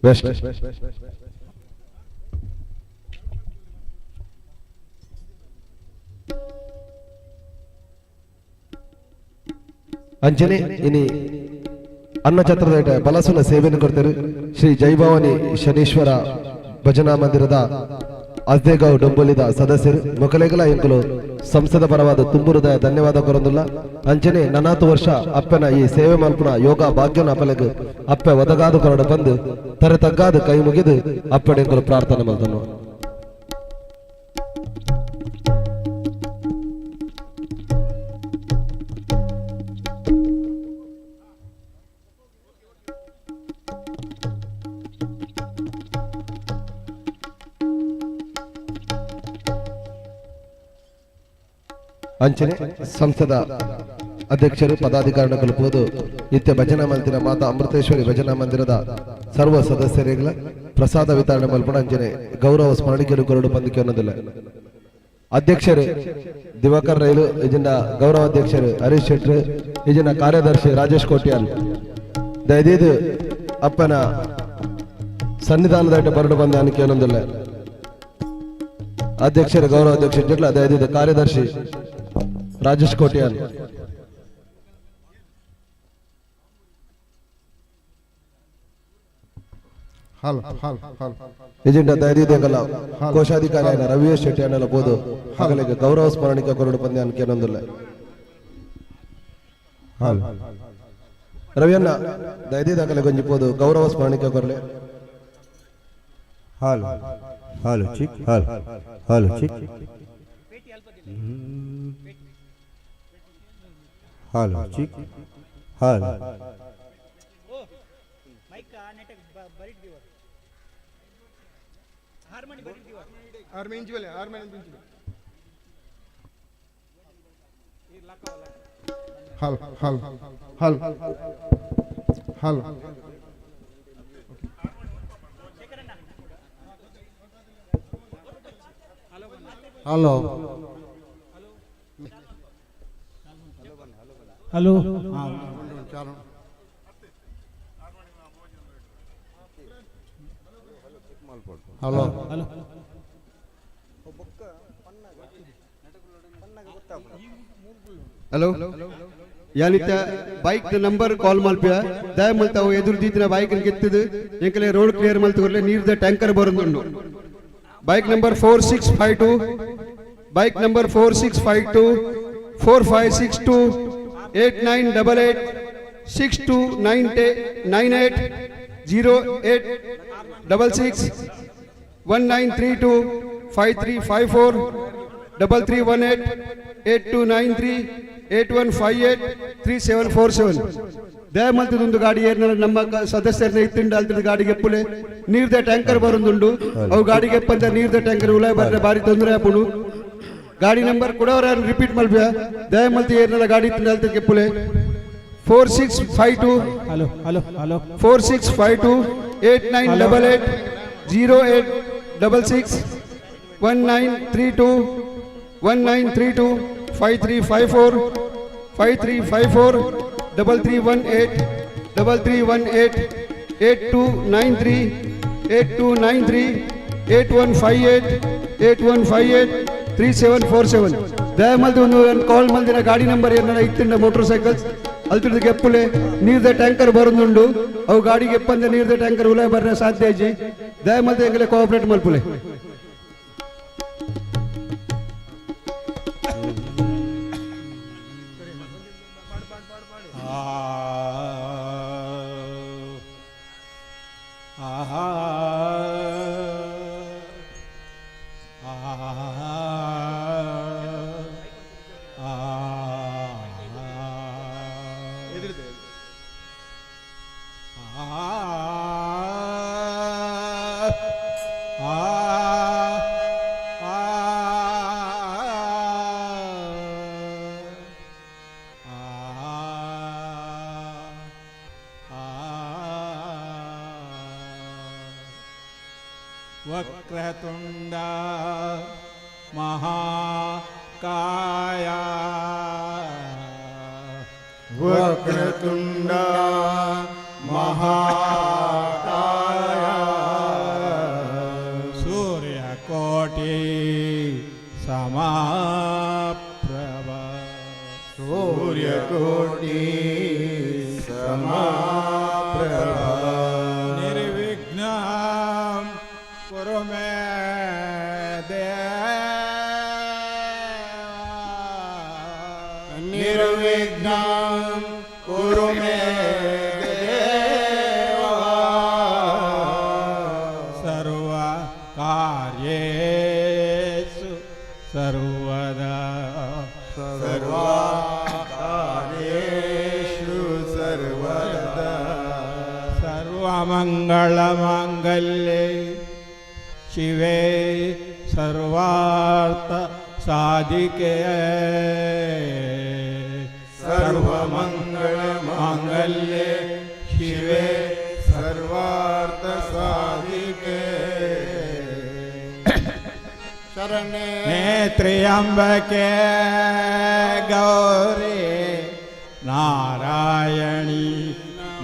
ವೆಸ್ಟ್ ಅಂಚನೆ ಇನಿ ಅನ್ನಛತ್ರದ ಬಲಸುನ ಸೇವೆಯನ್ನು ಕೊಡ್ತಾರೆ ಶ್ರೀ ಜೈಭವಾನಿ ಶನೀಶ್ವರ ಭಜನಾ ಮಂದಿರದ ಅಸ್ದೇಗಾಂವ್ ಡೊಂಬೋಲಿದ ಸದಸ್ಯರು ಮೊಕಲೆಗಲ ಎಂಕುಲು ಸಂಸದ ಪರವಾದ ತುಂಬು ಹೃದಯ ಧನ್ಯವಾದ ಕೊರಂದಿಲ್ಲ ಅಂಚನೆ 4 ವರ್ಷ ಅಪ್ಪನ ಈ ಸೇವೆ ಮಲ್ಪನ ಯೋಗ ಭಾಗ್ಯನ ಅಪಲೆಗೆ ಅಪ್ಪ ಒದಗಾದ ಕೊರಡು ಬಂದು ತರೆ ತಗ್ಗಾದ ಕೈ ಮುಗಿದು ಅಪ್ಪಡೆಂಕುಲು ಪ್ರಾರ್ಥನೆ ಮಲ್ತನು ಅಂಚನೆ ಸಂಸದ ಅಧ್ಯಕ್ಷರು ಪದಾಧಿಕಾರಿಗಳು ಹೋದು ನಿತ್ಯ ಭಜನಾ ಮಂದಿರ ಮಾತಾ ಅಮೃತೇಶ್ವರಿ ಭಜನಾ ಮಂದಿರದ ಸರ್ವ ಸದಸ್ಯರಿಗಳ ಪ್ರಸಾದ ವಿತರಣೆ ಮಲ್ಪಡ ಅಂಚನೆ ಗೌರವ ಸ್ಮರಣಿಕೆಯನ್ನು ಕೊರಡು ಬಂದಿಕೆ ಅನ್ನೋದಿಲ್ಲ ಅಧ್ಯಕ್ಷರು ದಿವಾಕರ್ ರೈಲು ಇದನ್ನ ಗೌರವ ಅಧ್ಯಕ್ಷರು ಹರೀಶ್ ಶೆಟ್ಟಿ ಇದನ್ನ ಕಾರ್ಯದರ್ಶಿ ರಾಜೇಶ್ ಕೋಟ್ಯಾಲ್ ದಯದೀದು ಅಪ್ಪನ ಸನ್ನಿಧಾನದ ಬರಡು ಬಂದ ಅನಿಕೆ ಅನ್ನೋದಿಲ್ಲ ಅಧ್ಯಕ್ಷರು ಗೌರವ ಅಧ್ಯಕ್ಷ ಜಟ್ಲ ದಯದೀದು ಕಾರ್ಯದರ್ಶಿ ರಾಜೇಶ್ ಕೋಟ್ಯಾಲ್ ಏಜೆಂಟ್ ದಯದೀದೆಗಲ್ಲ ಕೋಶಾಧಿಕಾರಿ ರವಿಯೇಶ್ ಶೆಟ್ಟಿ ಅನ್ನೆಲ್ಲ ಬೋದು ಹಾಗಲಿಗೆ ಗೌರವ ಸ್ಮರಣಿಕೆ ಕೊರಡು ಪಂದ್ಯ ಅನ್ಕೆ ಅನ್ನೊಂದಿಲ್ಲ ರವಿಯನ್ನ ದಯದಿ ದಾಖಲೆ ಗೊಂಜಿಪೋದು ಗೌರವ ಸ್ಮರಣಿಕೆ ಕೊರಲೆ ಹಾಲು ಹಾಲು ಚಿಕ್ ಹಾಲು ಹಾಲು ಚಿಕ್ ಹಾಲು ಚಿಕ್ ಹಾಲು हाल हाल हाल हाल hello hello hello hello hello यानी बाइक नंबर कॉल मल्पिया दय मल्ता एदुर दीतिನ बाइक ಗೆತ್ತಿದು ಎಂಕಲೆ ರೋಡ್ ಕ್ಲಿಯರ್ ಮಲ್ತು ಕೊರ್ಲೆ ನೀರ್ದ ಟ್ಯಾಂಕರ್ ಬರುಂದುಂಡು बाइक नंबर 4652 बाइक नंबर 4652 4562 8988 6298 0866 1932 5354 3318 8293 8158 3747 ದಯಮಲ್ತದೊಂದು ಗಾಡಿ ಏನ ನಮ್ಮ ಸದಸ್ಯರನ್ನ ಇತ್ತಿಂಡ ಅಲ್ತದ ಗಾಡಿಗೆ ಎಪ್ಪುಲೆ ನೀರ್ದ ಟ್ಯಾಂಕರ್ ಬರುಂದುಂಡು ಅವು ಗಾಡಿಗೆ ಎಪ್ಪಂತ ನೀರ್ದ ಟ್ಯಾಂಕರ್ ಉಲಾಯ ಬರ್ರೆ ಬಾರಿ ತೊಂದರೆ ಆಪುಡು ಗಾಡಿ ನಂಬರ್ ಕೊಡವರ ರಿಪೀಟ್ ಮಲ್ಬಿಯ ದಯಮಲ್ತ ಏನ ಗಾಡಿ ಇತ್ತಿಂಡ ಅಲ್ತದ ಎಪ್ಪುಲೆ 4652 हेलो हेलो हेलो 4652 8988 0866 1932 1932 5354 5354 3318 3318 8293 8293 8158 8158 3747 ದಯಮಲ್ದು ಒಂದು ಕಾಲ್ ಮಲ್ದಿನ ಗಾಡಿ ನಂಬರ್ ಏನಾರ ಇತ್ತಿಂದ ಮೋಟರ್ ಸೈಕಲ್ಸ್ ಅಲ್ತಿದ್ದಕ್ಕೆ ಎಪ್ಪುಲೆ ನೀರ್ದ ಟ್ಯಾಂಕರ್ ಬರುಂದುಂಡು ಅವು ಗಾಡಿಗೆ ಎಪ್ಪಂದ ನೀರ್ದ ಟ್ಯಾಂಕರ್ ಉಲಾಯ ಬರ್ರೆ ಸಾಧ್ಯ ಇಜ್ಜಿ ದಯಮಲ್ದು ಎಂಗಲೆ ಕೋಆಪರೇಟ್ ಮಲ್ಪುಲೆ वक्रतुंड महाकाय वक्रतुंड महाकाय सूर्यकोटि समाप्रभ सूर्यकोटि समाप्रभ निर्विघ्नं कुरु मे देव निर्विघ्नं कुरु मे देव सर्व कार्येषु सर्वदा सर्वकार्येषु सर्वदा सर्वमङ्गलमाङ्गल्ये शिवे सर्वार्थ साधिके सर्वमङ्गलमाङ्गल्ये शिवे सर्वार्थ साधिके शरणे त्र्यंबके गौरी नारायणी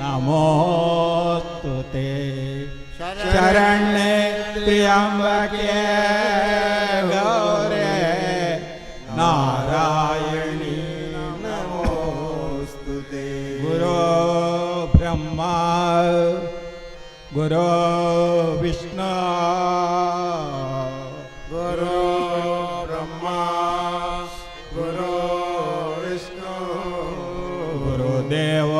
नमोस्तुते शरण्ये त्र्यंबके गौरी नारायणी नमोस्तुते गुरो ब्रह्मा गुरो विष्णु गुरो ब्रह्मा गुरो विष्णु गुरुदेव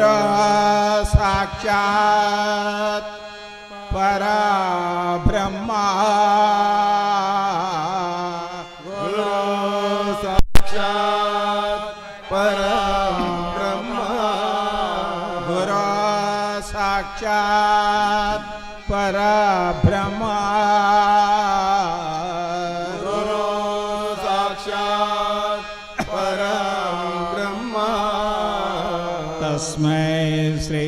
गुरु साक्षात् परब्रह्मा गुरु साक्षात् परब्रह्मा गुरु साक्षात् परब्रह्मा गुरु साक्षात् परब्रह्मा तस्मै श्री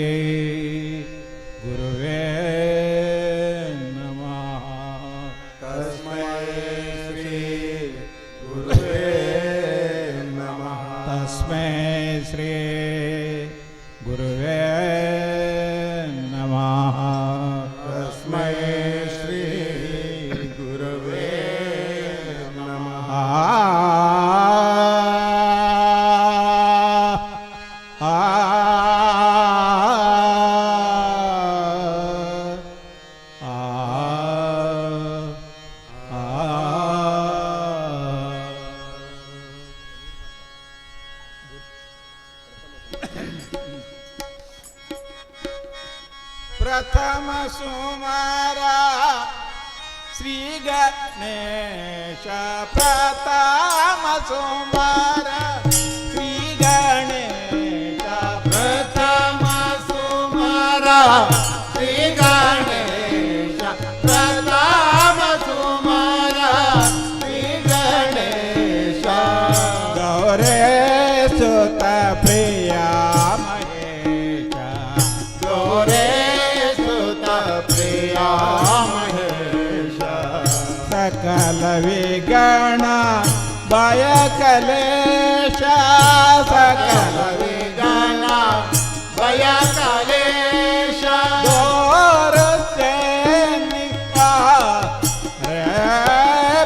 गुरुवे नमः तस्मै श्री गुरुवे नमः तस्मै श्री गुरुवे नमः तस्मै श्री गुरुवे नमः प्रथम सुमारा श्री गणेश प्रथम सुमारा श्री गणेश प्रथम सुमारा श्री गणेश प्रथम सुमारा श्री गणेश गौरे सुत प्रिया महेश गौरे सुत प्रिया महेश सकल विगण भय कलेश सकल विगण भय कलेश दूर से निकाल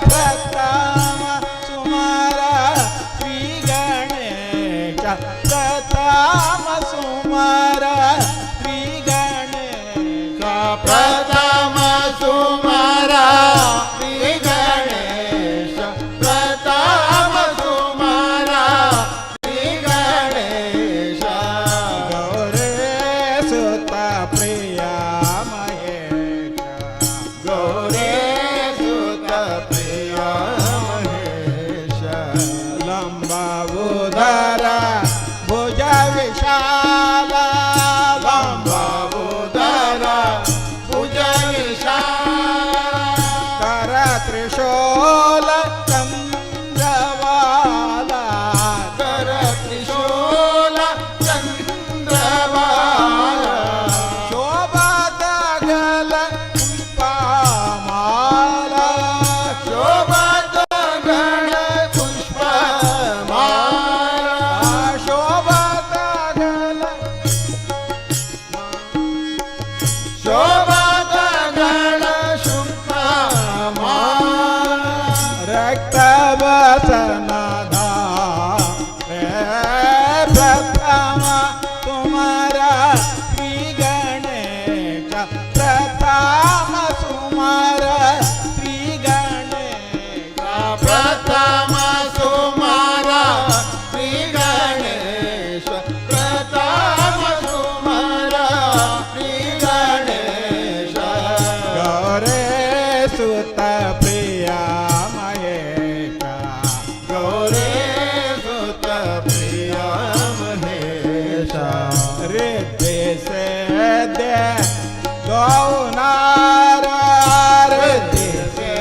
प्रथम सुमारा श्री गणेश प्रथम सुमारा श्री गणेश प्रथम सुमारा श्री गणेश प्रथम सुमारा श्री गणेश गौरे सुत प्रिया महेश गौरे सुत प्रिया महेश लंबाबुधर भुज विशाल लंबाबुधर भुज विशाल कर त्रिशूल चंद्रवाला कर त्रिशूल चंद्रवाला शोभत गल पुष्पमाला शोभत गण पुष्पमाला शोभत गल शोभत गण शुभमाला रक्त बसनदा प्रथम तुम्हारा श्री गणेश प्रथम सुमारा श्री गणेश प्रथम सुमारा श्री गणेश प्रथम सुमारा श्री गणेश गौरे सुत प्रिया महेश गौरे सुत प्रिया महेश रिद्धि से दे गौनार रिद्धि से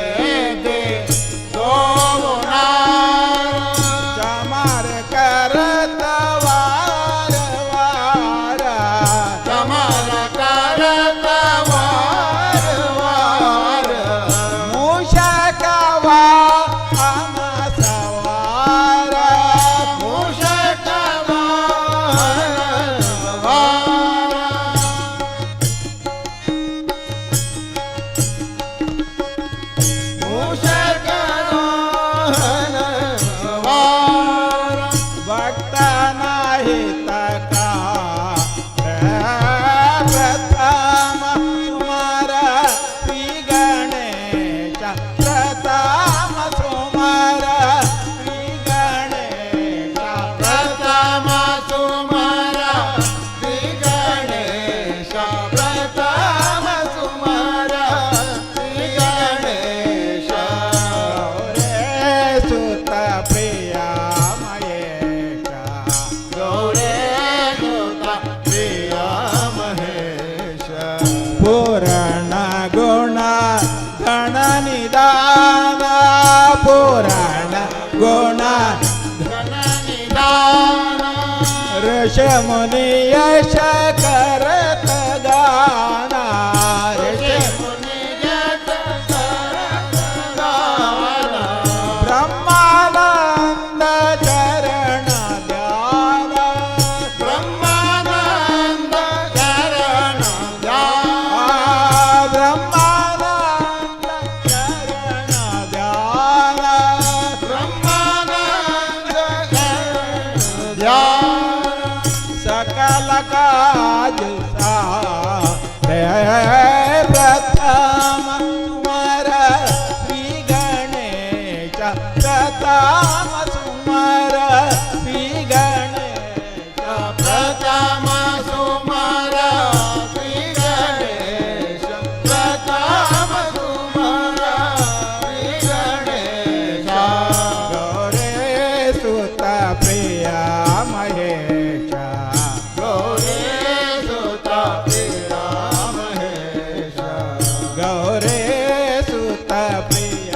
दे गौनार चमर करत वार वार चमर करत वार वार मूषक वाहन सवार मूषक वाहन सवार मूषक वाहन सवार भक्त नाही तका प्रथम तुम्हारा श्री गणेश प्रथम तुम्हारा श्री गणेश प्रथम सुमारा श्री मुनी यश करत गाना ऋषि मुनी यश करत गाना ब्रह्मानंद चरण ध्याना ब्रह्मानंद चरण ध्याना ब्रह्मानंद चरण ध्याना ब्रह्मानंद चरण ध्याना सकल काज प्रथम सुमर श्री गणेश प्रथम सुमर श्री गणेश प्रथम सुमर श्री गणेश प्रथम सुमर श्री गणेश गौरे सुत प्रिय महेश गौरे सुत प्रिय महेश गौरे सुत प्रिय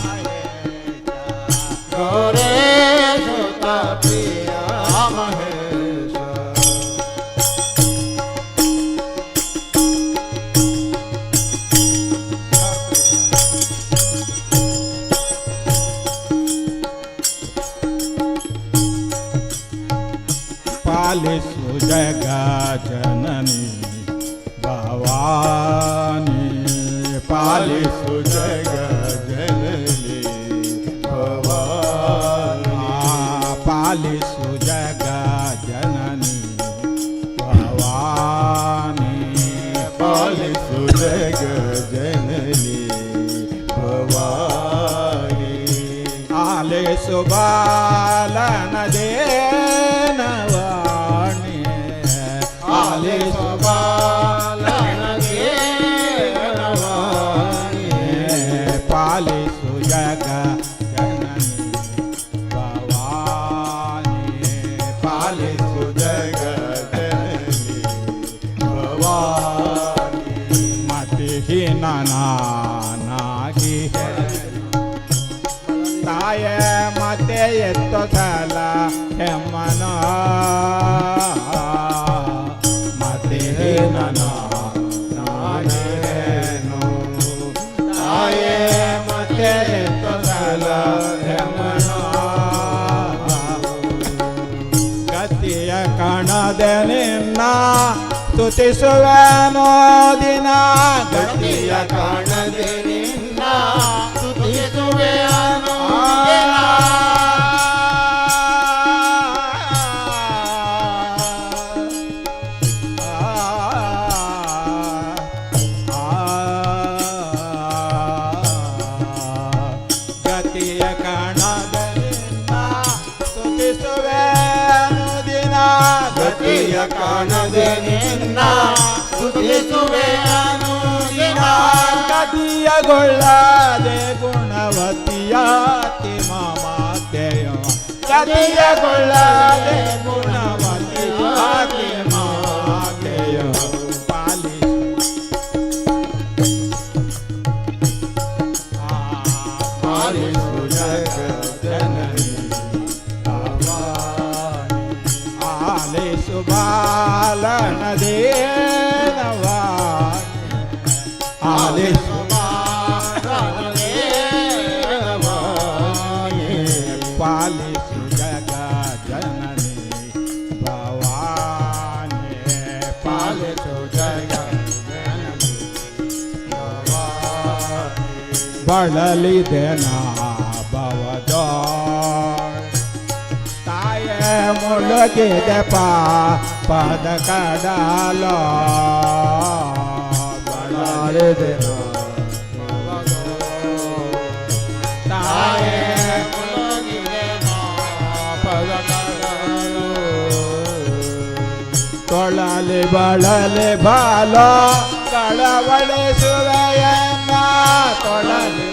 महेश गौरे सुत प्रिय महेश पालिसु जगा जननी भवानी पालिसु जगा जननी भवानी पालिसु जगा जननी भवानी पालिसु जगा जननी भवानी आलिसु बालन देनवाणी आलिसु बालन देनवाणी पालिसु जगा जननी भवानी पालिसु जगा जननी भवानी मतिहीन नागी है ताय मते ಎತ್ತು ಸಲ ಹೆಮ್ಮನ ಮತೆ ನಾನೇನು ತಾಯೇ ಮತೆ ಎತ್ತು ಸಲ ಹೆಮ್ಮನ ಗತಿಯ ಕಾಣದೆ ನಿನ್ನ ಸ್ತುತಿಸುವೆನೋ ದಿನ ಗತಿಯ ಕಾಣದೆ ನಿನ್ನ ಸ್ತುತಿಸುವೆನೋ ದಿನ ಗತಿಯ ಕಾಣದೆ ನಿನ್ನ ಸ್ತುತಿಸುವೆನೋ ದಿನ ಗತಿಯ ಕಾಣದೆ ನಿನ್ನ ಸ್ತುತಿಸುವೆನೋ ದಿನ ಗತಿಯಗೊಳ್ಳದೆ ಗುಣವತಿಯಾತಿ ಮಾಮಾತೆಯ ಗತಿಯಗೊಳ್ಳದೆ ಗುಣವತಿಯಾತಿ ಮಾಮಾತೆಯ ಪಾಲಿಸು ಜಗಜ್ಜನನಿ ಭವಾನಿ ಆಲಿಸು ಬಾಲನ ದೇನವಾನಿ ಆಲಿಸು ಬಾಲನ ದೇನವಾನಿ ಪಾಲಿಸು ಜಗಜ್ಜನನಿ ಭವಾನಿ ಪಾಲಿಸು ಜಗಜ್ಜನನಿ ಭವಾನಿ ಬಳಲಿದೆನ ಭವದ ತಾಯೇ ಮುಳುಗಿದೆ ಪದ ಕಡಲ ಬಳಲಿದೆನ ತಾಯೇ ಮುಳುಗಿದೆ ಪದ ಕಡಲ ತೊಳಲಿ ಬಳಲಿ ಬಾಲ ಕಳವಳಿಸುವೆಯನ್ನ ತೊಳಲಿ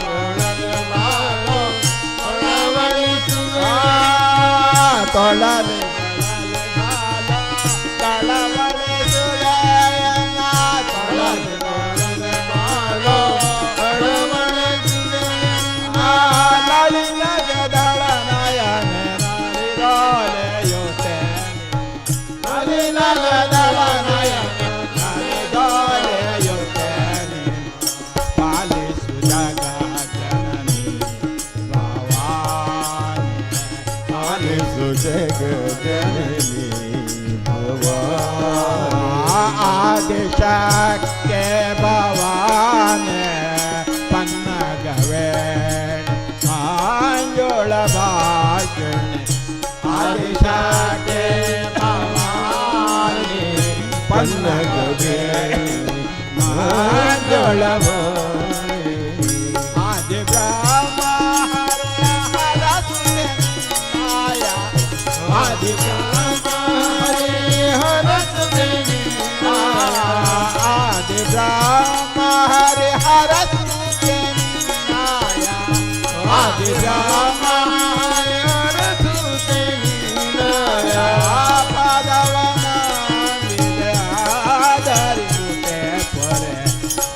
ತೊಳಲಿ ಕಳವಳಿಸುವೆಯನ್ನ ತೊಳಲಿ ನಳಿನ जग जननी आदिशक्य भवान पन्नगवे आंजोळ भाषण आदिशक्य भवानी पन्नगवे आंजोळ आदि ब्रह्मा आदि ब्रह्मा आदि ब्रह्मा हरे हरस नाया आदि ब्रह्मा हरे हरस नाया पादवना आदरि सुते परे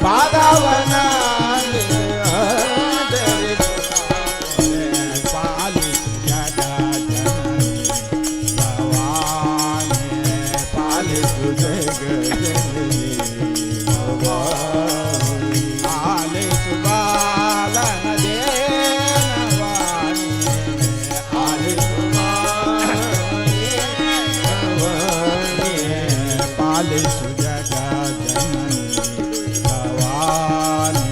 पादवना आदरि सुते पाली जगा जग जननी आले सुबालन देनवानी आले सुबालन पाले सुजगा जननी भवानी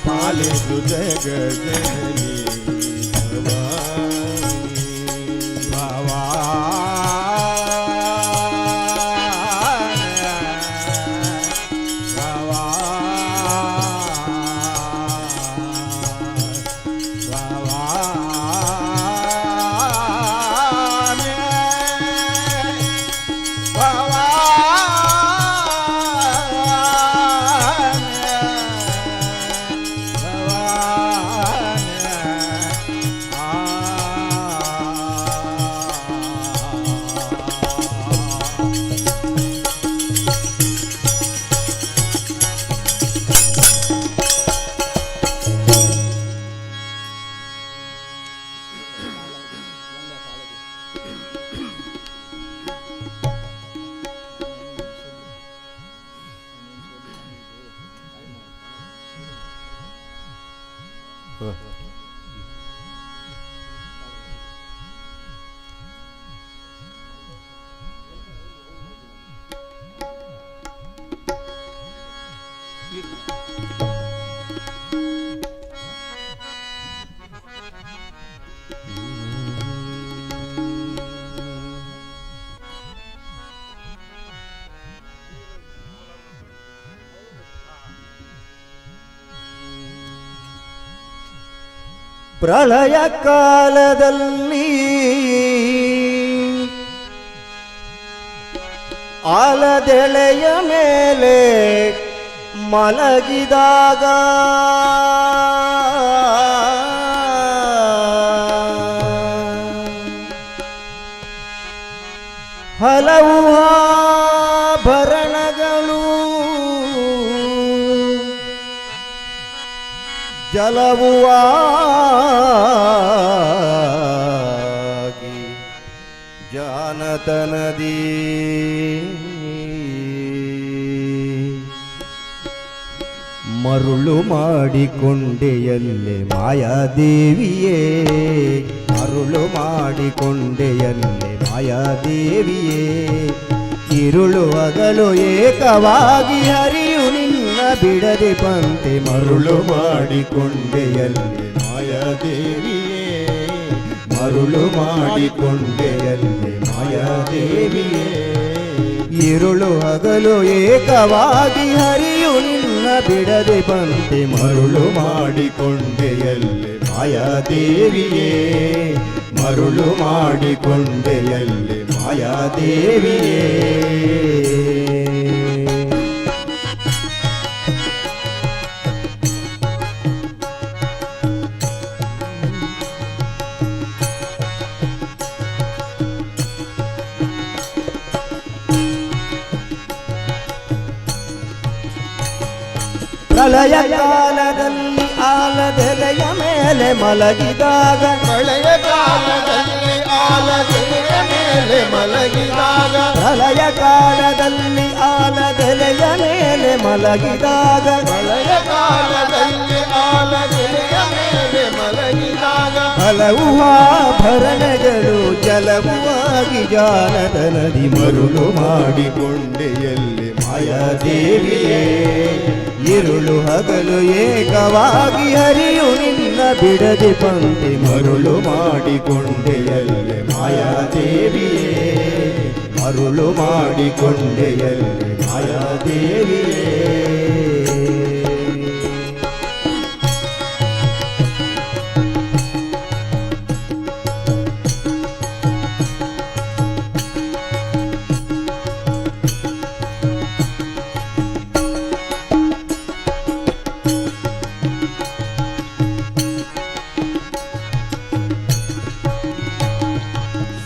पाले सुजग जननी ಪ್ರಳಯ ಕಾಲದಲ್ಲಿ ಆಲದೆಳೆಯ ಮೇಲೆ ಮಲಗಿದಾಗ ಹಲವು ಆಭರಣಗಳು ಜಲವುವಾಗಿ ಜಾನತನದಿ ಮರುಳು ಮಾಡಿಕೊಂಡೆಯಲ್ಲೇ ಮಾಯಾದೇವಿಯೇ ಮರುಳು ಮಾಡಿಕೊಂಡೆಯಲ್ಲೇ ಮಾಯಾದೇವಿಯೇ ഇരുಳು ಹಗಲು ಏಕವಾಗಿ ಹರಿಯು ನಿನ್ನ ಬಿಡದೆ ಬಂತೆ ಮರುಳು ಮಾಡಿಕೊಂಡೆಯಲ್ಲಿ ಮಾಯಾದೇವಿಯೇ ಮರುಳು ಮಾಡಿಕೊಂಡೆಯಲ್ಲಿ ಮಾಯಾದೇವಿಯೇ ഇരുಳು ಹಗಲು ಏಕವಾಗಿ ಹರಿಯು ನಿನ್ನ ಬಿಡದೆ ಬಂತೆ ಮರುಳು ಮಾಡಿಕೊಂಡೆಯಲ್ಲಿ ಮಾಯಾದೇವಿಯೇ ಮರುಳು ಮಾಡಿಕೊಂಡೆಯಲ್ಲಿ ಮಾಯಾದೇವಿಯೇ ಪ್ರಳಯ ಕಾಲದಲ್ಲಿ ಆಲದೆಲೆಯ ಮೇಲೆ ಮಲಗಿದಾಗ ಪ್ರಳಯ ಕಾಲದಲ್ಲಿ ಆಲದೆಲೆಯ ಮೇಲೆ ಮಲಗಿದಾಗ ಪ್ರಳಯ ಕಾಲದಲ್ಲಿ ಆಲದೆಲೆಯ ಮೇಲೆ ಮಲಗಿದಾಗ ಪ್ರಳಯ ಕಾಲದಲ್ಲಿ ಆಲದೆಲೆಯ ಮೇಲೆ ಮಲಗಿದಾಗ ಹಲವು ಆಭರಣಗಳು ಜಲವಾಗಿ ಜಾನದ ನದಿ ಮರುಳು ಮಾಡಿಕೊಂಡೆಯಲ್ಲಿ ಮಾಯಾದೇವಿಯೇ ഇരുಳು ಹಗಲು ಏಕವಾಗಿ ಹರಿಯು ನಿನ್ನ ಬಿಡದೆ ಪಂಕ್ತಿ ಮರುಳು ಮಾಡಿಕೊಂಡೆಯಲ್ಲಿ ಮಾಯಾದೇವಿಯೇ ಮರುಳು ಮಾಡಿಕೊಂಡೆಯಲ್ಲಿ ಮಾಯಾದೇವಿಯೇ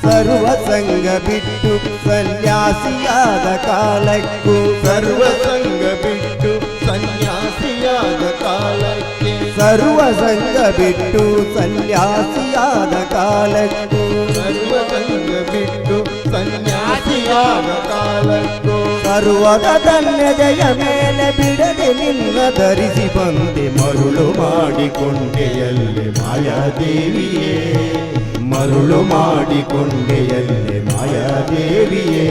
ಸರ್ವ ಸಂಗ ಬಿಟ್ಟು ಸನ್ಯಾಸಿಯಾದ ಕಾಲಕ್ಕೂ ಸರ್ವ ಸಂಗ ಬಿಟ್ಟು ಸನ್ಯಾಸಿಯಾದ ಕಾಲಕ್ಕೆ ಸರ್ವ ಸಂಗ ಬಿಟ್ಟು ಸನ್ಯಾಸಿಯಾದ ಕಾಲಕ್ಕೂ ಸರ್ವ ಸಂಗ ಬಿಟ್ಟು ಸನ್ಯಾಸಿಯಾದ ಕಾಲಕ್ಕೂ ಸರ್ವದ ಧನ್ಯತೆಯ ಮೇಲೆ ಬಿಡದೆ ನಿನ್ನ ಧರಿಸಿ ಬಂದೆ ಮರುಳು ಮಾಡಿಕೊಂಡೆಯಲ್ಲಿ ಮಾಯಾದೇವಿಯೇ ಮರುಳು ಮಾಡಿಕೊಂಡೆಯಲ್ಲಿ ಮಾಯಾದೇವಿಯೇ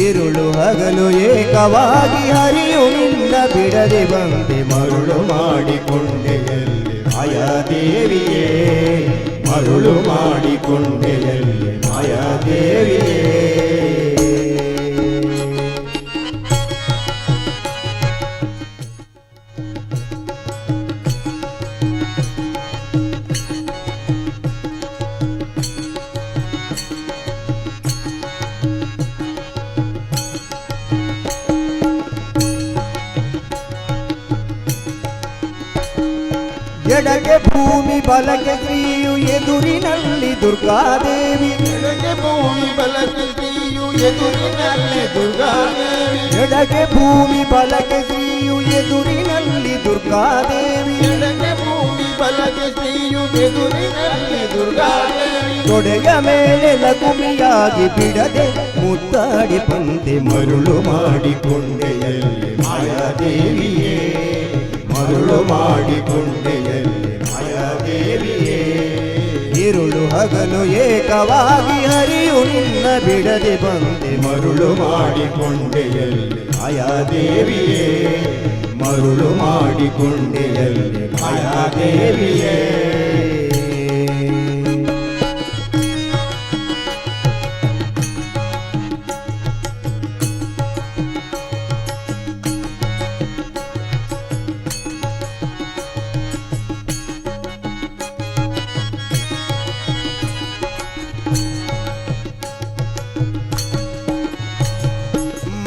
ഇരുಳು ಹಗಲು ಏಕವಾಗಿ ಹರಿಯು ನಿನ್ನ ಬಿಡದೆ ಬಂದೆ ಮರುಳು ಮಾಡಿಕೊಂಡೆಯಲ್ಲಿ ಮಾಯಾದೇವಿಯೇ ಮರುಳು ಮಾಡಿಕೊಂಡೆಯಲ್ಲಿ ಮಾಯಾದೇವಿಯೇ ಎಡಗೆ ಭೂಮಿ ಬಲಗೆ ಶ್ರೀಯು ಎದುರಿನಲ್ಲಿ ದುರ್ಗಾದೇವಿ ಎಡಗೆ ಭೂಮಿ ಬಲಗೆ ಶ್ರೀಯು ಎದುರಿನಲ್ಲಿ ದುರ್ಗಾದೇವಿ ಎಡಗೆ ಭೂಮಿ ಬಲಗೆ ಶ್ರೀಯು ಎದುರಿನಲ್ಲಿ ದುರ್ಗಾದೇವಿ ಎಡಗೆ ಭೂಮಿ ಬಲಗೆ ಶ್ರೀಯು ಎದುರಿನಲ್ಲಿ ದುರ್ಗಾದೇವಿ ತೊಡೆಯ ಮೇಲೆ ಲಘುಮಿಯಾಗಿ ಬಿಡದೆ ಮುತ್ತಾಡಿ ಪಂತೆ ಮರುಳು ಮಾಡಿಕೊಂಡೆಯಲ್ಲಿ ಮಾಯಾದೇವಿಯೇ ಮರುಳು ಮಾಡಿಕೊಂಡೆಯಲ್ಲಿ ಮಾಯಾದೇವಿಯೇ ഇരുಳು ಹಗಲು ಏಕವಾಗಿ ಹರಿಯು ನಿನ್ನ ಬಿಡದೆ ಬಂದೆ ಮರುಳು ಮಾಡಿಕೊಂಡೆಯಲ್ಲಿ ಮಾಯಾದೇವಿಯೇ ಮರುಳು ಮಾಡಿಕೊಂಡೆಯಲ್ಲಿ ಮಾಯಾದೇವಿಯೇ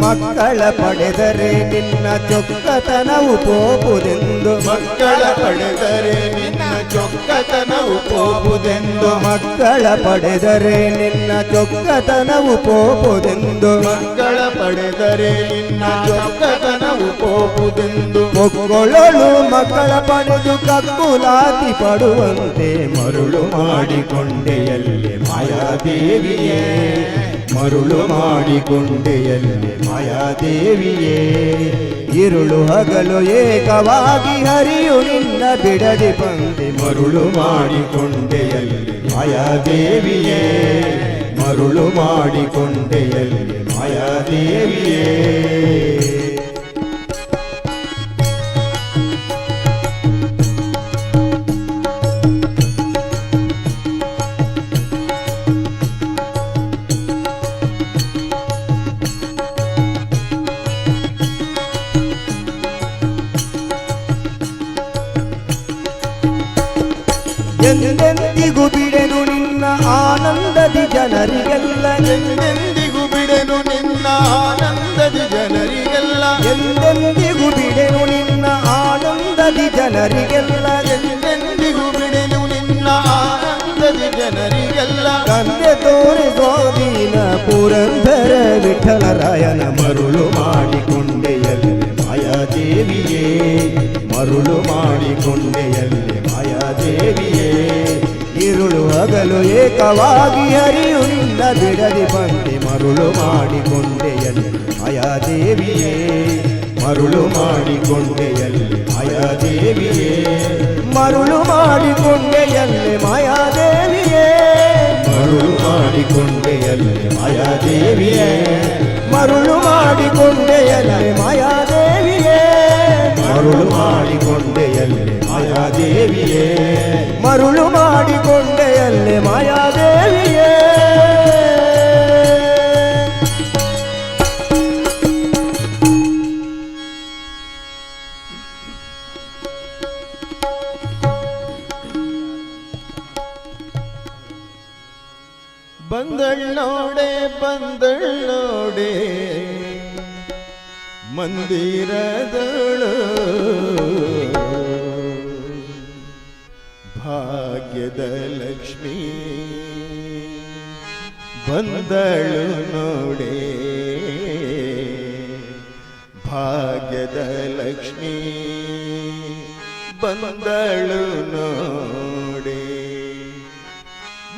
ಮಕ್ಕಳ ಪಡೆದರೆ ನಿನ್ನ ಚೊಕ್ಕತನವು ಪೋಪುದೆಂದು ಮಕ್ಕಳ ಪಡೆದರೆ ನಿನ್ನ ಚೊಕ್ಕತನವು ಪೋಪುದೆಂದು ಮಕ್ಕಳ ಪಡೆದರೆ ನಿನ್ನ ಚೊಕ್ಕತನವು ಪೋಪುದೆಂದು ಮಕ್ಕಳ ಪಡೆದರೆ ನಿನ್ನ ಚೊಕ್ಕತನವು ಪೋಪುದೆಂದು ಒಕ್ಕೊಳ್ಳಲು ಮಕ್ಕಳ ಪಡೆದು ಕಕ್ಕುಲಾತಿ ಪಡುವಂತೆ ಮರುಳು ಮಾಡಿಕೊಂಡೆಯಲ್ಲಿ ಮಾಯಾದೇವಿಯೇ ಮರುಳು ಮಾಡಿಕೊಂಡೆಯಲ್ಲಿ ಮಾಯಾದೇವಿಯೇ ഇരുಳು ಹಗಲು ಏಕವಾಗಿ ಹರಿಯು ನಿನ್ನ ಬಿಡದೆ ಬಂದೆ ಮರುಳು ಮಾಡಿಕೊಂಡೆಯಲ್ಲಿ ಮಾಯಾದೇವಿಯೇ ಮರುಳು ಮಾಡಿಕೊಂಡೆಯಲ್ಲಿ ಮಾಯಾದೇವಿಯೇ ಎಂದೆಂದಿಗೂ ಬಿಡೆನು ನಿನ್ನ ಆನಂದದಿ ಜನರಿಗೆಲ್ಲ ಎಂದೆಂದಿಗೂ ಬಿಡೆನು ನಿನ್ನ ಆನಂದದಿ ಜನರಿಗೆಲ್ಲ ಎಂದೆಂದಿಗೂ ಬಿಡೆನು ನಿನ್ನ ಆನಂದದಿ ಜನರಿಗೆಲ್ಲ ಎಂದೆಂದಿಗೂ ಬಿಡೆನು ನಿನ್ನ ಆನಂದದಿ ಜನರಿಗೆಲ್ಲ ತಂದೆ ತೋರಿಸೋ ದೀನ ಪುರಂದರ ವಿಠಲರಾಯನ ಮರುಳು ಮಾಡಿಕೊಂಡೆಯಲ್ಲಿ ಮಾಯಾದೇವಿಯೇ ಮರುಳು ಮಾಡಿಕೊಂಡೆಯಲ್ಲಿ ಮಾಯಾದೇವಿಯೇ ഇരുಳು ಹಗಲು ಏಕವಾಗಿ ಹರಿಯು ನಿನ್ನ ಬಿಡದಿ ಬಂದೆ ಮರುಳು ಮಾಡಿಕೊಂಡೆಯಲ್ಲಿ ಮಾಯಾದೇವಿಯೇ ಮರುಳು ಮಾಡಿಕೊಂಡೆಯಲ್ಲಿ ಮಾಯಾದೇವಿಯೇ ಮರುಳು ಮಾಡಿಕೊಂಡೆಯಲ್ಲಿ ಮಾಯಾ ಮರುಳು ಮಾಡಿಕೊಂಡೆಯಲ್ಲೇ ಮಾಯಾದೇವಿಯೇ. ಬಂದಳ್ಳೋಡೆ ಬಂದಳ್ಳೋಡೆ ಮಂದಿರದಳು ಭಾಗ್ಯದ ಲಕ್ಷ್ಮೀ ಬಂದಳು ನೋಡೆ ಭಾಗ್ಯದ ಲಕ್ಷ್ಮೀ ಬಂದಳು ನೋಡೆ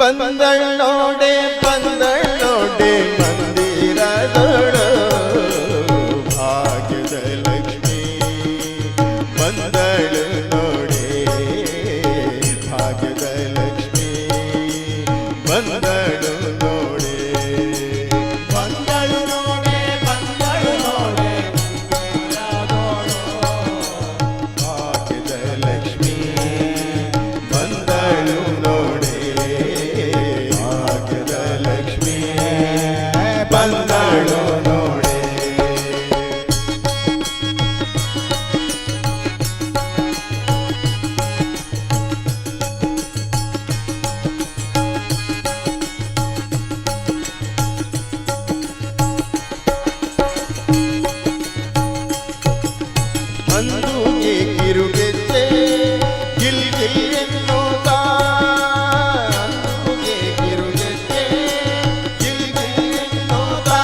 ಬಂದಳ್ಳೋಡೆ ಬಂದಳ್ಳೋಡೆ ಮಂದಿರದಳು ಭಾಗ್ಯದ ಲಕ್ಷ್ಮೀ ಬಂದಳು ನೋಡೆ ಭಾಗ್ಯದ ಲಕ್ಷ್ಮೀ ಬಂದಳು ನೋಡೆ ಬಂದಳು ನೋಡೆ ಬಂದಳು ನೋಡೆ ಭಾಗ್ಯದ ಲಕ್ಷ್ಮೀ ಬಂದಳು ನೋಡೆ ಭಾಗ್ಯದ ಲಕ್ಷ್ಮೀ ಬಂದಳು ನೋಡೆ. ಅಂದುಗೆ ಕಿರುಗೆಜ್ಜೆ ಗಿಲ್ ಗಿಲ್ ಎನ್ನುತ್ತಾ ಅಂದುಗೆ ಕಿರುಗೆಜ್ಜೆ ಗಿಲ್ ಗಿಲ್ ಎನ್ನುತ್ತಾ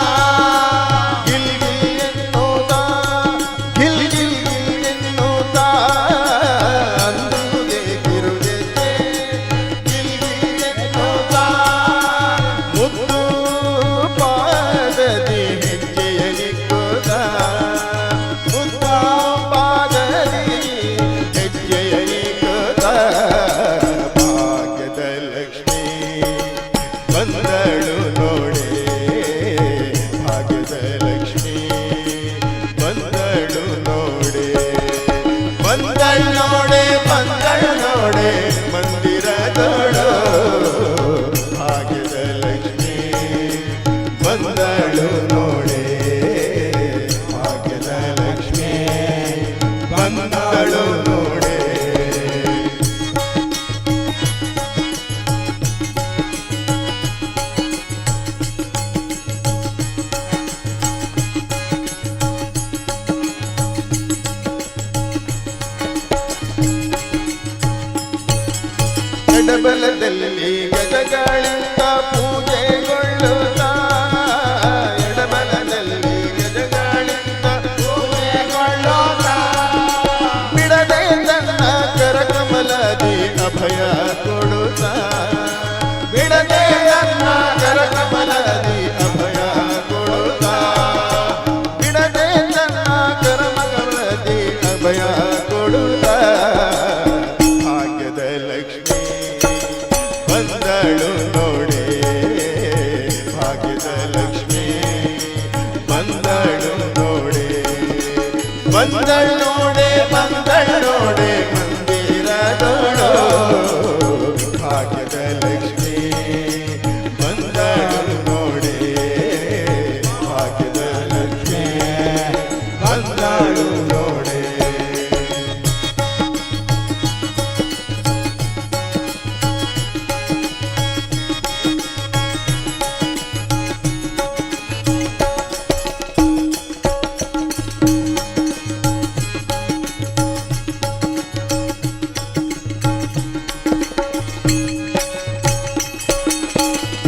ಗಿಲ್ ಗಿಲ್ ಎನ್ನುತ್ತಾ ಗಿಲ್ ಗಿಲ್ ಗಿಲ್ ಎನ್ನುತ್ತಾ ಅಂದುಗೆ ಕಿರುಗೆಜ್ಜೆ ಗಿಲ್ ಗಿಲ್ ಎನ್ನುತ್ತಾ ಮುದ್ದು ಪಾದದಿ ಹೆಜ್ಜೆಯಲಿಕ್ಕುತ್ತಾ ಮುದ್ದು ಪಾದದಿ ಹೆಜ್ಜೆಯಲಿಕ್ಕುತ್ತಾ ಭಾಗ್ಯದ ಲಕ್ಷ್ಮೀ ಬಂದಳು ನೋಡೆ ಭಾಗ್ಯದ ಲಕ್ಷ್ಮೀ ಬಂದಳು ನೋಡೆ ಬಂದಳು ನೋಡೆ ಬಂದಳು ನೋಡೆ ಮಂದಿರದಳು ಭಾಗ್ಯದ ಲಕ್ಷ್ಮೀ ಬಂದಳು ನೋಡೆ ಭಾಗ್ಯದ ಲಕ್ಷ್ಮೀ ಬಂದಳು ನೋಡೆ. ಎಡಬಲದಲ್ಲಿ ಗಜಗಳಿಂದ ಪೂಜೆಗೊಳ್ಳುತ್ತಾ ಎಡಬಲದಲ್ಲಿ ಗಜಗಳಿಂದ ಪೂಜೆಗೊಳ್ಳುತ್ತಾ ಬಿಡದೆ ತನ್ನ ಕರಕಮಲದಿ ಅಭಯ ಕೊಡುತ್ತಾ ಬಿಡದೆ ತನ್ನ ಕರಕಮಲದಿ ಅಭಯ ಕೊಡುತ್ತಾ ಬಿಡದೆ ತನ್ನ ಕರಕಮಲದಿ ಅಭಯ ಕೊಡುತ್ತಾ ಭಾಗ್ಯದ ಲಕ್ಷ್ಮೀ ಬಂದಳು ನೋಡೆ ಭಾಗ್ಯದ ಲಕ್ಷ್ಮೀ ಬಂದಳು ನೋಡೆ ಬಂದಳು ನೋಡೆ ಬಂದಳು ನೋಡೆ ಮಂದಿರದಳು ಭಾಗ್ಯದ ಲಕ್ಷ್ಮೀ ಬಂದಳು ನೋಡೆ ಭಾಗ್ಯದ ಲಕ್ಷ್ಮೀ ಬಂದಳು ನೋಡೆ.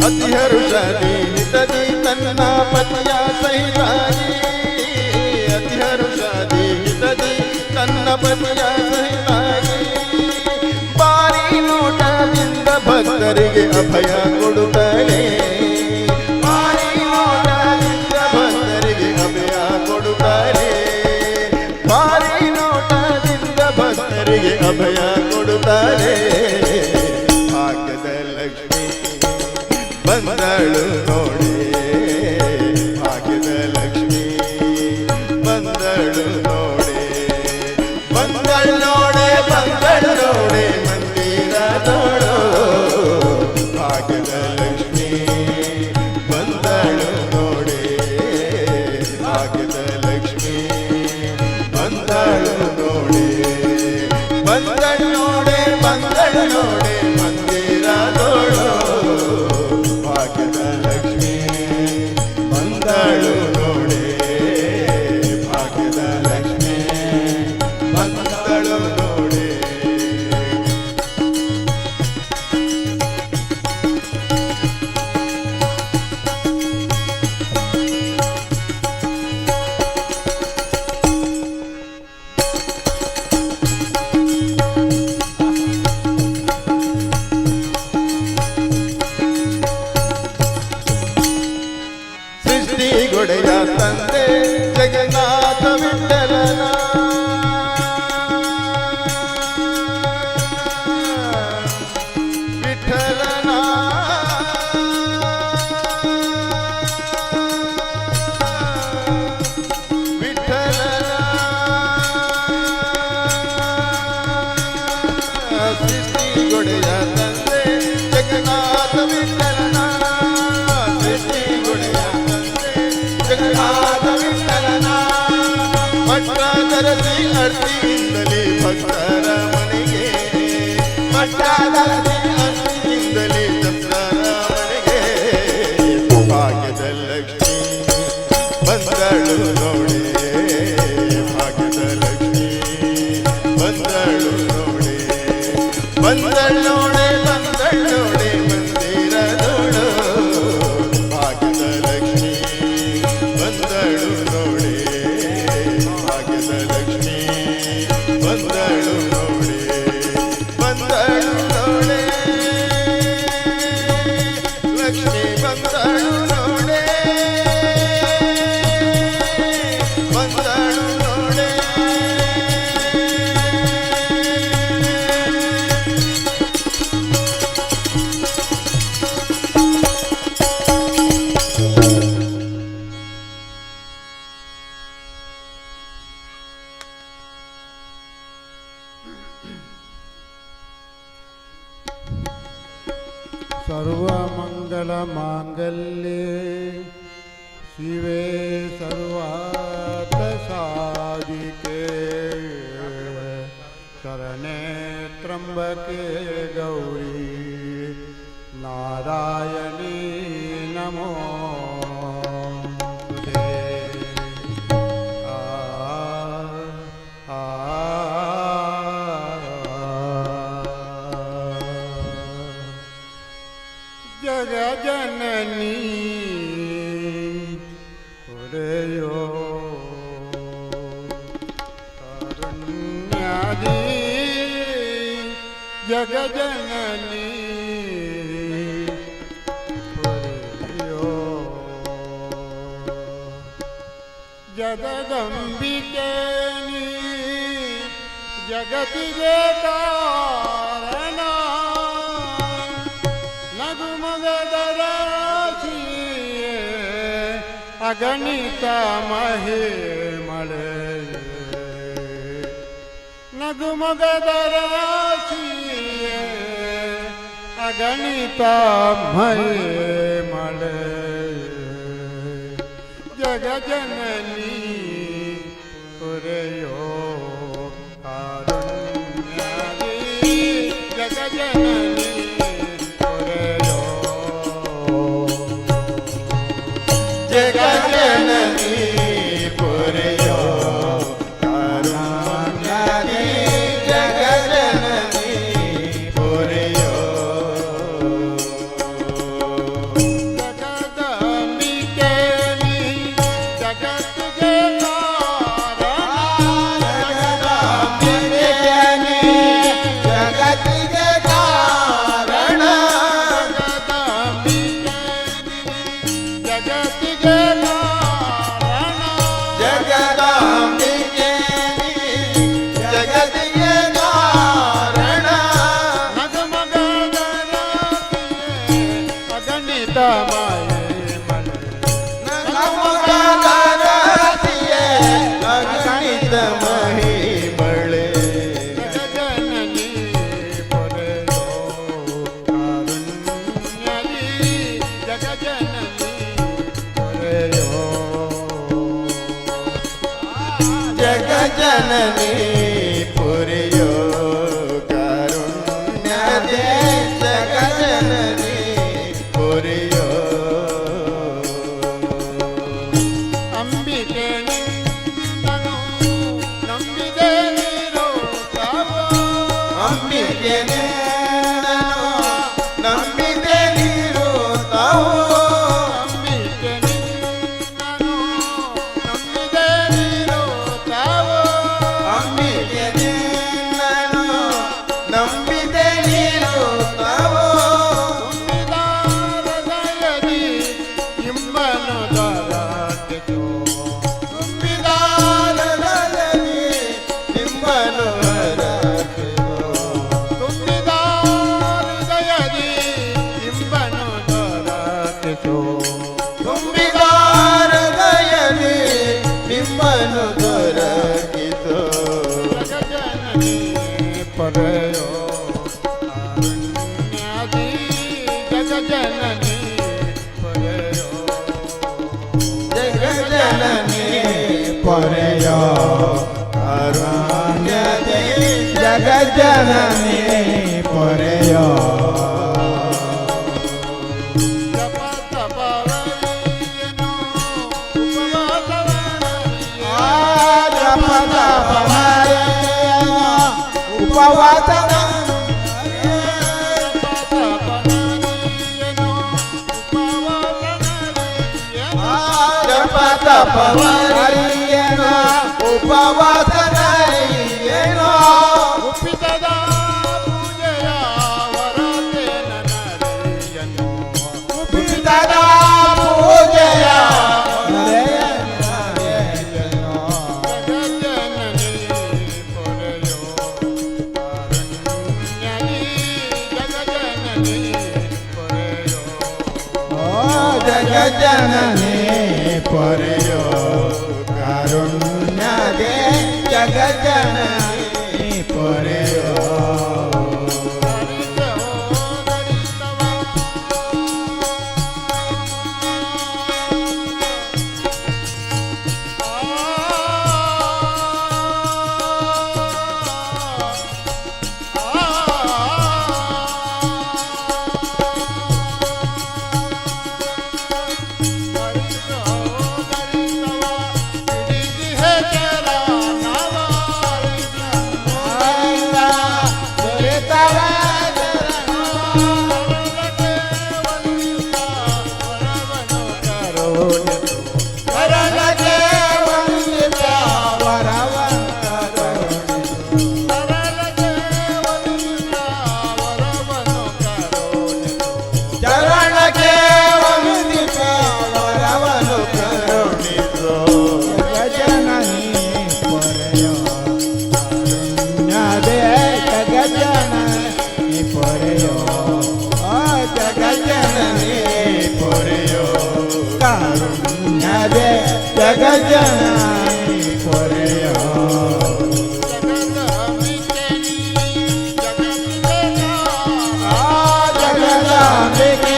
ಅತಿಹರುಷದಿ ಹಿತದಿ ತನ್ನ ಪತಿಯ ಸಹಿತಾಗಿ ಅತಿಹರುಷದಿ ಹಿತದಿ ತನ್ನ ಪತಿಯ ಸಹಿತಾಗಿ ಬಾರಿ ನೋಟದಿಂದ ಭಕ್ತರಿಗೆ ಅಭಯ ಕೊಡುತ್ತಾಳೆ ಬಾರಿ ನೋಟದಿಂದ ಭಕ್ತರಿಗೆ ಅಭಯ ಕೊಡುತ್ತಾಳೆ ಬಾರಿ ನೋಟದಿಂದ ಭಕ್ತರಿಗೆ ಅಭಯ ಕೊಡುತ್ತಾಳೆ ಭಾಗ್ಯದ ಲಕ್ಷ್ಮೀ ಬಂದಳು ನೋಡೆ ಭಾಗ್ಯದ ಲಕ್ಷ್ಮೀ ಬಂದಳು ನೋಡೆ ಬಂದಳು ನೋಡೆ ಬಂದಳು ನೋಡೆ ಮಂದಿರದ जगन्नाथ विठ्ठलನ सृष्ಟಿ गुणೆಯ ತಂದೆ जगन्नाथ विठ्ठलನ ಮಠದರಸಿ ಅರ್ತಿಯಿಂದಲೇ ಭಕ್ತರ ಮನೆಗೆ ಮಠದರಸಿ ಅರ್ತಿಯಿಂದಲೇ ಭಕ್ತರ ಮನೆಗೆ ಭಾಗ್ಯದ ಲಕ್ಷ್ಮಿ ಬಂದಳು ನೋಡಿ ಭಾಗ್ಯದ ಲಕ್ಷ್ಮಿ ಬಂದಳು ನೋಡಿ ಬಂದಳ್ಳೋಡೆ ಬಂದಳ್ಳೋಡೆ ಮಂದಿರದೋಳು ಭಾಗ್ಯದ ಲಕ್ಷ್ಮಿ ಬಂದಳು ನೋಡಿ ಭಾಗ್ಯದ ಲಕ್ಷ್ಮಿ ಬಂದಳು ನೋಡಿ ಬಂದಳು ನೋಡೆ ಲಕ್ಷ್ಮಿ ಬಂದಳು ನೋಡೆ ಬಂದಳು ನೋಡೆ सर्वमङ्गलमाङ्गल्ये शिवे सर्वार्थसाधिके शरणे त्र्यम्बके गौरी नारायणी नमोस्तुते। जगजननी पुरयो कारुण्यादि जगजननी पुरयो जगदम्बिकेनी जगतिगे कारण अगणित महिमळे नगुमगदराशिये अगणित महिमळे जगजननी पुरयो कारुण्यादि जगजननी पुरयो जगजननी पुरयो कारुण्यादि जगजननी पुरयो जगदम्बिकेनी जगत्गे कारण जगदम्बिकेनी जगत्गे कारण जगत्गे जगदम्बिकेनी जगत्गे कारण अगणित नगमगदराशिये अगणित महिमळे जगजननी पुरयो कारुण्यादि जगजननी पुरयो जगजननी पुरयो कारुण्यादि जगजननी पुरयो अंबिके निंदनु नंबिदे निरोधावो अंबिके निंदनु ನಂಬಿದೆ ನೀರು ತಾವು अंबिके निंदनु नंबिदे निरोधावो ಅಂಬಿಕೆ ಪೊರೆಯೋ ಕಾರುಣ್ಯದಿ ಜಗಜ್ಜನನಿ ಪೊರೆಯೋ ಉಪವಾಸನ ತಪವರಿಯೇನೋ ಉಪವಾಸನರಿಯೇನೋ ಉಪಿತದ ಪೂಜೆಯ ವರದೇನ ನರೆಯನೋ ಉಪಿತದ ಪೂಜೆಯ ನರೆಯನೋ ಜಗಜ್ಜನನಿ ಪೊರೆಯೋ ಕಾರುಣ್ಯದಿ ಜಗಜ್ಜನನಿ ಪೊರೆಯೋ ಜಗಜ್ಜನನಿ ಪೊರೆಯೋ ಕಾರುಣ್ಯದೆ ಜಗಜ್ಜನನಿ ಪೊರೆಯೋ ಜಗಜ್ಜನನಿ ಪೊರೆಯೋ ಜಗದಾಂಬಿಕೆ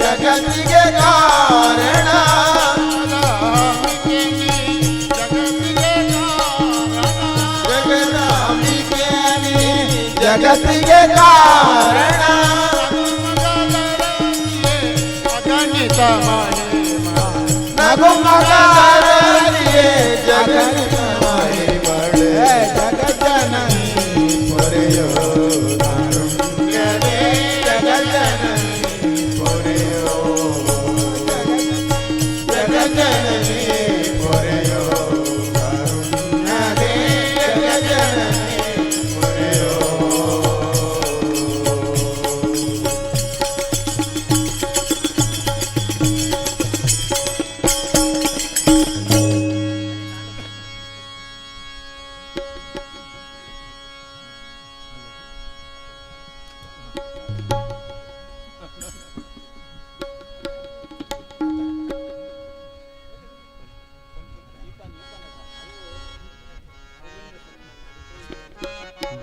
ಜಗತ್ತಿಗೆ ಕಾರಣ ಜಗದಾಂಬಿಕೆ ಜಗತ್ತಿಗೆ ಕಾರಣ ಅಗಣಿತ ನಗು ಮಗರಿಯೇ ಜಗತ್ತ ಮಳೆ ಜಗಜ್ಜನನಿ ಪೊರೆಯೋ ಕಾರುಣ್ಯದೆ ಜಗಜ್ಜನನಿ ಪೊರೆಯೋ ಜಗಜ್ಜನನಿ ಪೊರೆಯೋ ಕಾರುಣ್ಯದೆ ಜಗಜ್ಜನನಿ ಪೊರೆಯೋ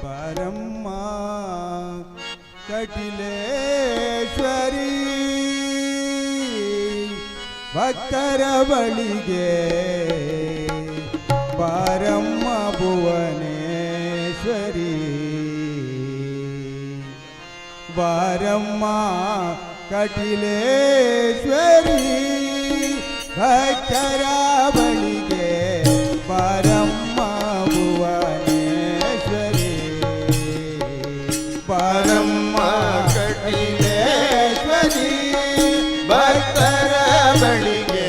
ಬಾರಮ್ಮ ಕಟಿಲೇಶ್ವರಿ ಭಕ್ತರ ಬಳಿಗೆ ಬಾರಮ್ಮ ಭುವನೇಶ್ವರಿ ಬಾರಮ್ಮ ಕಟಿಲೇಶ್ವರಿ ಭಕ್ತರ ಬಳಿಗೆ ಬಾರಮ್ಮ ಭುವನೇಶ್ವರಿ ಬಾರಮ್ಮ ಕಟಿಲೇಶ್ವರಿ ಭಕ್ತರ ಬಳಿಗೆ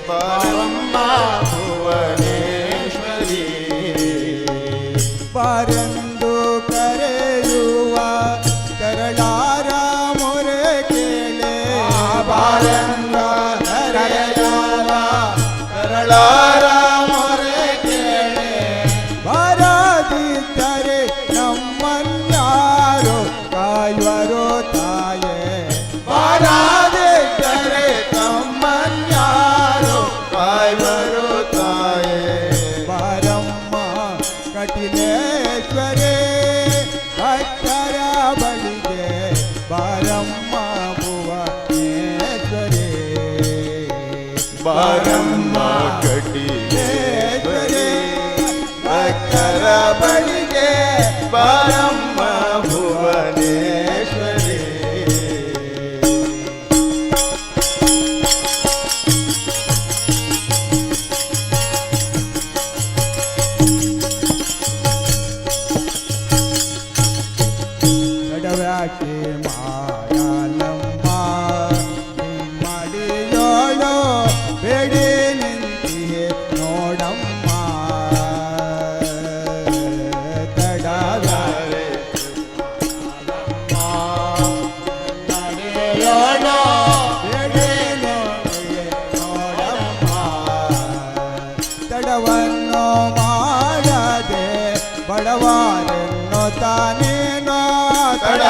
ಬಾರಮ್ಮ ಭುವನೇಶ್ವರಿ ಬಾರೆಂದು ಕರೆಯುವ ಕರಳಾರ ಮೊರೆ ಕೇಳೆ ಬಾರಮ್ಮ ಕರೆಯುವ ಕರಳಾರ ಮೊರೆ ಕೇಳೆ ಬಾರದಿದ್ದರೆ ನಮ್ಮನ್ಯಾರೋ ಕಾಯುವರೋ ತಾಯೇ ಬಾರದಿದ್ದರೆ ತಮ್ಮನ್ಯಾರೋ ಕಾಯುವರೋ ತಾಯೇ ಬಾರಮ್ಮ ಕಟಿಲೇಶ್ವರೇ ಭಕ್ತರ ಬಳಿಗೆ ಬಾರಮ್ಮ ಭುವನೇಶ್ವರೇ ಬಾರಮ್ಮ ಕಟಿಲೇಶ್ವರಿ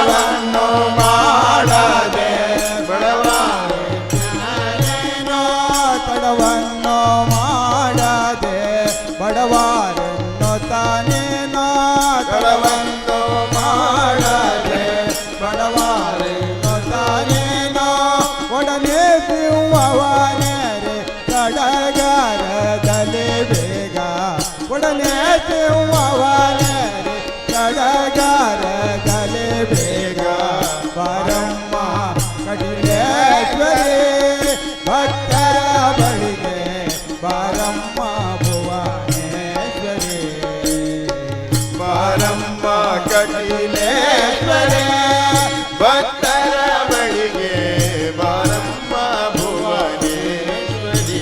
ತಡವನ್ನು ಮಾಡದೆ ಬಡವರೇನೋ ತಡವನ್ನು ಮಾಡದೆ ಬಡವರನ್ನು ತಾನೇನೋ ತಡವನ್ನು ಮಾಡದೆ ಬಡವರನ್ನು ತಾನೇನೋ ಒಡನೆ ಸಿಂಹವನೇ ಸಡಗರದಲ್ಲಿ ಬೇಗ ಒಡನೆ ಸಿಂಹವನೇ ಸಡಗರದಲ್ಲಿ ಬೇಗ ಬಾರಮ್ಮ ಕಟಿಲೇಶ್ವರಿ ಭಕ್ತರ ಬಳಿಗೆ ಬಾರಮ್ಮ ಭುವನೇಶ್ವರಿ ಬಾರಮ್ಮ ಕಟಿಲೇಶ್ವರಿ ಭಕ್ತರ ಬಳಿಗೆ ಬಾರಮ್ಮ ಭುವನೇಶ್ವರಿ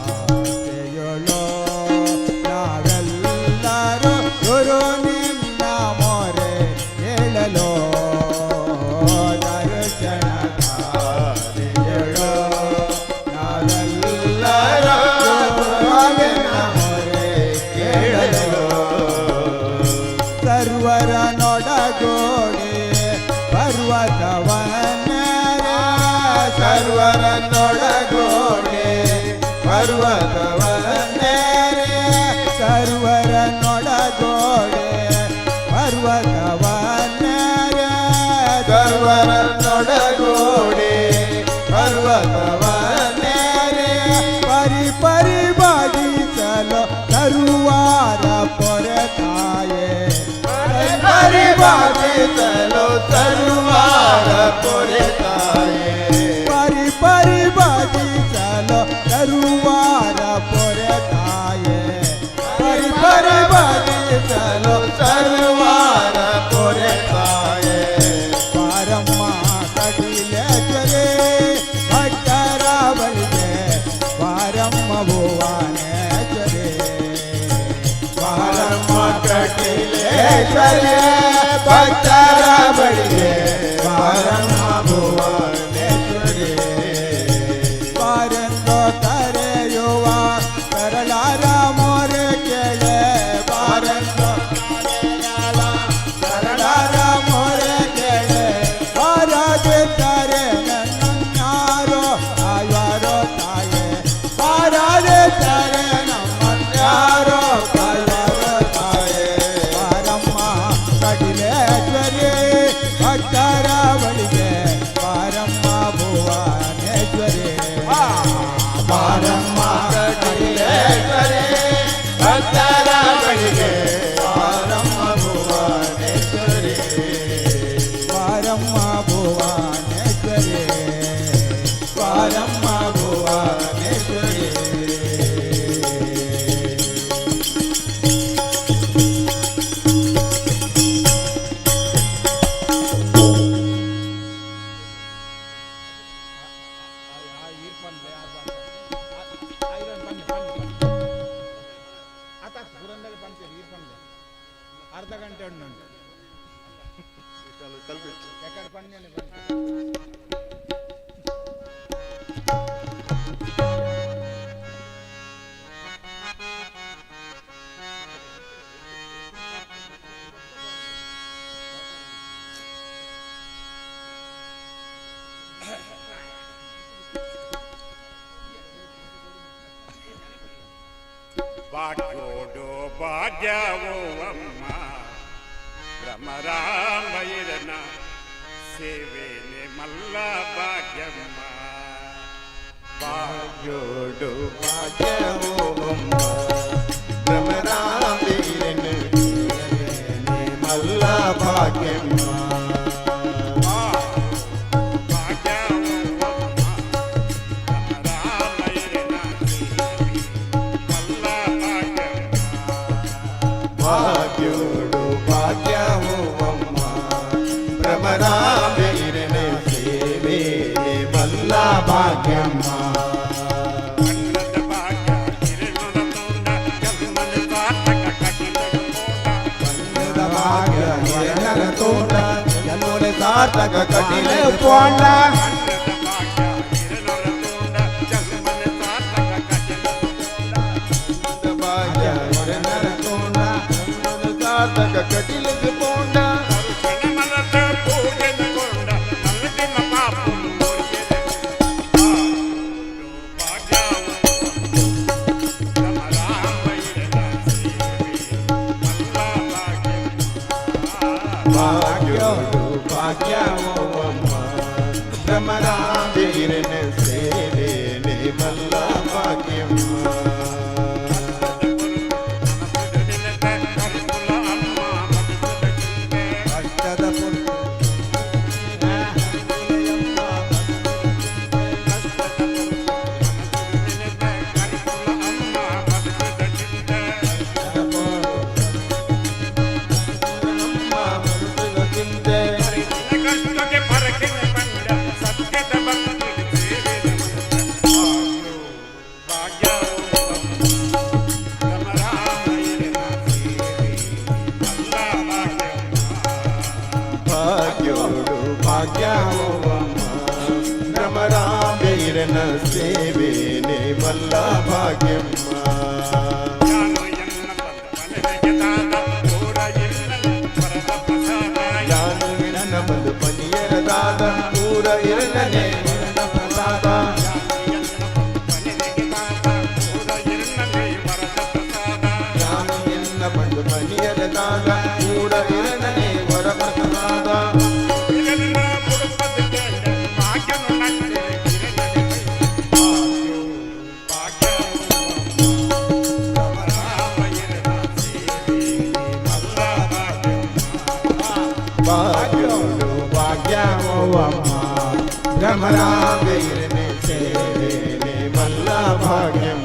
ದರ್ಶನದಾಸೆಯೊಳೋ ನಾವೆಲ್ಲರೂ ಗುರು ನಿನ್ನ ಮೊರೆ ಹೇಳಲೋ ದರ್ಶನದಾಸೆಯೊಳೋ ನಾವೆಲ್ಲರೂ ಗುರು ನಿನ್ನ ಮೊರೆ ಹೇಳಲೋ ಸರ್ವರ ನೊಡಗೋಡೆ ಪರ್ವತವನ್ನೇ ಸರ್ವರನ್ನೊಳಗೋಡೆ ಪರ್ವತವನ್ನೇ ಸರ್ವರ ನೊಡಗೋಡೆ ಪರ್ವತವನ್ನೇ ಸರ್ವರನ್ನೊಳಗೋಡೆ ಪರ್ವತವನ್ನೇ ಪರಿ ಪರಿ ಬಾಗಿಸಲು ತರುವಾರ ಪೊರೆತಾಯೇ ಪರಿಭಾಗಿಸಲು ತರುವಾರ ಪೊರೆತಾಯೇ ಪರಿ ಪರಿ ಬಾಗಿಸಲು ತರುವಾರ ಪೊರೆತಾಯೇ ಪರಿ ಪರಿಭಾಗಿಸಲು ತರುವಾರ ಪೊರೆತಾಯೇ ಬಾರಮ್ಮ ಕಟಿಲೇಶ್ವರಿ ಭಕ್ತರ ಬಳಿಗೆ ಬಾರಮ್ಮ ಭುವನೇಶ್ವರಿ ಬಾರಮ್ಮ ಕಟಿಲೇಶ್ವರಿ ಭಕ್ತರ ಬಳಿಗೆ ಬಾರಮ್ಮ ಭುವನೇಶ್ವರಿ ಬಾರೆಂದು ಕರೆಯುವ ಕರಳಾರ ಮೊರೆ ಕೇಳೆ ಬಾರೆಂದು ಕರಳಾರ ಮೊರೆ ಕೇಳೆ ಬಾರದಿದ್ದರೆ ನನ್ನನ್ಯಾರೋ ಕಾಯುವರೋ ತಾಯೇ ಬಾರದಿದ್ದರೆ ನಮ್ಮನ್ಯಾರೋ ಕಾಯುವರೋ ತಾಯೇ ಬಾರಮ್ಮ ಕಟಿಲೇಶ್ವರಿ ಭಕ್ತರ ಬಳಿಗೆ ಬಾರಮ್ಮ ಭುವನೇಶ್ವರಿ ಬಾರಮ್ಮ ಕಟಿಲೇಶ್ವರಿ ಭಕ್ತರ ಬಳಿಗೆ ಬಾರಮ್ಮ ಭುವನೇಶ್ವರಿ ಬಾರಮ್ಮ ಭುವನೇಶ್ವರಿ ಬಾರಮ್ಮ ಭುವನೇಶ್ವರಿ ಅರ್ಧ ಗಂಟೆ ಉಂಟು ಎಕಡೆ ಪನ್ಯನೆ ಭಾಗ್ಯೋಡು ಭಾಗ್ಯವೋ ಅಮ್ಮ ಭ್ರಮರಾಮೈರನ ಸೇವೆನೆ ಮಲ್ಲ ಭಾಗ್ಯಮ್ಮ ಭಾಗ್ಯೋಡು ಭಾಗ್ಯವೋ ಅಮ್ಮ ಭ್ರಮರಾಂಬೀರನ ಸೇವೆನೆ ಮಲ್ಲ ಭಾಗ್ಯಮ್ಮ ಭಾಗ್ಯೋಡು ಭಾಗ್ಯವೋ ಅಮ್ಮ ಭ್ರಮರಾಂಬೀರನ ಸೇವೆ ಮಲ್ಲ ಭಾಗ್ಯಮ್ಮ ತೋಟ सार्थक कटिल पोंडा सार्थक कटिल पोंडा ಭಾಗ್ಯೋಡು ಭಾಗ್ಯವಮ್ಮ ಭ್ರಮರಾಂಬೀರನ ಸೇವೇನೆ ಮಲ್ಲ ಭಾಗ್ಯಮ್ಮ ಅಷ್ಟದ ಭಾಗ್ಯೋಡು ಭಾಗ್ಯವಮ್ಮ ಭ್ರಮರಾಂಬೀರನ ಸೇವೇನೆ ಮಲ್ಲ ಭಾಗ್ಯಮ್ಮ ಯಾನು ನನ್ನ ಬಂದು ಪನಿಯರದಾದ ಊರ ಎರಡನೇ ವರನ ಪ್ರಸಾದ ಯಾನು ಎನ್ನ ಬಂದು ಪನಿಯರದಾದ ಊರ ಎರಡನೇ ವರ ಪ್ರಸಾದ ಭಾಗ್ಯೋಡು ಭಾಗ್ಯವಮ್ಮ ಭ್ರಮರಾಂಬೀರನ ಸೇವೇನೆ ಮಲ್ಲ ಭಾಗ್ಯಮ್ಮ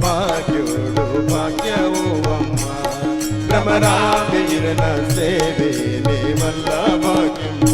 ಭಾಗ್ಯೋಡು ಭಾಗ್ಯವಮ್ಮ ಭ್ರಮರಾಂಬೀರನ ಸೇವೇನೆ ಮಲ್ಲ ಭಾಗ್ಯಮ್ಮ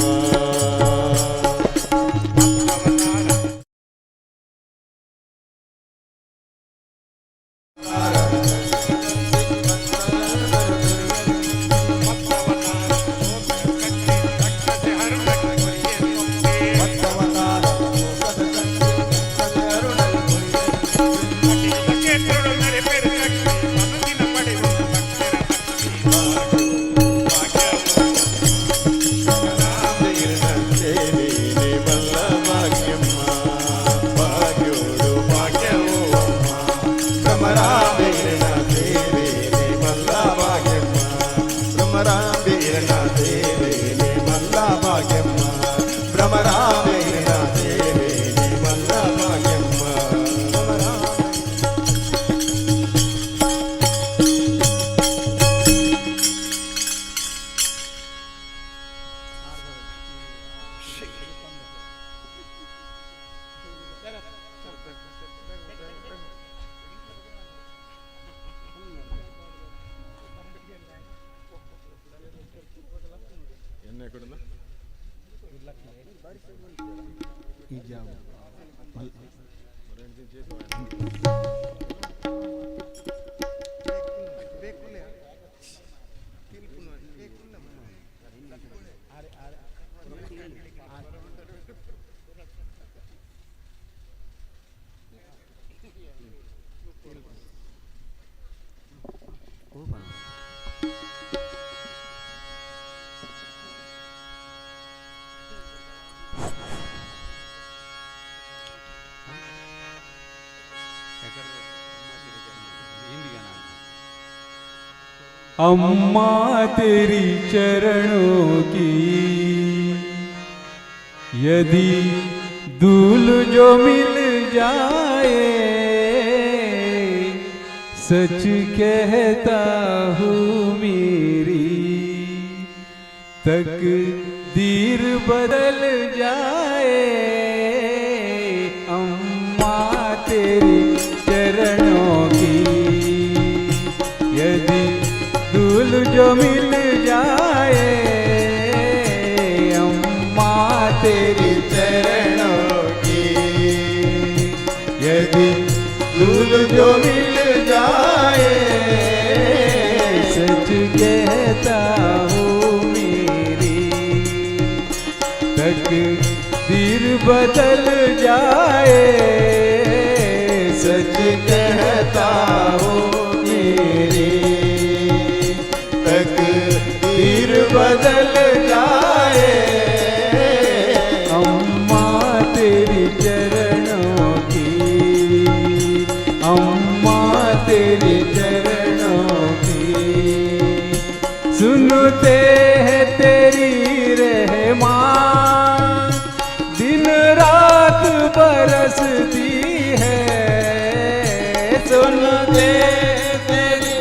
अम्मा तेरी चरणों की यदि दूल जो मिल जाए सच कहता हूँ मेरी तकदीर बदल जाए अम्मा तेरी चरणों की यदि दूल जो मिल जाए अम्मा तेरी चरणों की यदि दूल जो मिल जाए सच कहता हूँ मेरी तकदीर बदल जाए सच कहता हूँ मेरी तकदीर बदल जाए अम्मा तेरी चरणों की अम्मा तेरी चरणों की सुनते हैं तेरी रहमान दिन रात बरसती है सुनते तेरी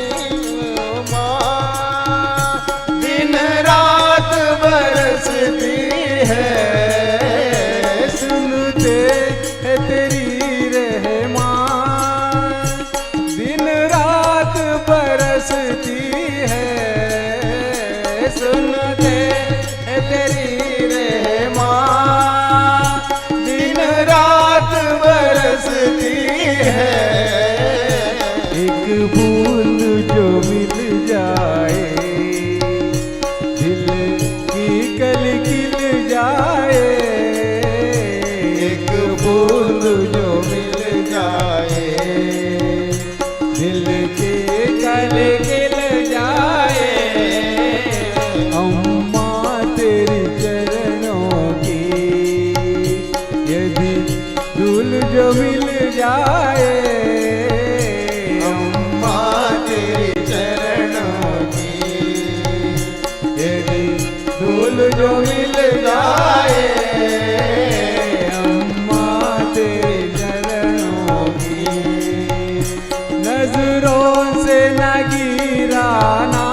रहमान दिन रात बरसती है सुनते हैं तेरी रहमान दिन रात बरसती है सुनते हैं तेरी रहमान दिन रात बरसती है एक बूंद जो मिल जाए दिल की कली खिल जाए एक बूंद जो मिल जाए दिल की कली खिल जाए अम्मा तेरी चरणों की यदि दूल जो मिल जाए अम्मा तेरी चरणों की यदि दूल जो मिल जाए अम्मा तेरी चरणों की नजरों से न गिराना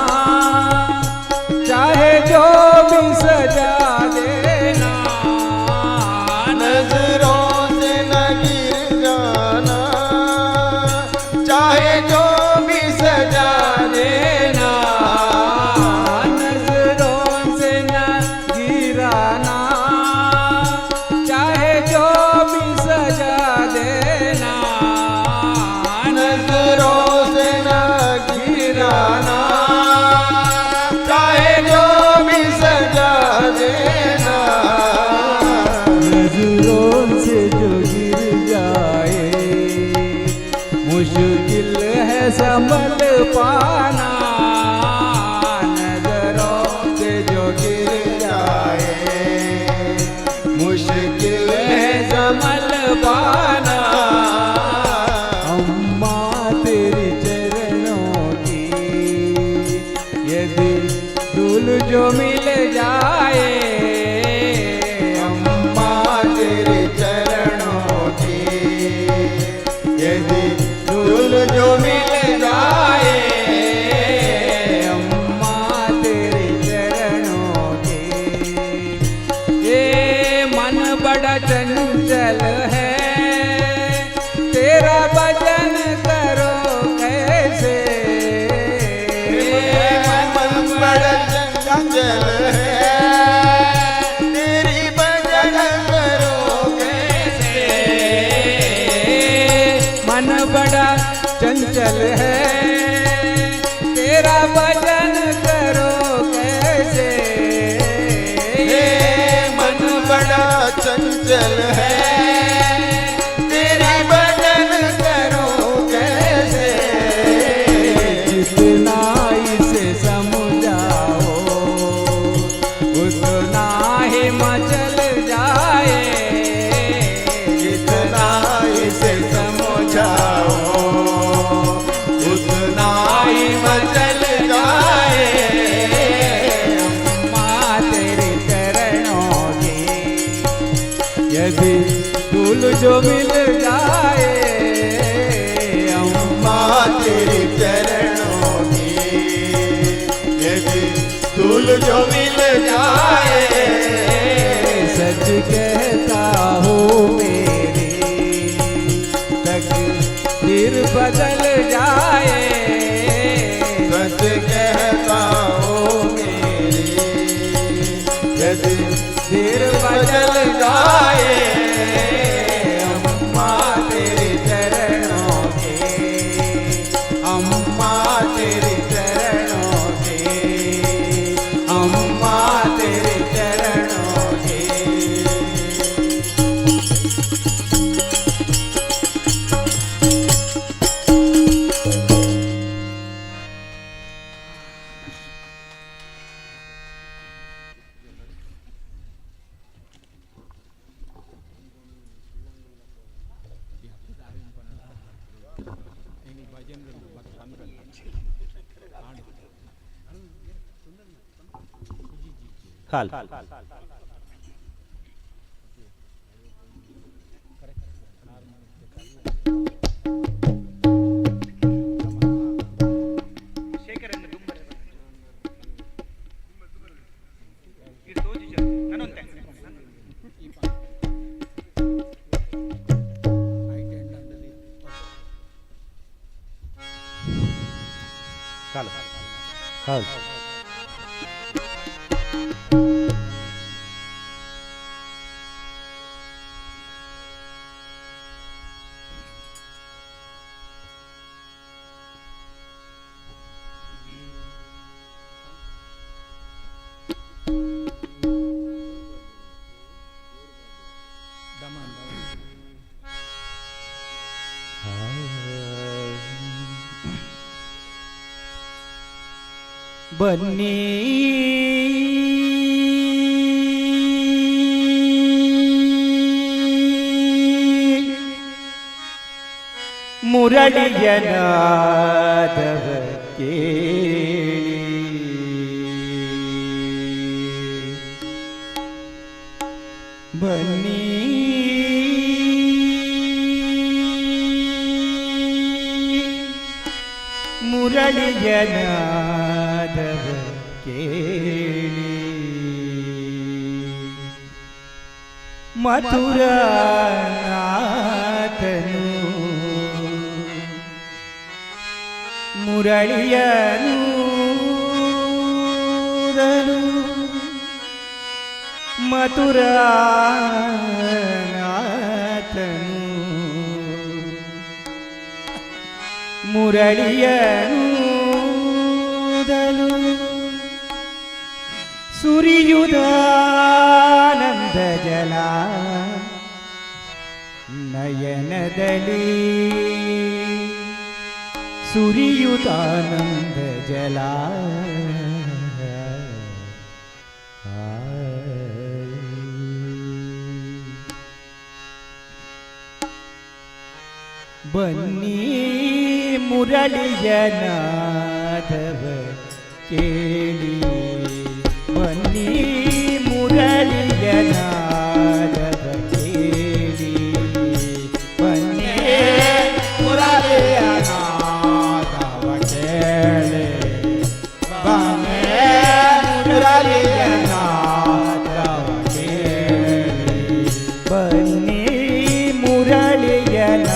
चाहे जो भी सजा देना नजरों से न गिर जाना चाहे जो भी सजा देना नजरों से न गिराना चाहे जो भी सजा देना नजरों से न गिराना चाहे जो भी सजा देना नजरों से जो गिर जाए मुश्किल है संभल पाना नजरों से जो गिर जाए मुश्किल है संभल पाना अम्मा तेरी चरणों की यदि दूल जो मिल जाए अम्मा तेरे चरणों की यदि दूल जो मिल जाए अम्मा तेरे चरणों की ये मन बड़ा चंचल है तेरा भजन करो कैसे मन बड़ा चंचल है तेरी भजन करो कैसे मन बड़ा चंचल है तेरा भजन करो कैसे मन बड़ा चंचल है तेरी भजन करो कैसे जितना इसे समझाओ उतना ही मचल जाए जितना इसे समझाओ उतना ही मचल जाए अम्मा तेरे चरणों की यदि दूल जो मिल जाए अम्मा तेरे भूल जो मिल जाए सच कहता हूँ मेरी तकदीर बदल जाए सच कहता हूँ मेरी तकदीर बदल जाए अम्मा तेरे चरणों के अम्मा तेरे चरणों के अम्मा तेरे चरणों के हाल हाल बन्नी ಮುರಳಿಯನಾದವ ಕೇಳಿ ಬನ್ನಿ ಮುರಳಿಯನಾದವ ಕೇಳಿ ಮಥುರನಾಥನು ಮುರಳಿಯನೂದನು ಮಥುರನಾಥನು ಮುರಳಿಯನೂದನು ಸುರಿಯುದಾನಂದ ಜಲ ನಯನದಲ್ಲಿ ಸುರಿಯುದಾನಂದ ಜಲ ಬನ್ನಿ ಮುರಳಿಯನಾದವ ಕೇಳಿ ಬನ್ನಿ ಮುರಳಿಯನಾದವ ಕೇಳಿ ಬನ್ನಿ ಮುರಳಿಯನಾದವ ಕೇಳಿ ಬನ್ನಿ ಮುರಳಿಯನಾದವ ಕೇಳಿ ಬನ್ನಿ ಮುರಳಿಯನಾದವ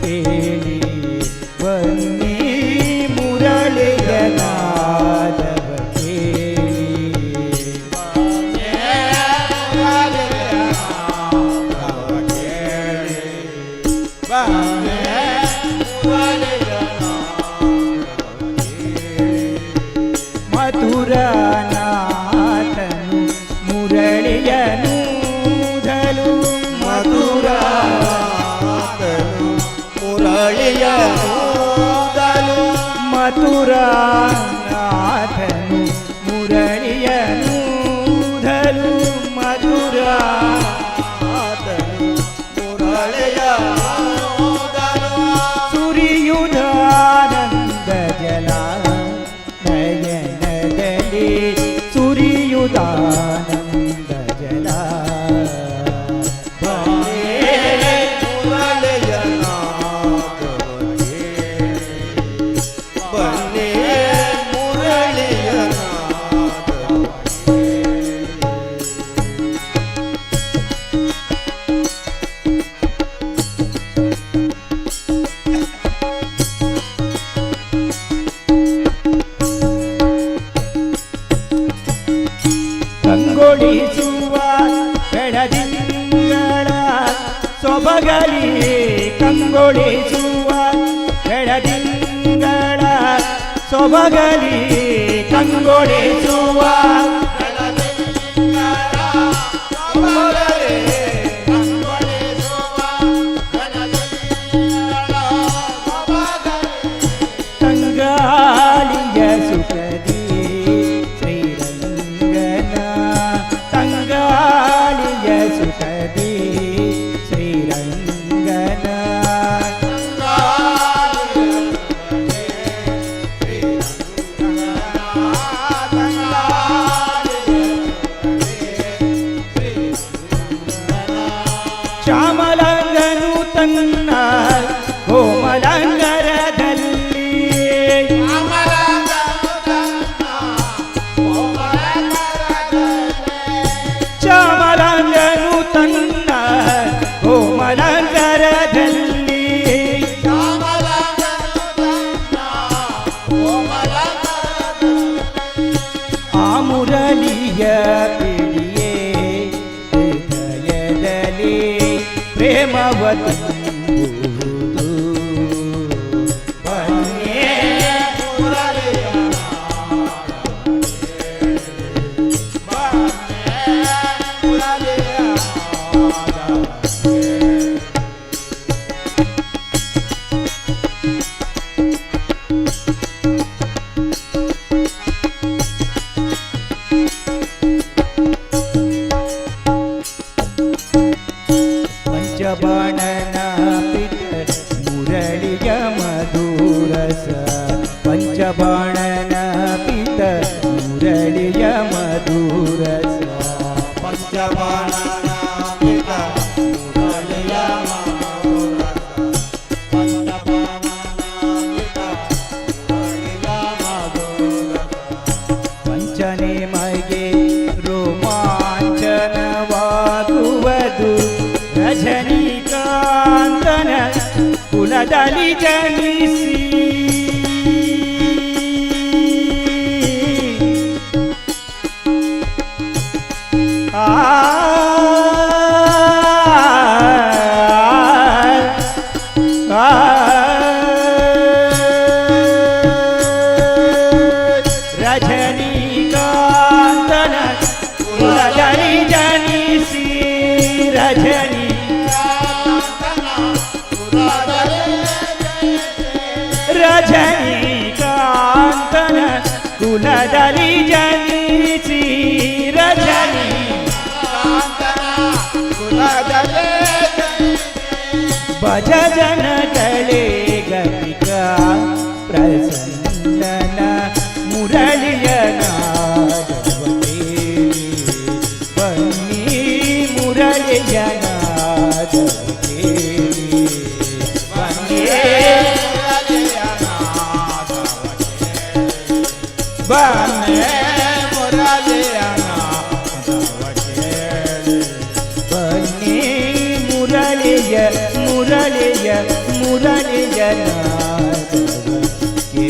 ಕೇಳಿ ಬನ್ನಿ ಮುರಳಿಯನಾದವ ಮಥುರನಾಥನು ಮುರಳಿಯನೂದಲು ಮಥುರನಾಥನು ಮುರಳಿಯನೂದಲು ಮಥುರನಾಥನು ಮುರಳಿಯನೂದಲು ಮಥುರನಾಥನು ಮುರಳಿಯನೂದಲು ಸುರಿಯುದಾನಂದ ಜಲ ನಯನದಲ್ಲಿ ಸುರಿಯುದಾನಂದ ಜಲ ಬನ್ನಿ ಮುರಳಿಯನಾದವ ಸೊಬಗಲಿ ಕಂಗೊಳಿಸುವ ಬೆಳದಿಂಗಳ ಸೊಬಗಲಿ ಕಂಗೊಳಿಸುವ ತಂಗಾಳಿಯ ಸುಖದಿ ಶ್ರೀರಂಗನ ತಂಗಾಳಿಯ ಸುಖದಿ ಶ್ರೀರಂಗನ ಶ್ಯಾಮಲಂಗನು ತನ್ನ ಕೋಮಲಂಗರದಲ್ಲಿ ಶ್ಯಾಮಲಂಗನು ತನ್ನ ಕೋಮಲಂಗರದಲ್ಲಿ ಆ ಮುರಳಿಯ ಪಿಡಿಯೇ ಹೃದಯದಲ್ಲಿ ಪ್ರೇಮವ ತುಂಬುವುದು ಬನ್ನಿಯೇ ಮುರಳಿಯ ಪಂಚಬಾಣನ ಪಿತ ಮುರಳಿಯ ಮಧುರಸ ಪಂಚಬಾಣನ ಪಿತ ಮುರಳಿಯ ಮಧುರಸ ಪಂಚಬಾಣನ ಪಿತ ಮುರಳಿಯ ಪಂಚನೆ ಮಗೆ ರೋಮಾಂಚನವಾಗುವುದು ರಜನಿಕಾಂತನ ಕುಲದಲ್ಲಿ ಜನಿಸಿ ಆ ರಜನಿಕಾಂತನ ಕುಲದಲ್ಲಿ ಜನಿಸಿ ರಜನಿ ರಜನಿಕಾಂತನ ಕುಲದಲ್ಲಿ ಜನಿಸಿ ರಜನಿ ಭಜ ಜನಗಳೇ ಗತಿಕ ಪ್ರಸನ್ನನ ಮುರಳಿಯ ನಾದವೇ ಬನ್ನಿ ಮುರಳಿಯ ನಾದವೇ ಬನ್ನಿಯೇ ಬನ್ನೇ ಮುರಳಿಯ ಬನ್ನಿ ಮುರಳಿಯ ಮುರಳಿಯ ಮುರಳಿಯ ನಾದವೇ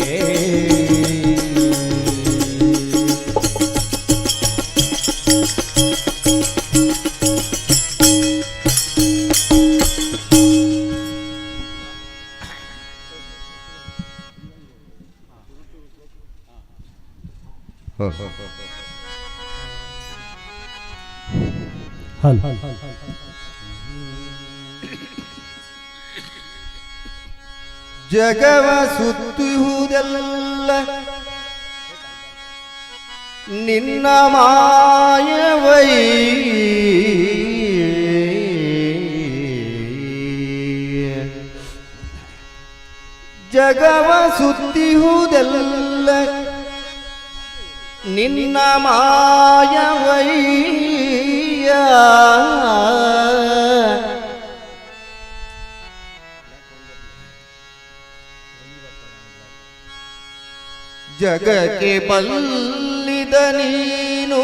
ಜಗವ ಸುತ್ತುವುದೆಲ್ಲ ನಿನ್ನ ಮಾಯವೈ ಜಗವ ಸುತ್ತಿಹುದೆಲ್ಲ ನಿನ್ನ ಮಾಯವಯ್ಯ ಜಗಕ್ಕೆ ಬಲ್ಲಿದ ನೀನು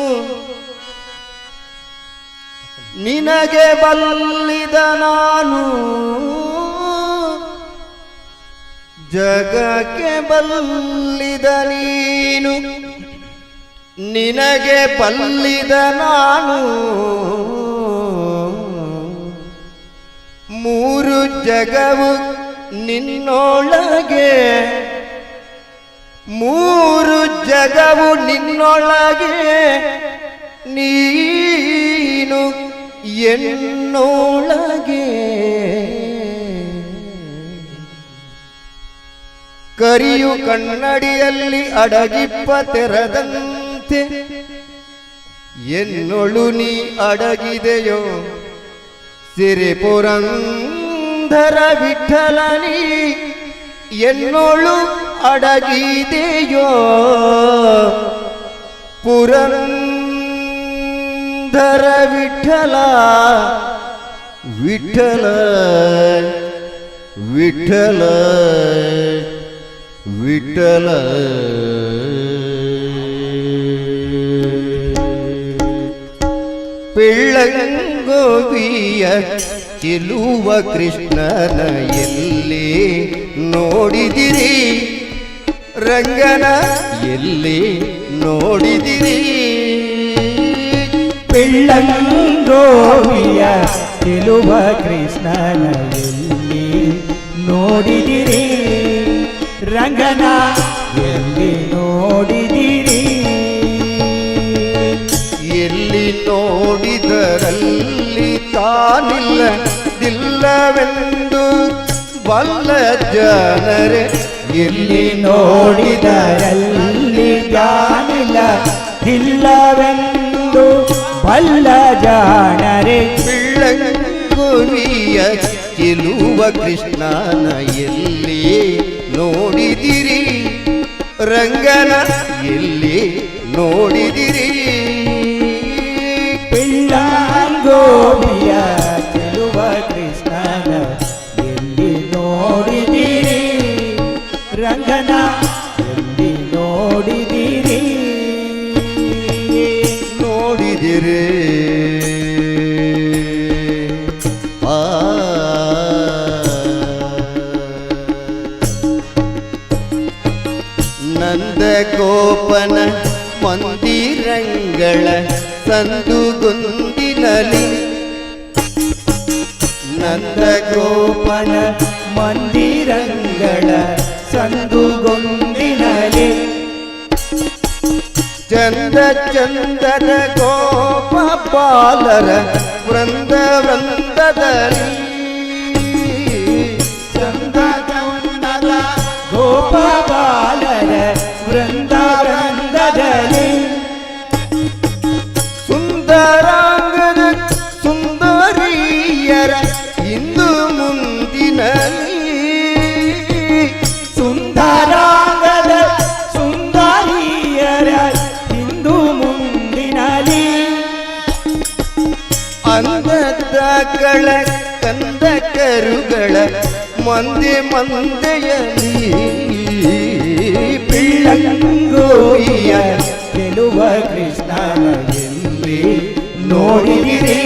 ನಿನಗೆ ಬಲ್ಲಿದ ನಾನು ಜಗಕ್ಕೆ ಬಲ್ಲಿದ ನೀನು ನಿನಗೆ ಬಲ್ಲಿದ ನಾನು ಜಗವು ನಿನ್ನೊಳಗೆ, ಮೂರು ಜಗವು ನಿನ್ನೊಳಗೆ, ನೀನು ಎನ್ನೊಳಗೆ. ಕರಿಯು ಕನ್ನಡಿಯಲ್ಲಿ ಅಡಗಿಪ್ಪ ತೆರದಂತೆ ಎನ್ನೊಳು ನೀ ಅಡಗಿದೆಯೋ, ಸಿರಿ ಪುರಂದರ ವಿಠಲನಿ ಎನ್ನೊಳು ಅಡಗಿದೆಯೋ, ಪುರಂದರ ವಿಠಲ ವಿಠಲ ವಿಠಲ ವಿಠಲ. ಪಿಳ್ಳಂಗೋವಿಯ ಚೆಲುವ ಕೃಷ್ಣನ ಎಲ್ಲಿ ನೋಡಿದಿರಿ, ರಂಗನ ಎಲ್ಲಿ ನೋಡಿದಿರಿ. ಪಿಳ್ಳಂಗೋವಿಯ ಚೆಲುವ ಕೃಷ್ಣನ ಎಲ್ಲಿ ನೋಡಿದಿರಿ, ರಂಗನ ಎಲ್ಲಿ ನೋಡಿದಿರಿ. ಎಲ್ಲಿ ನೋಡಿದರಲ್ಲಿ ತಾನಿಲ್ಲದಿಲ್ಲವೆಂದು ಬಲ್ಲ ಜನರೇ, ಎಲ್ಲಿ ನೋಡಿದರಲ್ಲಿ ತಾನಿಲ್ಲದಿಲ್ಲವೆಂದು ಬಲ್ಲ ಜಾಣರೆ. ಪಿಳ್ಳಂಗೋವಿಯ ಚೆಲುವ ಕೃಷ್ಣನ ಎಲ್ಲಿ ನೋಡಿದಿರಿ, ರಂಗನ ಎಲ್ಲಿ ನೋಡಿದಿರಿ. ಪಿಳ್ಳಂಗೋವಿಯ ಚೆಲುವ ಕೃಷ್ಣನ ಎಲ್ಲಿ ನೋಡಿದಿರಿ, ರಂಗನ ಎಲ್ಲಿ ನೋಡಿದಿರಿ. ನೋಡಿದಿರಿ ನಂದಗೋಪನ ಮಂದಿರಂಗಳ ಸಂದುಗೊಂದಿನಲಿ, ನಂದಗೋಪನ ಮಂದಿರಂಗಳ ಸಂದುಗೊಂದಿನಲಿ, ಚಂದ ಚಂದದ ಗೋಪ ಬಾಲರ ವೃಂದ ವೃಂದದಲ್ಲಿ, ಚಂದ ಚಂದದ ಗೋಪ ಬಾಲರ ವೃಂದ ವೃಂದದಲ್ಲಿ. ಸುಂದರಾಂಗದ ಸುಂದರಿಯರ ಇಂದು ಮುಂದಿನಲ್ಲಿ, ಸುಂದರಾಂಗದ ಸುಂದರಿಯರ ಇಂದು ಮುಂದಿನಲ್ಲಿ. ಅಂದದಗಳ ಕಂದ ಕರುಗಳ ಮಂದೆ ಮಂದೆಯಲ್ಲಿ, ಪಿಳ್ಳಂಗೋವಿಯ ಚೆಲುವ ಕೃಷ್ಣನ ಎಲ್ಲಿ ನೋಡಿದಿರಿ,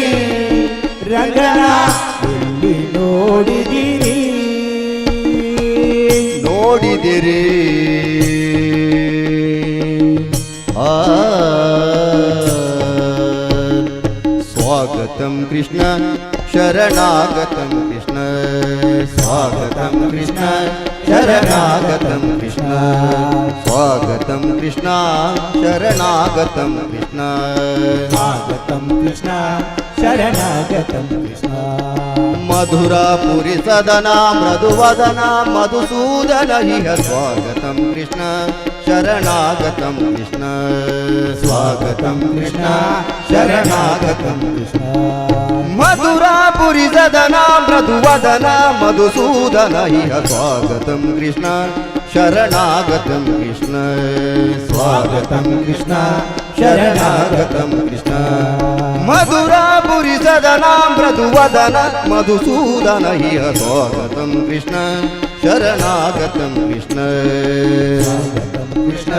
ರಂಗನ ಎಲ್ಲಿ ನೋಡಿದಿರಿ. ನೋಡಿದಿರಿ ಸ್ವಾಗತಂ ಕೃಷ್ಣ ಶರಣಾಗತಂ ಕೃಷ್ಣ, ಸ್ವಾಗತಂ ಕೃಷ್ಣ ಶರಣಾಗತಂ ಕೃಷ್ಣ, ಸ್ವಾಗತಂ ಕೃಷ್ಣ ಶರಣಾಗತಂ ಕೃಷ್ಣ, ಸ್ವಾಗತಂ ಕೃಷ್ಣ ಶರಣಾಗತಂ ಕೃಷ್ಣ. ಮಧುರಾಪುರಿ ಸದನ ಮೃದುವದನ ಮಧುಸೂದನ ಇಹ ಸ್ವಾಗತಂ ಕೃಷ್ಣ ಶರಣಾಗತಂ ಕೃಷ್ಣ, ಸ್ವಾಗತಂ ಕೃಷ್ಣ ಶರಣಾಗತಂ ಕೃಷ್ಣ. ಮಧುರಾಪುರಿ ಸದನ ಮೃದುವದನ ಮಧುಸೂದನ ಇಹ ಸ್ವಾಗತಂ ಕೃಷ್ಣ ಶರಣಾಗತಂ ಕೃಷ್ಣ, ಸ್ವಾಗತಂ ಕೃಷ್ಣ ಶರಣಾಗತಂ ಕೃಷ್ಣ. ಮಧುರಾಪುರಿ ಸದನ ಮೃದುವದನ ಮಧುಸೂದನ ಇಹ ಸ್ವಾಗತಂ ಕೃಷ್ಣ ಶರಣಾಗತಂ ಕೃಷ್ಣ, ಸ್ವಾಗತಂ ಕೃಷ್ಣ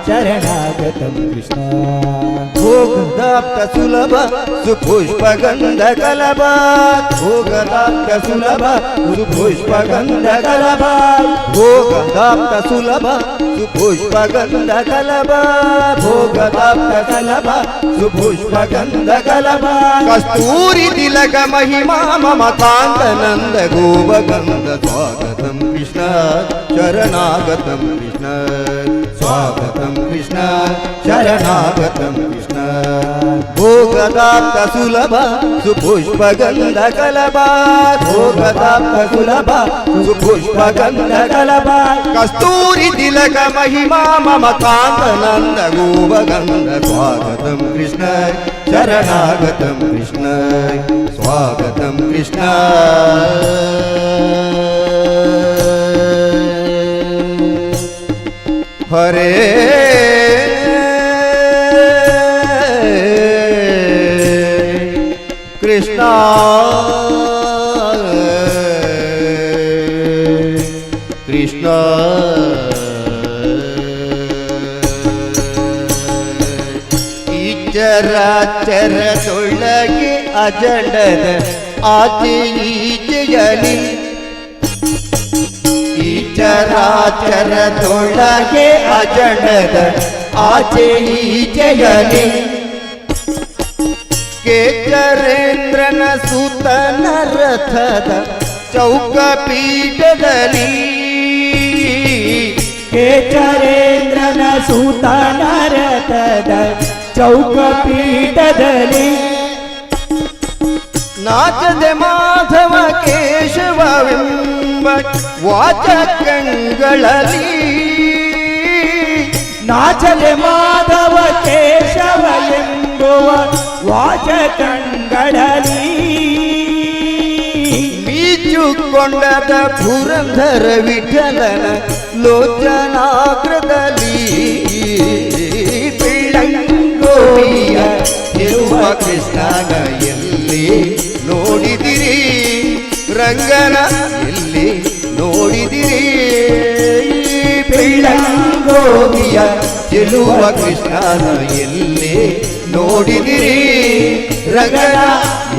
ಶರಣಾಗತಂ ಕೃಷ್ಣ. ಭೋಗದಾಪ್ತ ಸುಲಭ ಸುಪುಷ್ಪ ಗಂಧ ಕಲಭ, ಭೋಗದಾಪ್ತ ಸುಲಭ ಸುಪುಷ್ಪ ಗಂಧ ಕಲಭ, ಭೋಗದಾಪ್ತ ಸುಲಭ ಸುಪುಷ್ಪ ಗಂಧ ಕಲಭ, ಭೋಗದಾಪ್ತ कलभ सुपुष्पगन्ध कलभ कस्तूरी तिलक महिमा ममकान्तनन्द गोपगन्ध स्वागतं कृष्ण शरणागतं कृष्ण स्वागतं कृष्ण शरणागतं कृष्ण भोगदाप्त सुलभ सुपुष्पगन्ध कलभ भोगदाप्त सुलभ सुपुष्पगन्ध कलभ कस्तूरी तिलक महिमा ममकान्तनन्द गोपगन्ध स्वागतं कृष्ण शरणागतं कृष्ण स्वागतं कृष्ण हरे कृष्णा कृष्णा ಚರಾಚರದೊಳಗೆ ಅಜಡದ ಆಚೆ ಈಚೆಯಲಿ ಈ ಚರಾಚರದೊಳಗೆ ಅಜಡದ ಆಚೆ ಈಚೆಯಲಿ ಕೇಚರೇಂದ್ರನ ಸುತನ ರಥದ ಚೌಕಪೀಠದಲ್ಲಿ ಕೇಚರೇಂದ್ರನ ಸುತನ ರಥದ ಚೌಕಪೀಠದಲ್ಲಿ ನಾಚದೆ ಮಾಧವ ಕೇಶವವೆಂಬ ವಾಚಕಗಳಲ್ಲಿ ನಾಚದೆ ಮಾಧವ ಕೇಶವ ಎಂಬುವ ವಾಚಕಗಳಲ್ಲಿ ಮೀಚುಕೊಂಡದ ಪುರಂದರ ವಿಠಲನ ಲೋಚನಾಗ್ರದಲ್ಲಿ ಗೋವಿಯ ಇರುವ ಕೃಷ್ಣನ ಎಲ್ಲಿ ನೋಡಿದಿರಿ ರಂಗನ ಎಲ್ಲಿ ನೋಡಿದಿರಿ ಗೋವಿಯ ಚೆಲುವ ಕೃಷ್ಣನ ಎಲ್ಲಿ ನೋಡಿದಿರಿ ರಂಗನ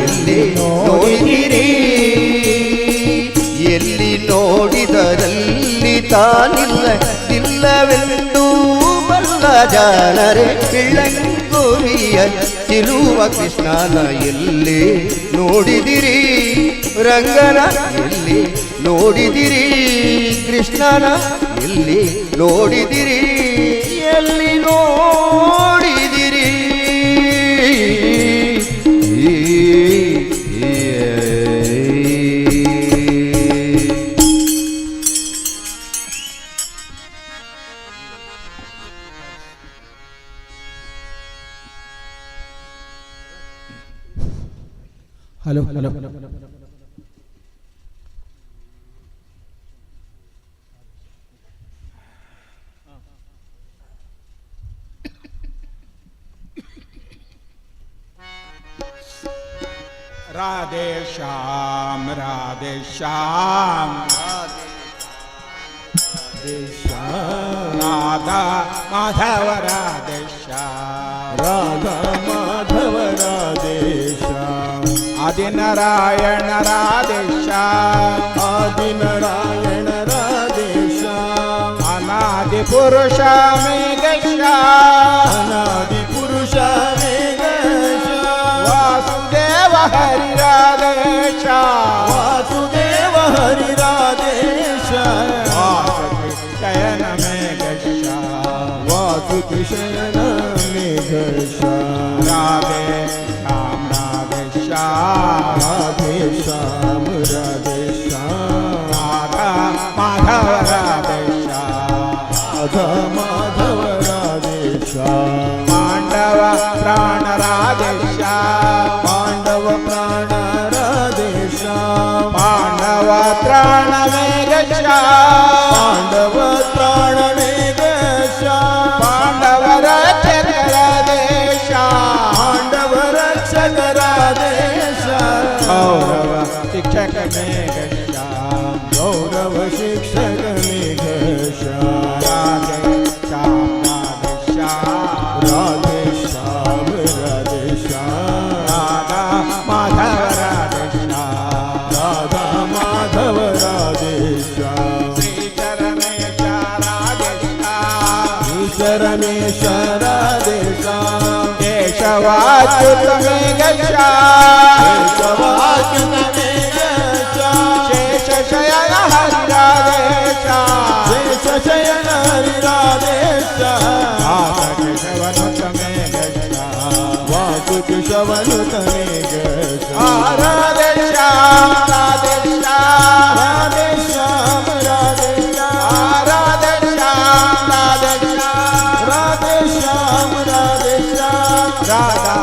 ಎಲ್ಲಿ ನೋಡಿದಿರಿ ಎಲ್ಲಿ ನೋಡಿದರಲ್ಲಿ ತಾನಿಲ್ಲ ಇಲ್ಲವೆಂದು ಬಲ್ಲ ಜಾನರೆ ಗೋವಿಯ ಚಿಲುವ ಕೃಷ್ಣನ ಎಲ್ಲಿ ನೋಡಿದಿರಿ ರಂಗನ ಎಲ್ಲಿ ನೋಡಿದಿರಿ ಕೃಷ್ಣನ ಎಲ್ಲಿ ನೋಡಿದಿರಿ ಎಲ್ಲಿ ನೋಡಿದಿರಿ हेलो हेलो राधे श्याम राधे श्याम राधा माधव राधे श्याम राधा माधव राधे श्याम आदि नारायण राधे श्याम आदि नारायण राधे श्याम अनादि पुरुष मेघ श्याम अनादि पुरुष मेघ श्याम वासुदेव हरि राधे श्याम वासुदेव हरि राधे श्याम शयन मेघ श्याम वासुकी शयन मेघ श्याम राधे श्याम राधे श्याम राधे श्याम राधे श्याम राधा माधव राधे श्याम राधा माधव राधे श्याम पांडव प्राण राधे श्याम पांडव प्राण राधे श्याम पांडव त्राण मेघ श्याम पांडव प्राण मेघ श्याम पांडव रक्षक राधे श्याम पांडव रक्षक राधे श्याम गौरव शिक्षक मेघ श्याम गौरव शिक्षक मेघ श्याम राधे श्याम राधे श्याम राधे श्याम केशवाच्युतमे गच्छा केशवाच्युतमे गच्छा शेषशयन हरिराधेशा शेषशयन हरिराधेशा केशवनुतमे गच्छा वासुकेशवनुतमे गच्छा राधे श्याम राधे श्याम राधे श्याम राधे श्याम राधे श्याम राधे श्याम राधे श्याम राधे श्याम राधा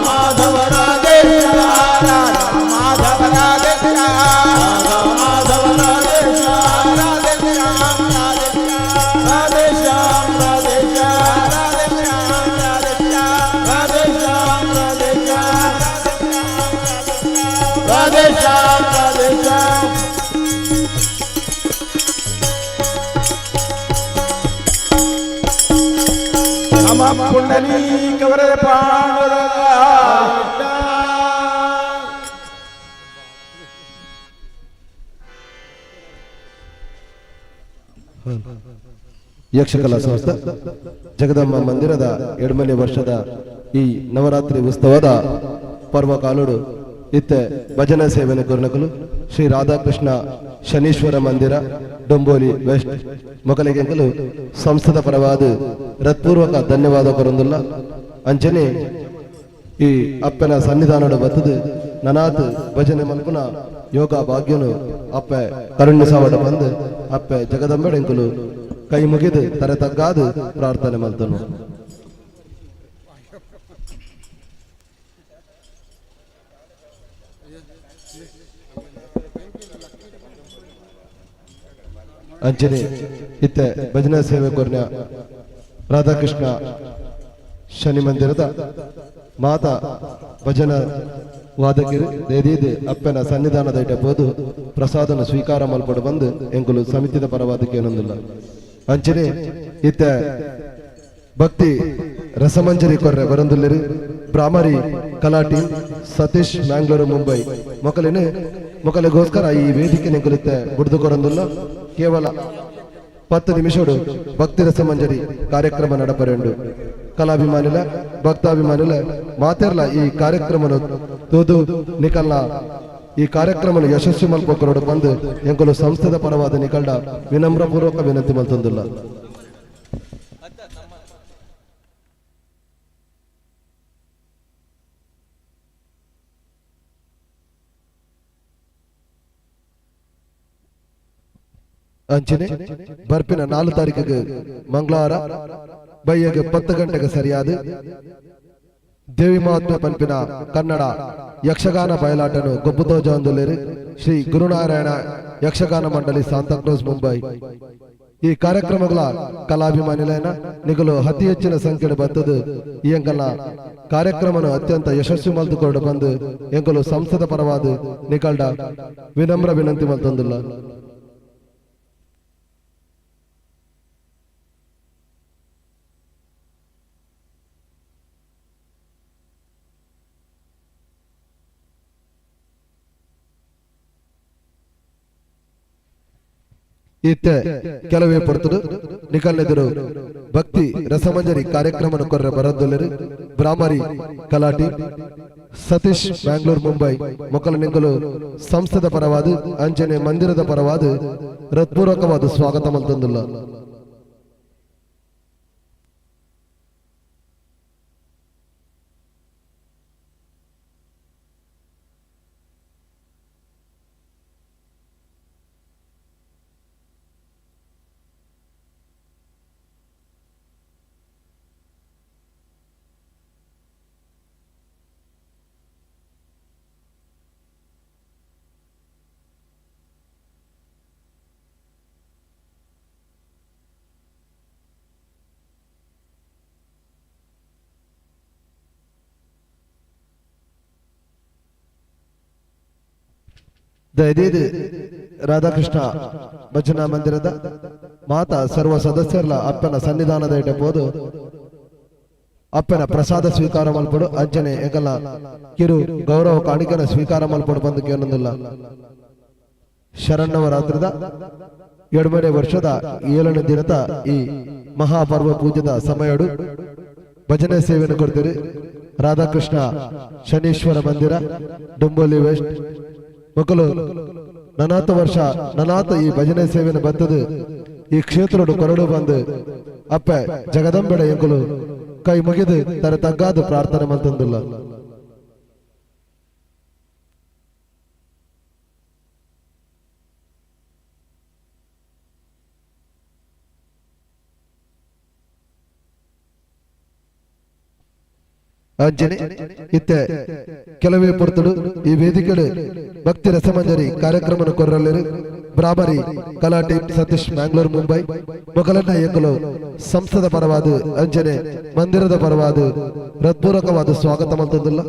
माधव राधे श्याम राधा माधव राधे श्याम राधा माधव राधे श्याम राधा माधव राधे श्याम राधे श्याम राधे श्याम राधे श्याम राधे श्याम राधे श्याम राधे श्याम राधे श्याम राधे श्याम राधे श्याम नमः पुंडलीक वरद पांडुरंगा ಯಕ್ಷಕಲಾ ಸಂಸ್ಥೆ ಜಗದಮ್ಮ ಮಂದಿರದ 2ನೇ ವರ್ಷದ ಈ ನವರಾತ್ರಿ ಉತ್ಸವದ ಪರ್ವಕಾಲುಡು ಇತ್ತೆ ಭಜನಾ ಸೇವನೆ ಗುರುನಕಲು ಶ್ರೀ ರಾಧಾಕೃಷ್ಣ ಶನೀಶ್ವರ ಮಂದಿರ ಡೊಂಬೋಲಿ ವೆಸ್ಟ್ ಮೊಕಲಿಗೆಂಕಲು ಸಂಸ್ಥದ ಪರವಾದ ಹೃತ್ಪೂರ್ವಕ ಧನ್ಯವಾದ ಕೊರೊಂದುಲ್ಲ ಅಂಚನೆ ಈ ಅಪ್ಪನ ಸನ್ನಿಧಾನದ ಬತ್ತದು ನನಾತ್ ಭಜನೆ ಮಲ್ಪುನ ಯೋಗ ಭಾಗ್ಯನು ಅಪ್ಪ ಕರುಣ್ಯ ಸಾವಡ ಬಂದು ಅಪ್ಪ ಜಗದಂಬೆಡೆಂಕಲು ಕೈ ಮುಗಿದು ತರ ತಗ್ಗಾದು ಪ್ರಾರ್ಥನೆ ಮಲ್ತನು ಅಂಚನೆ ಇತ್ತೆ ಭಜನಾ ಸೇವೆ ಕೊರ್ನ ರಾಧಾಕೃಷ್ಣ ಶನಿ ಮಂದಿರದ ಮಾತಾ ಭಜನಾ ವಾದಕಿರು ದೇದೀದೆ ಅಪ್ಪನ ಸನ್ನಿಧಾನದ ಇಟ್ಟಬಹುದು ಪ್ರಸಾದನ ಸ್ವೀಕಾರ ಮಲ್ಪಡು ಬಂದು ಎಂಕುಲು ಸಮಿತಿದ ಪರವಾದಕ್ಕೆ ಏನೊಂದಿಲ್ಲ ಅಂಚನೆ ಇತ್ತ ಭಕ್ತಿ ರಸಮಂಜರಿ ಕೊರ್ರೆ ಬರಂದುಲ್ಲಿರು ಬ್ರಾಹ್ಮರಿ ಕಲಾಟಿ ಸತೀಶ್ ಮ್ಯಾಂಗ್ಳೂರು ಮುಂಬೈ ಮೊಕಲಿಗೋಸ್ಕರ ಈ ವೇದಿಕೆ ನೆಂಕುಲಿತ್ತೆ ಬುಡ್ದು ಕೊರಂದುಲ್ಲ ಕೇವಲ 10 ನಿಮಿಷಡು ಭಕ್ತಿ ರಸಮಂಜರಿ ಕಾರ್ಯಕ್ರಮ ನಡಪರೆಂಡು ಕಲಾಭಿಮಾನಿಲ ಭಕ್ತಾಭಿಮಾನಿಲ ಮಾತೆರ್ಲ ಈ ಕಾರ್ಯಕ್ರಮ ತೋದು ನಿಕಲ್ನ ಈ ಕಾರ್ಯಕ್ರಮ ಯಶಸ್ವಿ ಮಲ್ಪೊಕ್ಕರೋಡು ಬಂದು ಎಂಕುಲು ಸಂಸ್ಥೆದ ಪರವಾದ ನಿಕಲ್ಡ ವಿನಮ್ರಪೂರ್ವಕ ವಿನಂತಿ ಮಲ್ತೊಂದುಲ್ಲ ಅಂಚನೆ ಬರ್ಪಿನ 4 ತಾರೀಕಿಗೆ ಮಂಗಳವಾರ ಬೈಯಗೆ 10 ಗಂಟೆಗೆ ಸರಿಯಾದ ದೇವಿ ಮಹಾತ್ಮ ಪಂಪಿನ ಕನ್ನಡ ಯಕ್ಷಗಾನ ಬಯಲಾಟನು ಗೊಬ್ಬುತೋಜಾಂದುಲೇರಿ ಶ್ರೀ ಗುರುನಾರಾಯಣ ಯಕ್ಷಗಾನ ಮಂಡಳಿ ಸಾಂತಾಕ್ರೂಸ್ ಮುಂಬೈ ಈ ಕಾರ್ಯಕ್ರಮಗಳ ಕಲಾಭಿಮಾನಿಲೈನ ನಿಗಲು ಅತಿ ಹೆಚ್ಚಿನ ಸಂಖ್ಯೆ ಬರ್ತದು ಈ ಎಂಕಲ್ನ ಕಾರ್ಯಕ್ರಮನು ಅತ್ಯಂತ ಯಶಸ್ವಿ ಮಲ್ತುಕೊಂಡು ಬಂದು ಎಂಕಲು ಸಂಸ್ಥದ ಪರವಾದ ನಿಕಲ್ಡ ವಿನಮ್ರ ವಿನಂತಿ ಮಲ್ತೊಂದಿಲ್ಲ ಇತ್ತೆ ಕೆಲವೇ ಪೊರ್ತುಡು ನಿಕಲ್ನೆದುರು ಭಕ್ತಿ ರಸಮಂಜರಿ ಕಾರ್ಯಕ್ರಮ ಕೊರ್ರೆ ಬರದೊಲ್ಲರು ಬ್ರಾಹ್ಮರಿ ಕಲಾಟಿ ಸತೀಶ್ ಬ್ಯಾಂಗ್ಳೂರ್ ಮುಂಬೈ ಮೊಕಲ ನಿಂಗಲು ಸಂಸ್ಥದ ಪರವಾದ ಅಂಜನೆ ಮಂದಿರದ ಪರವಾದ ಹೃತ್ಪೂರ್ವಕವಾದ ಸ್ವಾಗತ ಮಲ್ತೊಂದುಲ್ಲ ದಯದೇದು ರಾಧಾಕೃಷ್ಣ ಭಜನಾ ಮಂದಿರದ ಮಾತಾ ಸರ್ವ ಸದಸ್ಯರ ಅಪ್ಪನ ಸನ್ನಿಧಾನದ ಇಟ್ಟಬಹುದು ಅಪ್ಪನ ಪ್ರಸಾದ ಸ್ವೀಕಾರ ಮಲ್ಪಡು ಅಂಜನೆ ಎಂಕಲ್ಲ ಕಿರು ಗೌರವ ಕಾಣಿಕನ ಸ್ವೀಕಾರ ಮಲ್ಪಡು ಬಂದು ಕೇಳೊಂದಿಲ್ಲ ಶರನ್ನವರಾತ್ರಿದ 2ನೇ ವರ್ಷದ 7ನೇ ದಿನದ ಈ ಮಹಾಪರ್ವ ಪೂಜದ ಸಮಯಡು ಭಜನೆ ಸೇವೆಯನ್ನು ಕೊಡ್ತೀರಿ. ರಾಧಾಕೃಷ್ಣ ಶನೀಶ್ವರ ಮಂದಿರ ಡೊಂಬೋಲಿ ವೆಸ್ಟ್ ಮಕ್ಕಳು ನನಾತ ಈ ಭಜನೆ ಸೇವೆಯನ್ನು ಬರ್ತದೆ. ಈ ಕ್ಷೇತ್ರಡು ಕೊರಡು ಬಂದು ಅಪ್ಪ ಜಗದಂಬೆಡ ಎಂಕುಲು ಕೈ ಮುಗಿದು ತರ ತಗ್ಗಾದ ಪ್ರಾರ್ಥನೆ ಮಂತಂದಿಲ್ಲ. ಅಂಜನೆ ಇತ್ತೆ ಕೆಲವೇ ಪೊರ್ತುಡು ಈ ವೇದಿಕೆಡು ಭಕ್ತಿ ರಸಮಂಜರಿ ಕಾರ್ಯಕ್ರಮ ಕೊರ್ರಲ್ಲಿರು ಬ್ರಾಬರಿ ಕಲಾ ಟೀಮ್ ಸತೀಶ್ ಮ್ಯಾಂಗ್ಳೂರ್ ಮುಂಬೈ ಮೊಗಲನ್ನ ಎಂಕಲು ಸಂಸ್ಥದ ಪರವಾದ ಅಂಜನೆ ಮಂದಿರದ ಪರವಾದ ಹೃತ್ಪೂರ್ವಕವಾದ ಸ್ವಾಗತ ಮಂತಂದಿಲ್ಲ.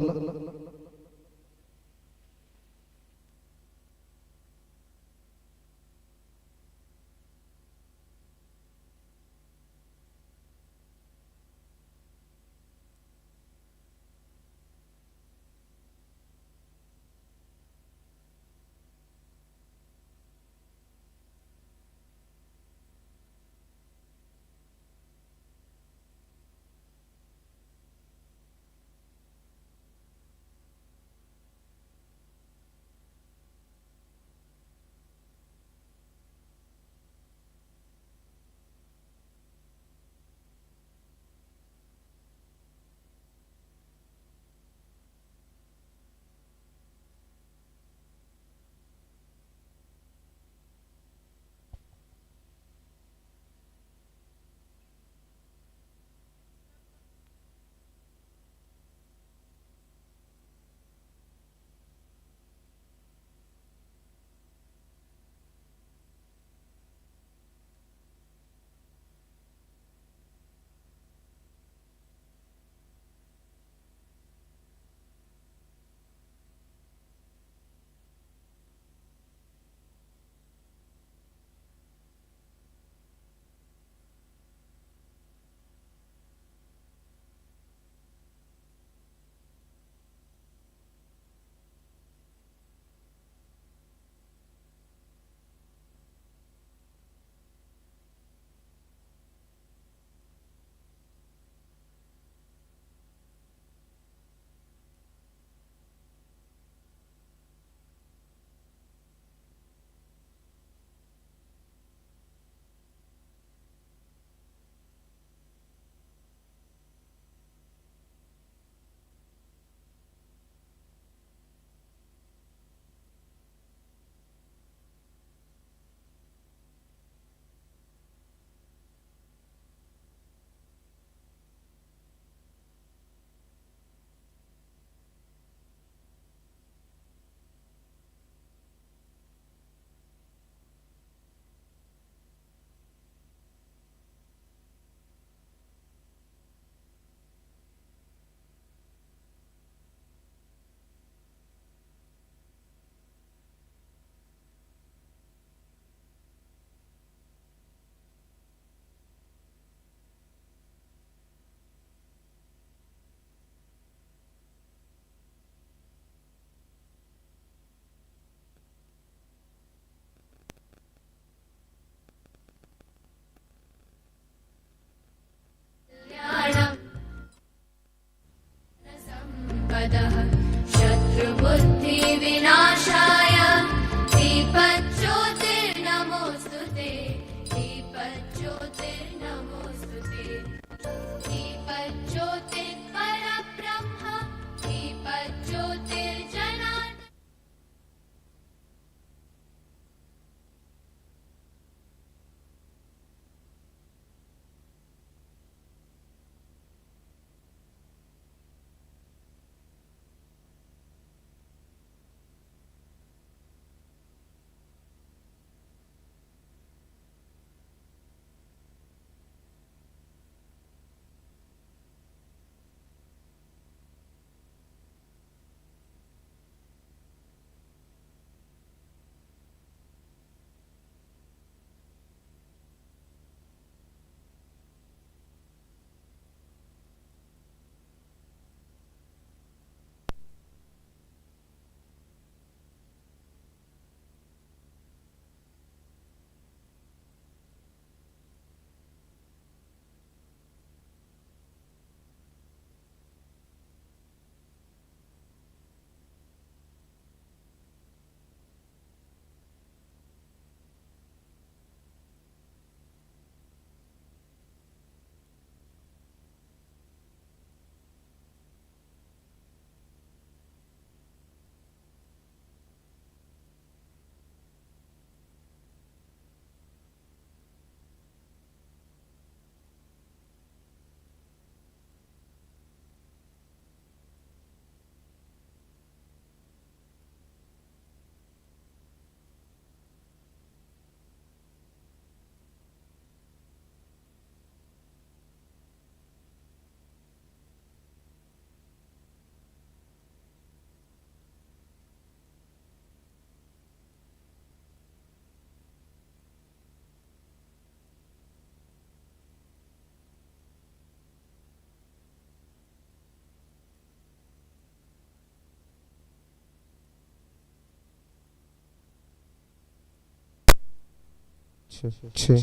हल छः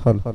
हल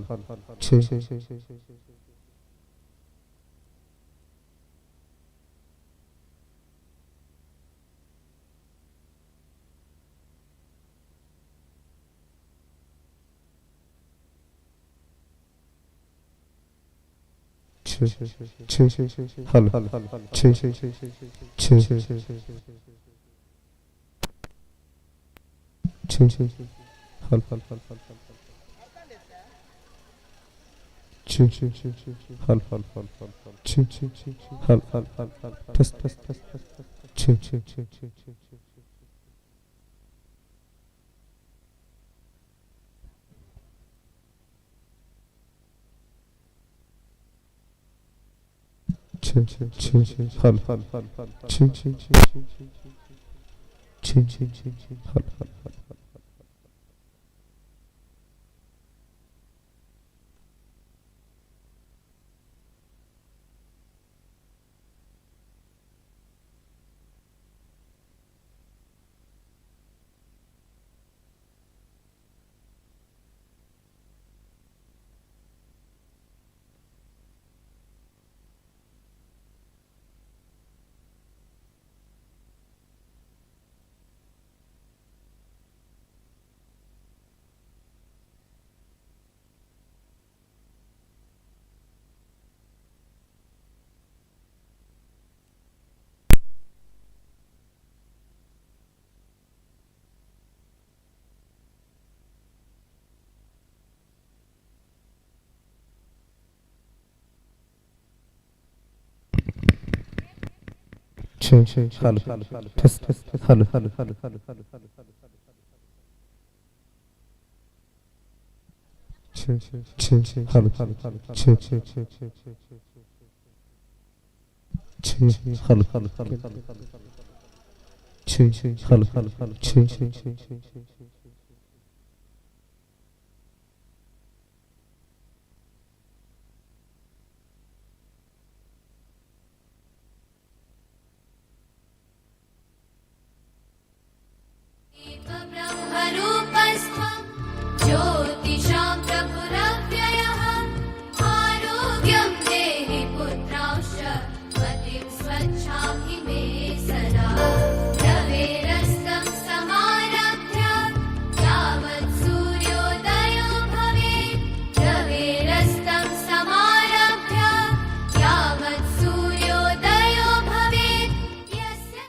हल ब्रह्मरूपस्त्वं ज्योतिषां प्रभुरव्ययः आरोग्यं देहि पुत्रांश्च मतिं स्वच्छां हि मे सदा रवेरस्तं समारभ्य यावत् सूर्योदयो भवेत् रवेरस्तं समारभ्य यावत् सूर्योदयो भवेत् यस्य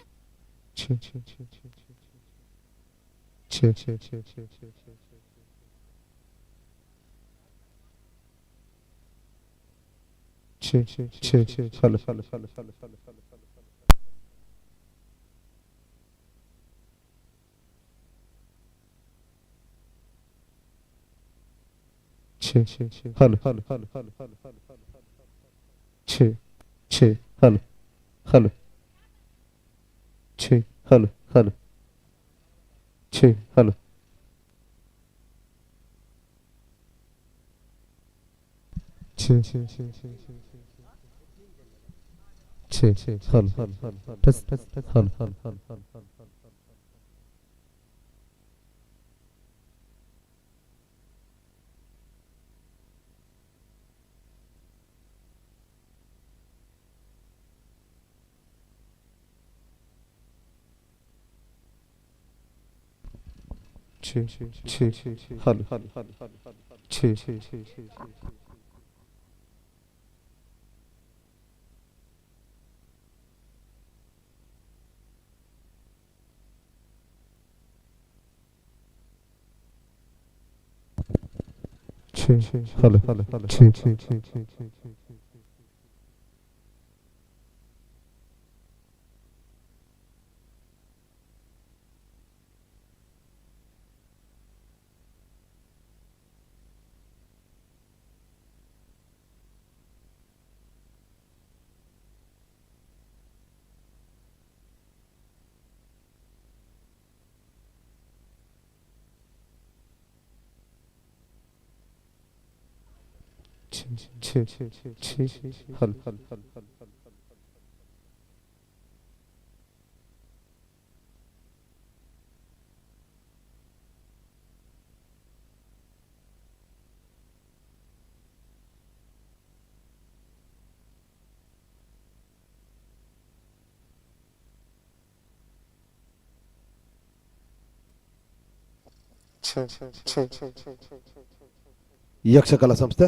ಯಕ್ಷಕಲಾ ಸಂಸ್ಥೆ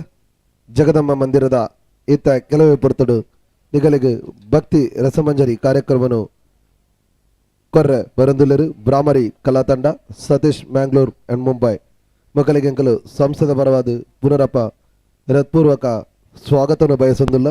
ಜಗದಮ್ಮ ಮಂದಿರದ ಇತ್ತ ಕೆಲವೇ ಪೊರ್ತಡು ನಿಗಲಿಗೆ ಭಕ್ತಿ ರಸಮಂಜರಿ ಕಾರ್ಯಕ್ರಮವನ್ನು ಕೊರ್ರೆ ಬರಂದುಲರು ಬ್ರಾಹ್ಮರಿ ಕಲಾ ತಂಡ ಸತೀಶ್ ಮ್ಯಾಂಗ್ಳೂರ್ ಅಂಡ್ ಮುಂಬೈ ಮಕ್ಕಳಿಗೆಂಕಲು ಸಂಸ್ಥದ ಪರವಾದ ಪುನರಪ್ಪ ಹೃತ್ಪೂರ್ವಕ ಸ್ವಾಗತವನ್ನು ಬಯಸೊಂದಿಲ್ಲ.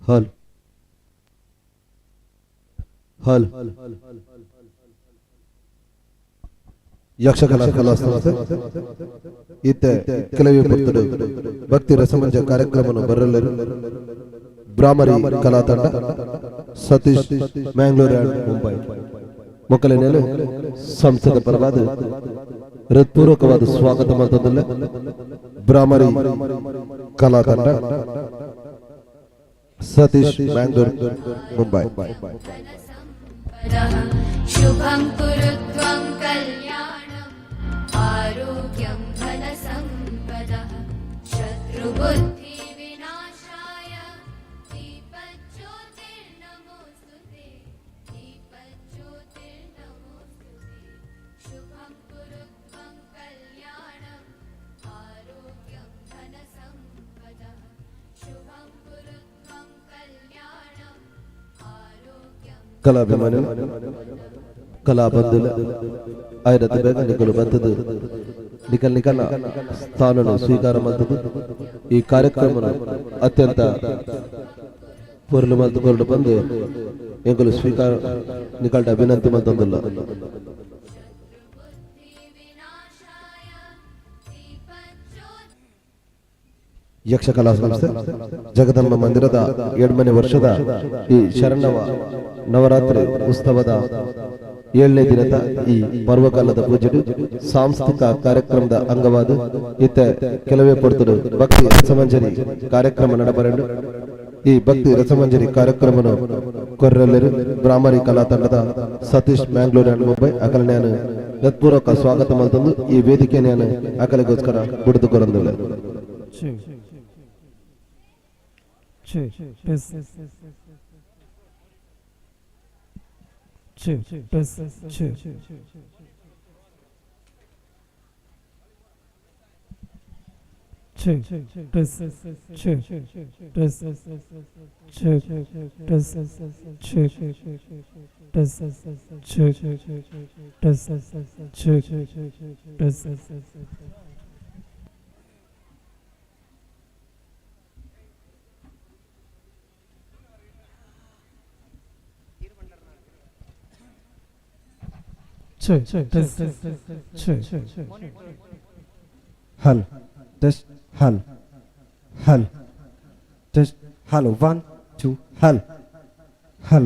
हल हल ಯಕ್ಷಕಲಾ ಕಲಾ ಸಂಸ್ಥೆ ಇತ್ತ ಕೆಲವೇ ಪೊರ್ತಡು ಭಕ್ತಿ ರಸಮಂಜ ಕಾರ್ಯಕ್ರಮವನ್ನು ಬರಲೆರು ಬ್ರಾಹ್ಮರಿ ಕಲಾ ತಂಡ ಸತೀಶ್ ಮ್ಯಾಂಗ್ಳೂರ್ ಅಂಡ್ ಮುಂಬೈ ಮೊಕ್ಕಲಿನಲ್ಲಿ ಸಂಸ್ಥದ ಪರವಾದ ಹೃತ್ಪೂರ್ವಕವಾದ ಸ್ವಾಗತ ಮಾಡ್ತದಲ್ಲ. ಬ್ರಾಹ್ಮರಿ ಕಲಾ ತಂಡ सतीश बैंगलोर मुंबई शुभं कुरुत्वं कल्याणम् आरोग्यं धनसम्पदः शत्रुबुद्धि विनाशाय दीपज्योतिर्नमोस्तुते दीपज्योतिर्नमोस्तुते शुभं कुरुत्वं कल्याणम् आरोग्यं धनसम्पदः शुभं कुरुत्वं कल्याणम् आरोग्यं ಕಲಾಭಿಮಾನಿ ಕಲಾ ಬಂಧುಲ ಆಯ್ರತ ಬೇಗ ನಿಕಲು ಬಂದದ್ದು ನಿಕಲ್ ಸ್ಥಾನನು ಸ್ವೀಕಾರ ಮಾಡ್ತದ್ದು. ಈ ಕಾರ್ಯಕ್ರಮ ಅತ್ಯಂತ ಪೊರ್ಲು ಮತ್ತು ಕೊರಡು ಬಂದು ಎಂಕಲು ಸ್ವೀಕಾರ ನಿಕಲ್ಟ ವಿನಂತಿ ಮಂತಂದಿಲ್ಲ. ಯಕ್ಷಕಲಾ ಸಂಸ್ಥೆ ಜಗದಮ್ಮ ಮಂದಿರದ 2ನೇ ವರ್ಷದ ಈ ಶರಣವ ನವರಾತ್ರಿ ಉತ್ಸವದ 7ನೇ ದಿನದ ಈ ಪರ್ವಕಾಲದ ಪೂಜೆಡು ಸಾಂಸ್ಕೃತಿಕ ಕಾರ್ಯಕ್ರಮದ ಅಂಗವಾದ ಇತ್ತ ಕೆಲವೇ ಪೊರ್ತಡು ಭಕ್ತಿ ರಸಮಂಜರಿ ಕಾರ್ಯಕ್ರಮ ನಡಬರೆಂಡು ಈ ಭಕ್ತಿ ರಸಮಂಜರಿ ಕಾರ್ಯಕ್ರಮವನ್ನು ಕೊರ್ರೆಲ್ಲರು ಬ್ರಾಹ್ಮರಿ ಕಲಾ ತಂಡದ ಸತೀಶ್ ಮ್ಯಾಂಗ್ಳೂರ್ ಅಂಡ್ ಮುಂಬೈ ಅಕಲನ್ಯಾನು ಹೃತ್ಪೂರ್ವಕ ಸ್ವಾಗತ ಮಲ್ತಂದು ಈ ವೇದಿಕೆಯನ್ನು ಅಕಲಿಗೋಸ್ಕರ ಬಿಡಿದುಕೊರಂದಿಲ್ಲ. हल टेस्ट हल हल टेस्ट हेलो 1 2 हल हल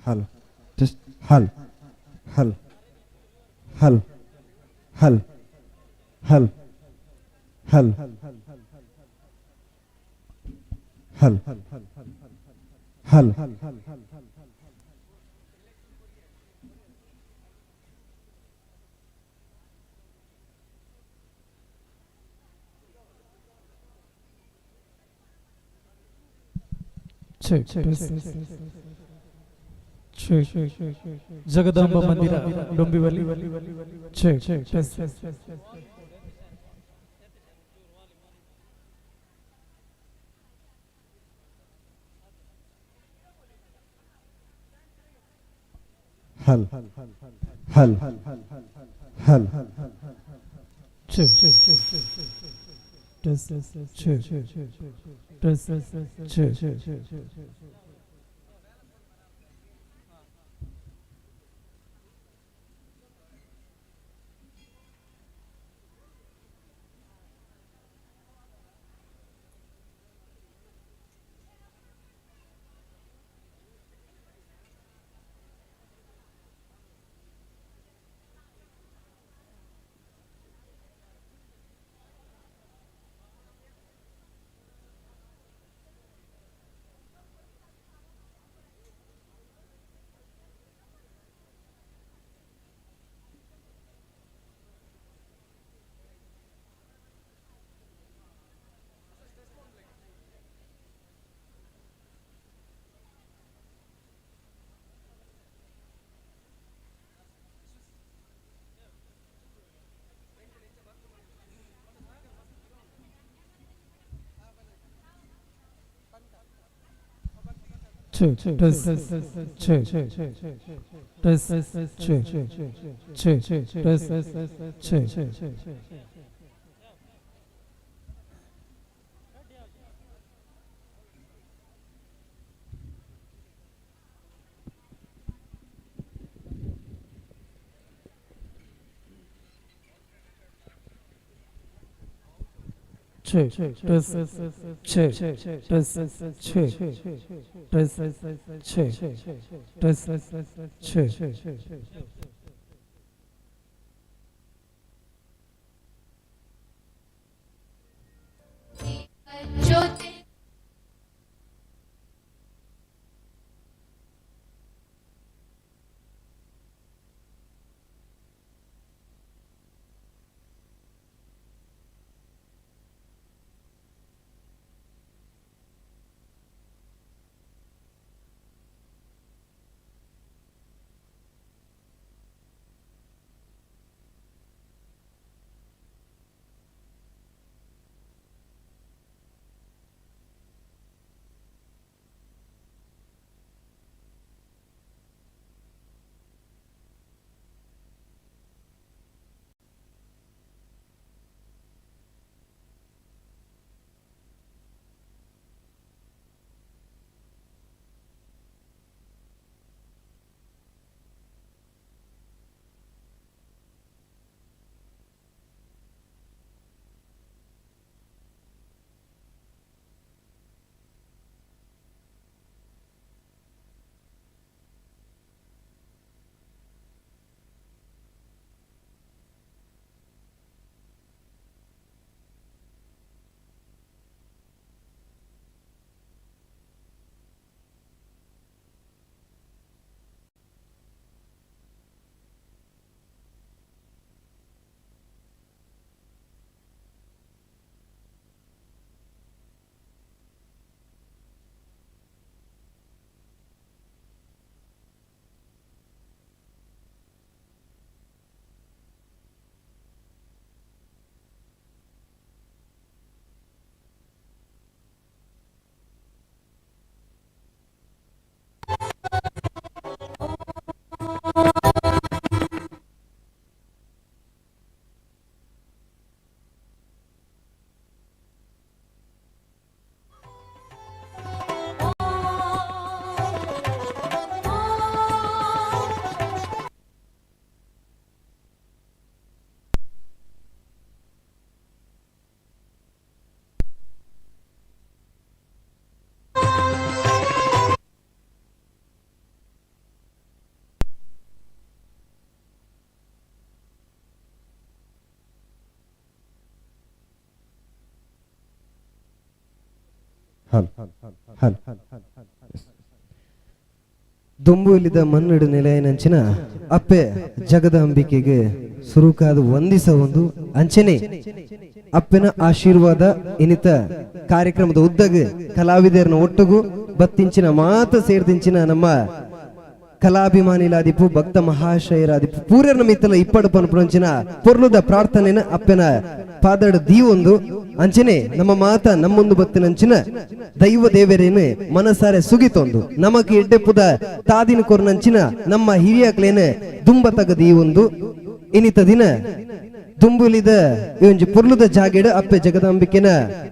हल टेस्ट हल हल हल हल हल हल हल हल जगदंब मंदिर डोंबिवली हल हल हल ಹಲ್ ಹಲ್ ದೊಂಬುಲಿದ ಮನ್ನಡು ನೆಲೆಯನಂಚಿನ ಅಪ್ಪೆ ಜಗದಾಂಬಿಕೆಗೆ ಸುರುಕಾದ ವಂದಿಸ ಒಂದು ಅಂಚನೆ ಅಪ್ಪನ ಆಶೀರ್ವಾದ ಇನಿತ ಕಾರ್ಯಕ್ರಮದ ಉದ್ದಗ ಕಲಾವಿದರನ್ನ ಒಟ್ಟುಗು ಬತ್ತಿಂಚಿನ ಮಾತು ಸೇರ್ದಿಂಚಿನ ನಮ್ಮ ಕಲಾಭಿಮಾನಿಲಾದಿಪ್ಪು ಭಕ್ತ ಮಹಾಶಯರಾದಿಪ್ಪು ಪೂರ್ಯನ ಮಿತ್ತಲ ಇಪ್ಪಡು ಪನ್ಪುಂಚಿನ ಪೊರ್ಲುದ ಪ್ರಾರ್ಥನೆನ ಅಪ್ಪನ ಪಾದಡ ದೀವೊಂದು ಅಂಚನೆ ನಮ್ಮ ಮಾತ ನಮ್ಮೊಂದು ಬತ್ತಿನಂಚಿನ ದೈವ ದೇವರೇನು ಮನಸಾರೆ ಸುಗಿತೊಂದು ನಮಕ್ ಎಡ್ಡೆಪ್ಪುದ ತಾದಿನ ಕೊರ್ನಂಚಿನ ನಮ್ಮ ಹಿರಿಯಕ್ಲೇನೆ ದುಂಬ ತಗದಿ ಒಂದು ಇನಿತ ದಿನ ದುಂಬುಲಿದ ಇವಂಜಿ ಪೊರ್ಲುದ ಜಾಗೆಡ ಅಪ್ಪೆ ಜಗದಾಂಬಿಕೆನ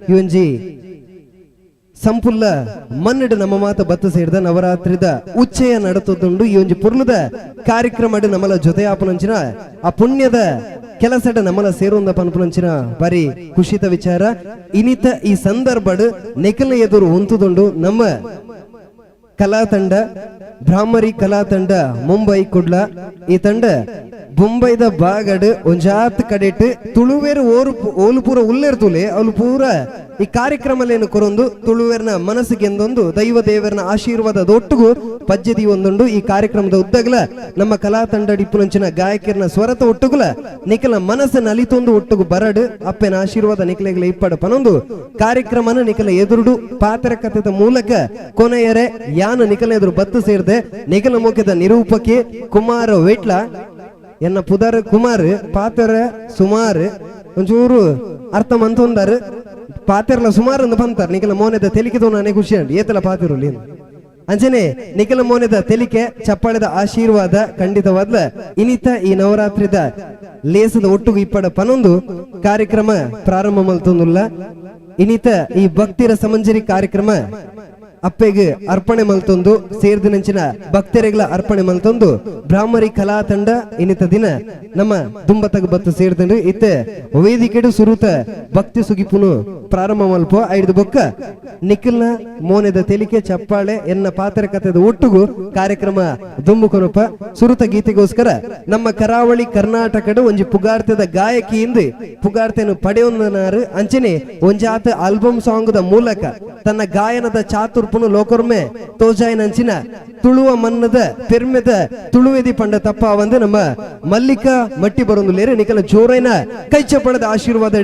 ಇವಂಜಿ ಸಂಪುಲ್ಲ ಮನ್ನಡ ನಮ್ಮ ಮಾತ ಬತ್ತ ಸೇರಿದ ನವರಾತ್ರಿದ ಉಚ್ಚಯ ನಡತೊಂದು ಈ ಒಂಜಿ ಪುರ್ಲುದ ಕಾರ್ಯಕ್ರಮ ನಮ್ಮಲ ಜೊತೆ ಆಪನಂಚಿನ ಆ ಪುಣ್ಯದ ಕೆಲಸಡ ನಮ್ಮಲ ಸೇರೊಂದ ಪನ್ಪುನಂಚಿನ ಬಾರಿ ಖುಷಿತ ವಿಚಾರ ಇನಿತ ಈ ಸಂದರ್ಭಡ್ ನೆಕಲ ಎದುರು ಹೊಂತುದುಂಡು ನಮ್ಮ ಕಲಾ ತಂಡ ಬ್ರಾಹ್ಮರಿ ಕಲಾ ತಂಡ ಮುಂಬೈ ಕುಡ್ಲ ಈ ತಂಡ ಮುಂಬೈದ ಬಾಗಡ್ ಒಂಜಾತ್ ಕಡೆಟ್ ತುಳುವೇರು ಓಲು ಪೂರ ಉಲ್ಲೇರ್ತುಲೆ ಅವಳು ಪೂರ ಈ ಕಾರ್ಯಕ್ರಮಲೇನು ಕೊರೊಂದು ತುಳುವೇರ್ನ ಮನಸ್ಸಿಗೆ ಎಂದೊಂದು ದೈವ ದೇವರನ ಆಶೀರ್ವಾದದ ಒಟ್ಟಿಗೂ ಪಜ್ಜದಿ ಒಂದೊಂದು ಈ ಕಾರ್ಯಕ್ರಮದ ಉದ್ದಗಲ ನಮ್ಮ ಕಲಾ ತಂಡ ಇಪ್ಪುನಂಚಿನ ಗಾಯಕರನ ಸ್ವರತ ಒಟ್ಟುಗುಲ ನಿಖಲ ಮನಸ್ಸನ್ನ ಅಲಿತೊಂದು ಒಟ್ಟುಗು ಬರಡ್ ಅಪ್ಪನ ಆಶೀರ್ವಾದ ನಿಖಲೆಗಳ ಇಪ್ಪಡ ಪನೊಂದು ಕಾರ್ಯಕ್ರಮನ ನಿಖಲ ಎದುರುಡು ಪಾತ್ರಕಥೆದ ಮೂಲಕ ಕೊನೆಯರೆ ಯಾನ ನಿಖಲ ಎದುರು ಬತ್ತು ಸೇರಿದೆ ನಿಖಲ ಮುಖ್ಯದ ನಿರೂಪಕಿ ಕುಮಾರ ವೇಟ್ಲ ಎನ್ನ ಪುದರ್ ಕುಮಾರ್ ಪಾತ್ರ ಸುಮಾರು ಒಂಚೂರು ಅರ್ಥ ಮಂತೊಂದಾರು ಪಾತ್ರಲ ಸುಮಾರು ಒಂದು ಬಂತಾರ ನಿಖಲ ಮೋನೆದ ತೆಲಿಕೆ ನಾನೇ ಖುಷಿ ಅಂಡಿ ಏತಲ ಪಾತಿರುಲಿ ಅಂಚನೆ ನಿಖಲ ಮೋನೆದ ತೆಲಿಕೆ ಚಪ್ಪಾಳೆದ ಆಶೀರ್ವಾದ ಖಂಡಿತವಾದ್ಲ ಇನಿತ ಈ ನವರಾತ್ರಿದ ಲೇಸದ ಒಟ್ಟುಗು ಇಪ್ಪಡ ಪನೊಂದು ಕಾರ್ಯಕ್ರಮ ಪ್ರಾರಂಭ ಮಲ್ತೊಂದುಲ್ಲ ಇನಿತ ಈ ಭಕ್ತಿರ ಸಮಂಜರಿ ಕಾರ್ಯಕ್ರಮ ಅಪ್ಪೆಗೆ ಅರ್ಪಣೆ ಮಲ್ತೊಂದು ಸೇರ್ದಿನಂಚಿನ ಭಕ್ತರಿಗಳ ಅರ್ಪಣೆ ಮಲ್ತೊಂದು ಬ್ರಾಹ್ಮರಿ ಕಲಾ ತಂಡ ಇನ್ನಿತ ದಿನ ನಮ್ಮ ದುಂಬತಗ ಬತ್ತು ಸೇರ್ದಂಡು ಇತ್ತೆ ವೇದಿಕೆಡು ಸುರುತ ಭಕ್ತಿ ಸುಗಿಪುನು ಪ್ರಾರಂಭ ಮಲ್ಪ ಐದು ಬೊಕ್ಕ ನಿಖಿಲ್ನ ಮೋನೆದ ತೆಲಿಕೆ ಚಪ್ಪಾಳೆ ಎನ್ನ ಪಾತ್ರ ಕಥೆದ ಒಟ್ಟುಗು ಕಾರ್ಯಕ್ರಮ ದುಂಬು ಕೊನಪ ಸುರುತ ಗೀತೆಗೋಸ್ಕರ ನಮ್ಮ ಕರಾವಳಿ ಕರ್ನಾಟಕದ ಒಂಜಿ ಪುಗಾರ್ತೆದ ಗಾಯಕಿಯಿಂದ ಪುಗಾರ್ತೆಯನ್ನು ಪಡೆಯೊಂದನಾರು ಅಂಚನೆ ಒಂಜಾತ ಆಲ್ಬಮ್ ಸಾಂಗ್ ದ ಮೂಲಕ ತನ್ನ ಗಾಯನದ ಚಾತುರ್ಪುನು ಲೋಕರ್ಮೆ ತೋಜಾಯಿನಂಚಿನ ತುಳುವ ಮನ್ನದ ಪೆರ್ಮೆದ ತುಳುವೆದಿ ಪಂಡ ತಪ್ಪ வந்து ನಮ್ಮ ಮಲ್ಲಿಕಾ ಮಟ್ಟಿ ಬರೊಂದು ಲೇರೆ ನಿಕಲ ಜೋರೈನ ಕೈಚ ಪಡೆದ ಆಶೀರ್ವಾದ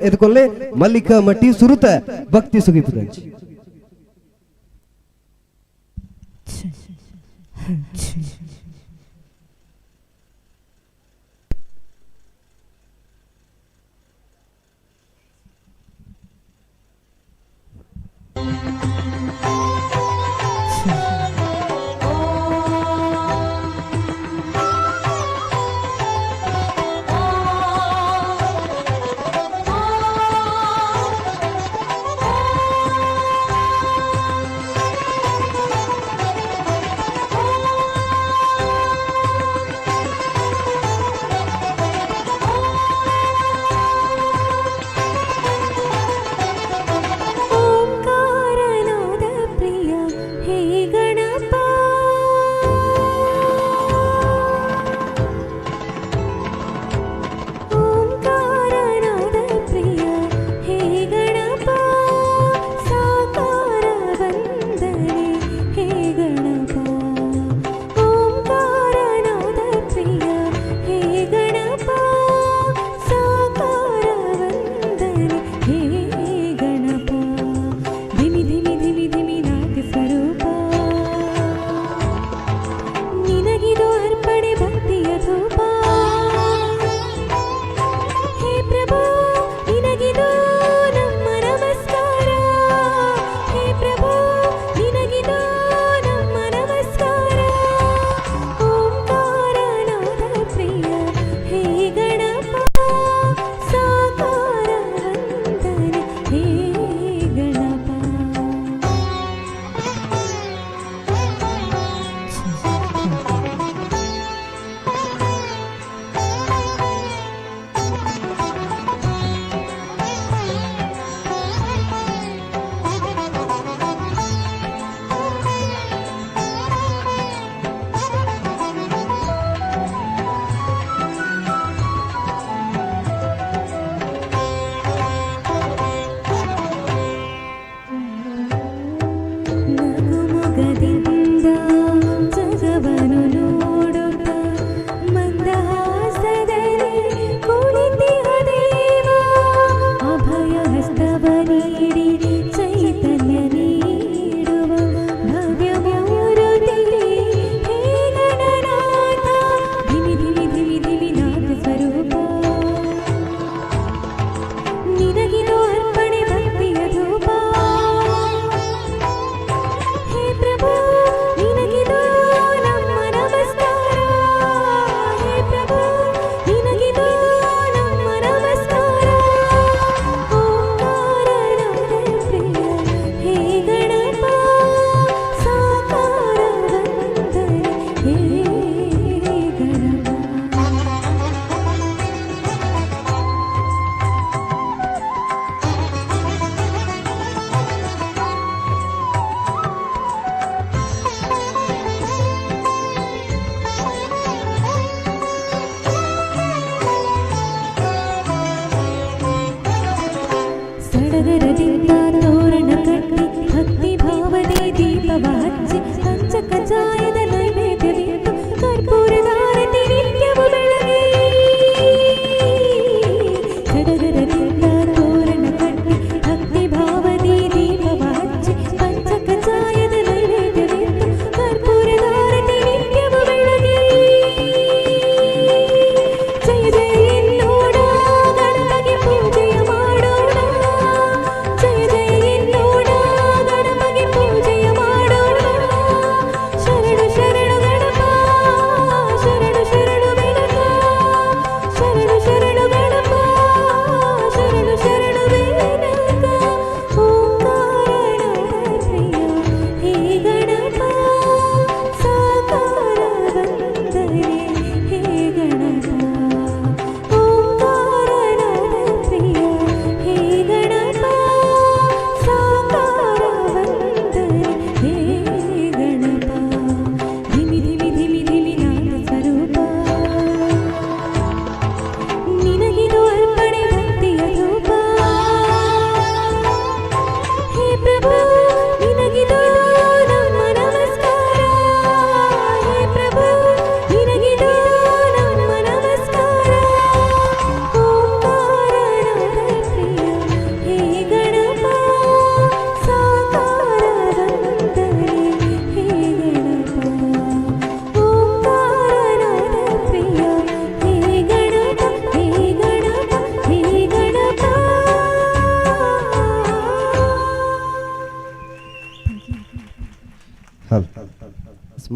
ಎದುಕೊಳ್ಳೆ ಮಲ್ಲಿಕಾ ಮಟ್ಟಿ ಸುರುತ ಭಕ್ತಿ ಸುಗಿಪುದಂಚಿ ಸಡಗರದಿಂದ ತೋರಣ ಕಟ್ಟಿ ಭಕ್ತಿ ಭಾವನೆ ದೀಪವ ಹಚ್ಚಿ ಪಂಚ ಕಜಾಯದ ನೈವೇದ್ಯವಿಟ್ಟು ಕರ್ಪೂರದಾರತಿ ನಿತ್ಯವು ಬೆಳಗಿ ಸಡಗರದಿಂದ ತೋರಣ ಕಟ್ಟಿ ಭಕ್ತಿ ಭಾವನೆ ದೀಪವ ಹಚ್ಚಿ ಪಂಚ ಕಜಾಯದ ನೈವೇದ್ಯವಿಟ್ಟು ಕರ್ಪೂರದಾರತಿ ನಿತ್ಯವು ಬೆಳಗಿ ಜಯ ಜಯ ಎನ್ನೋಣ ಗಣಪಗೆ ಪೂಜೆಯ ಮಾಡೋಣ ಜಯ ಜಯ ಎನ್ನೋಣ ಗಣಪಗೆ ಪೂಜೆಯ ಮಾಡೋಣ ಶರಣು ಶರಣು ಗಣಪ ಶರಣು ಶರಣು ಬೆಳಕ ಶರಣು ಶರಣು ಗಣಪ ಶರಣು ಶರಣು ಬೆಳಕ ಓಂಕಾರನಾದ ಪ್ರಿಯ ಹೇ ಗಣಪ ಸಾಕಾರ ವಂದನೆ ಹೇ ಗಣಪ ಓಂಕಾರನಾದ ಪ್ರಿಯ ಹೇ ಗಣಪ ಸಾಕಾರ ವಂದನೆ ಹೇ ಗಣಪ ಧಿಮಿ ಧಿಮಿ ಧಿಮಿ ಧಿಮಿ ನಾದ ಸ್ವರೂಪ ನಿನಗಿದು ಅರ್ಪಣೆ ಭಕ್ತಿಯ ಧೂಪ ಹೇ ಪ್ರಭು ನಿನಗಿದು ನಮ್ಮ ನಮಸ್ಕಾರ ಹೇ ಪ್ರಭು ನಿನಗಿದು ನಮ್ಮ ನಮಸ್ಕಾರ ಓಂಕಾರನಾದ ಪ್ರಿಯ ಹೇ ಗಣಪ ಸಾಕಾರ ವಂದನೆ ಹೇ ಗಣಪ ಓಂಕಾರನಾದ ಪ್ರಿಯ ಹೇ ಗಣಪ ಹೇ ಗಣಪ ಹೇ ಗಣಪ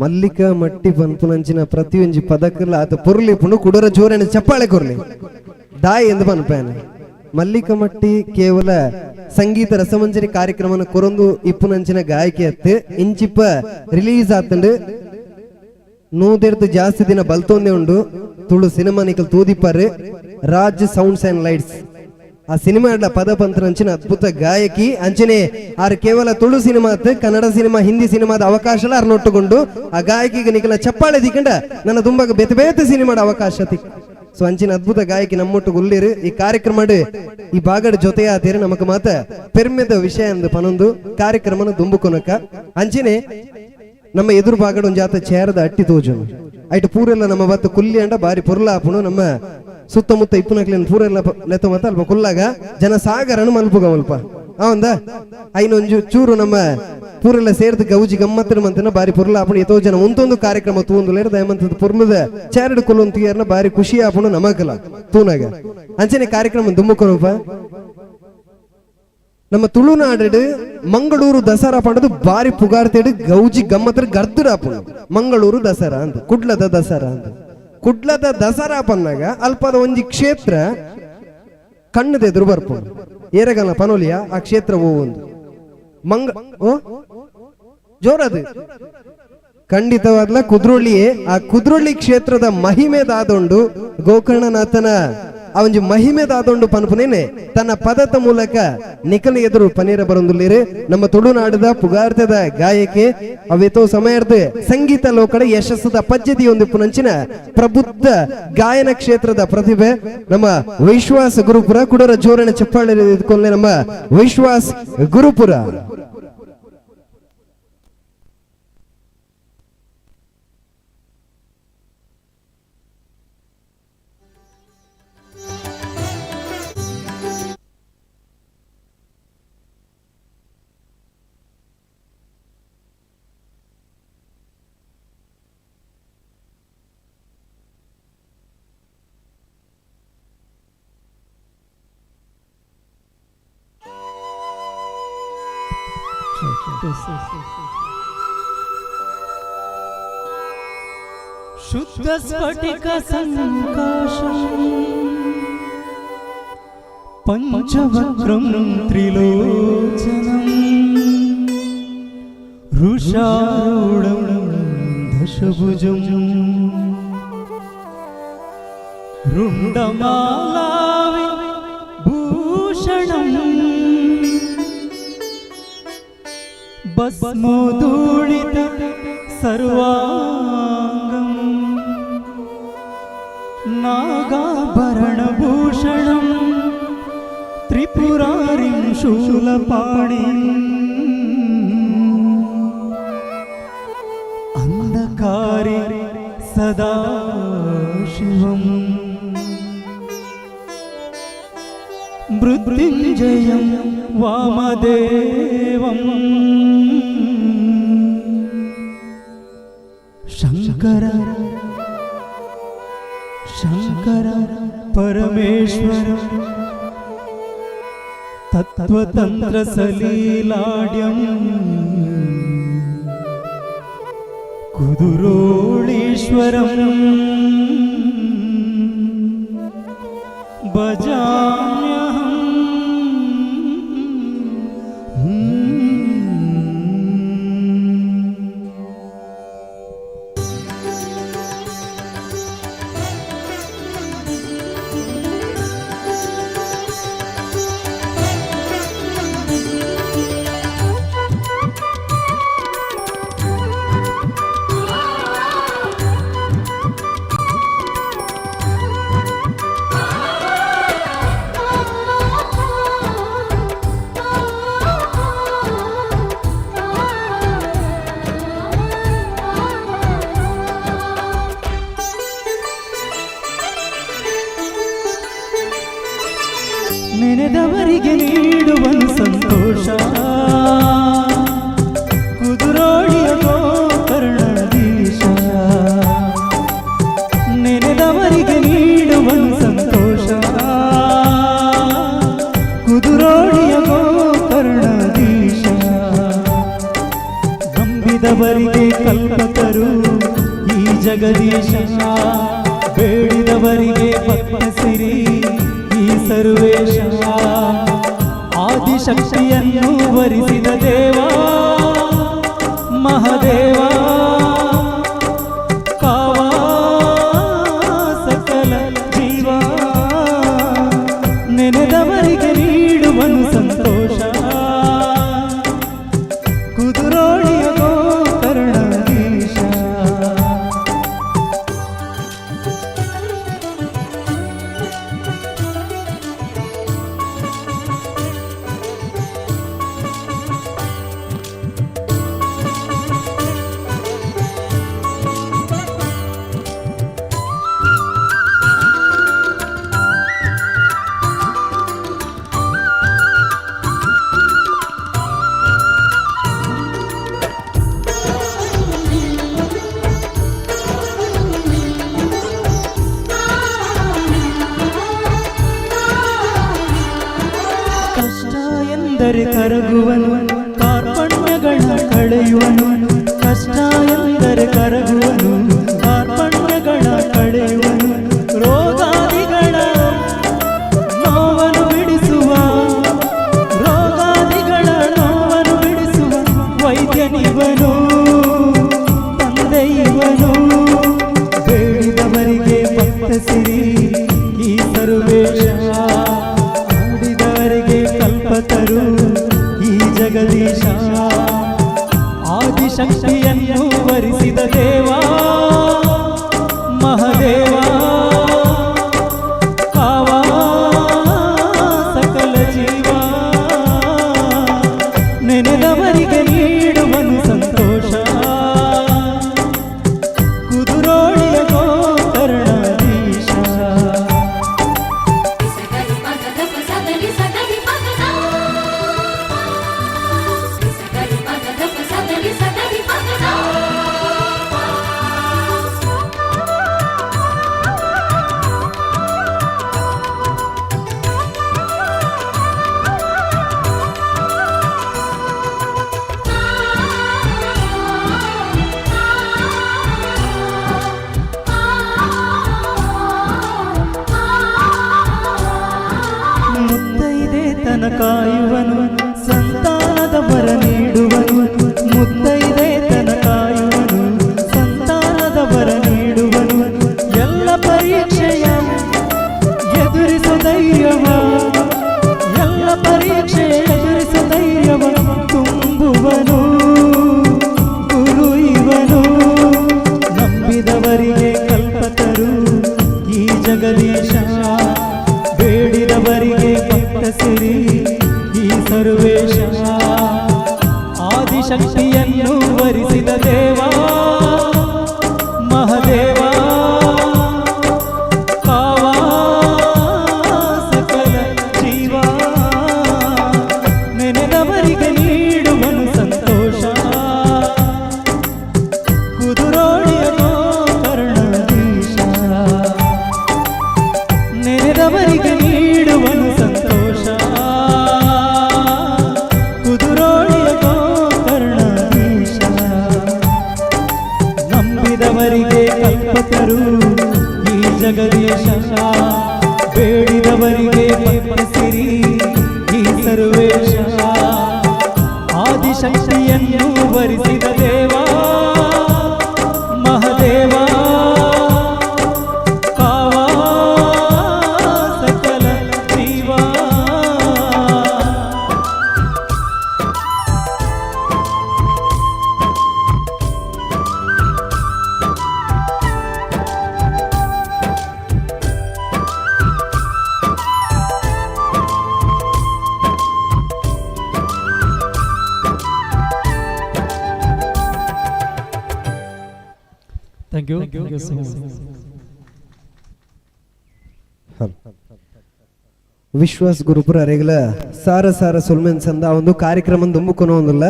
ಮಲ್ಲಿಕ ಮಟ್ಟಿ ಪನ್ಪುನಂಚಿನ ಪ್ರತಿಯೊಂಜಿ ಪದಕಲ್ಲ ಆತ ಪೊರ್ಲಿ ಪುಂಡು ಕುಡರ ಜೋರನೆ ಚಪ್ಪಾಳೆ ಕೊರ್ಲಿ ದಾಯಿ ಎಂದು ಪನ್ಪೇನ ಮಲ್ಲಿಕ ಮಟ್ಟಿ ಕೇವಲ ಸಂಗೀತ ರಸಮಂಜರಿ ಕಾರ್ಯಕ್ರಮನ ಕೊರೊಂದು ಇಪ್ಪುನಂಚಿನ ಗಾಯಕಿ ಅತ್ತೆ ಇಂಚಿಪ್ಪ ರಿಲೀಸ್ ಆತಂಡು 100 ಜಾಸ್ತಿ ದಿನ ಬಲ್ತೊಂದೆ ಉಂಡು ತುಳು ಸಿನಿಮಾ ನಿಕಲ್ ತೂದಿಪ್ಪರೆ ರಾಜ್ ಸೌಂಡ್ಸ್ ಅಂಡ್ ಲೈಟ್ಸ್ ಆ ಸಿನಿಮಾ ಪದ ಪಂತರಂಚಿನ ಅದ್ಭುತ ಗಾಯಕಿ ಅಂಚನೆ ಆರು ಕೇವಲ ತುಳು ಸಿನಿಮಾ ಕನ್ನಡ ಸಿನಿಮಾ ಹಿಂದಿ ಸಿನಿಮಾದ ಅವಕಾಶ ಅರ್ನೊಟ್ಟುಕೊಂಡು ಆ ಗಾಯಕಿಗೆ ನಿಕಲ ಚಪ್ಪಾಳೆ ದಿಕ್ಕಂಡ ನನ್ನ ತುಂಬ ಬೇತೆ ಬೇತೆ ಸಿನಿಮಾದ ಅವಕಾಶ ತಿಕ್ ಸೊ ಅಂಚಿನ ಅದ್ಭುತ ಗಾಯಕಿ ನಮ್ಮೊಟ್ಟು ಗುಲ್ಲಿರು ಈ ಕಾರ್ಯಕ್ರಮ ಈ ಬಾಗಡ ಜೊತೆ ಆತೇರು ನಮಕ್ ಮಾತ ಪೆರ್ಮೆದ ವಿಷಯ ಅಂದು ಪನೊಂದು ಕಾರ್ಯಕ್ರಮನ ದುಂಬುಕೊನಕ ಅಂಚಿನೆ ನಮ್ಮ ಎದುರು ಬಾಗಡ ಒಂದು ಜಾತ ಚೇರದ ಅಟ್ಟಿ ತೋಜುನು ಐಟ್ ಪೂರೆಲ್ಲ ನಮ್ಮ ಬತ್ತ ಕುಲ್ಲಿ ಅಂಡ ಬಾರಿ ಪುರ್ಲ ಆಪುನು ನಮ್ಮ ಸುತ್ತಮುತ್ತ ಇಪ್ಪುನಕ್ಲೇನು ಪೂರೆಲ್ಲ ಲೆತ್ತ ಮತ್ತ ಅಲ್ಪ ಕುಲ್ಲಾಗ ಜನ ಸಾಗರನು ಮಲ್ಪುಗ ಮಲ್ಪ ಅವಂದ ಐನೊಂಜು ಚೂರು ನಮ್ಮ ಪೂರೆಲ್ಲ ಸೇರ್ದು ಗೌಜಿ ಗಮ್ಮತ್ತಿನ ಮಂತನ ಬಾರಿ ಪುರ್ಲ ಆಪುನು ಎತೋ ಜನ ಒಂದೊಂದು ಕಾರ್ಯಕ್ರಮ ತೂಂದುಲೇರು ದಯಮಂತದ ಪುರ್ಲದ ಚೇರಡು ಕೊಲ್ಲೊಂತಿಯರ್ನ ಬಾರಿ ಖುಷಿ ಆಪುನು ನಮಕಲ ತೂನಾಗ ಅಂಚನೆ ಕಾರ್ಯಕ್ರಮ ದುಮ್ಮುಕೊನಪ್ಪ ನಮ್ಮ ತುಳುನಾಡು ಮಂಗಳೂರು ದಸರಾ ಪಂಡದು ಬಾರಿ ಪುಗಾರ್ತೇಡು ಗೌಜಿ ಗಮ್ಮತ್ರ ಗರ್ದುಡಾಪುನು ಮಂಗಳೂರು ದಸರಾ ಅಂತ ಕುಡ್ಲದ ದಸರಾ ಅಂತ ಕುಡ್ಲದ ದಸರಾ ಪನ್ನಾಗ ಅಲ್ಪದ ಒಂಜಿ ಕ್ಷೇತ್ರ ಕಣ್ಣದ ಎದುರು ಬರ್ಪುನು ಏರಗಲ ಪನೋಲಿಯ ಆ ಕ್ಷೇತ್ರ ಒಂದು ಓ ಜೋರದು ಖಂಡಿತವಾಗ್ಲ ಕುದ್ರೋಳಿಯೇ ಆ ಕುದ್ರೋಳಿ ಕ್ಷೇತ್ರದ ಮಹಿಮೆದಾದೊಂಡು ಗೋಕರ್ಣನಾಥನ ಅವನ್ ಮಹಿಮೆದಾದೊಂಡು ಪನ್ಪುನೇನೆ ತನ್ನ ಪದದ ಮೂಲಕ ನಿಖಲ ಎದುರು ಪನೀರ ಬರೊಂದುಲ್ಲೇರೆ ನಮ್ಮ ತುಳುನಾಡದ ಪುಗಾರ್ತದ ಗಾಯಕಿ ಅವೇತೋ ಸಮಯದ ಸಂಗೀತ ಲೋಕಡ ಯಶಸ್ಸದ ಪದ್ಧತಿ ಒಂದು ಪುನಂಚಿನ ಪ್ರಬುದ್ಧ ಗಾಯನ ಕ್ಷೇತ್ರದ ಪ್ರತಿಭೆ ನಮ್ಮ ವಿಶ್ವಾಸ ಗುರುಪುರ ಕುಡರ ಜೋರಣ ಚಪ್ಪಾಳೆ ಇದ್ಕೊಂಡ್ಲೆ ನಮ್ಮ ವಿಶ್ವಾಸ್ ಗುರುಪುರ ಶುದ್ಧ ಸ್ಫಟಿಕ ಸಂಕಾಶಂ ಪಂಚವಕ್ರಂ ತ್ರಿಲೋಚನಂ ಋಷಾರೂಢಂ ದಶಭುಜಂ ರುಂಡಮಾಲಾವಿ ಭೂಷಣಂ ಭಸ್ಮೋದೂಳಿತ ಸರ್ವಾಂಗಂ ನಾಗಾಭರಣಭೂಷಣಂ ತ್ರಿಪುರಾರಿಂ ಶೂಲಪಾಣಿ ಅಂಧಕಾರಿ ಸದಾ ಶಿವಂ ಮೃತ್ಯುಂಜಯಂ ವಾಮದೇವಂ ಶಂಕರ ಶಂಕರ ಪರಮೇಶ್ವರ ತತ್ವತಂತ್ರ ಸಲೀಲಾಡ್ಯಂ ಕುದುರೋಳೀಶ್ವರಂ ಭಜಾಮ್ಯಹಂ ನೆನೆದವರಿಗೆ ನೀಡುವನು ಸಂತೋಷ ಕುದುರೋಳಿಯ ಗೋಕರ್ಣಾಧೀಶ ನೆನೆದವರಿಗೆ ನೀಡುವನು ಸಂತೋಷ ಕುದುರೋಳಿಯ ಗೋಕರ್ಣಾಧೀಶ ನಂಬಿದವರಿಗೆ ಕಲ್ಪತರು ಈ ಜಗದೀಶ ಬೇಡಿದವರಿಗೆ ಭಕ್ತ ಸಿರಿ ಈ ಸರ್ವೇಶ ಆದಿಶಕ್ತಿಯನ್ನು ವರಿಸಿದ ದೇವ ಮಹದೇವ ಕಾವ ಸಕಲ ಜೀವ ನೆನೆದವರಿಗೆ ನೀಡುವನು ಸಂತೋಷ ಕುದುರೋಳಿಯ ಗೋಕರ್ಣಾಧೀಶ ಕರಗುವನು ಕಾರ್ಪಣ್ಯಗಳ ಕಳೆಯುವನು ಕಷ್ಟ ಎಂದರೆ ಕರಗುವನು ಕಾರ್ಪಣ್ಯಗಳ ಕಳೆಯುವನು ರೋಗಾದಿಗಳ ನೋವನ್ನು ಬಿಡಿಸುವ ರೋಗಾದಿಗಳ ನೋವನ್ನು ಬಿಡಿಸುವ ವೈದ್ಯನಿವನು ತಂದೆ ಇವನು ಬೇಡಿದವರಿಗೆ ಭಕ್ತ ಸಿರಿ ಈ ಸರ್ವೇಶ ಆಡಿದವರಿಗೆ ಕಲ್ಪತರು ಈ ಜಗದೀಶ ಆದಿಶಕ್ತಿಯನ್ನು ವರಿಸಿದ ದೇವ ಮಹದೇವ ಕಾವ ಸಕಲ ಜೀವ ನೆನೆದವರಿಗೆ ನೀಡುವನು ಸಂತೋಷ ಕುದುರೋಳಿಯ ಗೋಕರ್ಣಾಧೀಶ ಕಾಯುವನು ಸಂತಾನದ ವರ ನೀಡುವನು ಮುತ್ತೈದೆ ತನ ಕಾಯುವನು ಸಂತಾನದ ವರ ನೀಡುವನು ಎಲ್ಲ ಪರೀಕ್ಷೆಯ ಎದುರಿಸು ಧೈರ್ಯವ ಎಲ್ಲ ಪರೀಕ್ಷೆ ಎದುರಿಸು ಧೈರ್ಯವ ತುಂಬುವನು ಗುರು ಇವನು ನಂಬಿದವರಿಗೆ ಕಲ್ಪತರು ಈ ಜಗದೀಶ ಬೇಡಿದವರಿಗೆ ಭಕ್ತ ಸಿರಿ ಈ ಆದಿಶಕ್ತಿಯನ್ನು ವರಿಸಿದ ದೇವ ಮಹದೇವ ಕಾವ ಸಕಲ ಜೀವ ನೆನೆದವರಿಗೆ ನೀಡುವನು ಸಂತೋಷ ಕುದುರೋಡಿಯ ಗೋಕರ್ಣಾಧೀಶ ನೆನೆದವರಿಗೆ ನೀಡುವನು ಸಂತೋಷ ಕುದುರೋಡಿಯ ಗೋಕರ್ಣಾಧೀಶ ನಂಬಿದವರಿಗೆ ಕಲ್ಪತರು ಈ ಜಗದೀಶ ಬೇಡಿದವರಿಗೆ ಪದ್ಮಸಿರಿ ಈ ಸರ್ವೇಶ ಆದಿಶಕ್ತಿಯನ್ನು ವರಿಸಿದ ದೇವ ಮಹದೇವ ಕಾವ ಸಕಲ ಜೀವ Thank you. Thank you so much. ವಿಶ್ವಾಸ್ ಗುರುಪುರ ರೆಗ್ಲ ಸಾರ ಸಾರ ಸುಲ್ಮೆನ್ ಸಂದ ಒಂದು ಕಾರ್ಯಕ್ರಮ ದುಂಬುಕೊನೋ ಒಂದಿಲ್ಲ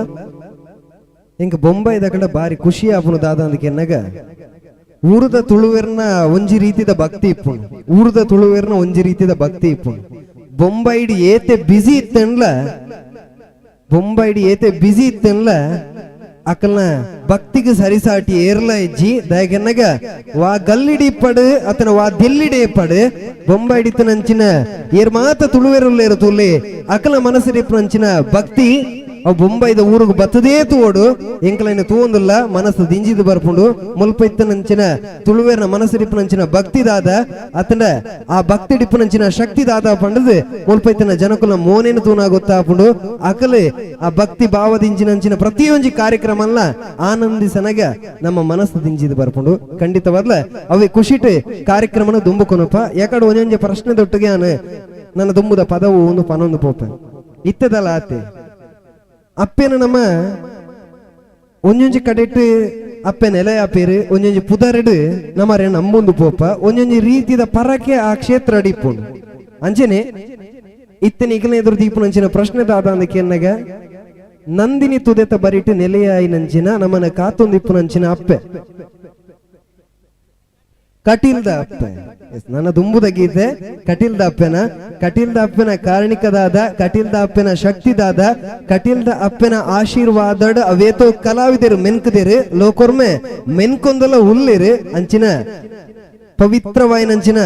ಇಂಕ ಬೊಂಬೈದ ಕಡೆ ಬಾರಿ ಖುಷಿ ಆಪುನು ದಾದ ಅಂದಕ್ಕೆ ಎನ್ನಗ ಊರದ ತುಳುವೆರ್ನ ಒಂಜಿ ರೀತಿದ ಭಕ್ತಿ ಇಪ್ಪುನು ಊರದ ತುಳುವೆರ್ನ ಒಂಜಿ ರೀತಿದ ಭಕ್ತಿ ಇಪ್ಪುನು ಬೊಂಬೈಡಿ ಏತೆ ಬಿಸಿ ಇತ್ತನ್ಲ ಬೊಂಬೈಡಿ ಏತೆ ಬಿಸಿ ಇತ್ತನ್ಲ ಅಕಲ್ನ ಭಕ್ತಿಗೆ ಸರಿಸಾಟಿ ಏರ್ಲ ಇಜ್ಜಿ ದಯಗೆನ್ನಗ ವಾ ಗಲ್ಲಿಡಿ ಪಡು ಅತನ ವಾ ದಿಲ್ಲಿಡೆ ಪಡು ಬೊಂಬೈಡಿತ ನಂಚಿನ ಏರ್ ಮಾತ ತುಳುವೆರುಲ್ಲೇರು ತುಲ್ಲಿ ಅಕಲ ಮನಸ್ಸಿರಿಪ್ ನಂಚಿನ ಭಕ್ತಿ ಅವ್ ಬೊಂಬೈದ ಊರಿಗೆ ಬತ್ತದೇ ತೋಡು ಎಂಕಲೈನ ತೂಂದಿಲ್ಲ ಮನಸ್ಸು ದಿಂಜಿದು ಬರ್ಪುಂಡು ಮುಲ್ಪೈತ ನಂಚಿನ ತುಳುವೇರ್ನ ಮನಸ್ಸಿರಿಪ್ ನಂಚಿನ ಭಕ್ತಿ ದಾದ ಅತನ ಆ ಭಕ್ತಿ ಡಿಪ್ಪು ನಂಚಿನ ಶಕ್ತಿ ದಾದ ಪಂಡದು ಮುಲ್ಪೈತನ ಜನಕುಲ ಮೋನೇನು ತೂನ ಗೊತ್ತಾಪುಂಡು ಅಕಲೆ ಆ ಭಕ್ತಿ ಭಾವದಿಂಜಿ ನಂಚಿನ ಪ್ರತಿಯೊಂದು ಕಾರ್ಯಕ್ರಮ ಅಲ್ಲ ಆನಂದಿಸನಗ ನಮ್ಮ ಮನಸ್ಸು ದಿಂಜಿದು ಬರ್ಪುಂಡು ಖಂಡಿತವಾದ್ಲ ಅವೇ ಖುಷಿಟ್ ಕಾರ್ಯಕ್ರಮನ ದುಂಬುಕೊನಪ್ಪ ಯಾಕಡೆ ಒಂದೊಂದು ಪ್ರಶ್ನೆ ದೊಟ್ಟಿಗೆ ನನ್ನ ದುಂಬುದ ಪದವು ಒಂದು ಪನೊಂದು ಪೋಪ ಇತ್ತದಲ್ಲ ಆತೆ ಅಪ್ಪೇನ ನಮ್ಮ ಒಂಜೊಂಜಿ ಕಡೆಟ್ ಅಪ್ಪೆನ ಎಲೆಯ ಪೇರು ಒಂಜೊಂಜಿ ಪುದರೆಡು ನಮ್ಮರೆ ನಮ್ಮೊಂದು ಪೋಪ ಒಂಜೊಂಜಿ ರೀತಿದ ಪರಕೆ ಆ ಕ್ಷೇತ್ರ ಅಡಿಪುಂಡು ಅಂಚನೆ ಇತ್ತನ ಈಗಲೇ ಎದುರು ದೀಪು ನಂಚಿನ ಪ್ರಶ್ನೆ ದಾದ ಅಂದಕ್ಕೆ ಎನ್ನಗ ನಂದಿನಿ ತುದೆತ ಬರಿಟ್ಟು ನೆಲೆಯಾಯಿ ನಂಚಿನ ನಮ್ಮನ ಕಾತೊಂದಿಪ್ಪು ನಂಚಿನ ಅಪ್ಪೆ ಕಟೀಲ್ದ ಅಪ್ಪೆ ನನ್ನ ದುಂಬುದ ಗೀತೆ ಕಟೀಲ್ದ ಅಪ್ಪೆನ ಕಾರಣಿಕದಾದ ಕಟೀಲ್ದ ಅಪ್ಪೆನ ಶಕ್ತಿದಾದ ಕಟೀಲ್ದ ಅಪ್ಪೆನ ಆಶೀರ್ವಾದಡ್ ಅವೇತೋ ಕಲಾವಿದರು ಮೆನ್ಕದಿರು ಲೋಕೊರ್ಮೆ ಮೆನ್ಕೊಂದಲ್ಲ ಹುಲ್ಲಿರು ಅಂಚಿನ ಪವಿತ್ರವಾಯಿನಂಚಿನ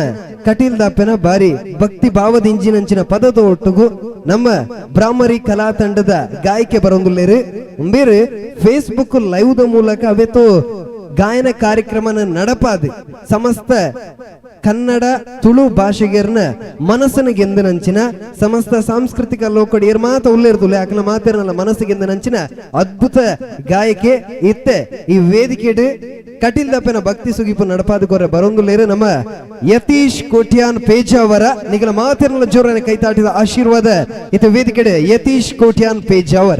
ಕಟೀಲ್ದ ಅಪ್ಪೆನ ಬಾರಿ ಭಕ್ತಿ ಭಾವದಿಂಜಿನಂಚಿನ ಪದದ ಒಟ್ಟುಗು ನಮ್ಮ ಬ್ರಾಹ್ಮರಿ ಕಲಾ ತಂಡದ ಗಾಯಕ್ಕೆ ಬರೋದಿಲ್ಲೇರು ಬೇರೆ ಫೇಸ್ಬುಕ್ ಲೈವ್ ದ ಮೂಲಕ ಅವೇತೋ ಗಾಯನ ಕಾರ್ಯಕ್ರಮ ನಡಪಾದು ಸಮಸ್ತ ಕನ್ನಡ ತುಳು ಭಾಷೆಗೇರ್ನ ಮನಸ್ಸನ್ನು ಗೆಂದನಂಚಿನ ಸಮಸ್ತ ಸಾಂಸ್ಕೃತಿಕ ಲೋಕಡಿ ಏರ್ ಮಾತ ಉಲ್ಲೇರ್ತುಲೆ ಆಕಲ ಮಾತೇರನಲ್ಲ ಮನಸ್ಸು ಗೆಂದನಂಚಿನ ಅದ್ಭುತ ಗಾಯಕಿ ಇತ್ತೆ ಈ ವೇದಿಕೆ ಕಟೀಲ್ದಪ್ಪನ ಭಕ್ತಿ ಸುಗಿಪು ನಡಪಾದ ಕೊರೆ ಬರೋಂದುಲೇರು ನಮ್ಮ ಯತೀಶ್ ಕೋಟ್ಯಾನ್ ಪೇಜಾವರ ನಿಗಲ ಮಾತೇರನಲ್ಲ ಜೋರನೆ ಕೈತಾಟಿದ ಆಶೀರ್ವಾದ ಇದು ವೇದಿಕೆ ಯತೀಶ್ ಕೋಟ್ಯಾನ್ ಪೇಜಾವರ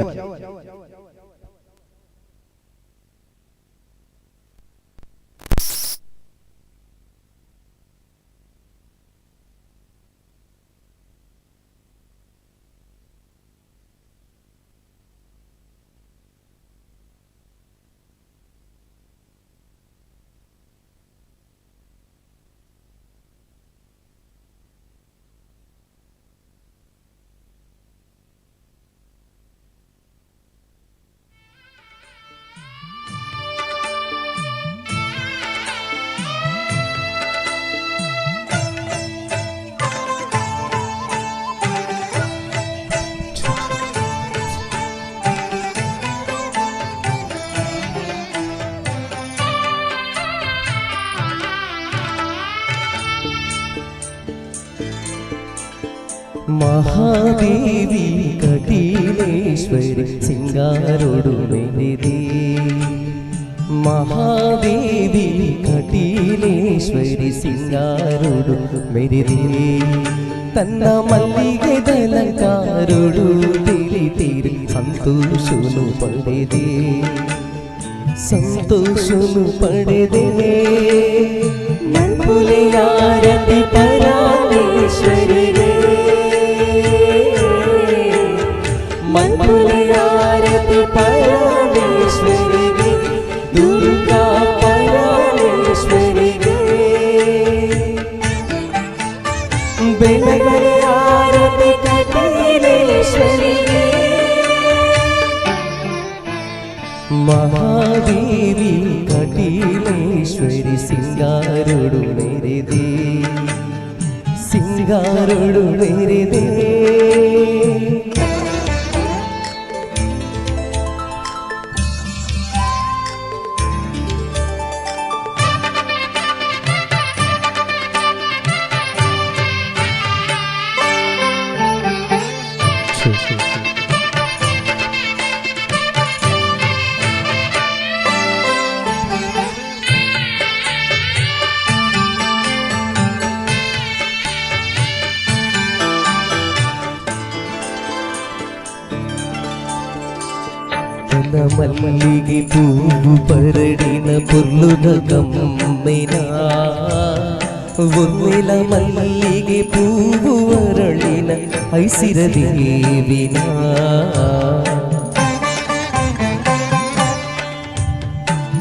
ಮಹಾದೇವಿ ಕಟೀಲೇಶ್ವರಿ ಸಿಂಗಾರೊಡು ಮೆರೆದೆ ಮಹಾದೇವಿ ಕಟೀಲೇಶ್ವರಿ ಸಿಂಗಾರೊಡು ಮೆರೆದೆ ತನ್ನ ಮಲ್ಲಿಗೆ ದಲಂಕಾರೊಡು ತಿರಿ ತಿರಿ ಸಂತೋಷ ಸಂತೋಷನು ಪಡೆದೆ ಸಂತೋಷನು ಪಡೆದೆ ಮನ್ಪುಲೆಯಾರತಿ ಪರಮೇಶ್ವರಿಗೆ ಮನ್ಪುಲೆಯಾರತಿ ಪರಮೇಶ್ವರಿಗೆ ದುರ್ಗಾ ಪರಮೇಶ್ವರಿಗೆ ಬೆಳಗರೆ ಆರತಿ ಕಟೀಲೇಶ್ವರಿಗೆ ಮಹಾದೇವಿ ಕಟೀಲೇಶ್ವರಿ ಸಿಂಗಾರೊಡು ಮೆರೆದೆ ಸಿಂಗಾರೊಡು ಮೆರೆದೆ ಮಲ್ಲಿಗೆ ಪೂವು ಪರಡಿನ ಪುರ್ಲುದ ಗಮ್ಮೆನ ಒಮ್ಮೆಲ ಮಲ್ಲಿಗೆ ಪೂವು ಅರಳಿನ ಐಸಿರ ದೇವಿನ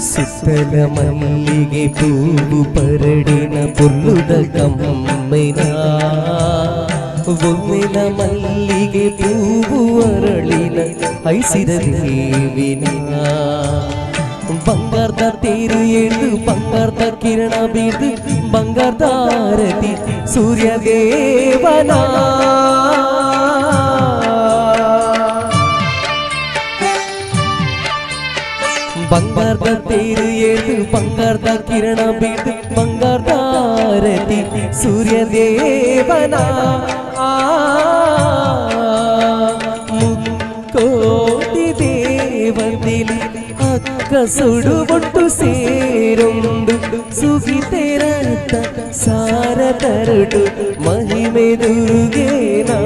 ಸುತ್ತಲ ಮಲ್ಲಿಗೆ ಪೂವು ಪರಡಿನ ಪುರ್ಲುದ ಗಮ್ಮೆನ ಒಮ್ಮೆಲ ಮಲ್ಲಿಗೆ ಪೂವು ಅರಳಿನ ಐಸಿರ ದೇವಿನ ಬಂಗಾರದ ತೇರು ಎಳೆದು ಬಂಗಾರದ ಕಿರಣ ಬೀರ್ದು ಬಂಗಾರದ ಆರತಿ ಸೂರ್ಯ ದೇವನ ಬಂಗಾರದ ತೇರು ಎಳೆದು ಬಂಗಾರದ ಕಿರಣ ಬೀರ್ದು ಬಂಗಾರದ ಆರತಿ ಸೂರ್ಯ ದೇವನ ಕೋಟಿ ದೇವಂದಿಲಿ ಅಕ್ಕ ಸುಡು ಒಟ್ಟು ಸೇರೊಂದು ಸುಗಿತೆರತ ಸಾರ ತರುಡು ಮಹಿಮೆ ದುರ್ಗೇನಾ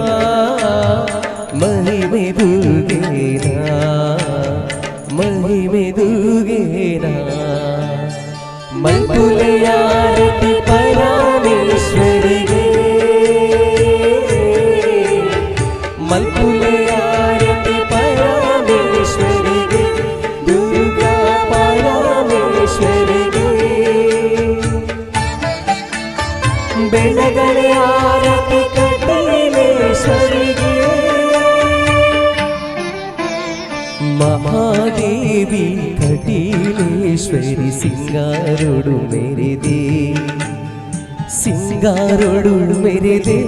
ಮಹಿಮೆ ದುರ್ಗೇನಾ ಮಹಿಮೆ ದುರ್ಗೇನಾ ಮಲ್ಪುಲೆಯಾರತಿ ಪರಮೇಶ್ವರಿಗೆ ಮಲ್ಪುಲೆಯಾರತಿ ಪರಮೇಶ್ವರಿಗೆ ದುರ್ಗಾ ಪರಮೇಶ್ವರಿಗೆ ಬೆಳಗರೆ ಆರತಿ ಕಟೀಲೇಶ್ವರಿಗೆ ಮಹಾದೇವಿ ಕಟೀಲೇಶ್ವರಿ ಸಿಂಗಾರೊಡು ಮೆರೆದೆ ಸಿಂಗಾರೊಡು ಮೆರೆದೆ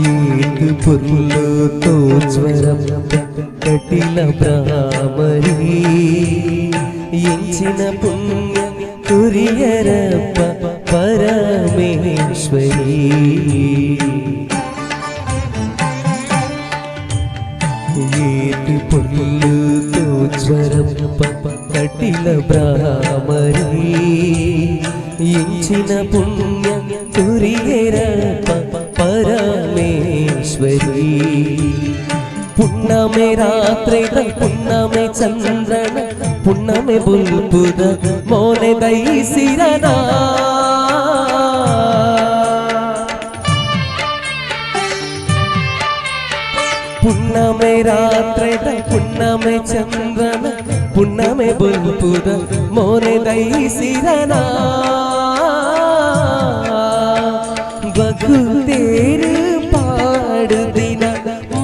ಏದು ಪುಲ್ಲು ತೋಜ್ವರ ಕಟಿಲ ಭ್ರಾಮರಿ ಎಂಚಿನ ಪುಣ್ಯ ಕುರಿಯರಪ್ಪ ಪರಮೇಶ್ವರಿ ಏದು ಪುಲ್ಲು ತೋಜ್ವರ ಕಟಿಲ ಭ್ರಾಮರಿ ಎಂಚಿನ ಪುಣ್ಯ ಕುರಿಯರಪ್ಪ ಪರಮೇಶ್ವರಿ ಪುಣ್ಣಮೆ ರಾತ್ರಿ ಪುಣ್ಣಮೆ ಚಂದ್ರನ ಪುಣ್ಣಮೆ ಬುಲ್ಬುದ ಮೋನೆ ದೈಸಿರನ ಪುಣ್ಣಮೆ ರಾತ್ರಿ ಪುಣ್ಣಮೆ ಚಂದ್ರನ ಪುಣ್ಣಮೆ ಬುಲ್ಬುದ ಮೋನೆ ದೈಸಿರನ ಬಗುತ್ತೇರು ಪಾಡುದಿನ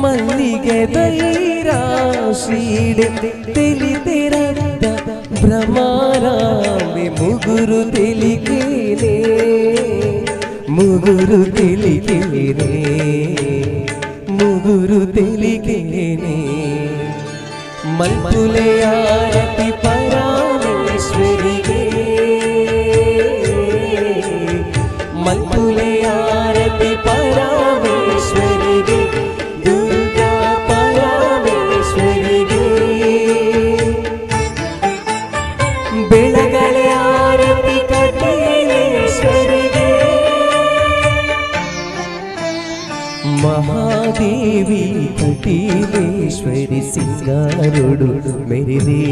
ಮಲ್ಲಿಗೆ ದೈರಾಶೀಡೆ ತಿಳಿದಿರತ್ತ ಭ್ರಮರಾಂಬೆ ಮುಗುರು ತಿಳಿಕೇನೆ ಮುಗುರು ತಿಳಿಕೇನೆ ಮುಗುರು ಗುರು ತೆಲಿಗೇನೆ ಮಲ್ಪುಲೆಯಾರತಿ ಪರಮೇಶ್ವರಿಗೆ ಮಲ್ಪುಲೆಯಾರತಿ ಪರಮೇಶ್ವರಿಗೆ ದುರ್ಗಾ ಪರಮೇಶ್ವರಿಗೆ ಬೆಳಗಳೆ ಆರತಿ ಕಟೀಲೇಶ್ವರಿಗೆ ಮಹಾದೇವಿ ಕಟೀಲೇಶ್ವರಿ ಸಿಂಗಾರುಡು ಮೆರೆದೇ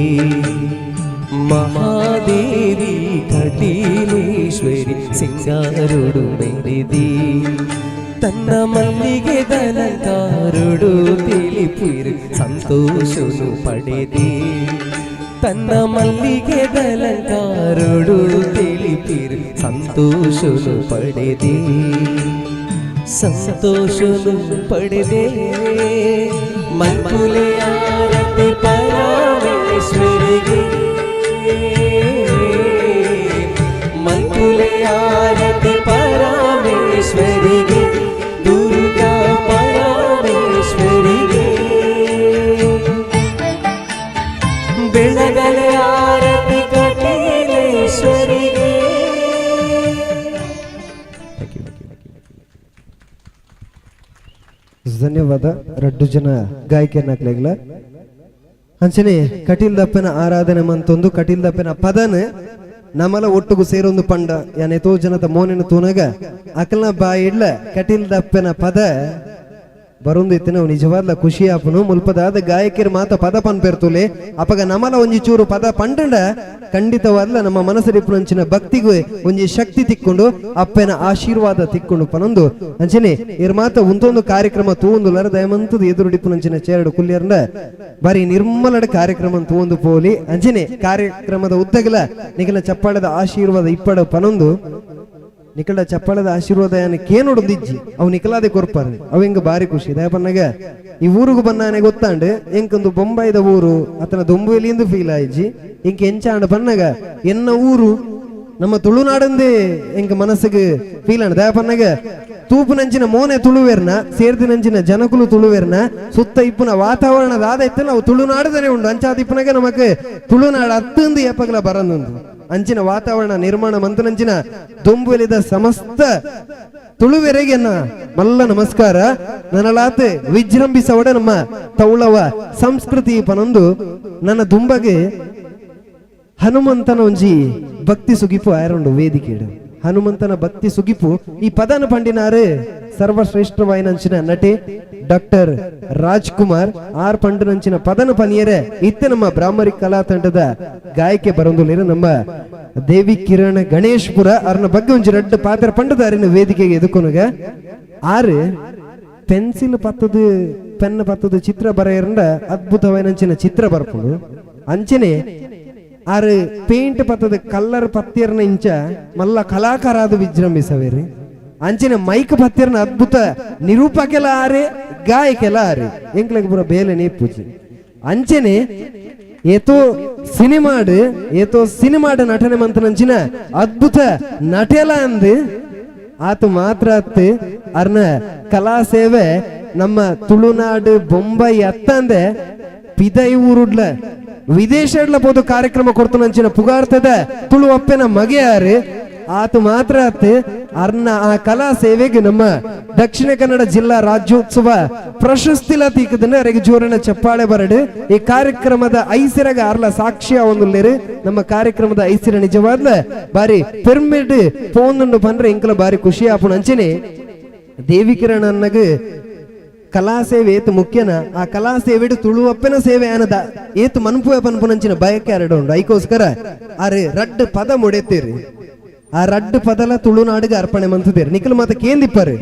ಮಹಾದೇವಿ ಕಟೀಲೇಶ್ವರಿ ಸಿಂಗಾರುಡು ಮೆರೆದೇ ತನ್ನ ಮಲ್ಲಿಗೆ ದಲಂಕಾರುಡು ತಿಳಿಪಿರು ಸಂತೋಷನು ಪಡೆದೇ ತನ್ನ ಮಲ್ಲಿಗೆ ದಲಂಕಾರುಡು ತಿಳಿಪಿರು ಸಂತೋಷನು ಪಡೆದೇ ಸಂತೋಷನು ಪಡೆದೆ ಮಲ್ಪುಲೆಯಾರತಿ ಪರಮೇಶ್ವರಿಗೆ ಮಲ್ಪುಲೆಯಾರತಿ ಪರಮೇಶ್ವರಿಗೆ ದುರ್ಗಾ ಪರಮೇಶ್ವರಿಗೆ ಬೆಳಗಲೆ ಆರತಿ ಕಟೀಲೇಶ್ವರಿಗೆ. ಧನ್ಯವಾದ ರಡ್ಡು ಜನ ಗಾಯಕಿಯನ್ನಾಗ್ಲಾಗ್ಲ ಅಂಚನೆ ಕಟೀಲ್ ದಪ್ಪನ ಆರಾಧನೆ ಮಂತೊಂದು ಕಟೀಲ್ ದಪ್ಪನ ಪದನ ನಮ್ಮಲ ಒಟ್ಟುಗು ಸೇರೊಂದು ಪಂಡ ಯಾನೆ ಎತೋ ಜನದ ಮೋನಿನ ತೂನಗ ಅಕಲ್ನ ಬಾಯಿ ಇಡ್ಲ ಕಟೀಲ್ ದಪ್ಪನ ಪದ ಬರೊಂದು ಇತ್ತಿನ ನಿಜವಾದ ಖುಷಿ ಆಪನು ಮುಲ್ಪದಾದ ಗಾಯಕಿಯರ್ ಮಾತ ಪದ ಪನ್ಪೆರ್ತುಲೆ ಅಪಗ ನಮಲ ಒಂಜಿ ಚೂರು ಪದ ಪಂಡ ಖಂಡಿತವಾದ್ಲ ನಮ್ಮ ಮನಸ್ಸರಿಪ್ಪುನಂಚಿನ ಭಕ್ತಿಗೂ ಒಂಜಿ ಶಕ್ತಿ ತಿಕ್ಕೊಂಡು ಅಪ್ಪನ ಆಶೀರ್ವಾದ ತಿಕ್ಕೊಂಡು ಪನೊಂದು ಅಂಚನೆ ಇರ್ ಮಾತ ಉಂತೊಂದು ಕಾರ್ಯಕ್ರಮ ತೂಂದುಲರ ದಯಮಂತದ ಎದುರುಡಿಪ್ಪುನಂಚಿನ ಚೇರಡು ಕುಲ್ಯರ್ನ ಬಾರಿ ನಿರ್ಮಲಡ ಕಾರ್ಯಕ್ರಮ ತೂಂದು ಪೋಲಿ ಅಂಚನೆ ಕಾರ್ಯಕ್ರಮದ ಉದ್ದಗಲ ನಿಖಲ ಚಪ್ಪಾಳದ ಆಶೀರ್ವಾದ ಇಪ್ಪಡ ಪನೊಂದು ನಿಕಲ ಚಪ್ಪಳದ ಆಶೀರ್ವಾದ ಕೇನೊಡದಿಜ್ಜಿ ಅವು ನಿಕಲಾದೆ ಕೊರ್ಪಾರ ಅವ ಹಿಂಗ ಬಾರಿ ಖುಷಿ ದಯಪನ್ನಾಗ ಈ ಊರಿಗೂ ಬನ್ನಾನೆ ಗೊತ್ತಾಂಡ್ ಎಂಕೊಂದು ಬೊಂಬೈದ ಊರು ಅತನ ದೊಂಬುವೆಲಿಂದು ಫೀಲ್ ಆಯ್ಜಿ ಇಂಕ ಎಂಚಾಂಡ್ ಬನ್ನಾಗ ಎನ್ನ ಊರು ನಮ್ಮ ತುಳುನಾಡಂದೇ ಎಂಕ ಮನಸ್ಸಿಗೆ ಫೀಲ್ ಆಂಡ್ ದಯಪನ್ನಾಗ ತೂಪು ನಂಚಿನ ಮೋನೆ ತುಳುವೆರ್ನ ಸೇರ್ದಿ ನಂಚಿನ ಜನಕುಲು ತುಳುವೆರ್ನ ಸುತ್ತ ಇಪ್ಪುನ ವಾತಾವರಣದ ಆದ ಇತ್ತು ನಾವು ತುಳುನಾಡದನೆ ಉಂಡು ಅಂಚಾದ ಇಪ್ಪನಾಗ ನಮಕ್ ತುಳುನಾಡು ಅತ್ತಂದು ಏಪಗಲ ಬರಂದೊಂದು ಅಂಚಿನ ವಾತಾವರಣ ನಿರ್ಮಾಣ ಮಂತನಂಚಿನ ದೊಂಬುವೆಲಿದ ಸಮಸ್ತ ತುಳುವೆರೆಗೆನ್ನ ಮಲ್ಲ ನಮಸ್ಕಾರ ನನಲಾತ್ ವಿಜೃಂಭಿಸವಡ ನಮ್ಮ ತೌಳವ ಸಂಸ್ಕೃತಿ ಪನೊಂದು ನನ್ನ ದುಂಬಗೆ ಹನುಮಂತನ ಒಂಜಿ ಭಕ್ತಿ ಸುಗಿಪು ಆಯರುಂಡು ವೇದಿಕೆಡು ಹನುಮಂತನ ಭಕ್ತಿ ಸುಗಿಪು ಈ ಪದನ ಪಂಡಿನಾರು ಸರ್ವಶ್ರೇಷ್ಠವಾಯಿನಂಚಿನ ನಟಿ ಡಾಕ್ಟರ್ ರಾಜ್ಕುಮಾರ್ ಆರ್ ಪಂಡನಂಚಿನ ಪದನ ಪನಿಯರೆ ಇತ್ತೆ ನಮ್ಮ ಬ್ರಾಹ್ಮರಿ ಕಲಾ ತಂಡದ ಗಾಯಕ್ಕೆ ಬರೊಂದುಲೇರು ನಮ್ಮ ದೇವಿ ಕಿರಣ ಗಣೇಶ್ಪುರ ಅವ್ರನ್ನ ಬಗ್ಗೆ ಒಂಜಿ ರಡ್ಡು ಪಾತ್ರ ಪಂಡದಾರಿನ ವೇದಿಕೆಗೆ ಎದುಕೊನಗ ಆರು ಪೆನ್ಸಿಲ್ ಪತ್ತದು ಪೆನ್ ಪತ್ತದು ಚಿತ್ರ ಬರೆಯರಂಡ ಅದ್ಭುತವಾಯಿನಂಚಿನ ಚಿತ್ರ ಬರ್ಪುಡು ಅಂಚನೆ ಆರು ಪೇಂಟ್ ಪತ್ತದ ಕಲ್ಲರ್ ಪತ್ತಿಯರ್ನ ಇಂಚ ಮಲ್ಲ ಕಲಾಕಾರಾದ ವಿಜೃಂಭಿಸವೇರಿ ಅಂಚಿನ ಮೈಕ್ ಪತ್ತಿಯರ್ನ ಅದ್ಭುತ ನಿರೂಪಕೆಲ್ಲ ಆರೆ ಗಾಯಕೆಲ್ಲ ಆರೆ ಎಂಕ್ಲೆಗ್ ಪುರ ಬೇಲೆ ನೇಪುಜಿ ಅಂಚನೆ ಏತೋ ಸಿನಿಮಾಡ್ ನಟನೆ ಮಂತನಂಚಿನ ಅದ್ಭುತ ನಟೆಲ ಅಂದ್ ಆತು ಮಾತ್ರ ಅತ್ತು ಅರ್ನ ಕಲಾ ಸೇವೆ ನಮ್ಮ ತುಳುನಾಡು ಬೊಂಬೈ ಅತ್ತಂದೆ ಪಿದೈ ಊರುಡ್ಲ ವಿದೇಶಡ್ಲ ಪೋದು ಕಾರ್ಯಕ್ರಮ ಕೊಡ್ತನಂಚಿನ ಪುಗಾರ್ತದ ತುಳು ಅಪ್ಪನ ಮಗೆಯಾರು ಆತು ಮಾತ್ರ ಅತ್ತು ಅರ್ನ ಆ ಕಲಾ ಸೇವೆಗೆ ನಮ್ಮ ದಕ್ಷಿಣ ಕನ್ನಡ ಜಿಲ್ಲಾ ರಾಜ್ಯೋತ್ಸವ ಪ್ರಶಸ್ತಿಲ ತೀಕದನ್ನ ಅವರಿಗೆ ಜೋರನ ಚಪ್ಪಾಳೆ ಬರಡು ಈ ಕಾರ್ಯಕ್ರಮದ ಐಸಿರಗ ಅರ್ಲ ಸಾಕ್ಷಿಯ ಒಂದುಲ್ಲೇರು ನಮ್ಮ ಕಾರ್ಯಕ್ರಮದ ಐಸಿರ ನಿಜವಾದ್ಲ ಬಾರಿ ಪೆರ್ಮಿಡ್ ಪೋನ್ ಬಂದ್ರೆ ಇಂಕಲ ಬಾರಿ ಖುಷಿ ಆಪುಣ ಅಂಚನೆ ದೇವಿ ಕಿರಣ್ ಅನ್ನಗ ಕಲಾ ಸೇವೆ ಏತು ಮುಖ್ಯನ ಆ ಕಲಾ ಸೇವೆ ತುಳುವಪ್ಪನ ಸೇವೆ ಅನ್ನದ ಏತು ಮನ್ಪುವೆ ಪನ್ಪುನಂಚಿನ ಬಯಕೆ ಎರಡು ಉಂಡು ಐಕೋಸ್ಕರ ಆರೆ ರಡ್ಡು ಪದ ಮುಡೆತೀರಿ ಆ ರಡ್ಡು ಪದಲ ತುಳುನಾಡಿಗೆ ಅರ್ಪಣೆ ಮಂತದೇರಿ ನಿಖಲ್ ಮಾತ ಕೇಂದಿಪ್ಪರು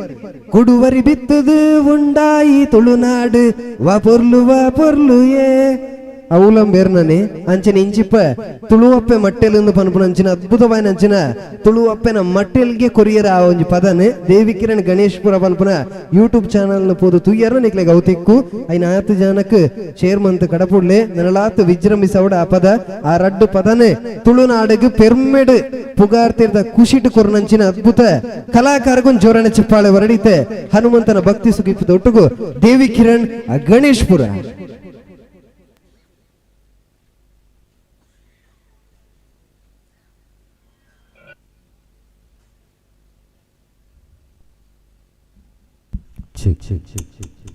ಕುಡುವರಿ ಬಿತ್ತದು ಉಂಡಾಯಿ ತುಳುನಾಡು ವಾ ಪೊರ್ಲು ಏ అవులం ಬೇರ್ನನೆ ಅಂಚನೆ ಇಂಚಿಪ್ಪ ತುಳುವಪ್ಪೆ ಮಟ್ಟೆಲೆಂದು ಪನ್ಪುನಂಚಿನ ಅದ್ಭುತವಾದ ಅಂಚಿನ ತುಳುವಪ್ಪೆನ ಮಟ್ಟೆಲ್ಗೆ ಕೊರಿಯರ ಆ ಒಂಜಿ ಪದನೆ ದೇವಿ ಕಿರಣ್ ಗಣೇಶ್ಪುರ ಪನ್ಪುನ ಯೂಟ್ಯೂಬ್ ಚಾನಲ್ ನ ಪೋದು ತುಯ್ಯರು ನಿಕ್ಲೆ ಗೌತಿಕ್ಕು ಐನ 10 ಜನಕ್ಕೆ ಚೇರ್ಮನ್ ಕಡಪುಡ್ಲೆ ನನಲಾತ್ ವಿಜೃಂಭಿಸವಡ ಆ ಪದ ಆ ರಡ್ಡು ಪದನೆ ತುಳುನಾಡಿಗೆ ಪೆರ್ಮೆಡ್ ಪುಗಾರ್ತಿರ್ದ ಖುಷಿಟ್ ಕೊರ್ನಂಚಿನ ಅದ್ಭುತ ಕಲಾಕಾರಗೊಂದು ಜೋರನೆ ಚಿಪ್ಪಾಳೆ ಹೊರಡಿತೆ ಹನುಮಂತನ ಭಕ್ತಿ ಸುಗಿಪ್ಪು ಒಟ್ಟುಗು ದೇವಿ Kiran Ganeshpura Check, check, check, check, check.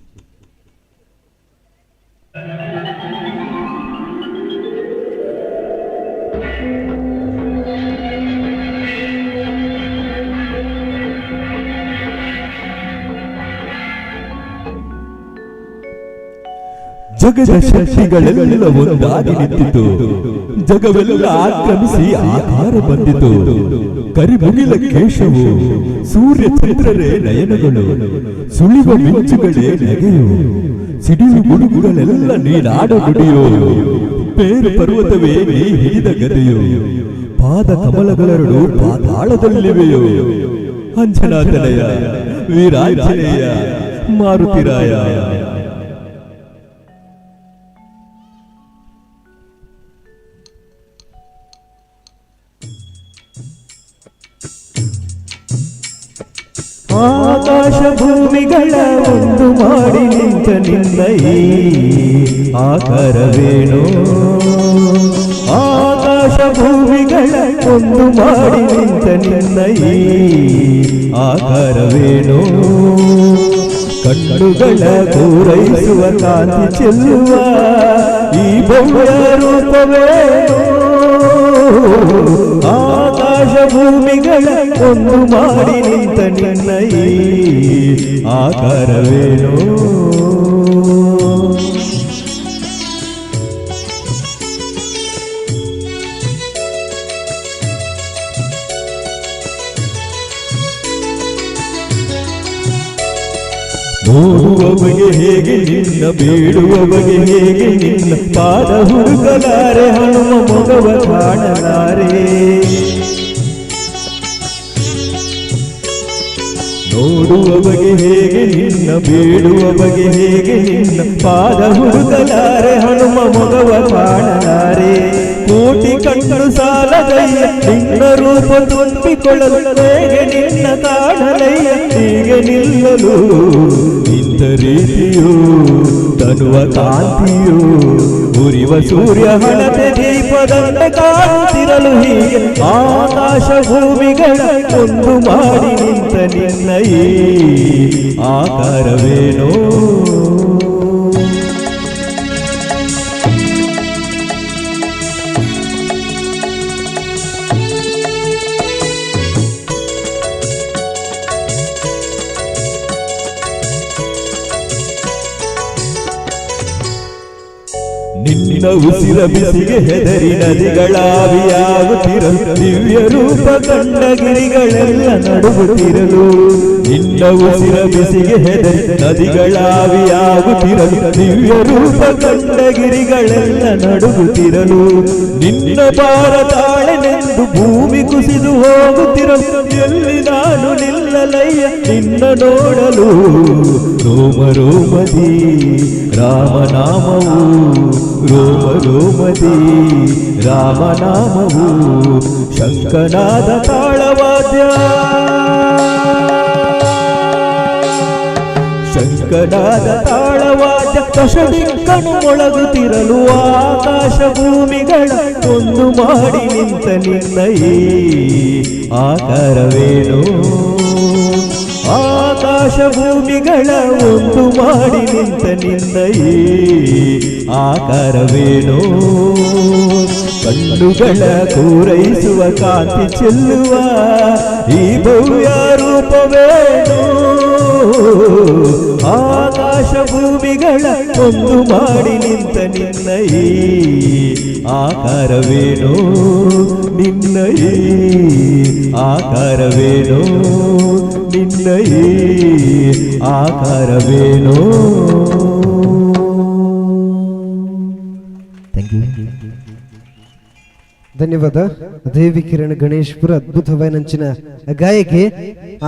ಜಗದ ಶಕ್ತಿಗಳೆಲ್ಲ ಒಂದಾಗಿ ನಿಂತಿತು, ಜಗವೆಲ್ಲ ಆಕ್ರಮಿಸಿ ಆಕಾರ ಬಂದಿತು. ಕರಿಮುಗಿಲ ಕೇಶವು, ಸೂರ್ಯ ಚಂದ್ರರೇ ನಯನಗಳು, ಸುಳಿವ ಮಿಂಚುಗಳೇ ನಗೆಯು, ಸಿಡಿಯು ಗುಡುಗುಗಳೆಲ್ಲ ನೀನಾಡ ನುಡಿಯೋ, ಬೇರು ಪರ್ವತವೇ ನೀ ಹಿಡಿದ ಗದೆಯು, ಪಾದ ಕಮಲಗಳೆರಡು ಪಾತಾಳದಲ್ಲಿವೆಯೋ. ಅಂಜನಾತನಯ, ವೀರಾಂಜನೇಯ, ಮಾರುತಿರಾಯ. ಆಕಾಶ ಭೂಮಿಗಳ ಒಂದು ಮಾಡಿ ನಿಂತ ನಿನ್ನ ಈ ಆಕಾರವೇನೋ, ಆಕಾಶ ಭೂಮಿಗಳ ಒಂದು ಮಾಡಿ ನಿಂತ ನಿನ್ನ ಈ ಆಕಾರವೇನೋ. ಕಣ್ಣುಗಳ ಪೂರೈಸುವ ಕಾಂತಿ ಚೆಲ್ಲುವ ಈ ಭವ್ಯ ರೂಪವೇನೋ. ಆಕಾಶ ಭೂಮಿಗಳ ಒಂದು ಮಾಡಿ ನಿಂತ ನಿನ್ನ ಈ ಆಕಾರವೇನೋ. ನೋಡುವವಗೆ ಹೇಗೆ ನಿನ್ನ, ಬೇಡುವವಗೆ ಹೇಗೆ ನಿನ್ನ, ಪಾದ ಹುಡುಕಲಾರೆ ಹನುಮ ಮೊಗವ ಕಾಣಲಾರೆ. ನೋಡುವವಗೆ ಹೇಗೆ ನಿನ್ನ, ಬೇಡುವವಗೆ ಹೇಗೆ ನಿನ್ನ, ಪಾದ ಹುಡುಕಲಾರೆ ಹನುಮ ಮೊಗವ ಕಾಣಲಾರೆ. ಕೋಟಿ ಕಣ್ಣು ಸಾಲದಯ್ಯ ನಿನ್ನ ರೂಪ ತುಂಬಿಕೊಳ್ಳಲು, ಹೇಗೆ ನಿನ್ನ ಕಾಣಲಯ್ಯ ಹೀಗೆ ನಿಲ್ಲಲು. ನಿಂತ ರೀತಿಯು ತನುವ ಕಾಂತಿಯು, ಉರಿವ ಸೂರ್ಯ ಹಣತೆ ದೀಪದಂತೆ ಕಾಣುತ್ತಿರಲು ಹೀಗೆ. ಆಕಾಶ ಭೂಮಿಗಳ ಒಂದು ಮಾಡಿ ನಿಂತ ನಿನ್ನ ಈ ಆಕಾರವೇನೋ. ನಿನ್ನ ಉಸಿರ ಬಿಸಿಗೆ ಹೆದರಿ ನದಿಗಳಾವಿಯಾಗುತ್ತಿರಲು, ದಿವ್ಯ ರೂಪ ಕಂಡ ಗಿರಿಗಳೆಲ್ಲ ನಡುಗುತ್ತಿರಲು. ನಿನ್ನ ಉಸಿರ ಬಿಸಿಗೆ ಹೆದರಿ ನದಿಗಳಾವಿಯಾಗುತ್ತಿರಲು, ದಿವ್ಯ ರೂಪ ಕಂಡ ಗಿರಿಗಳೆಲ್ಲ ನಡುಗುತ್ತಿರಲು. ನಿನ್ನ ಭಾರ ತಾಳೆನೆಂದು ಭೂಮಿ ಕುಸಿದು ಹೋಗುತ್ತಿರಲು, ಎಲ್ಲಿ ನಾನು ನಿಲ್ಲಲಯ್ಯ ನಿನ್ನ ನೋಡಲು. ರೋಮ ರೋಮದಿ ರಾಮನಾಮವು, ರೋಮ ರೋಮದಿ ರಾಮನಾಮವು, ಶಂಕನಾದ ತಾಳವಾದ್ಯ, ಶಂಕನಾದ ತಾಳವಾದ್ಯ, ದಶದಿಕ್ಕನು ಮೊಳಗುತ್ತಿರಲು. ಆಕಾಶ ಭೂಮಿಗಳ ಒಂದು ಮಾಡಿ ನಿಂತ ನಿನ್ನ ಈ ಆಕಾರವೇನೋ. ಆಕಾಶ ಭೂಮಿಗಳ ಒಂದು ಮಾಡಿ ನಿಂತ ನಿನ್ನ ಈ ಆಕಾರವೇನೋ. ಕಣ್ಣುಗಳ ಪೂರೈಸುವ ಕಾಂತಿ ಚೆಲ್ಲುವ ಈ ಭವ್ಯ ರೂಪವೇನೋ. ಆಕಾಶ ಭೂಮಿಗಳ ಒಂದು ಮಾಡಿ ನಿಂತ ನಿನ್ನ ಈ ಆಕಾರವೇನೋ. ನಿನ್ನ ಈ ಆಕಾರವೇನೋ, ನಿನ್ನ ಈ ಆಕಾರವೇನೋ. ಧನ್ಯವಾದ. ದೇವಿ ಕಿರಣ್ ಗಣೇಶ್ಪುರ ಅದ್ಭುತವಾದ ಗಾಯಕಿ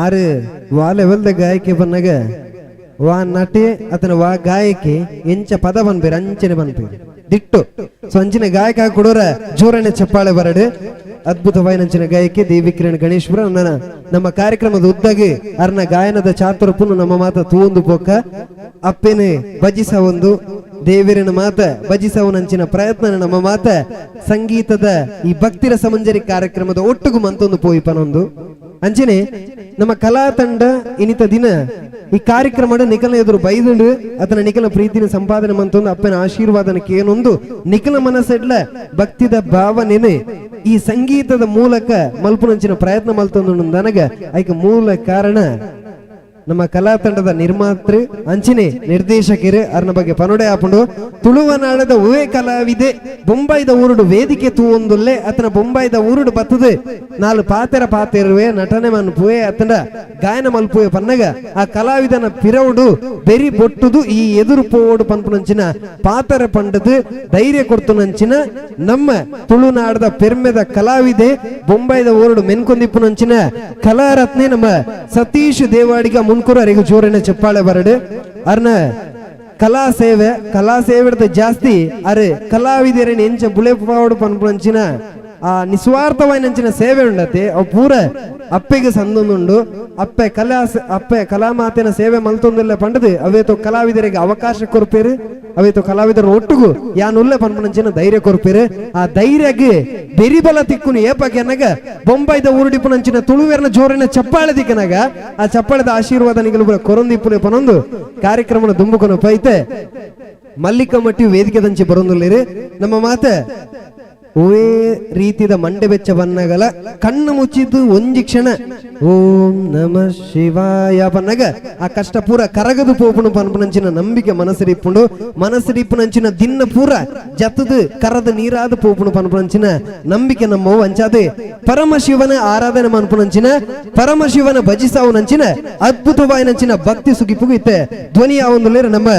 ಆರು ವಾ ಲೆವೆಲ್ದ ಗಾಯಕಿ ಬನ್ನಾಗ ವಾ ನಟಿ ಅಥವಾ ವಾ ಗಾಯಕಿ ಎಂಚ ಪದ ಬನ್ಬೇರು ಅಂಚನೆ ಬನ್ಬೇರು ದಿಟ್ಟು. ಸೊ ಅಂಚಿನ ಗಾಯಕ ಕೊಡೋರ ಜೋರನೆ ಚಪ್ಪಾಳೆ ಬರಡು. ಅದ್ಭುತವಾದ ಗಾಯಕಿ ದೇವಿ ಕಿರಣ್ ಗಣೇಶ್ಪುರ ನಮ್ಮ ಕಾರ್ಯಕ್ರಮದ ಉದ್ದಾಗಿ ಅರ್ನ ಗಾಯನದ ಚಾತುರಪ್ಪನು ನಮ್ಮ ಮಾತ ತೂಂದು ಪೋಕ ಅಪ್ಪೇನೆ ಭಜಿಸ ಒಂದು ದೇವರಿನ ಮಾತ ಭಜಿಸವನಂಚಿನ ಪ್ರಯತ್ನ ನಮ್ಮ ಮಾತ ಸಂಗೀತದ ಈ ಭಕ್ತಿರ ಸಮಂಜರಿ ಕಾರ್ಯಕ್ರಮದ ಒಟ್ಟಿಗೂ ಮಂತೊಂದು ಪೋಯಿ ಪನೊಂದು ಅಂಚನೆ ನಮ್ಮ ಕಲಾ ತಂಡ ಇನಿತ ದಿನ ಈ ಕಾರ್ಯಕ್ರಮ ನಿಖಲ ಎದುರು ಬೈದುಂಡು ಅತನ ನಿಖಲ ಪ್ರೀತಿನ ಸಂಪಾದನೆ ಮಂತೊಂದು ಅಪ್ಪನ ಆಶೀರ್ವಾದನ ಕೇನೊಂದು ನಿಖಲ ಮನಸ್ಸೆಡ್ಲ ಭಕ್ತಿದ ಭಾವನೆನೆ ಈ ಸಂಗೀತದ ಮೂಲಕ ಮಲ್ಪುನಂಚಿನ ಪ್ರಯತ್ನ ಮಲ್ತೊಂದು ನನಗ ಐಕ ಮೂಲ ಕಾರಣ ನಮ್ಮ ಕಲಾ ತಂಡದ ನಿರ್ಮಾತೃ ಅಂಚಿನ ನಿರ್ದೇಶಕರು ಅರ್ನ ಬಗ್ಗೆ ಪನೊಡೆ ಹಾಕೊಂಡು ತುಳುವನಾಡದ ಉವೆ ಕಲಾವಿದೆ ಬೊಂಬಾಯಿದ ಊರುಡು ವೇದಿಕೆ ತೂವೊಂದುಲ್ಲೆ ಅತನ ಬೊಂಬಾಯಿದ ಊರುಡು ಬತ್ತದು ನಾಲು ಪಾತೆರುವೆ ನಟನೆ ಮನ್ಪುವೆ ಅತನ ಗಾಯನ ಮಲ್ಪುವೆ ಪನ್ನಗ ಆ ಕಲಾವಿದನ ಪಿರವುಡು ಬೆರಿ ಬೊಟ್ಟುದು ಈ ಎದುರು ಪೋಡು ಪನ್ಪುನಂಚಿನ ಪಾತರ ಪಂಡದು ಧೈರ್ಯ ಕೊಡ್ತುನಂಚಿನ ನಮ್ಮ ತುಳುನಾಡದ ಪೆರ್ಮೆದ ಕಲಾವಿದೆ ಬೊಂಬಾಯಿದ ಊರುಡು ಮೆನ್ಕೊಂದಿಪ್ಪುನಂಚಿನ ಕಲಾರತ್ನೆ ನಮ್ಮ ಸತೀಶ್ ದೇವಾಡಿಗ ಮುನ್ಕೂರರಿಗೆ ಜೋರಿನ ಚಪ್ಪಾಳೆ ಬರಡು. ಅರ್ನ ಕಲಾ ಸೇವೆ ಜಾಸ್ತಿ ಅರೆ ಕಲಾವಿದರನ್ನ ಎಂಚ ಬುಳೆ ಪಾವಡು ಪನ್ಪುಂಚಿನ ಆ ನಿಸ್ವಾರ್ಥವಾಯಿನಂಚಿನ ಸೇವೆ ಉಂಡತೆ ಅವು ಪೂರ ಅಪ್ಪೆಗೆ ಸಂದೊಂದುಂಡು ಅಪ್ಪೆ ಕಲಾ ಮಾತಿನ ಸೇವೆ ಮಲ್ತೊಂದೆಲ್ಲ ಪಂಡದು ಅವೇತೋ ಕಲಾವಿದರಿಗೆ ಅವಕಾಶ ಕೊರ್ಪೇರು ಅವೇತೋ ಕಲಾವಿದರ ಒಟ್ಟಿಗೂ ಯಾನುಲ್ಲೆ ಪನ್ಪುನಂಚಿನ ಧೈರ್ಯ ಕೊರ್ಪೇರು. ಆ ಧೈರ್ಯಗೆ ಬೆರಿಬಲ ತಿಕ್ಕುನು ಏಪಕೆನಗ ಬೊಂಬಾಯಿದ ಊರುಡಿಪುನಂಚಿನ ತುಳುವೆರ್ನ ಜೋರಿನ ಚಪ್ಪಾಳೆ ದಿಕ್ಕನಾಗ ಆ ಚಪ್ಪಾಳೆದ ಆಶೀರ್ವಾದ ನಿಗಲು ಕೊರೊಂದಿಪ್ಪುನೆ ಪನೊಂದು ಕಾರ್ಯಕ್ರಮನ ದುಂಬುಕೊನ ಪೈತೆ ಮಲ್ಲಿಕ ಮಟ್ಟಿ ವೇದಿಕೆ ದಂಚಿ ಬರೊಂದುಲ್ಲೇರಿ ನಮ್ಮ ಮಾತ ಓವೇ ರೀತಿದ ಮಂಡೆ ಬೆಚ್ಚ ಬನ್ನಗಲ ಕಣ್ಣು ಮುಚ್ಚಿದ್ದು ಒಂಜಿ ಕ್ಷಣ ಓಂ ನಮ ಶಿವಾಯ ಪನ್ನಗ ಆ ಕಷ್ಟ ಪೂರ ಕರಗದು ಪೋಪುನು ಪನ್ಪುನಂಚಿನ ನಂಬಿಕೆ ಮನಸ್ಸಿರಿಪ್ಪುನಂಚಿನ ದಿನ ಪೂರ ಜತ್ತದು ಕರದ ನೀರಾದ ಪೋಪುನು ಪನ್ಪುನಂಚಿನ ನಂಬಿಕೆ ನಮ್ಮವು ಅಂಚಾದೆ ಪರಮಶಿವನ ಆರಾಧನೆ ಮನ್ಪುನಂಚಿನ ಪರಮಶಿವನ ಭಜಿಸಾವುನಂಚಿನ ಅದ್ಭುತವಾಯಿನಂಚಿನ ಭಕ್ತಿ ಸುಗಿಪುಗು ಇತ್ತೆ ಧ್ವನಿಯ ಒಂದು ನಮ್ಮ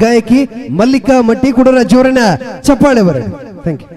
ಗಾಯಕಿ ಮಲ್ಲಿಕಾ ಮಟ್ಟಿ ಕುಡರ ಜೋರಿನ ಚಪ್ಪಾಳೆ ಬರ. Thank you.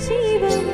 शिवं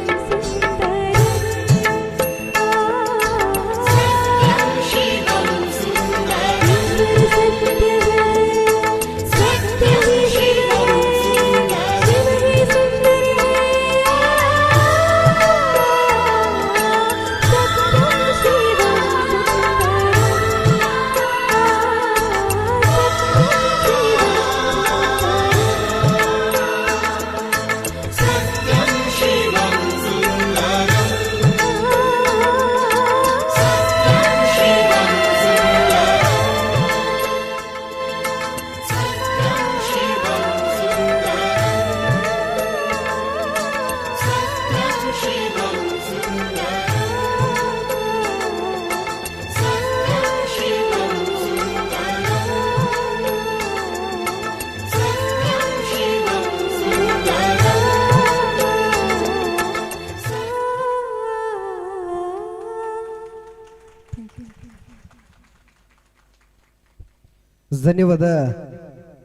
ಧನ್ಯವಾದ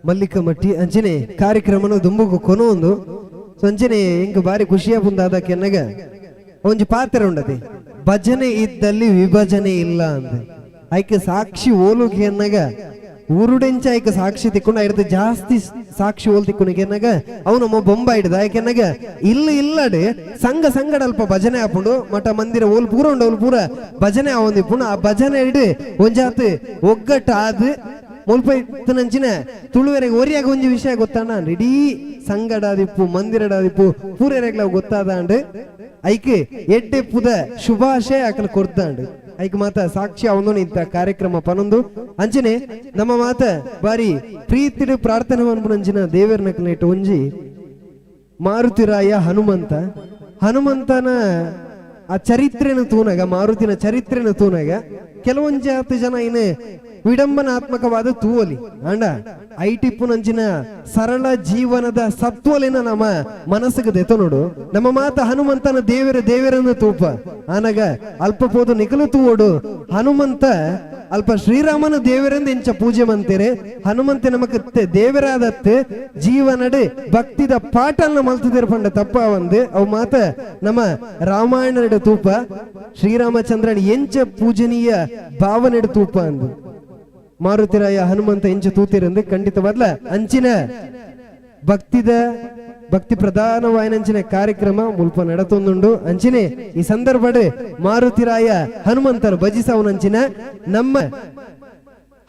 ಮಲ್ಲಿಕ ಮಟ್ಟಿ ಅಂಚನೆ ಕಾರ್ಯಕ್ರಮನ ದುಂಬುಗು ಕೊನೊಂದು ಅಂಚನೆ ಇಂಕ ಬಾರಿ ಖುಷಿಯ ಬಂದಾದ ಕೆನ್ನಗ ಒಂಜಿ ಪಾತ್ರ ಉಂಡತಿ ಭಜನೆ ಇದ್ದಲ್ಲಿ ವಿಭಜನೆ ಇಲ್ಲ ಅಂತ ಐಕೆ ಸಾಕ್ಷಿ ಓಲುಗೆ ಎನ್ನಗ ಊರುಡೆಂಚ ಐಕ ಸಾಕ್ಷಿ ತಿಕ್ಕೊಂಡು ಇಡದ ಜಾಸ್ತಿ ಸಾಕ್ಷಿ ಓಲ್ ತಿಕ್ಕೊಂಡು ಎನ್ನಗ ಅವನಮ್ಮ ಬೊಂಬ ಹಿಡ್ದ ಯಾಕೆನ್ನಗ ಇಲ್ಲಡೆ ಸಂಘ ಸಂಗಡ ಅಲ್ಪ ಭಜನೆ ಹಾಕೊಂಡು ಮಠ ಮಂದಿರ ಓಲ್ ಪೂರ ಉಂಡ ಓಲ್ ಪೂರ ಭಜನೆ ಆವೊಂದಿಪ್ಪುಂಡು ಆ ಭಜನೆ ಹಿಡ್ ಒಂಜಾತ್ ಒಗ್ಗಟ್ಟಾದ್ ಮುಲ್ಪ ನಂಚಿನ ತುಳುವೆರೆಗೆ ಒರಿಯಾಗ ಒಂಜಿ ವಿಷಯ ಗೊತ್ತಾನ ಇಡೀ ಸಂಗಡಾದಿಪ್ಪು ಮಂದಿರಡಾದಿಪ್ಪು ಪೂರೆರೆಗ್ಲ ಗೊತ್ತಾದಾಂಡ್ ಐಕೆ ಎಡ್ಡೆಪ್ಪುದ ಶುಭಾಶಯ ಆಕಲ ಕೊರ್ದಾಂಡ್ ಐಕ್ ಮಾತ ಸಾಕ್ಷಿ ಅವನು ಇಂತ ಕಾರ್ಯಕ್ರಮ ಪನೊಂದು ಅಂಚನೆ ನಮ್ಮ ಮಾತ ಬಾರಿ ಪ್ರೀತಿಡು ಪ್ರಾರ್ಥನೆ ಮನ್ಪುನಂಚಿನ ದೇವರ ನಕಲೇಟ್ ಒಂಜಿ ಮಾರುತಿರಾಯ ಹನುಮಂತನ ಆ ಚರಿತ್ರೆನ ತೂನಗ ಮಾರುತಿನ ಚರಿತ್ರೆನ ತೂನಗ ಕೆಲವೊಂದು ಜಾತಿ ಜನ ಇನ್ನು ವಿಡಂಬನಾತ್ಮಕವಾದ ತೂವಲಿ ಅಂಡ ಐಟಿಪ್ಪು ನಂಚಿನ ಸರಳ ಜೀವನದ ಸತ್ವಲಿನ ನಮ್ಮ ಮನಸ್ಸಿಗೆ ದೆತ ನೋಡು ನಮ್ಮ ಮಾತ ಹನುಮಂತನ ದೇವರನ್ನು ತೂಪ ಆನಗ ಅಲ್ಪ ಪೋದು ನಿಖಲು ತೂವೋಡು ಹನುಮಂತ ಅಲ್ಪ ಶ್ರೀರಾಮನ ದೇವರೆಂದು ಎಂಚ ಪೂಜೆ ಮಂತೇರೆ ಹನುಮಂತ ನಮಕ್ ದೇವರಾದತ್ತೆ ಜೀವನಡೆ ಭಕ್ತಿದ ಪಾಠನ ಮಲ್ತಿದೇರ್ ಪಂಡ ತಪ್ಪ ಒಂದು ಅವು ಮಾತ ನಮ್ಮ ರಾಮಾಯಣದ ತೂಪ ಶ್ರೀರಾಮಚಂದ್ರನ್ ಎಂಚ ಪೂಜನೀಯ ಭಾವನೆಡ ತೂಪ ಅಂದು ಮಾರುತಿರಾಯ ಹನುಮಂತ ಎಂಚ ತೂತಿರಂದು ಖಂಡಿತವಾದ್ಲ ಅಂಚಿನ ಭಕ್ತಿ ಪ್ರಧಾನವಾಯಿನಂಚಿನ ಕಾರ್ಯಕ್ರಮ ಮುಲ್ಪ ನಡತೊಂದುಂಡು ಅಂಚಿನೆ ಈ ಸಂದರ್ಭಡ್ ಮಾರುತಿರಾಯ ಹನುಮಂತನ ಭಜಿಸವನಂಚಿನ ನಮ್ಮ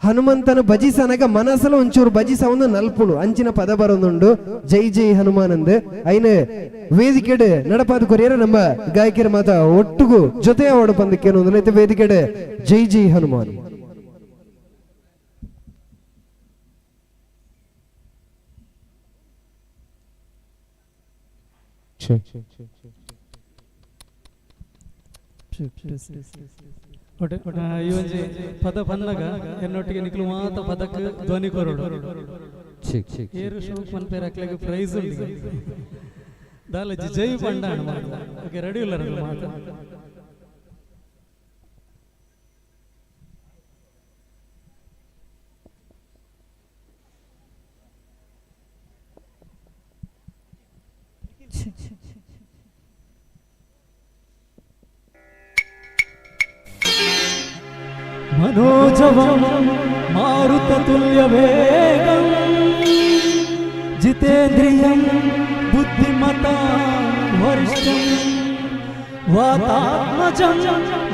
ಹನುಮಂತನ ಭಜಿಸನಗ ಮನಸ್ಸಲು ಒಂಚೂರು ಭಜಿಸವನು ನಲ್ಪುಡು ಅಂಚಿನ ಪದ ಬರೋದುಂಡು ಜೈ ಜೈ ಹನುಮಾನಂದ್ ಐನ ವೇದಿಕೆಡ್ ನಡಪಾದ ಕೊರಿಯರ ನಮ್ಮ ಗಾಯಕಿಯರ ಮಾತ ಒಟ್ಟುಗು ಜೊತೆ ಅವಡು ಬಂದಕ್ಕೆ ವೇದಿಕೆಡ್ ಜೈ ಜೈ ಹನುಮಾನ್ ಈ ಒಂಜಿ ಪದ ಪನ್ನಗ ಎನ್ನೊಟ್ಟಿಗೆ ನಿಕ್ಲು ಮಾತ ಪದಕ್ಕೆ ಧ್ವನಿ ಕೊರೋಡು ಏರು ಶೋಕ್ ಮನ್ಪೇರ ಅಕ್ಲೆಗೆ ಪ್ರೈಸ್ ಉಂಟು ದಾಲಜಿ ಜೈ ಪಂಡ ಓಕೆ ರೆಡಿ ಇಲ್ಲ ಮಾತ मनोजवं मारुततुल्यवेगं जितेन्द्रियं बुद्धिमतां वरिष्ठं वातात्मजं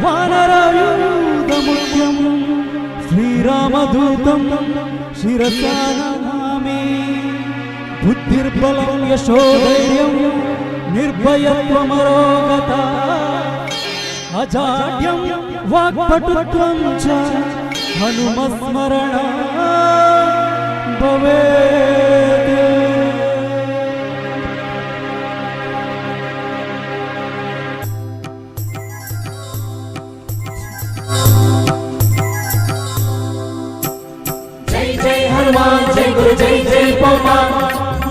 वानरायुधमुख्यं श्रीरामदूतं शिरसा नमामि बुद्धिर्बलं यशोधैर्यं निर्भयत्वमरोगता अजाड्यं वाक्पटुत्वं च हनुमस्मरण भवेत्। जय जय हनुमान जय गुरु जय जय पोमा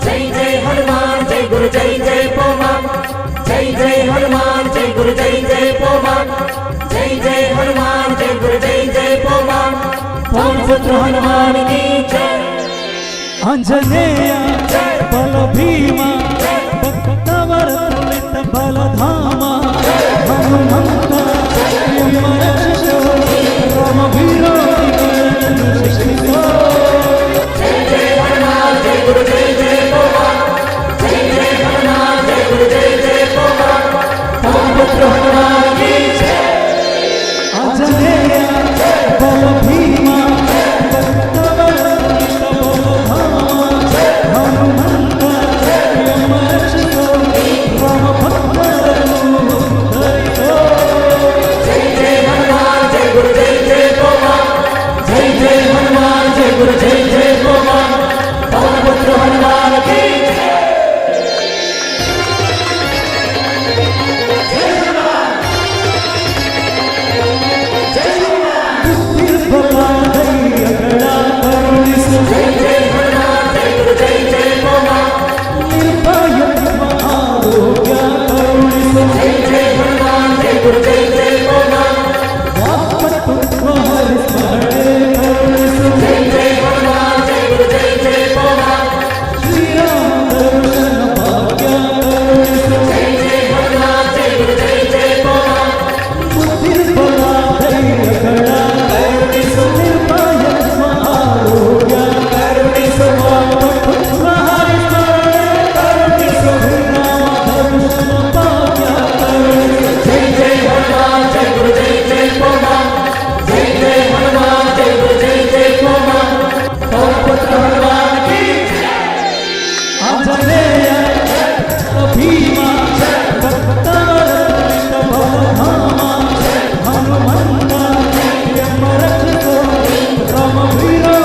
जय जय हनुमान जय गुरु जय जय पोमा जय जय हनुमान जय गुरु जय जय पोमा जय जय हनुमान जय गुरु जय जय पोमा पवन पुत्र हनुमान की जय। आंजनेय बल भीमा भक्तवरतुलित बलधामा हनुमंत राम वीरो जय जय हनुमान जय गुरु जय जय पोमा जय जय हनुमान जय गुरु जय जय पोमा पवन पुत्र हनुमान की जय। आंजनेय बल भीमा भक्तवरतुलित बलधामा हनुमंत राम भक्त जय जय हनुमान जय गुरु जय जय पोमा जय जय हनुमान जय गुरु जय जय पोमा पवन पुत्र हनुमान की जय। जय जय हनुमान जय गुरु जय जय पोमा जय जय हनुमान जय गुरु जय जय पोमा जय जय हनुमान जय गुरु जय जय पोमा जय जय हनुमान जय गुरु जय जय पोमा जय जय हनुमान जय गुरु जय जय पोमा जय जय हनुमान जय गुरु जय जय पोमा पवन पुत्र हनुमान की जय। आंजनेय भीमा भक्तवरतुलित बलधामा हनुमंत राम वीरो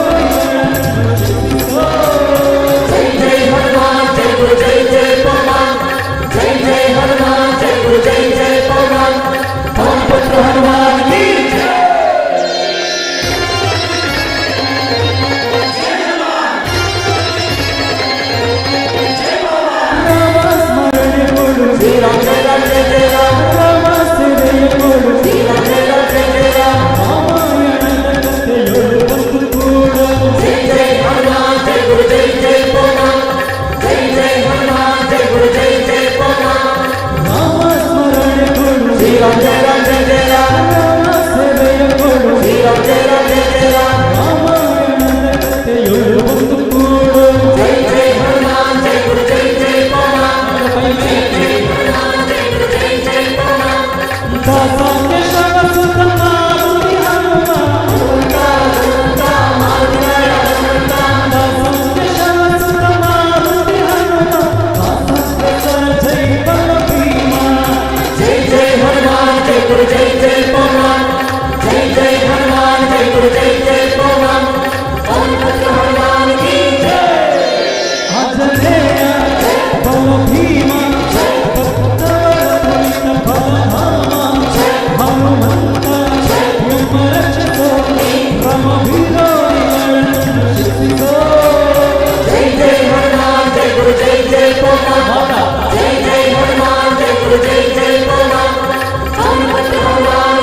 जय जय हनुमान जय गुरु जय जय पोमा जय जय हनुमान जय गुरु जय जय पोमा पवन पुत्र हनुमान की जय। श्री राम जय राम जय जय राम श्री राम जय राम जय जय राम जय जय हनुमान जय गुरु जय जय पोमा जय जय हनुमान जय गुरु जय जय पोमा श्री राम जय राम जय जय राम श्री राम जय राम जय जय राम जय जय हनुमान जय गुरु जय जय पोमा जय जय हनुमान जय गुरु जय जय पोमा जय जय हनुमान जय गुरु जय जय पोमा जय जय हनुमान जय गुरु जय जय पोमा पवन पुत्र हनुमान की जय। आंजनेय बल भीमा भक्तवरतुलित बलधामा हनुमंत राम वीरो जय जय हनुमान जय गुरु जय जय पोमा जय जय हनुमान जय गुरु जय जय पोमा पवन पुत्र हनुमान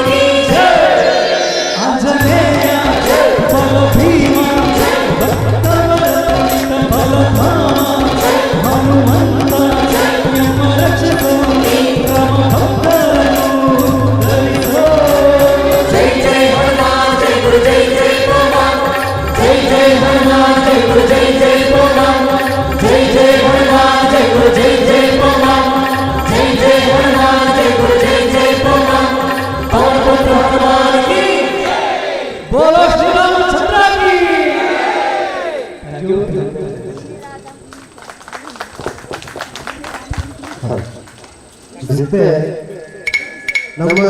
ಮತ್ತೆ ನಮ್ಮ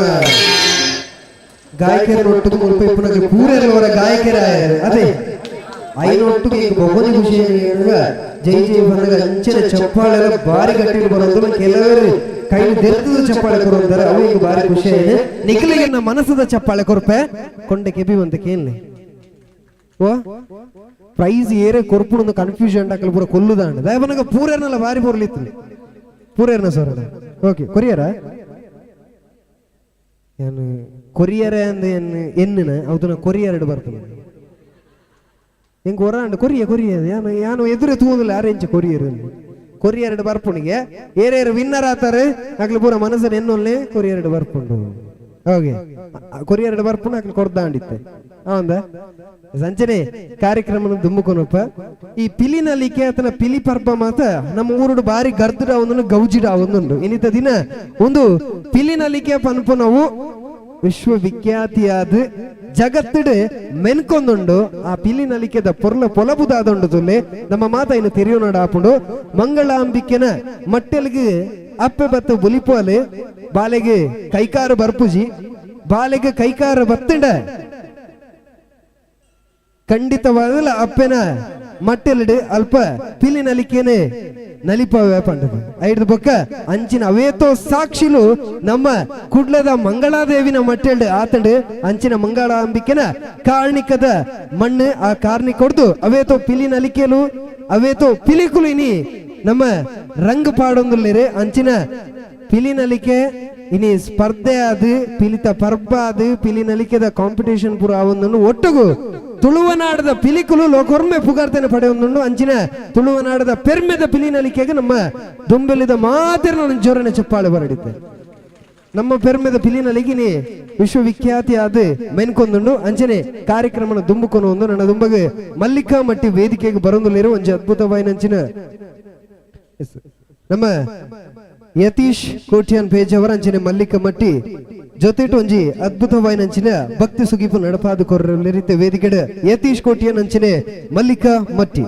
ಗಾಯಕರೊಟ್ಟಿಗೆ ಮುಲ್ಪ ಇಪ್ಪನಾಗ ಪೂರೈಸುವವರ ಗಾಯಕರಾಯರು ಅದೇ ಐನೊಟ್ಟಿಗೆ ಈಗ ಬೊಮ್ಮನ ಖುಷಿ ಜೈ ಜೈ ಬಂದಾಗ ಅಂಚಿನ ಚಪ್ಪಾಳೆಲ್ಲ ಭಾರಿ ಗಟ್ಟಿ ಬರೋದು ಕೆಲವರು ಕೈ ದೆರ್ತದ ಚಪ್ಪಾಳೆ ಕೊಡುತ್ತಾರೆ ಅವು ಈಗ ಭಾರಿ ಖುಷಿ ಇದೆ ನಿಖಿಲಿಗೆ ನಮ್ಮ ಮನಸ್ಸದ ಚಪ್ಪಾಳೆ ಕೊರಪೆ ಕೊಂಡೆ ಕೆಬಿ ಅಂತ ಕೇಳಲಿ ಓ ಪ್ರೈಸ್ ಏರೆ ಕೊರ್ಪುಣ ಕನ್ಫ್ಯೂಷನ್ ಹಾಕಲು ಪೂರ ಕೊಲ್ಲುದಾಂಡ ದಯಬನಗ ಪೂರೇರ್ನೆಲ್ಲ ಭಾರಿ ಬರ್ಲಿತ್ತು ಪೂರೇರ್ನ ಸೋರಣ ಓಕೆ ಕೊರಿಯರ ಏನು ಕೊರಿಯರ ಅಂದ ಎನ್ನ ಅವತನ ಕೊರಿಯರ್ ಬರ್ತದೆ ಹೆಂಗ್ ಹೊರಾಂಡ ಕೊರಿಯ ಯಾನು ಎದುರೇ ತೂದಿಲ್ಲ ಆರೆಂಚ್ ಕೊರಿಯರ್ ಬರ್ಪುಣಿಗೆ ಏರೇರು ವಿನ್ನರ್ ಆತಾರೆ ಆಗ್ಲಿ ಪೂರ ಮನಸ್ಸನ್ನು ಎನ್ನೊಲ್ಲೆ ಕೊರಿಯರ್ ಬರ್ಪುಂಡು ಹೋಗಿ ಕೊರಿಯರ್ ಬರ್ಪುಣ ಆಗ್ಲಿ ಕೊರ್ದಾಂಡಿತ್ತೆ ಹೌದ ಸಂಚನೆ ಕಾರ್ಯಕ್ರಮ ದುಮ್ಮುಕೊನಪ್ಪ ಈ ಪಿಲಿನಲ್ಲಿಕೆ ಆತನ ಪಿಲಿ ಪರ್ಬ ಮಾತ ನಮ್ಮ ಊರುಡು ಬಾರಿ ಗರ್ದಡ ಒಂದನ್ನು ಗೌಜಿಡ ಒಂದುಂಡು ಇನ್ನಿತ ದಿನ ಒಂದು ಪಿಲಿನಲ್ಲಿಕೆ ಪನ್ಪುನವು ವಿಶ್ವವಿಖ್ಯಾತಿಯಾದ ಜಗತ್ತಿಡು ಮೆನ್ಕೊಂದುಂಡು ಆ ಪಿಲಿನಲಿಕೆದ ಪೊಲಬುದಾದುಂಡು ತುಲ್ಲೆ ನಮ್ಮ ಮಾತ ಇನ್ನು ತಿರಿಯೋನಾಡ ಆಪುಂಡು ಮಂಗಳಾಂಬಿಕೆನ ಮಟ್ಟೆಲ್ಗೆ ಅಪ್ಪೆ ಬತ್ತ ಬುಲಿಪೋಲೆ ಬಾಲೆಗೆ ಕೈಕಾರ ಬರ್ಪುಜಿ ಬಾಲೆಗೆ ಕೈಕಾರ ಬತ್ತಂಡ ಖಂಡಿತವಾಗಲ್ಲ ಅಪ್ಪೆನ ಮಟ್ಟೆಲ್ಡು ಅಲ್ಪ ಪಿಲಿನಲಿಕೆನೆ ನಲಿಪವೇ ಪಂಡದು ಐದು ಬೊಕ್ಕ ಅಂಚಿನ ಅವೇತೋ ಸಾಕ್ಷಿಲು ನಮ್ಮ ಕುಡ್ಲದ ಮಂಗಳಾದೇವಿನ ಮಟ್ಟೆಲ್ಡು ಆತಂಡು ಅಂಚಿನ ಮಂಗಳಾಂಬಿಕೆನ ಕಾರ್ಣಿಕದ ಮಣ್ಣು ಆ ಕಾರ್ಣಿಕ ಹೊಡ್ದು ಅವೇತೋ ಪಿಲಿನಲಿಕೆಲು ಅವೇತೋ ಪಿಲಿಕುಲು ಇನಿ ನಮ್ಮ ರಂಗ್ ಪಾಡೊಂದುಲ್ಲೇರೆ ಅಂಚಿನ ಪಿಲಿನಲಿಕೆ ಇನಿ ಸ್ಪರ್ಧೆ ಆದು ಪಿಲಿತ ಪರ್ಬ ಆದು ಪಿಲಿನಲಿಕೆದ ಕಾಂಪಿಟೇಷನ್ ಪೂರ ಆವೊಂದನ್ನು ಒಟ್ಟುಗು ತುಳುವನಾಡದ ಪಿಲಿಕುಲು ಲೋಕೊರ್ಮೆ ಪುಗಾರ್ತನೆ ಪಡೆಯೊಂದುಂಡು ಅಂಚಿನ ತುಳುವನಾಡದ ಪೆರ್ಮೆದ ಪಿಲಿನಲಿಕೆಗೆ ನಮ್ಮ ದುಂಬೆಲಿದ ಮಾತಿರ ಜೋರನೆ ಚಪ್ಪಾಳೆ ಬರಡಿತೆ ನಮ್ಮ ಪೆರ್ಮೆದ ಪಿಲಿನಲಿಗಿನಿ ವಿಶ್ವವಿಖ್ಯಾತಿ ಆದ ಮೆನ್ಕೊಂದುಂಡು ಅಂಚನೆ ಕಾರ್ಯಕ್ರಮನ ದುಂಬುಕೊಂಡು ಒಂದು ನನ್ನ ದುಂಬಗೆ ಮಲ್ಲಿಕಾ ಮಟ್ಟಿ ವೇದಿಕೆಗೆ ಬರೊಂದುಲ್ಲೇರು ಒಂಜಿ ಅದ್ಭುತವಾಯಿನಂಚಿನ ನಮ್ಮ ಯತೀಶ್ ಕೋಟ್ಯಾನ್ ಪೇಜವರ ಅಂಚನೆ ಮಲ್ಲಿಕ ಮಟ್ಟಿ ಜೊತೆಟು ಒಂಜಿ ಅದ್ಭುತವಾಯಿನಂಚಿನ ಭಕ್ತಿ ಸುಗಿಪು ನಡಪಾದು ಕೊರ್ರಲಿರಿತೆ ವೇದಿಕೆಡೆ ಯತೀಶ್ ಕೋಟ್ಯಾನ್ ಅಂಚನೆ ಮಲ್ಲಿಕ ಮಟ್ಟಿ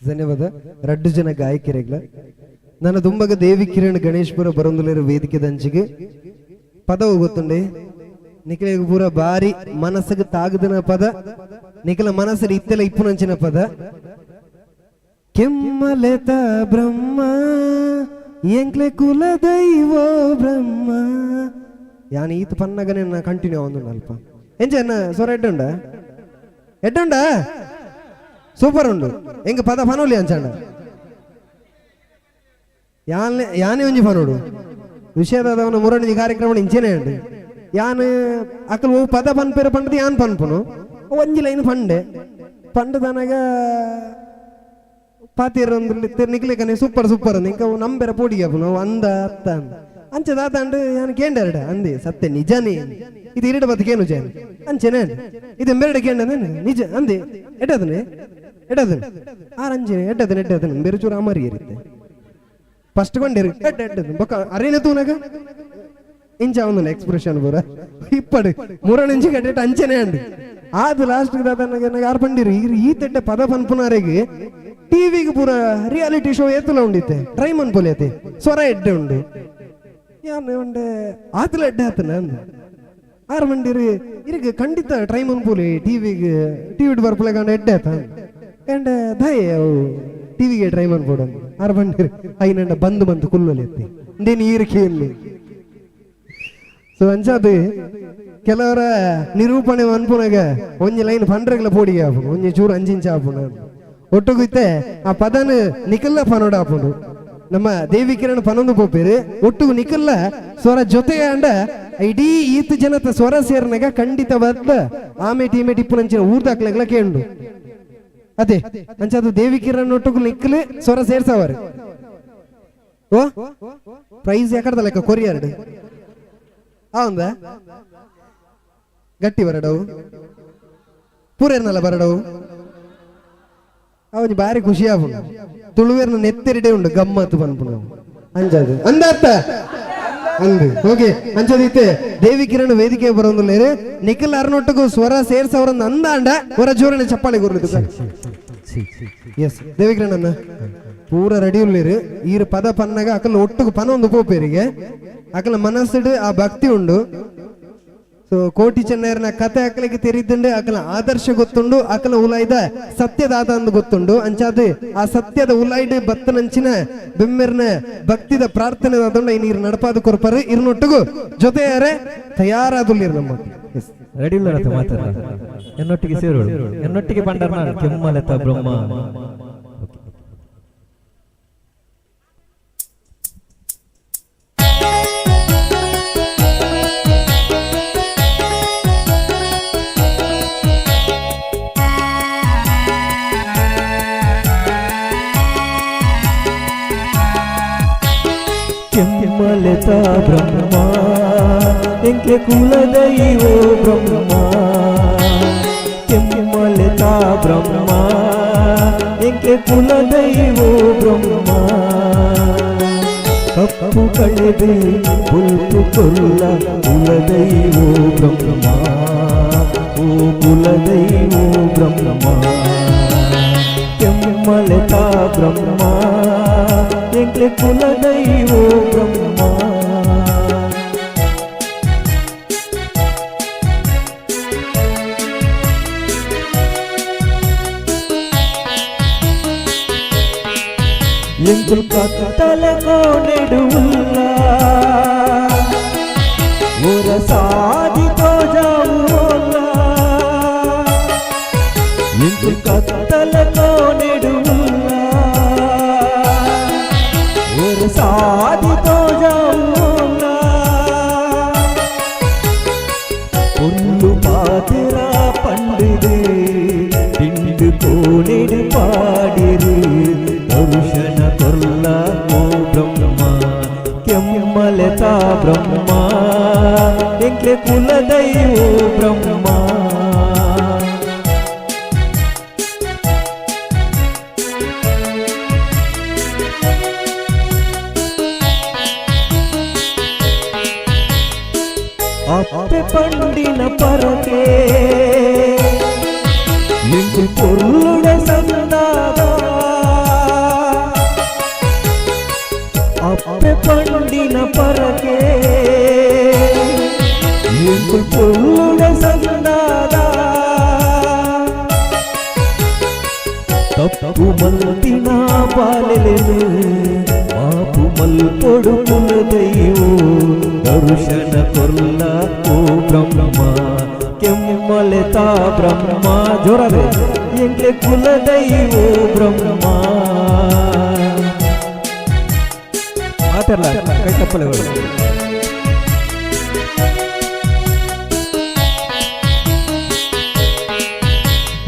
ಧನ್ಯವಾದ ರಡ್ಡು ಜನ ಗಾಯಕಿರೆಗ್ಲ ನನ್ನ ದುಂಬಗ ದೇವಿ ಕಿರಣ್ ಗಣೇಶ್ಪುರ ಬರೊಂದುಲೇರು ವೇದಿಕೆ ದಂಚಿಗೆ ಪದ ಗೊತ್ತುಂಡೆ ನಿಖಿಲಿಗೆ ಪೂರ ಬಾರಿ ಮನಸ್ಸಿಗೆ ತಾಗದನ ಪದ ನಿಖಿಲ ಮನಸ್ಸಲ್ಲಿ ಇತ್ತೆಲ್ಲ ಇಪ್ಪುನಂಚಿನ ಪದ ಕೆಮ್ಮಲೆತ ಬ್ರಹ್ಮ ಎಂಕ್ಲೆ ಕುಲ ದೈವೋ ಬ್ರಹ್ಮ ಯಾನ್ ಈತ ಪನ್ನಗನೆ ಕಂಟಿನ್ಯೂ ಆವೊಂದು ಅಲ್ಪ ಎಂಚ ಸ್ವರ ಎಡ್ಡುಂಡ ಸೂಪರ್ ಉಂಡು ಎಂಗ ಪದ ಪನೋಲಿ ಅಂಚಣ್ಣ ಯಾನೇ ಒಂಜಿ ಪನೋಡು ವಿಷಯದವನ ಮುರಣಿಜಿ ಕಾರ್ಯಕ್ರಮ ಇಂಚೆನೆ ಉಂಡು ಯಾನ್ ಅಕಲ್ ಪದ ಪನ್ಪೇರ ಪಂಡದು ಯಾನ್ ಪನ್ಪುನು ಒಂಜಿ ಲೈನ್ ಪಂಡೆ ಪಂಡದನಗ ಪಾತಿರೊಂದು ನಿಕ್ಲಿಕನೆ ಸೂಪರ್ ಸೂಪರ್ ಇಂಕ ನಂಬೆರ ಪೋಡಿಗೆ ಪುನು ಅಂದ ಅತ್ತ ಅಂಚದಾತಂಡು ಯಾನ್ ಕೇಂಡರಡ ಅಂದೆ ಸತ್ಯ ನಿಜನೇ ಇದು ಇರಡ ಬದುಕೇನು ಜನ ಅಂಚೆನೆ ಇದು ಮೆರಡ ಕೇಂಡ ನಿಜ ಅಂದೆ ಎಡದನೆ ಆರಂಜನೆ ಎಡ್ಡದನೆ ಬೇರೆ ಚೂರು ಅಮರಿ ಇರುತ್ತೆ ಫಸ್ಟ್ ಕೊಂಡೇರಿ ಬೊಕ್ಕ ಅರೇನ ತೂನಗ ಇಂಚ ಒಂದು ಎಕ್ಸ್ಪ್ರೆಷನ್ ಪೂರ ಇಪ್ಪಡು ಮೂರಣಿಂಚಿ ಕಟ್ಟ ಅಂಚನೆ ಅಂಡು ಆದು ಲಾಸ್ಟ್ ಯಾರು ಪಂಡಿರು ಈ ತೆಡ್ಡೆ ಪದ ಪನ್ಪುನಾರೆಗೆ ಟಿವಿಗೆ ಪೂರ ರಿಯಾಲಿಟಿ ಶೋ ಏತುಲ ಉಂಡಿತ್ತೆ ಟ್ರೈ ಮನ್ಪೊಲಿಯತೆ ಸ್ವರ ಎಡ್ಡೆ ಉಂಡು ಯಾನೆ ಉಂಡೆ ಆತಲ ಎಡ್ಡೆ ಆತನ ಅಂದ ಆರು ಮಂಡಿರಿ ಇರಿಗೆ ಖಂಡಿತ ಟ್ರೈ ಮನ್ಪೊಲಿ ಟಿವಿ ಬರ್ಪಲೆ ಕಂಡ ಎಡ್ಡೆ ಆತ ಎಂಡ ದಯ ಟಿವಿಗೆ ಟ್ರೈ ಮನ್ಪೋಡು ಆರು ಮಂಡಿರಿ ಐನಂಡ ಬಂದು ಕುಲ್ಲಲಿ ಎತ್ತಿ ಇಂದೇನು ಈರಿಕೆಯಲ್ಲಿ ಸೊ ಅಂಚಾದು ಕೆಲವರ ನಿರೂಪಣೆ ಅನ್ಪುನಾಗ ಒಂಜಿ ಲೈನ್ ಪಂಡ್ರೆಗ್ಲ ಪೋಡಿಗೆ ಆಪುನು ಒಂಜಿ ಚೂರು ಅಂಚಿಂಚ ಆಪುನು ಒಟ್ಟುಗಿತ್ತೆ ಆ ಪದನ ನಿಕಲ್ಲ ಪನೋಡ ಆಪುನು ನಮ್ಮ ದೇವಿ ಕಿರಣ್ ಪನೊಂದು ಪೋಪೇರು ಒಟ್ಟುಗು ನಿಕಲ್ಲ ಸ್ವರ ಜೊತೆಗೆ ಅಂಡ ಇಡೀ ಈತ್ ಜನತ ಸ್ವರ ಸೇರ್ನಾಗ ಖಂಡಿತ ಬದ್ದ ಆಮೆ ಟೀಮೆ ಟಿಪ್ಪುನಂಚಿನ ಊರ್ದಾಕ್ಲೆಗ್ಲ ಕೇಂಡು ಅದೇ ಅಂಚದು ದೇವಿ ಕಿರಣ್ ಒಟ್ಟುಗು ನಿಕ್ಕಲು ಸ್ವರ ಸೇರ್ಸವರು ಓ ಪ್ರೈಸ್ ಯಾಕಡ್ದ ಲೆಕ್ಕ ಕೊರಿಯರ್ಡ್ ಅವಂದ ಗಟ್ಟಿ ಬರಡವು ಪೂರೇರ್ನಲ್ಲ ಬರಡವು ಅವನಿಗೆ ಬಾರಿ ಖುಷಿ ಆಪುಂಡು ತುಳುವೇರ್ನ ನೆತ್ತೆರಿಡೆ ಉಂಡು ಗಮ್ಮತ್ತು ಪನ್ಪುನು ಅಂಜದು ಅಂದತ್ತ ಅಂದು ಹೋಗಿ ಅಂಚದಿತ್ತೆ ದೇವಿ ಕಿರಣ್ ವೇದಿಕೆ ಬರೋಂದುಲ್ಲೇರು ನಿಖಿಲ್ ಅರ್ನೊಟ್ಟಿಗೂ ಸ್ವರ ಸೇರ್ಸವರನ್ನ ಅಂದಾಂಡ ಹೊರ ಜೋರನೆ ಚಪ್ಪಾಳೆ ಗುರ್ಲಿದ್ದು ಎಸ್ ದೇವಿ ಕಿರಣ್ ಅನ್ನ ಪೂರ ರೆಡಿ ಉಳ್ಳೇರು ಈರು ಪದ ಪನ್ನಗ ಅಕಲ್ ಒಟ್ಟಿಗೆ ಪನ ಒಂದು ಪೋಪೇರಿಗೆ ಅಕಲ ಮನಸ್ಸಿಡು ಆ ಭಕ್ತಿ ಉಂಡು ಸೊ ಕೋಟಿ ಚೆನ್ನೈರ್ನ ಕತೆ ಅಕಲಿಗೆ ತೆರಿದ್ದುಂಡು ಅಕಲ ಆದರ್ಶ ಗೊತ್ತುಂಡು ಅಕಲ ಉಲಾಯ್ದ ಸತ್ಯದಾತ ಅಂದು ಗೊತ್ತುಂಡು ಅಂಚಾದು ಆ ಸತ್ಯದ ಉಲಾಯ್ಡ್ ಬತ್ತನಂಚಿನ ಬೆಮ್ಮೆರ್ನ ಭಕ್ತಿದ ಪ್ರಾರ್ಥನೆ ಆದೊಂಡ ಈ ನೀರು ನಡಪಾದ ಕೊರ್ಪರು ಇರ್ನೊಟ್ಟಿಗೂ ಜೊತೆ ಯಾರೇ ತಯಾರಾದುಲ್ಲಿರು ನಮ್ಮ ರೆಡಿ ಮಾತಾಡ ಎನ್ನೊಟ್ಟಿಗೆ ಸೇರೋಳು ಎನ್ನೊಟ್ಟಿಗೆ ಬಂಡರ್ನ ಕೆಮ್ಮಲೆತ ಬ್ರಹ್ಮ ಕೆಮ್ಮಲೆತ ಬ್ರಹ್ಮ ಎಂಕೆ ಕುಲದೈವೋ ಬ್ರಹ್ಮ ಕೆಮ್ಮಲೆತ ಬ್ರಹ್ಮ ಎಂಕೆ ಕುಲದೈವೋ ಬ್ರಹ್ಮ ಕಪ್ಪು ಕಳೆದು ಪುಲ್ಪು ಕೊಲ್ಲ ಕುಲದೈವೋ ಬ್ರಹ್ಮ ಓ ಕುಲದೈವೋ ಬ್ರಹ್ಮ ಕೆಮ್ಮಲೆತ ಬ್ರಹ್ಮ ಎಂಕೆ ಕುಲದೈವೋ ಬ್ರಹ್ಮ ಎಂಕು ಕತ್ತಲ ಕೋನೆಡುವುಲ್ಲ ಒರ ಸಾದಿ ತೋಜಾವುಲ್ಲ ಎಂಕು ಕತ್ತಲ ಕೋನೆಡುವುಲ್ಲ ಒರ ಸಾದಿ ತೋಜಾವುಲ್ಲ ಪುಲ್ಲು ಪಾತಿರ ಪಂಡಿದೆ ದಿಂಡು ಕೋನೆಡು ಪಾಡಿರು ದರ್ಶನ ಕೊಲ್ಲ ಓ ಬ್ರಹ್ಮ ಬ್ರಹ್ಮ ಎಂಕ್ಲೆ ಕುಲದೈವೋ ಬ್ರಹ್ಮ ಅಪ್ಪೆ ಪಂಡಿನ ಪರಕೆ ಎಂಕು ಪೊರ್ಲುಡ ಸಂದಾದ ಅಪ್ಪೆ ಪಂಡಿನ ಪರಕೆ ಎಂಕು ಪೊರ್ಲುಡ ಸಂದಾದ ತಪ್ಪು ಮಲ್ತಿನ ಪಾಲೆಲೆನು ಮಾಪು ಮಲ್ಪೊಡು ಕುಲದೈವೋ ದರ್ಶನ ಕೊಲ್ಲ ಓ ಬ್ರಹ್ಮ ಕೆಮ್ಮಲೆತಾ ಬ್ರಹ್ಮ ಜೋರದೆ ಎಂಕ್ಲೆ ಕುಲದೈವೋ ಬ್ರಹ್ಮ ಮಾತಾಡಲ್ಲ ಕೈ ತಪ್ಪಲೆಗಳು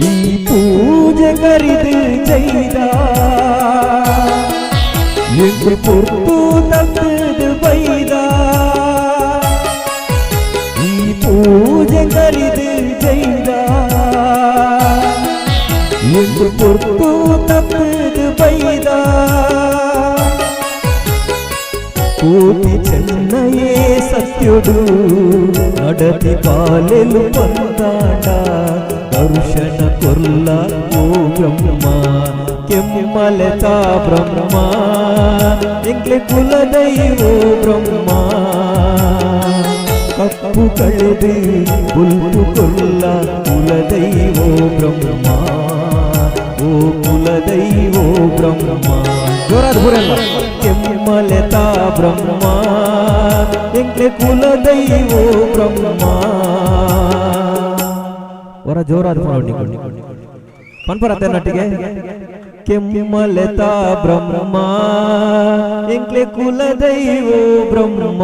ಈ ಪೂಜೆ ಕರಿದು ಜೈದ ಎಂಕ್ಲೆ ಪುರ್ತು ತಪ್ಪದು ಬೈದ ಈ ಪೂಜೆ ಕರಿದು ಜೈದ ಎಂಕ್ಲೆ ಪುರ್ತು ತಪ್ಪದು ಬೈದ ಕೋಟಿ ಚೆನ್ನಯೇ ಸತ್ಯುಡು ನಡತಿ ಪಾಲೆಲು ಬಂದಾಟ ದರ್ಶನ ಕೊಲ್ಲ ಓ ಬ್ರಹ್ಮ ಕೆಮ್ಮಲೆತಾ ಬ್ರಹ್ಮ ಎಂಕ್ಲೆ ಕುಲದೈವೋ ಬ್ರಹ್ಮ ಕಪ್ಪು ಕಳೆದು ಬುಲ್ಪು ಕೊಲ್ಲ ಕುಲದೈವೋ ಬ್ರಹ್ಮ ಓ ಕುಲದೈವೋ ಬ್ರಹ್ಮ ಜೋರಾದ ಬುರಲ್ಲ ಕೆಮ್ಮಲೆತಾ ಬ್ರಹ್ಮ ಎಂಕ್ಲೆ ಕುಲದೈವೋ ಬ್ರಹ್ಮ ಹೊರ ಜೋರಾದ ಪನ್ಪರತ್ತೆ ನಟಿಗೆ ಕೆಮ್ಮಲೆತಾ ಬ್ರಹ್ಮ ಎಂಕ್ಲೆ ಕುಲದೈವೋ ಬ್ರಹ್ಮ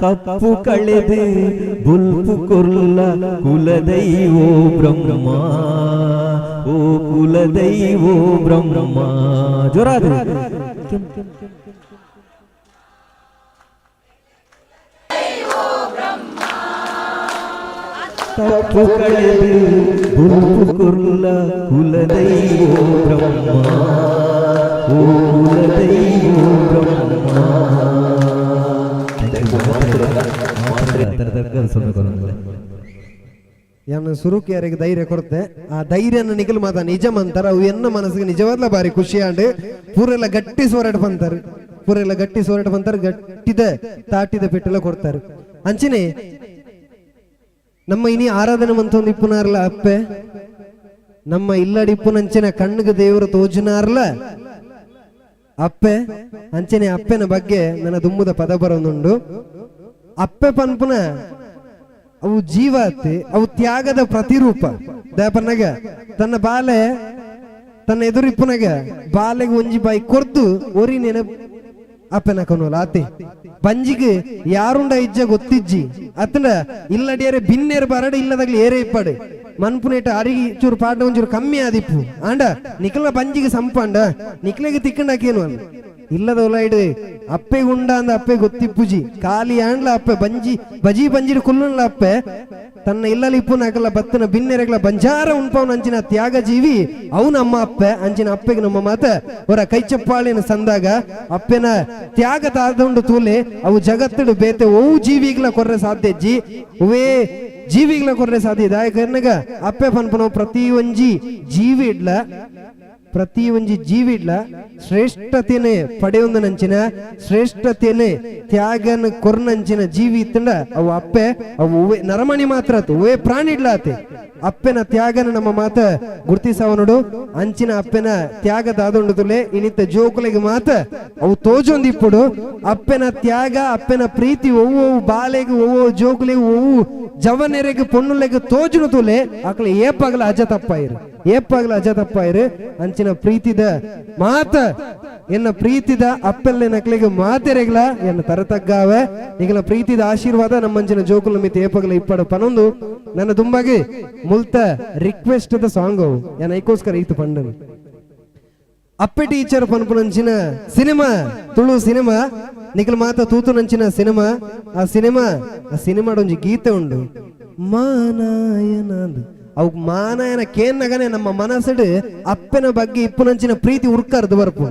ಕಪ್ಪು ಕಳೆದು ಬುಲ್ಪು ಕೊಲ್ಲ ಕುಲದೈವೋ ಬ್ರಹ್ಮ ಓ ಕುಲದೈವೋ ಬ್ರಹ್ಮ ಜೋರಾದ ತಪ್ಪು ಕಳೆದು ಬುಲ್ಪು ಕೊಲ್ಲ ಕುಲದೈವೋ ಬ್ರಹ್ಮ ಓ ಕುಲದೈವೋ ಬ್ರಹ್ಮ ಯಾನ ಸುರುಕಿ ಯಾರಿಗೆ ಧೈರ್ಯ ಕೊಡುತ್ತೆ ಆ ಧೈರ್ಯನ ನಿಖಲ್ ಮಾತ ನಿಜ ಮಂತಾರ ಅವು ಎನ್ನ ಮನಸ್ಸಿಗೆ ನಿಜವಾದ್ಲ ಬಾರಿ ಖುಷಿ ಆಂಡ್ ಪೂರೆಲ್ಲ ಗಟ್ಟಿ ಸೋರಾಟ ಬಂತಾರೆ ಪೂರೆಲ್ಲ ಗಟ್ಟಿ ಸೋರಾಟ ಬಂತಾರೆ ಗಟ್ಟಿದ ತಾಟಿದ ಪೆಟ್ಟೆಲ್ಲ ಕೊಡ್ತಾರೆ ಅಂಚಿನೇ ನಮ್ಮ ಇನಿ ಆರಾಧನೆ ಮಂತೊಂದು ಇಪ್ಪುನಾರ್ಲ ಅಪ್ಪೆ ನಮ್ಮ ಇಲ್ಲಡಿ ಇಪ್ಪುನಂಚಿನ ಕಣ್ಣಿಗೆ ದೇವರು ತೋಜುನಾರ್ಲ ಅಪ್ಪೆ ಅಂಚನೆ ಅಪ್ಪೆನ ಬಗ್ಗೆ ನನ್ನ ದುಮ್ಮುದ ಪದ ಬರೋನುಂಡು ಅಪ್ಪೆ ಪನ್ಪುನ ಅವು ಜೀವಾತಿ ಅವು ತ್ಯಾಗದ ಪ್ರತಿರೂಪ ದಯಪನ್ನಗ ತನ್ನ ಬಾಲೆ ತನ್ನ ಎದುರಿಪ್ಪುನಗ ಬಾಲೆಗೆ ಒಂಜಿ ಬಾಯಿ ಕೊರ್ದು ಒರಿ ನೆನ ಅಪ್ಪೆನ ಕನೋಲ ಆತೆ ಬಂಜಿಗೆ ಯಾರುಂಡ ಇಜ್ಜ ಗೊತ್ತಿಜ್ಜಿ ಅತ್ತನ ಇಲ್ಲಡಿಯರೆ ಭಿನ್ನೇರು ಬರಡು ಇಲ್ಲದಾಗ್ಲಿ ಏರೇ ಇಪ್ಪಡು ಮನ್ಪುನೇಟ ಅಡಿಗೆ ಚೂರು ಪಾಠ ಒಂಚೂರು ಕಮ್ಮಿ ಆದಿಪ್ಪು ಆಂಡ ನಿಖಲ ಬಂಜಿಗೆ ಸಂಪಂಡ ನಿಖಲೆಗೆ ತಿಕ್ಕಂಡಾಕೇನು ಅಲ್ಲ ಇಲ್ಲದ ಒಲೈಡ್ ಅಪ್ಪೆ ಉಂಡ ಅಂದ ಅಪ್ಪೆ ಗೊತ್ತಿಪ್ಪುಜಿ ಖಾಲಿ ಆಂಡ್ಲ ಅಪ್ಪೆ ಬಂಜಿ ಬಜಿ ಬಂಜಿರು ಕುಲ್ಲುನ್ಲ ಅಪ್ಪೆ ತನ್ನ ಇಲ್ಲಲ್ಲಿ ಇಪ್ಪು ನಾಕಲ್ಲ ಬತ್ತನ ಭಿನ್ನೆರೆಗಳ ಬಂಜಾರ ಉಣ್ಪವನ ಅಂಚಿನ ತ್ಯಾಗ ಜೀವಿ ಅವು ನಮ್ಮ ಅಪ್ಪೆ ಅಂಚಿನ ಅಪ್ಪೆಗೆ ನಮ್ಮ ಮಾತ ಅವರ ಕೈ ಚಪ್ಪಾಳಿನ ಸಂದಾಗ ಅಪ್ಪೆನ ತ್ಯಾಗ ತಾದುಂಡು ತೂಲೆ ಅವು ಜಗತ್ತಿಡು ಬೇತೆ ಓವು ಜೀವಿಗಳ ಕೊರ್ರೆ ಸಾಧ್ಯ ಜಿ ಅವೇ ಜೀವಿಗಳ ಕೊರ್ರೆ ಸಾಧ್ಯ ದಾಯಕರ್ನಗ ಅಪ್ಪೆ ಪನ್ಪನ ಪ್ರತಿ ಒಂಜಿ ಜೀವಿ ಇಡ್ಲ ಪ್ರತಿ ಒಂಜಿ ಜೀವಿ ಇಡ್ಲ ಶ್ರೇಷ್ಠತೆನೆ ಪಡೆಯೊಂದನಂಚಿನ ಶ್ರೇಷ್ಠತೆನೆ ತ್ಯಾಗನ ಕೊರ್ನಂಚಿನ ಜೀವಿ ಇತ್ತಂಡ ಅವು ಅಪ್ಪೆ ಅವು ನರಮಣಿ ಮಾತ್ರ ಅವೇ ಪ್ರಾಣಿ ಇಡ್ಲಾತೆ ಅಪ್ಪೆನ ತ್ಯಾಗನ ನಮ್ಮ ಮಾತ ಗುರ್ತಿಸವ ನೋಡು ಅಂಚಿನ ಅಪ್ಪೆನ ತ್ಯಾಗ ದಾದೊಂಡು ತುಲೆ ಇನಿತ್ತ ಜೋಕುಲೆಗೆ ಮಾತ ಅವು ತೋಜೊಂದಿಪ್ಪುಡು ಅಪ್ಪೆನ ತ್ಯಾಗ ಅಪ್ಪೆನ ಪ್ರೀತಿ ಒವ್ವು ಬಾಲೆಗೆ ಒವ್ವು ಜೋಕುಲೆಗೆ ಒವ್ವು ಜವನೆರೆಗೆ ಪೊಣ್ಣುಲೆಗೆ ತೋಜುನು ತುಲೆ ಆಕಳ ಏಪಾಗಲ ಅಜ ತಪ್ಪಾಯಿರು ಏಪಾಗಲ ಅಜ ತಪ್ಪಾಯಿರು ಅಂಚಿನ ಪ್ರೀತಿದ ಮಾತ ಎನ್ನ ಪ್ರೀತಿದ ಅಪ್ಪೆಲ್ಲ ನಕ್ಲಿಗೆ ಮಾತೆರೆಗ್ಲ ಎನ್ನ ತರತಗ್ಗಾವೆ ಈಗಲ ಪ್ರೀತಿದ ಆಶೀರ್ವಾದ ನಮ್ಮಂಚಿನ ಜೋಕುಲ ಮಿತಿ ಏಪಗಲ ಇಪ್ಪಡು ಪನೊಂದು ನನ್ನ ದುಂಬಾಗಿ ಮುಲ್ತ ರಿಕ್ವೆಸ್ಟ್ ದ ಸಾಂಗ್ ಅವು ಏನ ಐಕೋಸ್ಕರ ಈತು ಪಂಡನು ಅಪ್ಪೆ ಟೀಚರ್ ಪನ್ಪುನಂಚಿನ ಸಿನಿಮಾ ತುಳು ಸಿನಿಮಾ ನಿಖಲ್ ಮಾತ ತೂತು ನಂಚಿನ ಸಿನಿಮಾ ಆ ಸಿನಿಮಾಡ ಒಂಜಿ ಗೀತೆ ಉಂಡು ಮಾನಾಯನ ಅವು ಮಾನಾಯನ ಕೇನ್ನಗನೆ ನಮ್ಮ ಮನಸ್ಸಡು ಅಪ್ಪನ ಬಗ್ಗೆ ಇಪ್ಪುನಂಚಿನ ಪ್ರೀತಿ ಉರ್ಕರ್ದು ಬರ್ಪು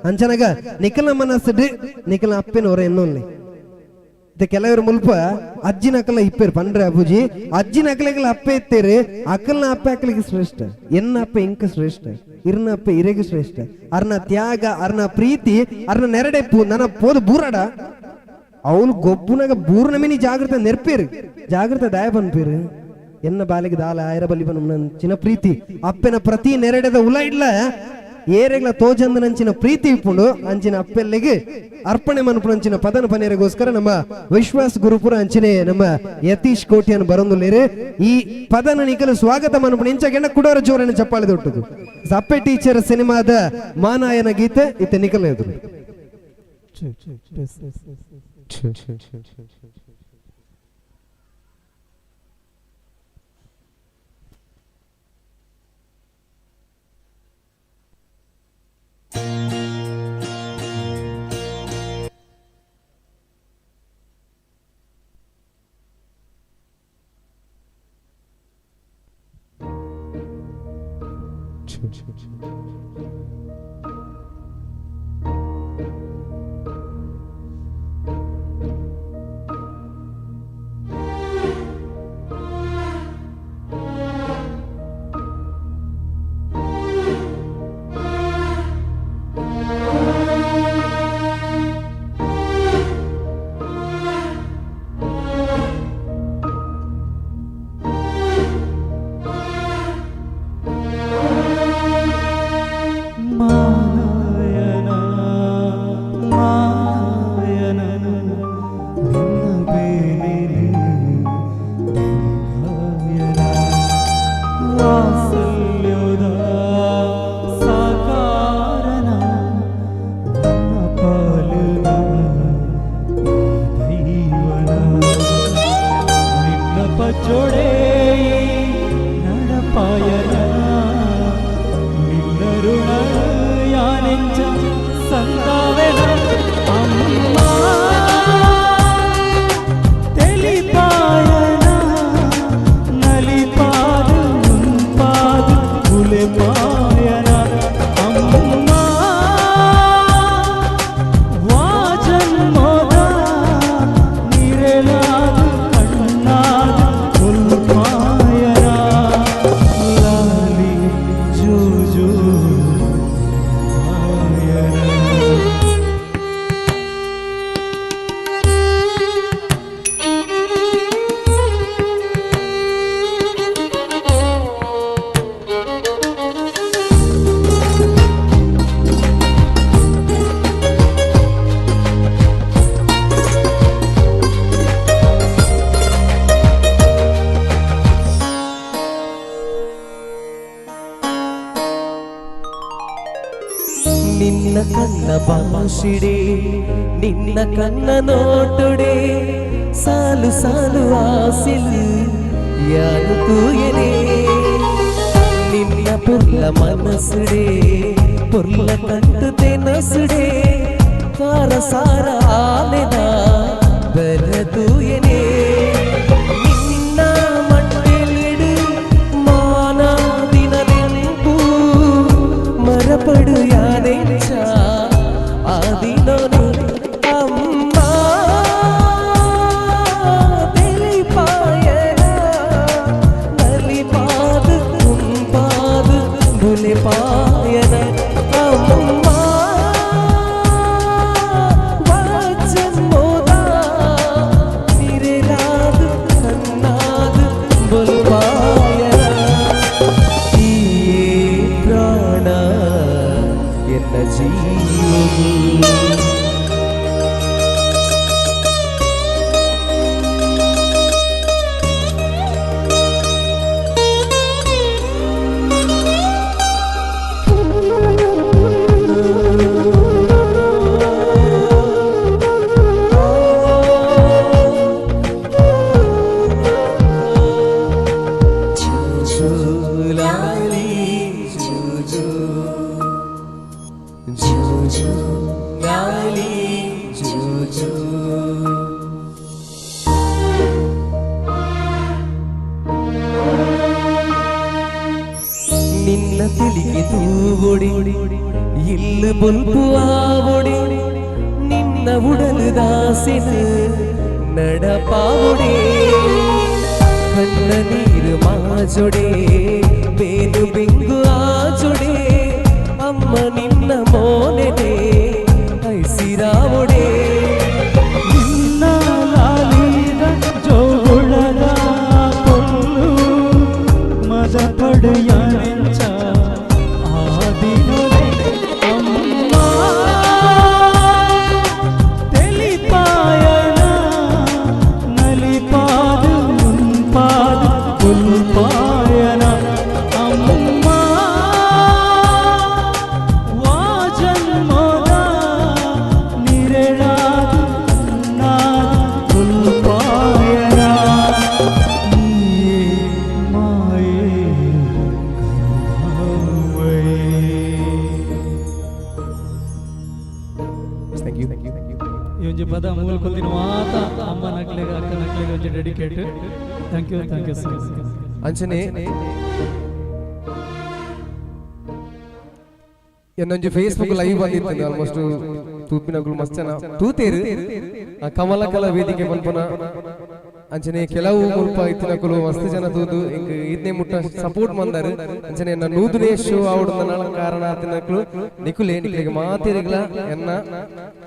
ಅಂಚನಗ ನಿಖಲ್ನ ಮನಸ್ಸಡು ನಿಖಲ್ನ ಅಪ್ಪನ ಹೊರ ಎನ್ನೊಲ್ಲಿ ಕೆಲವರು ಮುಲ್ಪ ಅಜ್ಜಿನ ಅಕ್ಕಲ ಇಪ್ಪೇರು ಪಂಡ್ರೆ ಅಬುಜಿ ಅಜ್ಜಿನ ಅಕ್ಕಲಿಗೆಲ್ಲ ಅಪ್ಪ ಎತ್ತೇರು ಅಕ್ಕಲ್ನ ಅಪ್ಪ ಅಕ್ಕಲಿಗೆ ಶ್ರೇಷ್ಠ ಎನ್ನ ಅಪ್ಪ ಇಂಕ ಶ್ರೇಷ್ಠ ಇರ್ನ ಅಪ್ಪ ಇರೆಗೆ ಶ್ರೇಷ್ಠ ಅರ್ನ ತ್ಯಾಗ ಅರ್ನ ಪ್ರೀತಿ ಅರ್ನ ನೆರಡೆಪ್ಪು ನನ್ನ ಪೋದು ಬೂರಾಡ ಅವನು ಗೊಬ್ಬುನಾಗ ಬೂರ್ನ ಮಿನಿ ಜಾಗೃತ ನೆರ್ಪೇರು ಜಾಗೃತ ದಯ ಬನ್ಪೇರು ಎನ್ನ ಬಾಲಿಗೆ ದಾಲ ಆಯರ ಬಲಿ ಬನ್ನ ಚಿನ್ನ ಪ್ರೀತಿ ಅಪ್ಪನ ಪ್ರತಿ ನೆರಡೆದ ಉಲ ಇಡ್ಲ ಏರೆಗ್ಲ ತೋಜಂದ ನಂಚಿನ ಪ್ರೀತಿ ಇಪ್ಪುಂಡು ಅಂಚಿನ ಅಪ್ಪೆಲ್ಲಿಗೆ ಅರ್ಪಣೆ ಮನ್ಪುನಂಚಿನ ಪದನ ಪನೇರಿಗೋಸ್ಕರ ನಮ್ಮ ವಿಶ್ವಾಸ್ ಗುರುಪುರ ಅಂಚಿನೆ ನಮ್ಮ ಯತೀಶ್ ಕೋಟಿಯನ್ನು ಬರೊಂದುಲ್ಲೇರೆ ಈ ಪದನ ನಿಕಲು ಸ್ವಾಗತ ಮನ್ಪುಣ ಇಂಚಗೆಣ್ಣ ಕುಡೋರ ಜೋರನ್ನು ಚಪ್ಪಾಳೆ ದೊಟ್ಟದು ಅಪ್ಪೆ ಟೀಚರ್ ಸಿನಿಮಾದ ಮಾನಾಯನ ಗೀತೆ ಇತ್ತೆ ನಿಕಲ್ ಎದುರು ನಿನ್ನ ಕಣ್ಣ ಭಾಷಿಡೆ ನಿನ್ನ ಕಣ್ಣ ನೋಟುಡೆ ಸಾಲು ಸಾಲು ಆಸಿಲು ಯಾರು ತೂಯನೆ ನಿನ್ನ ಪುರ್ಲ ಮನಸ್ಸುಡೆ ಪುರ್ಲ ಕಂಟು ತೆನಸುಡೆ ಕಾರ ಸಾರ ಆಲೆದ ಬರ ತೂಯನೆ ನಿನ್ನ ಮಂಡೆಲಿಡು ಮಾನ ದಿನದೆಂಪು ಮರಪಡು ಯಾನೆಂಚ ಆದಿನೋನು ಅಮ್ಮ ತೆಲಿಪಾಯನ ನಲಿಪಾದು ಕುಂಪಾದು ಬುಲೆಪಾಯನ ಅಮ್ಮ ವಾಚನ್ಮೋದ ನಿರೆಲಾದು ಕಣ್ಣಾದು ಬುಲ್ಪಾಯನ ಈ ಪ್ರಾಣ ಎನ್ನ ಜೀವವು ಬುಲ್ಪು ಆವೊಡೆ ನಿನ್ನ ಉಡಲು ದಾಸಿನ ನಡಪಾವೊಡೆ ಕಣ್ಣ ನೀರು ಮಾಜೊಡೆ ಬೇನು ಬೆಂಗು ಆಜೊಡೆ ಅಮ್ಮ ನಿನ್ನ ಮೋನೆನೆ ಐಸಿರಾವೊಡೆ ನಿನ್ನ ಲಾಲಿದ ಜೋಗುಳದ ಕೊಲ್ಲು ಮದ ಪಡೆಯ ನೆಂಚ ಆದಿನೊಡೆ ಅಮ್ಮ ತೆಲಿಪಾಯನ ನಲಿಪಾದ ಮುನ್ಪಾದ ಉಲ್ಪಾಯನ ಅಮ್ಮ ವಾಜನ್ಮದ ನಿರೆಳಾದ ನಾದ ಉಲ್ಪಾಯನ ನೀಯೇ ಮಾಯೇ ಈ ಒಂಜಿ ಪದ ಮೂಲ ಕೊಂದಿನ ಮಾತ ಅಮ್ಮ ನಕ್ಲೆಗ ಅಕ್ಕ ನಕ್ಲೆಗ ಒಂಜಿ dedicate thank you so much ಅಂಚನೆ ಎನ್ನೊಂಜಿ ಫೇಸ್ಬುಕ್ ಲೈವ್ ಬಂದಿತ್ತು ಆಲ್ಮೋಸ್ಟ್ ತೂಪಿನಗಳು ಮಸ್ತ್ ಜನ ತೂತೇರು ಕಮಲಕಲ ವೇದಿಕೆ ಬಂಪನ ಅಂಚನೆ ಕೆಲವು ಮುಲ್ಪ ಇತ್ತಿನಕಲು ಮಸ್ತ್ ಜನ ತೂದು ಇಂಕ್ ಇದನ್ನೇ ಮುಟ್ಟ ಸಪೋರ್ಟ್ ಮಂದಾರು ಅಂಚನೆ ಎನ್ನ ನೂತನೇ ಶೋ ಆವಡ್ದ ಕಾರಣ ಆತಿನಕಲು ನಿಕುಲೆ ನಿಕ್ಲಿಗೆ ಮಾತಿರಗಲ ಎನ್ನ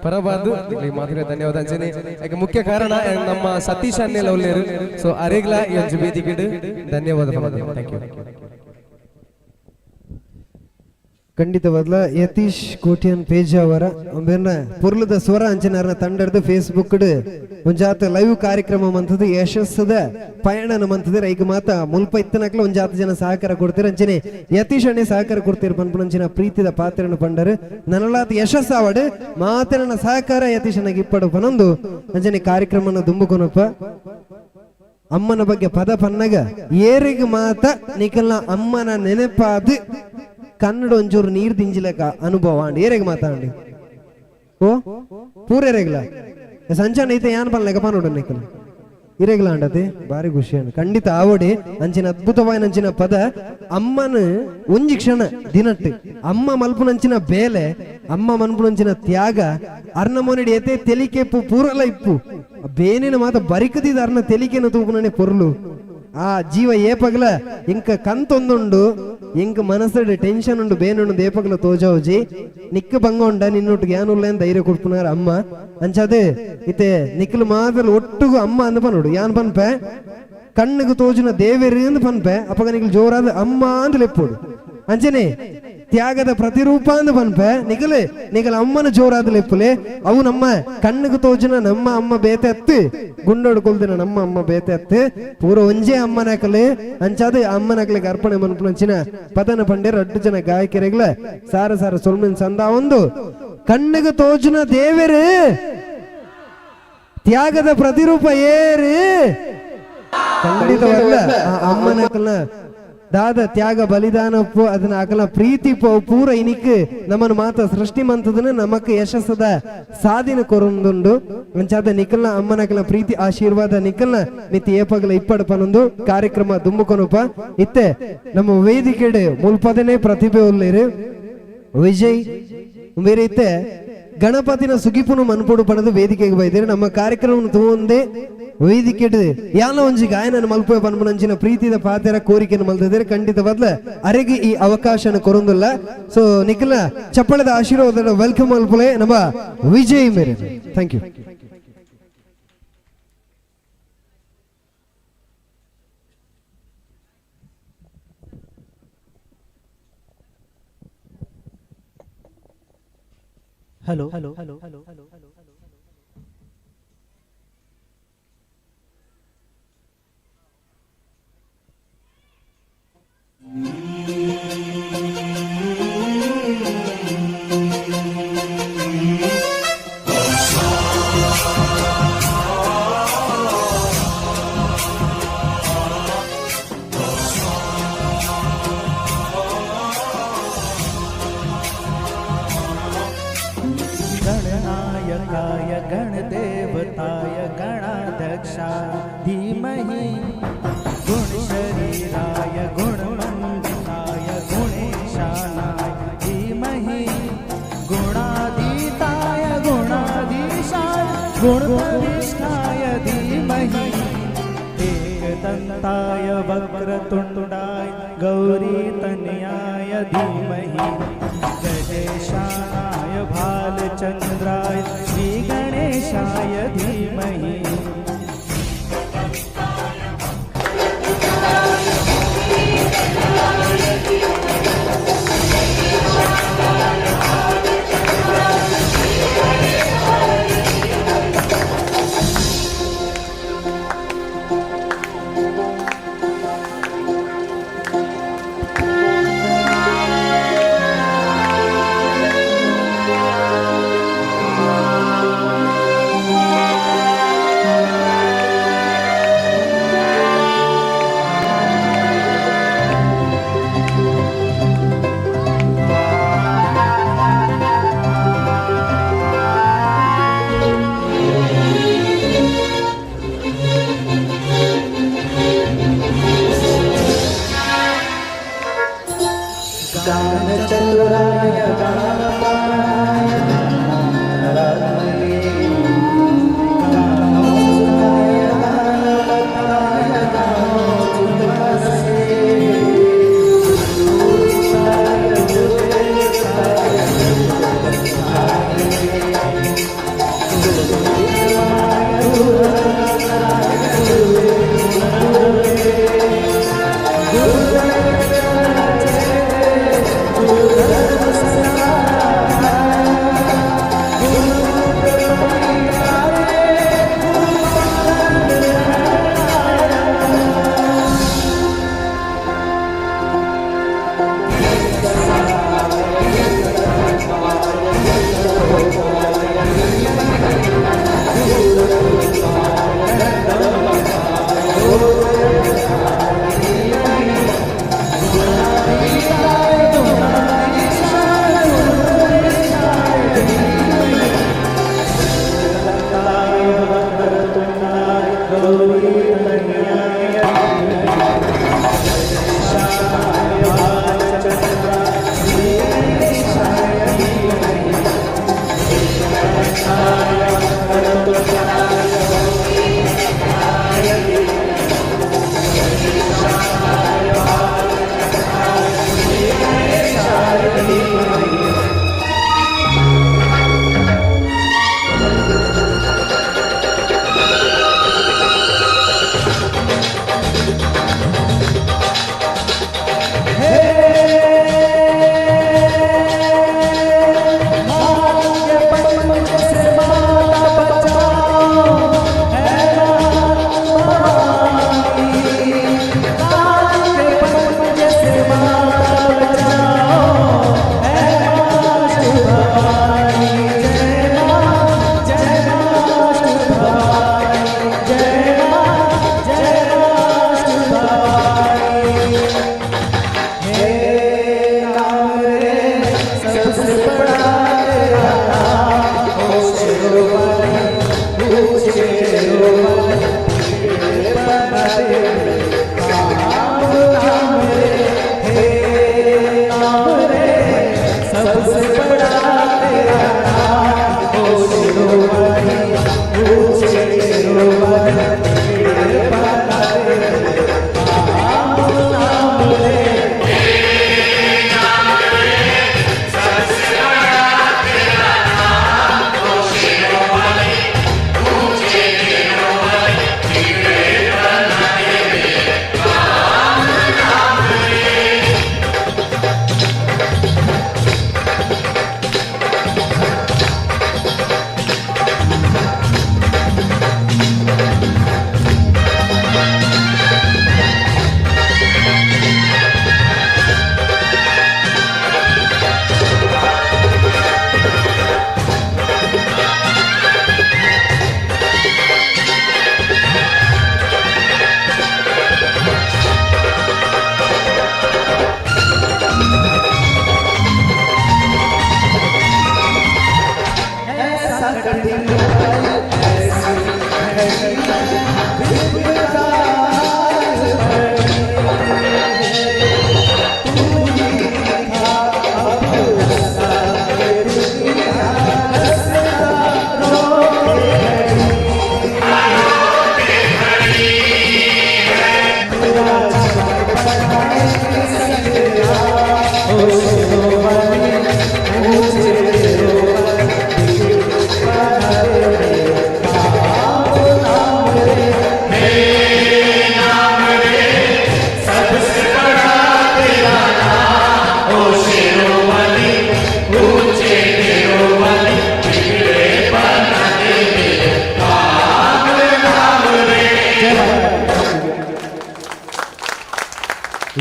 ಪರಬಾರ್ದು ನಿಕ್ಲಿಗೆ ಮಾತಿರ ಧನ್ಯವಾದ ಅಂಚನೆ ಯಾಕೆ ಮುಖ್ಯ ಕಾರಣ ನಮ್ಮ ಸತೀಶ್ ಅನ್ನೆಲ್ಲ ಒಳ್ಳೆಯರು ಸೊ ಅರೆಗ್ಲ ಈ ಒಂದು ವೇದಿಕೆ ಧನ್ಯವಾದ ಥ್ಯಾಂಕ್ ಯು ಖಂಡಿತವಾದ್ಲ ಯತೀಶ್ ಕೋಟ್ಯನ್ ಪೇಜ ಅವರ ಬೇರ್ನ ಪುರ್ಲದ ಸ್ವರ ಅಂಚನಾರನ ತಂಡದ ಫೇಸ್ಬುಕ್ ಒಂಜಾತ ಲೈವ್ ಕಾರ್ಯಕ್ರಮ ಮಂತದ ಯಶಸ್ಸದ ಪಯಣನ ಮಂತದ ಈಗ ಮಾತ ಮುಲ್ಪ ಇತ್ತನಕ್ಲ ಒಂಜಾತ ಜನ ಸಹಕಾರ ಕೊಡ್ತೀರ ಅಂಚನೆ ಯತೀಶ್ ಅಣ್ಣೆ ಸಹಕಾರ ಕೊಡ್ತೀರ ಪನ್ಪುನಂಚಿನ ಪ್ರೀತಿದ ಪಾತ್ರನ ಪಂಡರು ನನಲಾತ ಯಶಸ್ಸು ಆವಡ್ ಮಾತನ ಸಹಕಾರ ಯತೀಶ್ ಅಣ್ಣಗೆ ಇಪ್ಪಡು ಪನೊಂದು ಅಂಚನೆ ಕಾರ್ಯಕ್ರಮನ ದುಂಬುಕೊನಪ್ಪ ಅಮ್ಮನ ಬಗ್ಗೆ ಪದ ಪನ್ನಗ ಏರಿಗೆ ಮಾತ ನಿಕಲ್ನ ಅಮ್ಮನ ನೆನಪಾದ ಕನ್ನಡ ಒಂಚೂರು ನೀರು ದಿಂಜಿಲಕ ಅನುಭವ ಅಂಡಿ ಏರೆಗೆ ಮಾತಾಡಿ ಓ ಪೂರೇರೆಗ್ಲ ಸಂಚಾನ ಐತೆ ಯಾನ್ ಪನ್ಲೆಕ ಪನ್ನೋಡು ನಿಕಲ್ ಇರೆಗ್ಲ ಅಂಡತೆ ಬಾರಿ ಖುಷಿ ಅಂಡ್ ಖಂಡಿತ ಆವಡೆ ಅಂಚಿನ ಅದ್ಭುತವಾದ ಅಂಚಿನ ಪದ ಅಮ್ಮನ ಒಂಜಿ ಕ್ಷಣ ದಿನಟ್ಟು ಅಮ್ಮ ಮಲ್ಪುನಂಚಿನ ಬೇಲೆ ಅಮ್ಮ ಮನ್ಪುನಂಚಿನ ತ್ಯಾಗ ಅರ್ನ ಮೊನಡಿ ಎತೆ ತೆಲಿಕೆಪ್ಪು ಪೂರಲ ಇಪ್ಪು ಬೇನಿನ ಮಾತ ಬರಿಕದಿದ ಅರ್ನ ತೆಲಿಕೆನ ತೂಪುನನೆ ಪೊರ್ಲು ಆ ಜೀವ ಏಪಗಲ ಇಂಕ ಕಂತೊಂದುಂಡು ಇಂಕ ಮನಸ್ಸು ಟೆನ್ಷನ್ ಉಂಡು ಬೇನುಂಡು ಏಪಗಲ ತೋಜಾವುಜಿ ನಿಕ್ಕ ಬಂಗೊಂಡ ನಿನ್ನೊಟ್ಟಿಗೆ ಯಾನುಲ್ಲ ಧೈರ್ಯ ಕೊಡ್ಪುನಾರ ಅಮ್ಮ ಅಂಚದೆ ಇತ್ತೆ ನಿಕ್ಕಲು ಮಾತ್ರ ಒಟ್ಟುಗು ಅಮ್ಮ ಅಂದ ಪನ್ನೋಡು ಯಾನ್ ಪನ್ಪೆ ಕಣ್ಣಿಗೆ ತೋಜುನ ದೇವೇರಿ ಅಂದ ಪನ್ಪೆ ಅಪ್ಪಗ ನಿಕ್ಕಲು ಜೋರಾದ ಅಮ್ಮ ಅಂತ ಲೆಪ್ಪೋಡು ಅಂಚನೆ ತ್ಯಾಗದ ಪ್ರತಿರೂಪ ಅಂದ ಪನ್ಪೆ ನಿಗಲ ಅಮ್ಮನ ಜೋರಾದ ಲೆಪ್ಪುಲೆ ಅವು ನಮ್ಮ ಕಣ್ಣಿಗೆ ತೋಜುನ ನಮ್ಮ ಅಮ್ಮ ಬೇತೆ ಅತ್ತು ಗುಂಡೋಡು ಕೊಲ್ದಿನ ನಮ್ಮ ಅಮ್ಮ ಬೇತೆ ಅತ್ತು ಪೂರ ಒಂಜೇ ಅಮ್ಮನಕಲೆ ಅಂಚಾದ ಅಮ್ಮನಕಲೆಗೆ ಅರ್ಪಣೆ ಮನ್ಪುನಂಚಿನ ಪದನ ಪಂಡೆ ರಡ್ಡು ಜನ ಗಾಯಕರಿಗ್ಲ ಸಾರ ಸಾರ ಸೊಲ್ಮಿನ್ ಸಂದ ಒಂದು ಕಣ್ಣಿಗೆ ತೋಜುನ ದೇವೇರು ತ್ಯಾಗದ ಪ್ರತಿರೂಪ ಏರು ಖಂಡಿತವಲ್ಲ ಅಮ್ಮನಕಲ್ನ ದಾದ ತ್ಯಾಗ ಬಲಿದಾನಪ್ಪು ಅದನ್ನ ಅಕಲ ಪ್ರೀತಿ ಪೂರ ಇನಿಕ್ ನಮ್ಮನ್ನು ಮಾತ ಸೃಷ್ಟಿ ಮಂತದನ್ನ ನಮಕ್ ಯಶಸ್ಸದ ಸಾಧಿನ ಕೊರೊಂದುಂಡು ಅಂಚಾದ ನಿಕಲ್ನ ಅಮ್ಮನಕಲ ಪ್ರೀತಿ ಆಶೀರ್ವಾದ ನಿಕಲ್ನ ಮಿತಿ ಏಪಗಲ ಇಪ್ಪಡು ಪನೊಂದು ಕಾರ್ಯಕ್ರಮ ದುಂಬುಕೊನಪ್ಪ ಇತ್ತೆ ನಮ್ಮ ವೇದಿಕೆಡೆ ಮುಲ್ಪದನೆ ಪ್ರತಿಭೆ ಒಲ್ಲೇರು ವಿಜಯ್ ಬೇರೆ ಇತ್ತೆ ಗಣಪತಿನ ಸುಗಿಪುನು ಮನ್ಪುಡು ಪಣದು ವೇದಿಕೆಗೆ ಬೈದೇರು ನಮ್ಮ ಕಾರ್ಯಕ್ರಮ ತಗೊಂಡೆ ವೇದಿಕೆ ಯಾನ ಒಂಜಿ ಗಾಯನ ಮಲ್ಪುವ ಪನ್ಪುನಂಚಿನ ಪ್ರೀತಿದ ಪಾತೆರ ಕೋರಿಕೆಯನ್ನು ಮಲ್ತಿದ್ದಾರೆ ಖಂಡಿತ ಬದ್ಲ ಅರೆಗೆ ಈ ಅವಕಾಶನ ಕೊರೊಂದಿಲ್ಲ ಸೊ ನಿಖಿಲ ಚಪ್ಪಳದ ಆಶೀರ್ವಾದ ವೆಲ್ಕಮ್ ಮಲ್ಪುಲೆ ನಮ್ಮ ವಿಜಯ್ ಮೇರೆ ಥ್ಯಾಂಕ್ ಯು ಹಲೋ गणनायकाय गणदेवताय गणाध्यक्षा धीमहि गुणशरीराय गुणमण्डिताय गुणेशानाय धीमहि गुण गुणप्रविष्टाय धीमहि एकदन्ताय वक्रतुण्डाय गौरीतनयाय धीमहि गणेशाय भालचन्द्राय श्रीगणेशाय धीमहि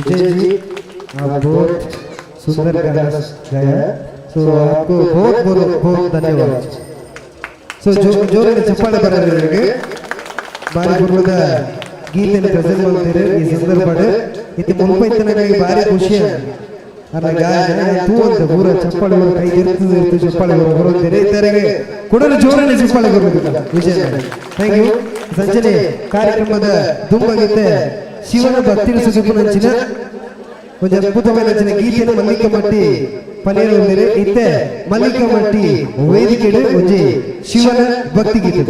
विजय जी आप बहुत सुंदर गाना गाया, सो आपको बहुत बहुत बहुत धन्यवाद. सो ಜೋರಾಗಿ ಚಪ್ಪಾಳೆ ಬರಲಿಕ್ಕೆ ಬಾರಿ ಗುರುದ ಗೀತೆಯನ್ನು ಪ್ರೆಸೆಂಟ್ ಮಾಡ್ತಾರೆ ಈ ಸಂದರ್ಭ ಇದು ಮುನ್ಪೈತನಗಾಗಿ ಬಾರಿ ಖುಷಿ ಅಲ್ಲ ಗಾಯನ ತೂ ಅಂತ ಪೂರ ಚಪ್ಪಾಳೆ ಕೈ ಇರ್ತದೆ ಚಪ್ಪಾಳೆ ಬರುತ್ತಾರೆ ಇತರಿಗೆ ಕೊಡಲು ಜೋರಾಗಿ ಚಪ್ಪಾಳೆ ಬರಬೇಕು ವಿಜಯ. Thank you. ಸಂಜೆ ಕಾರ್ಯಕ್ರಮದ ದುಂಬಗೀತೆ ಶಿವನ ಭಕ್ತಿ ಸುಸುಪುನಂಚಿನ ಒಂದು ಅದ್ಭುತమైన ಗೀತೆಯನ್ನು ಮಲ್ಲಿಕಮಟ್ಟಿ ಪನೇರು ಇತ್ತೆ ಮಲ್ಲಿಕಮಟ್ಟಿ ವೇದಿಕೆಡು ಒಂಜಿ ಶಿವನ ಭಕ್ತಿ ಗೀತೆ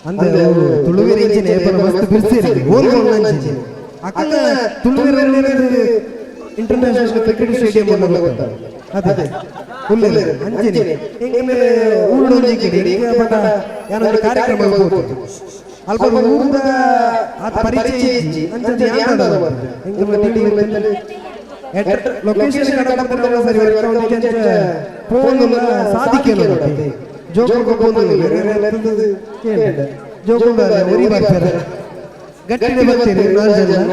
ಅಂದ್ರೆ ತುಳುವೇರಿ ಇಂಚಿನ ಮಸ್ತ್ ಬಿರ್ಸಿರಿ ಅಕ್ಕನ ತುಳುವೇರಿ ಇಂಟರ್ನ್ಯಾಷನಲ್ ಕ್ರಿಕೆಟ್ ಸ್ಟೇಡಿಯಂ ಅದೇ ಹುಲ್ಲೆರೆ ಅಂಚನೆ ಹಿಂಗೆ ಊರೊಂದು ಕಿಡಿ ಬಟ್ ಏನೊಂದು ಕಾರ್ಯಕ್ರಮ ಅಲ್ಪ ಊರದ ಆ ಪರಿಚಯ ಅಂಚನೆ ಯಾಕಂದ ಹಿಂಗೆ ಟಿವಿ ಲೊಕೇಶನ್ ಕಡಪತ್ರ ಸರಿ ವರ್ಕೌಟ್ ಫೋನ್ ಸಾಧಿಕೇನೋ ಜೋಕುಗ ಫೋನ್ ಜೋಕುಗ ಒರಿ ಬರ್ತಾರೆ ಗಟ್ಟಿಗೆ ಬರ್ತೀರಿ ನಾಲ್ಕು ಜನ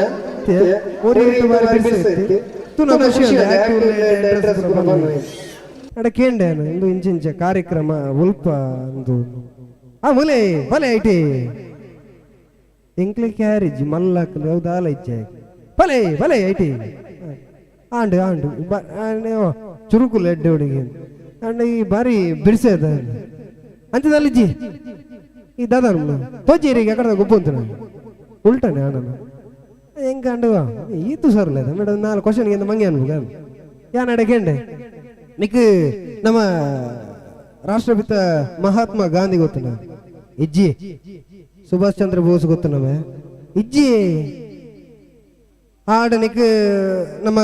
ಒರಿ ಬಾರಿ ಬಿಡಿಸಿ ತು ನಮ್ಮ ಖುಷಿ ಅಡ ಕೇಂಡೇನು ಇಂದು ಇಂಚಿಂಚ ಕಾರ್ಯಕ್ರಮ ಉಲ್ಪ ಒಂದು ಮುಲೆ ಬಲೆ ಐಟಿ ಎಂಕ್ಲಿ ಕ್ಯಾರೇಜ್ ಮಲ್ಲಕ್ಕಲು ಹೌದಾಲ ಇಚ್ಛೆ ಬಲೆ ಬಲೆ ಐಟಿ ಆಂಡು ಆಂಡು ಚುರುಕುಲು ಎಡ್ಡೆ ಹುಡುಗಿ ಅಂಡ್ ಈ ಬಾರಿ ಬಿಡಿಸೇದ ಅಂಚದಲ್ಲಿಜ್ಜಿ ಈ ದಾದಾನು ತೋಜೇರಿಗೆ ಅಕಡೆ ಗೊಬ್ಬಂತ ಉಲ್ಟಾನೆ ಆಡೋಣ ಹೆಂಗೆ ಅಂಡುವ ಈತು ಸರ್ಲೇದ ಮೇಡಮ್ 4 ಕ್ವಶನ್ಗೆ ಮಂಗೆ ಅನ್ಬೋಗ ಯಾನ್ ಅಡಗೇಂಡೆ ನಿಕ್ ನಮ್ಮ ರಾಷ್ಟ್ರಪಿತ ಮಹಾತ್ಮ ಗಾಂಧಿ ಗೊತ್ತನ ಇಜ್ಜಿ ಸುಭಾಷ್ ಚಂದ್ರ ಬೋಸ್ ಗೊತ್ತನವ ಇಜ್ಜಿ ಆಡ ನಿಕ್ ನಮ್ಮ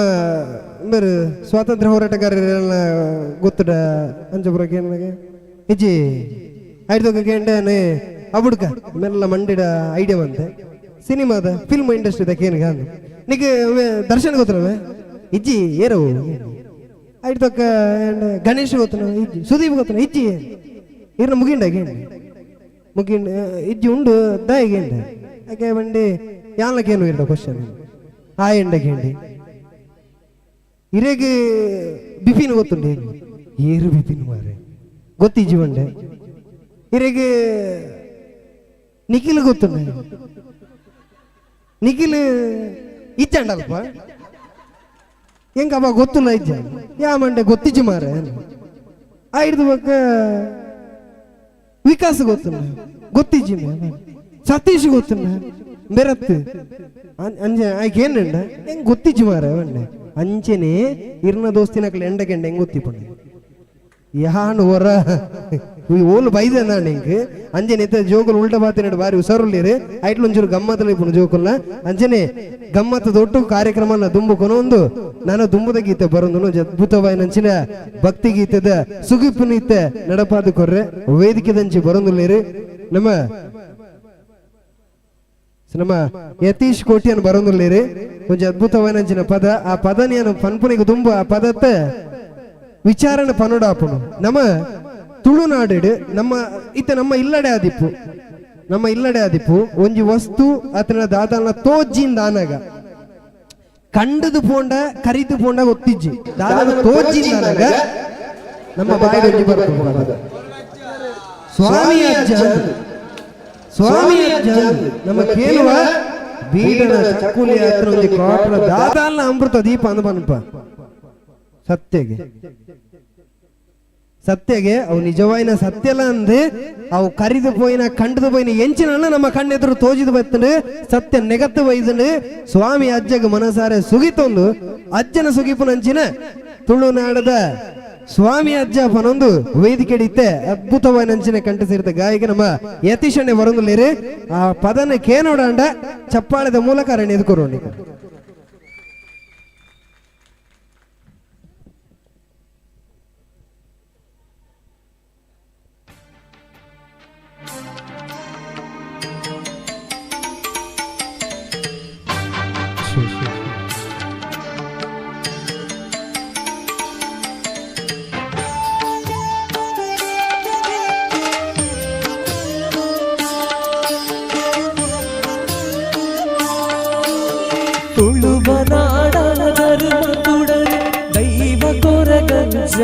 ಬೇರೆ ಸ್ವಾತಂತ್ರ್ಯ ಹೋರಾಟಗಾರರೆಲ್ಲ ಗೊತ್ತಡ ಅಂಜಪುರಕ್ಕೆ ನನಗೆ ಇಜ್ಜಿ ಐದು ಕೇಂಡನೆ ಅಬುಡ್ಕ ಮೆಲ್ಲ ಮಂಡಿಡ ಐಡಿಯಾ ಬಂತೆ ಸಿನಿಮಾದ ಫಿಲ್ಮ್ ಇಂಡಸ್ಟ್ರಿದ ಕೇನಿಗ ನಿಕ್ ದರ್ಶನ್ ಗೊತ್ತನವ ಇಜ್ಜಿ ಏರೋ ಐದು ಗಣೇಶ್ ಗೊತ್ತನ ಇಜ್ಜಿ ಸುದೀಪ್ ಗೊತ್ತನ ಇಜ್ಜಿ ಇರ್ನ ಮುಗಿಂಡ ಗೇಂಡ ಮುಗಿಂಡ ಇಜ್ಜಿ ಉಂಡು ದಾಯಿ ಗೇಂಡ ಯಾಕೆ ಬಂಡಿ ಯಾನಕ್ಕೇನು ಇರ್ದ ಕ್ವಶನ್ ಆ ಎಂಡ ಗೇಂಡಿ ಇರೇಗೆ ಬಿಪಿನ್ ಗೊತ್ತುಂಡೆ ಏರು ಬಿಪಿನ್ ಮಾರೆ ಗೊತ್ತಿಜ್ಜಿ ಬಂಡೆ ಇರೇಗೆ ನಿಖಿಲ್ ಗೊತ್ತುಂಡೆ ನಿಖಿಲ್ ಇಚ್ಚಂಡಲ್ಪ ಹೆಂಗ ಅವ ಗೊತ್ತಿಲ್ಲ ಇಜ್ಜ ಯಾ ಮಂಡೆ ಗೊತ್ತಿಜ್ಜಿ ಮಾರೆ ಐದು ಬಕ್ಕ ವಿಕಾಸ್ ಗೊತ್ತುಂಡ ಗೊತ್ತಿಜ್ಜಿ ಸತೀಶ್ ಗೊತ್ತುಂಡ ಬೆರತ್ತು ಅಂಜ ಆಯ್ಕೇನುಂಡ ಹೆಂಗ್ ಗೊತ್ತಿಜ್ಜಿ ಮಾರೆ ಮಂಡೆ ಅಂಚನೆ ಇರ್ನ ದೋಸ್ತಿನಕ್ಲೆ ಎಂಡಕೆಂಡ ಹೆಂಗ್ ಗೊತ್ತಿಪ್ಪಂಡೆ ಯಾನ್ ಹೊರ ಓಲು ಬೈದ ನಿಂಕ್ ಅಂಜನೆ ಜೋಕುಲು ಉಲ್ಟ ಬಾತಿನ ಬಾರಿ ಉಸರುಲ್ಲಿರು ಐಟ್ಲೊಂಚೂರು ಗಮ್ಮತ್ತಲ್ಲಿ ಇಪ್ಪುನು ಜೋಕುಲ್ನ ಅಂಜನೆ ಗಮ್ಮತ್ತ ದೊಡ್ಡ ಕಾರ್ಯಕ್ರಮನ ದುಂಬು ಕೊನೊಂದು ನಾನು ದುಂಬುದ ಗೀತೆ ಬರೋದು ಅದ್ಭುತವಾದ ನಂಚಿನ ಭಕ್ತಿ ಗೀತೆದ ಸುಗಿಪ್ಪುನ ಇತ್ತೆ ನಡಪಾದ ಕೊರ್ರೆ ವೇದಿಕೆದಂಚಿ ಬರೋದಿಲ್ಲೇರು ನಮ್ಮ ಯತೀಶ್ ಕೋಟಿಯನ್ನು ಬರೋದಿಲ್ಲೇರು ಕೊಂಚ ಅದ್ಭುತವಾದ ನಂಚಿನ ಪದ ಆ ಪದ ನೀನು ಪನ್ಪುನಿಗೆ ದುಂಬು ಆ ಪದತ್ತ ವಿಚಾರಣ ಪನೋಡಾಪನು ನಮ್ಮ ತುಳುನಾಡು ನಮ್ಮ ಇತ್ತ ನಮ್ಮ ಇಲ್ಲಡೆ ಆದಿಪ್ಪು ಒಂಜಿ ವಸ್ತು ಅತನ ದಾದಾನ ತೋಜ್ಜಿಂದ ಆನಾಗ ಕಂಡದು ಪೋಂಡ ಕರಿದು ಪೋಂಡ ಗೊತ್ತಿಜ್ಜಿ ದಾದಾನ ತೋಜ್ಜಿಂದ ಆನಾಗ ನಮ್ಮ ಬಾಯಿಗೆ ಬರ್ಕೊಂಡು ಸ್ವಾಮಿ ಅಜ್ಜ ನಮ್ಮ ಕೇಳುವ ಬೀಡನ ಚಕ್ಕುಲಿ ಹತ್ರ ಒಂದು ಕಾಟ್ರ ದಾದಾನ ಅಮೃತ ದೀಪ ಅನ್ಬನಪ ಸತ್ಯಗೆ ಅವು ನಿಜವಾಯಿನ ಸತ್ಯಲ್ಲ ಅಂದೆ ಅವು ಕರಿದು ಪೋಯಿನ ಕಂಡದು ಪೋಯಿನ ಎಂಚಿನ ನಮ್ಮ ಕಣ್ಣೆದುರು ತೋಜಿದು ಬತ್ತಂಡು ಸತ್ಯ ನೆಗತ್ತು ವೈದಂಡು ಸ್ವಾಮಿ ಅಜ್ಜಗ ಮನಸಾರೆ ಸುಗಿತೊಂದು ಅಜ್ಜನ ಸುಗಿಪುನಂಚಿನ ತುಳುನಾಡದ ಸ್ವಾಮಿ ಅಜ್ಜ ಪನೊಂದು ವೇದಿಕೆ ಇತ್ತೆ ಅದ್ಭುತವಾದ ನಂಚಿನ ಕಂಠ ಸೇರಿದ ಗಾಯಕ ನಮ್ಮ ಯತೀಶಣ್ಣೆ ಬರೋದಿಲ್ಲೇರಿ ಆ ಪದನ ಕೇನೋಡಾಂಡ ಚಪ್ಪಾಳದ ಮೂಲಕ ಅರಣ್ಯ ಎದುಕೊರೋಣ ತುಳುವನಾಡನ ಧರ್ಮದುಡರೆ ದೈವ ಕೊರಗಂಜ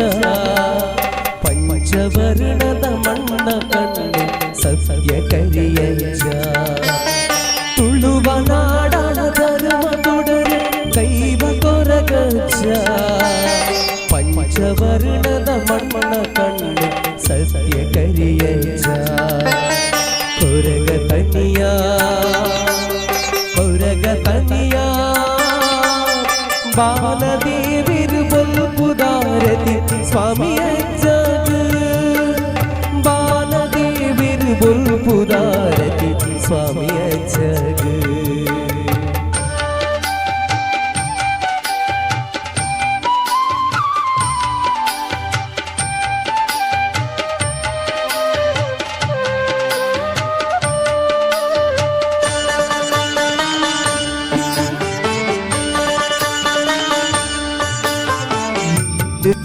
ಪಂಚವರ್ಣದ ಮಣ್ಣ ಕಣ್ಣು ಸತ್ಯ ಕರಿಯಂಜ ತುಳುವನಾಡನ ಧರ್ಮದುಡರೆ ದೈವ ಕೊರಗಂಜ ಪಂಚವರ್ಣದ ಮಣ್ಣ ಕಣ್ಣು ಸತ್ಯ ಕರಿಯಂಜ ತನಿಯಾ ಕೊರಗ ತನಿಯಾ ಬಾಲದೇವಿರು ಬೊಲ್ಪುದಾರತಿ ಸ್ವಾಮಿಯ ಜಗ ಬಾಲದೇವಿರು ಬೊಲ್ಪುದಾರತಿ ಸ್ವಾಮಿಯ ಜಗ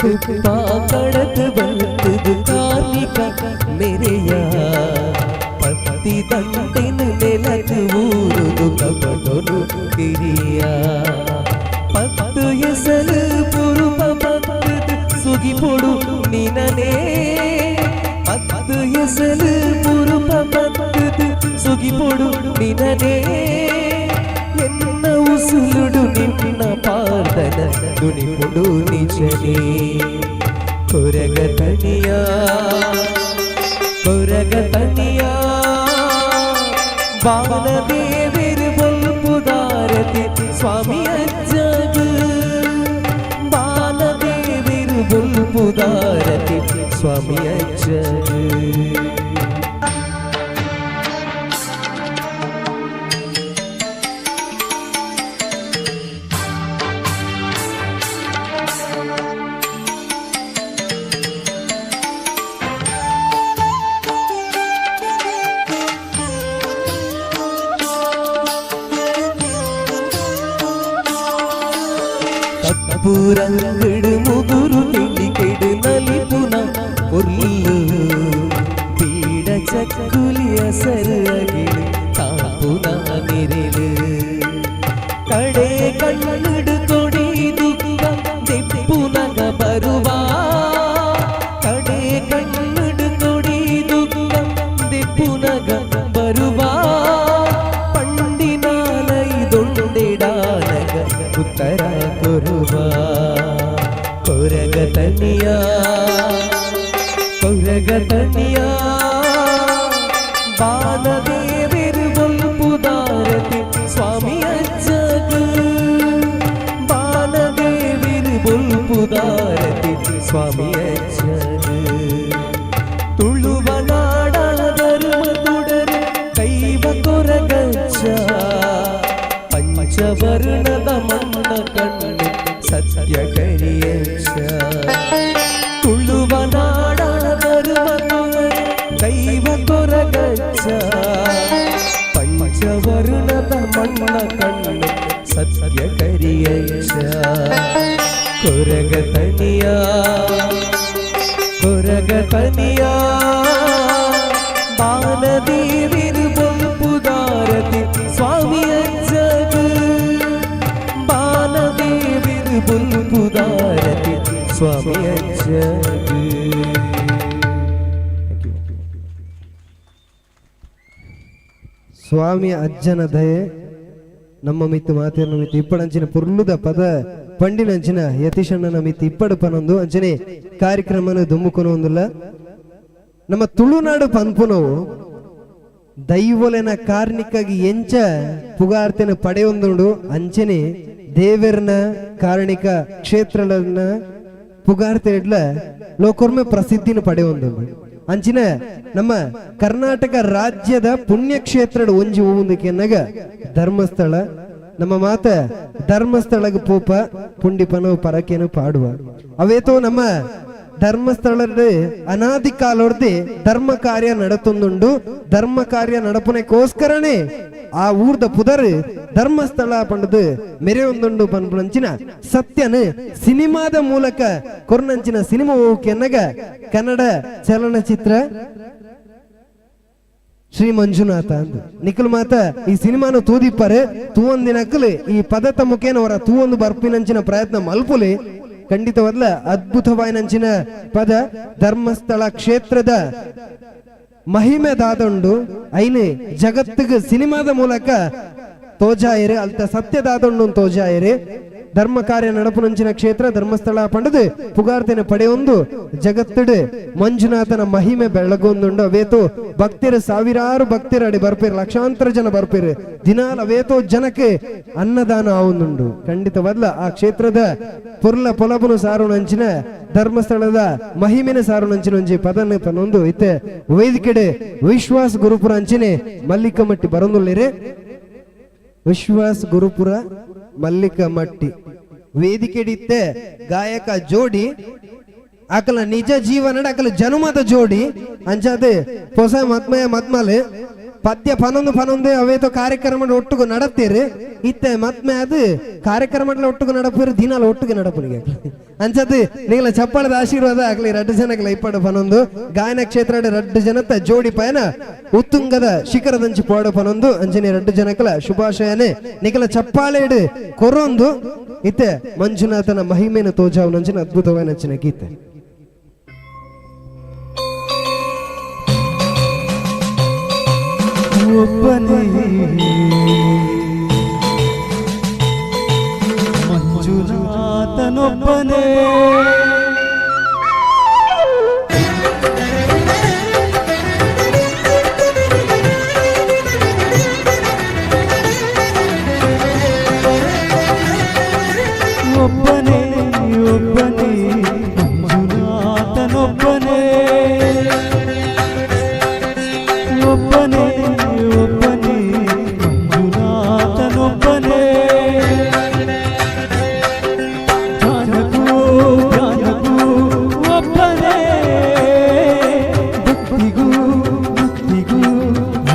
कड़क बलतद कार्मिक मेरेया पत्ति दंडिन नेलक ऊरुदु कपटोनु किरिया पत्तु यसल पुरुप पत्तद सुगी पोडु निनने पत्तु यसल पुरुप पत्तद सुगी पोडु निनने ಎನ್ನ ಉಸುಳುಡು ನಿನ್ನ ಪಾರ್ದನ ದುನಿಪುಡು ನಿಜನೇ ಕೊರಗ ತನಿಯಾ ಬಾಲದೇವಿರು ಬೊಲ್ಪುದಾರತಿ ಸ್ವಾಮಿಯ ಜಗ ಬಾಲದೇವಿರು ಬೊಲ್ಪುದಾರತಿ ಸ್ವಾಮಿಯ ಜಗ ಪೂರಂಗಡು ಮುಗುರು ತಿಂಡಿಕೆಡು ನಲಿಪುನ ಉರ್ಲು ಪೀಡ ಚಕ್ಕುಲಿಯ ಸರಗಿಡು ತಾಪುನ ಮಿರಿಲು ಕಡೆ ಕಣ್ಣಡು ಕೊಡಿದು ದೆಪ್ಪುನಗ ಬರುವ ಕಡೆ ಕಣ್ಣಡು ಕೊಡಿದು ದೆಪ್ಪುನಗ ಬರುವ ಪಂಡಿನಾಲೈದೊಂದೆಡಾನಗ ಉತ್ತರ ಕೊರುವ ಕೊರಗ ತನಿಯಾ ಬಾಲದೇವಿರು ಬೊಲ್ಪುದಾರತಿ ಸ್ವಾಮಿಯ ಜಗ ಬಾಲದೇವಿರು ಬೊಲ್ಪುದಾರತಿ ಸ್ವಾಮಿಯ ಜಗ ತುಳುವ ನಾಡ ಧರ್ಮ ತುಡರೆ ಕೈವ ಕೊರಗಚ್ಚ ಪಂಚವರ್ಣದ ಮಣ್ಣ ಕಣ್ಣು ಸತ್ಯ ಕರಿಯಚ್ಚ ತುಳುವ ನಾಡ ಧರ್ಮ ತುಡರೆ ಕೈವ ಕೊರಗಚ್ಚ ಪಂಚವರ್ಣದ ಮಣ್ಣ ಕಣ್ಣು ಸತ್ಯ ಕರಿಯಚ್ಚ ಕೊರಗ ತನಿಯಾ ಬಾಲದೇವಿರು ಬೊಲ್ಪುದಾರತಿ ಸ್ವಾಮಿಯ ಜಗ ಬಾಲದೇವಿರು ಬೊಲ್ಪುದಾರತಿ ಸ್ವಾಮಿಯ ಜಗ. ಸ್ವಾಮಿಯ ಅಜ್ಜನ ದಯೆ ನಮ್ಮ ಮಿತ್ತು ಮಾತೇರ್ನ ಮಿತ್ತು ಇಪ್ಪಡಂಚಿನ ಪುರ್ಲುದ ಪದ ಪಂಡಿನಂಚಿನ ಯತೀಶಣ್ಣನ ಮಿತ್ತು ಇಪ್ಪಡು ಪನೊಂದು ಅಂಚನೆ ಕಾರ್ಯಕ್ರಮನ ದುಮ್ಮುಕೊನ ಒಂದಿಲ್ಲ ನಮ್ಮ ತುಳುನಾಡು ಪನ್ಪುನವು ದೈವಲೆನ ಕಾರ್ಣಿಕಾಗಿ ಎಂಚ ಪುಗಾರ್ತೆನ ಪಡೆಯೊಂದುಂಡು ಅಂಚನೆ ದೇವರನ ಕಾರಣಿಕ ಕ್ಷೇತ್ರಗಳನ್ನ ಪುಗಾರ್ತೆ ಇಡ್ಲ ಲೋಕೊರ್ಮೆ ಪ್ರಸಿದ್ಧಿನ ಪಡೆಯೊಂದುಂಡು ಅಂಚಿನ ನಮ್ಮ ಕರ್ನಾಟಕ ರಾಜ್ಯದ ಪುಣ್ಯಕ್ಷೇತ್ರ ಒಂಜಿ ಹೋಗುದಕ್ಕೆನ್ನಗ ಧರ್ಮಸ್ಥಳ ನಮ್ಮ ಮಾತ ಧರ್ಮಸ್ಥಳಗ ಪೋಪ ಪುಂಡಿಪನವು ಪರಕೇನು ಪಾಡುವ ಅವೇತೋ ನಮ್ಮ ಧರ್ಮಸ್ಥಳದ ಅನಾದಿ ಕಾಲೊರ್ದೆ ಧರ್ಮ ಕಾರ್ಯ ನಡತೊಂದುಂಡು ಧರ್ಮ ಕಾರ್ಯ ನಡಪನೆಗೋಸ್ಕರನೇ ಆ ಊರ್ದ ಪುದರ್ ಧರ್ಮಸ್ಥಳ ಪಂಡದು ಮೆರೆಯೊಂದುಂಡು ಪನ್ಪುನಂಚಿನ ಸತ್ಯನ ಸಿನಿಮಾದ ಮೂಲಕ ಕೊರ್ನಂಚಿನ ಸಿನಿಮಾ ಹೋಗಕ್ಕೆನ್ನಗ ಕನ್ನಡ ಚಲನಚಿತ್ರ ಶ್ರೀ ಮಂಜುನಾಥ ಅಂದು ನಿಖಲ್ ಮಾತ ಈ ಸಿನಿಮಾನು ತೂದಿಪ್ಪರೆ ತೂವೊಂದಿನಕ್ಕಲು ಈ ಪದತ ಮುಖೇನ ಅವರ ತೂವೊಂದು ಬರ್ಪಿನಂಚಿನ ಪ್ರಯತ್ನ ಮಲ್ಪುಲೆ ಖಂಡಿತವಾದ್ಲ ಅದ್ಭುತವಾಯಿನಂಚಿನ ಪದ ಧರ್ಮಸ್ಥಳ ಕ್ಷೇತ್ರದ ಮಹಿಮೆ ದಾದೊಂಡು ಐನು ಜಗತ್ತಿಗೆ ಸಿನಿಮಾದ ಮೂಲಕ ತೋಜಾಯಿರೆ ಅಲ್ತ ಸತ್ಯ ದಾದೊಂಡು ತೋಜಾಯಿರೆ ಧರ್ಮ ಕಾರ್ಯ ನಡಪುನಂಚಿನ ಕ್ಷೇತ್ರ ಧರ್ಮಸ್ಥಳ ಪಂಡದು ಪುಗಾರ್ತೆನ ಪಡೆಯೊಂದು ಜಗತ್ತಡು ಮಂಜುನಾಥನ ಮಹಿಮೆ ಬೆಳಗೊಂದುಂಡು ಅವೇತು ಭಕ್ತಿರು ಸಾವಿರಾರು ಭಕ್ತಿರು ಅಡಿ ಬರ್ಪೇರು ಲಕ್ಷಾಂತರ ಜನ ಬರ್ಪೇರು ದಿನಾಲ ಅವೇತೋ ಜನಕ್ಕೆ ಅನ್ನದಾನ ಆವೊಂದುಂಡು ಖಂಡಿತವಲ್ಲ ಆ ಕ್ಷೇತ್ರದ ಪುರ್ಲ ಪೊಲಬುನು ಸಾರುನಂಚಿನ ಧರ್ಮಸ್ಥಳದ ಮಹಿಮೆನ ಸಾರುನಂಚಿನ ಒಂಜಿ ಪದನ ಪನೊಂದು ಇತ್ತೆ ವೇದಿಕೆಡೆ ವಿಶ್ವಾಸ್ ಗುರುಪುರ ಅಂಚಿನೆ ಮಲ್ಲಿಕಮಟ್ಟಿ ಬರೊಂದುಲ್ಲೇರೆ ವಿಶ್ವಾಸ್ ಗುರುಪುರ ಮಲ್ಲಿಕಮಟ್ಟಿ ವೇದಿಕೆಡಿತ್ತೆ ಗಾಯಕ ಜೋಡಿ ಅಕಲ ನಿಜ ಜೀವನ ಅಕಲ ಜನುಮದ ಜೋಡಿ ಅಂಚಾದೆ ಹೊಸ ಮದ್ಮಯ ಮದ್ಮಲೆ ಪದ್ಯ ಪನೊಂದು ಅವೇತೋ ಕಾರ್ಯಕ್ರಮ ಒಟ್ಟಿಗೆ ನಡತ್ತೇರಿ ಇತ್ತೆ ಮದ್ಮೆ ಅದು ಕಾರ್ಯಕ್ರಮ ಒಟ್ಟಿಗೆ ನಡಪೇರು ದಿನಾಲ ಒಟ್ಟಿಗೆ ನಡಪನಿಗೆ ಅಂಚದು ನೀಲ ಚಪ್ಪಳದ ಆಶೀರ್ವಾದ ಆಗ್ಲಿ 2 ಜನಗಳ ಇಪ್ಪಡು ಪನೊಂದು ಗಾಯನ ಕ್ಷೇತ್ರ 2 ಜನತ ಜೋಡಿ ಪಯನ ಉತ್ತುಂಗದ ಶಿಖರದಂಚಿ ಪೋಡ ಪನೊಂದು ಅಂಜನೆ 2 ಜನಕಲ ಶುಭಾಶಯನೆ ನಿಖಲ ಚಪ್ಪಾಳೆಡು ಕೊರೊಂದು ಇತ್ತೆ ಮಂಜುನಾಥನ ಮಹಿಮೆನ ತೋಜಾವ್ ನಂಚಿನ ಅದ್ಭುತವಾದ ನಚ್ಚಿನ ಗೀತೆ ಒಬ್ಬನೇ ಮಂಜುನಾಥನೊಬ್ಬನೇ ಒಬ್ಬನೇ ಒಬ್ಬನೇ ಮಂಜುನಾಥನೊಬ್ಬನೇ ಒಬ್ಬನೇ ಒಬ್ಬನೇ ಮಂಜುನಾಥನೊಬ್ಬನೇ ಜ್ಞಾನಕ್ಕೂ ಜ್ಞಾನಕ್ಕೂ ಒಬ್ಬನೇ ಭಕ್ತಿಗೂ ಮುಕ್ತಿಗೂ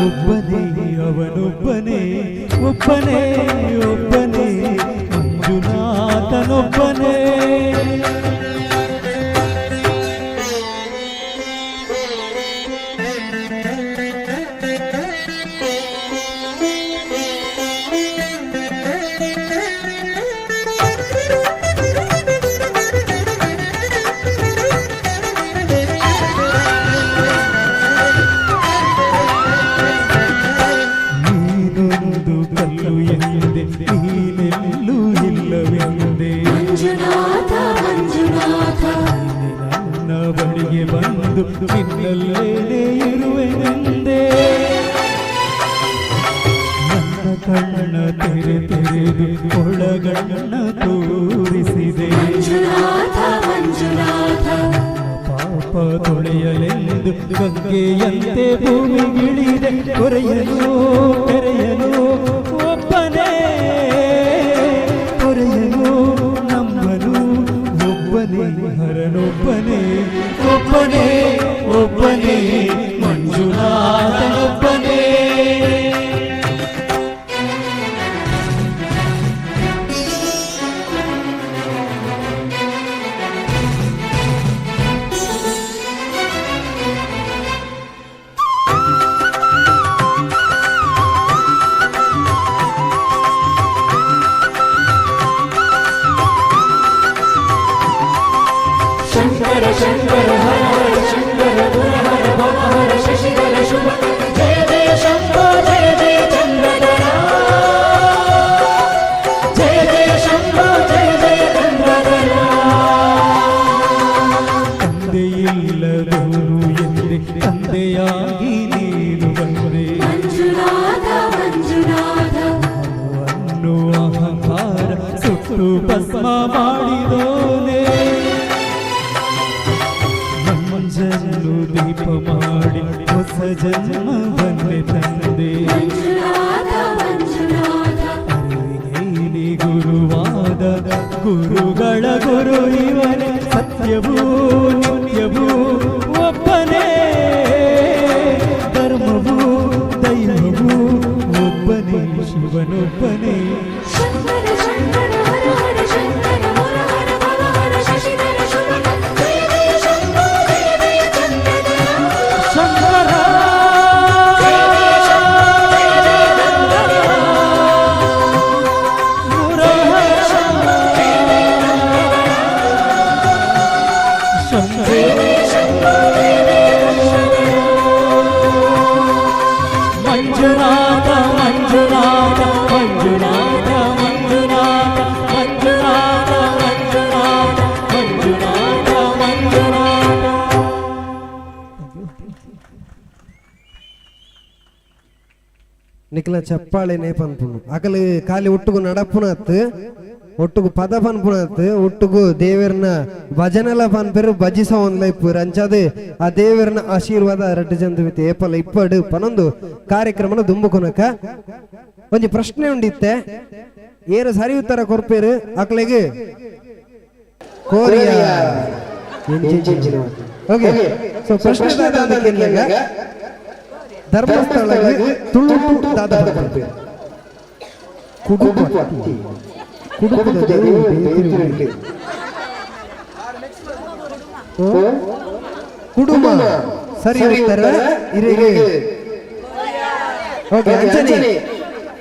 ಒಬ್ಬನೇ ಅವನೊಬ್ಬನೇ ಒಬ್ಬನೇ ಒಬ್ಬನೇ ಮಂಜುನಾಥನೊಬ್ಬನೇ ನಿನ್ನಲ್ಲೇನೇ ಇರುವೆನೆಂದೇ ನನ್ನ ಕಣ್ಣ ತೆರೆದು ಒಳಗಣ್ಣ ತೋರಿಸಿದೆ ಪಾಪ ತೊಳೆಯಲೆಂದು ಗಂಗೆಯಂತೆ ಭೂಮಿಗಿಳಿದೆ ಕೊರೆಯಲು ತೆರೆಯಲು ಒಬ್ಬನೇ ಕೊರೆಯಲು ನಂಬಲು ಒಬ್ಬನೇ ಹರನೊಬ್ಬನೇ ಒಬ್ಬನೇ ಒಬ್ಬನೇ ಮಂಜುನಾಥನೊಬ್ಬನೇ शंकर शंकर हर हर शंकर गुर हर भव हर शशिधर शुभ जय जय शंभो जय जय चंद्रधरा जय जय शंभो जय जय चंद्रधरा ತಂದೆಯಿಲ್ಲದವರು ಎಂದೆ ತಂದೆಯಾಗಿ ನೀನು ಬಂದೆ ಮಂಜುನಾಥ ಮಂಜುನಾಥ ಅನ್ನುವ ಅಹಂಕಾರ ಸುಟ್ಟು ಭಸ್ಮ ಮಾಡಿದೋನೆ ಮಂಜನ್ನು ದೀಪ ಮಾಡಿ ಹೊಸ ಜನ್ಮವನ್ನೇ ತಂದೆ ಅರಿವಿಗೆ ಗುರುವಾದ ಗುರುಗಳ ಗುರು ಇವನೇ ಸತ್ಯವೂ ನಿತ್ಯವೂ ಒಬ್ಬನೇ ಧರ್ಮವೂ ದೈವವೂ ಒಬ್ಬನೇ ಶಿವನೊಬ್ಬನೇ ಶಂಕರ ಶಂಕರ ಹರ ಹರ ಶಂಕರ ಗುರ ಹರ ಭವ ಹರ ಶಶಿಧರ ಶುಭ ಜಯ ಜಯ ಶಂಭೋ ಜಯ ಜಯ ಚಂದ್ರಧರ ಶಂಕರ ಜಯ ಜಯ ಶಂಭೋ ಜಯ ಜಯ ಚಂದ್ರಧರ ಗುರ ಹರ ಶಂಕರ ಜಯ ಜಯ ಚಂದ್ರಧರ ಜಯ ಜಯ ಶಂಭೋ ಜಯ ಜಯ ಚಂದ್ರಧರ ಮಂಜುನಾಥ ಮಂಜುನಾಥ ಮಂಜುನಾಥ ಮಂಜುನಾಥ ಮಂಜುನಾಥ ನಿಖಲ ಚಪ್ಪಾಳೆನೆ ಪನ್ಪುನು ಅಕಲು ಖಾಲಿ ಒಟ್ಟುಗು ನಡಪುನತ್ ಒಟ್ಟುಗು ಪದ ಪನ್ಪುನತ್ ಒಟ್ಟುಗು ದೇವರನ ಭಜನೆಲ ಪನ್ಪೆರು ಭಜಿಸ ಒಂದ್ಲ ಇಪ್ಪುರು ಅಂಚಾದ ಆ ದೇವರನ ಆಶೀರ್ವಾದ ರಡ್ಡು ಜಂತು ಏಪಲ ಇಪ್ಪಡು ಪನೊಂದು ಕಾರ್ಯಕ್ರಮನ ದುಂಬುಕೊನಕ ಒಂಜಿ ಪ್ರಶ್ನೆ ಉಂಡಿತ್ತೆ ಏರು ಸರಿ ಉತ್ತರ ಕೊರ್ಪೇರು ಅಕ್ಲೆಗೆ ಕೋರಿಯಾ ಓಕೆ ಸೊ ಪ್ರಶ್ನೆ ಧರ್ಮಸ್ಥಳಕ್ಕೆ ತುಳುಟು ದಾದ ಬರ್ಪೇರು ಕುಡುಪದ ದೇವರು ಕುಡುಮ ಸರಿ ಉತ್ತರ ಇರೆಗೆ ಓಕೆ ಅಂಚನೆ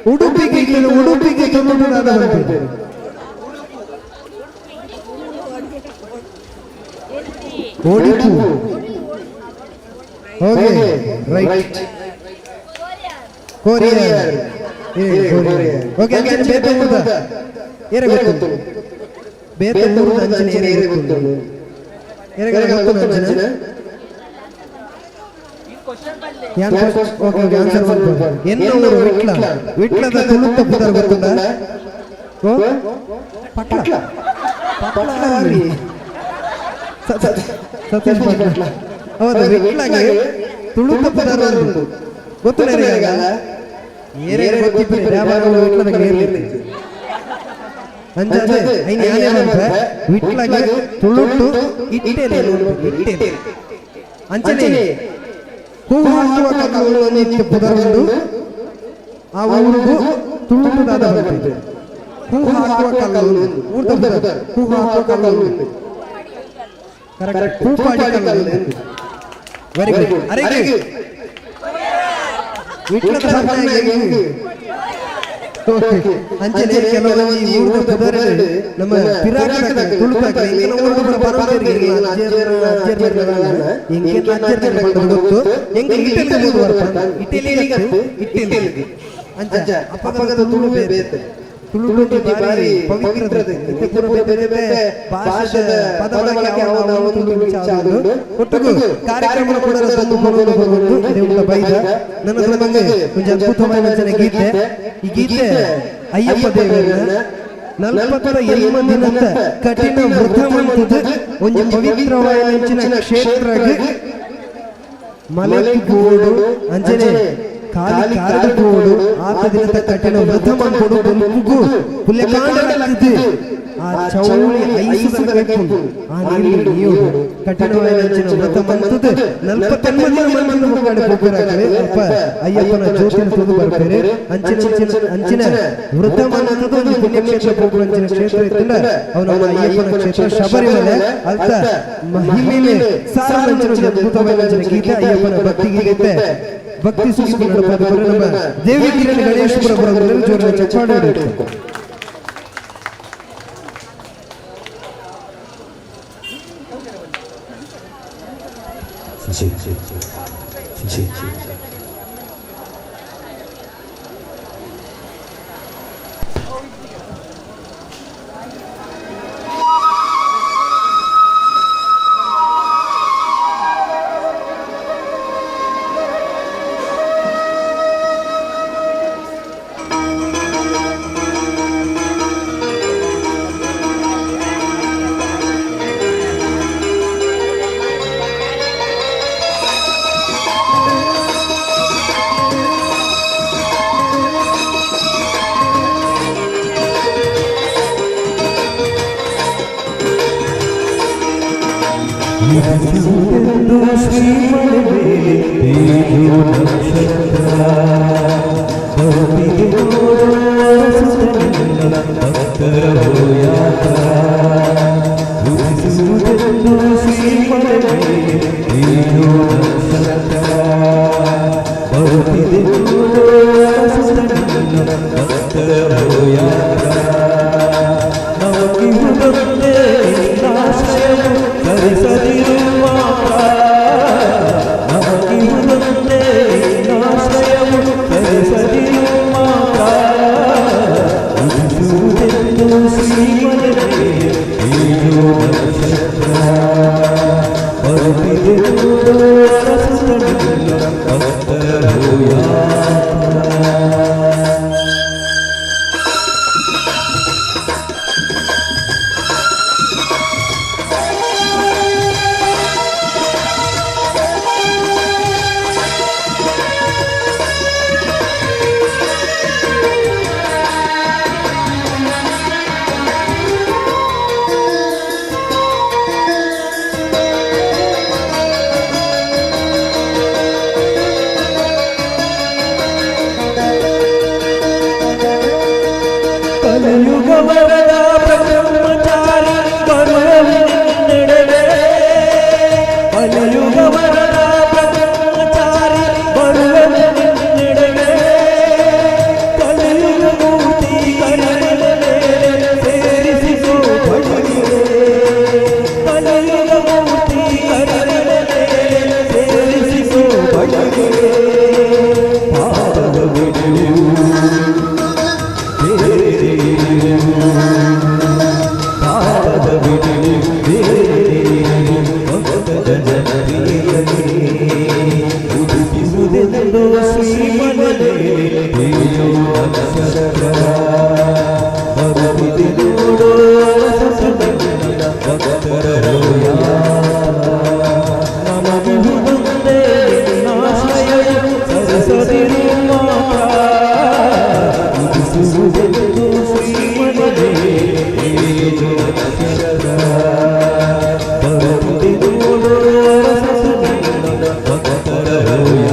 ಉಡುಪಿಗೆ ತುಳುಟು ದಾದ ಬರ್ಪೇರು ಓಡಿಪು ಓಕೆ ರೈಟ್ ಕೊರಿಯರ್ ಓಕೆ ಅಂಚನೆ ಬೇತೆ ಊರ್ದ ಏರೆ ಗೊತ್ತು ಬೇತೆ ಊರ್ದ ಅಂಚನೆ ಏರೆ ಗೊತ್ತು ಏರೆ ಗೊತ್ತು ಅಂಚನೆ ಓಕೆ ಓಕೆ ಆನ್ಸರ್ ಮಾಡ್ಬೋದು ಎನ್ನ ಊರು ವಿಟ್ಲದ ತುಳುತ್ತ ಪುದರ್ ಗೊತ್ತುಂಡ ಓ ಪಟ್ಲ ಸತೀಶ್ ಪಟ್ಲ ಹೌದು ವಿಟ್ಲಾಗೆ ತುಳುತ್ತ ಪುದರ್ ಗೊತ್ತು ಏರೇ ಗೊತ್ತಿತ್ತು ವ್ಯಾಪಾರಗಳು ವಿಟ್ಲದಾಗ ಏರ್ಲಿ ಅಂಜಾದೆ ಐನ್ ಯಾನೇನಂತ ವಿಟ್ಲಾಗೆ ತುಳುಟ್ಟು ಇಟ್ಟೇಲೆ ಇಟ್ಟೇಲೆ ಅಂಚನೆ ಹೂ ಹಾಕುವ ಕಲ್ಲು ನಿತ್ಯ ಪುದರೊಂದು ಆ ಊರಿಗೂ ತುಳುಟು ದಾದ ಬರ್ತಿದೆ ಹೂ ಹಾಕುವ ಕಲ್ಲು ಊರ್ದ ಪುದರ್ ಹೂ ಹಾಕುವ ಕಲ್ಲು ಕರೆಕ್ಟ್ ಹೂ ಪಾಡಿ ಕಲ್ಲು ವೆರಿ ಗುಡ್ ಅರೆ ವಿಟ್ಲದ ಸಂಪ್ರದಾಯ ಅಂಚನೆ ಕೆಲವು ಈ ಊರಿನ ಪುದರಗಳು ನಮ್ಮ ಪಿರಾಕದ ತುಳುಕಾಕ ಇಂಗಿನ ಊರಿನ ಪರಮಾರಿಗೆ ಗೊತ್ತು ಎಂಗೆ ಇಟಲಿ ಬರ್ಪ ಇಟಲಿ ಅಂಚ ಅಪ್ಪಗದ ತುಳು ಬೇರೆ ತುಳುಟು ಬಾರಿ ಪವಿತ್ರತೆ ಇತ್ತೆ ಪೂರ್ವ ಬೇರೆ ಬೇರೆ ಭಾಷೆದ ಪದಗಳಿಗೆ ಅವನು ತುಳು ಚಾಲು ಒಟ್ಟುಗು ಕಾರ್ಯಕ್ರಮ ಕೂಡ ತಂದು ಬರುವುದು ದೇವರ ಬೈದ ನನ್ನ ನಮಗೆ ಒಂದು ಅದ್ಭುತವಾದ ಗೀತೆ ಈ ಗೀತೆ ಅಯ್ಯಪ್ಪ ದೇವರ 40 ದಿನದ ಕಠಿಣ ವೃತ ಮಂತದ ಒಂದು ಪವಿತ್ರವಾದ ಕ್ಷೇತ್ರಗೆ ಮಲಗಿ ಬೋಡು ಅಂಜನೆ ಕಾಲಿ ಕಾರಡು ಆತ ದಿನದ ಕಠಿಣ ವೃತ ಮಂತಡು ಬುಲ್ಪುಗು ಪುಲ್ಯಕಾಂಡಲಕ್ಕಿದೆ ಆ ಚೌಳಿ ಐಸುದ ಕೈಕೊಂಡು ಆ ನೀರು ನೀರು ಕಠಿಣವಾದ ವೃತ ಮಂತದ 49 ದಿನ ಮಂದು ಮುಖಾಡ ಹೋಗರಾಗಲೇ ಅಪ್ಪ ಅಯ್ಯಪ್ಪನ ಜ್ಯೋತಿನ ತುದು ಬರ್ತಾರೆ ಅಂಚಿನ ವೃತ ಮಂತದ ಒಂದು ಪುಣ್ಯಕ್ಷೇತ್ರ ಹೋಗುವಂಚಿನ ಕ್ಷೇತ್ರ ಇತ್ತಲ್ಲ ಅವನ ಅಯ್ಯಪ್ಪನ ಕ್ಷೇತ್ರ ಶಬರಿಮಲೆ ಅಲ್ತ ಮಹಿಮೆಲೆ ಸಾರವಂಚಿನ ಅದ್ಭುತವಾದ ಗೀತೆ ಅಯ್ಯಪ್ಪನ ಭಕ್ತಿ ಗೀತೆ ಭಕ್ತಿ ಸುಖ ನಡಪಾದ ನಮ್ಮ ದೇವಿ ಕಿರಣ್ ಗಣೇಶಪುರ ಬರೋದ್ರಲ್ಲಿ ಜೋರ ಚಪ್ಪಾಳೆ ಹೊಡೆಯುತ್ತೆ ಭಕ್ತರ ಕಲಿಯುಗ ವರದ ಬ್ರಹ್ಮಚಾರಿ ಬರುವನು ನಿನ್ನೆಡೆಗೆ ಕಲಿಯುಗ ವರದ ಬ್ರಹ್ಮಚಾರಿ ಬರುವನು ನಿನ್ನೆಡೆಗೆ ಕಲಿಯುಗ ಮೂರ್ತಿ ಕಲಿಯುಗ ಮೇಲೆ ಸೇರಿಸಿತು ಭಜಿಗೆ ಕಲಿಯುಗ ಮೂರ್ತಿ ಕಲಿಯುಗ ಮೇಲೆ ಸೇರಿಸಿತು ಭಜಿಗೆ ಪಾದದ ಬಿಡುವು ಪಾದದ ಬಿಡುವು ಭಕ್ತ ಉದುರಿಸುವುದೆಂದು ಶ್ರೀಮಲೇ ತೇಜೋ ಅಕ್ಷರ ಬರುತ್ತಿದೆ ನೋಡೋ ಸಸನಿನ ಭಕ್ತರ ಹೃದಯ ನಮಗೂ ಬಂದೇ ನಾಶಯ ಸರಸದಿರು ಮಾತ್ರ ಉದಿಸುವುದೆಂದು ಶ್ರೀಮಲೇ ತೇಜೋ ಅಕ್ಷರ ಬರುತ್ತಿದೆ ನೋಡೋ ಸಸನಿನ ಭಕ್ತರ ಹೃದಯ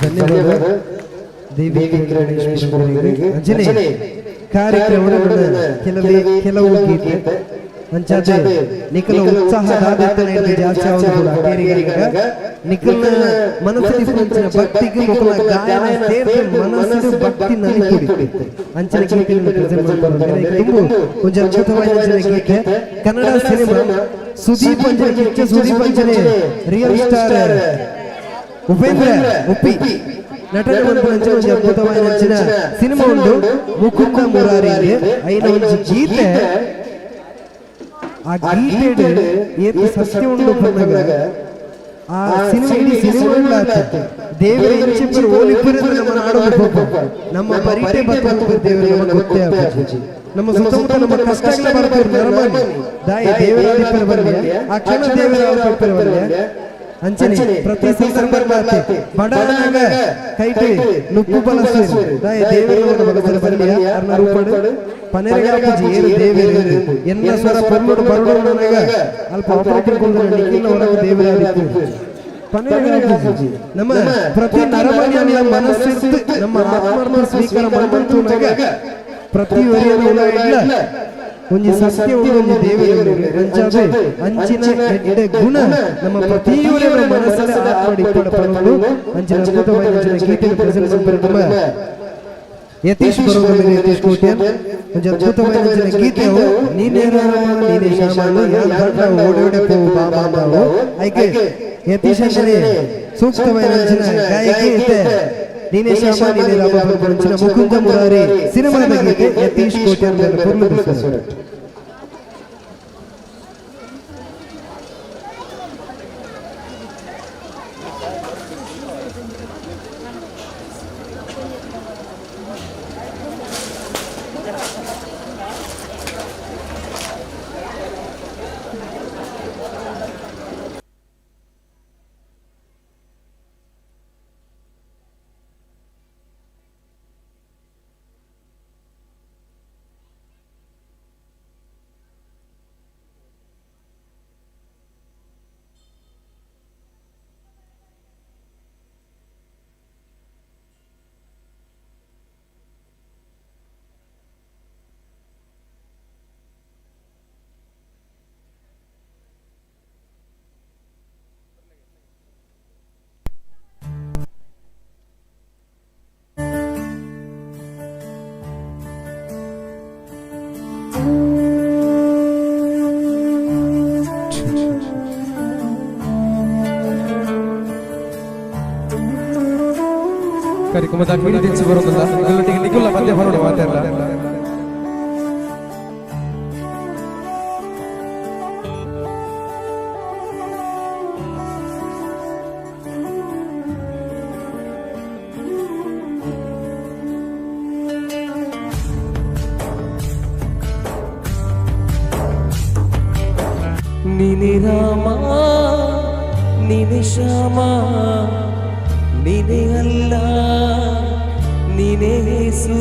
ಧನ್ಯವಾದ ದೇವಿ ಗಣೇಶ್ವರರಿಗೆ ಅಂಜನೆ ಕಾರ್ಯಕ್ರಮದ ಕೆಲವು ಗೀತೆ ಅಂಚಾದೆ ನಿಖಲ ಉತ್ಸಾಹದಾದ ಜಾಚಾವನು ಕೂಡ ಕೇರಿಗ ನಿಖಲ ಮನಸ್ಸಿನ ಪಂಚನ ಭಕ್ತಿಗೆ ಮುಖಲ ಗಾಯನ ಸೇರ್ದು ಮನಸ್ಸಿನ ಭಕ್ತಿ ನಲಿಪುಡಿ ಅಂಚನೆ ಗೀತೆಯನ್ನು ಪ್ರೆಸೆಂಟ್ ಮಾಡ್ತಾರೆ ತುಂಬು ಕೊಂಚ ಅದ್ಭುತವಾದ ಗೀತೆ ಕನ್ನಡ ಸಿನಿಮಾ ಸುದೀಪ್ ಅಂಜನೆ ಸುದೀಪ್ ಅಂಜನೆ ರಿಯಲ್ ಸ್ಟಾರ್ ಉಪೇಂದ್ರ ಉಪ್ಪಿ ನಟನ ಒಂದು ಅದ್ಭುತವಾದ ನೆಚ್ಚಿನ ಸಿನಿಮಾ ಉಂಟು ಮುಕುಂದ ಮುರಾರಿಗೆ ಐನ ಒಂದು ಗೀತೆ ಆ ಗೀತೆ ಏನು ಸತ್ಯ ಉಂಟು ಬಂದಾಗ ಆ ಸಿನಿಮಾ ಇಡೀ ಸಿನಿಮಾ ದೇವರ ಇಂಚಿಬ್ಬರು ಓಲಿಪುರದ ನಮ್ಮ ನಾಡೋದು ನಮ್ಮ ಪರಿಟೆ ಬರ್ತದೆ ದೇವರ ನಮ್ಮ ಗೊತ್ತೇ ಆಗುತ್ತೆ ನಮ್ಮ ಸುತ್ತಮುತ್ತ ನಮ್ಮ ಕಷ್ಟಗಳ ಬರ್ತಾರೆ ನರಮಾನಿ ದಾಯಿ ದೇವರ ಬರಲಿ ಆ ಕ್ಷಣ ದೇವರ ಬರಲಿ ಅಂಚನೆ ಪ್ರತಿ ಸಂದರ್ಭ ಬಡಾಗ ಕೈಟಿ ನುಪ್ಪು ಬಳಸಿ ದಾಯ ದೇವರ ಬಗಸರ ಬರಲಿಯ ಅರ್ನ ರೂಪಡು ಪನೆರಗಾಪುಜಿ ಏರು ದೇವರು ಎನ್ನ ಸ್ವರ ಪರ್ಮುಡು ಬರುಡು ನನಗ ಅಲ್ಪ ಅಪರಕೊಂಡು ನಿಖಿಲ ಹೊರಗೆ ದೇವರಾಗಿತ್ತು ಪನೆರಗಾಪುಜಿ ನಮ್ಮ ಪ್ರತಿ ನರಮಣಿಯ ಮನಸ್ಸಿದ್ದು ನಮ್ಮ ಆತ್ಮರ್ಮ ಸ್ವೀಕಾರ ಮಾಡಂತು ನಗ ಪ್ರತಿ ವರಿಯನ್ನು ಇಲ್ಲ ಒಂಜಿ ಸತ್ಯ ಒಂಜಿ ದೇವರು ಅಂಚಾದೆ ಅಂಚಿನ ಎಡ್ಡೆ ಗುಣ ನಮ್ಮ ಪ್ರತಿಯೊಬ್ಬರ ಮನಸ್ಸಲ್ಲಿ ಆತ್ಮಡಿ ಪಡಪಡಲು ಅಂಚಿನ ಅದ್ಭುತವಾದ ಗೀತೆ ಪ್ರೆಸೆಂಟ್ ನಮ್ಮ ಯತೀಶ್ ಬರೋದು ಯತೀಶ್ ಕೋಟ್ಯಾನ್ ಒಂದು ಅದ್ಭುತమైన ಗೀತೆ ಅವು ನೀನೇ ರಾಮ ನೀನೇ ಶ್ಯಾಮ ಯಾನ್ ಭಟ್ರ ಓಡೋಡೆ ಪೋ ಬಾಬಾ ನಾವು ಐಕೆ ಯತೀಶ್ ಅಂದ್ರೆ ಸೂಕ್ತమైన ಗಾಯಕಿ ಇದೆ ನೀನೇ ಶ್ಯಾಮ ನೀನೇ ರಾಮ ಬರುವಂಚಿನ ಮುಕುಂದ ಮುರಾರಿ ಸಿನಿಮಾದ ಗೀತೆ ಯತೀಶ್ ಕೋಟ್ಯಾನ್ ಮೇಲೆ ಪುರ್ಲು ಕಾರ್ಯಕ್ರಮದ ಕಿಡಿ ದಿನಸಿ ಬರೋದಿಲ್ಲ ನಿಗುಲೊಟ್ಟಿಗೆ ನಿಗುಲ ಮಧ್ಯೆ ಬರೋಣ ಮಾತಾಡಲ್ಲ ನೀನೇ ರಾಮ ನೀನೇ ಶ್ಯಾಮ ನೀನೇ ಅಲ್ಲ ನೀನೇ ಯೇಸು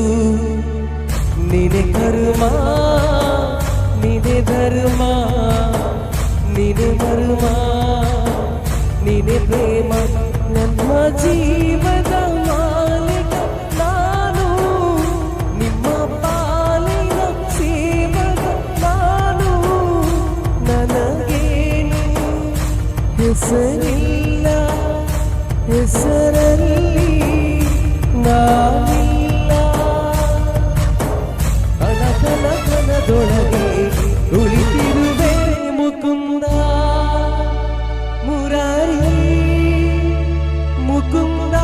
ನೀನೇ ಕರ್ಮ ನೀನೇ ಧರ್ಮ ನೀನೇ ಮರ್ಮ ನೀನೇ ಪ್ರೇಮ ನಮ್ಮ ಜೀವದ ಮಾಲಿಕ ನಾನು ನಿಮ್ಮ ಪಾಲಿನ ಸೇವಕ ನಾನು ನನಗೇನು ಹೆಸರಿಲ್ಲ ಹೆಸರಲ್ಲಿ ನಾನಿಲ್ಲ ಕಣ ಕಣ ಕಣದೊಳಗೆ ಉಳಿತಿರುವೆ ಮುಕುಂದ ಮುರಾರಿ ಮುಕುಂದ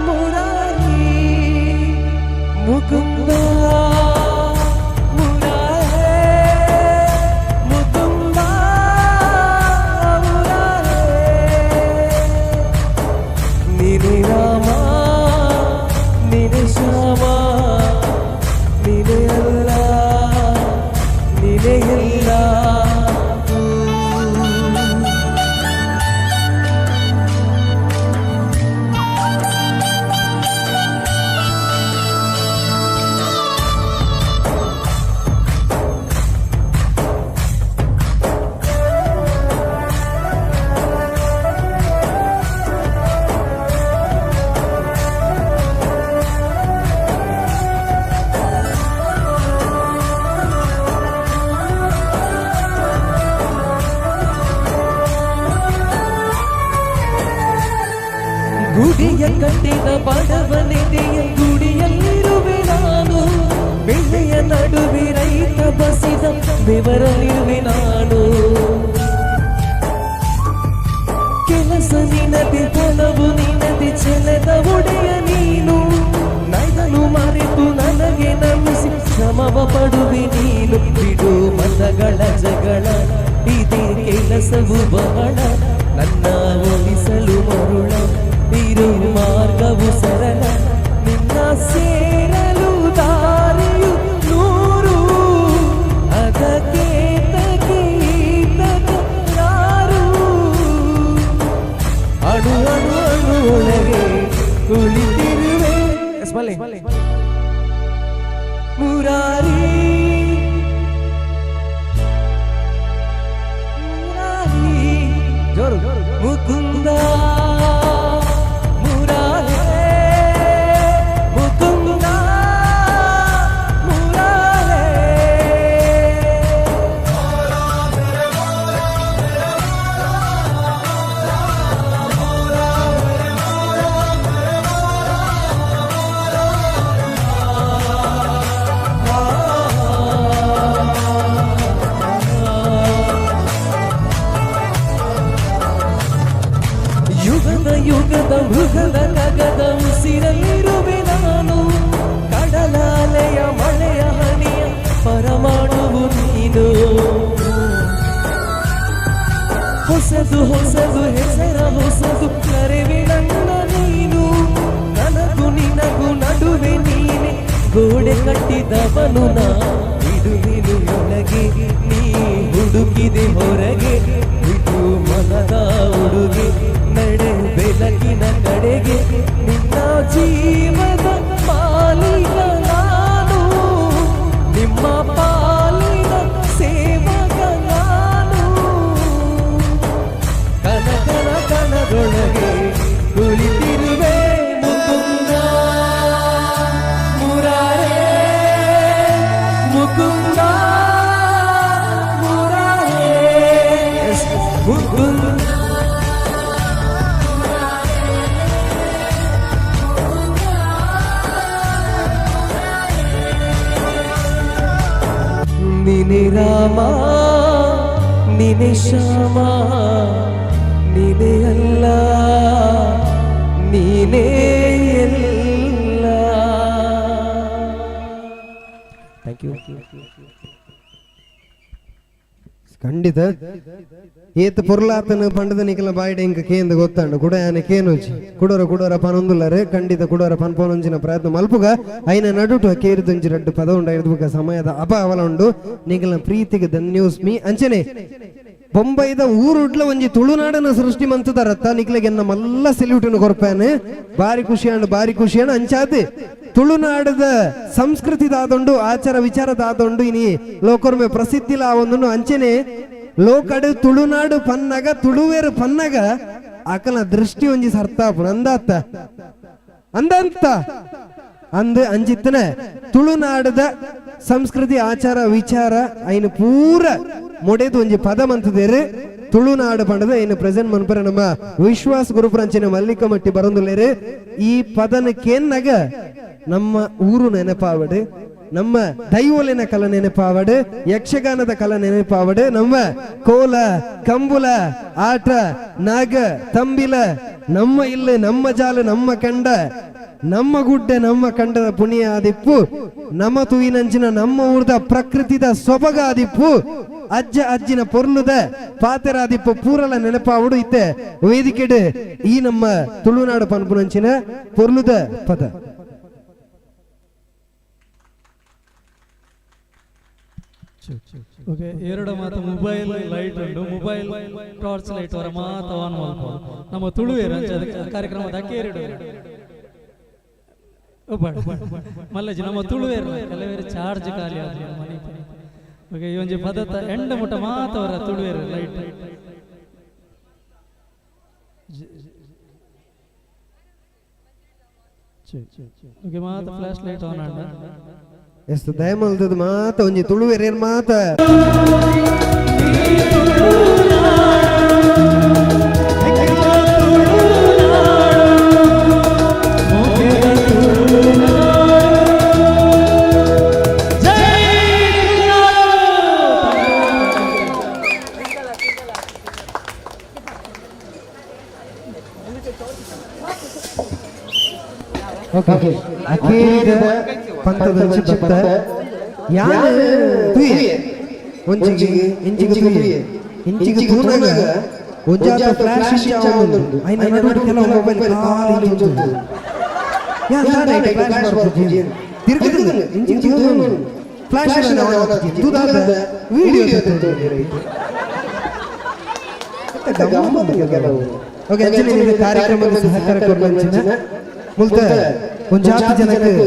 ಮುರಾರಿ ಮುಕುಂದ ನೀನೇ ರಾಮ ನೀನೇ ಶ್ಯಾಮ ನೀನೇ ಅಲ್ಲ ನೀನೇ ಎಲ್ಲ ಗುಡಿಯ ಕಟ್ಟಿದ ಬಡವನಿದೆಯ ಗುಡಿಯಲ್ಲಿರುವೆ ನಾನು ಬೆಳೆಯ ನಡುವೆ ರೈತ ಬಸಿದ ಬೆವರಲ್ಲಿರುವೆ ನಾನು ಕೆಲಸ ನಿನದೆ ಹೊಲವು ನಿನದೆ ಛಲದ ಒಡೆಯ ನೀನು ನೈದನು ಮರೆತು ನನಗೆ ನಮಿಸಿ ಶ್ರಮವ ಪಡುವೆ ನೀನು ಬಿಡು ಮತಗಳ ಜಗಳ ಇದೇ ಕೆಲಸವು ಬಹಳ ನನ್ನ ಒಲಿಸಲು ಮರುಳ ಇರು ಮಾರ್ಗವು ಸರಳ ನಿನ್ನ ಸೇರಲು ದಾರಿಯು ನೂರು ಅದಕ್ಕೆ ಯಾರು ಅಣು ಅಣು ಅಣು ಒಳಗೆ ಕುಳಿತಿರುವೆ ಮುರಾರಿ ಜೋರು ಮುಕುಂದ ಮುರಾರಿ ಮುಕುಂದ ಯುಗದ ಮೃಗದ ಕಗದ ಉಸಿರಲ್ಲಿರುವೆ ನಾನು ಕಡಲಾಲೆಯ ಮಳೆಯ ಹನಿಯ ಪರಮಾಣುವು ನೀನು ಹೊಸದು ಹೊಸದು ಹೆಸರ ಹೊಸದು ಕರೆವೆ ನನ್ನ ನೀನು ನನಗೂ ನಿನಗೂ ನಡುವೆ ನೀನೆ ಗೋಡೆ ಕಟ್ಟಿದವನು ನಾ ಬಿಡುವಿನು ಒಳಗೆ ನೀ ಹುಡುಕಿದೆ ಹೊರಗೆ ಬಿಡು ಮನದ ಉಡುಗೆ ನಡೆ ಬೆಳಕಿನ ಕಡೆಗೆ ನಿನ್ನ ಜೀವದ ಪಾಲಿನ ನಾನು ನಿಮ್ಮ ಪಾಲಿನ ಸೇವಕ ನಾನು ಕನಕನ ಕನದೊಳಗೆ ಕುಳಿತಿರುವೆ ಮುಕುಂದ ಮುರಾರೇ ಮುಕುಂದ ಮುರಾರೇ ಮುಕುಂದ ನೀನೆ ರಾಮ ನೀನೆ ಶ್ಯಾಮ ನೀನೆ ಅಲ್ಲ ನೀನೇ ಎಲ್ಲ ಥ್ಯಾಂಕ್ ಯು ಖಂಡಿತ ಏತ್ ಪೊರ್ಲಾತನ ಪಂಡದ ನಿಖಲ ಬಾಯಿಡೆ ಇಂಕ ಕೇಂದ ಗೊತ್ತಾಂಡು ಕುಡ ಆನೆ ಕೇನೋಜಿ ಕುಡೋರ ಪನೊಂದುಲ್ಲರೆ ಖಂಡಿತ ಕುಡೋರ ಪನ್ಪೊನೊಂಜಿನ ಪ್ರಯತ್ನ ಮಲ್ಪುಗ ಐನ ನಡುಟು ಕೇರಿದೊಂಜಿ ರಡ್ಡು ಪದ ಉಂಡ ಸಮಯದ ಅಭಾವಲ ಉಂಡು ನಿಖಲ ಪ್ರೀತಿಗೆ ಧನ್ಯೋಸ್ಮಿ ಅಂಚನೆ ಬೊಂಬೈದ ಊರುಡ್ಲ ಒಂಜಿ ತುಳುನಾಡನ ಸೃಷ್ಟಿ ಮಂತದರತ್ತ ನಿಕ್ಲೆಗೆ ಮಲ್ಲ ಸೆಲ್ಯೂಟನ್ನು ಕೊರ್ಪಾನೆ ಬಾರಿ ಖುಷಿಯಂಡು ಅಂಚಾದ್ ತುಳುನಾಡದ ಸಂಸ್ಕೃತಿದಾದೊಂಡು ಆಚಾರ ವಿಚಾರದಾದೊಂಡು ಇನಿ ಲೋಕರ್ಮೆ ಪ್ರಸಿದ್ಧಿಲ ಆವೊಂದು ಅಂಚನೆ ಲೋಕಡು ತುಳುನಾಡು ಪನ್ನಗ ತುಳುವೇರು ಪನ್ನಗ ಆಕಲ ದೃಷ್ಟಿ ಒಂಜಿ ಸರ್ತಾಪುರ ಅಂದಂತ ಅಂದ್ ಅಂಜಿತ್ತನ ತುಳುನಾಡದ ಸಂಸ್ಕೃತಿ ಆಚಾರ ವಿಚಾರ ಐನು ಪೂರ ಮೊಡೆದು ಒಂಜಿ ಪದ ಮಂತದೇರು ತುಳುನಾಡು ಪಂಡದ ಐನು ಪ್ರೆಸೆಂಟ್ ಮನ್ಪರ ನಮ್ಮ ವಿಶ್ವಾಸ ಗುರುಪುರಂಚಿನ ಮಲ್ಲಿಕಮಟ್ಟಿ ಬರಂದುಲ್ಲೇರು ಈ ಪದನ ಕೇನ್ನಗ ನಮ್ಮ ಊರು ನೆನಪಾವಡು ನಮ್ಮ ದೈವಲಿನ ಕಲ ನೆನಪಾವಡು ಯಕ್ಷಗಾನದ ಕಲ ನೆನಪಾವಡು ನಮ್ಮ ಕೋಲ ಕಂಬುಲ ಆಟ ನಾಗ ತಂಬಿಲ ನಮ್ಮ ಇಲ್ಲ ನಮ್ಮ ಜಾಲ ನಮ್ಮ ಕಂಡ ನಮ್ಮ ಗುಡ್ಡೆ ನಮ್ಮ ಕಂಡದ ಪುಣ್ಯ ಆದಿಪ್ಪು ನಮ್ಮ ತುಯಿನಂಚಿನ ನಮ್ಮ ಊರ್ದ ಪ್ರಕೃತಿದ ಸೊಬಗ ಆದಿಪ್ಪು ಅಜ್ಜಿನ ಪೊರ್ಲುದ ಪಾತೆರಾದಿಪ್ಪು ಪೂರಲ ನೆನಪಾವುಡು ಇತ್ತೆ ವೇದಿಕೆಡು ಈ ನಮ್ಮ ತುಳುನಾಡು ಪನ್ಪುನಂಚಿನ ಪೊರ್ಲುದ ಪದ ಓಕೆ ಎರಡು ಮಾತು ಮೊಬೈಲ್ ಲೈಟ್ ಉಂಟು ಮೊಬೈಲ್ ಟಾರ್ಚ್ ಲೈಟ್ ಅವರ ಮಾತು ಆನ್ ಮಾಡ್ಬೋದು ನಮ್ಮ ತುಳುವೇರು ಕಾರ್ಯಕ್ರಮದ ಕೇರಿಡು ಮಲ್ಲಜಿ ನಮ್ಮ ತುಳುವೇರು ಕೆಲವೇರು ಚಾರ್ಜ್ ಖಾಲಿ ಆದ್ರೆ ಮನೆ ಓಕೆ ಈ ಒಂಜಿ ಪದತ್ತ ಎಂಡ ಮುಟ್ಟ ಮಾತವರ ತುಳುವೇರು ಲೈಟ್ ಓಕೆ ಮಾತ ಫ್ಲಾಶ್ ಲೈಟ್ ಆನ್ ಆಂಡ ಎಷ್ಟು ದಯಮಲ್ದದ ಮಾತ ಒಂಜಿ ತುಳುವೇರೇರ್ ಮಾತ ಅಕೇರಿದ ಪಂತದಂಚಿ ಬತ್ತ ಯಾನ ತುಯೆ ಒಂಜಿಗೆ ಇಂಜಿಗೆ ತುಯೆ ಇಂಜಿಗೆ ತೂನಗ ಒಂಜಾತ ಫ್ಲಾಶ್ ಇಂಚಾವೊಂದು ಐನ ನಡುಡು ಕೆಲವು ಮೊಬೈಲ್ ಖಾಲಿ ಇಂಚುಂದು ಯಾ ತಾನೆ ಫ್ಲಾಶ್ ಬರ್ತಿಜಿ ತಿರ್ಗದು ಇಂಜಿಗೆ ತೂನು ಫ್ಲಾಶ್ ನ ತುದಾದ ವಿಡಿಯೋ ತತ್ತೇರಿ ಗಮ್ಮತ್ತು ಕೆಲವು ಓಕೆ ಅಂಜಲಿ ಈ ಕಾರ್ಯಕ್ರಮದ ಸಹಕಾರ ಕೊರ್ಲಂಚಿನ ಮುಲ್ತ ಒಂಜಾತಿ ಜನಕ್ಕೆ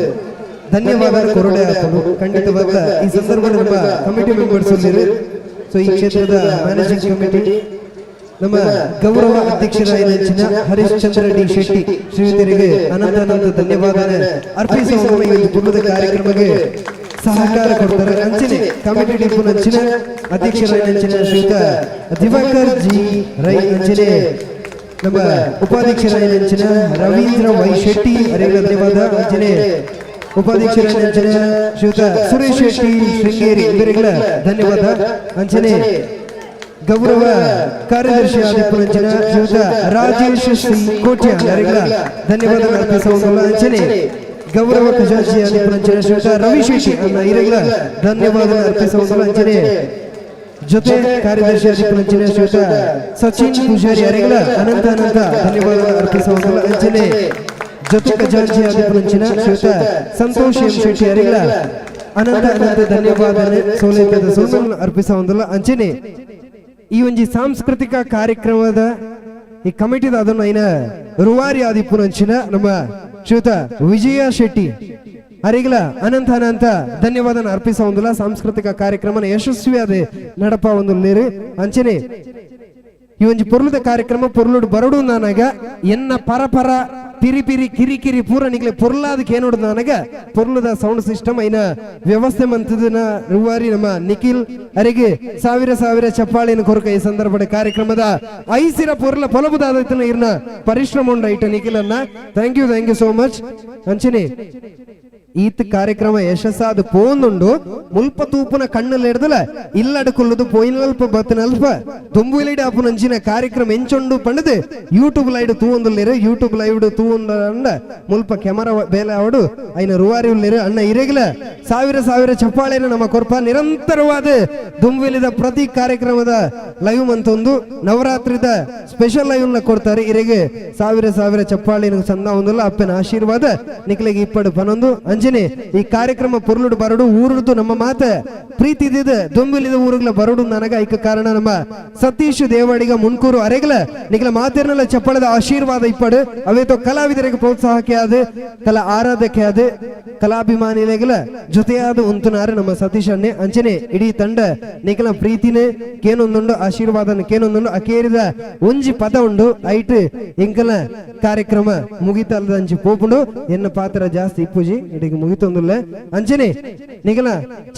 ಧನ್ಯವಾದ ಕೊರಡೆ ಹಾಕಲು ಖಂಡಿತವಾದ ಈ ಸಂದರ್ಭದಲ್ಲಿ ನಮ್ಮ ಕಮಿಟಿ ಮೆಂಬರ್ಸ್ ಸೊ ಈ ಕ್ಷೇತ್ರದ ಮ್ಯಾನೇಜಿಂಗ್ ಕಮಿಟಿ ನಮ್ಮ ಗೌರವ ಅಧ್ಯಕ್ಷರಾದ ಹರಿಶ್ಚಂದ್ರ ಡಿ ಶೆಟ್ಟಿ ಶ್ರೀಯುತರಿಗೆ ಅನಂತ ಧನ್ಯವಾದ ಅರ್ಪಿಸುವ ಈ ಪೂರ್ವದ ಕಾರ್ಯಕ್ರಮಕ್ಕೆ ಸಹಕಾರ ಕೊಡ್ತಾರೆ ಅಂಚನೆ ಕಮಿಟಿ ಡಿಪೋ ಅಂಚಿನ ಅಧ್ಯಕ್ಷರಾದ ಶ್ರೀಯುತ ದಿವಾಕರ್ ಜಿ ರೈ ಅಂಚನೆ ನಮ್ಮ ಉಪಾಧ್ಯಕ್ಷರಾದ ರವೀಂದ್ರ ವೈ ಶೆಟ್ಟಿ ಅವರಿಗೆ ಧನ್ಯವಾದ ಅಂಚನೆ ಉಪಾಧ್ಯಕ್ಷರಾದ ಶ್ರೀಯುತ ಸುರೇಶ್ ಶೆಟ್ಟಿ ಶೃಂಗೇರಿ ಇವರಿಗೆಲ್ಲ ಧನ್ಯವಾದ ಅಂಚನೆ ಗೌರವ ಕಾರ್ಯದರ್ಶಿ ಆದಿಪುರಂಚಿನ ಶ್ರೀಯುತ ರಾಜೇಶ್ ಶ್ರೀ ಕೋಟ್ಯ ಅವರಿಗೆ ಧನ್ಯವಾದ ಅರ್ಪಿಸುವ ಅಂಚನೆ ಗೌರವ ಖಜಾಂಚಿ ಆದಿಪುರಂಚಿನ ಶ್ರೀಯುತ ರವಿ ಶೆಟ್ಟಿ ಅನ್ನ ಇವರಿಗೆ ಧನ್ಯವಾದ ಅರ್ಪಿಸುವ ಅಂಚನೆ ಜೊತೆ ಕಾರ್ಯದರ್ಶಿ ಆದಿಪುರಂಚಿನ ಶ್ರೀಯುತ ಸಚಿನ್ ಪೂಜಾರಿ ಅವರಿಗೆ ಅನಂತ ಧನ್ಯವಾದ ಅರ್ಪಿಸುವ ಅಂಚನೆ ಜೊತೆ ಖಜಾಂಚಿ ಆದಿಪುರಂಚಿನ ಶ್ರೀಯುತ ಸಂತೋಷ್ ಎಂ ಶೆಟ್ಟಿ ಅವರಿಗೆ ಅನಂತ ಧನ್ಯವಾದ ಸೌಲಭ್ಯದ ಸೋಮನ್ನು ಅರ್ಪಿಸುವ ಅಂಚನೆ ಈ ಒಂಜಿ ಸಾಂಸ್ಕೃತಿಕ ಕಾರ್ಯಕ್ರಮದ ಈ ಕಮಿಟಿದ ಅದನ್ನು ಐನ ರೂವಾರಿ ಆದಿಪುರಂಚಿನ ನಮ್ಮ ಶ್ರೀಯುತ ವಿಜಯ ಶೆಟ್ಟಿ ಅರಿಗಲ ಅನಂತ ಧನ್ಯವಾದ ಅರ್ಪಿಸುವ ಸಾಂಸ್ಕೃತಿಕ ಕಾರ್ಯಕ್ರಮನ ಯಶಸ್ವಿಯಾದ ನಡಪ ಒಂದು ಅಂಚನೆ ಈ ಒಂಜಿ ಪೊರ್ಲುದ ಕಾರ್ಯಕ್ರಮ ಪೊರ್ಲುಡು ಬರಡು ನನಗ ಎನ್ನ ಪರಪರ ಪಿರಿ ಕಿರಿ ಪೂರ ನಿಗ್ಲೆ ಪೊರ್ಲಾದಕ್ಕೆ ಏನೋಡು ನನಗ ಪೊರ್ಲುದ ಸೌಂಡ್ ಸಿಸ್ಟಮ್ ಐನ ವ್ಯವಸ್ಥೆ ಮಂತದನ ರೂವಾರಿ ನಮ್ಮ ನಿಖಿಲ್ ಅರಿಗೆ ಸಾವಿರ ಚಪ್ಪಾಳಿನ ಕೊರಕ ಈ ಸಂದರ್ಭದ ಕಾರ್ಯಕ್ರಮದ ಐಸಿರ ಪೊರ್ಲ ಫಲಬುದಾದ ಇರ್ನ ಪರಿಶ್ರಮ ಉಂಡ ಐಟ ನಿಖಿಲ್ ಅನ್ನ ಥ್ಯಾಂಕ್ ಯು ಸೋ ಮಚ್ ಅಂಚನೆ ಈತ್ ಕಾರ್ಯಕ್ರಮ ಯಶಸ್ಸಾದ ಪೋಂದುಂಡು ಮುಲ್ಪ ತೂಪುನ ಕಣ್ಣಲ್ಲಿ ಹಿಡ್ದಲ ಇಲ್ಲಡ್ಕೊಳ್ಳುದು ಪೋಯಿನಲ್ಪ ಬತ್ತನಲ್ಪ ತುಂಬುಲಿಡ ಅಪ್ಪನ ಅಂಚಿನ ಕಾರ್ಯಕ್ರಮ ಎಂಚೊಂಡು ಪಂಡದು ಯೂಟ್ಯೂಬ್ ಲೈಡ್ ತೂವೊಂದುಲ್ಲೇರು ಯೂಟ್ಯೂಬ್ ಲೈವ್ ತೂವೊಂಡ ಮುಲ್ಪ ಕ್ಯಾಮರಾ ಬೇಲೆ ಅವಡು ಐನ ರೂವಾರಿ ಉಳ್ಳೇರು ಅಣ್ಣ ಇರೆಗಿಲ ಸಾವಿರ ಚಪ್ಪಾಳೆನ ನಮ್ಮ ಕೊರ್ಪ ನಿರಂತರವಾದ ದುಂಬಿಲಿದ ಪ್ರತಿ ಕಾರ್ಯಕ್ರಮದ ಲೈವ್ ಮಂತೊಂದು ನವರಾತ್ರಿದ ಸ್ಪೆಷಲ್ ಲೈವ್ ನ ಕೊಡ್ತಾರೆ ಇರೆಗೆ ಸಾವಿರ ಚಪ್ಪಾಳಿನ ಚಂದ ಒಂದಲ್ಲ ಅಪ್ಪನ ಆಶೀರ್ವಾದ ನಿಕ್ಲೆಗೆ ಇಪ್ಪಡು ಪನೊಂದು ಈ ಕಾರ್ಯಕ್ರಮ ಪೊರ್ಲುಡು ಬರಡು ಊರುದು ನಮ್ಮ ಮಾತ ಪ್ರೀತಿ ದೊಂಬಿಲಿದ ಊರುಗಳ ಬರಡು ನನಗ ಐಕ ಕಾರಣ ನಮ್ಮ ಸತೀಶ್ ದೇವಾಡಿಗ ಮುನ್ಕೂರು ಅರೆಗಲ ನಿಗಲ ಮಾತಿರ್ನಲ್ಲ ಚಪ್ಪಳದ ಆಶೀರ್ವಾದ ಇಪ್ಪಡು ಅವೇತೋ ಕಲಾವಿದರಿಗೆ ಪ್ರೋತ್ಸಾಹಕ್ಕೆ ಆದ ಕಲಾ ಆರಾಧಕ್ಕೆ ಆದ ಕಲಾಭಿಮಾನಿಗಳ ಜೊತೆಯಾದ ಉಂತುನಾರ ನಮ್ಮ ಸತೀಶ್ ಅಣ್ಣೆ ಅಂಚನೆ ಇಡೀ ತಂಡ ನಿಗಲ ಪ್ರೀತಿನೇ ಕೇನೊಂದುಂಡು ಆಶೀರ್ವಾದನ ಕೇನೊಂದುಂಡು ಅಕೇರಿದ ಒಂಜಿ ಪದ ಉಂಡು ಐಟ್ ಇಂಕಲ ಕಾರ್ಯಕ್ರಮ ಮುಗಿತಲ್ಲದ ಅಂಚಿ ಪೋಪುಂಡು ಎನ್ನ ಪಾತ್ರ ಜಾಸ್ತಿ ಇಪ್ಪುಜಿ ಇಡೀ ಮುಗಿತೊಂದುಲ್ಲ ಅಂಚನೆ ನಿಗಲ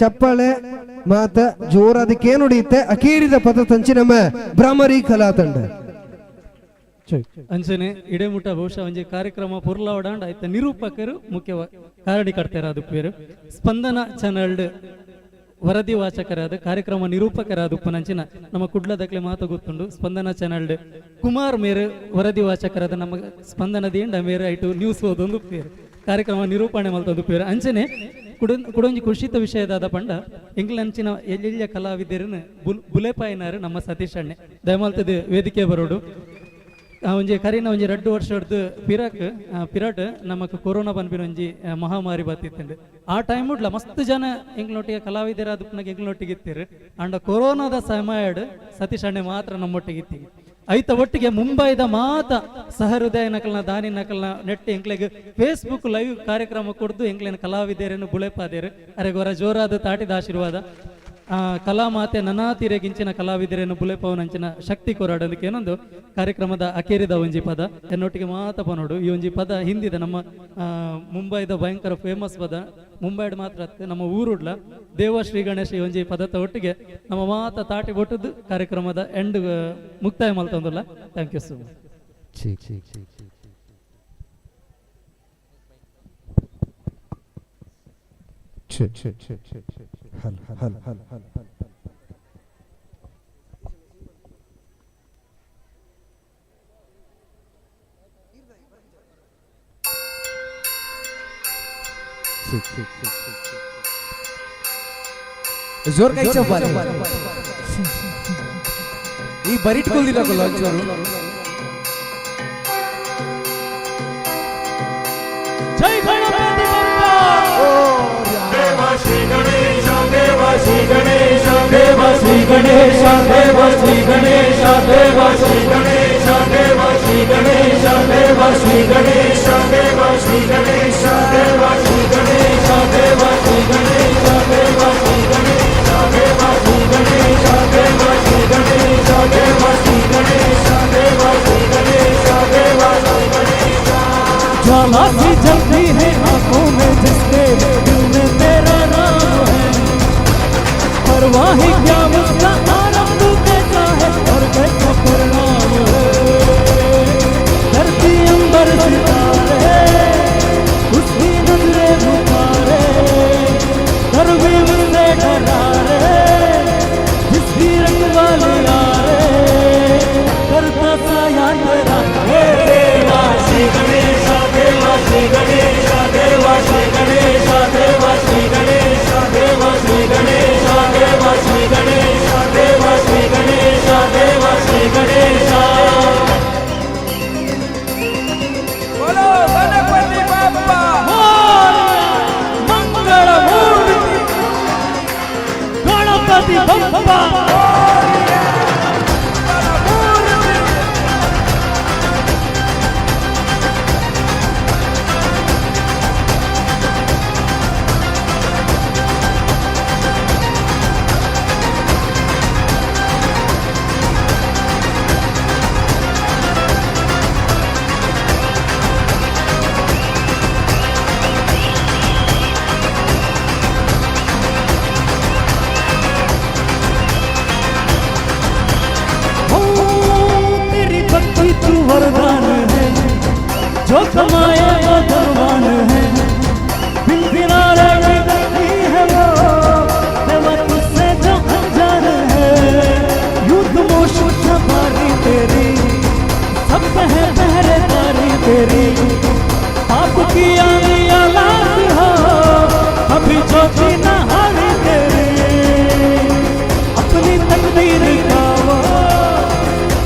ಚಪ್ಪಾಳೆ ಮಾತ ಜೋರಾದಕ್ಕೆ ನುಡಿಯುತ್ತೆ ಅಕೇರಿದ ಪದ ತಂಚಿ ನಮ್ಮ ಬ್ರಾಹ್ಮರಿ ಕಲಾ ತಂಡ ಅಂಚನೆ ಇಡೆಮುಟ ಬಹುಶಃ ಒಂಜಿ ಕಾರ್ಯಕ್ರಮ ಪುರ್ಲಾವಡಾಂಡ್ ಆಯ್ತ ನಿರೂಪಕರು ಮುಖ್ಯ ಕಾರಡಿ ಕಟ್ತಾರ ಅದು ಪೇರು ಸ್ಪಂದನ ಚಾನಲ್ ವರದಿ ವಾಚಕರಾದ ಕಾರ್ಯಕ್ರಮ ನಿರೂಪಕರಾದ ಉಪ್ಪನಂಚಿನ ನಮ್ಮ ಕುಡ್ಲದಕ್ಲೆ ಮಾತು ಗೊತ್ತುಂಡು ಸ್ಪಂದನ ಚಾನಲ್ ಕುಮಾರ್ ಮೇರೆ ವರದಿ ವಾಚಕರಾದ ನಮ್ಮ ಸ್ಪಂದನದಿಂದ ಮೇರೆ ಐಟು ನ್ಯೂಸ್ ಓದೊಂದು ಪೇರು ಕಾರ್ಯಕ್ರಮ ನಿರೂಪಣೆ ಮಲ್ತೊಂದು ಪೇರು ಅಂಚನೆ ಕುಡೊಂಜಿ ಖುಷಿತ ವಿಷಯದಾದ ಪಂಡ ಎಂಗ್ಲಂಚಿನ ಎಲ್ಲಿಯ ಕಲಾವಿದರನ್ನು ಬುಲೆಪಾಯಿನಾರು ನಮ್ಮ ಸತೀಶ್ ಅಣ್ಣೆ ದಯಮಾಲ್ತದ ವೇದಿಕೆ ಬರೋಡು ಒಂಜಿ ಕರಿನ ಒಂಜಿ 2 ವರ್ಷದ ಪಿರಾಟ್ ನಮಕ್ ಕೊರೋನಾ ಬಂದ್ಬಿನ ಒಂಜಿ ಮಹಾಮಾರಿ ಬತ್ತಿತ್ತಂಡು ಆ ಟೈಮ್ ಉಡ್ಲ ಮಸ್ತ್ ಜನ ಎಂಗ್ಲೊಟ್ಟಿಗೆ ಕಲಾವಿದರಾದ ಎಂಗ್ಲೊಟ್ಟಿಗೆ ಇತ್ತೀರು ಅಂಡ ಕೊರೋನಾದ ಸಮಯಡ್ ಸತೀಶ್ ಅಣ್ಣೆ ಮಾತ್ರ ನಮ್ಮೊಟ್ಟಿಗೆ ಇತ್ತೀವಿ ಐತ ಒಟ್ಟಿಗೆ ಮುಂಬೈದ ಮಾತ ಸಹೃದಯ ನಕಲ್ನ ದಾನಿ ನಕಲ್ನ ನೆಟ್ಟಿ ಎಂಕ್ಲೆಗೆ ಫೇಸ್ಬುಕ್ ಲೈವ್ ಕಾರ್ಯಕ್ರಮ ಕೊಡ್ದು ಎಂಕ್ಲೇನ ಕಲಾವಿದರನ್ನು ಬುಳೆಪಾದೇರು ಅರೆಗೊರ ಜೋರಾದ ತಾಟಿದ ಆಶೀರ್ವಾದ ಕಲಾ ಮಾತೆ ನನಾತಿರೆಗಿಂಚಿನ ಕಲಾವಿದರೇನು ಬುಲೆಪವನಂಚಿನ ಶಕ್ತಿ ಕೊರಾಡೋದಕ್ಕೆ ಏನೊಂದು ಕಾರ್ಯಕ್ರಮದ ಅಕೇರಿದ ಒಂಜಿ ಪದ ಎನ್ನೊಟ್ಟಿಗೆ ಮಾತಪ್ಪ ನೋಡು ಈ ಒಂಜಿ ಪದ ಹಿಂದಿದ ನಮ್ಮ ಮುಂಬೈದ ಭಯಂಕರ ಫೇಮಸ್ ಪದ ಮುಂಬೈಡ್ ಮಾತ್ರ ನಮ್ಮ ಊರುಡ್ಲ ದೇವ ಶ್ರೀ ಗಣೇಶ ಈ ಒಂಜಿ ಪದದ ಒಟ್ಟಿಗೆ ನಮ್ಮ ಮಾತ ತಾಟಿ ಒಟ್ಟದ್ದು ಕಾರ್ಯಕ್ರಮದ ಎಂಡ್ ಮುಕ್ತಾಯ ಮಲ್ತೊಂದಲ್ಲ ಥ್ಯಾಂಕ್ ಯು ಸೊ ಮಚ್ ಹಲ್ जोर काही चप्पल ही बरीट कोल दिला को लॉन्च करू जय गणपती बाप्पा देवा श्री गणेश देवा श्री गणेश देवा श्री गणेश देवा श्री गणेश देवा श्री गणेश देवा श्री गणेश देवा श्री गणेश देवा श्री गणेश देवा श्री गणेश देवा श्री गणेश देवा श्री गणेश देवा श्री गणेश देवा श्री गणेश देवा श्री गणेश देवा श्री गणेश देवा श्री गणेश ज्वाला सी जलती है आंखों में जिसके दिल में तेरा नाम है परवाह क्या उसका आरंभ कैसा है और कैसा परिणाम है धरती अंबर सितारे उसकी नजरे पुकारे दरवे उससे डरा रे जिसकी रंग वाले तेरा हे देवा श्री गणेश देवा श्री गणेश देवा श्री गणेश देवा श्री गणेश देवा श्री गणेश देवा श्री गणेश देवा श्री गणेश देवा श्री गणेश बोलो गणपति बाप्पा मंगल मूर्ति गणपति बाप्पा तू वरदान है जो कमाए वो धनवान है बिन किनारे की गति है वो देवा तुझसे जो अनजान है युद्ध मोशन सवारी तेरी सब है पहरेदारी तेरी पाप की आनी आलाद हो अभी चौकी न हारी तेरी अपनी तकदीर का वो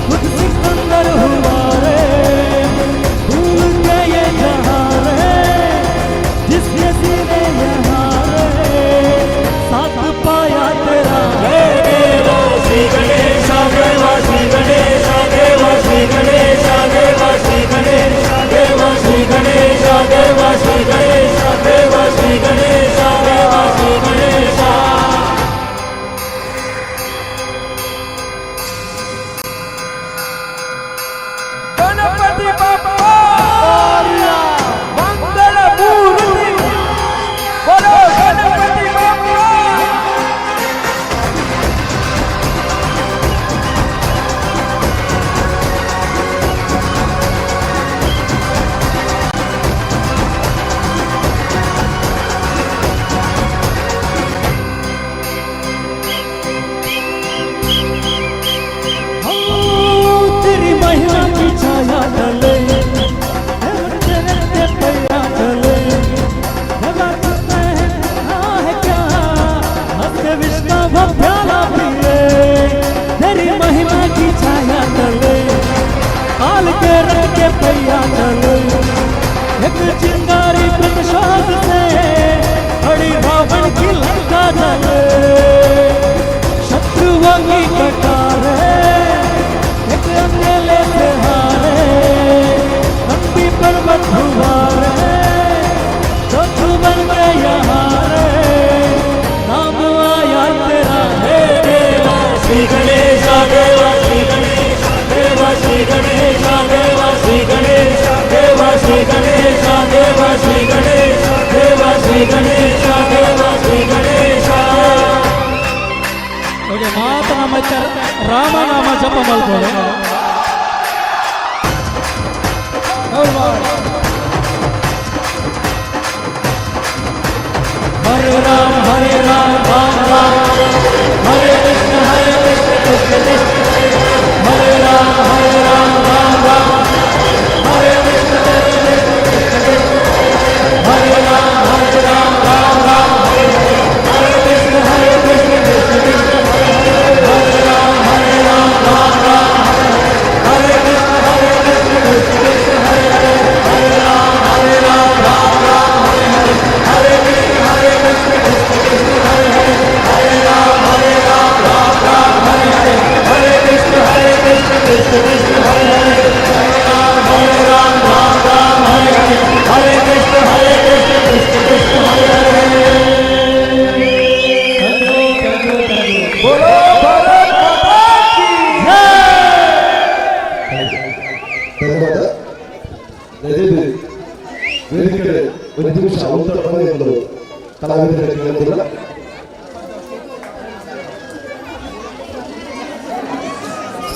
खुद सिकंदर हुआ रे भूल के ये जहां रे जिसके सीने यहाँ रे साथ पाया तेरा हे देवा श्री गणेश देवा श्री गणेश देवा श्री गणेश देवा श्री गणेश देवा श्री गणेश देवा श्री गणेश देवा श्री गणेश देवा श्री गणेश गणपति बाप्पा मंगल मूर्ति बोलो गणपति बाप्पा तेरी महिमा की छाया डले तेरे पैया डले लगा तुझसे है क्या हंसे विष्णु भव्याला पिए तेरी महिमा की छाया डले काल के रंग के पैया डले एक चिंगारी प्रतिशोध से बड़ी रावण की लंका जले शत्रुओं की कटार एक अंधेले से हारे लंबी पर्वत हुआरे तो तू बन के यहाँ रे नाम आया तेरा हे देवा श्री गणेश देवा श्री गणेश देवा श्री गणेश देवा श्री गणेश देवा श्री गणेश देवा श्री गणेश देवा श्री गणेश देवा श्री गणेश ओके मात नाम राम नाम जप मल्कोळे हरे राम राम राम हरे कृष्ण कृष्ण कृष्ण हरे राम राम राम हरे कृष्ण कृष्ण कृष्ण हरे राम राम राम हरे कृष्ण कृष्ण कृष्ण हरे राम राम राम हरे कृष्ण कृष्ण कृष्ण हरे राम राम राम हरे कृष्ण कृष्ण कृष्ण हरे राम राम राम हरे कृष्ण कृष्ण कृष्ण हरे राम राम राम हरे कृष्ण कृष्ण कृष्ण बोलो भारत माता की ಜಯ ವೇದಿಕೆ ಒಂದು ನಿಮಿಷ ಉತ್ತರವನ್ನು ಕಲಾವಿದರಿಗೆ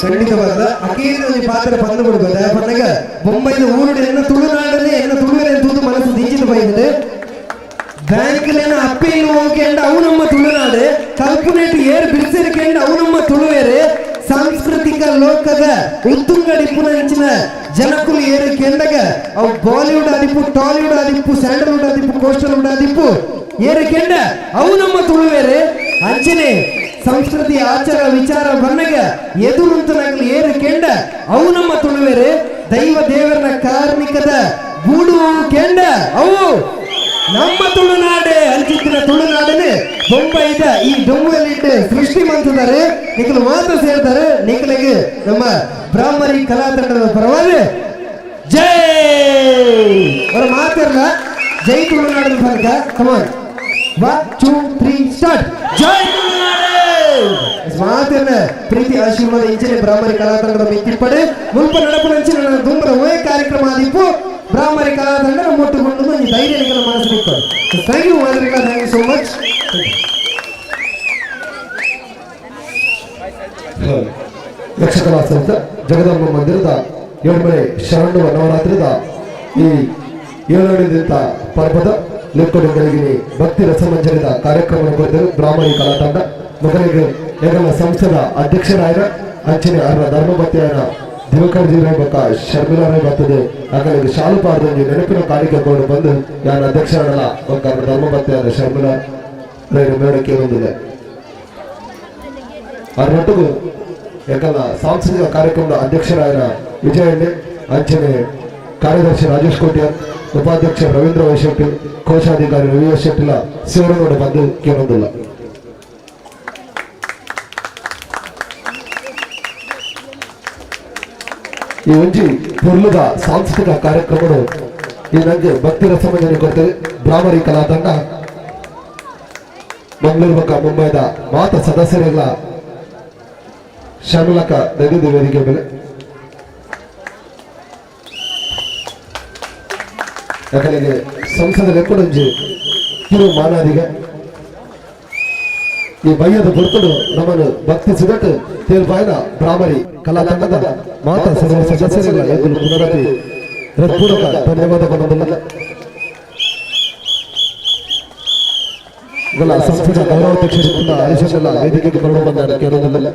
ಖಂಡಿತವಾದ ಅಕೀರ್ನಲ್ಲಿ ಪಾತ್ರ ಪಂದು ಕೊಡ್ಬೋದು ಪನ್ನಗ ಬೊಂಬೈದ ಊರುಡು ಎನ್ನ ತುಳುನಾಡಲ್ಲಿ ಎನ್ನ ತುಳುವೇರೆ ತೂದು ಮನಸ್ಸು ದೀಚಿತ ಬೈದು ಬ್ಯಾಂಕ್ಲೇನ ಅಪ್ಪೇನು ಹೋಗ್ಯಂಡ ಅವು ನಮ್ಮ ತುಳುನಾಡು ಕಲ್ಪನೆಟ್ಟು ಏರು ಬಿಡಿಸಿರ್ಕೆಂಡು ಅವು ನಮ್ಮ ತುಳುವೇರೆ ಸಾಂಸ್ಕೃತಿಕ ಲೋಕದ ಉತ್ತುಂಗ ಡಿಪ್ಪುನಂಚಿನ ಜನಕುಲು ಏರು ಕೆಂಡಗ ಅವು ಬಾಲಿವುಡ್ ಆದಿಪ್ಪು ಟಾಲಿವುಡ್ ಆದಿಪ್ಪು ಸ್ಯಾಂಡಲ್ವುಡ್ ಆದಿಪ್ಪು ಕೋಸ್ಟಲ್ವುಡ್ ಆದಿಪ್ಪು ಏರು ಕೆಂಡ ಅವು ನಮ್ಮ ತುಳುವೇರೆ ಅಂಚನೆ ಸಂಸ್ಕೃತಿ ಆಚಾರ ವಿಚಾರ ಬನ್ನಗ ಎದುರುಂತನಾಗಲಿ ಏರು ಕೆಂಡ ಅವು ನಮ್ಮ ತುಳುವೇರೆ ದೈವ ದೇವರನ ಕಾರ್ಮಿಕದ ಗೂಡು ಕೆಂಡ ಅವು ನಮ್ಮ ತುಳುನಾಡೆ ಅಂಚಿತ್ತಿನ ತುಳುನಾಡನೆ ಬೊಂಬೈದ ಈ ಡೊಂಬಲಿಟ್ಟು ಸೃಷ್ಟಿ ಮಾಡ್ತಿದ್ದಾರೆ ನಿಖಲು ಮಾತ್ರ ಸೇರ್ತಾರೆ ನಿಖಲಿಗೆ ನಮ್ಮ ಬ್ರಾಹ್ಮರಿ ಕಲಾ ತಂಡದ ಪರವಾಗಿ ಜೈ ಅವರ ಮಾತಿರಲ್ಲ ಜೈ ತುಳುನಾಡಿನ ಫಲಕ ಕಮಾನ್ 1 2 3 ಸ್ಟಾರ್ಟ್ ಜೈ ತುಳುನಾಡೆ ಮಾತಿರಲ್ಲ ಪ್ರೀತಿ ಆಶೀರ್ವಾದ ಇಂಚಿನ ಬ್ರಾಹ್ಮರಿ ಕಲಾ ತಂಡದ ಮೆಚ್ಚಿಪಡೆ ಮುಲ್ಪ ನಡಪುನಂಚಿನ ನನ್ನ ದುಂಬರ ಓಯ ಕಾರ್ಯಕ್ರಮ ಆದಿಪ್ಪು ಬ್ರಾಹ್ಮರಿ ಕಲಾ ತಂಡ ಮುಟ್ಟುಕೊಂಡು ಈ ಧೈರ್ಯ ನಿಖಲ ಮನಸ್ಸಿತ್ತು ಥ್ಯಾಂಕ್ ಯು ಮಾದರಿಕಾ thank you so much Yakshakala ಸಂಸ್ಥೆ ಜಗದಂಬ ಮಂದಿರದ 7ನೇ ಶರಣುವ ನವರಾತ್ರಿದ ಈ 7ನೇ ದಿನ ಪರ್ವದ ಲೆಕ್ಕೊಡು ಬೆಳಗಿನ ಭಕ್ತಿ ರಸಮಂಜರಿದ ಕಾರ್ಯಕ್ರಮ ಕೊಟ್ಟಿದ್ದರು ಬ್ರಾಹ್ಮಣಿ ಕಲಾ ತಂಡ ಮೊದಲಿಗೆ ಏಕಲ ಸಂಸ್ಥೆದ ಅಧ್ಯಕ್ಷರಾಯರ ಅಂಚನೆ ಅವರ ಧರ್ಮಪತಿಯಾರ ದಿವಕರ್ ಜೀರ ಬಕ್ಕ ಶರ್ಮಿಲಾರೇ ಬರ್ತದೆ ಹಾಗಾಗಿ ಶಾಲು ಪಾರ್ದಂಜಿ ನೆನಪಿನ ಕಾರ್ಯಕ್ರಮಗಳು ಬಂದು ಯಾರ ಅಧ್ಯಕ್ಷರಲ್ಲ ಬಕ್ಕ ಧರ್ಮಪತಿಯಾದ ಶರ್ಮಿಲಾ ಮೇಡಕ್ಕೆ ಇರುವುದಿಲ್ಲ ಅವರೊಟ್ಟಿಗೂ ಯಾಕಂದ್ರೆ ಸಾಂಸ್ಕೃತಿಕ ಕಾರ್ಯಕ್ರಮದ ಅಧ್ಯಕ್ಷರಾದ ವಿಜಯಣ್ಣೆ ಅಂಚನೆ ಕಾರ್ಯದರ್ಶಿ ರಾಜೇಶ್ ಕೋಟ್ಯಾರ್ ಉಪಾಧ್ಯಕ್ಷ ರವೀಂದ್ರ ವೈಶೆಟ್ಟಿ ಕೋಶಾಧಿಕಾರಿ ರವಿ ಶೆಟ್ಟಿಲ ಸೇವನೋಡ ಬಂದು ಕೇಳೋದಿಲ್ಲ ಈ ಒಂಜಿ ಪೊರ್ಲುದ ಸಾಂಸ್ಕೃತಿಕ ಕಾರ್ಯಕ್ರಮಗಳು ಈ ನಂಗೆ ಭಕ್ತಿ ರಸಮಂಜರಿ ಕೊಡ್ತೇವೆ ಬ್ರಾಹ್ಮರಿ ಕಲಾ ತಂಡ ಮಂಗಳೂರು ಬಕ್ಕ ಮುಂಬೈದ ಮಾತ ಸದಸ್ಯರೆಲ್ಲ ಶರ್ಮಿಲಕ ನದಿ ವೇದಿಕೆ ಮೇಲೆ ಯಾಕಂದ್ರೆ ಸಂಸದ ಎಕ್ಕಡೊಂಜಿ ಕಿರು ಮಾನಾದಿಗೆ ಈ ಬಯ್ಯದ ಗುರ್ತುಡು ನಮ್ಮನ್ನು ಭಕ್ತಿ ಸಿಗಟ್ಟು ತೇಲ್ಪಾಯಿನ ಬ್ರಾಹ್ಮರಿ ಕಲಾ ತಂಡದ ಮಾತ ಸರ್ವ ಸದಸ್ಯರೆಲ್ಲ ಎದುರು ಪುನರಪಿ ಹೃತ್ಪೂರ್ವಕ ಧನ್ಯವಾದ ಕೊಡೋದಿಲ್ಲ ಇವೆಲ್ಲ ಸಂಸ್ಥೆಯ ಗೌರವಾಧ್ಯಕ್ಷರಿಂದ ಹರೀಶಲ್ಲ ವೇದಿಕೆಗೆ ಬರಲು ಬಂದ ಕೇಳೋದಿಲ್ಲ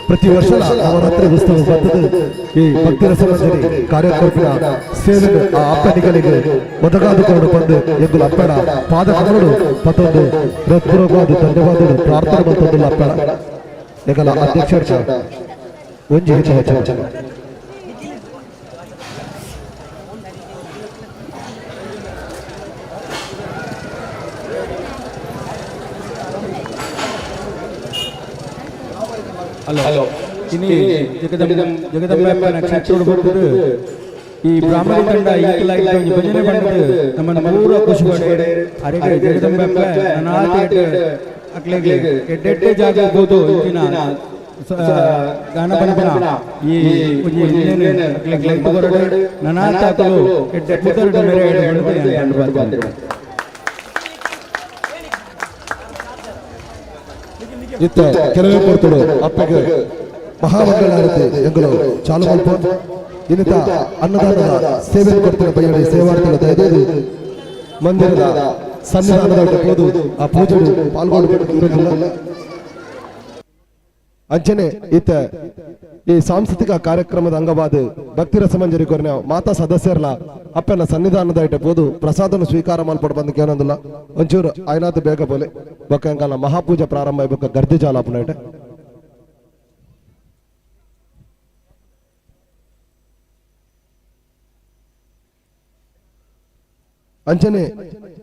ಪ್ರತಿ ವರ್ಷ ನವರಾತ್ರಿ ಉತ್ಸವ ಬರ್ತದೆ ಈ ಭಕ್ತಿ ರಸಮಂಜರಿ ಕಾರ್ಯಕ್ರಮ ಸೇವೆ ಆ ಅಪ್ಪನಿಗಳಿಗೆ ಒದಗಾದುಕೊಂಡು ಬಂದು ಎದ್ದು ಅಪ್ಪಣ ಪಾದಕಗಳು ಮತ್ತೊಂದು ಹೃತ್ಪೂರ್ವಕವಾದ ಧನ್ಯವಾದಗಳು ಪ್ರಾರ್ಥನೆ ಮತ್ತೊಂದು ಅಪ್ಪಣ ಎಗಲ ಅಧ್ಯಕ್ಷ ಒಂಜಿ ಹೆಚ್ಚು ಹಲೋ ಇನ್ನು ಜಗದಂಬೆಪ್ಪನ ಕ್ಷೇತ್ರ ಬರ್ತದೆ ಈ ಬ್ರಾಹ್ಮಣ ತಂಡ ಈಕಲಾಗಿ ಭಜನೆ ಬಂದದ್ದು ನಮ್ಮನ್ನ ಮೂರು ಖುಷಿ ಪಡೆ ಅರೆಗೆ ಜಗದಂಬೆಪ್ಪ ನಾನಾಟ ಅಕ್ಲೆಗೆ ಎಡ್ಡೆಡ್ಡೆ ಜಾಗ ಹೋದು ಇಂದಿನ ಗಾನ ಬಂದನ ಈ ಇನ್ನೇನು ಅಕ್ಲೆಗೆ ಬರಡೆ ನಾನಾಟ ಅಕಲು ಎಡ್ಡೆ ಪುದರಡು ಮೇರೆ ಬರ್ತದೆ ಅಂತ ಬರ್ತಾರೆ ಇತ್ತ ಕೆಲವೇ ಕೊಡ್ತಡು ಅಪ್ಪಗೆ ಮಹಾಮಂಗಳಾರತಿ ಎಂಗಳು ಚಾಲು ಮಲ್ಪ ಇನ್ನಿತ ಅನ್ನದಾನದ ಸೇವೆ ಕೊಡ್ತಿರೋ ಬಯ್ಯಡಿ ಸೇವಾರ್ಥಿಗಳ ದಯದೇದು ಮಂದಿರದ ಸನ್ನಿಧಾನದ ಹೋದು ಆ ಪೂಜೆ ಪಾಲ್ಗೊಳ್ಳಬೇಕು ಅಂಚನೆ ಇತ್ತ ಈ ಸಾಂಸ್ಕೃತಿಕ ಕಾರ್ಯಕ್ರಮದ ಅಂಗವಾದ ಭಕ್ತಿ ರಸಮಂಜರಿ ಕೊರನ ಮಾತಾ ಸದಸ್ಯರಲ್ಲ ಅಪ್ಪನ ಸನ್ನಿಧಾನದ ಇಟ್ಟ ಬೋದು ಪ್ರಸಾದನ ಸ್ವೀಕಾರ ಮಾಡ್ಕೊಂಡು ಬಂದು ಕೇಳೋದಿಲ್ಲ ಒಂಚೂರು ಆಯ್ನಾತ್ ಬೇಗ ಬೋಲೆ ಬೊಕ್ಕಂಕಾಲ ಮಹಾಪೂಜೆ ಪ್ರಾರಂಭ ಆಗ್ಬೇಕು ಗರ್ದಿ ಜಾಲಾಪನ ಇಟ್ಟ ಅಂಚನೆ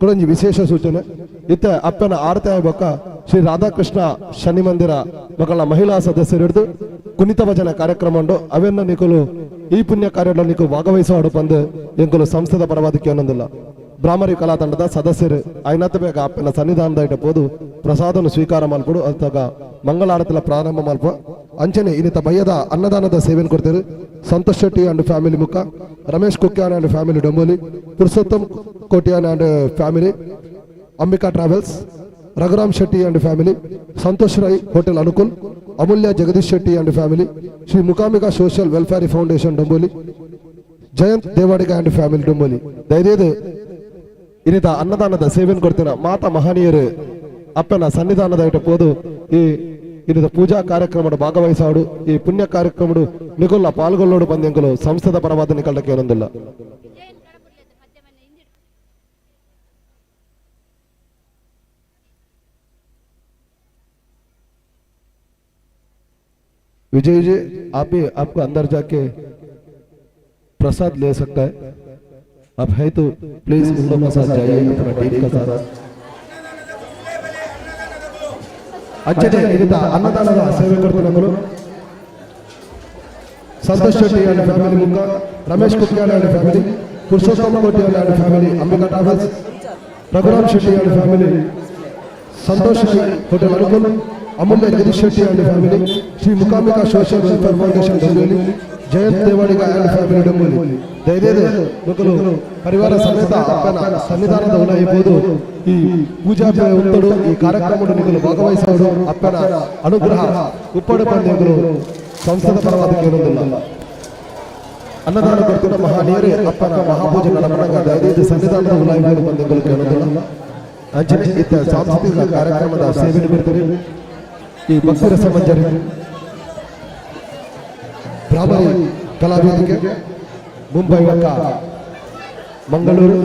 ಕೊಡಂಜಿ ವಿಶೇಷ ಸೂಚನೆ ಇತ್ತ ಅಪ್ಪನ ಆರತಿ ಆಗ್ಬೇಕ ಶ್ರೀ ರಾಧಾಕೃಷ್ಣ ಶನಿ ಮಂದಿರ ಮಕ್ಕಳ ಮಹಿಳಾ ಸದಸ್ಯರು ಹಿಡಿದು ಕುಣಿತ ಭಜನೆ ಕಾರ್ಯಕ್ರಮ ಉಂಟು ಅವೆನ್ನ ನಿಕಲು ಈ ಪುಣ್ಯ ಕಾರ್ಯದಲ್ಲಿ ನಿಕು ಭಾಗವಹಿಸುವ ಬಂದು ಎಂಕಲು ಸಂಸ್ಥೆದ ಪರವಾದಕ್ಕೆ ಅನ್ನೊಂದಿಲ್ಲ ಬ್ರಾಹ್ಮರಿ ಕಲಾ ತಂಡದ ಸದಸ್ಯರು ಐನತ್ತ ಬೇಗ ಅಪ್ಪನ ಸನ್ನಿಧಾನದ ಇಟ್ಟ ಬೋದು ಪ್ರಸಾದನ ಸ್ವೀಕಾರ ಮಾಡ್ಕೊಡು ಅದಾಗ ಮಂಗಳಾರತಿಲ ಪ್ರಾರಂಭ ಮಲ್ಪ ಅಂಚನೆ ಇನ್ನಿತ ಬಯ್ಯದ ಅನ್ನದಾನದ ಸೇವೆಯನ್ನು ಕೊಡ್ತಾರೆ ಸಂತೋಷ್ ಶೆಟ್ಟಿ ಅಂಡ್ ಫ್ಯಾಮಿಲಿ ಮುಖ Ramesh Kukyan and family Dombivli Purushottam Kotian and family Ambika travels Raghuram Shetty and family, Santosh Rai hotel Anukool, Amulya Jagadish Shetty and family, Shri Mookambika social welfare foundation Dombivli, Jayant Devadiga and family Dombivli. ದಯವಿಟ್ಟು ಇನ್ನಿತ ಅನ್ನದಾನದ ಸೇವೆಯನ್ನು ಕೊಡ್ತೇನೆ. ಮಾತಾ ಮಹನೀಯರು ಅಪ್ಪನ ಸನ್ನಿಧಾನದ ಇಟ್ಟ ಪೋದು ಈ ಇನ್ನಿತ ಪೂಜಾ ಕಾರ್ಯಕ್ರಮದ ಭಾಗವಹಿಸಾಡು ಈ ಪುಣ್ಯ ಕಾರ್ಯಕ್ರಮಡು ನಿಗೊಲ್ಲ ಪಾಲ್ಗೊಳ್ಳೋಡು ಬಂದೆಂಗಳು ಸಂಸ್ಥದ ಪರವಾದ ನಿಕಲಕ್ಕೆ ಏನೊಂದಿಲ್ಲ. विजय जी आप ही आपको अंदर जाके प्रसाद ले सकता है. आप है तो प्लीज उन लोगों के साथ जाइए अपना टीम के साथ. अच्छे अन्नदान सेवे करते नगरो संतोष Shetty and family Mukka, Ramesh Kukyan and family, Purushottam Kotian and family, Ambika travels, Raghuram Shetty and family, Santosh hotel Anukool, Amulya Jagadish Shetty and family, Shri Mookambika social welfare foundation Dombivli, Jayant Devadiga and family Dombivli. ಧೈರ್ಯದ ಮಕ್ಕಳು ಪರಿವಾರ ಸಮೇತ ಅಪ್ಪನ ಸನ್ನಿಧಾನದ ಉಲಾಯಿಬಹುದು. ಈ ಪೂಜಾ ಉತ್ತಡು ಈ ಕಾರ್ಯಕ್ರಮದ ನಿಗಲು ಭಾಗವಹಿಸುವುದು ಅಪ್ಪನ ಅನುಗ್ರಹ ಉಪ್ಪಡು ಬಂದೆಗಳು ಸಂಸ್ಥದ ಪರವಾದ ಕೇಳುವುದಿಲ್ಲ. ಅನ್ನದಾನ ಕೊಡ್ತಿರೋ ಮಹಾನೀಯರೇ ಅಪ್ಪನ ಮಹಾಪೂಜೆ ನಡಮನಗ ಧೈರ್ಯದ ಸನ್ನಿಧಾನದ ಉಲಾಯಿಬಹುದು ಬಂದೆಗಳು ಕೇಳುವುದಿಲ್ಲ. ಅಂಚನೆ ಇತ್ತ ಸಾಂಸ್ಕೃತಿಕ ಕಾರ್ಯಕ್ರಮದ ಸೇವೆ ಬಿಡ್ತಾರೆ. ಈ ಭಕ್ತರ ಸಮಾಜರಿ ಬ್ರಾಹ್ಮಣಿ ಕಲಾವೇದಿಕೆ ಮುಂಬೈ ವಕ್ಕ ಮಂಗಳೂರು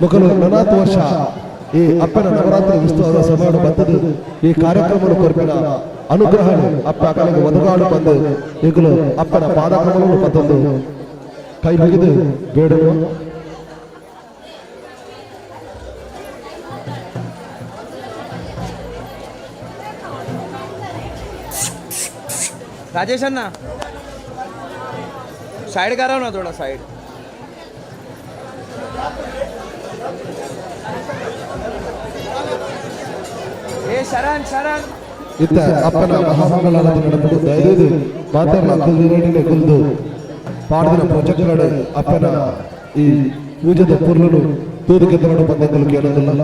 ಮುಗಲು 40 ವರ್ಷ ಈ ಅಪ್ಪನ ನವರಾತ್ರಿ ಉತ್ಸವದ ಸಮಯ ಬಂದದು. ಈ ಕಾರ್ಯಕ್ರಮ ಕೊರಪಿನ ಅನುಗ್ರಹ ಅಪ್ಪ ಕಲೆಗೆ ಒದಗಾಡು ಬಂದು ಈಗಲೂ ಅಪ್ಪನ ಪಾದಕಮಲವನ್ನು ಪತ್ತೊಂದು ಕೈ ಮುಗಿದು ಬೇಡನು. राजेश अन्ना साइड करा ना थोड़ा साइड. ए शरण शरण ಇತ್ತ ಅಪ್ಪನ ಮಹಾಮಂಗಳಾರತಿ ನಡೆದು ಧೈರ್ಯದ ಮಾತೆಲ್ಲ ಕುಲ್ದು ಕುಲ್ದು ಪಾಡಿನ ಪ್ರೊಜೆಕ್ಟ್ಗಳು ಅಪ್ಪನ ಈ ಪೂಜೆದ ಪೂರ್ಣನು ತೂದಕ್ಕೆ ತಗೊಂಡು ಬಂದೆಗಳು ಕೇಳೋದಿಲ್ಲ.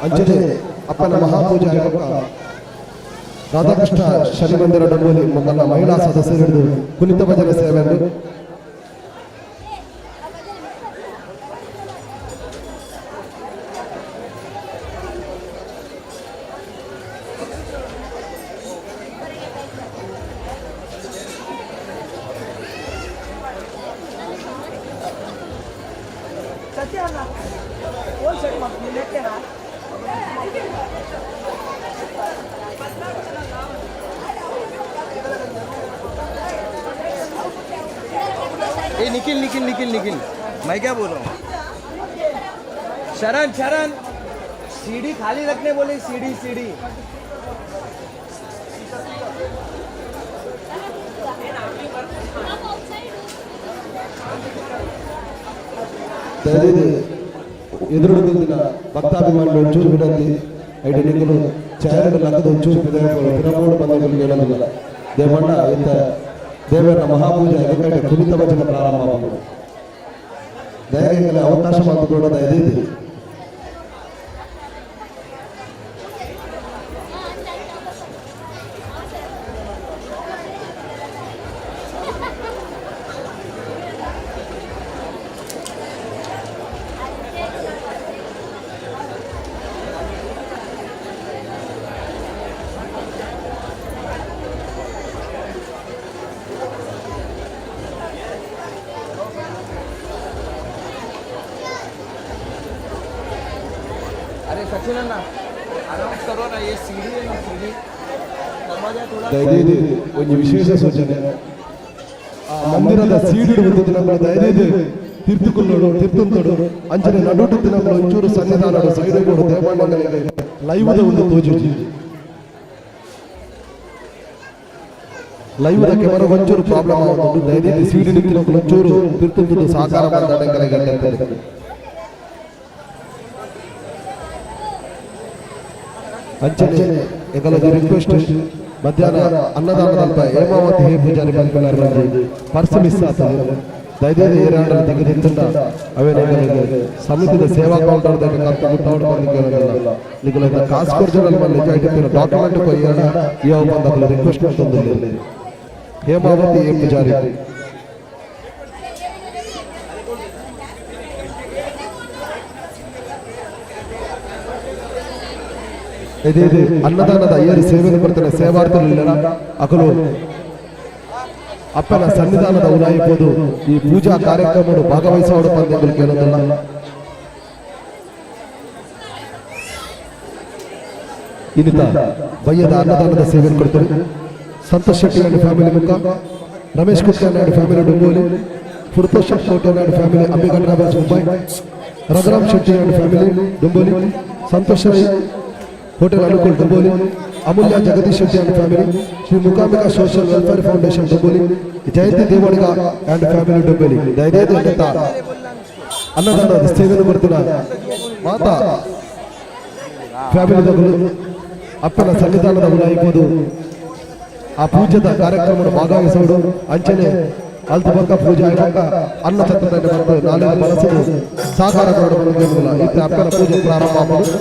ಅಂಚನೆ ಅಪ್ಪನ ಮಹಾಪೂಜೆ ರಾಧಾಕೃಷ್ಣ ಶನಿ ಮಂದಿರ ಡೊಂಬೋಲಿ ಮೊದಲ ಮಹಿಳಾ ಸದಸ್ಯರು ಹಿಡಿದು ಕುಣಿತ ಭಜನೆ ಸೇವೆಯನ್ನು ए निखिल निखिल निखिल निखिल मैं क्या बोल रहा हूँ. शरण शरण सीढ़ी खाली रखने बोले. सीढ़ी सीढ़ी ಎದುರುದಿನ ಭಕ್ತಾಭಿಮಾನಿಗಳು ಒಂಚೂರು ಬಿಡಂತಿ ಐದು ನಿಂಗಲು ಚಾಯಗಳು ನಗದು ಒಂಚೂರು ಪಿರಮೋಡು ಬಂದಗಳು ಹೇಳಲಿಲ್ಲ. ದೇವಣ್ಣ ಇಂಥ ದೇವರ ಮಹಾಪೂಜೆ ಯಾಕಂದ್ರೆ ಕುಣಿತ ಭಜನೆ ಪ್ರಾರಂಭವಾಗುವುದು. ದಯಗೆ ಅವಕಾಶ ಮಾಡಿಕೊಡೋದ ಇದೆ. अरे सचिन अन्ना अनाउंस करो ना. ये सीढ़ी है ना सीढ़ी ದಯವಿಟ್ಟು ಒಂದು ವಿಶೇಷ ಸೂಚನೆ. ಮಂದಿರದ ಸೀಡಿ ದಿನಗಳ ದಯವಿಟ್ಟು ತೀರ್ಥುಕೊಳ್ಳೋಡು ತೀರ್ಥಂತೋಡು ಅಂಚನೆ ನಡುಟು ದಿನಗಳು ಒಂಚೂರು ಸನ್ನಿಧಾನದ ಸೈಡುಗಳು ದೇವಾಲಯಗಳಿಗೆ ಲೈವದ ಒಂದು ತೋಜು ಲೈವ್ ಕೆಮರಾ ಒಂಚೂರು ಪ್ರಾಬ್ಲಮ್ ಆಗುವುದು ದಯವಿಟ್ಟು ಸೀಡಿ ನಿಂತಿನ ಒಂಚೂರು ತಿರ್ತುವುದು ಸಹಕಾರ ಮಾತಾಡಂಗೆ ಅಂಚನೆ ಎಗಲದ ರಿಕ್ವೆಸ್ಟ್ ಮಧ್ಯಾಹ್ನ ಅನ್ನದಾನದ ಹೇಮಾವತಿ ಹೇ ಪೂಜಾರಿ ಬಂದ್ಕೊಳ್ಳಾರ ಪರ್ಸ್ ಮಿಸ್ ಆಗ್ತದೆ ದಯದೇವಿ ಏರಾಡ ತೆಗೆದಿತ್ತಂಡ ಅವೇನೆಗಲಿಗೆ ಸಮಿತಿದ ಸೇವಾ ಕೌಂಟರ್ ದಾಗ ಕತ್ತು ಗುಟ್ಟೌಟ್ ಬಂದಿಲ್ಲ ನಿಗಲ ಕಾಸ್ ಕೊರ್ಜನಲ್ ಮಲ್ಲಿ ಜೈಟಿನ ಡಾಕ್ಯುಮೆಂಟ್ ಕೊ ಏರಾಡ ಯಾವ ಬಂದ ರಿಕ್ವೆಸ್ಟ್ ತಂದಿಲ್ಲ ಹೇಮಾವತಿ ಹೇ ಪೂಜಾರಿ ಇದೇ ಅನ್ನದಾನದ ಅಯ್ಯರು ಸೇವೆಯನ್ನು ಬರ್ತಾರೆ ಸೇವಾರ್ಥಲಿಲ್ಲ ಅಕಲು ಅಪ್ಪನ ಸನ್ನಿಧಾನದ ಉಲಾಯಿಬೋದು ಈ ಪೂಜಾ ಕಾರ್ಯಕ್ರಮ ಭಾಗವಹಿಸೋಡು ಪಂದ್ಯಗಳು ಕೇಳೋದಲ್ಲ ಇನ್ನಿತ ಬಯ್ಯದ ಅನ್ನದಾನದ ಸೇವೆಯನ್ನು ಕೊಡ್ತಾರೆ ಸಂತೋಷ್ ಶೆಟ್ಟಿ ಅಂಡ್ ಫ್ಯಾಮಿಲಿ ಮುಖ ರಮೇಶ್ ಕುಟ್ಕನ್ ಅಂಡ್ ಫ್ಯಾಮಿಲಿ ಡೊಂಗೋಲಿ ಫುರ್ತೋಷ್ ಕೋಟೆ ಅಂಡ್ ಫ್ಯಾಮಿಲಿ ಅಂಬಿಗಡ್ ರಾಬರ್ಸ್ Mumbai Raghuram Shetty and family Dombivli Santosh Rai hotel Anukool Dombivli Amulya Jagadish Shetty and family Shri Mookambika social welfare foundation Dombivli Jayanti Devadiga and family Dombivli ದಯದೇದು ಅನ್ನದಾನದ ಸೇವೆಯನ್ನು ಬರ್ತಿಲ್ಲ ಮಾತಾ ಫ್ಯಾಮಿಲಿದವರು ಅಪ್ಪನ ಸನ್ನಿಧಾನದ ಉಲಾಯಿಬೋದು ಆ ಪೂಜದ ಕಾರ್ಯಕ್ರಮ ಭಾಗವಹಿಸೋಡು ಅಂಚನೆ ಅಲ್ತು ಬಕ್ಕ ಪೂಜೆ ಆಗ ಅನ್ನ ಛತ್ರದಲ್ಲಿ ಬಂದು ನಾಳೆ ಬಳಸಲು ಸಾಕಾರ ಮಾಡೋದಿಲ್ಲ ಇತ್ತ ಅಪ್ಪನ ಪೂಜೆ ಪ್ರಾರಂಭ ಮಾಡೋದು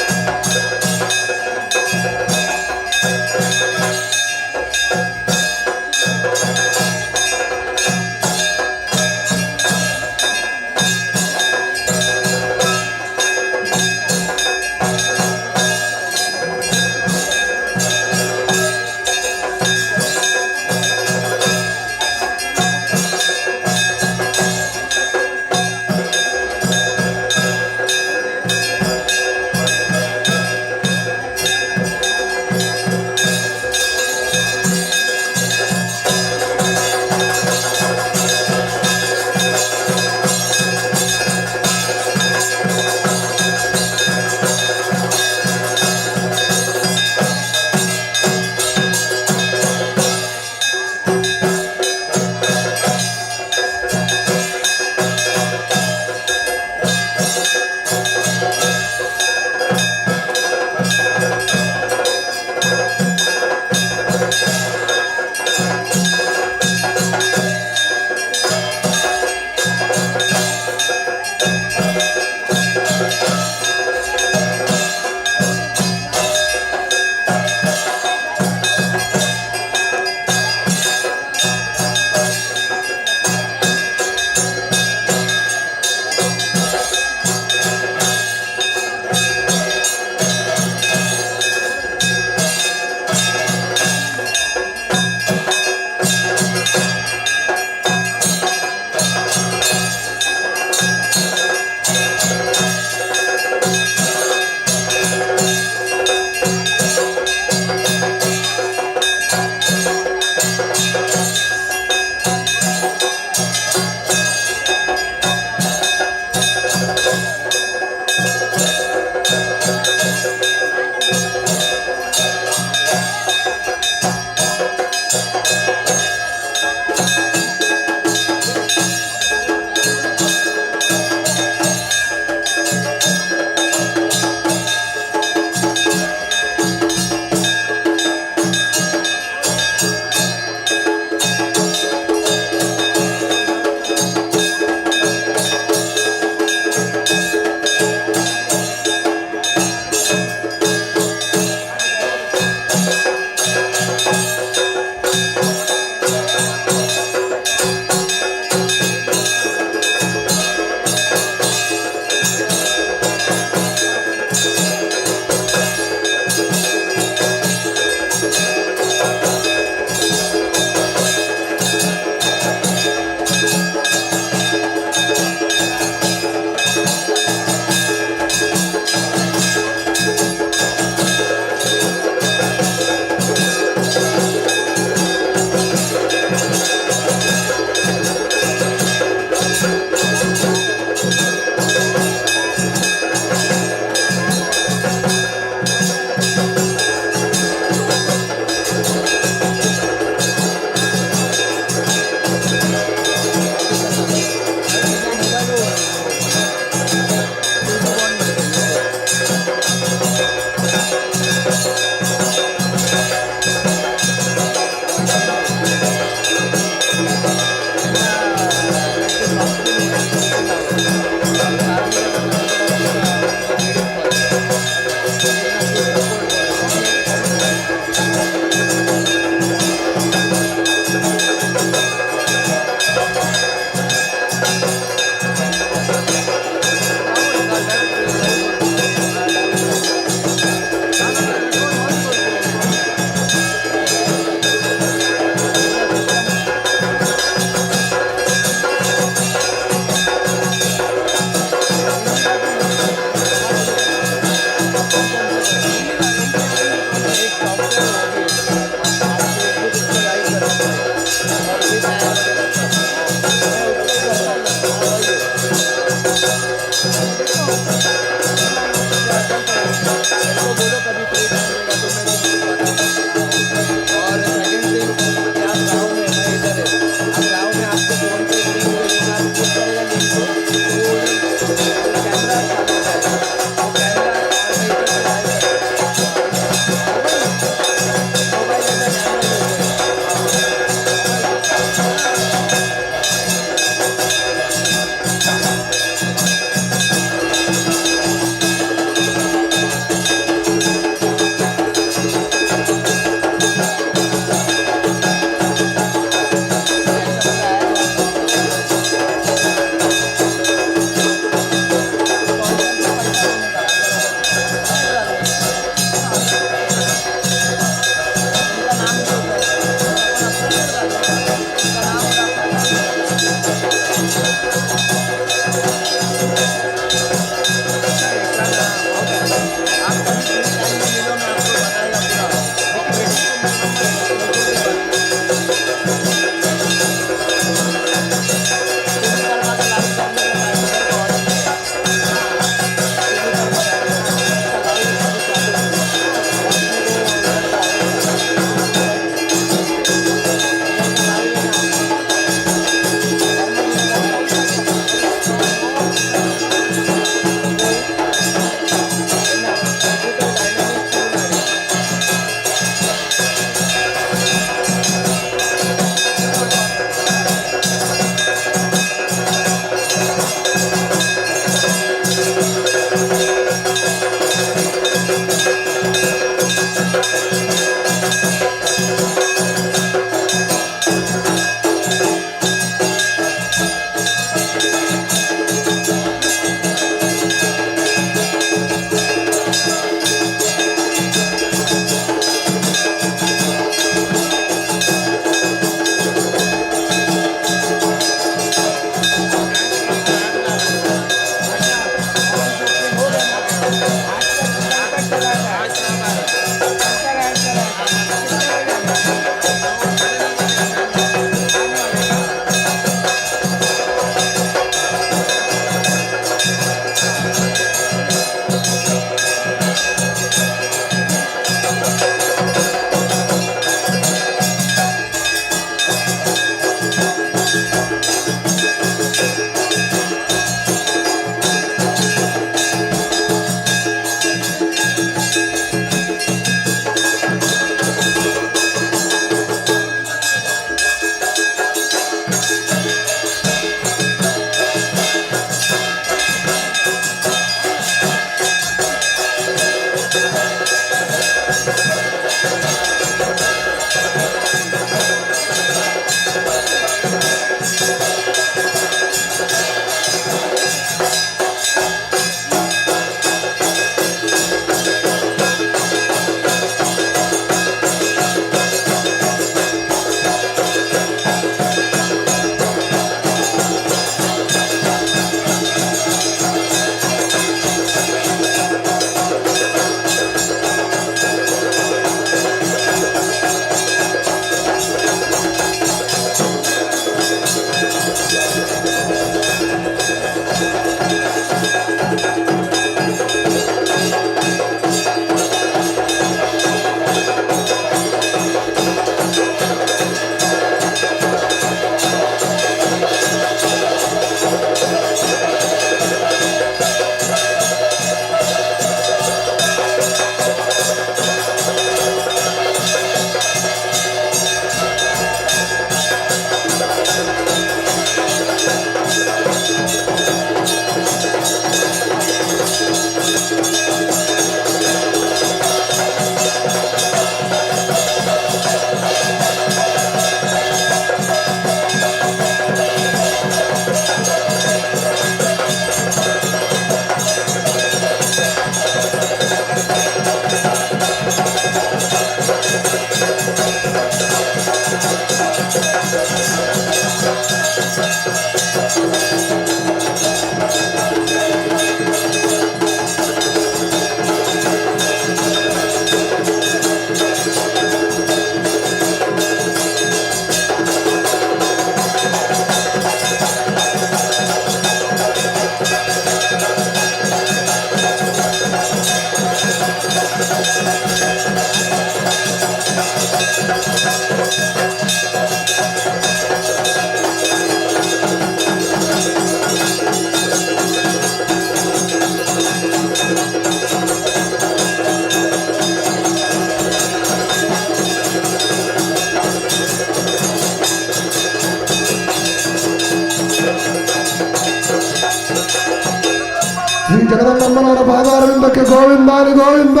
ಜಗದಮ್ಮನವರ ಪಾದಾರವಿಂದಕ್ಕೆ ಗೋವಿಂದಾನಿ ಗೋವಿಂದ.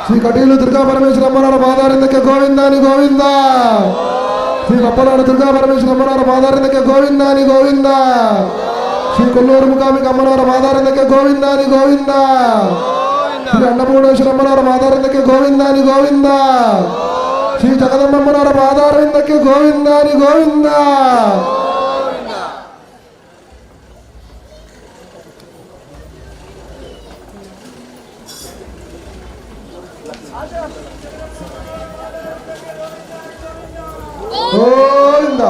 ಶ್ರೀ ಕಟೀಲು ದುರ್ಗಾ ಪರಮೇಶ್ವರಮ್ಮನವರ ಪಾದಾರವಿಂದಕ್ಕೆ ಗೋವಿಂದಾನಿ ಗೋವಿಂದ. ಶ್ರೀ ಕಪ್ಪನಾಡು ದುರ್ಗಾ ಪರಮೇಶ್ವರಮ್ಮನವರ ಪಾದಾರವಿಂದಕ್ಕೆ ಗೋವಿಂದಾನಿ ಗೋವಿಂದ. ಶ್ರೀ ಕೊಲ್ಲೂರು ಮುಕಾಂಬಿಕ ಅಮ್ಮನವರ ಪಾದಾರವಿಂದಕ್ಕೆ ಗೋವಿಂದಾನಿ ಗೋವಿಂದ. ಶ್ರೀ ಅನ್ನಪೂರ್ಣೇಶ್ವರಮ್ಮನವರ ಪಾದಾರವಿಂದಕ್ಕೆ ಗೋವಿಂದಾನಿ ಗೋವಿಂದ. ಶ್ರೀ ಜಗದಮ್ಮನವರ ಪಾದಾರವಿಂದಕ್ಕೆ ಗೋವಿಂದಾನಿ ಗೋವಿಂದ. ಗೋವಿಂದ.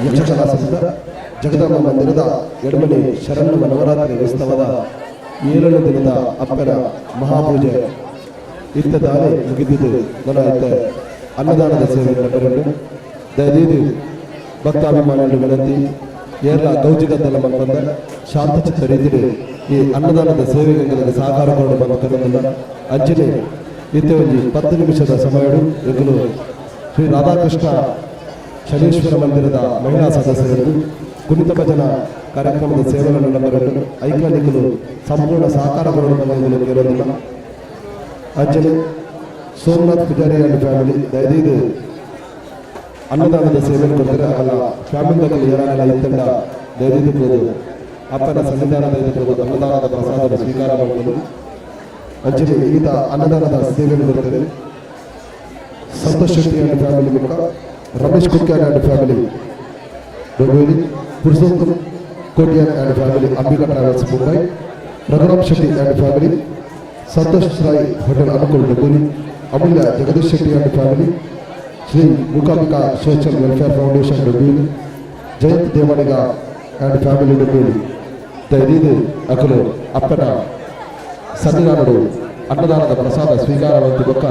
ಯಕ್ಷಗಾನ ಸಂಘ ಜಗದಮ್ಮ ಮಂದಿರದ ಎಡಮನೆ ಶರಣ್ಯ ನವರಾತ್ರಿ ಉತ್ಸವದ 7ನೇ ದಿನದ ಅಪ್ಪನ ಮಹಾಪೂಜೆ ಇತ್ತ ದಾನೆ ಮುಗಿದಿದ್ದು ನನಗೆ ಅನ್ನದಾನದ ಸೇವೆ ಬರೆದು ದಯದೀದು ಭಕ್ತಾಭಿಮಾನಿಗಳು ವಿನಂತಿ ಏರ್ಲ ಗೌಜಿಗದ್ದಲ ಬಂದ ಶಾಂತಚಿತ್ತ ರೀತಿಯಲ್ಲಿ ಈ ಅನ್ನದಾನದ ಸೇವೆಗಳಿಗೆ ಸಹಕಾರಗಳನ್ನು ಬಂದಿಲ್ಲ. ಅಂಚನೆ ಇತ್ತೆ ಒಂದು 10 ನಿಮಿಷದ ಸಮಯಗಳು ಎಗಲು ಶ್ರೀ ರಾಧಾಕೃಷ್ಣ ಶನೀಶ್ವರ ಮಂದಿರದ ಮಹಿಳಾ ಸದಸ್ಯರು ಕುಣಿತ ಭಜನಾ ಕಾರ್ಯಕ್ರಮದ ಸೇವೆಗಳನ್ನು ಬರೆದು ಐಕಾನಿಕಲು ಸಂಪೂರ್ಣ ಸಹಕಾರಗಳನ್ನು ಬಂದಿಲ್ಲ. ಅಂಚನೆ ಸೋಮನಾಥ್ ಪೂಜಾರಿ ಅಂಡ್ ಫ್ಯಾಮಿಲಿ ದಯದೀದು ಅನ್ನದಾನದ ಸೇವೆ ಕೊಡ್ತಾರೆ. ಅಲ್ಲ ಫ್ಯಾಮಿಲಿಗಳಲ್ಲಿ ಏನಾಗಲ್ಲ ಇತ್ತಂಡ ದಯದೀದು ಅಪ್ಪನ ಸನ್ನಿಧಾನದ ಅನ್ನದಾನದ ಪ್ರಸಾದದ ಸ್ವೀಕಾರ ಮಾಡಲು ಅಂಚನೆ ಈತ ಅನ್ನದಾನದ ಸೇವೆಯನ್ನು ಕೊಡ್ತಾರೆ. ಸಂತೋಷ್ ಶೆಟ್ಟಿ ಅಂಡ್ ಫ್ಯಾಮಿಲಿ ಮೂಲಕ Ramesh Kukyan and family Dombivli, Purushottam Kotian and family Ambika travels Mumbai, Raghuram Shetty and family Santosh Rai hotel Anukool Dombivli, Amulya Jagadish Shetty and family Shri Mookambika social welfare foundation Dombivli, Jayant Devadiga and family Dombivli ದಯದೀದು ಅಕಲು ಅಪ್ಪನ ಸನ್ನಿಧಾನಗಳು ಅನ್ನದಾನದ ಪ್ರಸಾದ ಸ್ವೀಕಾರವಂತಿ ಬೊಕ್ಕ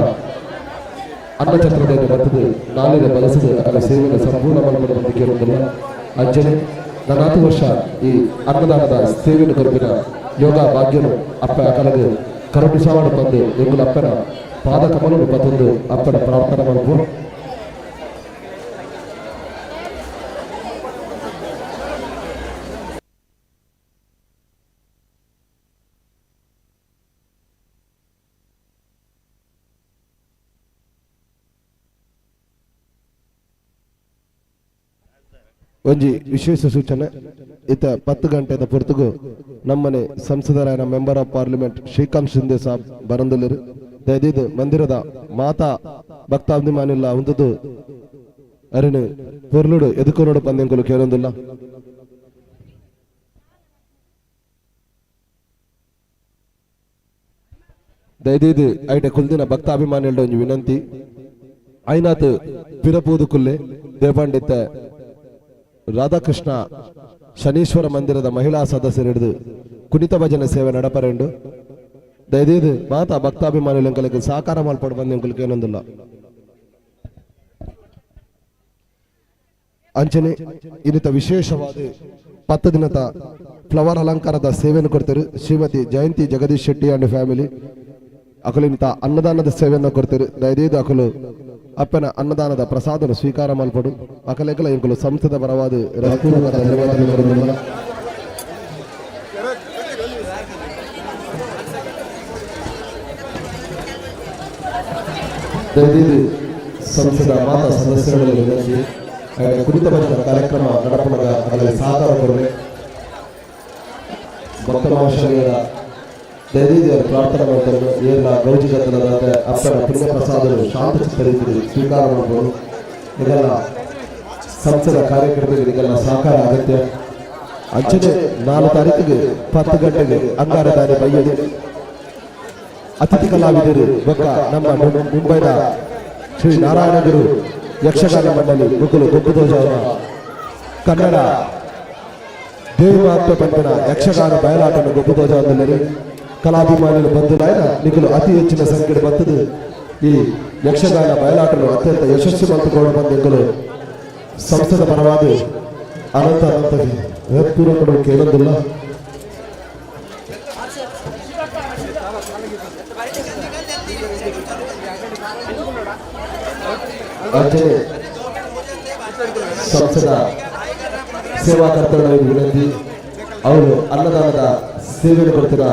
ಅನ್ನಛತ್ರದಲ್ಲಿ ಬರ್ತದೆ ನಾಲಿನ ಬಳಸಿದ ಅದರ ಸೇವೆಯನ್ನು ಸಂಪೂರ್ಣ ಮಾಡಲು ಬಂದು ಕೇಳುವುದಿಲ್ಲ. ಅಂಚನೆ 4 ವರ್ಷ ಈ ಅನ್ನದಾನದ ಸೇವೆಯನ್ನು ಕೊರಪಿನ ಯೋಗ ಭಾಗ್ಯನು ಅಪ್ಪ ಅಕಲಗೆ ಕರುಣಿಸಾವಣ ಬಂದು ಎಂಬುದು ಅಪ್ಪನ ಪಾದ ಕಮಲನ್ನು ಪತ್ತೊಂದು ಅಪ್ಪನ ಪ್ರಾರ್ಥನೆ ಮಾಡಬಹುದು. ಒಂಜಿ ವಿಶೇಷ ಸೂಚನೆ ಇತ್ತ 10 ಗಂಟೆದ ಪೊರ್ತುಗು ನಮ್ಮನೆ ಸಂಸದರಾಯನ member of parliament Shrikant Shinde saab ಬರಂದಲ್ಲಿರು ದಯದೀದು ಮಂದಿರದ ಮಾತಾ ಭಕ್ತಾಭಿಮಾನಿಲ್ಲ ಹೊಂದದು ಅರಿನು ಪೊರ್ಲುಡು ಎದುಕೊನೋಡು ಪಂದ್ಯಂಕುಲು ಕೇಳೊಂದಿಲ್ಲ. ದಯದೀದು ಐಟೆ ಕುಲ್ದಿನ ಭಕ್ತಾಭಿಮಾನಿಗಳ ಒಂದು ವಿನಂತಿ ಐನಾತ್ ಪಿರಪೂದು ಕುಲ್ಲೆ ದೇವಪಂಡಿತ ರಾಧಾಕೃಷ್ಣ ಶನೀಶ್ವರ ಮಂದಿರದ ಮಹಿಳಾ ಸದಸ್ಯರು ಹಿಡಿದು ಕುಣಿತ ಭಜನೆ ಸೇವೆ ನಡಪರೆಂಡು ದಯದೀದು ಮಾತಾ ಭಕ್ತಾಭಿಮಾನಿಗಳಿಗೆ ಸಹಕಾರ ಮಾಡ್ಕೊಂಡು ಬಂದಂಕುಲಿಗೆ ಏನೊಂದಿಲ್ಲ. ಅಂಚನೆ ಇನ್ನಿತ ವಿಶೇಷವಾದ 10 ದಿನದ ಫ್ಲವರ್ ಅಲಂಕಾರದ ಸೇವೆಯನ್ನು ಕೊಡ್ತಾರೆ. ಶ್ರೀಮತಿ ಜಯಂತಿ ಜಗದೀಶ್ ಶೆಟ್ಟಿ ಅಂಡ್ ಫ್ಯಾಮಿಲಿ ಅಕಲಿಂತ ಅನ್ನದಾನದ ಸೇವೆಯನ್ನು ಕೊಡ್ತಾರೆ. ದಯದೀದು ಅಕಲು ಅಪ್ಪನ ಅನ್ನದಾನದ ಪ್ರಸಾದವನ್ನು ಸ್ವೀಕಾರ ಮಾಡಲ್ಪಡು ಅಕಲೆಗಲ ಇಂಕಲು ಸಂಸ್ಥದ ಪರವಾದ ಧನ್ಯವಾದಗಳು. ದಯದೀದು ಸಂಸ್ಥದ ಮಾತಾ ಸದಸ್ಯರಲ್ಲಿ ಕುರಿತ ಭಜನಾ ಕಾರ್ಯಕ್ರಮ ನಡಪಣಗ ಅದರಲ್ಲಿ ಸಹಕಾರ ಕೊಡಲಿ. ಭಕ್ತಮಾಶಯರ ದಯದೀದು ಪ್ರಾರ್ಥನೆ ಮಾಡ್ತಾರೆ. ಎಲ್ಲ ಗೌಜಿಗತ್ತಲಾದ ಅಪ್ಪನ ಪುಣ್ಯ ಪ್ರಸಾದಗಳು ಶಾಂತಚಿತ್ತ ರೀತಿಯಲ್ಲಿ ಸ್ವೀಕಾರ ಮಾಡಬಹುದು. ಇದೆಲ್ಲ ಸಂಸ್ಥದ ಕಾರ್ಯಕ್ರಮಗಳಿಗೆ ಇದೆಲ್ಲ ಸಹಕಾರ ಅಗತ್ಯ. ಅಂಚನೆ 4 ತಾರೀಕಿಗೆ 10 ಗಂಟೆಗೆ ಅಂಗಾರದಾನಿ ಬೈಯಡಿ ಅತಿಥಿ ಕಲಾವಿದರು ಬೊಕ್ಕ ನಮ್ಮ ಮುಂಬೈದ ಶ್ರೀ ನಾರಾಯಣಗುರು ಯಕ್ಷಗಾನ ಮಂಡಳಿ ಮುಗುಲು ಗೊಬ್ಬುದೋಜ ಕನ್ನಡ ದೇವಿ ಮಹತ್ವ ಪಂಪಿನ ಯಕ್ಷಗಾನ ಬಯಲಾಟವನ್ನು ಗೊಬ್ಬುದೋಜ ಅಂದಲ್ಲಿ ಕಲಾಭಿಮಾನಿಗಳು ಬಂಧುಲಾಯನ ನಿಗಲು ಅತಿ ಹೆಚ್ಚಿನ ಸಂಖ್ಯೆ ಬಂದದ್ದು ಈ ಯಕ್ಷಗಾನ ಬಯಲಾಟಲು ಅತ್ಯಂತ ಯಶಸ್ವಿ ಮಂತುಕೊಂಡು ಬಂದೆಂಗಲು ಸಂಸ್ಥದ ಪರವಾದ ಅನಂತ ಪೂರ್ವಕರು ಕೇಳೋದಿಲ್ಲ. ಅಂಜನೆ ಸಂಸ್ಥದ ಸೇವಾ ಕರ್ತವ್ಯಗಳಿಗೆ ವಿನಂತಿ. ಅವರು ಅನ್ನದಾನದ ಸೇವೆಯನ್ನು ಕೊಡ್ತಿರ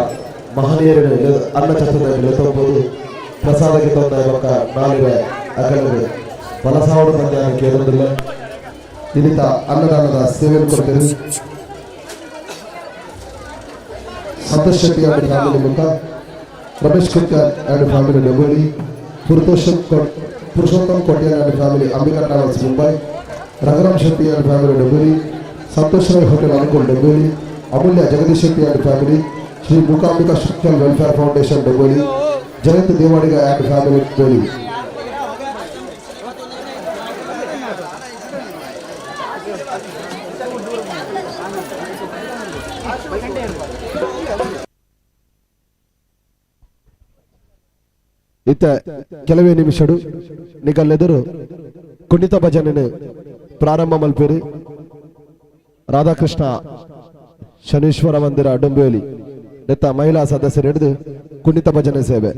ಮಹನೀಯರನ್ನು ಅನ್ನ ಚತುರ್ದಲ್ಲಿ ತಗೋಬಹುದು. ಪ್ರಸಾದಕ್ಕೆ ತಂದ ಇವಾಗ ನಾಲಿಗೆ ಅಗಲಗೆ ಬಲಸಾವಡು ಬಂದ ಕೇಳೋದಿಲ್ಲ. ಇಲ್ಲಿಂದ ಅನ್ನದಾನದ ಸೇವೆಯನ್ನು ಕೊಡ್ತೇವೆ. ಸಂತೋಷ್ ಶೆಟ್ಟಿ ಅವರ ಫ್ಯಾಮಿಲಿ ಮುಖ, Ramesh Kurkar and family Dombivli, Purushottam Kotian and family Ambika Travels Mumbai, Raghuram Shetty and family Doguri, Santosh Rai Hotel Ankul Doguri, Amulya Jagadish Shetty and family, Shri Mukambika Social Welfare Foundation Doguri, Jayant Devadiga and family Doguri. ಇತ್ತ ಕೆಲವೇ ನಿಮಿಷಡು ನಿಗಲ್ಲೆದುರು ಕುಣಿತ ಭಜನೆ ಪ್ರಾರಂಭ ಮಲ್ಪೇರಿ ರಾಧಾಕೃಷ್ಣ ಶನೀಶ್ವರ ಮಂದಿರ ಡೊಂಬೇಲಿ ನೆತ್ತ ಮಹಿಳಾ ಸದಸ್ಯರು ಹಿಡಿದು ಕುಣಿತ ಭಜನೆ ಸೇವೆ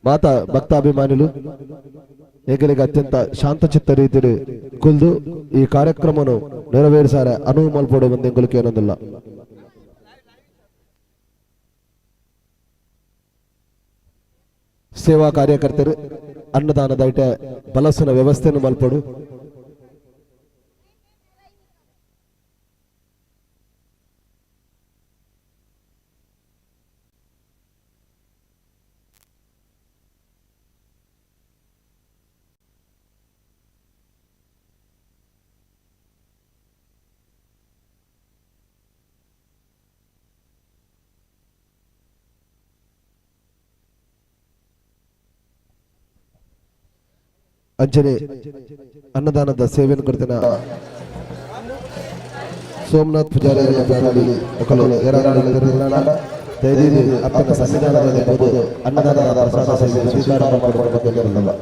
ಮಾತ ಭಕ್ತಾಭಿಮಾನಿಗಳು ಹೇಗಲಿಗೆ ಅತ್ಯಂತ ಶಾಂತಚಿತ್ತ ರೀತಿಯಲ್ಲಿ ಕುಲ್ದು ಈ ಕಾರ್ಯಕ್ರಮವನ್ನು ನೆರವೇರಿಸಾರೆ ಅನುವು ಮಲ್ಪೋಡು ಬಂದೆಂಗುಲಿಕೆ ಏನೊಂದಿಲ್ಲ. ಸೇವಾ ಕಾರ್ಯಕರ್ತರು ಅನ್ನದಾನದ ಐಟ ಬಲಸಿನ ವ್ಯವಸ್ಥೆಯನ್ನು ಮಲ್ಪಡು. ಅಂಜನೆ ಅನ್ನದಾನದ ಸೇವೆಯನ್ನು ಕೊಡ್ತೇನೆ. ಸೋಮನಾಥ್ ಪೂಜಾರಿ ಫ್ಯಾಮಿಲಿ ఒకరు ದಯವಿಟ್ಟು ಅಪ್ಪನ ಸನ್ನಿಧಾನದಲ್ಲಿ ಬಂದು ಅನ್ನದಾನದ ಪ್ರಸಾದ ಸೇವೆ ಸ್ವೀಕಾರ ಮಾಡಬೇಕೆಂದಿರಲಿಲ್ಲ.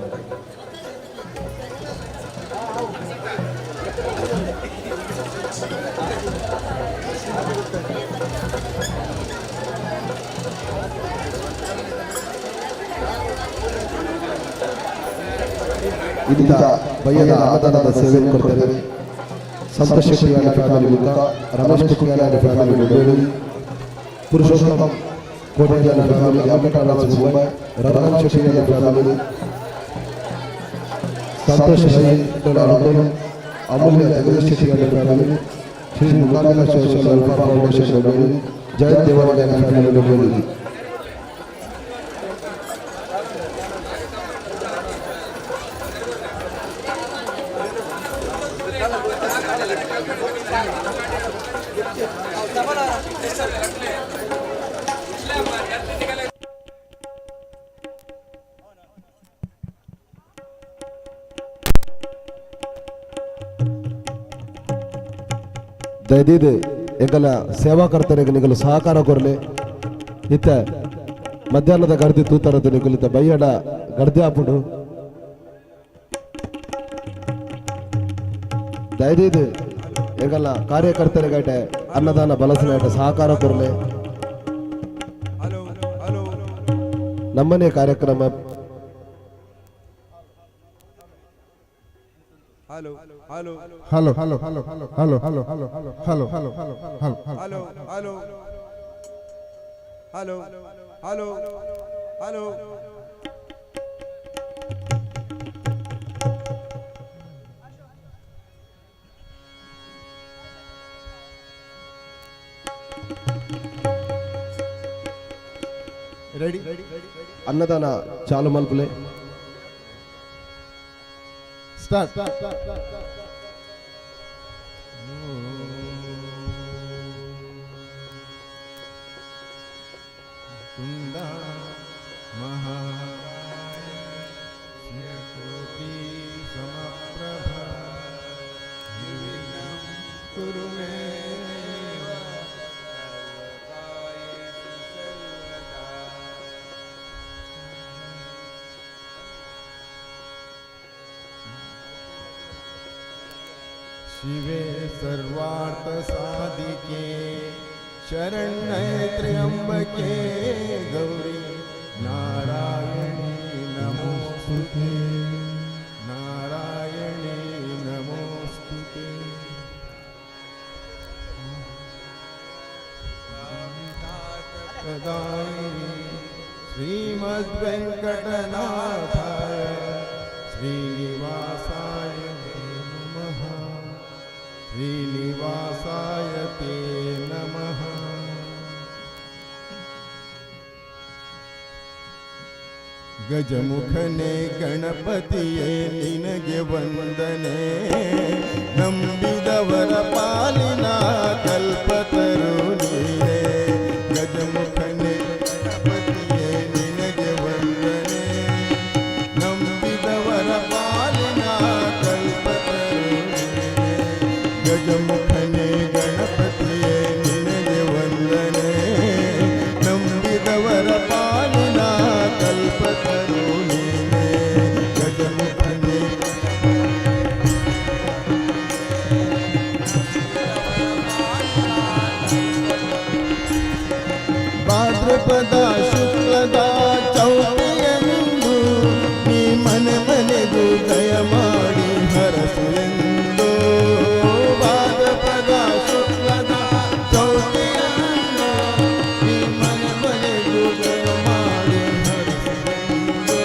ಇಂಥ ಬಯ್ಯದ ಅನ್ನದಾನದ ಸೇವೆಯನ್ನು ಕೊಡ್ತೇವೆ. ಸಂತೋಷ್ ಶೆಟ್ಟಿ and family ಮುಖ, Ramesh Kurkar and family Dombivli, Purushottam Kotian and family Ambika Travels Mumbai, Raghuram Shetty and family, Santosh Rai Dombivli, Amulya Jagadish Shetty and family, Shri Mookambika social welfare foundation Dombivli, Jayant Devadiga and family Dombivli. ದಯದಿದೆ ಎಂಗಲ ಸೇವಾಕರ್ತರಿಗೆ ನಿಗಲು ಸಹಕಾರ ಕೊರಲೆ. ಇತ್ತ ಮಧ್ಯಾಹ್ನದ ಗರ್ದಿ ತೂತರದ್ದು ನಿಗಲಿತ ಬಯ್ಯಡ ಗರ್ದಿ ಹಾಪುಡು. ದಯದಿದೆ ಎಂಗಲ ಕಾರ್ಯಕರ್ತರಿಗೆ ಅನ್ನದಾನ ಬಲಸಿನ ಸಹಕಾರ ಕೊರಲೆ. ನಮ್ಮನೆ ಕಾರ್ಯಕ್ರಮ hello hello hello hello hello hello hello hello hello hello hello hello hello hello hello hello hello ready ಅನ್ನದಾನ ಚಾಲು ಮಲ್ಪಲೆ. स्टार्ट महाकोटि समप्रभा निर्विघ्नं कुरु मे शिवे सर्वार्थ साधिके शरण्ये त्र्यंबके गौरी नारायणी नमोस्तुते नारायणी नमोस्तुते प्रदायिनी श्रीमद्वेंकटनाथाय श्रीनिवासाय नमः श्रीनिवासाय ते नमः गजमुखने गणपतिये निनगे ವಂದನೆ ನಂಬಿದವರ ಪಾಲಿನ ಕಲ್ಪತರು ನೀನೇ ಗಜಮುಖನೆ ಗಣಪತಿಯೇ ನಿನಗೆ ವಂದನೆ ನಂಬಿದವರ ಪಾಲಿನ ಕಲ್ಪತರು ನೀನೇ ಗಜಮುಖನೆ ಗಣಪತಿಯೇ ನಿನಗೆ ವಂದನೆ ನಂಬಿದವರ ಪಾಲಿನ ಕಲ್ಪತರು ನೀನೇ ಗಜಮುಖನೆ ಭಾದ್ರಪದ ಶುಕ್ಲದ ಚೌತಿಯೆಂದು ನೀ ಮನೆ ಮನೆಗೂ ದಯ ಮಾಡಿ ಹರಸು ಎಂದು ಭಾದ್ರಪದ ಶುಕ್ಲದ ಚೌತಿಯೆಂದು ನೀ ಮನೆ ಮನೆಗೂ ದಯ ಮಾಡಿ ಹರಸು ಎಂದು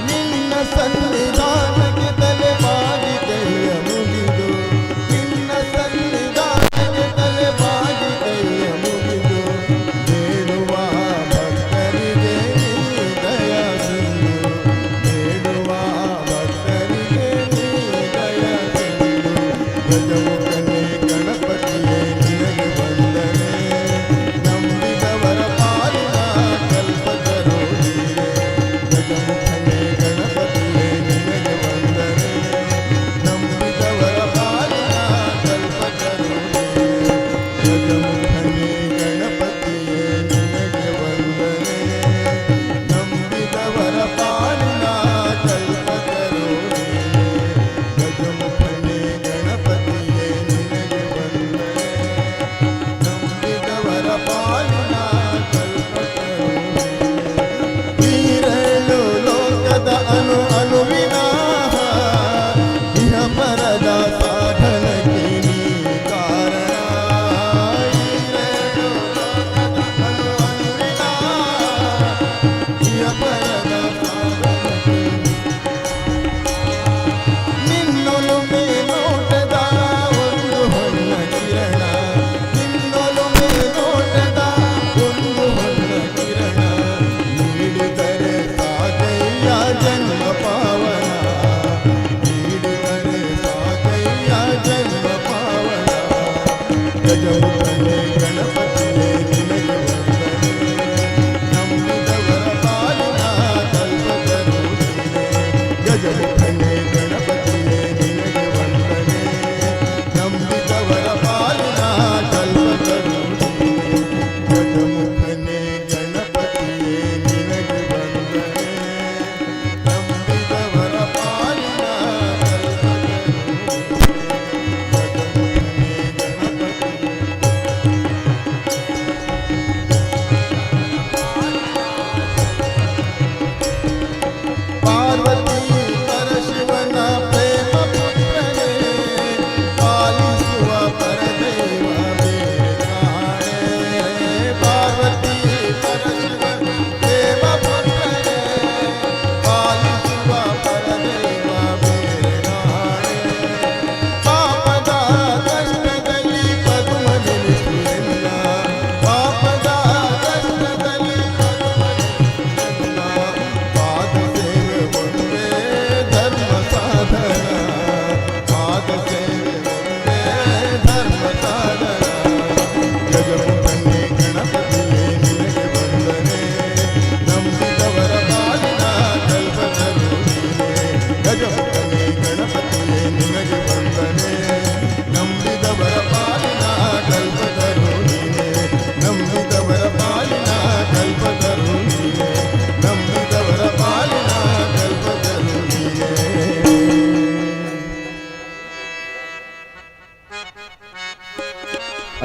ನಿನ್ನ ಸನ್ನಿಧಾನಕ್ಕೆ ತಲೆ ಬಾಗಿ ಕೈಯ ಮುಗಿದು ನಿನ್ನ ಸನ್ನಿಧಾನಕ್ಕೆ ತಲೆ ಬಾಗಿ ಕೈಯ ಮುಗಿದು ಬೇಡುವ ಭಕ್ತರಿಗೆ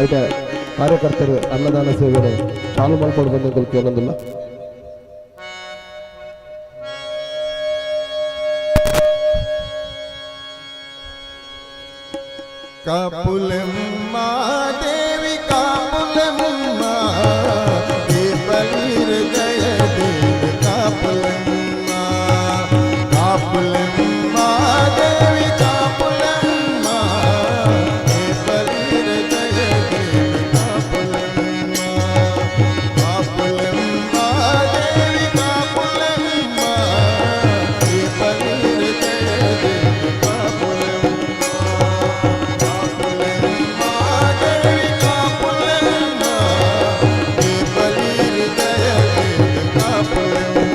ಐಟ ಕಾರ್ಯಕರ್ತರು ಅನ್ನದಾನ ಸೇವೆಯನ್ನು ಚಾಲು ಮಾಡ್ಕೊಂಡು ಬಂದ ಕೇಳೋದಿಲ್ಲ. ಕಾಪುಲೆಮ್ಮ ದೇವಿ ಕಾಪುಲೆಮ್ಮ ದೇವೀರ ಜಯ ದೇವಿ ಕಾಪುಲೆಮ್ಮ ಕಾಪುಲೆಮ್ಮ ದೇವಿ ಕಾಪುಲೆಮ್ಮ ದೇವೀರ ಜಯ ದೇವಿ ಕಾಪುಲೆಮ್ಮ ಕಾಪುಲೆಮ್ಮ ದೇವಿ ಕಾಪುಲೆಮ್ಮ ದೇವೀರ ಜಯ ದೇವಿ ಕಾಪುಲೆಮ್ಮ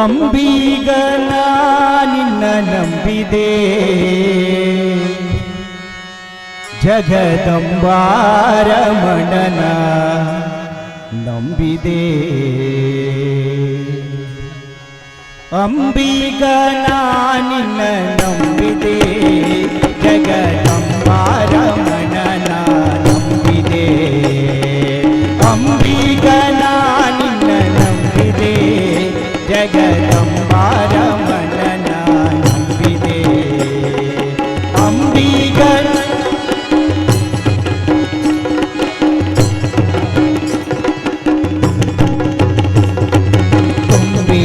ಅಂಬಿಗನ ನಿನ್ನ ನಂಬಿದೆ ಜಗದಂಬಾರಮಣನ ನಂಬಿದೆ ಅಂಬಿಗನ ನಿನ್ನ ನಂಬಿದೆ ಜಗದಂಬಾರಮಣನ ನಂಬಿದೆ ಅಂಬಿಗನ ನಿನ್ನ ನಂಬಿದೆ ಜಗದಂಬಾರಮಣನ ನಂಬಿದೆ ಅಂಬಿಗನ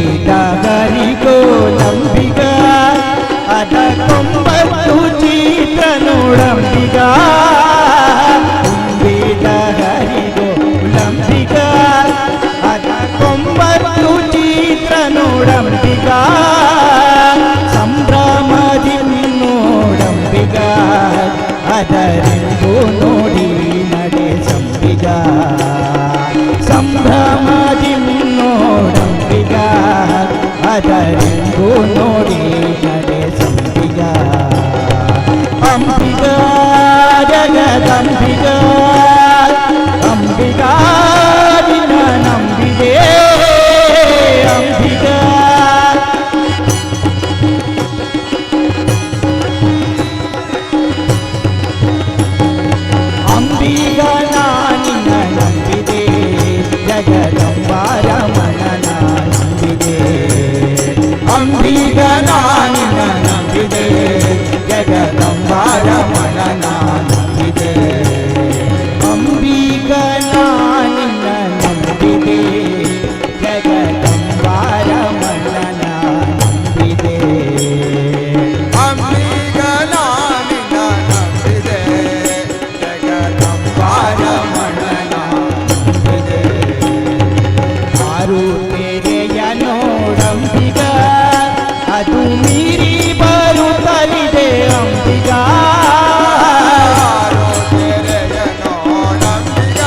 ಹರಿಗೋ ನಂಬಿಗ ಅದ ಕೊಂಬತ್ತು ಚಿತ್ರ ನೋಡಂಬಿಗ ತುಂಬಿದ ಹರಿಗೋ ನಂಬಿಗ ಅದ ಕೊಂಬತ್ತು ಚಿತ್ರ ನೋಡಂಬಿಗ ಸಂಭ್ರಮದಿ ನೋಡಂಬಿಗ ಅದರೆಂದು ನೋಡಿ ನಡೆ ಸಂಬಿಗ ಸಂಭ್ರಮದಿ ನೋಡಂಬಿಗ ಅದರೆಂದು ನೋಡಿ ನಡೆ ಸಂಬಿಗ ಅಂಬಿಗ ಜಗದಂಬಿಗ ಅಂಬಿಗ ನಿನ್ನ ನಂಬಿದೆ ಅಂಬಿಗ ಅಂಬಿಗ ನಿನ್ನ ನಂಬಿದೆ ಜಗದಂಬಾರಮಣನ ನಂಬಿದೆ ಅಂಬಿಗ ನಿನ್ನ ನಂಬಿದೆ ಜಗದಂಬಾರಮಣನ ನಂಬಿದೆ ಅಂಬಿಗ ನಿನ್ನ ನಂಬಿದೆ ಜಗದಂಬಾರಮಣನ ನಂಬಿದೆ ಅಂಬಿಗ ನಿನ್ನ ನಂಬಿದೆ ಜಗದಂಬಾರಮಣನ ನಂಬಿದೆ ಆರು ತೆರೆಯ ನೋಡಂಬಿಗ ಅದು ಮೀರಿ ಬರುತ್ತಲಿದೆ ಅಂಬಿಗ ತೆರೆಯ ನೋಡಂಬಿಗ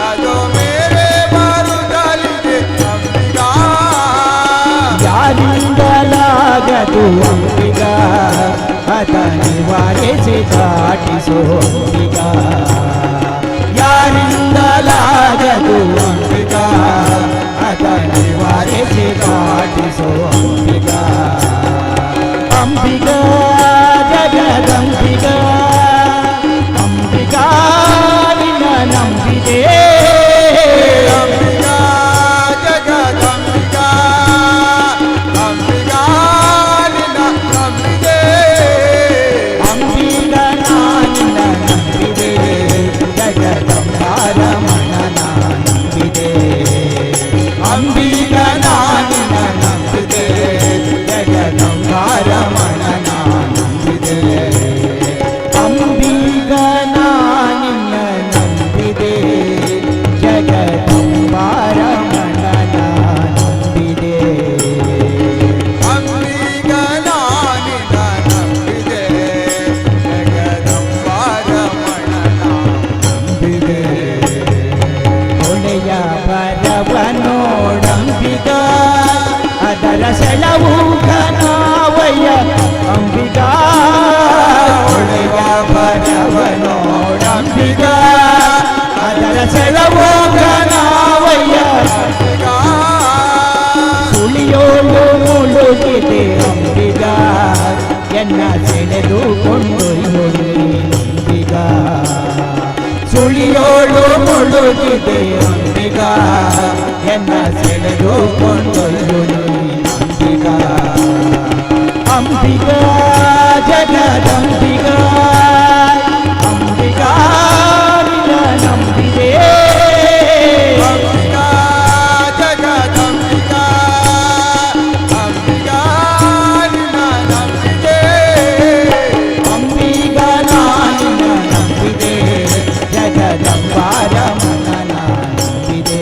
ಅದು ಮೇರೆ ಬರುತ್ತಲಿದೆ ಅಂಬಿಗ ಯಾರಿಂದಲಾಗದು ಅಂಬಿಗ ಅದ ನಿವಾರಿಸಿ ದಾಟಿಸೋ ಅಂಬಿಗ ಯಾರಿಂದಲಾಗದು ಅಂಬಿಗ ಅದ ನಿವಾರಿಸಿ ದಾಟಿಸೋ ಅಂಬಿಗ ಅಂಬಿಗ ಜಗದಂಬಿಗ ಅಂಬಿಗ ನಿನ್ನ ನಂಬಿದೆ ಅಂಬಿಗ ಜಗದಂಬಿಗ ಅಂಬಿಗ ನಿನ್ನ ನಂಬಿದೆ ಅಂಬಿಗ ನಿನ್ನ ನಂಬಿದೆ ಜಗದಂಬಾರಮಣನ ನಂಬಿದೆ ಅಂಬಿಗ ನಿನ್ನ ನಂಬಿದೆ ಜಗದಂಬಾರಮಣನ ನಂಬಿದೆ ಅಂಬಿಗ ನಿನ್ನ ನಂಬಿದೆ ಜಗದಂಬಾರಮಣನ ನಂಬಿದೆ ಅಂಬಿಗ ನಿನ್ನ ನಂಬಿದೆ ಜಗದಂಬಾರಮಣನ ನಂಬಿದೆ ಹೊಳೆಯ ಬರವ ನೋಡಂಬಿಗ ಅದರ ಸೆಳವು ಘನವಯ್ಯ ಅಂಬಿಗ ಹೊಳೆಯ ಬರವ ನೋಡಂಬಿಗ ಅದರ ಸೆಳವು ಘನವಯ್ಯ ಸುಳಿಯೋಳು ಮುಳುಗಿದೆ ಅಂಬಿಗ ಎನ್ನ ಸೆಳೆದುಕೊಂಡೊಯ್ಯೊಳು ಅಂಬಿಗ ಸುಳಿಯೋಳು ಮುಳುಗಿದೆ ಅಂಬಿಗ ಎನ್ನ ಸೆಳೆದುಕೊಂಡೊಯ್ಯೊಳು ಅಂಬಿಗ ಅಂಬಿಗ ಜಗದಂಬಿಗ ಅಂಬಿಗ ನಿನ್ನ ನಂಬಿದೆ ಅಂಬಿಗ ಜಗದಂಬಿಗ ಅಂಬಿಗ ನಿನ್ನ ನಂಬಿದೆ ಅಂಬಿಗ ನಿನ್ನ ನಂಬಿದೆ ಜಗದಂಬಾರಮಣನ ನಂಬಿದೆ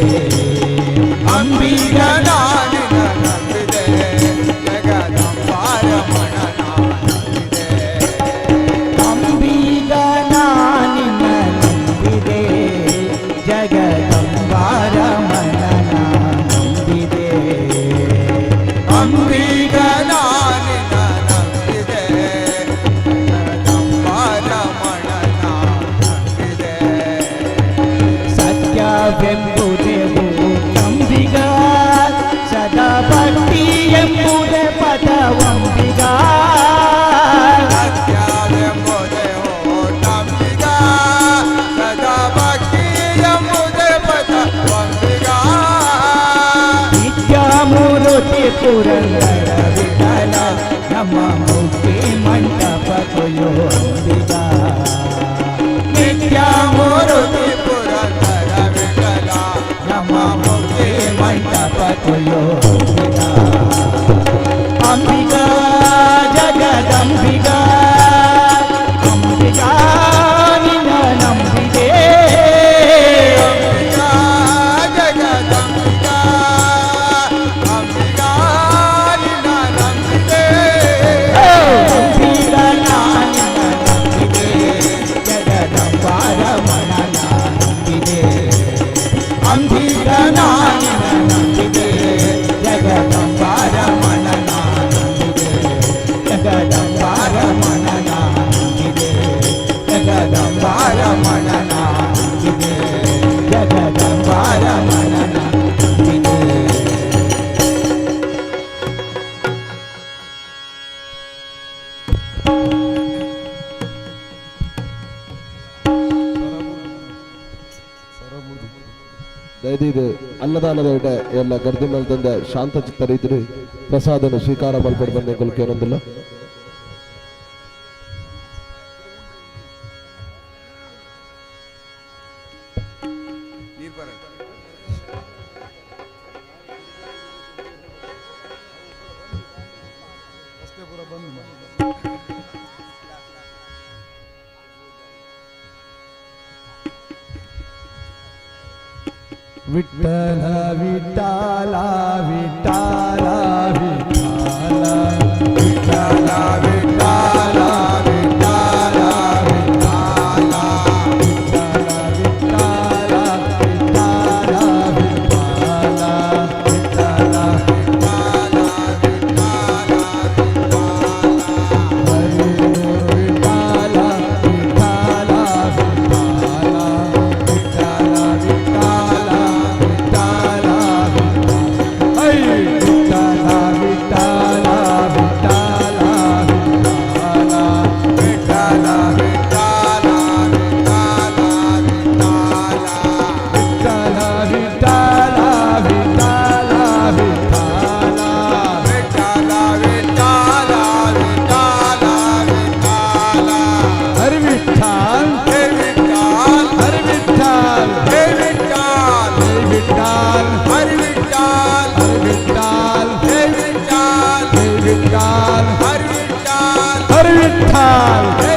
ಪುರಂದರ ವಿಠಲ ನಮ್ಮ ಮುಕ್ತಿ ಮಂಟಪ ಕೊಯ್ಯೋ ಅಂಬಿಗ ನಿತ್ಯ ಮೂರುತಿ ಪುರಂದರ ವಿಠಲ ನಮ್ಮ ಮುಕ್ತಿ ಮಂಟಪ ಕೊಯ್ಯೋ ಅಂಬಿಗ ಜಗದಂಬಿಗ ಅಂಬಿಗ ನಿನ್ನ ನಂಬಿದೆ ಅಂಬಿಕಾ ಜಗದಂಬಿಕಾ ಅಂಬಿಕಾ ನಿನ್ನ ನಂಬಿದೆ ಅಂಬಿಗ ನಾನಿನ ನಂಬಿದೆ ಜಗದಂಬಾರಮಣ ನಂಬಿದೆ ಅಂಬಿಗ ನಾನಿನ ನಂಬಿದೆ ಜಗದಂಬಾರಮಣ ನಂಬಿದೆ ಜಗದಂಬಾರಮಣ ನಂಬಿದೆ ಜಗದಂಬಾರಮಣ ನಂಬಿದೆ ಜಗದಂಬಾರಮಣ ನಂಬಿದೆ ದಯದಿದು ಅನ್ನದಾನದ ಇಡ ಎಲ್ಲ ಗರ್ದಿ ಮೇಲೆ ತಂದ ಶಾಂತ ಚಿತ್ತರಿದ್ರು ಪ್ರಸಾದನ ಸ್ವೀಕಾರ ಮಾಡ್ಕೊಂಡು ಬಂದೆ ಕೊಲ್ಕೇನೊಂದಿಲ್ಲ ನೀರು ಬರ ರಸ್ತೆ ಪೂರ ಬಂದ್ ವಿಠಲ ವಿಠಲ ವಿಠಲ ವಿಠಲ ವಿಠಲ ವಿಠಲ ವಿಠಲ विठ्ठल